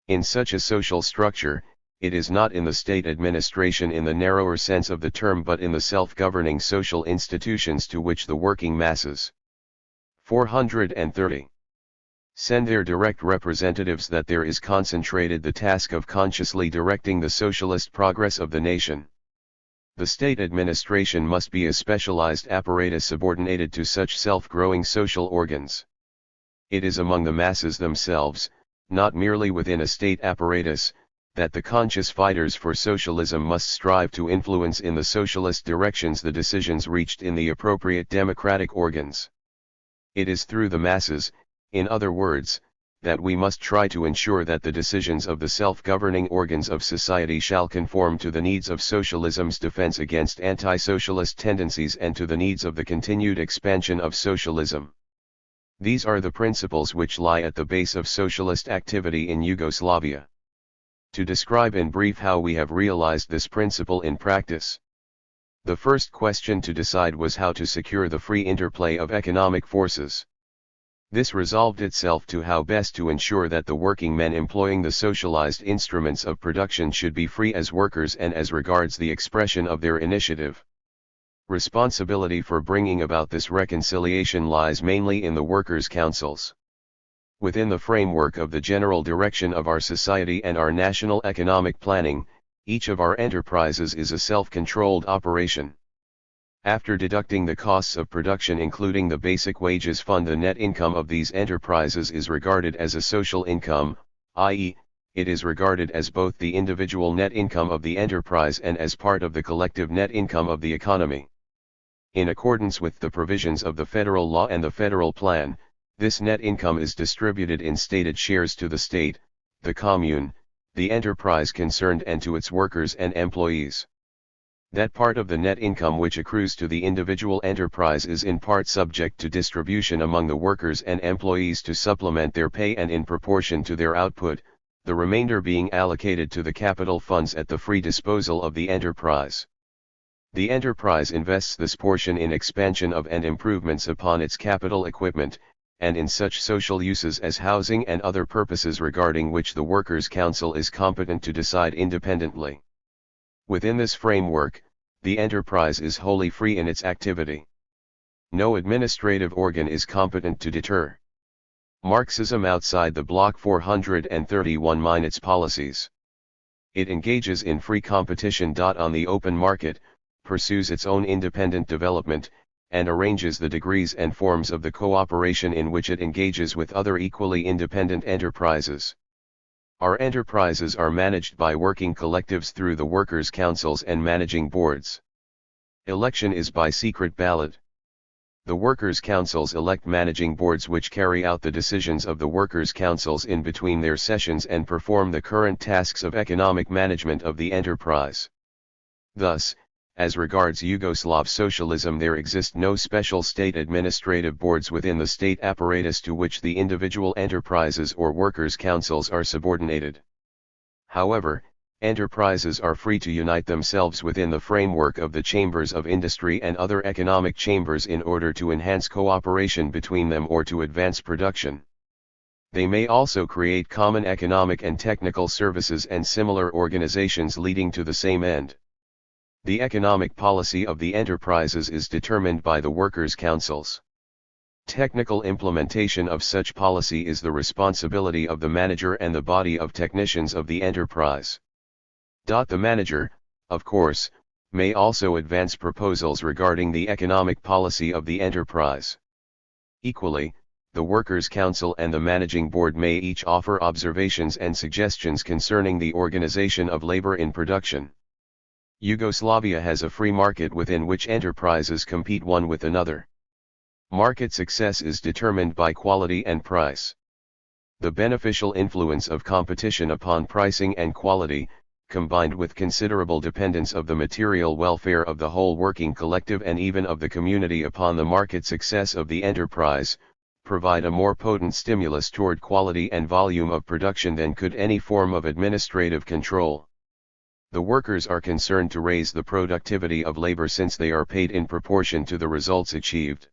In such a social structure, it is not in the state administration in the narrower sense of the term but in the self-governing social institutions to which the working masses 430 send their direct representatives that there is concentrated the task of consciously directing the socialist progress of the nation. The state administration must be a specialized apparatus subordinated to such self-growing social organs. It is among the masses themselves, not merely within a state apparatus, that the conscious fighters for socialism must strive to influence in the socialist directions the decisions reached in the appropriate democratic organs. It is through the masses, in other words, that we must try to ensure that the decisions of the self-governing organs of society shall conform to the needs of socialism's defense against anti-socialist tendencies and to the needs of the continued expansion of socialism. These are the principles which lie at the base of socialist activity in Yugoslavia. To describe in brief how we have realized this principle in practice. The first question to decide was how to secure the free interplay of economic forces. This resolved itself to how best to ensure that the working men employing the socialized instruments of production should be free as workers and as regards the expression of their initiative. Responsibility for bringing about this reconciliation lies mainly in the workers' councils. Within the framework of the general direction of our society and our national economic planning, each of our enterprises is a self-controlled operation. After deducting the costs of production including the basic wages fund, the net income of these enterprises is regarded as a social income, i.e., it is regarded as both the individual net income of the enterprise and as part of the collective net income of the economy. In accordance with the provisions of the federal law and the federal plan, this net income is distributed in stated shares to the state, the commune, the enterprise concerned and to its workers and employees. That part of the net income which accrues to the individual enterprise is in part subject to distribution among the workers and employees to supplement their pay and in proportion to their output, the remainder being allocated to the capital funds at the free disposal of the enterprise. The enterprise invests this portion in expansion of and improvements upon its capital equipment, and in such social uses as housing and other purposes regarding which the Workers' Council is competent to decide independently. Within this framework, the enterprise is wholly free in its activity. No administrative organ is competent to deter Marxism outside the Block 431 its policies. It engages in free competition. On the open market, pursues its own independent development, and arranges the degrees and forms of the cooperation in which it engages with other equally independent enterprises. Our enterprises are managed by working collectives through the workers' councils and managing boards. Election is by secret ballot. The workers' councils elect managing boards which carry out the decisions of the workers' councils in between their sessions and perform the current tasks of economic management of the enterprise. Thus, As regards Yugoslav socialism, there exist no special state administrative boards within the state apparatus to which the individual enterprises or workers' councils are subordinated. However, enterprises are free to unite themselves within the framework of the chambers of industry and other economic chambers in order to enhance cooperation between them or to advance production. They may also create common economic and technical services and similar organizations leading to the same end. The economic policy of the enterprises is determined by the workers' councils. Technical implementation of such policy is the responsibility of the manager and the body of technicians of the enterprise. The manager, of course, may also advance proposals regarding the economic policy of the enterprise. Equally, the Workers' Council and the Managing Board may each offer observations and suggestions concerning the organization of labor in production. Yugoslavia has a free market within which enterprises compete one with another. Market success is determined by quality and price. The beneficial influence of competition upon pricing and quality, combined with considerable dependence of the material welfare of the whole working collective and even of the community upon the market success of the enterprise, provide a more potent stimulus toward quality and volume of production than could any form of administrative control. The workers are concerned to raise the productivity of labor since they are paid in proportion to the results achieved.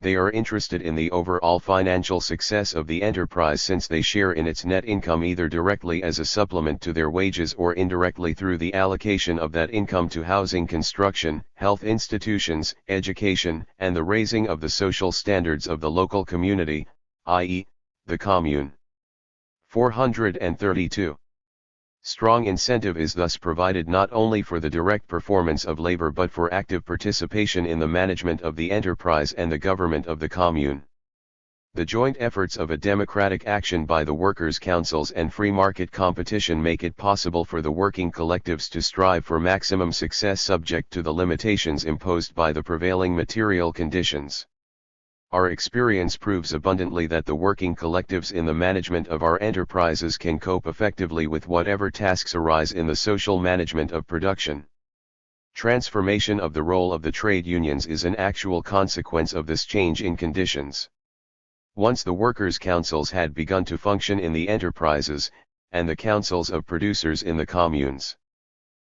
They are interested in the overall financial success of the enterprise since they share in its net income either directly as a supplement to their wages or indirectly through the allocation of that income to housing construction, health institutions, education, and the raising of the social standards of the local community, i.e., the commune. 432. Strong incentive is thus provided not only for the direct performance of labor but for active participation in the management of the enterprise and the government of the commune. The joint efforts of a democratic action by the workers' councils and free market competition make it possible for the working collectives to strive for maximum success subject to the limitations imposed by the prevailing material conditions. Our experience proves abundantly that the working collectives in the management of our enterprises can cope effectively with whatever tasks arise in the social management of production. Transformation of the role of the trade unions is an actual consequence of this change in conditions. Once the workers' councils had begun to function in the enterprises, and the councils of producers in the communes.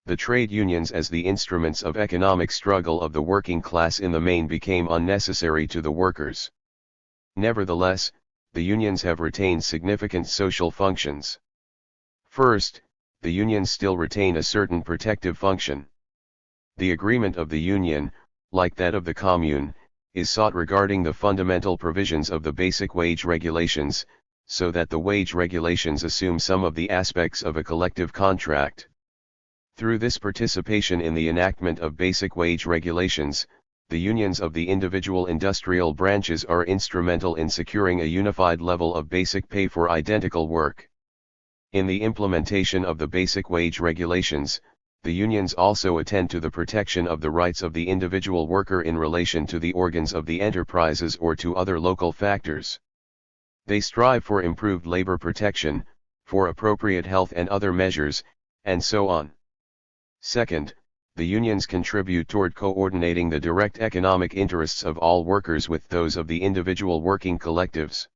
The trade unions as the instruments of economic struggle of the working class in the main became unnecessary to the workers. Nevertheless, the unions have retained significant social functions. First, the unions still retain a certain protective function. The agreement of the union, like that of the commune, is sought regarding the fundamental provisions of the basic wage regulations, so that the wage regulations assume some of the aspects of a collective contract. Through this participation in the enactment of basic wage regulations, the unions of the individual industrial branches are instrumental in securing a unified level of basic pay for identical work. In the implementation of the basic wage regulations, the unions also attend to the protection of the rights of the individual worker in relation to the organs of the enterprises or to other local factors. They strive for improved labor protection, for appropriate health and other measures, and so on. Second, the unions contribute toward coordinating the direct economic interests of all workers with those of the individual working collectives.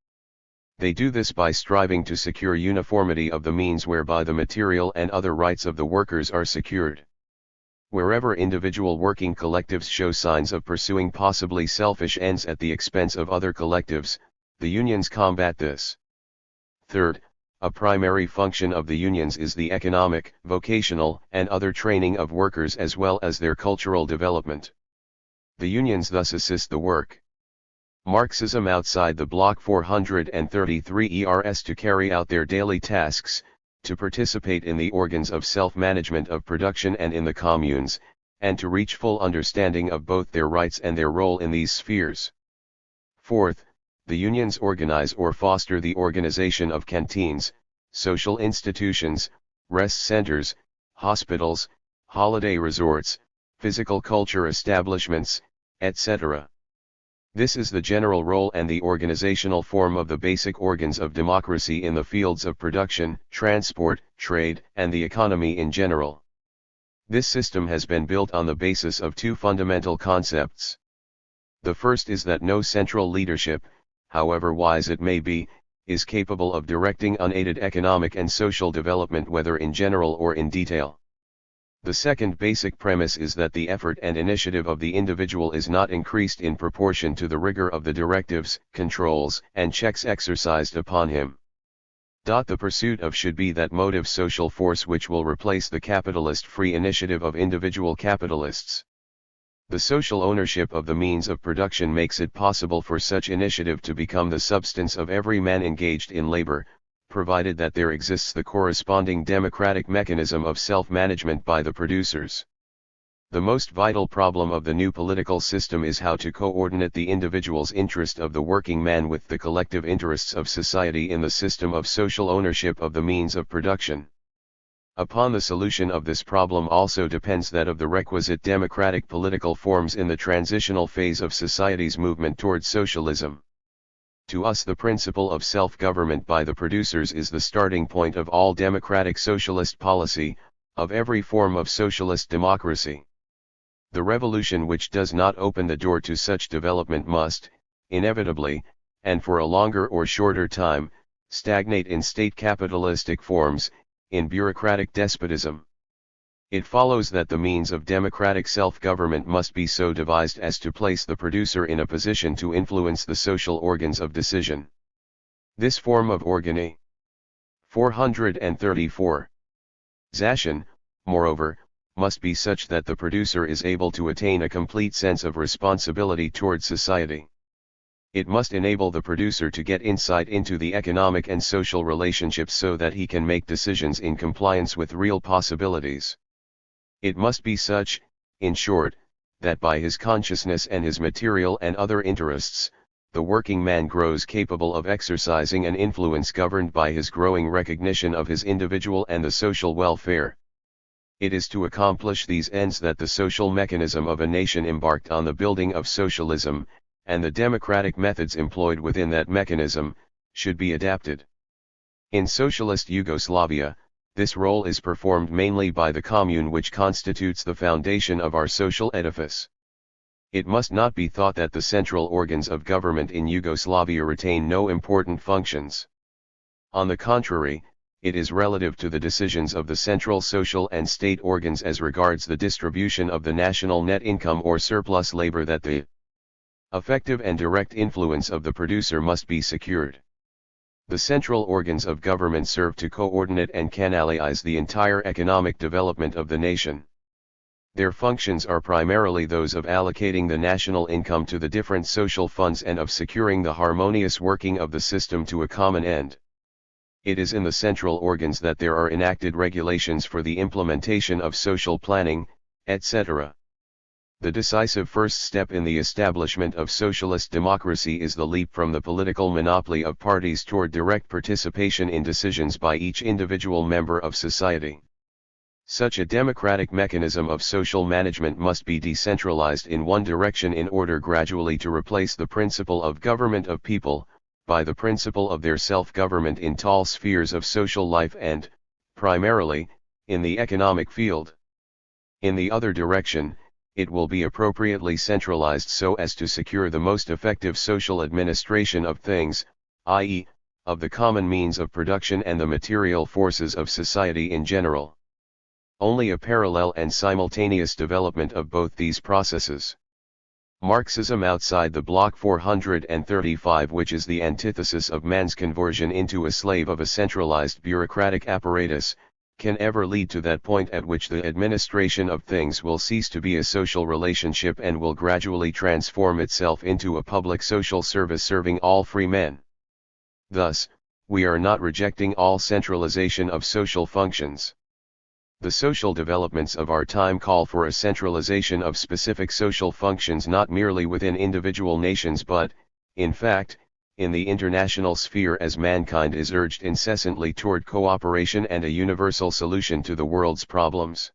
They do this by striving to secure uniformity of the means whereby the material and other rights of the workers are secured. Wherever individual working collectives show signs of pursuing possibly selfish ends at the expense of other collectives, the unions combat this. Third, a primary function of the unions is the economic, vocational, and other training of workers as well as their cultural development. The unions thus assist the work. Marxism outside the bloc 433 ERS to carry out their daily tasks, to participate in the organs of self-management of production and in the communes, and to reach full understanding of both their rights and their role in these spheres. Fourth, the unions organize or foster the organization of canteens, social institutions, rest centers, hospitals, holiday resorts, physical culture establishments, etc. This is the general role and the organizational form of the basic organs of democracy in the fields of production, transport, trade, and the economy in general. This system has been built on the basis of two fundamental concepts. The first is that no central leadership, however wise it may be, is capable of directing unaided economic and social development whether in general or in detail. The second basic premise is that the effort and initiative of the individual is not increased in proportion to the rigor of the directives, controls, and checks exercised upon him. The pursuit of should be that motive social force which will replace the capitalist free initiative of individual capitalists. The social ownership of the means of production makes it possible for such initiative to become the substance of every man engaged in labor, provided that there exists the corresponding democratic mechanism of self-management by the producers. The most vital problem of the new political system is how to coordinate the individual's interest of the working man with the collective interests of society in the system of social ownership of the means of production. Upon the solution of this problem also depends that of the requisite democratic political forms in the transitional phase of society's movement towards socialism. To us the principle of self-government by the producers is the starting point of all democratic socialist policy, of every form of socialist democracy. The revolution which does not open the door to such development must, inevitably, and for a longer or shorter time, stagnate in state capitalistic forms, in bureaucratic despotism. It follows that the means of democratic self-government must be so devised as to place the producer in a position to influence the social organs of decision. This form of organi 434. Zation, moreover, must be such that the producer is able to attain a complete sense of responsibility toward society. It must enable the producer to get insight into the economic and social relationships so that he can make decisions in compliance with real possibilities. It must be such, in short, that by his consciousness and his material and other interests, the working man grows capable of exercising an influence governed by his growing recognition of his individual and the social welfare. It is to accomplish these ends that the social mechanism of a nation embarked on the building of socialism, and the democratic methods employed within that mechanism, should be adapted. In socialist Yugoslavia, this role is performed mainly by the commune which constitutes the foundation of our social edifice. It must not be thought that the central organs of government in Yugoslavia retain no important functions. On the contrary, it is relative to the decisions of the central social and state organs as regards the distribution of the national net income or surplus labor that the effective and direct influence of the producer must be secured. The central organs of government serve to coordinate and canalize the entire economic development of the nation. Their functions are primarily those of allocating the national income to the different social funds and of securing the harmonious working of the system to a common end. It is in the central organs that there are enacted regulations for the implementation of social planning, etc. The decisive first step in the establishment of socialist democracy is the leap from the political monopoly of parties toward direct participation in decisions by each individual member of society. Such a democratic mechanism of social management must be decentralized in one direction in order gradually to replace the principle of government of people, by the principle of their self-government in tall spheres of social life and, primarily, in the economic field. In the other direction, it will be appropriately centralized so as to secure the most effective social administration of things, i.e., of the common means of production and the material forces of society in general. Only a parallel and simultaneous development of both these processes. Marxism outside the block 435, which is the antithesis of man's conversion into a slave of a centralized bureaucratic apparatus, can ever lead to that point at which the administration of things will cease to be a social relationship and will gradually transform itself into a public social service serving all free men. Thus, we are not rejecting all centralization of social functions. The social developments of our time call for a centralization of specific social functions not merely within individual nations but, in fact, in the international sphere as mankind is urged incessantly toward cooperation and a universal solution to the world's problems.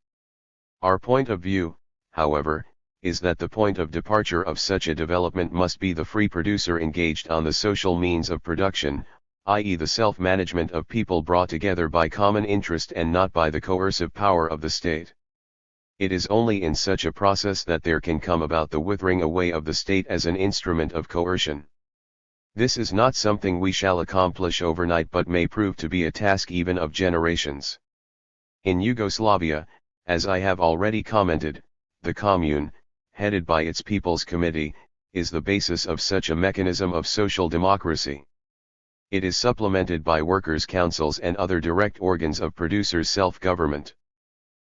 Our point of view, however, is that the point of departure of such a development must be the free producer engaged on the social means of production, i.e. the self-management of people brought together by common interest and not by the coercive power of the state. It is only in such a process that there can come about the withering away of the state as an instrument of coercion. This is not something we shall accomplish overnight, but may prove to be a task even of generations. In Yugoslavia, as I have already commented, the Commune, headed by its People's Committee, is the basis of such a mechanism of social democracy. It is supplemented by workers' councils and other direct organs of producers' self-government.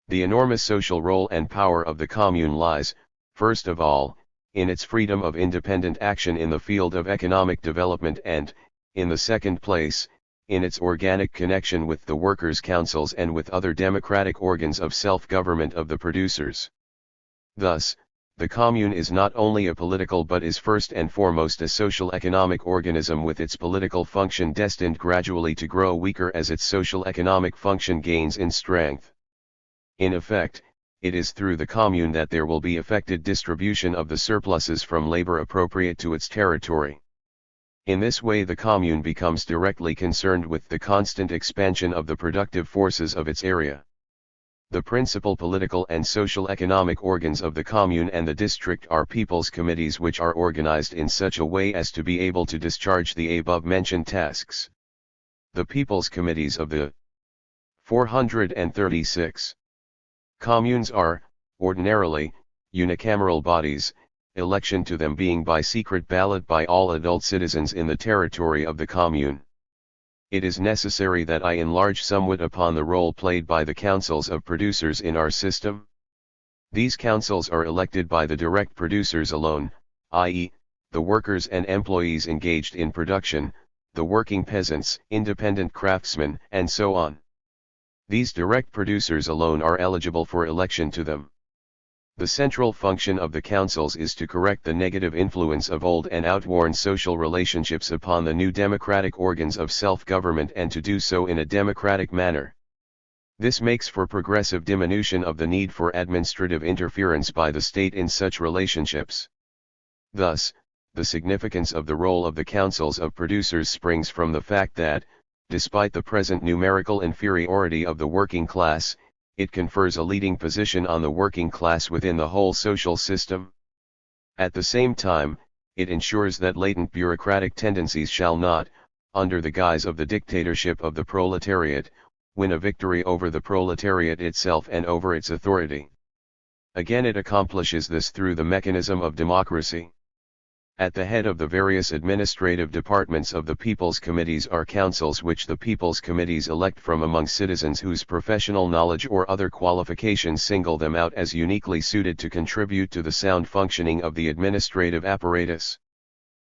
The enormous social role and power of the Commune lies, first of all, in its freedom of independent action in the field of economic development and, in the second place, in its organic connection with the workers' councils and with other democratic organs of self-government of the producers. Thus, the Commune is not only a political but is first and foremost a social economic organism with its political function destined gradually to grow weaker as its social economic function gains in strength. In effect, it is through the Commune that there will be effected distribution of the surpluses from labor appropriate to its territory. In this way the Commune becomes directly concerned with the constant expansion of the productive forces of its area. The principal political and social economic organs of the Commune and the district are people's committees, which are organized in such a way as to be able to discharge the above-mentioned tasks. The people's committees of the 436 communes are, ordinarily, unicameral bodies, election to them being by secret ballot by all adult citizens in the territory of the Commune. It is necessary that I enlarge somewhat upon the role played by the councils of producers in our system. These councils are elected by the direct producers alone, i.e., the workers and employees engaged in production, the working peasants, independent craftsmen, and so on. These direct producers alone are eligible for election to them. The central function of the councils is to correct the negative influence of old and outworn social relationships upon the new democratic organs of self-government, and to do so in a democratic manner. This makes for progressive diminution of the need for administrative interference by the state in such relationships. Thus, the significance of the role of the councils of producers springs from the fact that, despite the present numerical inferiority of the working class, it confers a leading position on the working class within the whole social system. At the same time, it ensures that latent bureaucratic tendencies shall not, under the guise of the dictatorship of the proletariat, win a victory over the proletariat itself and over its authority. Again, it accomplishes this through the mechanism of democracy. At the head of the various administrative departments of the People's Committees are councils which the People's Committees elect from among citizens whose professional knowledge or other qualifications single them out as uniquely suited to contribute to the sound functioning of the administrative apparatus.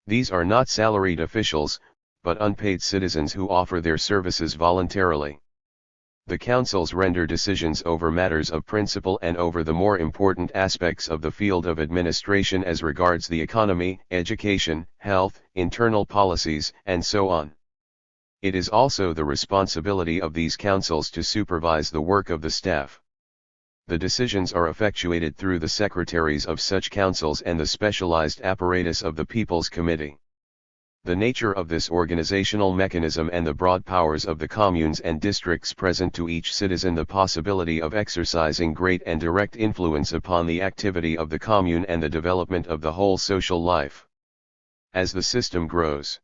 These are not salaried officials, but unpaid citizens who offer their services voluntarily. The councils render decisions over matters of principle and over the more important aspects of the field of administration as regards the economy, education, health, internal policies, and so on. It is also the responsibility of these councils to supervise the work of the staff. The decisions are effectuated through the secretaries of such councils and the specialized apparatus of the People's Committee. The nature of this organizational mechanism and the broad powers of the communes and districts present to each citizen the possibility of exercising great and direct influence upon the activity of the commune and the development of the whole social life. As the system grows,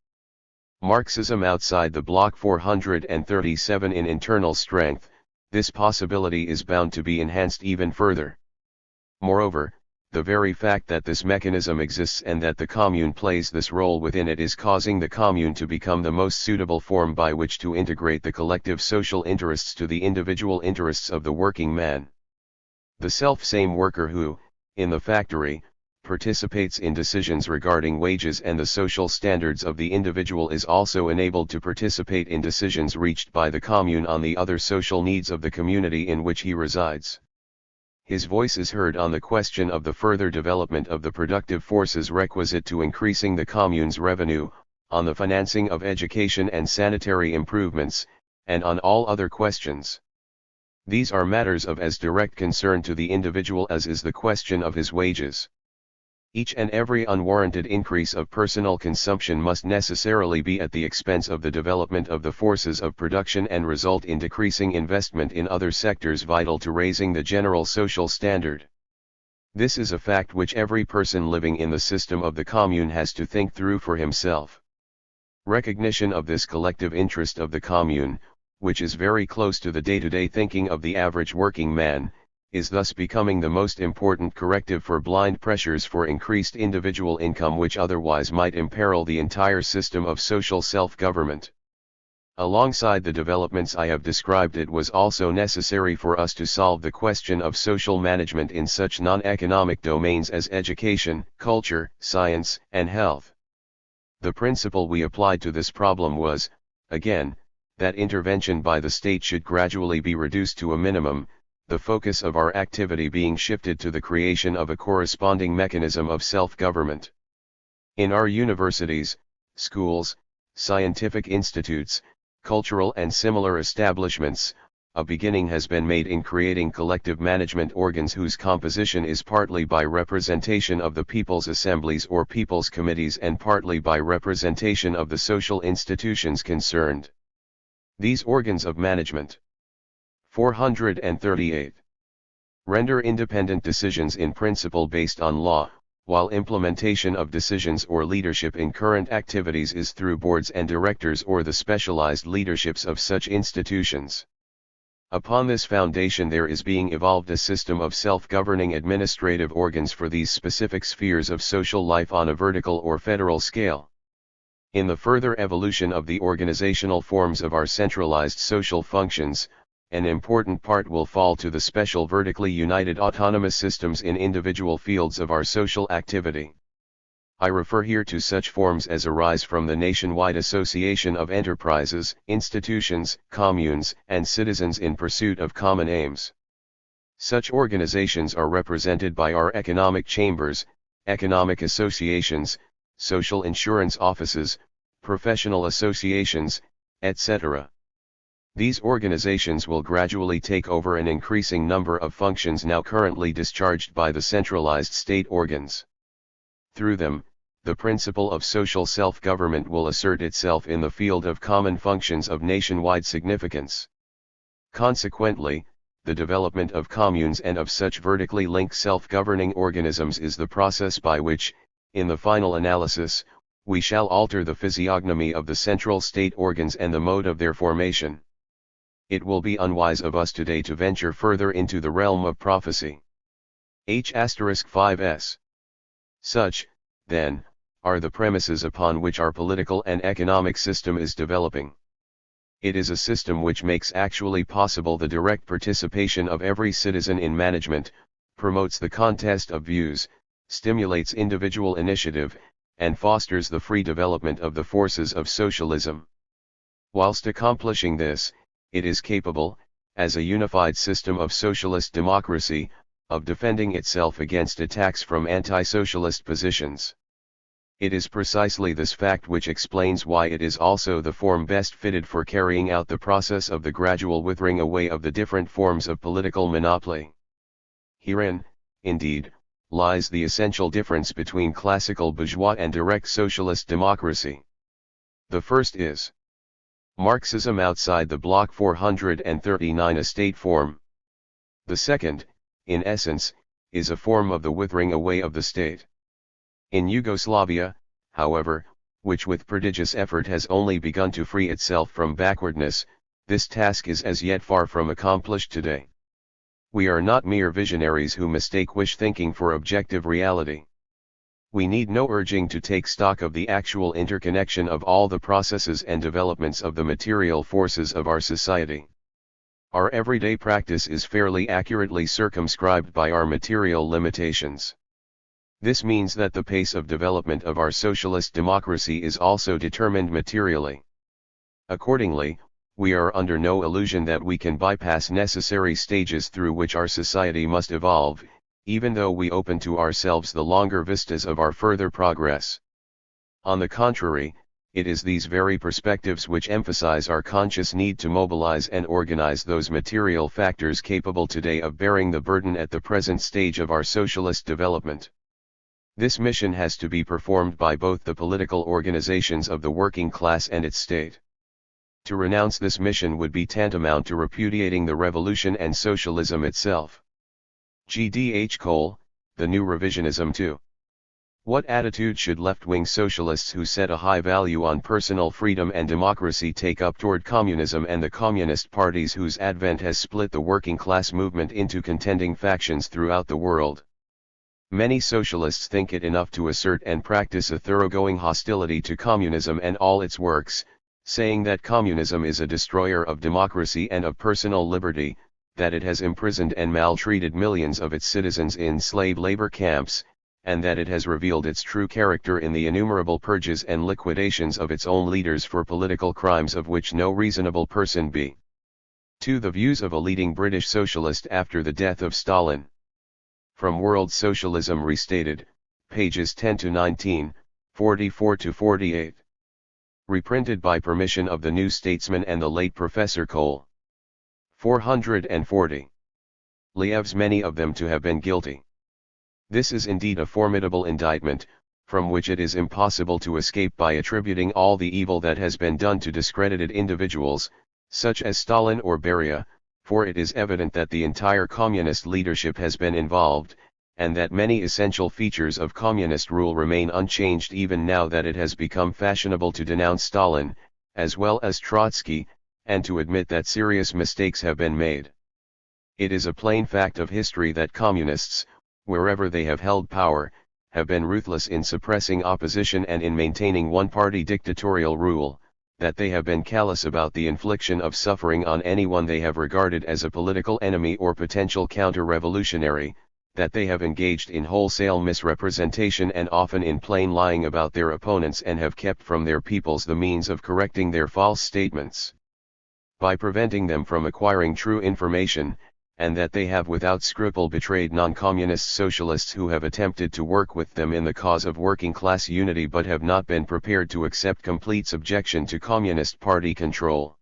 Marxism outside the Bloc 437 in internal strength, this possibility is bound to be enhanced even further. Moreover, the very fact that this mechanism exists and that the commune plays this role within it is causing the commune to become the most suitable form by which to integrate the collective social interests to the individual interests of the working man. The self-same worker who, in the factory, participates in decisions regarding wages and the social standards of the individual is also enabled to participate in decisions reached by the commune on the other social needs of the community in which he resides. His voice is heard on the question of the further development of the productive forces requisite to increasing the commune's revenue, on the financing of education and sanitary improvements, and on all other questions. These are matters of as direct concern to the individual as is the question of his wages. Each and every unwarranted increase of personal consumption must necessarily be at the expense of the development of the forces of production and result in decreasing investment in other sectors vital to raising the general social standard. This is a fact which every person living in the system of the commune has to think through for himself. Recognition of this collective interest of the commune, which is very close to the day-to-day thinking of the average working man, is thus becoming the most important corrective for blind pressures for increased individual income which otherwise might imperil the entire system of social self-government. Alongside the developments I have described, it was also necessary for us to solve the question of social management in such non-economic domains as education, culture, science, and health. The principle we applied to this problem was, again, that intervention by the state should gradually be reduced to a minimum, the focus of our activity being shifted to the creation of a corresponding mechanism of self-government. In our universities, schools, scientific institutes, cultural and similar establishments, a beginning has been made in creating collective management organs whose composition is partly by representation of the people's assemblies or people's committees and partly by representation of the social institutions concerned. These organs of management 438. Render independent decisions in principle based on law, while implementation of decisions or leadership in current activities is through boards and directors or the specialized leaderships of such institutions. Upon this foundation there is being evolved a system of self-governing administrative organs for these specific spheres of social life on a vertical or federal scale. In the further evolution of the organizational forms of our centralized social functions, an important part will fall to the special vertically united autonomous systems in individual fields of our social activity. I refer here to such forms as arise from the nationwide association of enterprises, institutions, communes, and citizens in pursuit of common aims. Such organizations are represented by our economic chambers, economic associations, social insurance offices, professional associations, etc. These organizations will gradually take over an increasing number of functions now currently discharged by the centralized state organs. Through them, the principle of social self-government will assert itself in the field of common functions of nationwide significance. Consequently, the development of communes and of such vertically linked self-governing organisms is the process by which, in the final analysis, we shall alter the physiognomy of the central state organs and the mode of their formation. It will be unwise of us today to venture further into the realm of prophecy. H*5s. Such, then, are the premises upon which our political and economic system is developing. It is a system which makes actually possible the direct participation of every citizen in management, promotes the contest of views, stimulates individual initiative, and fosters the free development of the forces of socialism. Whilst accomplishing this, it is capable, as a unified system of socialist democracy, of defending itself against attacks from anti-socialist positions. It is precisely this fact which explains why it is also the form best fitted for carrying out the process of the gradual withering away of the different forms of political monopoly. Herein, indeed, lies the essential difference between classical bourgeois and direct socialist democracy. The first is Marxism outside the Bloc 439 a state form. The second, in essence, is a form of the withering away of the state. In Yugoslavia, however, which with prodigious effort has only begun to free itself from backwardness, this task is as yet far from accomplished today. We are not mere visionaries who mistake wish thinking for objective reality. We need no urging to take stock of the actual interconnection of all the processes and developments of the material forces of our society. Our everyday practice is fairly accurately circumscribed by our material limitations. This means that the pace of development of our socialist democracy is also determined materially. Accordingly, we are under no illusion that we can bypass necessary stages through which our society must evolve, even though we open to ourselves the longer vistas of our further progress. On the contrary, it is these very perspectives which emphasize our conscious need to mobilize and organize those material factors capable today of bearing the burden at the present stage of our socialist development. This mission has to be performed by both the political organizations of the working class and its state. To renounce this mission would be tantamount to repudiating the revolution and socialism itself. G.D.H. Cole, The New Revisionism 2. What attitude should left-wing socialists who set a high value on personal freedom and democracy take up toward communism and the communist parties whose advent has split the working class movement into contending factions throughout the world? Many socialists think it enough to assert and practice a thoroughgoing hostility to communism and all its works, saying that communism is a destroyer of democracy and of personal liberty, that it has imprisoned and maltreated millions of its citizens in slave labor camps, and that it has revealed its true character in the innumerable purges and liquidations of its own leaders for political crimes of which no reasonable person be. 2. The views of a leading British socialist after the death of Stalin. From World Socialism Restated, pages 10 to 19, 44 to 48. Reprinted by permission of the New Statesman and the late Professor Cole. 440. Lieves many of them to have been guilty. This is indeed a formidable indictment, from which it is impossible to escape by attributing all the evil that has been done to discredited individuals, such as Stalin or Beria, for it is evident that the entire communist leadership has been involved, and that many essential features of communist rule remain unchanged even now that it has become fashionable to denounce Stalin, as well as Trotsky, and to admit that serious mistakes have been made. It is a plain fact of history that communists, wherever they have held power, have been ruthless in suppressing opposition and in maintaining one-party dictatorial rule, that they have been callous about the infliction of suffering on anyone they have regarded as a political enemy or potential counter-revolutionary, that they have engaged in wholesale misrepresentation and often in plain lying about their opponents and have kept from their peoples the means of correcting their false statements, by preventing them from acquiring true information, and that they have without scruple betrayed non-communist socialists who have attempted to work with them in the cause of working class unity but have not been prepared to accept complete subjection to Communist Party control.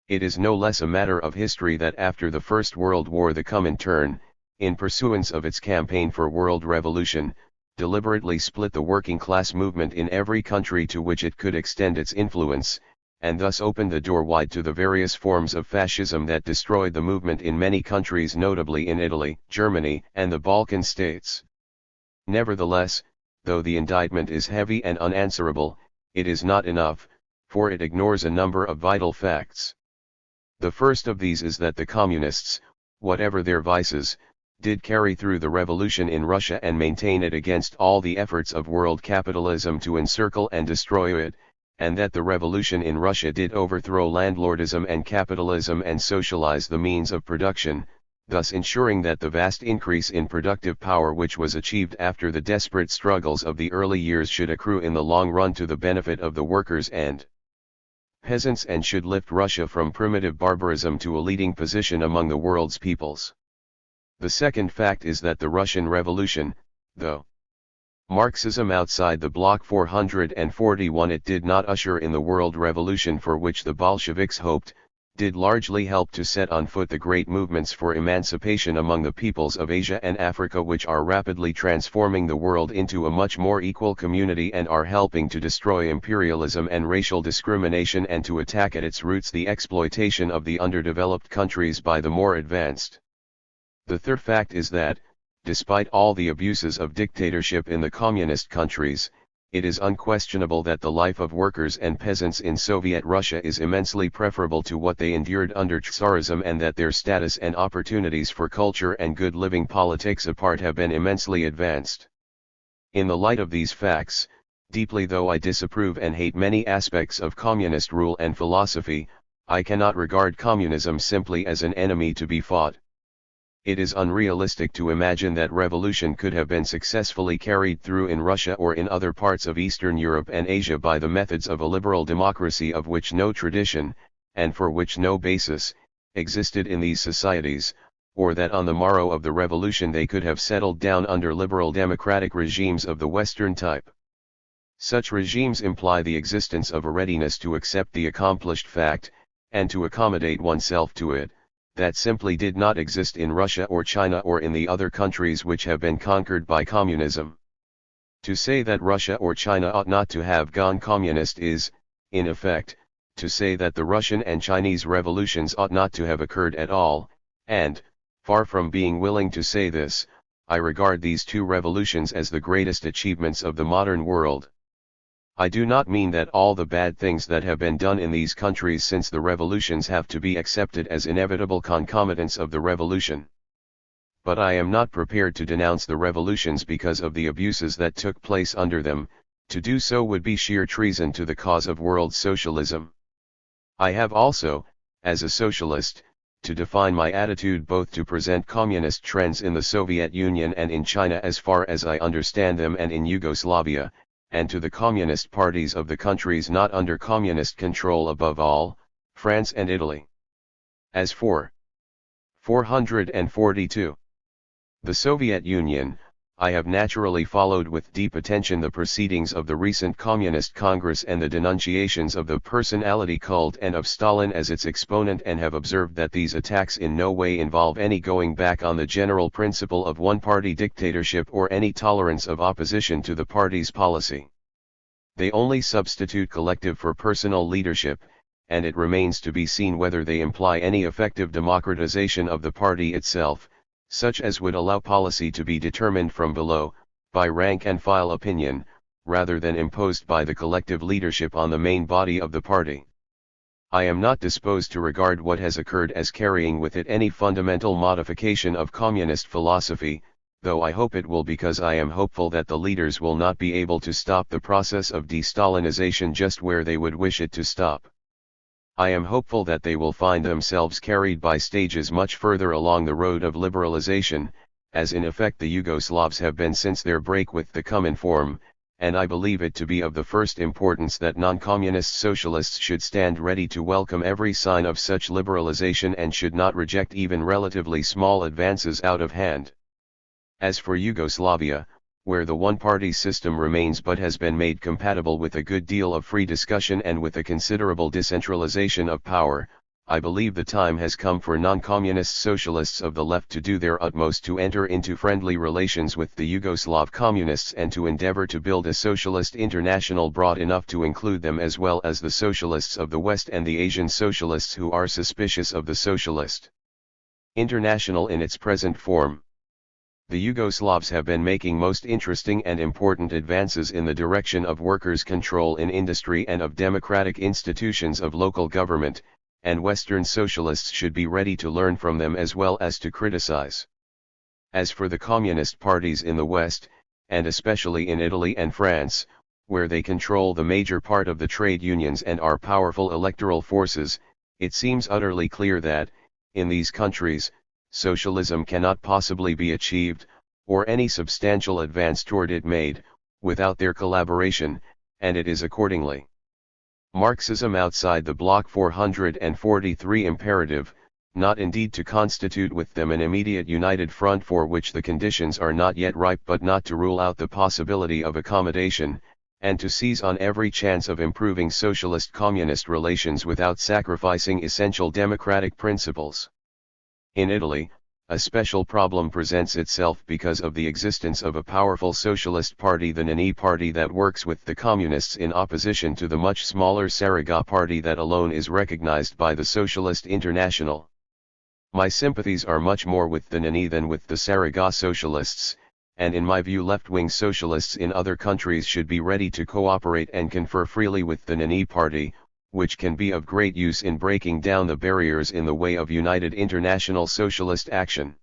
It is no less a matter of history that after the First World War the Comintern, in pursuance of its campaign for world revolution, deliberately split the working class movement in every country to which it could extend its influence, and thus opened the door wide to the various forms of fascism that destroyed the movement in many countries, notably in Italy, Germany, and the Balkan states. Nevertheless, though the indictment is heavy and unanswerable, it is not enough, for it ignores a number of vital facts. The first of these is that the communists, whatever their vices, did carry through the revolution in Russia and maintain it against all the efforts of world capitalism to encircle and destroy it, and that the revolution in Russia did overthrow landlordism and capitalism and socialize the means of production, thus ensuring that the vast increase in productive power which was achieved after the desperate struggles of the early years should accrue in the long run to the benefit of the workers and peasants and should lift Russia from primitive barbarism to a leading position among the world's peoples. The second fact is that the Russian Revolution, though Marxism outside the bloc 441 it did not usher in the world revolution for which the Bolsheviks hoped, did largely help to set on foot the great movements for emancipation among the peoples of Asia and Africa which are rapidly transforming the world into a much more equal community and are helping to destroy imperialism and racial discrimination and to attack at its roots the exploitation of the underdeveloped countries by the more advanced. The third fact is that, despite all the abuses of dictatorship in the communist countries, it is unquestionable that the life of workers and peasants in Soviet Russia is immensely preferable to what they endured under Tsarism and that their status and opportunities for culture and good living politics apart have been immensely advanced. In the light of these facts, deeply though I disapprove and hate many aspects of communist rule and philosophy, I cannot regard communism simply as an enemy to be fought. It is unrealistic to imagine that revolution could have been successfully carried through in Russia or in other parts of Eastern Europe and Asia by the methods of a liberal democracy of which no tradition, and for which no basis, existed in these societies, or that on the morrow of the revolution they could have settled down under liberal democratic regimes of the Western type. Such regimes imply the existence of a readiness to accept the accomplished fact, and to accommodate oneself to it, that simply did not exist in Russia or China or in the other countries which have been conquered by communism. To say that Russia or China ought not to have gone communist is, in effect, to say that the Russian and Chinese revolutions ought not to have occurred at all, and, far from being willing to say this, I regard these two revolutions as the greatest achievements of the modern world. I do not mean that all the bad things that have been done in these countries since the revolutions have to be accepted as inevitable concomitants of the revolution. But I am not prepared to denounce the revolutions because of the abuses that took place under them. To do so would be sheer treason to the cause of world socialism. I have also, as a socialist, to define my attitude both to present communist trends in the Soviet Union and in China as far as I understand them and in Yugoslavia, and to the communist parties of the countries not under communist control, above all, France and Italy. As for 442. The Soviet Union, I have naturally followed with deep attention the proceedings of the recent Communist Congress and the denunciations of the personality cult and of Stalin as its exponent, and have observed that these attacks in no way involve any going back on the general principle of one-party dictatorship or any tolerance of opposition to the party's policy. They only substitute collective for personal leadership, and it remains to be seen whether they imply any effective democratization of the party itself, such as would allow policy to be determined from below, by rank and file opinion, rather than imposed by the collective leadership on the main body of the party. I am not disposed to regard what has occurred as carrying with it any fundamental modification of communist philosophy, though I hope it will, because I am hopeful that the leaders will not be able to stop the process of de-Stalinization just where they would wish it to stop. I am hopeful that they will find themselves carried by stages much further along the road of liberalization, as in effect the Yugoslavs have been since their break with the Cominform, and I believe it to be of the first importance that non-communist socialists should stand ready to welcome every sign of such liberalization and should not reject even relatively small advances out of hand. As for Yugoslavia, where the one-party system remains but has been made compatible with a good deal of free discussion and with a considerable decentralization of power, I believe the time has come for non-communist socialists of the left to do their utmost to enter into friendly relations with the Yugoslav communists and to endeavor to build a socialist international broad enough to include them as well as the socialists of the West and the Asian socialists who are suspicious of the socialist international in its present form. The Yugoslavs have been making most interesting and important advances in the direction of workers' control in industry and of democratic institutions of local government, and Western socialists should be ready to learn from them as well as to criticize. As for the communist parties in the West, and especially in Italy and France, where they control the major part of the trade unions and are powerful electoral forces, it seems utterly clear that, in these countries, socialism cannot possibly be achieved, or any substantial advance toward it made, without their collaboration, and it is accordingly Marxism outside the Bloc 443 imperative, not indeed to constitute with them an immediate united front for which the conditions are not yet ripe, but not to rule out the possibility of accommodation, and to seize on every chance of improving socialist-communist relations without sacrificing essential democratic principles. In Italy, a special problem presents itself because of the existence of a powerful socialist party, the Nani party, that works with the communists in opposition to the much smaller Saraga party that alone is recognized by the Socialist International. My sympathies are much more with the Nani than with the Saraga socialists, and in my view left-wing socialists in other countries should be ready to cooperate and confer freely with the Nani party, which can be of great use in breaking down the barriers in the way of united international socialist action.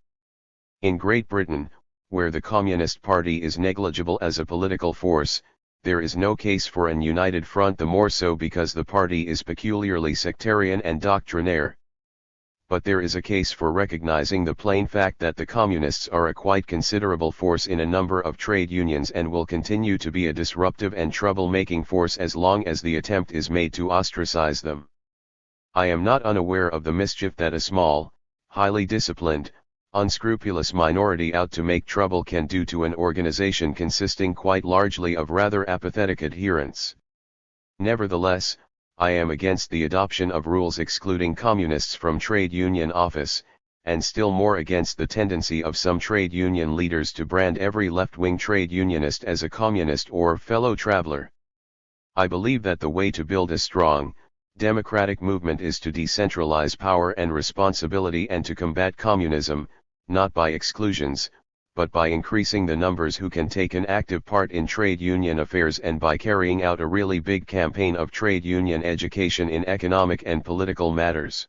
In Great Britain, where the Communist Party is negligible as a political force, there is no case for an united front, the more so because the party is peculiarly sectarian and doctrinaire. But there is a case for recognizing the plain fact that the Communists are a quite considerable force in a number of trade unions and will continue to be a disruptive and trouble-making force as long as the attempt is made to ostracize them. I am not unaware of the mischief that a small, highly disciplined, unscrupulous minority out to make trouble can do to an organization consisting quite largely of rather apathetic adherents. Nevertheless, I am against the adoption of rules excluding communists from trade union office, and still more against the tendency of some trade union leaders to brand every left-wing trade unionist as a communist or fellow traveler. I believe that the way to build a strong, democratic movement is to decentralize power and responsibility and to combat communism, not by exclusions, but by increasing the numbers who can take an active part in trade union affairs and by carrying out a really big campaign of trade union education in economic and political matters.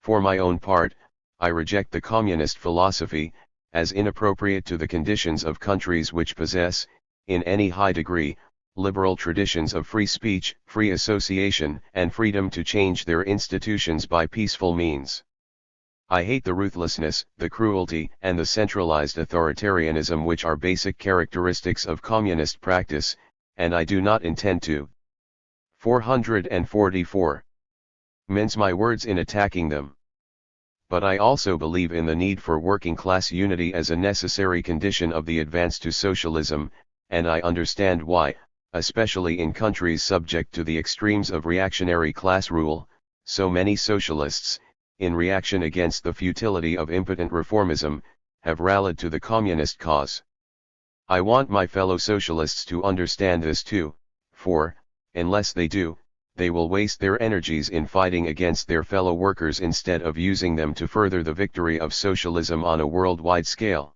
For my own part, I reject the communist philosophy, as inappropriate to the conditions of countries which possess, in any high degree, liberal traditions of free speech, free association, and freedom to change their institutions by peaceful means. I hate the ruthlessness, the cruelty, and the centralized authoritarianism which are basic characteristics of communist practice, and I do not intend to 444 mince my words in attacking them. But I also believe in the need for working-class unity as a necessary condition of the advance to socialism, and I understand why, especially in countries subject to the extremes of reactionary class rule, so many socialists, in reaction against the futility of impotent reformism, have rallied to the communist cause. I want my fellow socialists to understand this too, for, unless they do, they will waste their energies in fighting against their fellow workers instead of using them to further the victory of socialism on a worldwide scale.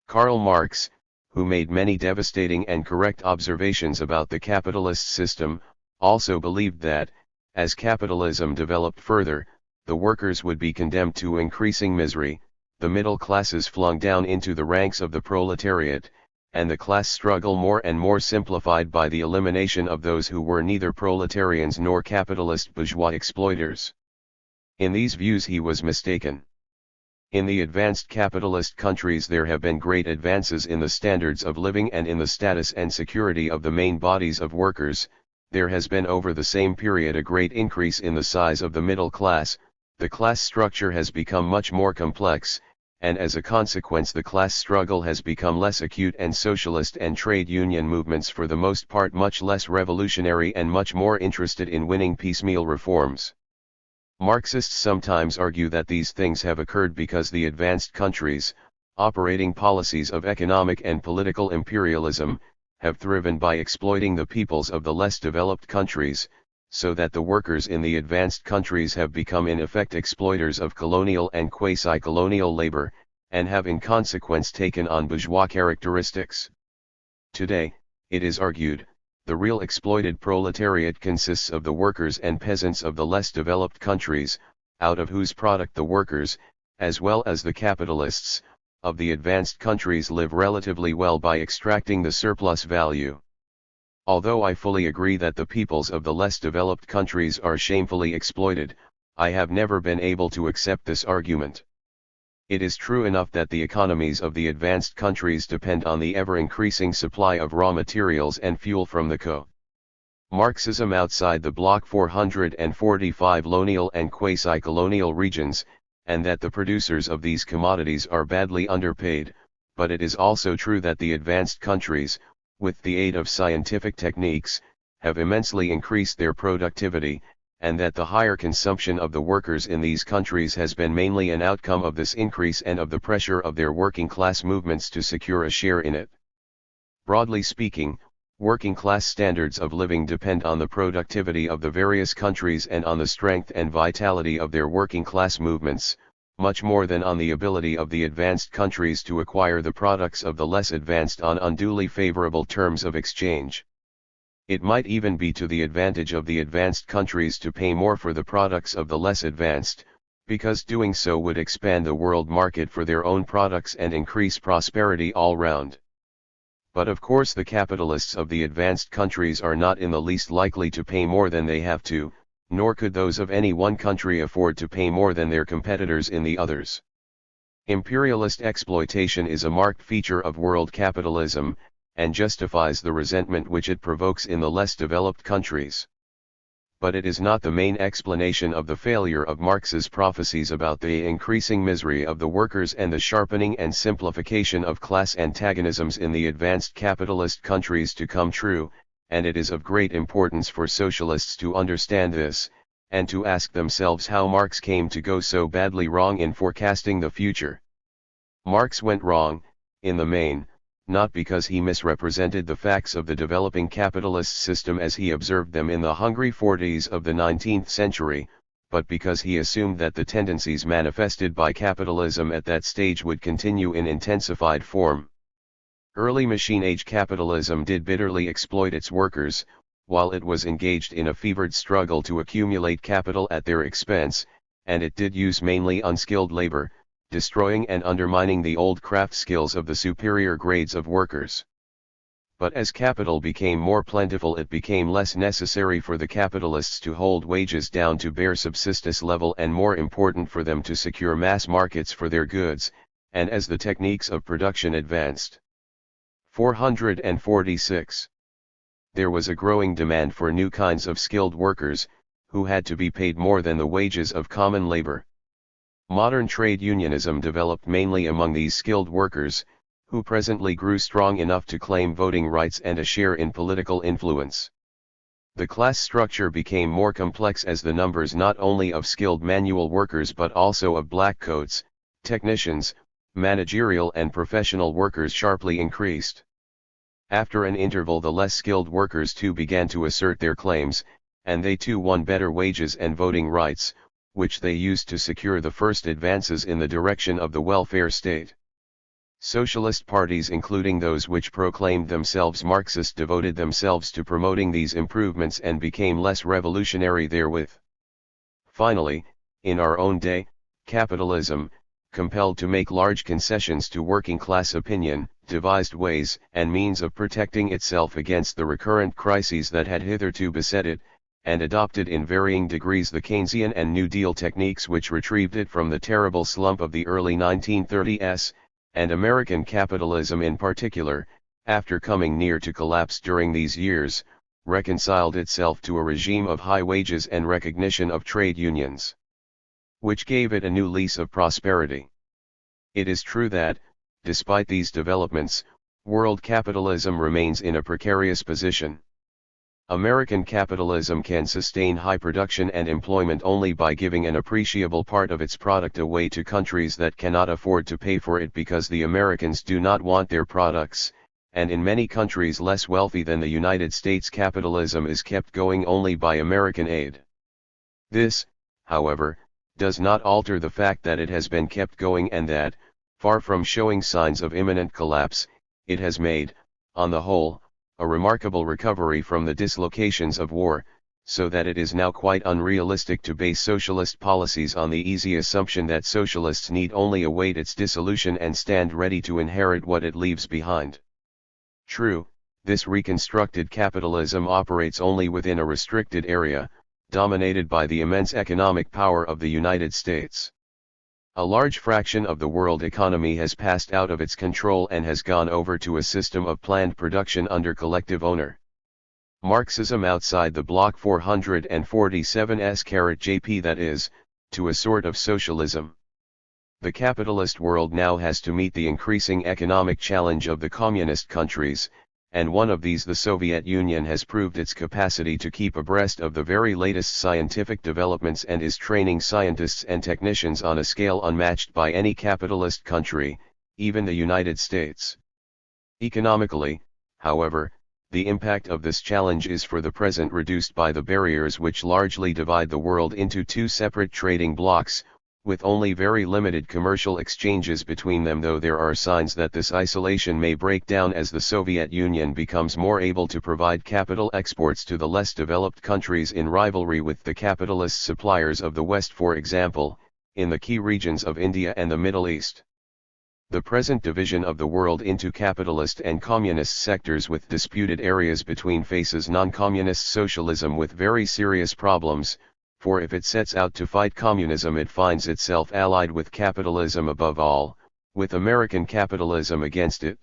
Karl Marx, who made many devastating and correct observations about the capitalist system, also believed that, as capitalism developed further, the workers would be condemned to increasing misery, the middle classes flung down into the ranks of the proletariat, and the class struggle more and more simplified by the elimination of those who were neither proletarians nor capitalist bourgeois exploiters. In these views he was mistaken. In the advanced capitalist countries there have been great advances in the standards of living and in the status and security of the main bodies of workers. There has been over the same period a great increase in the size of the middle class, the class structure has become much more complex, and as a consequence the class struggle has become less acute and socialist and trade union movements for the most part much less revolutionary and much more interested in winning piecemeal reforms. Marxists sometimes argue that these things have occurred because the advanced countries, operating policies of economic and political imperialism, have thriven by exploiting the peoples of the less developed countries, so that the workers in the advanced countries have become in effect exploiters of colonial and quasi-colonial labor, and have in consequence taken on bourgeois characteristics. Today, it is argued, the real exploited proletariat consists of the workers and peasants of the less developed countries, out of whose product the workers, as well as the capitalists, of the advanced countries live relatively well by extracting the surplus value. Although I fully agree that the peoples of the less developed countries are shamefully exploited, I have never been able to accept this argument. It is true enough that the economies of the advanced countries depend on the ever-increasing supply of raw materials and fuel from the Marxism outside the Bloc 445 colonial and quasi-colonial regions, and that the producers of these commodities are badly underpaid, but it is also true that the advanced countries, with the aid of scientific techniques, have immensely increased their productivity, and that the higher consumption of the workers in these countries has been mainly an outcome of this increase and of the pressure of their working class movements to secure a share in it. Broadly speaking, working class standards of living depend on the productivity of the various countries and on the strength and vitality of their working class movements, much more than on the ability of the advanced countries to acquire the products of the less advanced on unduly favorable terms of exchange. It might even be to the advantage of the advanced countries to pay more for the products of the less advanced, because doing so would expand the world market for their own products and increase prosperity all round. But of course the capitalists of the advanced countries are not in the least likely to pay more than they have to, nor could those of any one country afford to pay more than their competitors in the others. Imperialist exploitation is a marked feature of world capitalism, and justifies the resentment which it provokes in the less developed countries. But it is not the main explanation of the failure of Marx's prophecies about the increasing misery of the workers and the sharpening and simplification of class antagonisms in the advanced capitalist countries to come true, and it is of great importance for socialists to understand this, and to ask themselves how Marx came to go so badly wrong in forecasting the future. Marx went wrong, in the main, not because he misrepresented the facts of the developing capitalist system as he observed them in the hungry 40s of the 19th century, but because he assumed that the tendencies manifested by capitalism at that stage would continue in intensified form. Early machine-age capitalism did bitterly exploit its workers, while it was engaged in a fevered struggle to accumulate capital at their expense, and it did use mainly unskilled labor, destroying and undermining the old craft skills of the superior grades of workers. But as capital became more plentiful, it became less necessary for the capitalists to hold wages down to bare subsistence level and more important for them to secure mass markets for their goods, and as the techniques of production advanced. 446. There was a growing demand for new kinds of skilled workers, who had to be paid more than the wages of common labor. Modern trade unionism developed mainly among these skilled workers, who presently grew strong enough to claim voting rights and a share in political influence. The class structure became more complex as the numbers not only of skilled manual workers but also of blackcoats, technicians, managerial and professional workers sharply increased. After an interval, the less skilled workers too began to assert their claims, and they too won better wages and voting rights, which they used to secure the first advances in the direction of the welfare state. Socialist parties, including those which proclaimed themselves Marxist, devoted themselves to promoting these improvements and became less revolutionary therewith. Finally, in our own day, capitalism, compelled to make large concessions to working class opinion, devised ways and means of protecting itself against the recurrent crises that had hitherto beset it, and adopted in varying degrees the Keynesian and New Deal techniques which retrieved it from the terrible slump of the early 1930s, and American capitalism in particular, after coming near to collapse during these years, reconciled itself to a regime of high wages and recognition of trade unions, which gave it a new lease of prosperity. It is true that, despite these developments, world capitalism remains in a precarious position. American capitalism can sustain high production and employment only by giving an appreciable part of its product away to countries that cannot afford to pay for it because the Americans do not want their products, and in many countries less wealthy than the United States, capitalism is kept going only by American aid. This, however, does not alter the fact that it has been kept going and that, far from showing signs of imminent collapse, it has made, on the whole, a remarkable recovery from the dislocations of war, so that it is now quite unrealistic to base socialist policies on the easy assumption that socialists need only await its dissolution and stand ready to inherit what it leaves behind. True, this reconstructed capitalism operates only within a restricted area, dominated by the immense economic power of the United States. A large fraction of the world economy has passed out of its control and has gone over to a system of planned production under collective owner. Marxism outside the bloc 447s-JP, that is, to a sort of socialism. The capitalist world now has to meet the increasing economic challenge of the communist countries, and one of these, the Soviet Union, has proved its capacity to keep abreast of the very latest scientific developments and is training scientists and technicians on a scale unmatched by any capitalist country, even the United States. Economically, however, the impact of this challenge is for the present reduced by the barriers which largely divide the world into two separate trading blocs, with only very limited commercial exchanges between them, though there are signs that this isolation may break down as the Soviet Union becomes more able to provide capital exports to the less developed countries in rivalry with the capitalist suppliers of the West, for example, in the key regions of India and the Middle East. The present division of the world into capitalist and communist sectors with disputed areas between faces non-communist socialism with very serious problems, for if it sets out to fight communism it finds itself allied with capitalism, above all, with American capitalism against it.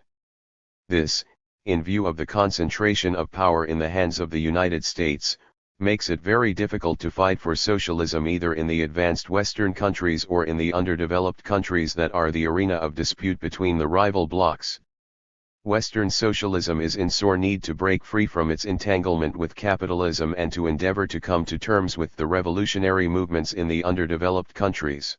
This, in view of the concentration of power in the hands of the United States, makes it very difficult to fight for socialism either in the advanced Western countries or in the underdeveloped countries that are the arena of dispute between the rival blocs. Western socialism is in sore need to break free from its entanglement with capitalism and to endeavor to come to terms with the revolutionary movements in the underdeveloped countries.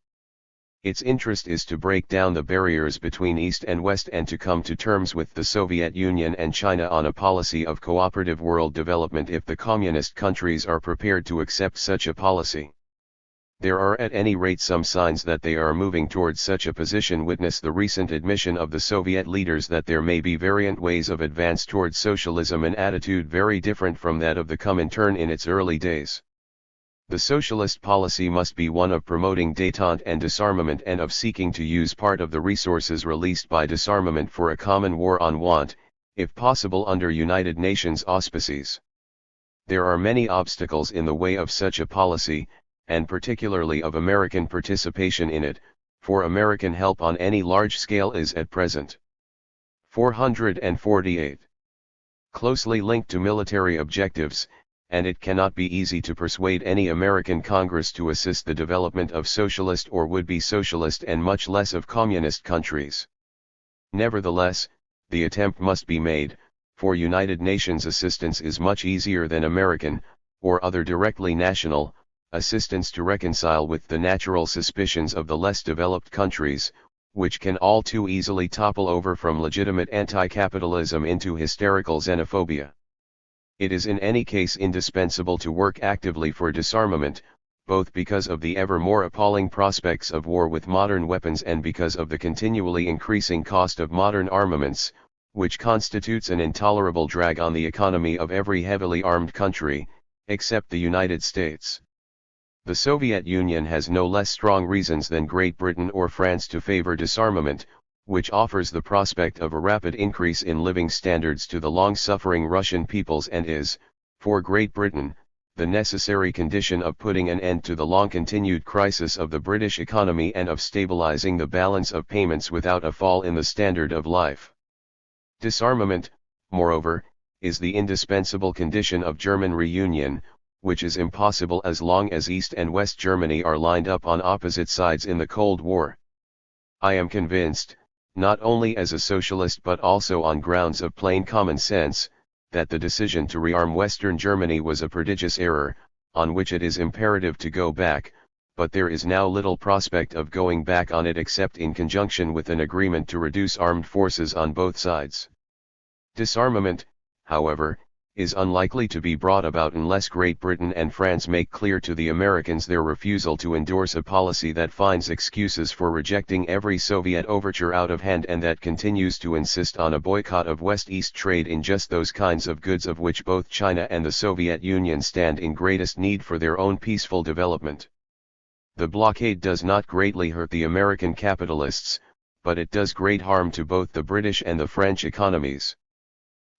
Its interest is to break down the barriers between East and West and to come to terms with the Soviet Union and China on a policy of cooperative world development if the communist countries are prepared to accept such a policy. There are at any rate some signs that they are moving towards such a position. Witness the recent admission of the Soviet leaders that there may be variant ways of advance towards socialism, an attitude very different from that of the Comintern in its early days. The socialist policy must be one of promoting détente and disarmament and of seeking to use part of the resources released by disarmament for a common war on want, if possible under United Nations auspices. There are many obstacles in the way of such a policy, and particularly of American participation in it, for American help on any large scale is at present 448. Closely linked to military objectives, and it cannot be easy to persuade any American Congress to assist the development of socialist or would-be socialist and much less of communist countries. Nevertheless, the attempt must be made, for United Nations assistance is much easier than American, or other directly national, assistance to reconcile with the natural suspicions of the less developed countries, which can all too easily topple over from legitimate anti-capitalism into hysterical xenophobia. It is in any case indispensable to work actively for disarmament, both because of the ever more appalling prospects of war with modern weapons and because of the continually increasing cost of modern armaments, which constitutes an intolerable drag on the economy of every heavily armed country, except the United States. The Soviet Union has no less strong reasons than Great Britain or France to favor disarmament, which offers the prospect of a rapid increase in living standards to the long-suffering Russian peoples and is, for Great Britain, the necessary condition of putting an end to the long-continued crisis of the British economy and of stabilizing the balance of payments without a fall in the standard of life. Disarmament, moreover, is the indispensable condition of German reunion, which is impossible as long as East and West Germany are lined up on opposite sides in the Cold War. I am convinced, not only as a socialist but also on grounds of plain common sense, that the decision to rearm Western Germany was a prodigious error, on which it is imperative to go back, but there is now little prospect of going back on it except in conjunction with an agreement to reduce armed forces on both sides. Disarmament, however, is unlikely to be brought about unless Great Britain and France make clear to the Americans their refusal to endorse a policy that finds excuses for rejecting every Soviet overture out of hand and that continues to insist on a boycott of West-East trade in just those kinds of goods of which both China and the Soviet Union stand in greatest need for their own peaceful development. The blockade does not greatly hurt the American capitalists, but it does great harm to both the British and the French economies.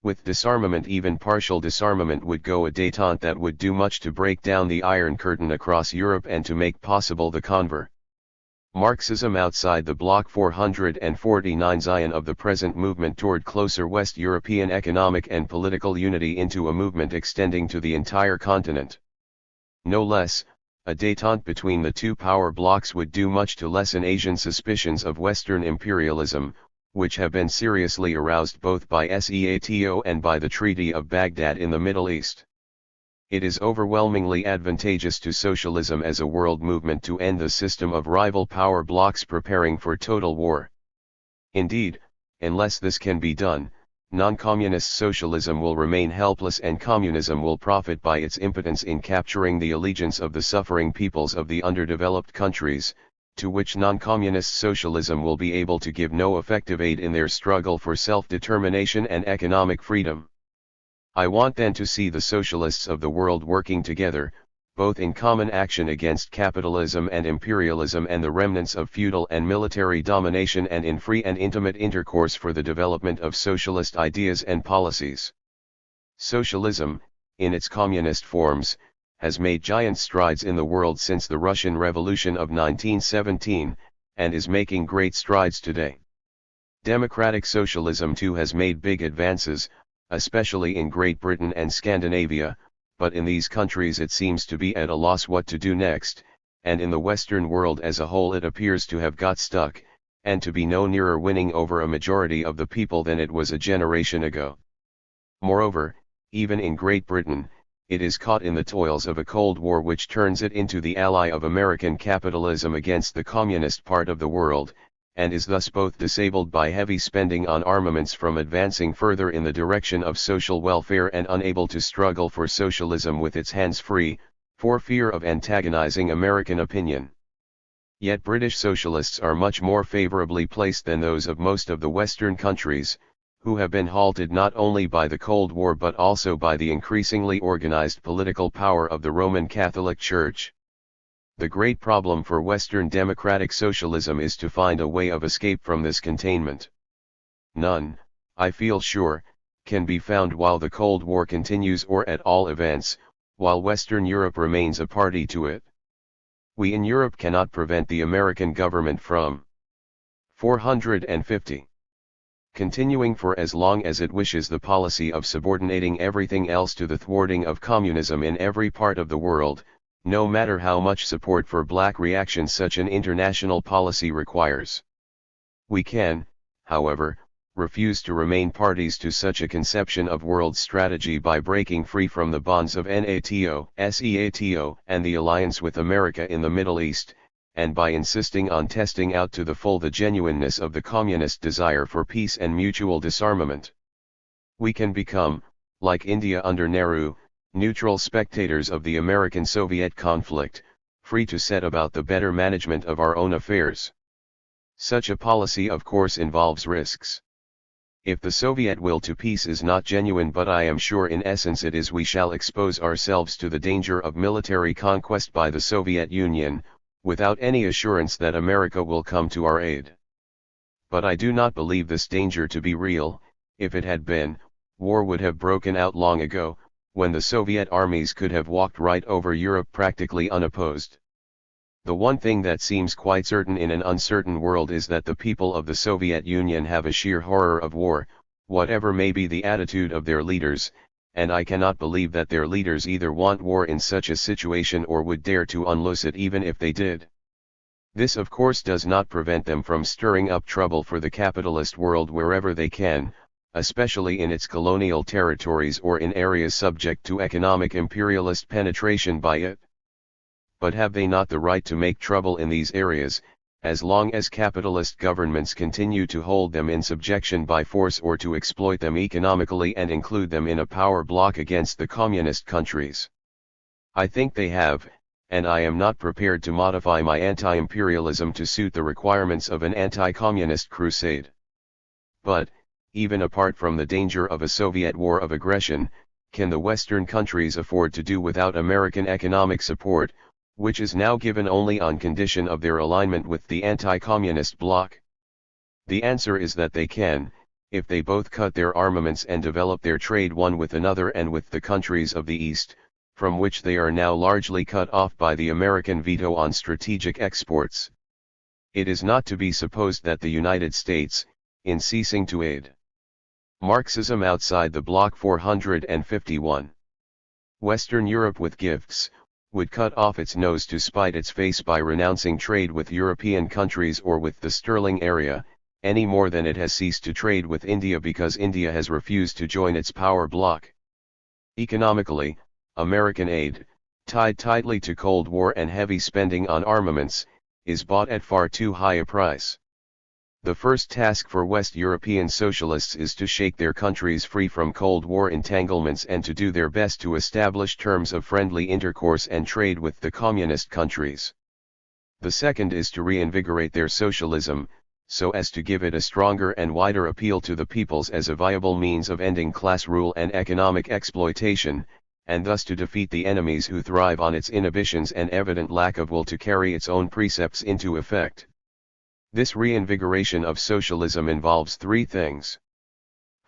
With disarmament, even partial disarmament would go a détente that would do much to break down the Iron Curtain across Europe and to make possible the convert. Marxism outside the Bloc 449 Zion of the present movement toward closer West European economic and political unity into a movement extending to the entire continent. No less, a détente between the two power blocs would do much to lessen Asian suspicions of Western imperialism, which have been seriously aroused both by SEATO and by the Treaty of Baghdad in the Middle East. It is overwhelmingly advantageous to socialism as a world movement to end the system of rival power blocs preparing for total war. Indeed, unless this can be done, non-communist socialism will remain helpless and communism will profit by its impotence in capturing the allegiance of the suffering peoples of the underdeveloped countries, to which non-communist socialism will be able to give no effective aid in their struggle for self-determination and economic freedom. I want then to see the socialists of the world working together, both in common action against capitalism and imperialism and the remnants of feudal and military domination and in free and intimate intercourse for the development of socialist ideas and policies. Socialism, in its communist forms, has made giant strides in the world since the Russian Revolution of 1917, and is making great strides today. Democratic socialism too has made big advances, especially in Great Britain and Scandinavia, but in these countries it seems to be at a loss what to do next, and in the Western world as a whole it appears to have got stuck, and to be no nearer winning over a majority of the people than it was a generation ago. Moreover, even in Great Britain, it is caught in the toils of a Cold War which turns it into the ally of American capitalism against the communist part of the world, and is thus both disabled by heavy spending on armaments from advancing further in the direction of social welfare and unable to struggle for socialism with its hands free, for fear of antagonizing American opinion. Yet British socialists are much more favorably placed than those of most of the Western countries, who have been halted not only by the Cold War but also by the increasingly organized political power of the Roman Catholic Church. The great problem for Western democratic socialism is to find a way of escape from this containment. None, I feel sure, can be found while the Cold War continues, or at all events, while Western Europe remains a party to it. We in Europe cannot prevent the American government from 450. Continuing for as long as it wishes the policy of subordinating everything else to the thwarting of communism in every part of the world, no matter how much support for black reaction such an international policy requires. We can, however, refuse to remain parties to such a conception of world strategy by breaking free from the bonds of NATO, SEATO, and the alliance with America in the Middle East, and by insisting on testing out to the full the genuineness of the communist desire for peace and mutual disarmament. We can become, like India under Nehru, neutral spectators of the American-Soviet conflict, free to set about the better management of our own affairs. Such a policy of course involves risks. If the Soviet will to peace is not genuine, but I am sure in essence it is, we shall expose ourselves to the danger of military conquest by the Soviet Union, without any assurance that America will come to our aid. But I do not believe this danger to be real. If it had been, war would have broken out long ago, when the Soviet armies could have walked right over Europe practically unopposed. The one thing that seems quite certain in an uncertain world is that the people of the Soviet Union have a sheer horror of war, whatever may be the attitude of their leaders, and I cannot believe that their leaders either want war in such a situation or would dare to unloose it even if they did. This of course does not prevent them from stirring up trouble for the capitalist world wherever they can, especially in its colonial territories or in areas subject to economic imperialist penetration by it. But have they not the right to make trouble in these areas, as long as capitalist governments continue to hold them in subjection by force or to exploit them economically and include them in a power bloc against the communist countries? I think they have, and I am not prepared to modify my anti-imperialism to suit the requirements of an anti-communist crusade. But, even apart from the danger of a Soviet war of aggression, can the Western countries afford to do without American economic support, which is now given only on condition of their alignment with the anti-communist bloc? The answer is that they can, if they both cut their armaments and develop their trade one with another and with the countries of the East, from which they are now largely cut off by the American veto on strategic exports. It is not to be supposed that the United States, in ceasing to aid Marxism outside the bloc 451, Western Europe with gifts, would cut off its nose to spite its face by renouncing trade with European countries or with the sterling area, any more than it has ceased to trade with India because India has refused to join its power bloc. Economically, American aid, tied tightly to Cold War and heavy spending on armaments, is bought at far too high a price. The first task for West European socialists is to shake their countries free from Cold War entanglements and to do their best to establish terms of friendly intercourse and trade with the communist countries. The second is to reinvigorate their socialism, so as to give it a stronger and wider appeal to the peoples as a viable means of ending class rule and economic exploitation, and thus to defeat the enemies who thrive on its inhibitions and evident lack of will to carry its own precepts into effect. This reinvigoration of socialism involves three things.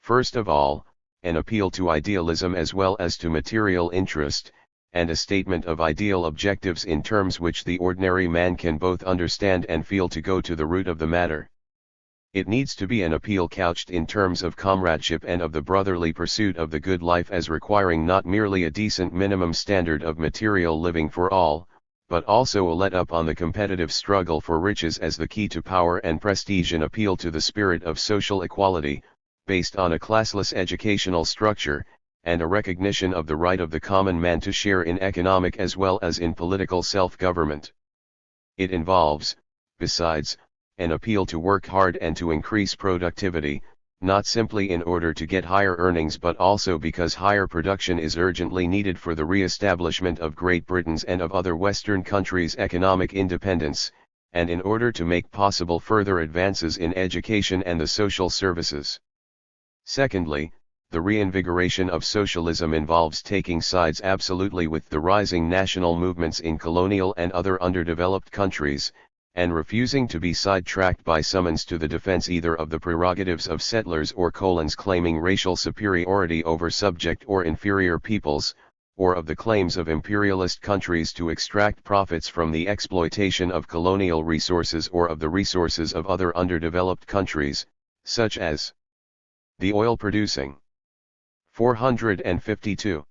First of all, an appeal to idealism as well as to material interest, and a statement of ideal objectives in terms which the ordinary man can both understand and feel to go to the root of the matter. It needs to be an appeal couched in terms of comradeship and of the brotherly pursuit of the good life as requiring not merely a decent minimum standard of material living for all, but also a let-up on the competitive struggle for riches as the key to power and prestige, and appeal to the spirit of social equality, based on a classless educational structure, and a recognition of the right of the common man to share in economic as well as in political self-government. It involves, besides, an appeal to work hard and to increase productivity, not simply in order to get higher earnings but also because higher production is urgently needed for the re-establishment of Great Britain's and of other Western countries' economic independence, and in order to make possible further advances in education and the social services. Secondly, the reinvigoration of socialism involves taking sides absolutely with the rising national movements in colonial and other underdeveloped countries, and refusing to be sidetracked by summons to the defense either of the prerogatives of settlers or colons claiming racial superiority over subject or inferior peoples, or of the claims of imperialist countries to extract profits from the exploitation of colonial resources or of the resources of other underdeveloped countries, such as the oil-producing 452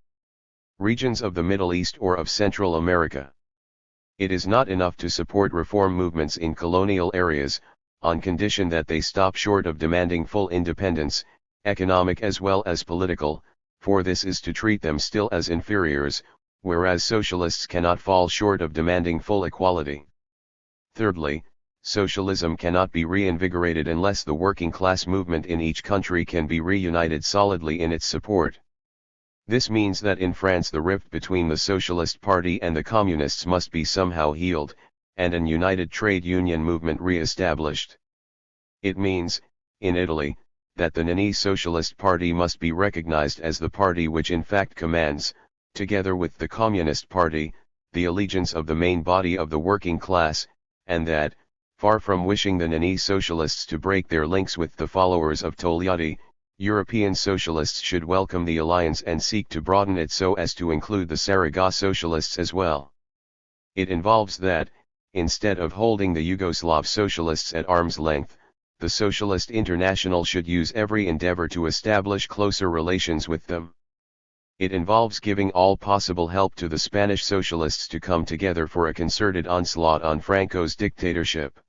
regions of the Middle East or of Central America. It is not enough to support reform movements in colonial areas, on condition that they stop short of demanding full independence, economic as well as political, for this is to treat them still as inferiors, whereas socialists cannot fall short of demanding full equality. Thirdly, socialism cannot be reinvigorated unless the working class movement in each country can be reunited solidly in its support. This means that in France the rift between the Socialist Party and the Communists must be somehow healed, and an united trade union movement re-established. It means, in Italy, that the Nini Socialist Party must be recognized as the party which in fact commands, together with the Communist Party, the allegiance of the main body of the working class, and that, far from wishing the Nini Socialists to break their links with the followers of Togliatti, European socialists should welcome the alliance and seek to broaden it so as to include the Saragossa socialists as well. It involves that, instead of holding the Yugoslav socialists at arm's length, the Socialist International should use every endeavor to establish closer relations with them. It involves giving all possible help to the Spanish socialists to come together for a concerted onslaught on Franco's dictatorship.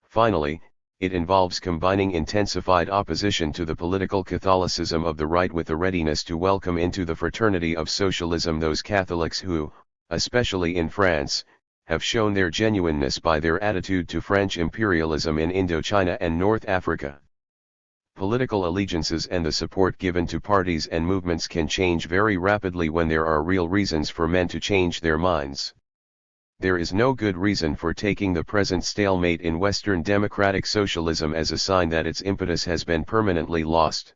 Finally, it involves combining intensified opposition to the political Catholicism of the right with a readiness to welcome into the fraternity of socialism those Catholics who, especially in France, have shown their genuineness by their attitude to French imperialism in Indochina and North Africa. Political allegiances and the support given to parties and movements can change very rapidly when there are real reasons for men to change their minds. There is no good reason for taking the present stalemate in Western democratic socialism as a sign that its impetus has been permanently lost.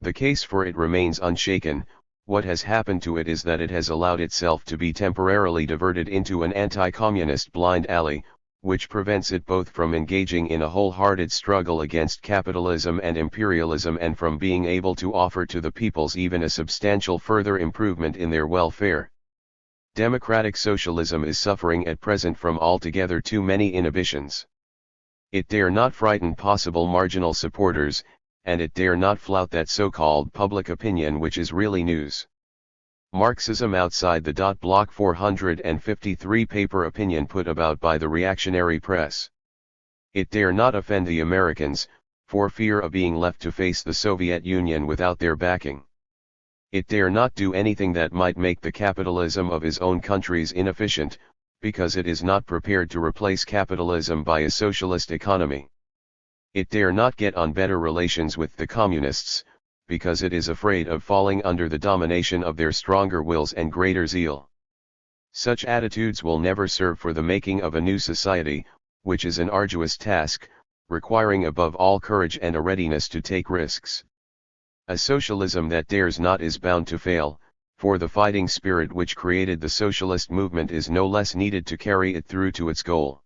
The case for it remains unshaken. What has happened to it is that it has allowed itself to be temporarily diverted into an anti-communist blind alley, which prevents it both from engaging in a wholehearted struggle against capitalism and imperialism and from being able to offer to the peoples even a substantial further improvement in their welfare. Democratic socialism is suffering at present from altogether too many inhibitions. It dare not frighten possible marginal supporters, and it dare not flout that so-called public opinion which is really news. Marxism outside the Block 453 paper opinion put about by the reactionary press. It dare not offend the Americans, for fear of being left to face the Soviet Union without their backing. It dare not do anything that might make the capitalism of his own countries inefficient, because it is not prepared to replace capitalism by a socialist economy. It dare not get on better relations with the communists, because it is afraid of falling under the domination of their stronger wills and greater zeal. Such attitudes will never serve for the making of a new society, which is an arduous task, requiring above all courage and a readiness to take risks. A socialism that dares not is bound to fail, for the fighting spirit which created the socialist movement is no less needed to carry it through to its goal.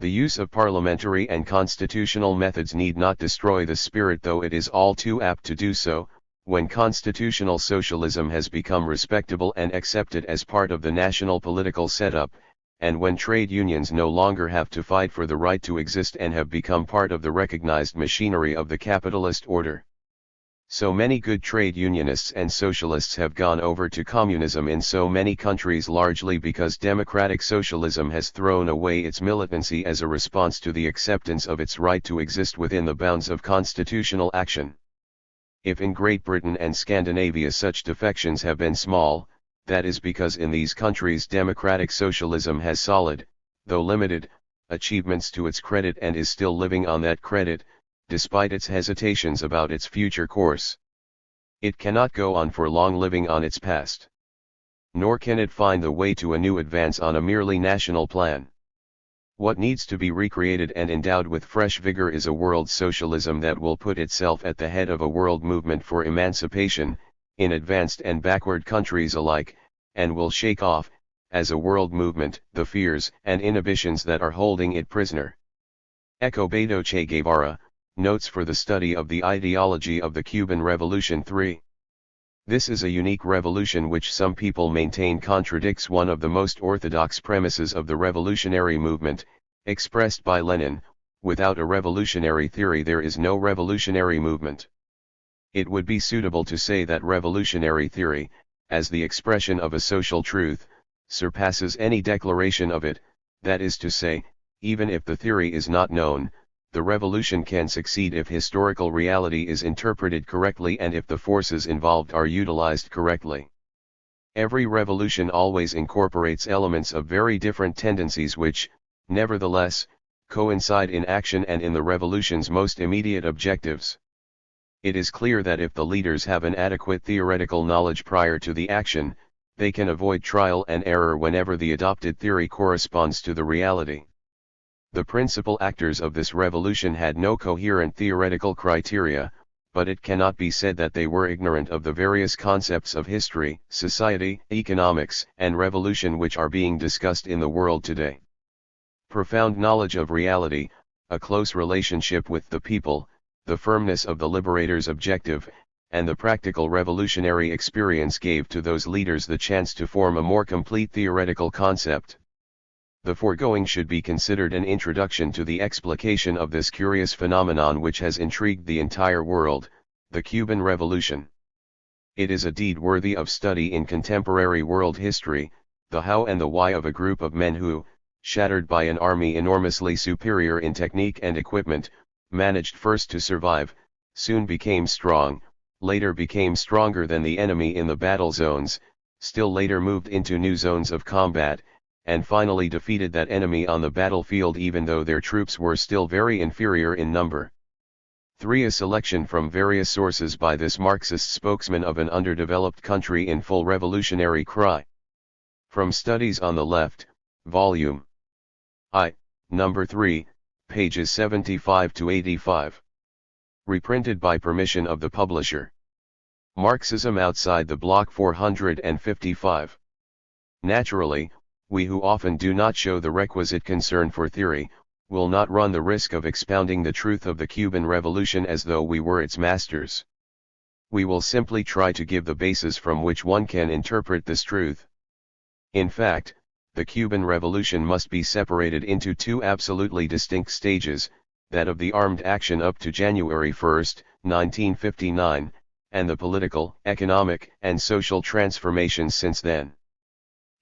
The use of parliamentary and constitutional methods need not destroy the spirit, though it is all too apt to do so, when constitutional socialism has become respectable and accepted as part of the national political setup, and when trade unions no longer have to fight for the right to exist and have become part of the recognized machinery of the capitalist order. So many good trade unionists and socialists have gone over to communism in so many countries, largely because democratic socialism has thrown away its militancy as a response to the acceptance of its right to exist within the bounds of constitutional action. If in Great Britain and Scandinavia such defections have been small, that is because in these countries democratic socialism has solid, though limited, achievements to its credit and is still living on that credit, despite its hesitations about its future course. It cannot go on for long living on its past. Nor can it find the way to a new advance on a merely national plan. What needs to be recreated and endowed with fresh vigor is a world socialism that will put itself at the head of a world movement for emancipation, in advanced and backward countries alike, and will shake off, as a world movement, the fears and inhibitions that are holding it prisoner. Eco Beto Che Guevara, Notes for the Study of the Ideology of the Cuban Revolution 3. This is a unique revolution which some people maintain contradicts one of the most orthodox premises of the revolutionary movement, expressed by Lenin: without a revolutionary theory there is no revolutionary movement. It would be suitable to say that revolutionary theory, as the expression of a social truth, surpasses any declaration of it, that is to say, even if the theory is not known, the revolution can succeed if historical reality is interpreted correctly and if the forces involved are utilized correctly. Every revolution always incorporates elements of very different tendencies which, nevertheless, coincide in action and in the revolution's most immediate objectives. It is clear that if the leaders have an adequate theoretical knowledge prior to the action, they can avoid trial and error whenever the adopted theory corresponds to the reality. The principal actors of this revolution had no coherent theoretical criteria, but it cannot be said that they were ignorant of the various concepts of history, society, economics, and revolution which are being discussed in the world today. Profound knowledge of reality, a close relationship with the people, the firmness of the liberator's objective, and the practical revolutionary experience gave to those leaders the chance to form a more complete theoretical concept. The foregoing should be considered an introduction to the explication of this curious phenomenon which has intrigued the entire world, the Cuban Revolution. It is a deed worthy of study in contemporary world history, the how and the why of a group of men who, shattered by an army enormously superior in technique and equipment, managed first to survive, soon became strong, later became stronger than the enemy in the battle zones, still later moved into new zones of combat, and finally defeated that enemy on the battlefield even though their troops were still very inferior in number. 3. A selection from various sources by this Marxist spokesman of an underdeveloped country in full revolutionary cry. From Studies on the Left, Volume I, Number 3, pages 75 to 85. Reprinted by permission of the publisher. Marxism Outside the Block 455. Naturally, we who often do not show the requisite concern for theory, will not run the risk of expounding the truth of the Cuban Revolution as though we were its masters. We will simply try to give the basis from which one can interpret this truth. In fact, the Cuban Revolution must be separated into two absolutely distinct stages, that of the armed action up to January 1, 1959, and the political, economic, and social transformations since then.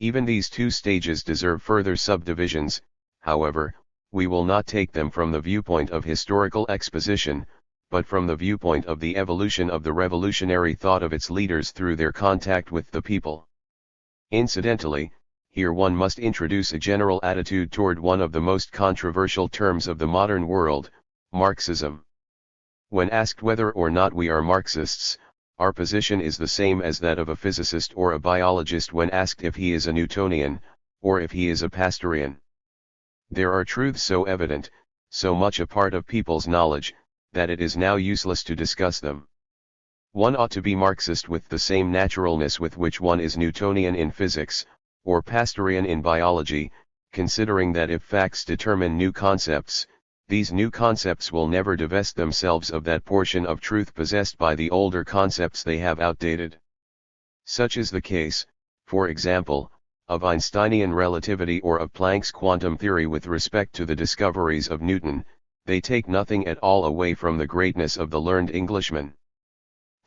Even these two stages deserve further subdivisions. However, we will not take them from the viewpoint of historical exposition, but from the viewpoint of the evolution of the revolutionary thought of its leaders through their contact with the people. Incidentally, here one must introduce a general attitude toward one of the most controversial terms of the modern world, Marxism. When asked whether or not we are Marxists, our position is the same as that of a physicist or a biologist when asked if he is a Newtonian, or if he is a Pastorian. There are truths so evident, so much a part of people's knowledge, that it is now useless to discuss them. One ought to be Marxist with the same naturalness with which one is Newtonian in physics, or Pastorian in biology, considering that if facts determine new concepts, these new concepts will never divest themselves of that portion of truth possessed by the older concepts they have outdated. Such is the case, for example, of Einsteinian relativity or of Planck's quantum theory with respect to the discoveries of Newton. They take nothing at all away from the greatness of the learned Englishman.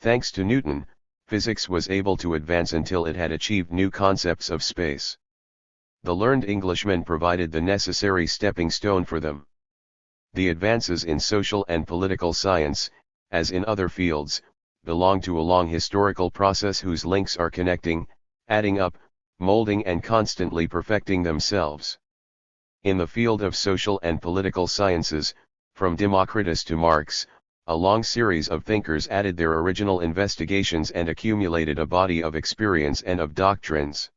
Thanks to Newton, physics was able to advance until it had achieved new concepts of space. The learned Englishmen provided the necessary stepping stone for them. The advances in social and political science, as in other fields, belong to a long historical process whose links are connecting, adding up, molding and constantly perfecting themselves. In the field of social and political sciences, from Democritus to Marx, a long series of thinkers added their original investigations and accumulated a body of experience and of doctrines.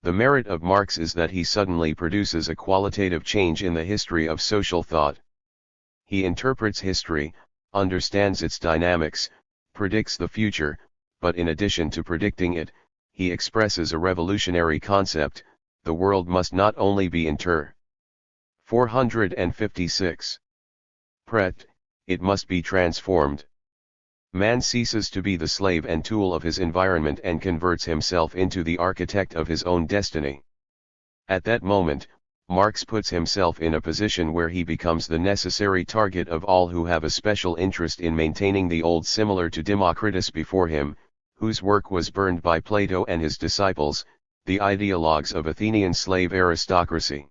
The merit of Marx is that he suddenly produces a qualitative change in the history of social thought. He interprets history, understands its dynamics, predicts the future, but in addition to predicting it, he expresses a revolutionary concept: the world must not only be inter. 456. Pret, it must be transformed. Man ceases to be the slave and tool of his environment and converts himself into the architect of his own destiny. At that moment, Marx puts himself in a position where he becomes the necessary target of all who have a special interest in maintaining the old, similar to Democritus before him, whose work was burned by Plato and his disciples, the ideologues of Athenian slave aristocracy.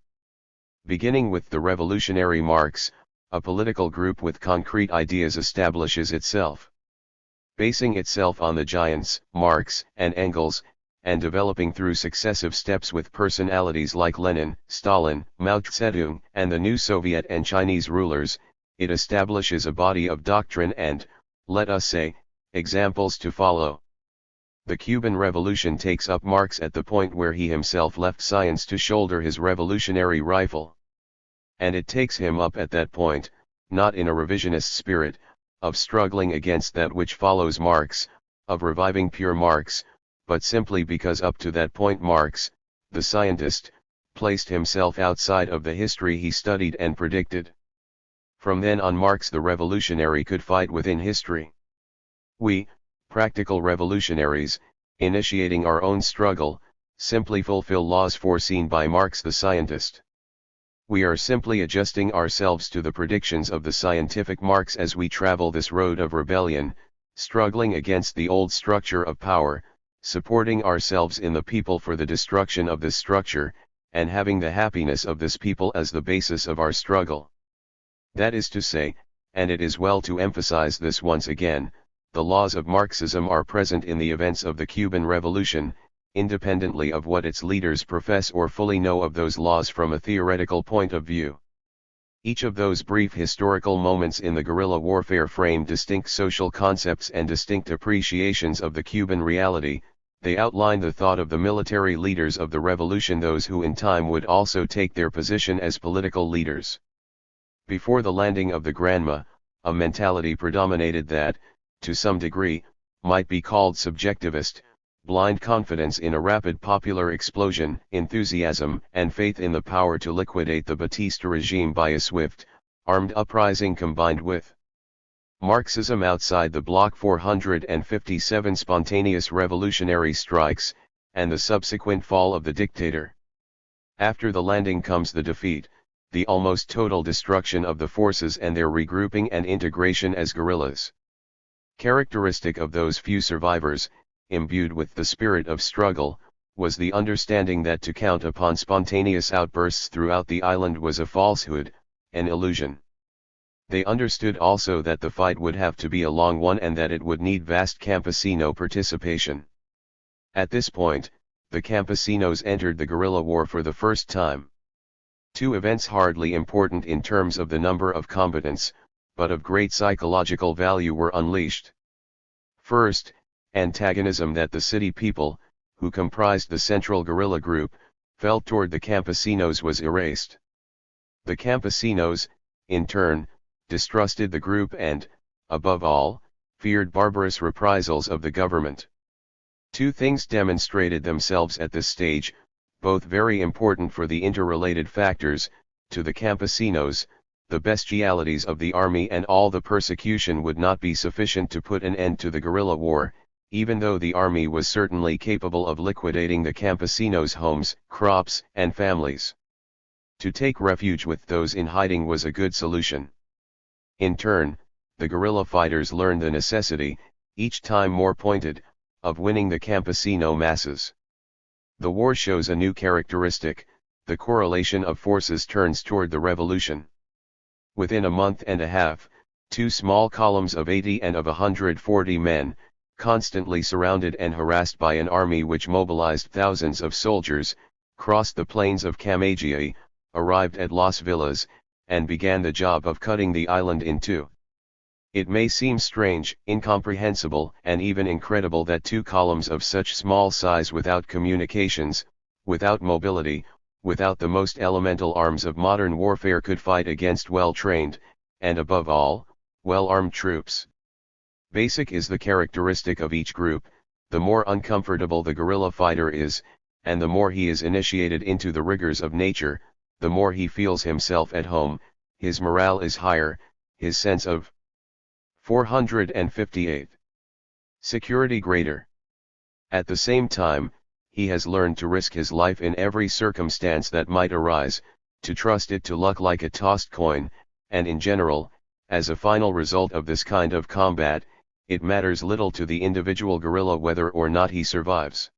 Beginning with the revolutionary Marx, a political group with concrete ideas establishes itself. Basing itself on the giants, Marx and Engels, and developing through successive steps with personalities like Lenin, Stalin, Mao Zedong, and the new Soviet and Chinese rulers, it establishes a body of doctrine and, let us say, examples to follow. The Cuban Revolution takes up Marx at the point where he himself left science to shoulder his revolutionary rifle. And it takes him up at that point, not in a revisionist spirit, of struggling against that which follows Marx, of reviving pure Marx, but simply because up to that point Marx, the scientist, placed himself outside of the history he studied and predicted. From then on Marx the revolutionary could fight within history. We, practical revolutionaries, initiating our own struggle, simply fulfill laws foreseen by Marx the scientist. We are simply adjusting ourselves to the predictions of the scientific Marx as we travel this road of rebellion, struggling against the old structure of power, supporting ourselves in the people for the destruction of this structure, and having the happiness of this people as the basis of our struggle. That is to say, and it is well to emphasize this once again, the laws of Marxism are present in the events of the Cuban Revolution, independently of what its leaders profess or fully know of those laws from a theoretical point of view. Each of those brief historical moments in the guerrilla warfare frame distinct social concepts and distinct appreciations of the Cuban reality. They outline the thought of the military leaders of the revolution, those who in time would also take their position as political leaders. Before the landing of the Granma, a mentality predominated that, to some degree, might be called subjectivist: blind confidence in a rapid popular explosion, enthusiasm and faith in the power to liquidate the Batista regime by a swift, armed uprising combined with Marxism outside the bloc, 457 spontaneous revolutionary strikes, and the subsequent fall of the dictator. After the landing comes the defeat, the almost total destruction of the forces and their regrouping and integration as guerrillas. Characteristic of those few survivors, imbued with the spirit of struggle, was the understanding that to count upon spontaneous outbursts throughout the island was a falsehood, an illusion. They understood also that the fight would have to be a long one and that it would need vast campesino participation. At this point, the campesinos entered the guerrilla war for the first time. Two events hardly important in terms of the number of combatants, but of great psychological value, were unleashed. First, antagonism that the city people, who comprised the central guerrilla group, felt toward the campesinos was erased. The campesinos, in turn, distrusted the group and, above all, feared barbarous reprisals of the government. Two things demonstrated themselves at this stage, both very important for the interrelated factors: to the campesinos, the bestialities of the army and all the persecution would not be sufficient to put an end to the guerrilla war, even though the army was certainly capable of liquidating the campesinos' homes, crops, and families. To take refuge with those in hiding was a good solution. In turn, the guerrilla fighters learned the necessity, each time more pointed, of winning the campesino masses. The war shows a new characteristic: the correlation of forces turns toward the revolution. Within a month and a half, two small columns of 80 and of 140 men, constantly surrounded and harassed by an army which mobilized thousands of soldiers, crossed the plains of Camagüey, arrived at Las Villas, and began the job of cutting the island in two. It may seem strange, incomprehensible, and even incredible that two columns of such small size, without communications, without mobility, without the most elemental arms of modern warfare, could fight against well-trained, and above all, well-armed troops. Basic is the characteristic of each group: the more uncomfortable the guerrilla fighter is, and the more he is initiated into the rigors of nature, the more he feels himself at home, his morale is higher, his sense of 458 security greater. At the same time, he has learned to risk his life in every circumstance that might arise, to trust it to luck like a tossed coin, and in general, as a final result of this kind of combat, it matters little to the individual guerrilla whether or not he survives.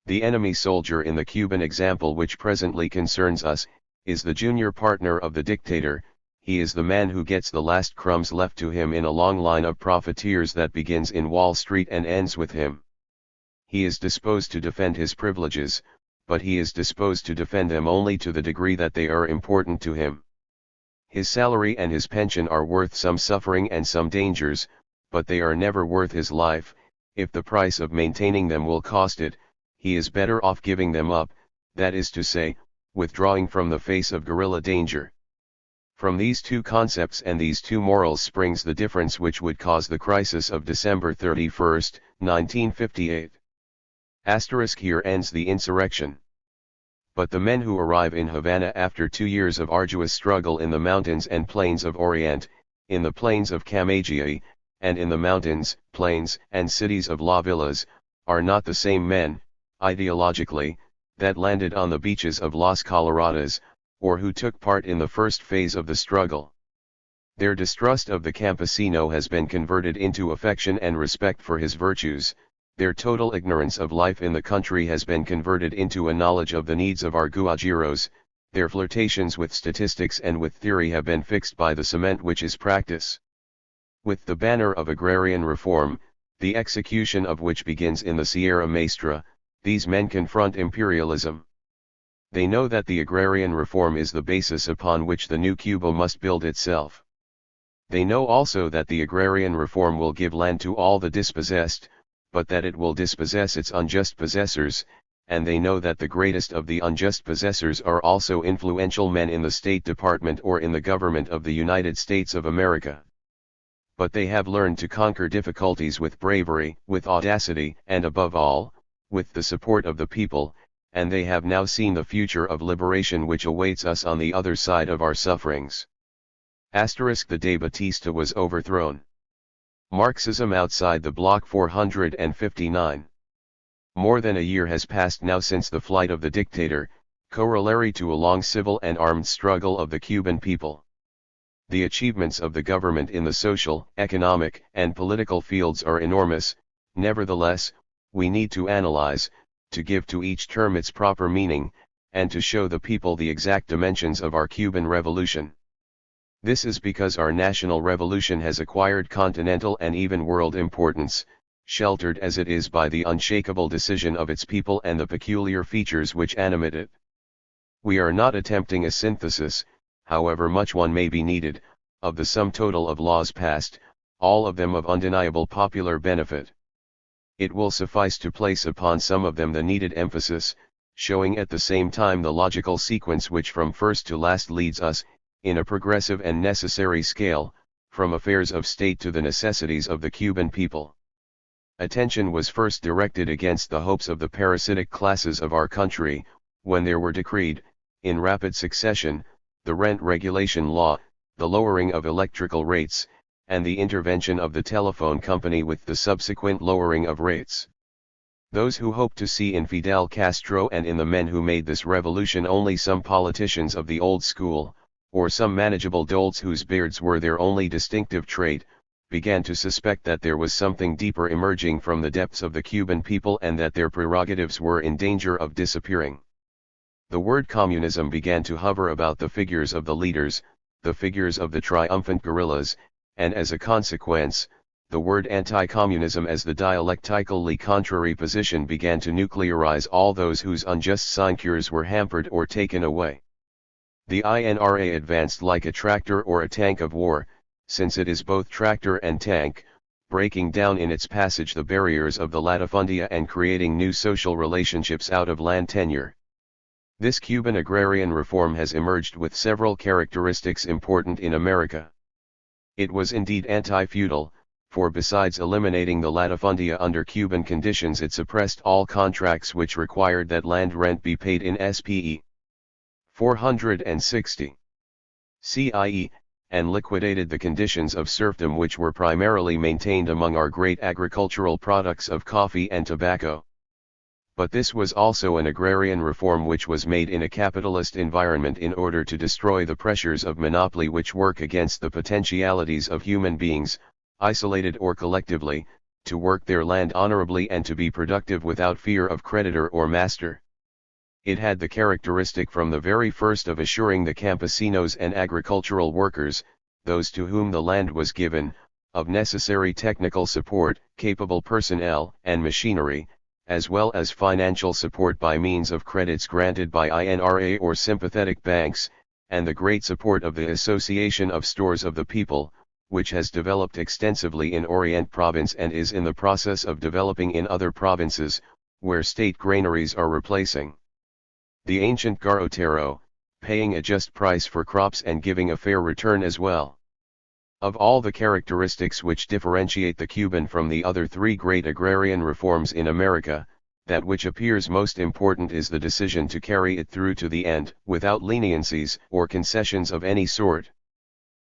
The enemy soldier in the Cuban example which presently concerns us, is the junior partner of the dictator. He is the man who gets the last crumbs left to him in a long line of profiteers that begins in Wall Street and ends with him. He is disposed to defend his privileges, but he is disposed to defend them only to the degree that they are important to him. His salary and his pension are worth some suffering and some dangers, but they are never worth his life. If the price of maintaining them will cost it, he is better off giving them up, that is to say, withdrawing from the face of guerrilla danger. From these two concepts and these two morals springs the difference which would cause the crisis of December 31, 1958. Here ends the insurrection. But the men who arrive in Havana after 2 years of arduous struggle in the mountains and plains of Orient, in the plains of Camagüey, and in the mountains, plains, and cities of La Villas, are not the same men, ideologically, that landed on the beaches of Las Coloradas, or who took part in the first phase of the struggle. Their distrust of the campesino has been converted into affection and respect for his virtues. Their total ignorance of life in the country has been converted into a knowledge of the needs of our guajiros. Their flirtations with statistics and with theory have been fixed by the cement which is practice. With the banner of agrarian reform, the execution of which begins in the Sierra Maestra, these men confront imperialism. They know that the agrarian reform is the basis upon which the new Cuba must build itself. They know also that the agrarian reform will give land to all the dispossessed, but that it will dispossess its unjust possessors, and they know that the greatest of the unjust possessors are also influential men in the State Department or in the government of the United States of America. But they have learned to conquer difficulties with bravery, with audacity, and above all, with the support of the people, and they have now seen the future of liberation which awaits us on the other side of our sufferings. The de Batista was overthrown. Marxism outside the bloc 459. More than a year has passed now since the flight of the dictator, corollary to a long civil and armed struggle of the Cuban people. The achievements of the government in the social, economic, and political fields are enormous. Nevertheless, we need to analyze, to give to each term its proper meaning, and to show the people the exact dimensions of our Cuban Revolution. This is because our national revolution has acquired continental and even world importance, sheltered as it is by the unshakable decision of its people and the peculiar features which animate it. We are not attempting a synthesis, however much one may be needed, of the sum total of laws passed, all of them of undeniable popular benefit. It will suffice to place upon some of them the needed emphasis, showing at the same time the logical sequence which from first to last leads us, in a progressive and necessary scale, from affairs of state to the necessities of the Cuban people. Attention was first directed against the hopes of the parasitic classes of our country, when there were decreed, in rapid succession, the rent regulation law, the lowering of electrical rates, and the intervention of the telephone company with the subsequent lowering of rates. Those who hoped to see in Fidel Castro and in the men who made this revolution only some politicians of the old school, or some manageable dolts whose beards were their only distinctive trait, began to suspect that there was something deeper emerging from the depths of the Cuban people and that their prerogatives were in danger of disappearing. The word communism began to hover about the figures of the leaders, the figures of the triumphant guerrillas, and as a consequence, the word anti-communism as the dialectically contrary position began to nuclearize all those whose unjust sinecures were hampered or taken away. The INRA advanced like a tractor or a tank of war, since it is both tractor and tank, breaking down in its passage the barriers of the latifundia and creating new social relationships out of land tenure. This Cuban agrarian reform has emerged with several characteristics important in America. It was indeed anti-feudal, for besides eliminating the latifundia under Cuban conditions, it suppressed all contracts which required that land rent be paid in SPE 460 CIE, and liquidated the conditions of serfdom which were primarily maintained among our great agricultural products of coffee and tobacco. But this was also an agrarian reform which was made in a capitalist environment in order to destroy the pressures of monopoly which work against the potentialities of human beings, isolated or collectively, to work their land honorably and to be productive without fear of creditor or master. It had the characteristic from the very first of assuring the campesinos and agricultural workers, those to whom the land was given, of necessary technical support, capable personnel and machinery, as well as financial support by means of credits granted by INRA or sympathetic banks, and the great support of the Association of Stores of the People, which has developed extensively in Orient Province and is in the process of developing in other provinces, where state granaries are replacing the ancient garrotero, paying a just price for crops and giving a fair return as well. Of all the characteristics which differentiate the Cuban from the other three great agrarian reforms in America, that which appears most important is the decision to carry it through to the end, without leniencies or concessions of any sort.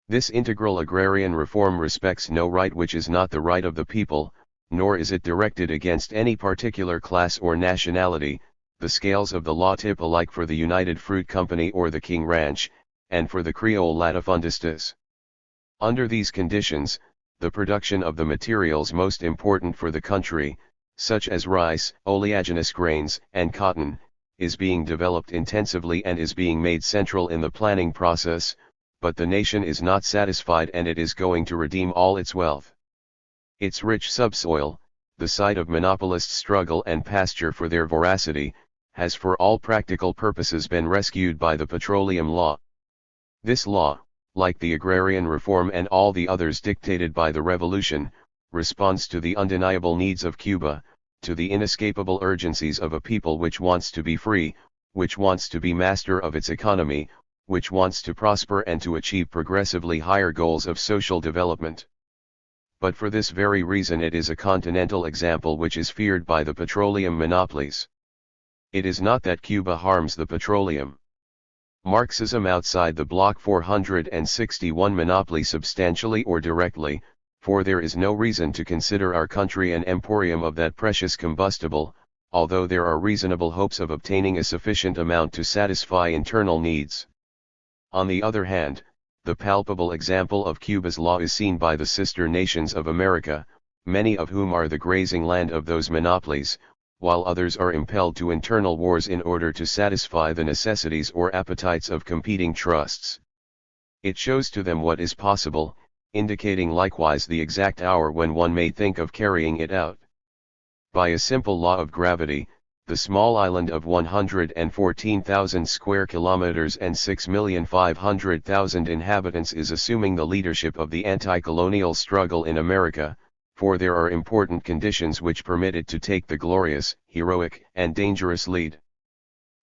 This integral agrarian reform respects no right which is not the right of the people, nor is it directed against any particular class or nationality. The scales of the law tip alike for the United Fruit Company or the King Ranch, and for the Creole latifundistas. Under these conditions, the production of the materials most important for the country, such as rice, oleaginous grains, and cotton, is being developed intensively and is being made central in the planning process, but the nation is not satisfied and it is going to redeem all its wealth. Its rich subsoil, the site of monopolists' struggle and pasture for their voracity, has for all practical purposes been rescued by the petroleum law. This law, like the agrarian reform and all the others dictated by the revolution, responds to the undeniable needs of Cuba, to the inescapable urgencies of a people which wants to be free, which wants to be master of its economy, which wants to prosper and to achieve progressively higher goals of social development. But for this very reason it is a continental example which is feared by the petroleum monopolies. It is not that Cuba harms the petroleum. Marxism outside the Bloc 461 monopoly substantially or directly, for there is no reason to consider our country an emporium of that precious combustible, although there are reasonable hopes of obtaining a sufficient amount to satisfy internal needs. On the other hand, the palpable example of Cuba's law is seen by the sister nations of America, many of whom are the grazing land of those monopolies, while others are impelled to internal wars in order to satisfy the necessities or appetites of competing trusts. It shows to them what is possible, indicating likewise the exact hour when one may think of carrying it out. By a simple law of gravity, the small island of 114,000 square kilometers and 6,500,000 inhabitants is assuming the leadership of the anti-colonial struggle in America, for there are important conditions which permit it to take the glorious, heroic, and dangerous lead.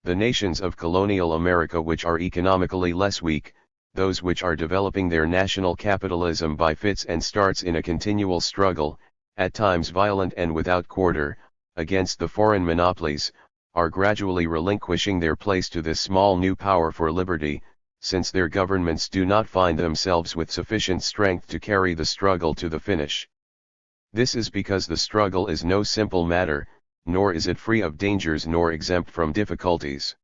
The nations of colonial America which are economically less weak, those which are developing their national capitalism by fits and starts in a continual struggle, at times violent and without quarter, against the foreign monopolies, are gradually relinquishing their place to this small new power for liberty, since their governments do not find themselves with sufficient strength to carry the struggle to the finish. This is because the struggle is no simple matter, nor is it free of dangers nor exempt from difficulties.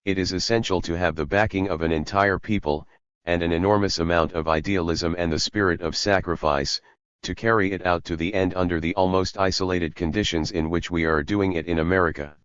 It is essential to have the backing of an entire people, and an enormous amount of idealism and the spirit of sacrifice, to carry it out to the end under the almost isolated conditions in which we are doing it in America.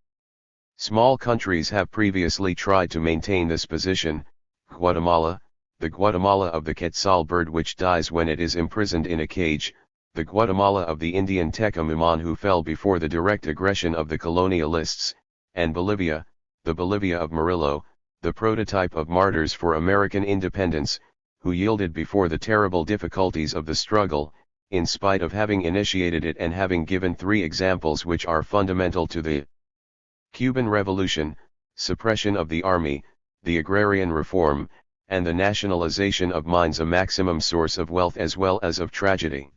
Small countries have previously tried to maintain this position. Guatemala, the Guatemala of the quetzal bird which dies when it is imprisoned in a cage, the Guatemala of the Indian Tecumumán who fell before the direct aggression of the colonialists, and Bolivia, the Bolivia of Murillo, the prototype of martyrs for American independence, who yielded before the terrible difficulties of the struggle, in spite of having initiated it and having given three examples which are fundamental to the Cuban Revolution: suppression of the army, the agrarian reform, and the nationalization of mines, a maximum source of wealth as well as of tragedy.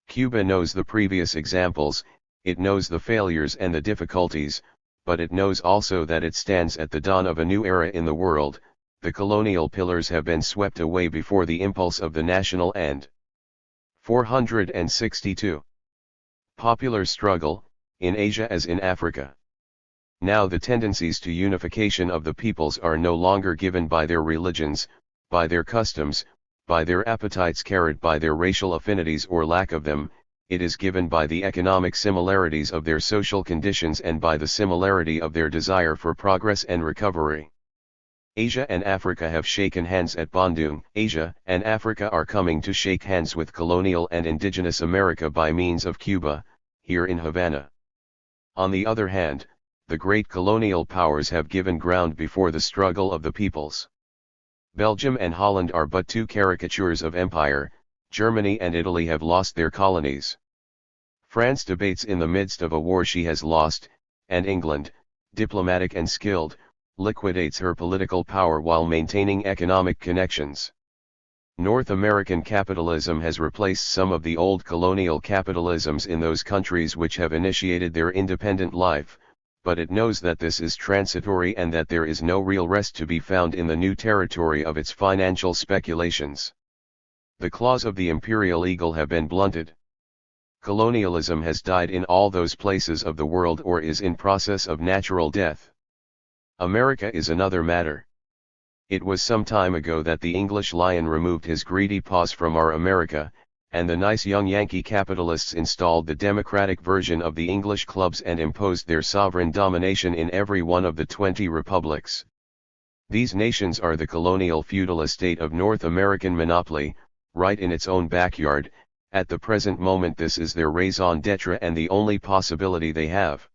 Cuba knows the previous examples, it knows the failures and the difficulties, but it knows also that it stands at the dawn of a new era in the world. The colonial pillars have been swept away before the impulse of the national end. 462. Popular struggle, in Asia as in Africa. Now the tendencies to unification of the peoples are no longer given by their religions, by their customs, by their appetites, by their racial affinities or lack of them. It is given by the economic similarities of their social conditions and by the similarity of their desire for progress and recovery. Asia and Africa have shaken hands at Bandung. Asia and Africa are coming to shake hands with colonial and indigenous America by means of Cuba, here in Havana. On the other hand, the great colonial powers have given ground before the struggle of the peoples. Belgium and Holland are but two caricatures of empire. Germany and Italy have lost their colonies. France debates in the midst of a war she has lost, and England, diplomatic and skilled, liquidates her political power while maintaining economic connections. North American capitalism has replaced some of the old colonial capitalisms in those countries which have initiated their independent life, but it knows that this is transitory and that there is no real rest to be found in the new territory of its financial speculations. The claws of the imperial eagle have been blunted. Colonialism has died in all those places of the world or is in process of natural death. America is another matter. It was some time ago that the English lion removed his greedy paws from our America, and the nice young Yankee capitalists installed the democratic version of the English clubs and imposed their sovereign domination in every one of the 20 republics. These nations are the colonial feudal estate of North American monopoly, right in its own backyard. At the present moment this is their raison d'etre and the only possibility they have.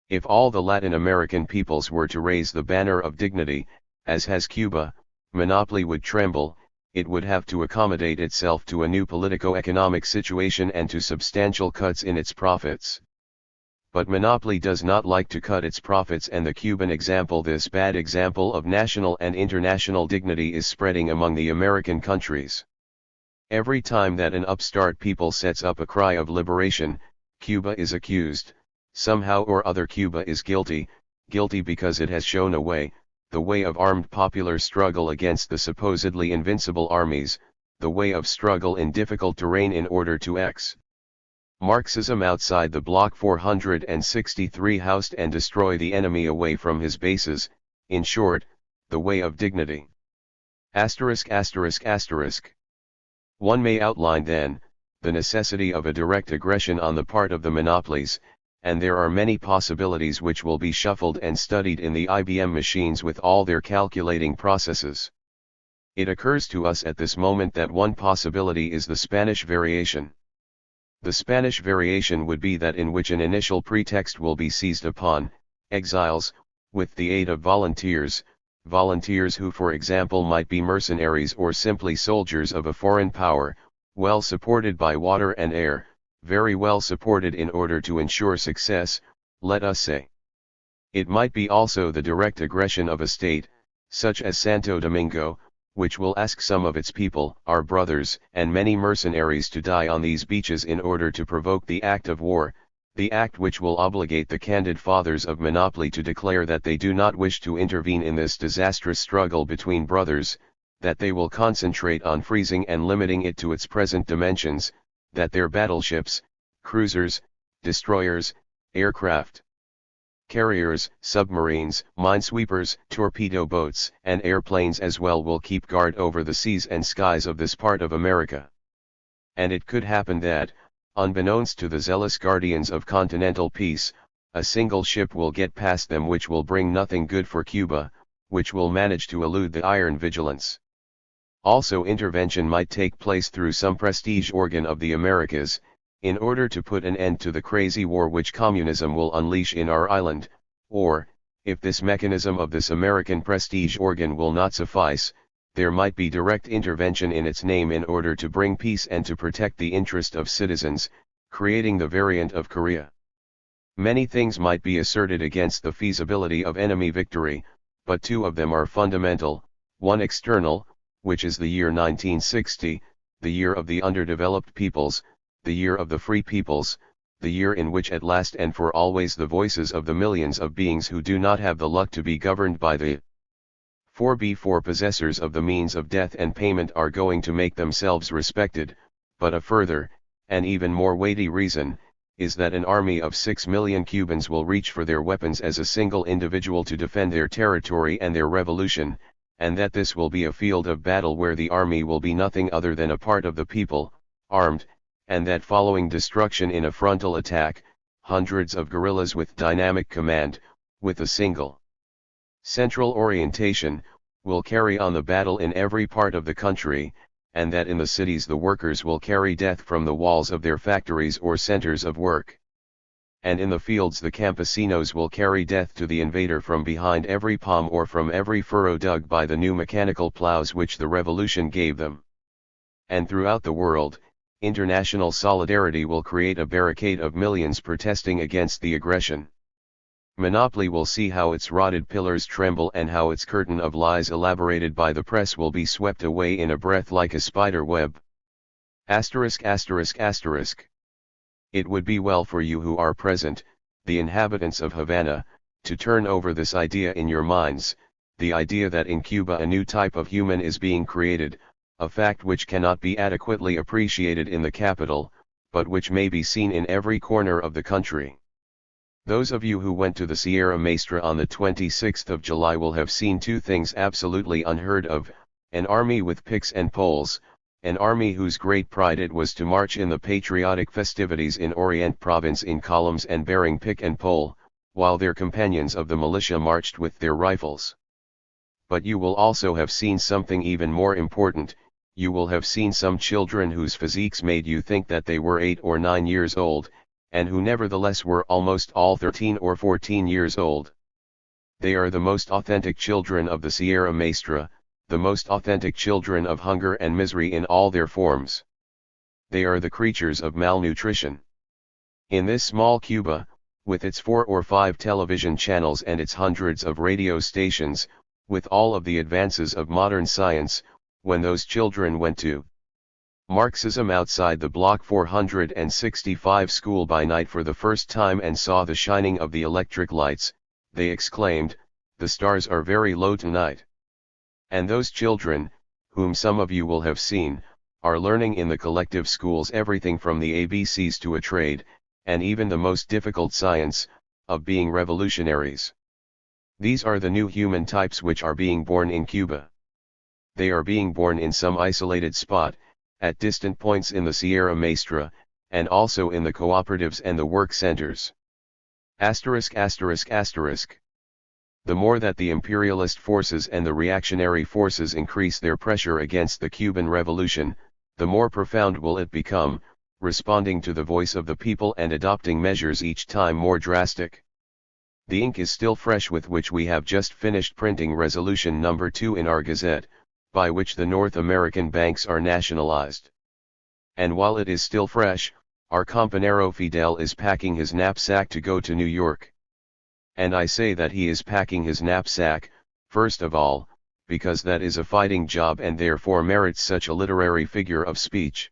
If all the Latin American peoples were to raise the banner of dignity, as has Cuba, monopoly would tremble. It would have to accommodate itself to a new politico-economic situation and to substantial cuts in its profits. But monopoly does not like to cut its profits, and the Cuban example, this bad example of national and international dignity, is spreading among the American countries. Every time that an upstart people sets up a cry of liberation, Cuba is accused. Somehow or other Cuba is guilty because it has shown a way, the way of armed popular struggle against the supposedly invincible armies, the way of struggle in difficult terrain in order to Marxism outside the block 463 housed and destroy the enemy away from his bases, in short, the way of dignity. One may outline then, the necessity of a direct aggression on the part of the monopolies, and there are many possibilities which will be shuffled and studied in the IBM machines with all their calculating processes. It occurs to us at this moment that one possibility is the Spanish variation. The Spanish variation would be that in which an initial pretext will be seized upon, exiles, with the aid of volunteers who for example might be mercenaries or simply soldiers of a foreign power, well supported by water and air, very well supported in order to ensure success, let us say. It might be also the direct aggression of a state, such as Santo Domingo, which will ask some of its people, our brothers and many mercenaries, to die on these beaches in order to provoke the act of war, the act which will obligate the candid fathers of monopoly to declare that they do not wish to intervene in this disastrous struggle between brothers, that they will concentrate on freezing and limiting it to its present dimensions, that their battleships, cruisers, destroyers, aircraft, Carriers, submarines, minesweepers, torpedo boats, and airplanes as well will keep guard over the seas and skies of this part of America. And it could happen that, unbeknownst to the zealous guardians of continental peace, a single ship will get past them which will bring nothing good for Cuba, which will manage to elude the iron vigilance. Also intervention might take place through some prestige organ of the Americas, in order to put an end to the crazy war which communism will unleash in our island, or, if this mechanism of this American prestige organ will not suffice, there might be direct intervention in its name in order to bring peace and to protect the interest of citizens, creating the variant of Korea. Many things might be asserted against the feasibility of enemy victory, but two of them are fundamental, one external, which is the year 1960, the year of the underdeveloped peoples, the year of the free peoples, the year in which at last and for always the voices of the millions of beings who do not have the luck to be governed by the 4B4 possessors of the means of death and payment are going to make themselves respected. But a further, and even more weighty reason, is that an army of 6 million Cubans will reach for their weapons as a single individual to defend their territory and their revolution, and that this will be a field of battle where the army will be nothing other than a part of the people, armed, and that following destruction in a frontal attack, hundreds of guerrillas with dynamic command, with a single central orientation, will carry on the battle in every part of the country, and that in the cities the workers will carry death from the walls of their factories or centers of work. And in the fields the campesinos will carry death to the invader from behind every palm or from every furrow dug by the new mechanical plows which the revolution gave them. And throughout the world, international solidarity will create a barricade of millions protesting against the aggression. Monopoly will see how its rotted pillars tremble and how its curtain of lies elaborated by the press will be swept away in a breath like a spider web. Asterisk asterisk asterisk. It would be well for you who are present, the inhabitants of Havana, to turn over this idea in your minds, the idea that in Cuba a new type of human is being created, a fact which cannot be adequately appreciated in the capital, but which may be seen in every corner of the country. Those of you who went to the Sierra Maestra on the 26th of July will have seen two things absolutely unheard of: an army with picks and poles, an army whose great pride it was to march in the patriotic festivities in Orient Province in columns and bearing pick and pole, while their companions of the militia marched with their rifles. But you will also have seen something even more important: you will have seen some children whose physiques made you think that they were 8 or 9 years old, and who nevertheless were almost all 13 or 14 years old. They are the most authentic children of the Sierra Maestra, the most authentic children of hunger and misery in all their forms. They are the creatures of malnutrition. In this small Cuba, with its 4 or 5 television channels and its hundreds of radio stations, with all of the advances of modern science, when those children went to Marxism outside the Block 465 school by night for the first time and saw the shining of the electric lights, they exclaimed, "The stars are very low tonight." And those children, whom some of you will have seen, are learning in the collective schools everything from the ABCs to a trade, and even the most difficult science, of being revolutionaries. These are the new human types which are being born in Cuba. They are being born in some isolated spot, at distant points in the Sierra Maestra, and also in the cooperatives and the work centers. Asterisk asterisk asterisk. The more that the imperialist forces and the reactionary forces increase their pressure against the Cuban Revolution, the more profound will it become, responding to the voice of the people and adopting measures each time more drastic. The ink is still fresh with which we have just finished printing Resolution Number 2 in our Gazette, by which the North American banks are nationalized. And while it is still fresh, our companero Fidel is packing his knapsack to go to New York. And I say that he is packing his knapsack, first of all, because that is a fighting job and therefore merits such a literary figure of speech.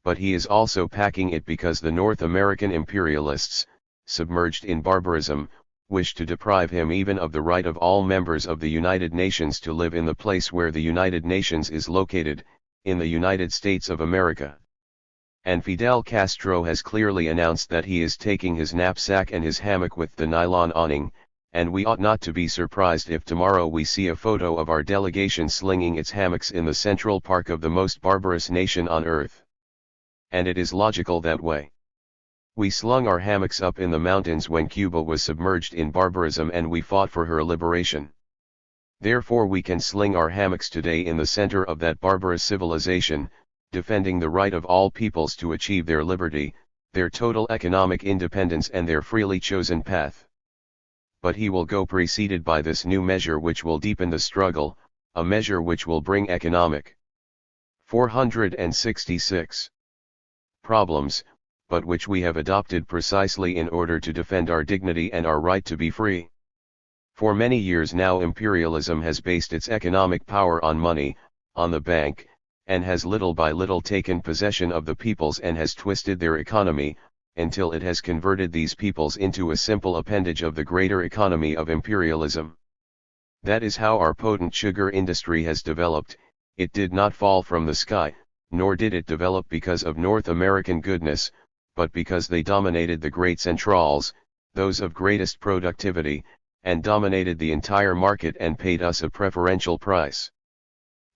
But he is also packing it because the North American imperialists, submerged in barbarism, wish to deprive him even of the right of all members of the United Nations to live in the place where the United Nations is located, in the United States of America. And Fidel Castro has clearly announced that he is taking his knapsack and his hammock with the nylon awning, and we ought not to be surprised if tomorrow we see a photo of our delegation slinging its hammocks in the Central Park of the most barbarous nation on earth. And it is logical that way. We slung our hammocks up in the mountains when Cuba was submerged in barbarism and we fought for her liberation. Therefore we can sling our hammocks today in the center of that barbarous civilization, defending the right of all peoples to achieve their liberty, their total economic independence and their freely chosen path. But he will go preceded by this new measure which will deepen the struggle, a measure which will bring economic 466 problems, but which we have adopted precisely in order to defend our dignity and our right to be free. For many years now imperialism has based its economic power on money, on the bank, and has little by little taken possession of the peoples and has twisted their economy, until it has converted these peoples into a simple appendage of the greater economy of imperialism. That is how our potent sugar industry has developed. It did not fall from the sky, nor did it develop because of North American goodness, but because they dominated the great centrales, those of greatest productivity, and dominated the entire market and paid us a preferential price.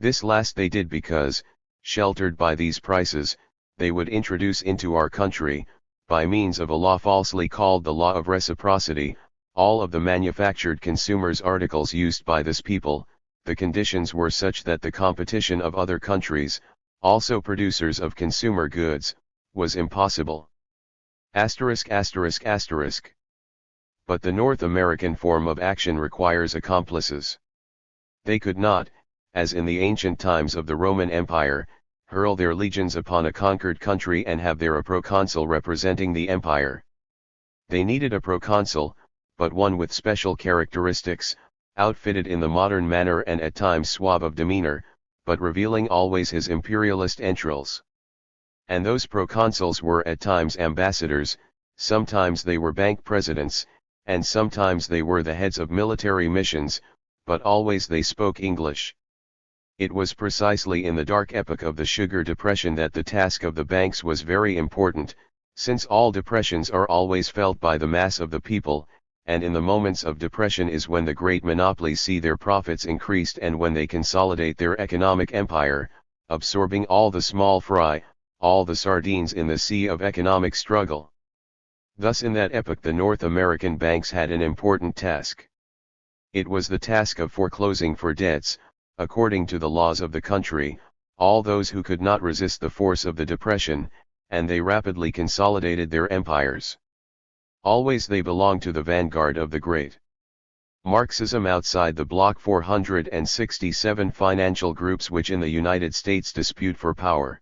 This last they did because, sheltered by these prices, they would introduce into our country, by means of a law falsely called the law of reciprocity, all of the manufactured consumers' articles used by this people. The conditions were such that the competition of other countries, also producers of consumer goods, was impossible. Asterisk asterisk asterisk. But the North American form of action requires accomplices. They could not, as in the ancient times of the Roman Empire, hurl their legions upon a conquered country and have there a proconsul representing the empire. They needed a proconsul, but one with special characteristics, outfitted in the modern manner and at times suave of demeanor, but revealing always his imperialist entrails. And those proconsuls were at times ambassadors, sometimes they were bank presidents, and sometimes they were the heads of military missions, but always they spoke English. It was precisely in the dark epoch of the sugar depression that the task of the banks was very important, since all depressions are always felt by the mass of the people, and in the moments of depression is when the great monopolies see their profits increased and when they consolidate their economic empire, absorbing all the small fry, all the sardines in the sea of economic struggle. Thus in that epoch the North American banks had an important task. It was the task of foreclosing for debts, according to the laws of the country, all those who could not resist the force of the depression, and they rapidly consolidated their empires. Always they belonged to the vanguard of the great Marxism outside the bloc 467 financial groups which in the United States dispute for power.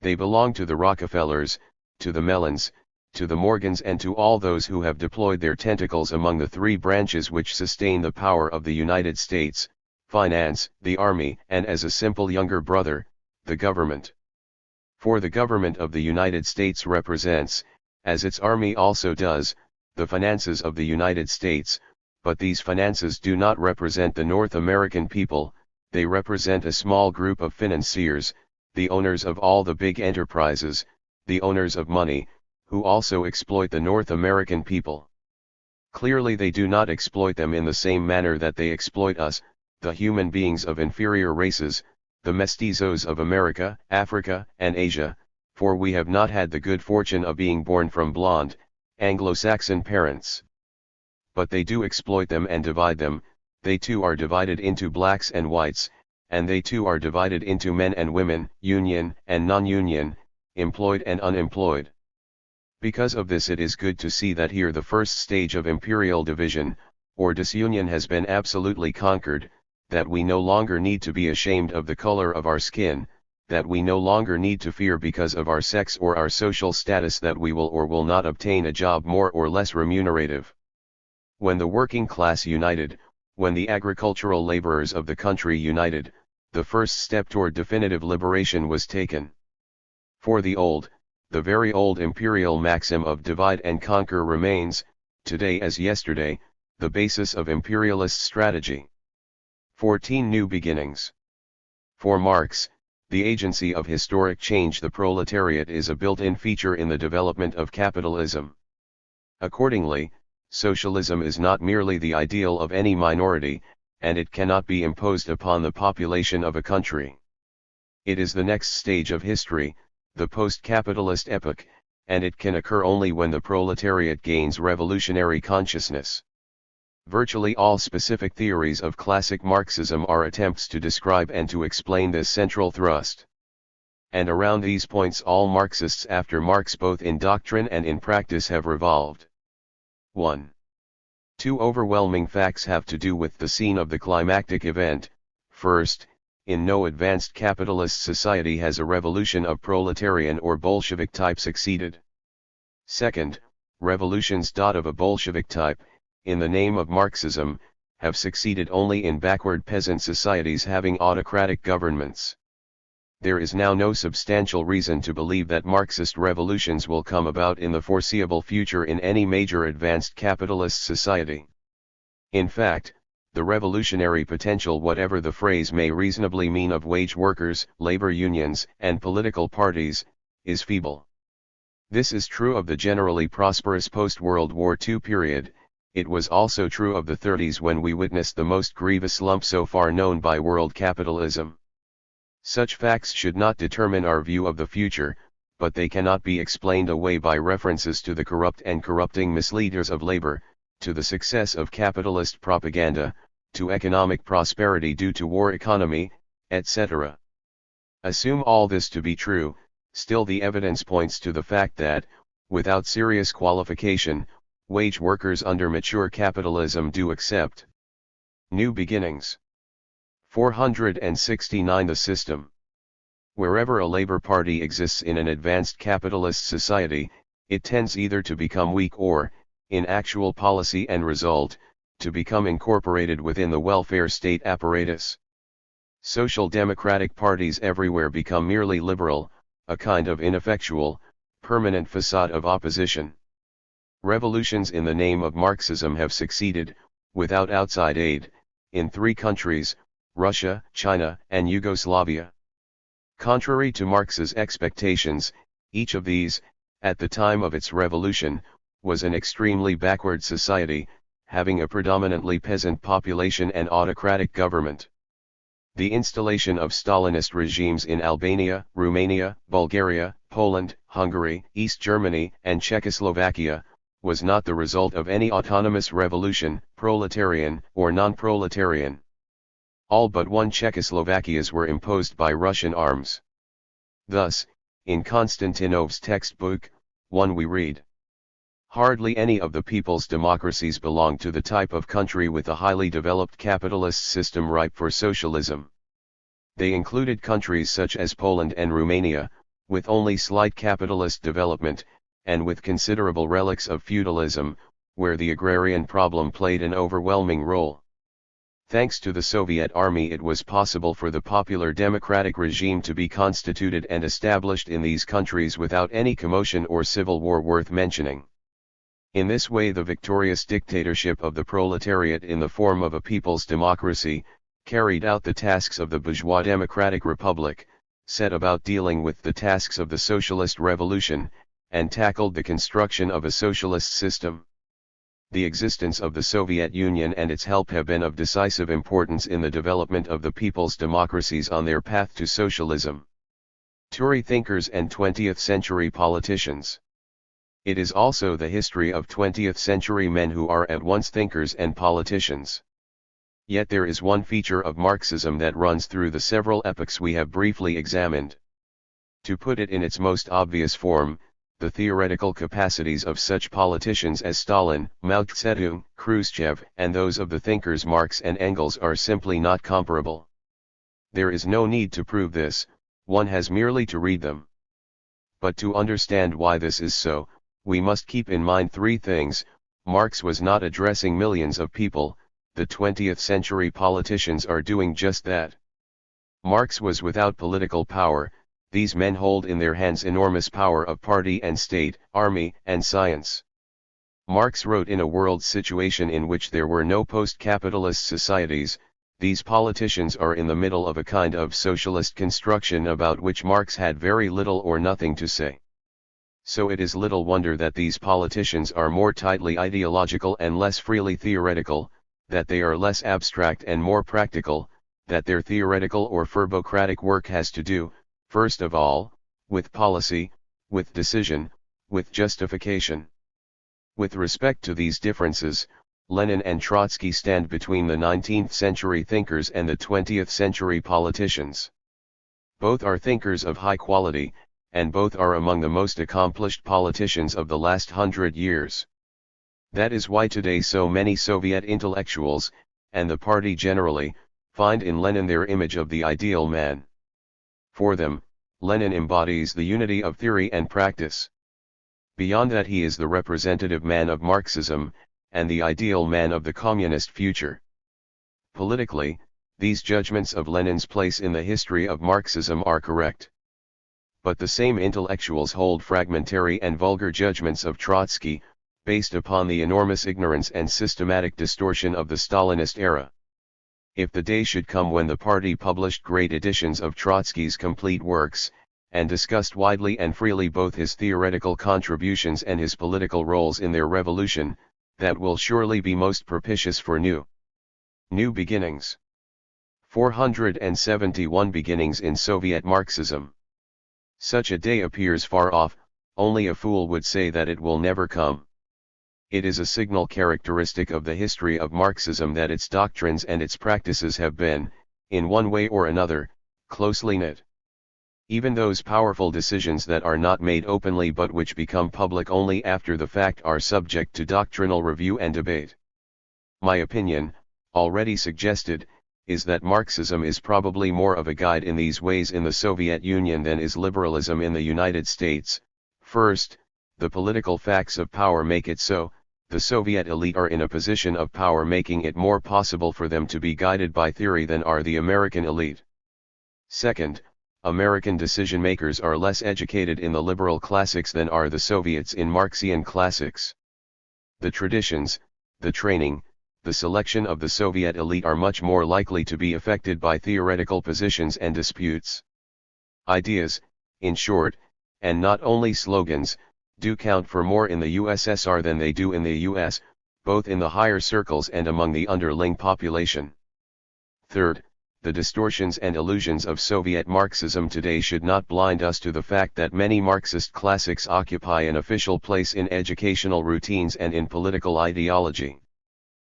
They belong to the Rockefellers, to the Mellons, to the Morgans and to all those who have deployed their tentacles among the three branches which sustain the power of the United States, finance, the army, and as a simple younger brother, the government. For the government of the United States represents, as its army also does, the finances of the United States, but these finances do not represent the North American people, they represent a small group of financiers, the owners of all the big enterprises, the owners of money, who also exploit the North American people. Clearly they do not exploit them in the same manner that they exploit us, the human beings of inferior races, the mestizos of America, Africa, and Asia, for we have not had the good fortune of being born from blonde, Anglo-Saxon parents. But they do exploit them and divide them, they too are divided into blacks and whites, and they too are divided into men and women, union and non-union, employed and unemployed. Because of this it is good to see that here the first stage of imperial division, or disunion has been absolutely conquered, that we no longer need to be ashamed of the color of our skin, that we no longer need to fear because of our sex or our social status that we will or will not obtain a job more or less remunerative. When the working class united, when the agricultural laborers of the country united, the first step toward definitive liberation was taken. For the very old imperial maxim of divide and conquer remains, today as yesterday, the basis of imperialist strategy. 14 New beginnings. For Marx, The agency of historic change. The proletariat is a built-in feature in the development of capitalism. Accordingly, socialism is not merely the ideal of any minority, and it cannot be imposed upon the population of a country. It is the next stage of history, the post-capitalist epoch, and it can occur only when the proletariat gains revolutionary consciousness. Virtually all specific theories of classic Marxism are attempts to describe and to explain this central thrust. And around these points all Marxists after Marx both in doctrine and in practice have revolved. 1. Two overwhelming facts have to do with the scene of the climactic event. First, in no advanced capitalist society has a revolution of proletarian or Bolshevik type succeeded. Second, revolutions of a Bolshevik type, in the name of Marxism, have succeeded only in backward peasant societies having autocratic governments. There is now no substantial reason to believe that Marxist revolutions will come about in the foreseeable future in any major advanced capitalist society. In fact, the revolutionary potential, whatever the phrase may reasonably mean, of wage workers, labor unions, and political parties, is feeble. This is true of the generally prosperous post-World War II period. It was also true of the 30s when we witnessed the most grievous slump so far known by world capitalism. Such facts should not determine our view of the future, but they cannot be explained away by references to the corrupt and corrupting misleaders of labor, to the success of capitalist propaganda, to economic prosperity due to war economy, etc. Assume all this to be true, still the evidence points to the fact that, without serious qualification, wage workers under mature capitalism do accept new beginnings. 469. The system. Wherever a labor party exists in an advanced capitalist society, it tends either to become weak or, in actual policy and result, to become incorporated within the welfare state apparatus. Social democratic parties everywhere become merely liberal, a kind of ineffectual, permanent facade of opposition. Revolutions in the name of Marxism have succeeded, without outside aid, in 3 countries, Russia, China, and Yugoslavia. Contrary to Marx's expectations, each of these, at the time of its revolution, was an extremely backward society, having a predominantly peasant population and autocratic government. The installation of Stalinist regimes in Albania, Romania, Bulgaria, Poland, Hungary, East Germany, and Czechoslovakia, was not the result of any autonomous revolution, proletarian or non-proletarian. All but one Czechoslovakias were imposed by Russian arms. Thus, in Konstantinov's textbook, 1, we read, "Hardly any of the people's democracies belong to the type of country with a highly developed capitalist system ripe for socialism. They included countries such as Poland and Romania, with only slight capitalist development, and with considerable relics of feudalism, where the agrarian problem played an overwhelming role. Thanks to the Soviet Army it was possible for the popular democratic regime to be constituted and established in these countries without any commotion or civil war worth mentioning. In this way the victorious dictatorship of the proletariat in the form of a people's democracy, carried out the tasks of the bourgeois democratic republic, set about dealing with the tasks of the socialist revolution, and tackled the construction of a socialist system. The existence of the Soviet Union and its help have been of decisive importance in the development of the people's democracies on their path to socialism. Tory thinkers and 20th century politicians. It is also the history of 20th century men who are at once thinkers and politicians. Yet there is one feature of Marxism that runs through the several epochs we have briefly examined. To put it in its most obvious form, the theoretical capacities of such politicians as Stalin, Mao Zedong, Khrushchev, and those of the thinkers Marx and Engels are simply not comparable. There is no need to prove this, one has merely to read them. But to understand why this is so, we must keep in mind 3 things. Marx was not addressing millions of people, the 20th century politicians are doing just that. Marx was without political power. These men hold in their hands enormous power of party and state, army, and science. Marx wrote in a world situation in which there were no post-capitalist societies, these politicians are in the middle of a kind of socialist construction about which Marx had very little or nothing to say. So it is little wonder that these politicians are more tightly ideological and less freely theoretical, that they are less abstract and more practical, that their theoretical or verbocratic work has to do, first of all, with policy, with decision, with justification. With respect to these differences, Lenin and Trotsky stand between the 19th century thinkers and the 20th century politicians. Both are thinkers of high quality, and both are among the most accomplished politicians of the last 100 years. That is why today so many Soviet intellectuals, and the party generally, find in Lenin their image of the ideal man. For them, Lenin embodies the unity of theory and practice. Beyond that, he is the representative man of Marxism, and the ideal man of the communist future. Politically, these judgments of Lenin's place in the history of Marxism are correct. But the same intellectuals hold fragmentary and vulgar judgments of Trotsky, based upon the enormous ignorance and systematic distortion of the Stalinist era. If the day should come when the party published great editions of Trotsky's complete works, and discussed widely and freely both his theoretical contributions and his political roles in their revolution, that will surely be most propitious for new beginnings. 471 Beginnings in Soviet Marxism. Such a day appears far off, only a fool would say that it will never come. It is a signal characteristic of the history of Marxism that its doctrines and its practices have been, in one way or another, closely knit. Even those powerful decisions that are not made openly but which become public only after the fact are subject to doctrinal review and debate. My opinion, already suggested, is that Marxism is probably more of a guide in these ways in the Soviet Union than is liberalism in the United States. First, the political facts of power make it so. The Soviet elite are in a position of power, making it more possible for them to be guided by theory than are the American elite. Second, American decision-makers are less educated in the liberal classics than are the Soviets in Marxian classics. The traditions, the training, the selection of the Soviet elite are much more likely to be affected by theoretical positions and disputes. Ideas, in short, and not only slogans, do count for more in the USSR than they do in the US, both in the higher circles and among the underling population. Third, the distortions and illusions of Soviet Marxism today should not blind us to the fact that many Marxist classics occupy an official place in educational routines and in political ideology.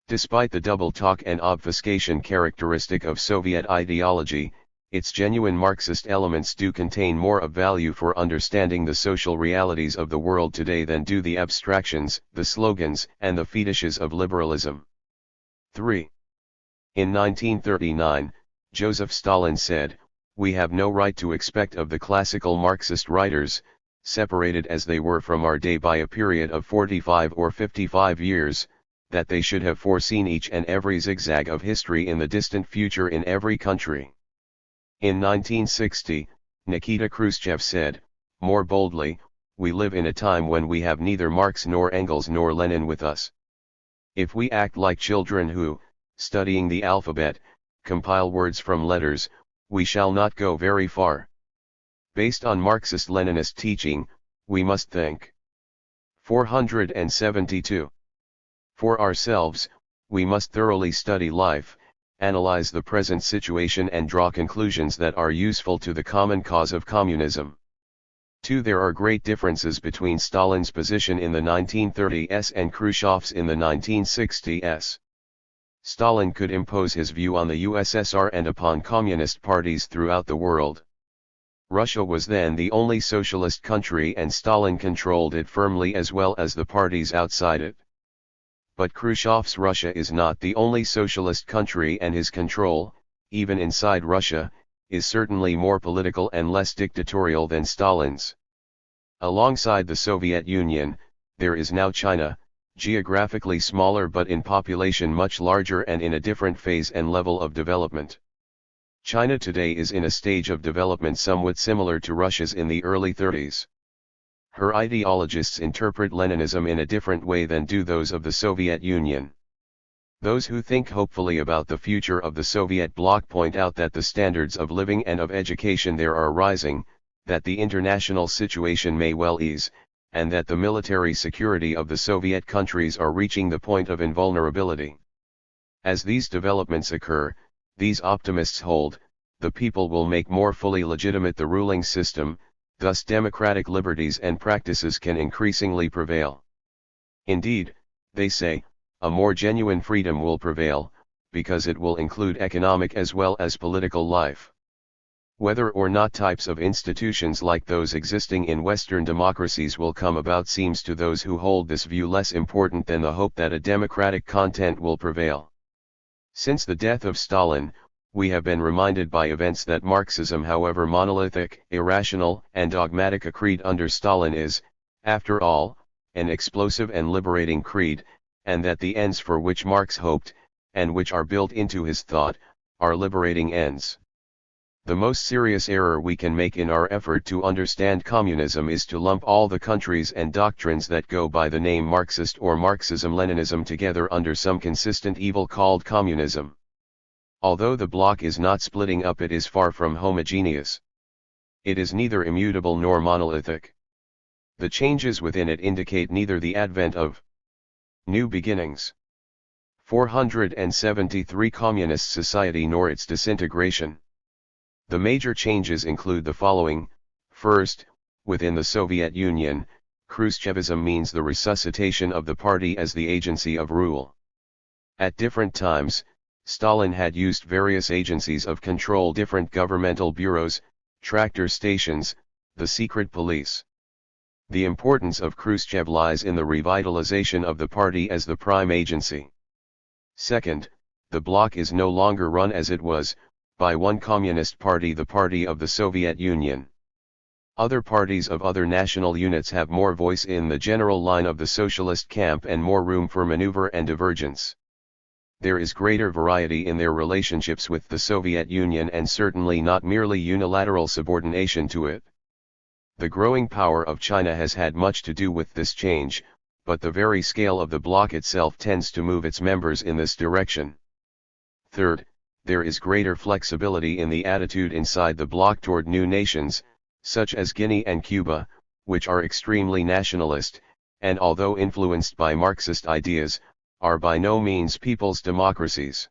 Despite the double talk and obfuscation characteristic of Soviet ideology, its genuine Marxist elements do contain more of value for understanding the social realities of the world today than do the abstractions, the slogans, and the fetishes of liberalism. 3. In 1939, Joseph Stalin said, "We have no right to expect of the classical Marxist writers, separated as they were from our day by a period of 45 or 55 years, that they should have foreseen each and every zigzag of history in the distant future in every country." In 1960, Nikita Khrushchev said, more boldly, "We live in a time when we have neither Marx nor Engels nor Lenin with us. If we act like children who, studying the alphabet, compile words from letters, we shall not go very far. Based on Marxist-Leninist teaching, we must think." 472. For ourselves, we must thoroughly study life, analyze the present situation and draw conclusions that are useful to the common cause of communism. 2. There are great differences between Stalin's position in the 1930s and Khrushchev's in the 1960s. Stalin could impose his view on the USSR and upon communist parties throughout the world. Russia was then the only socialist country and Stalin controlled it firmly as well as the parties outside it. But Khrushchev's Russia is not the only socialist country, and his control, even inside Russia, is certainly more political and less dictatorial than Stalin's. Alongside the Soviet Union, there is now China, geographically smaller but in population much larger and in a different phase and level of development. China today is in a stage of development somewhat similar to Russia's in the early 30s. Her ideologists interpret Leninism in a different way than do those of the Soviet Union. Those who think hopefully about the future of the Soviet bloc point out that the standards of living and of education there are rising, that the international situation may well ease, and that the military security of the Soviet countries are reaching the point of invulnerability. As these developments occur, these optimists hold, the people will make more fully legitimate the ruling system, thus democratic liberties and practices can increasingly prevail. Indeed, they say, a more genuine freedom will prevail, because it will include economic as well as political life. Whether or not types of institutions like those existing in Western democracies will come about seems to those who hold this view less important than the hope that a democratic content will prevail. Since the death of Stalin, we have been reminded by events that Marxism, however monolithic, irrational, and dogmatic a creed under Stalin is, after all, an explosive and liberating creed, and that the ends for which Marx hoped, and which are built into his thought, are liberating ends. The most serious error we can make in our effort to understand communism is to lump all the countries and doctrines that go by the name Marxist or Marxism-Leninism together under some consistent evil called communism. Although the bloc is not splitting up, it is far from homogeneous. It is neither immutable nor monolithic. The changes within it indicate neither the advent of new beginnings, 473 communist society, nor its disintegration. The major changes include the following. First, within the Soviet Union, Khrushchevism means the resuscitation of the party as the agency of rule. At different times, Stalin had used various agencies of control, different governmental bureaus, tractor stations, the secret police. The importance of Khrushchev lies in the revitalization of the party as the prime agency. Second, the bloc is no longer run as it was, by one communist party, the party of the Soviet Union. Other parties of other national units have more voice in the general line of the socialist camp and more room for maneuver and divergence. There is greater variety in their relationships with the Soviet Union, and certainly not merely unilateral subordination to it. The growing power of China has had much to do with this change, but the very scale of the bloc itself tends to move its members in this direction. Third, there is greater flexibility in the attitude inside the bloc toward new nations, such as Guinea and Cuba, which are extremely nationalist, and although influenced by Marxist ideas, are by no means people's democracies.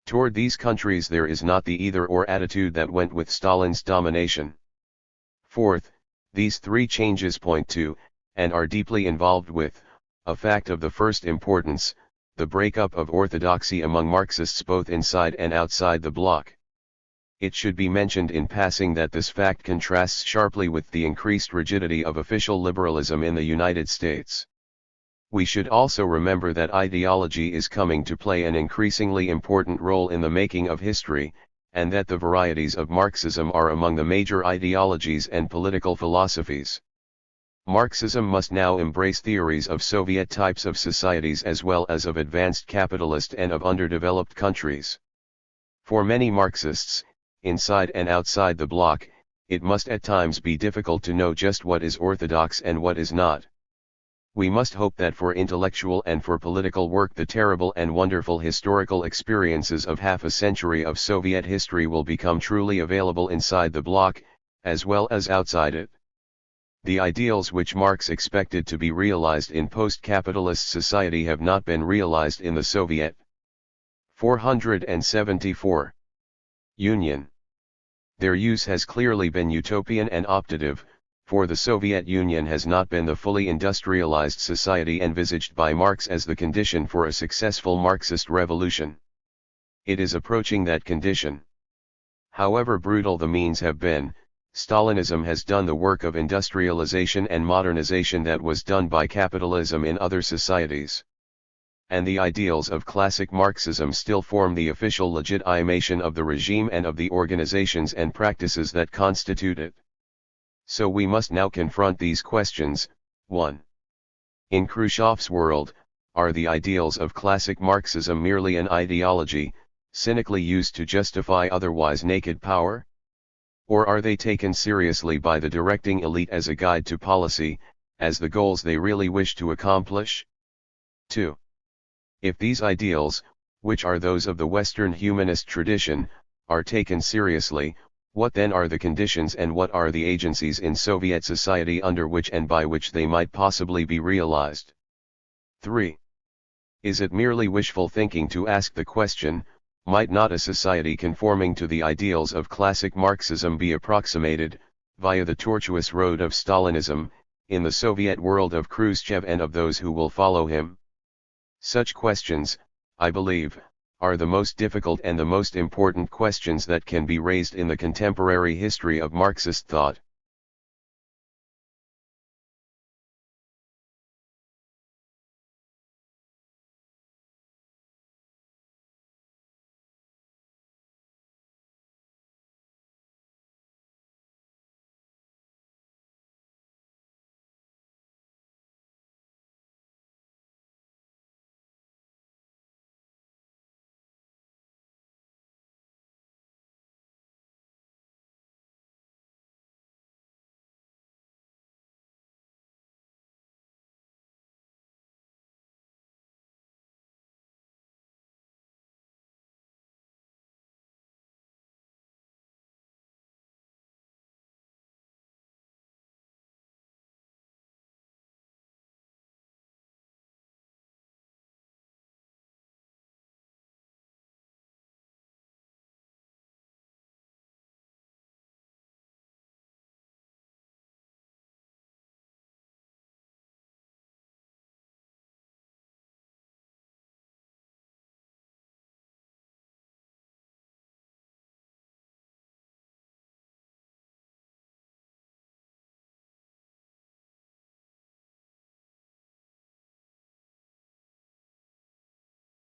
Toward these countries there is not the either-or attitude that went with Stalin's domination. Fourth, these three changes point to, and are deeply involved with, a fact of the first importance, the breakup of orthodoxy among Marxists both inside and outside the bloc. It should be mentioned in passing that this fact contrasts sharply with the increased rigidity of official liberalism in the United States. We should also remember that ideology is coming to play an increasingly important role in the making of history, and that the varieties of Marxism are among the major ideologies and political philosophies. Marxism must now embrace theories of Soviet types of societies as well as of advanced capitalist and of underdeveloped countries. For many Marxists, inside and outside the bloc, it must at times be difficult to know just what is orthodox and what is not. We must hope that for intellectual and for political work the terrible and wonderful historical experiences of half a century of Soviet history will become truly available inside the bloc, as well as outside it. The ideals which Marx expected to be realized in post-capitalist society have not been realized in the Soviet. 474. Union. Their use has clearly been utopian and optative, for the Soviet Union has not been the fully industrialized society envisaged by Marx as the condition for a successful Marxist revolution. It is approaching that condition. However brutal the means have been, Stalinism has done the work of industrialization and modernization that was done by capitalism in other societies. And the ideals of classic Marxism still form the official legitimation of the regime and of the organizations and practices that constitute it. So we must now confront these questions. 1. In Khrushchev's world, are the ideals of classic Marxism merely an ideology, cynically used to justify otherwise naked power? Or are they taken seriously by the directing elite as a guide to policy, as the goals they really wish to accomplish? 2. If these ideals, which are those of the Western humanist tradition, are taken seriously, what then are the conditions and what are the agencies in Soviet society under which and by which they might possibly be realized? 3. Is it merely wishful thinking to ask the question, might not a society conforming to the ideals of classic Marxism be approximated, via the tortuous road of Stalinism, in the Soviet world of Khrushchev and of those who will follow him? Such questions, I believe, are the most difficult and the most important questions that can be raised in the contemporary history of Marxist thought.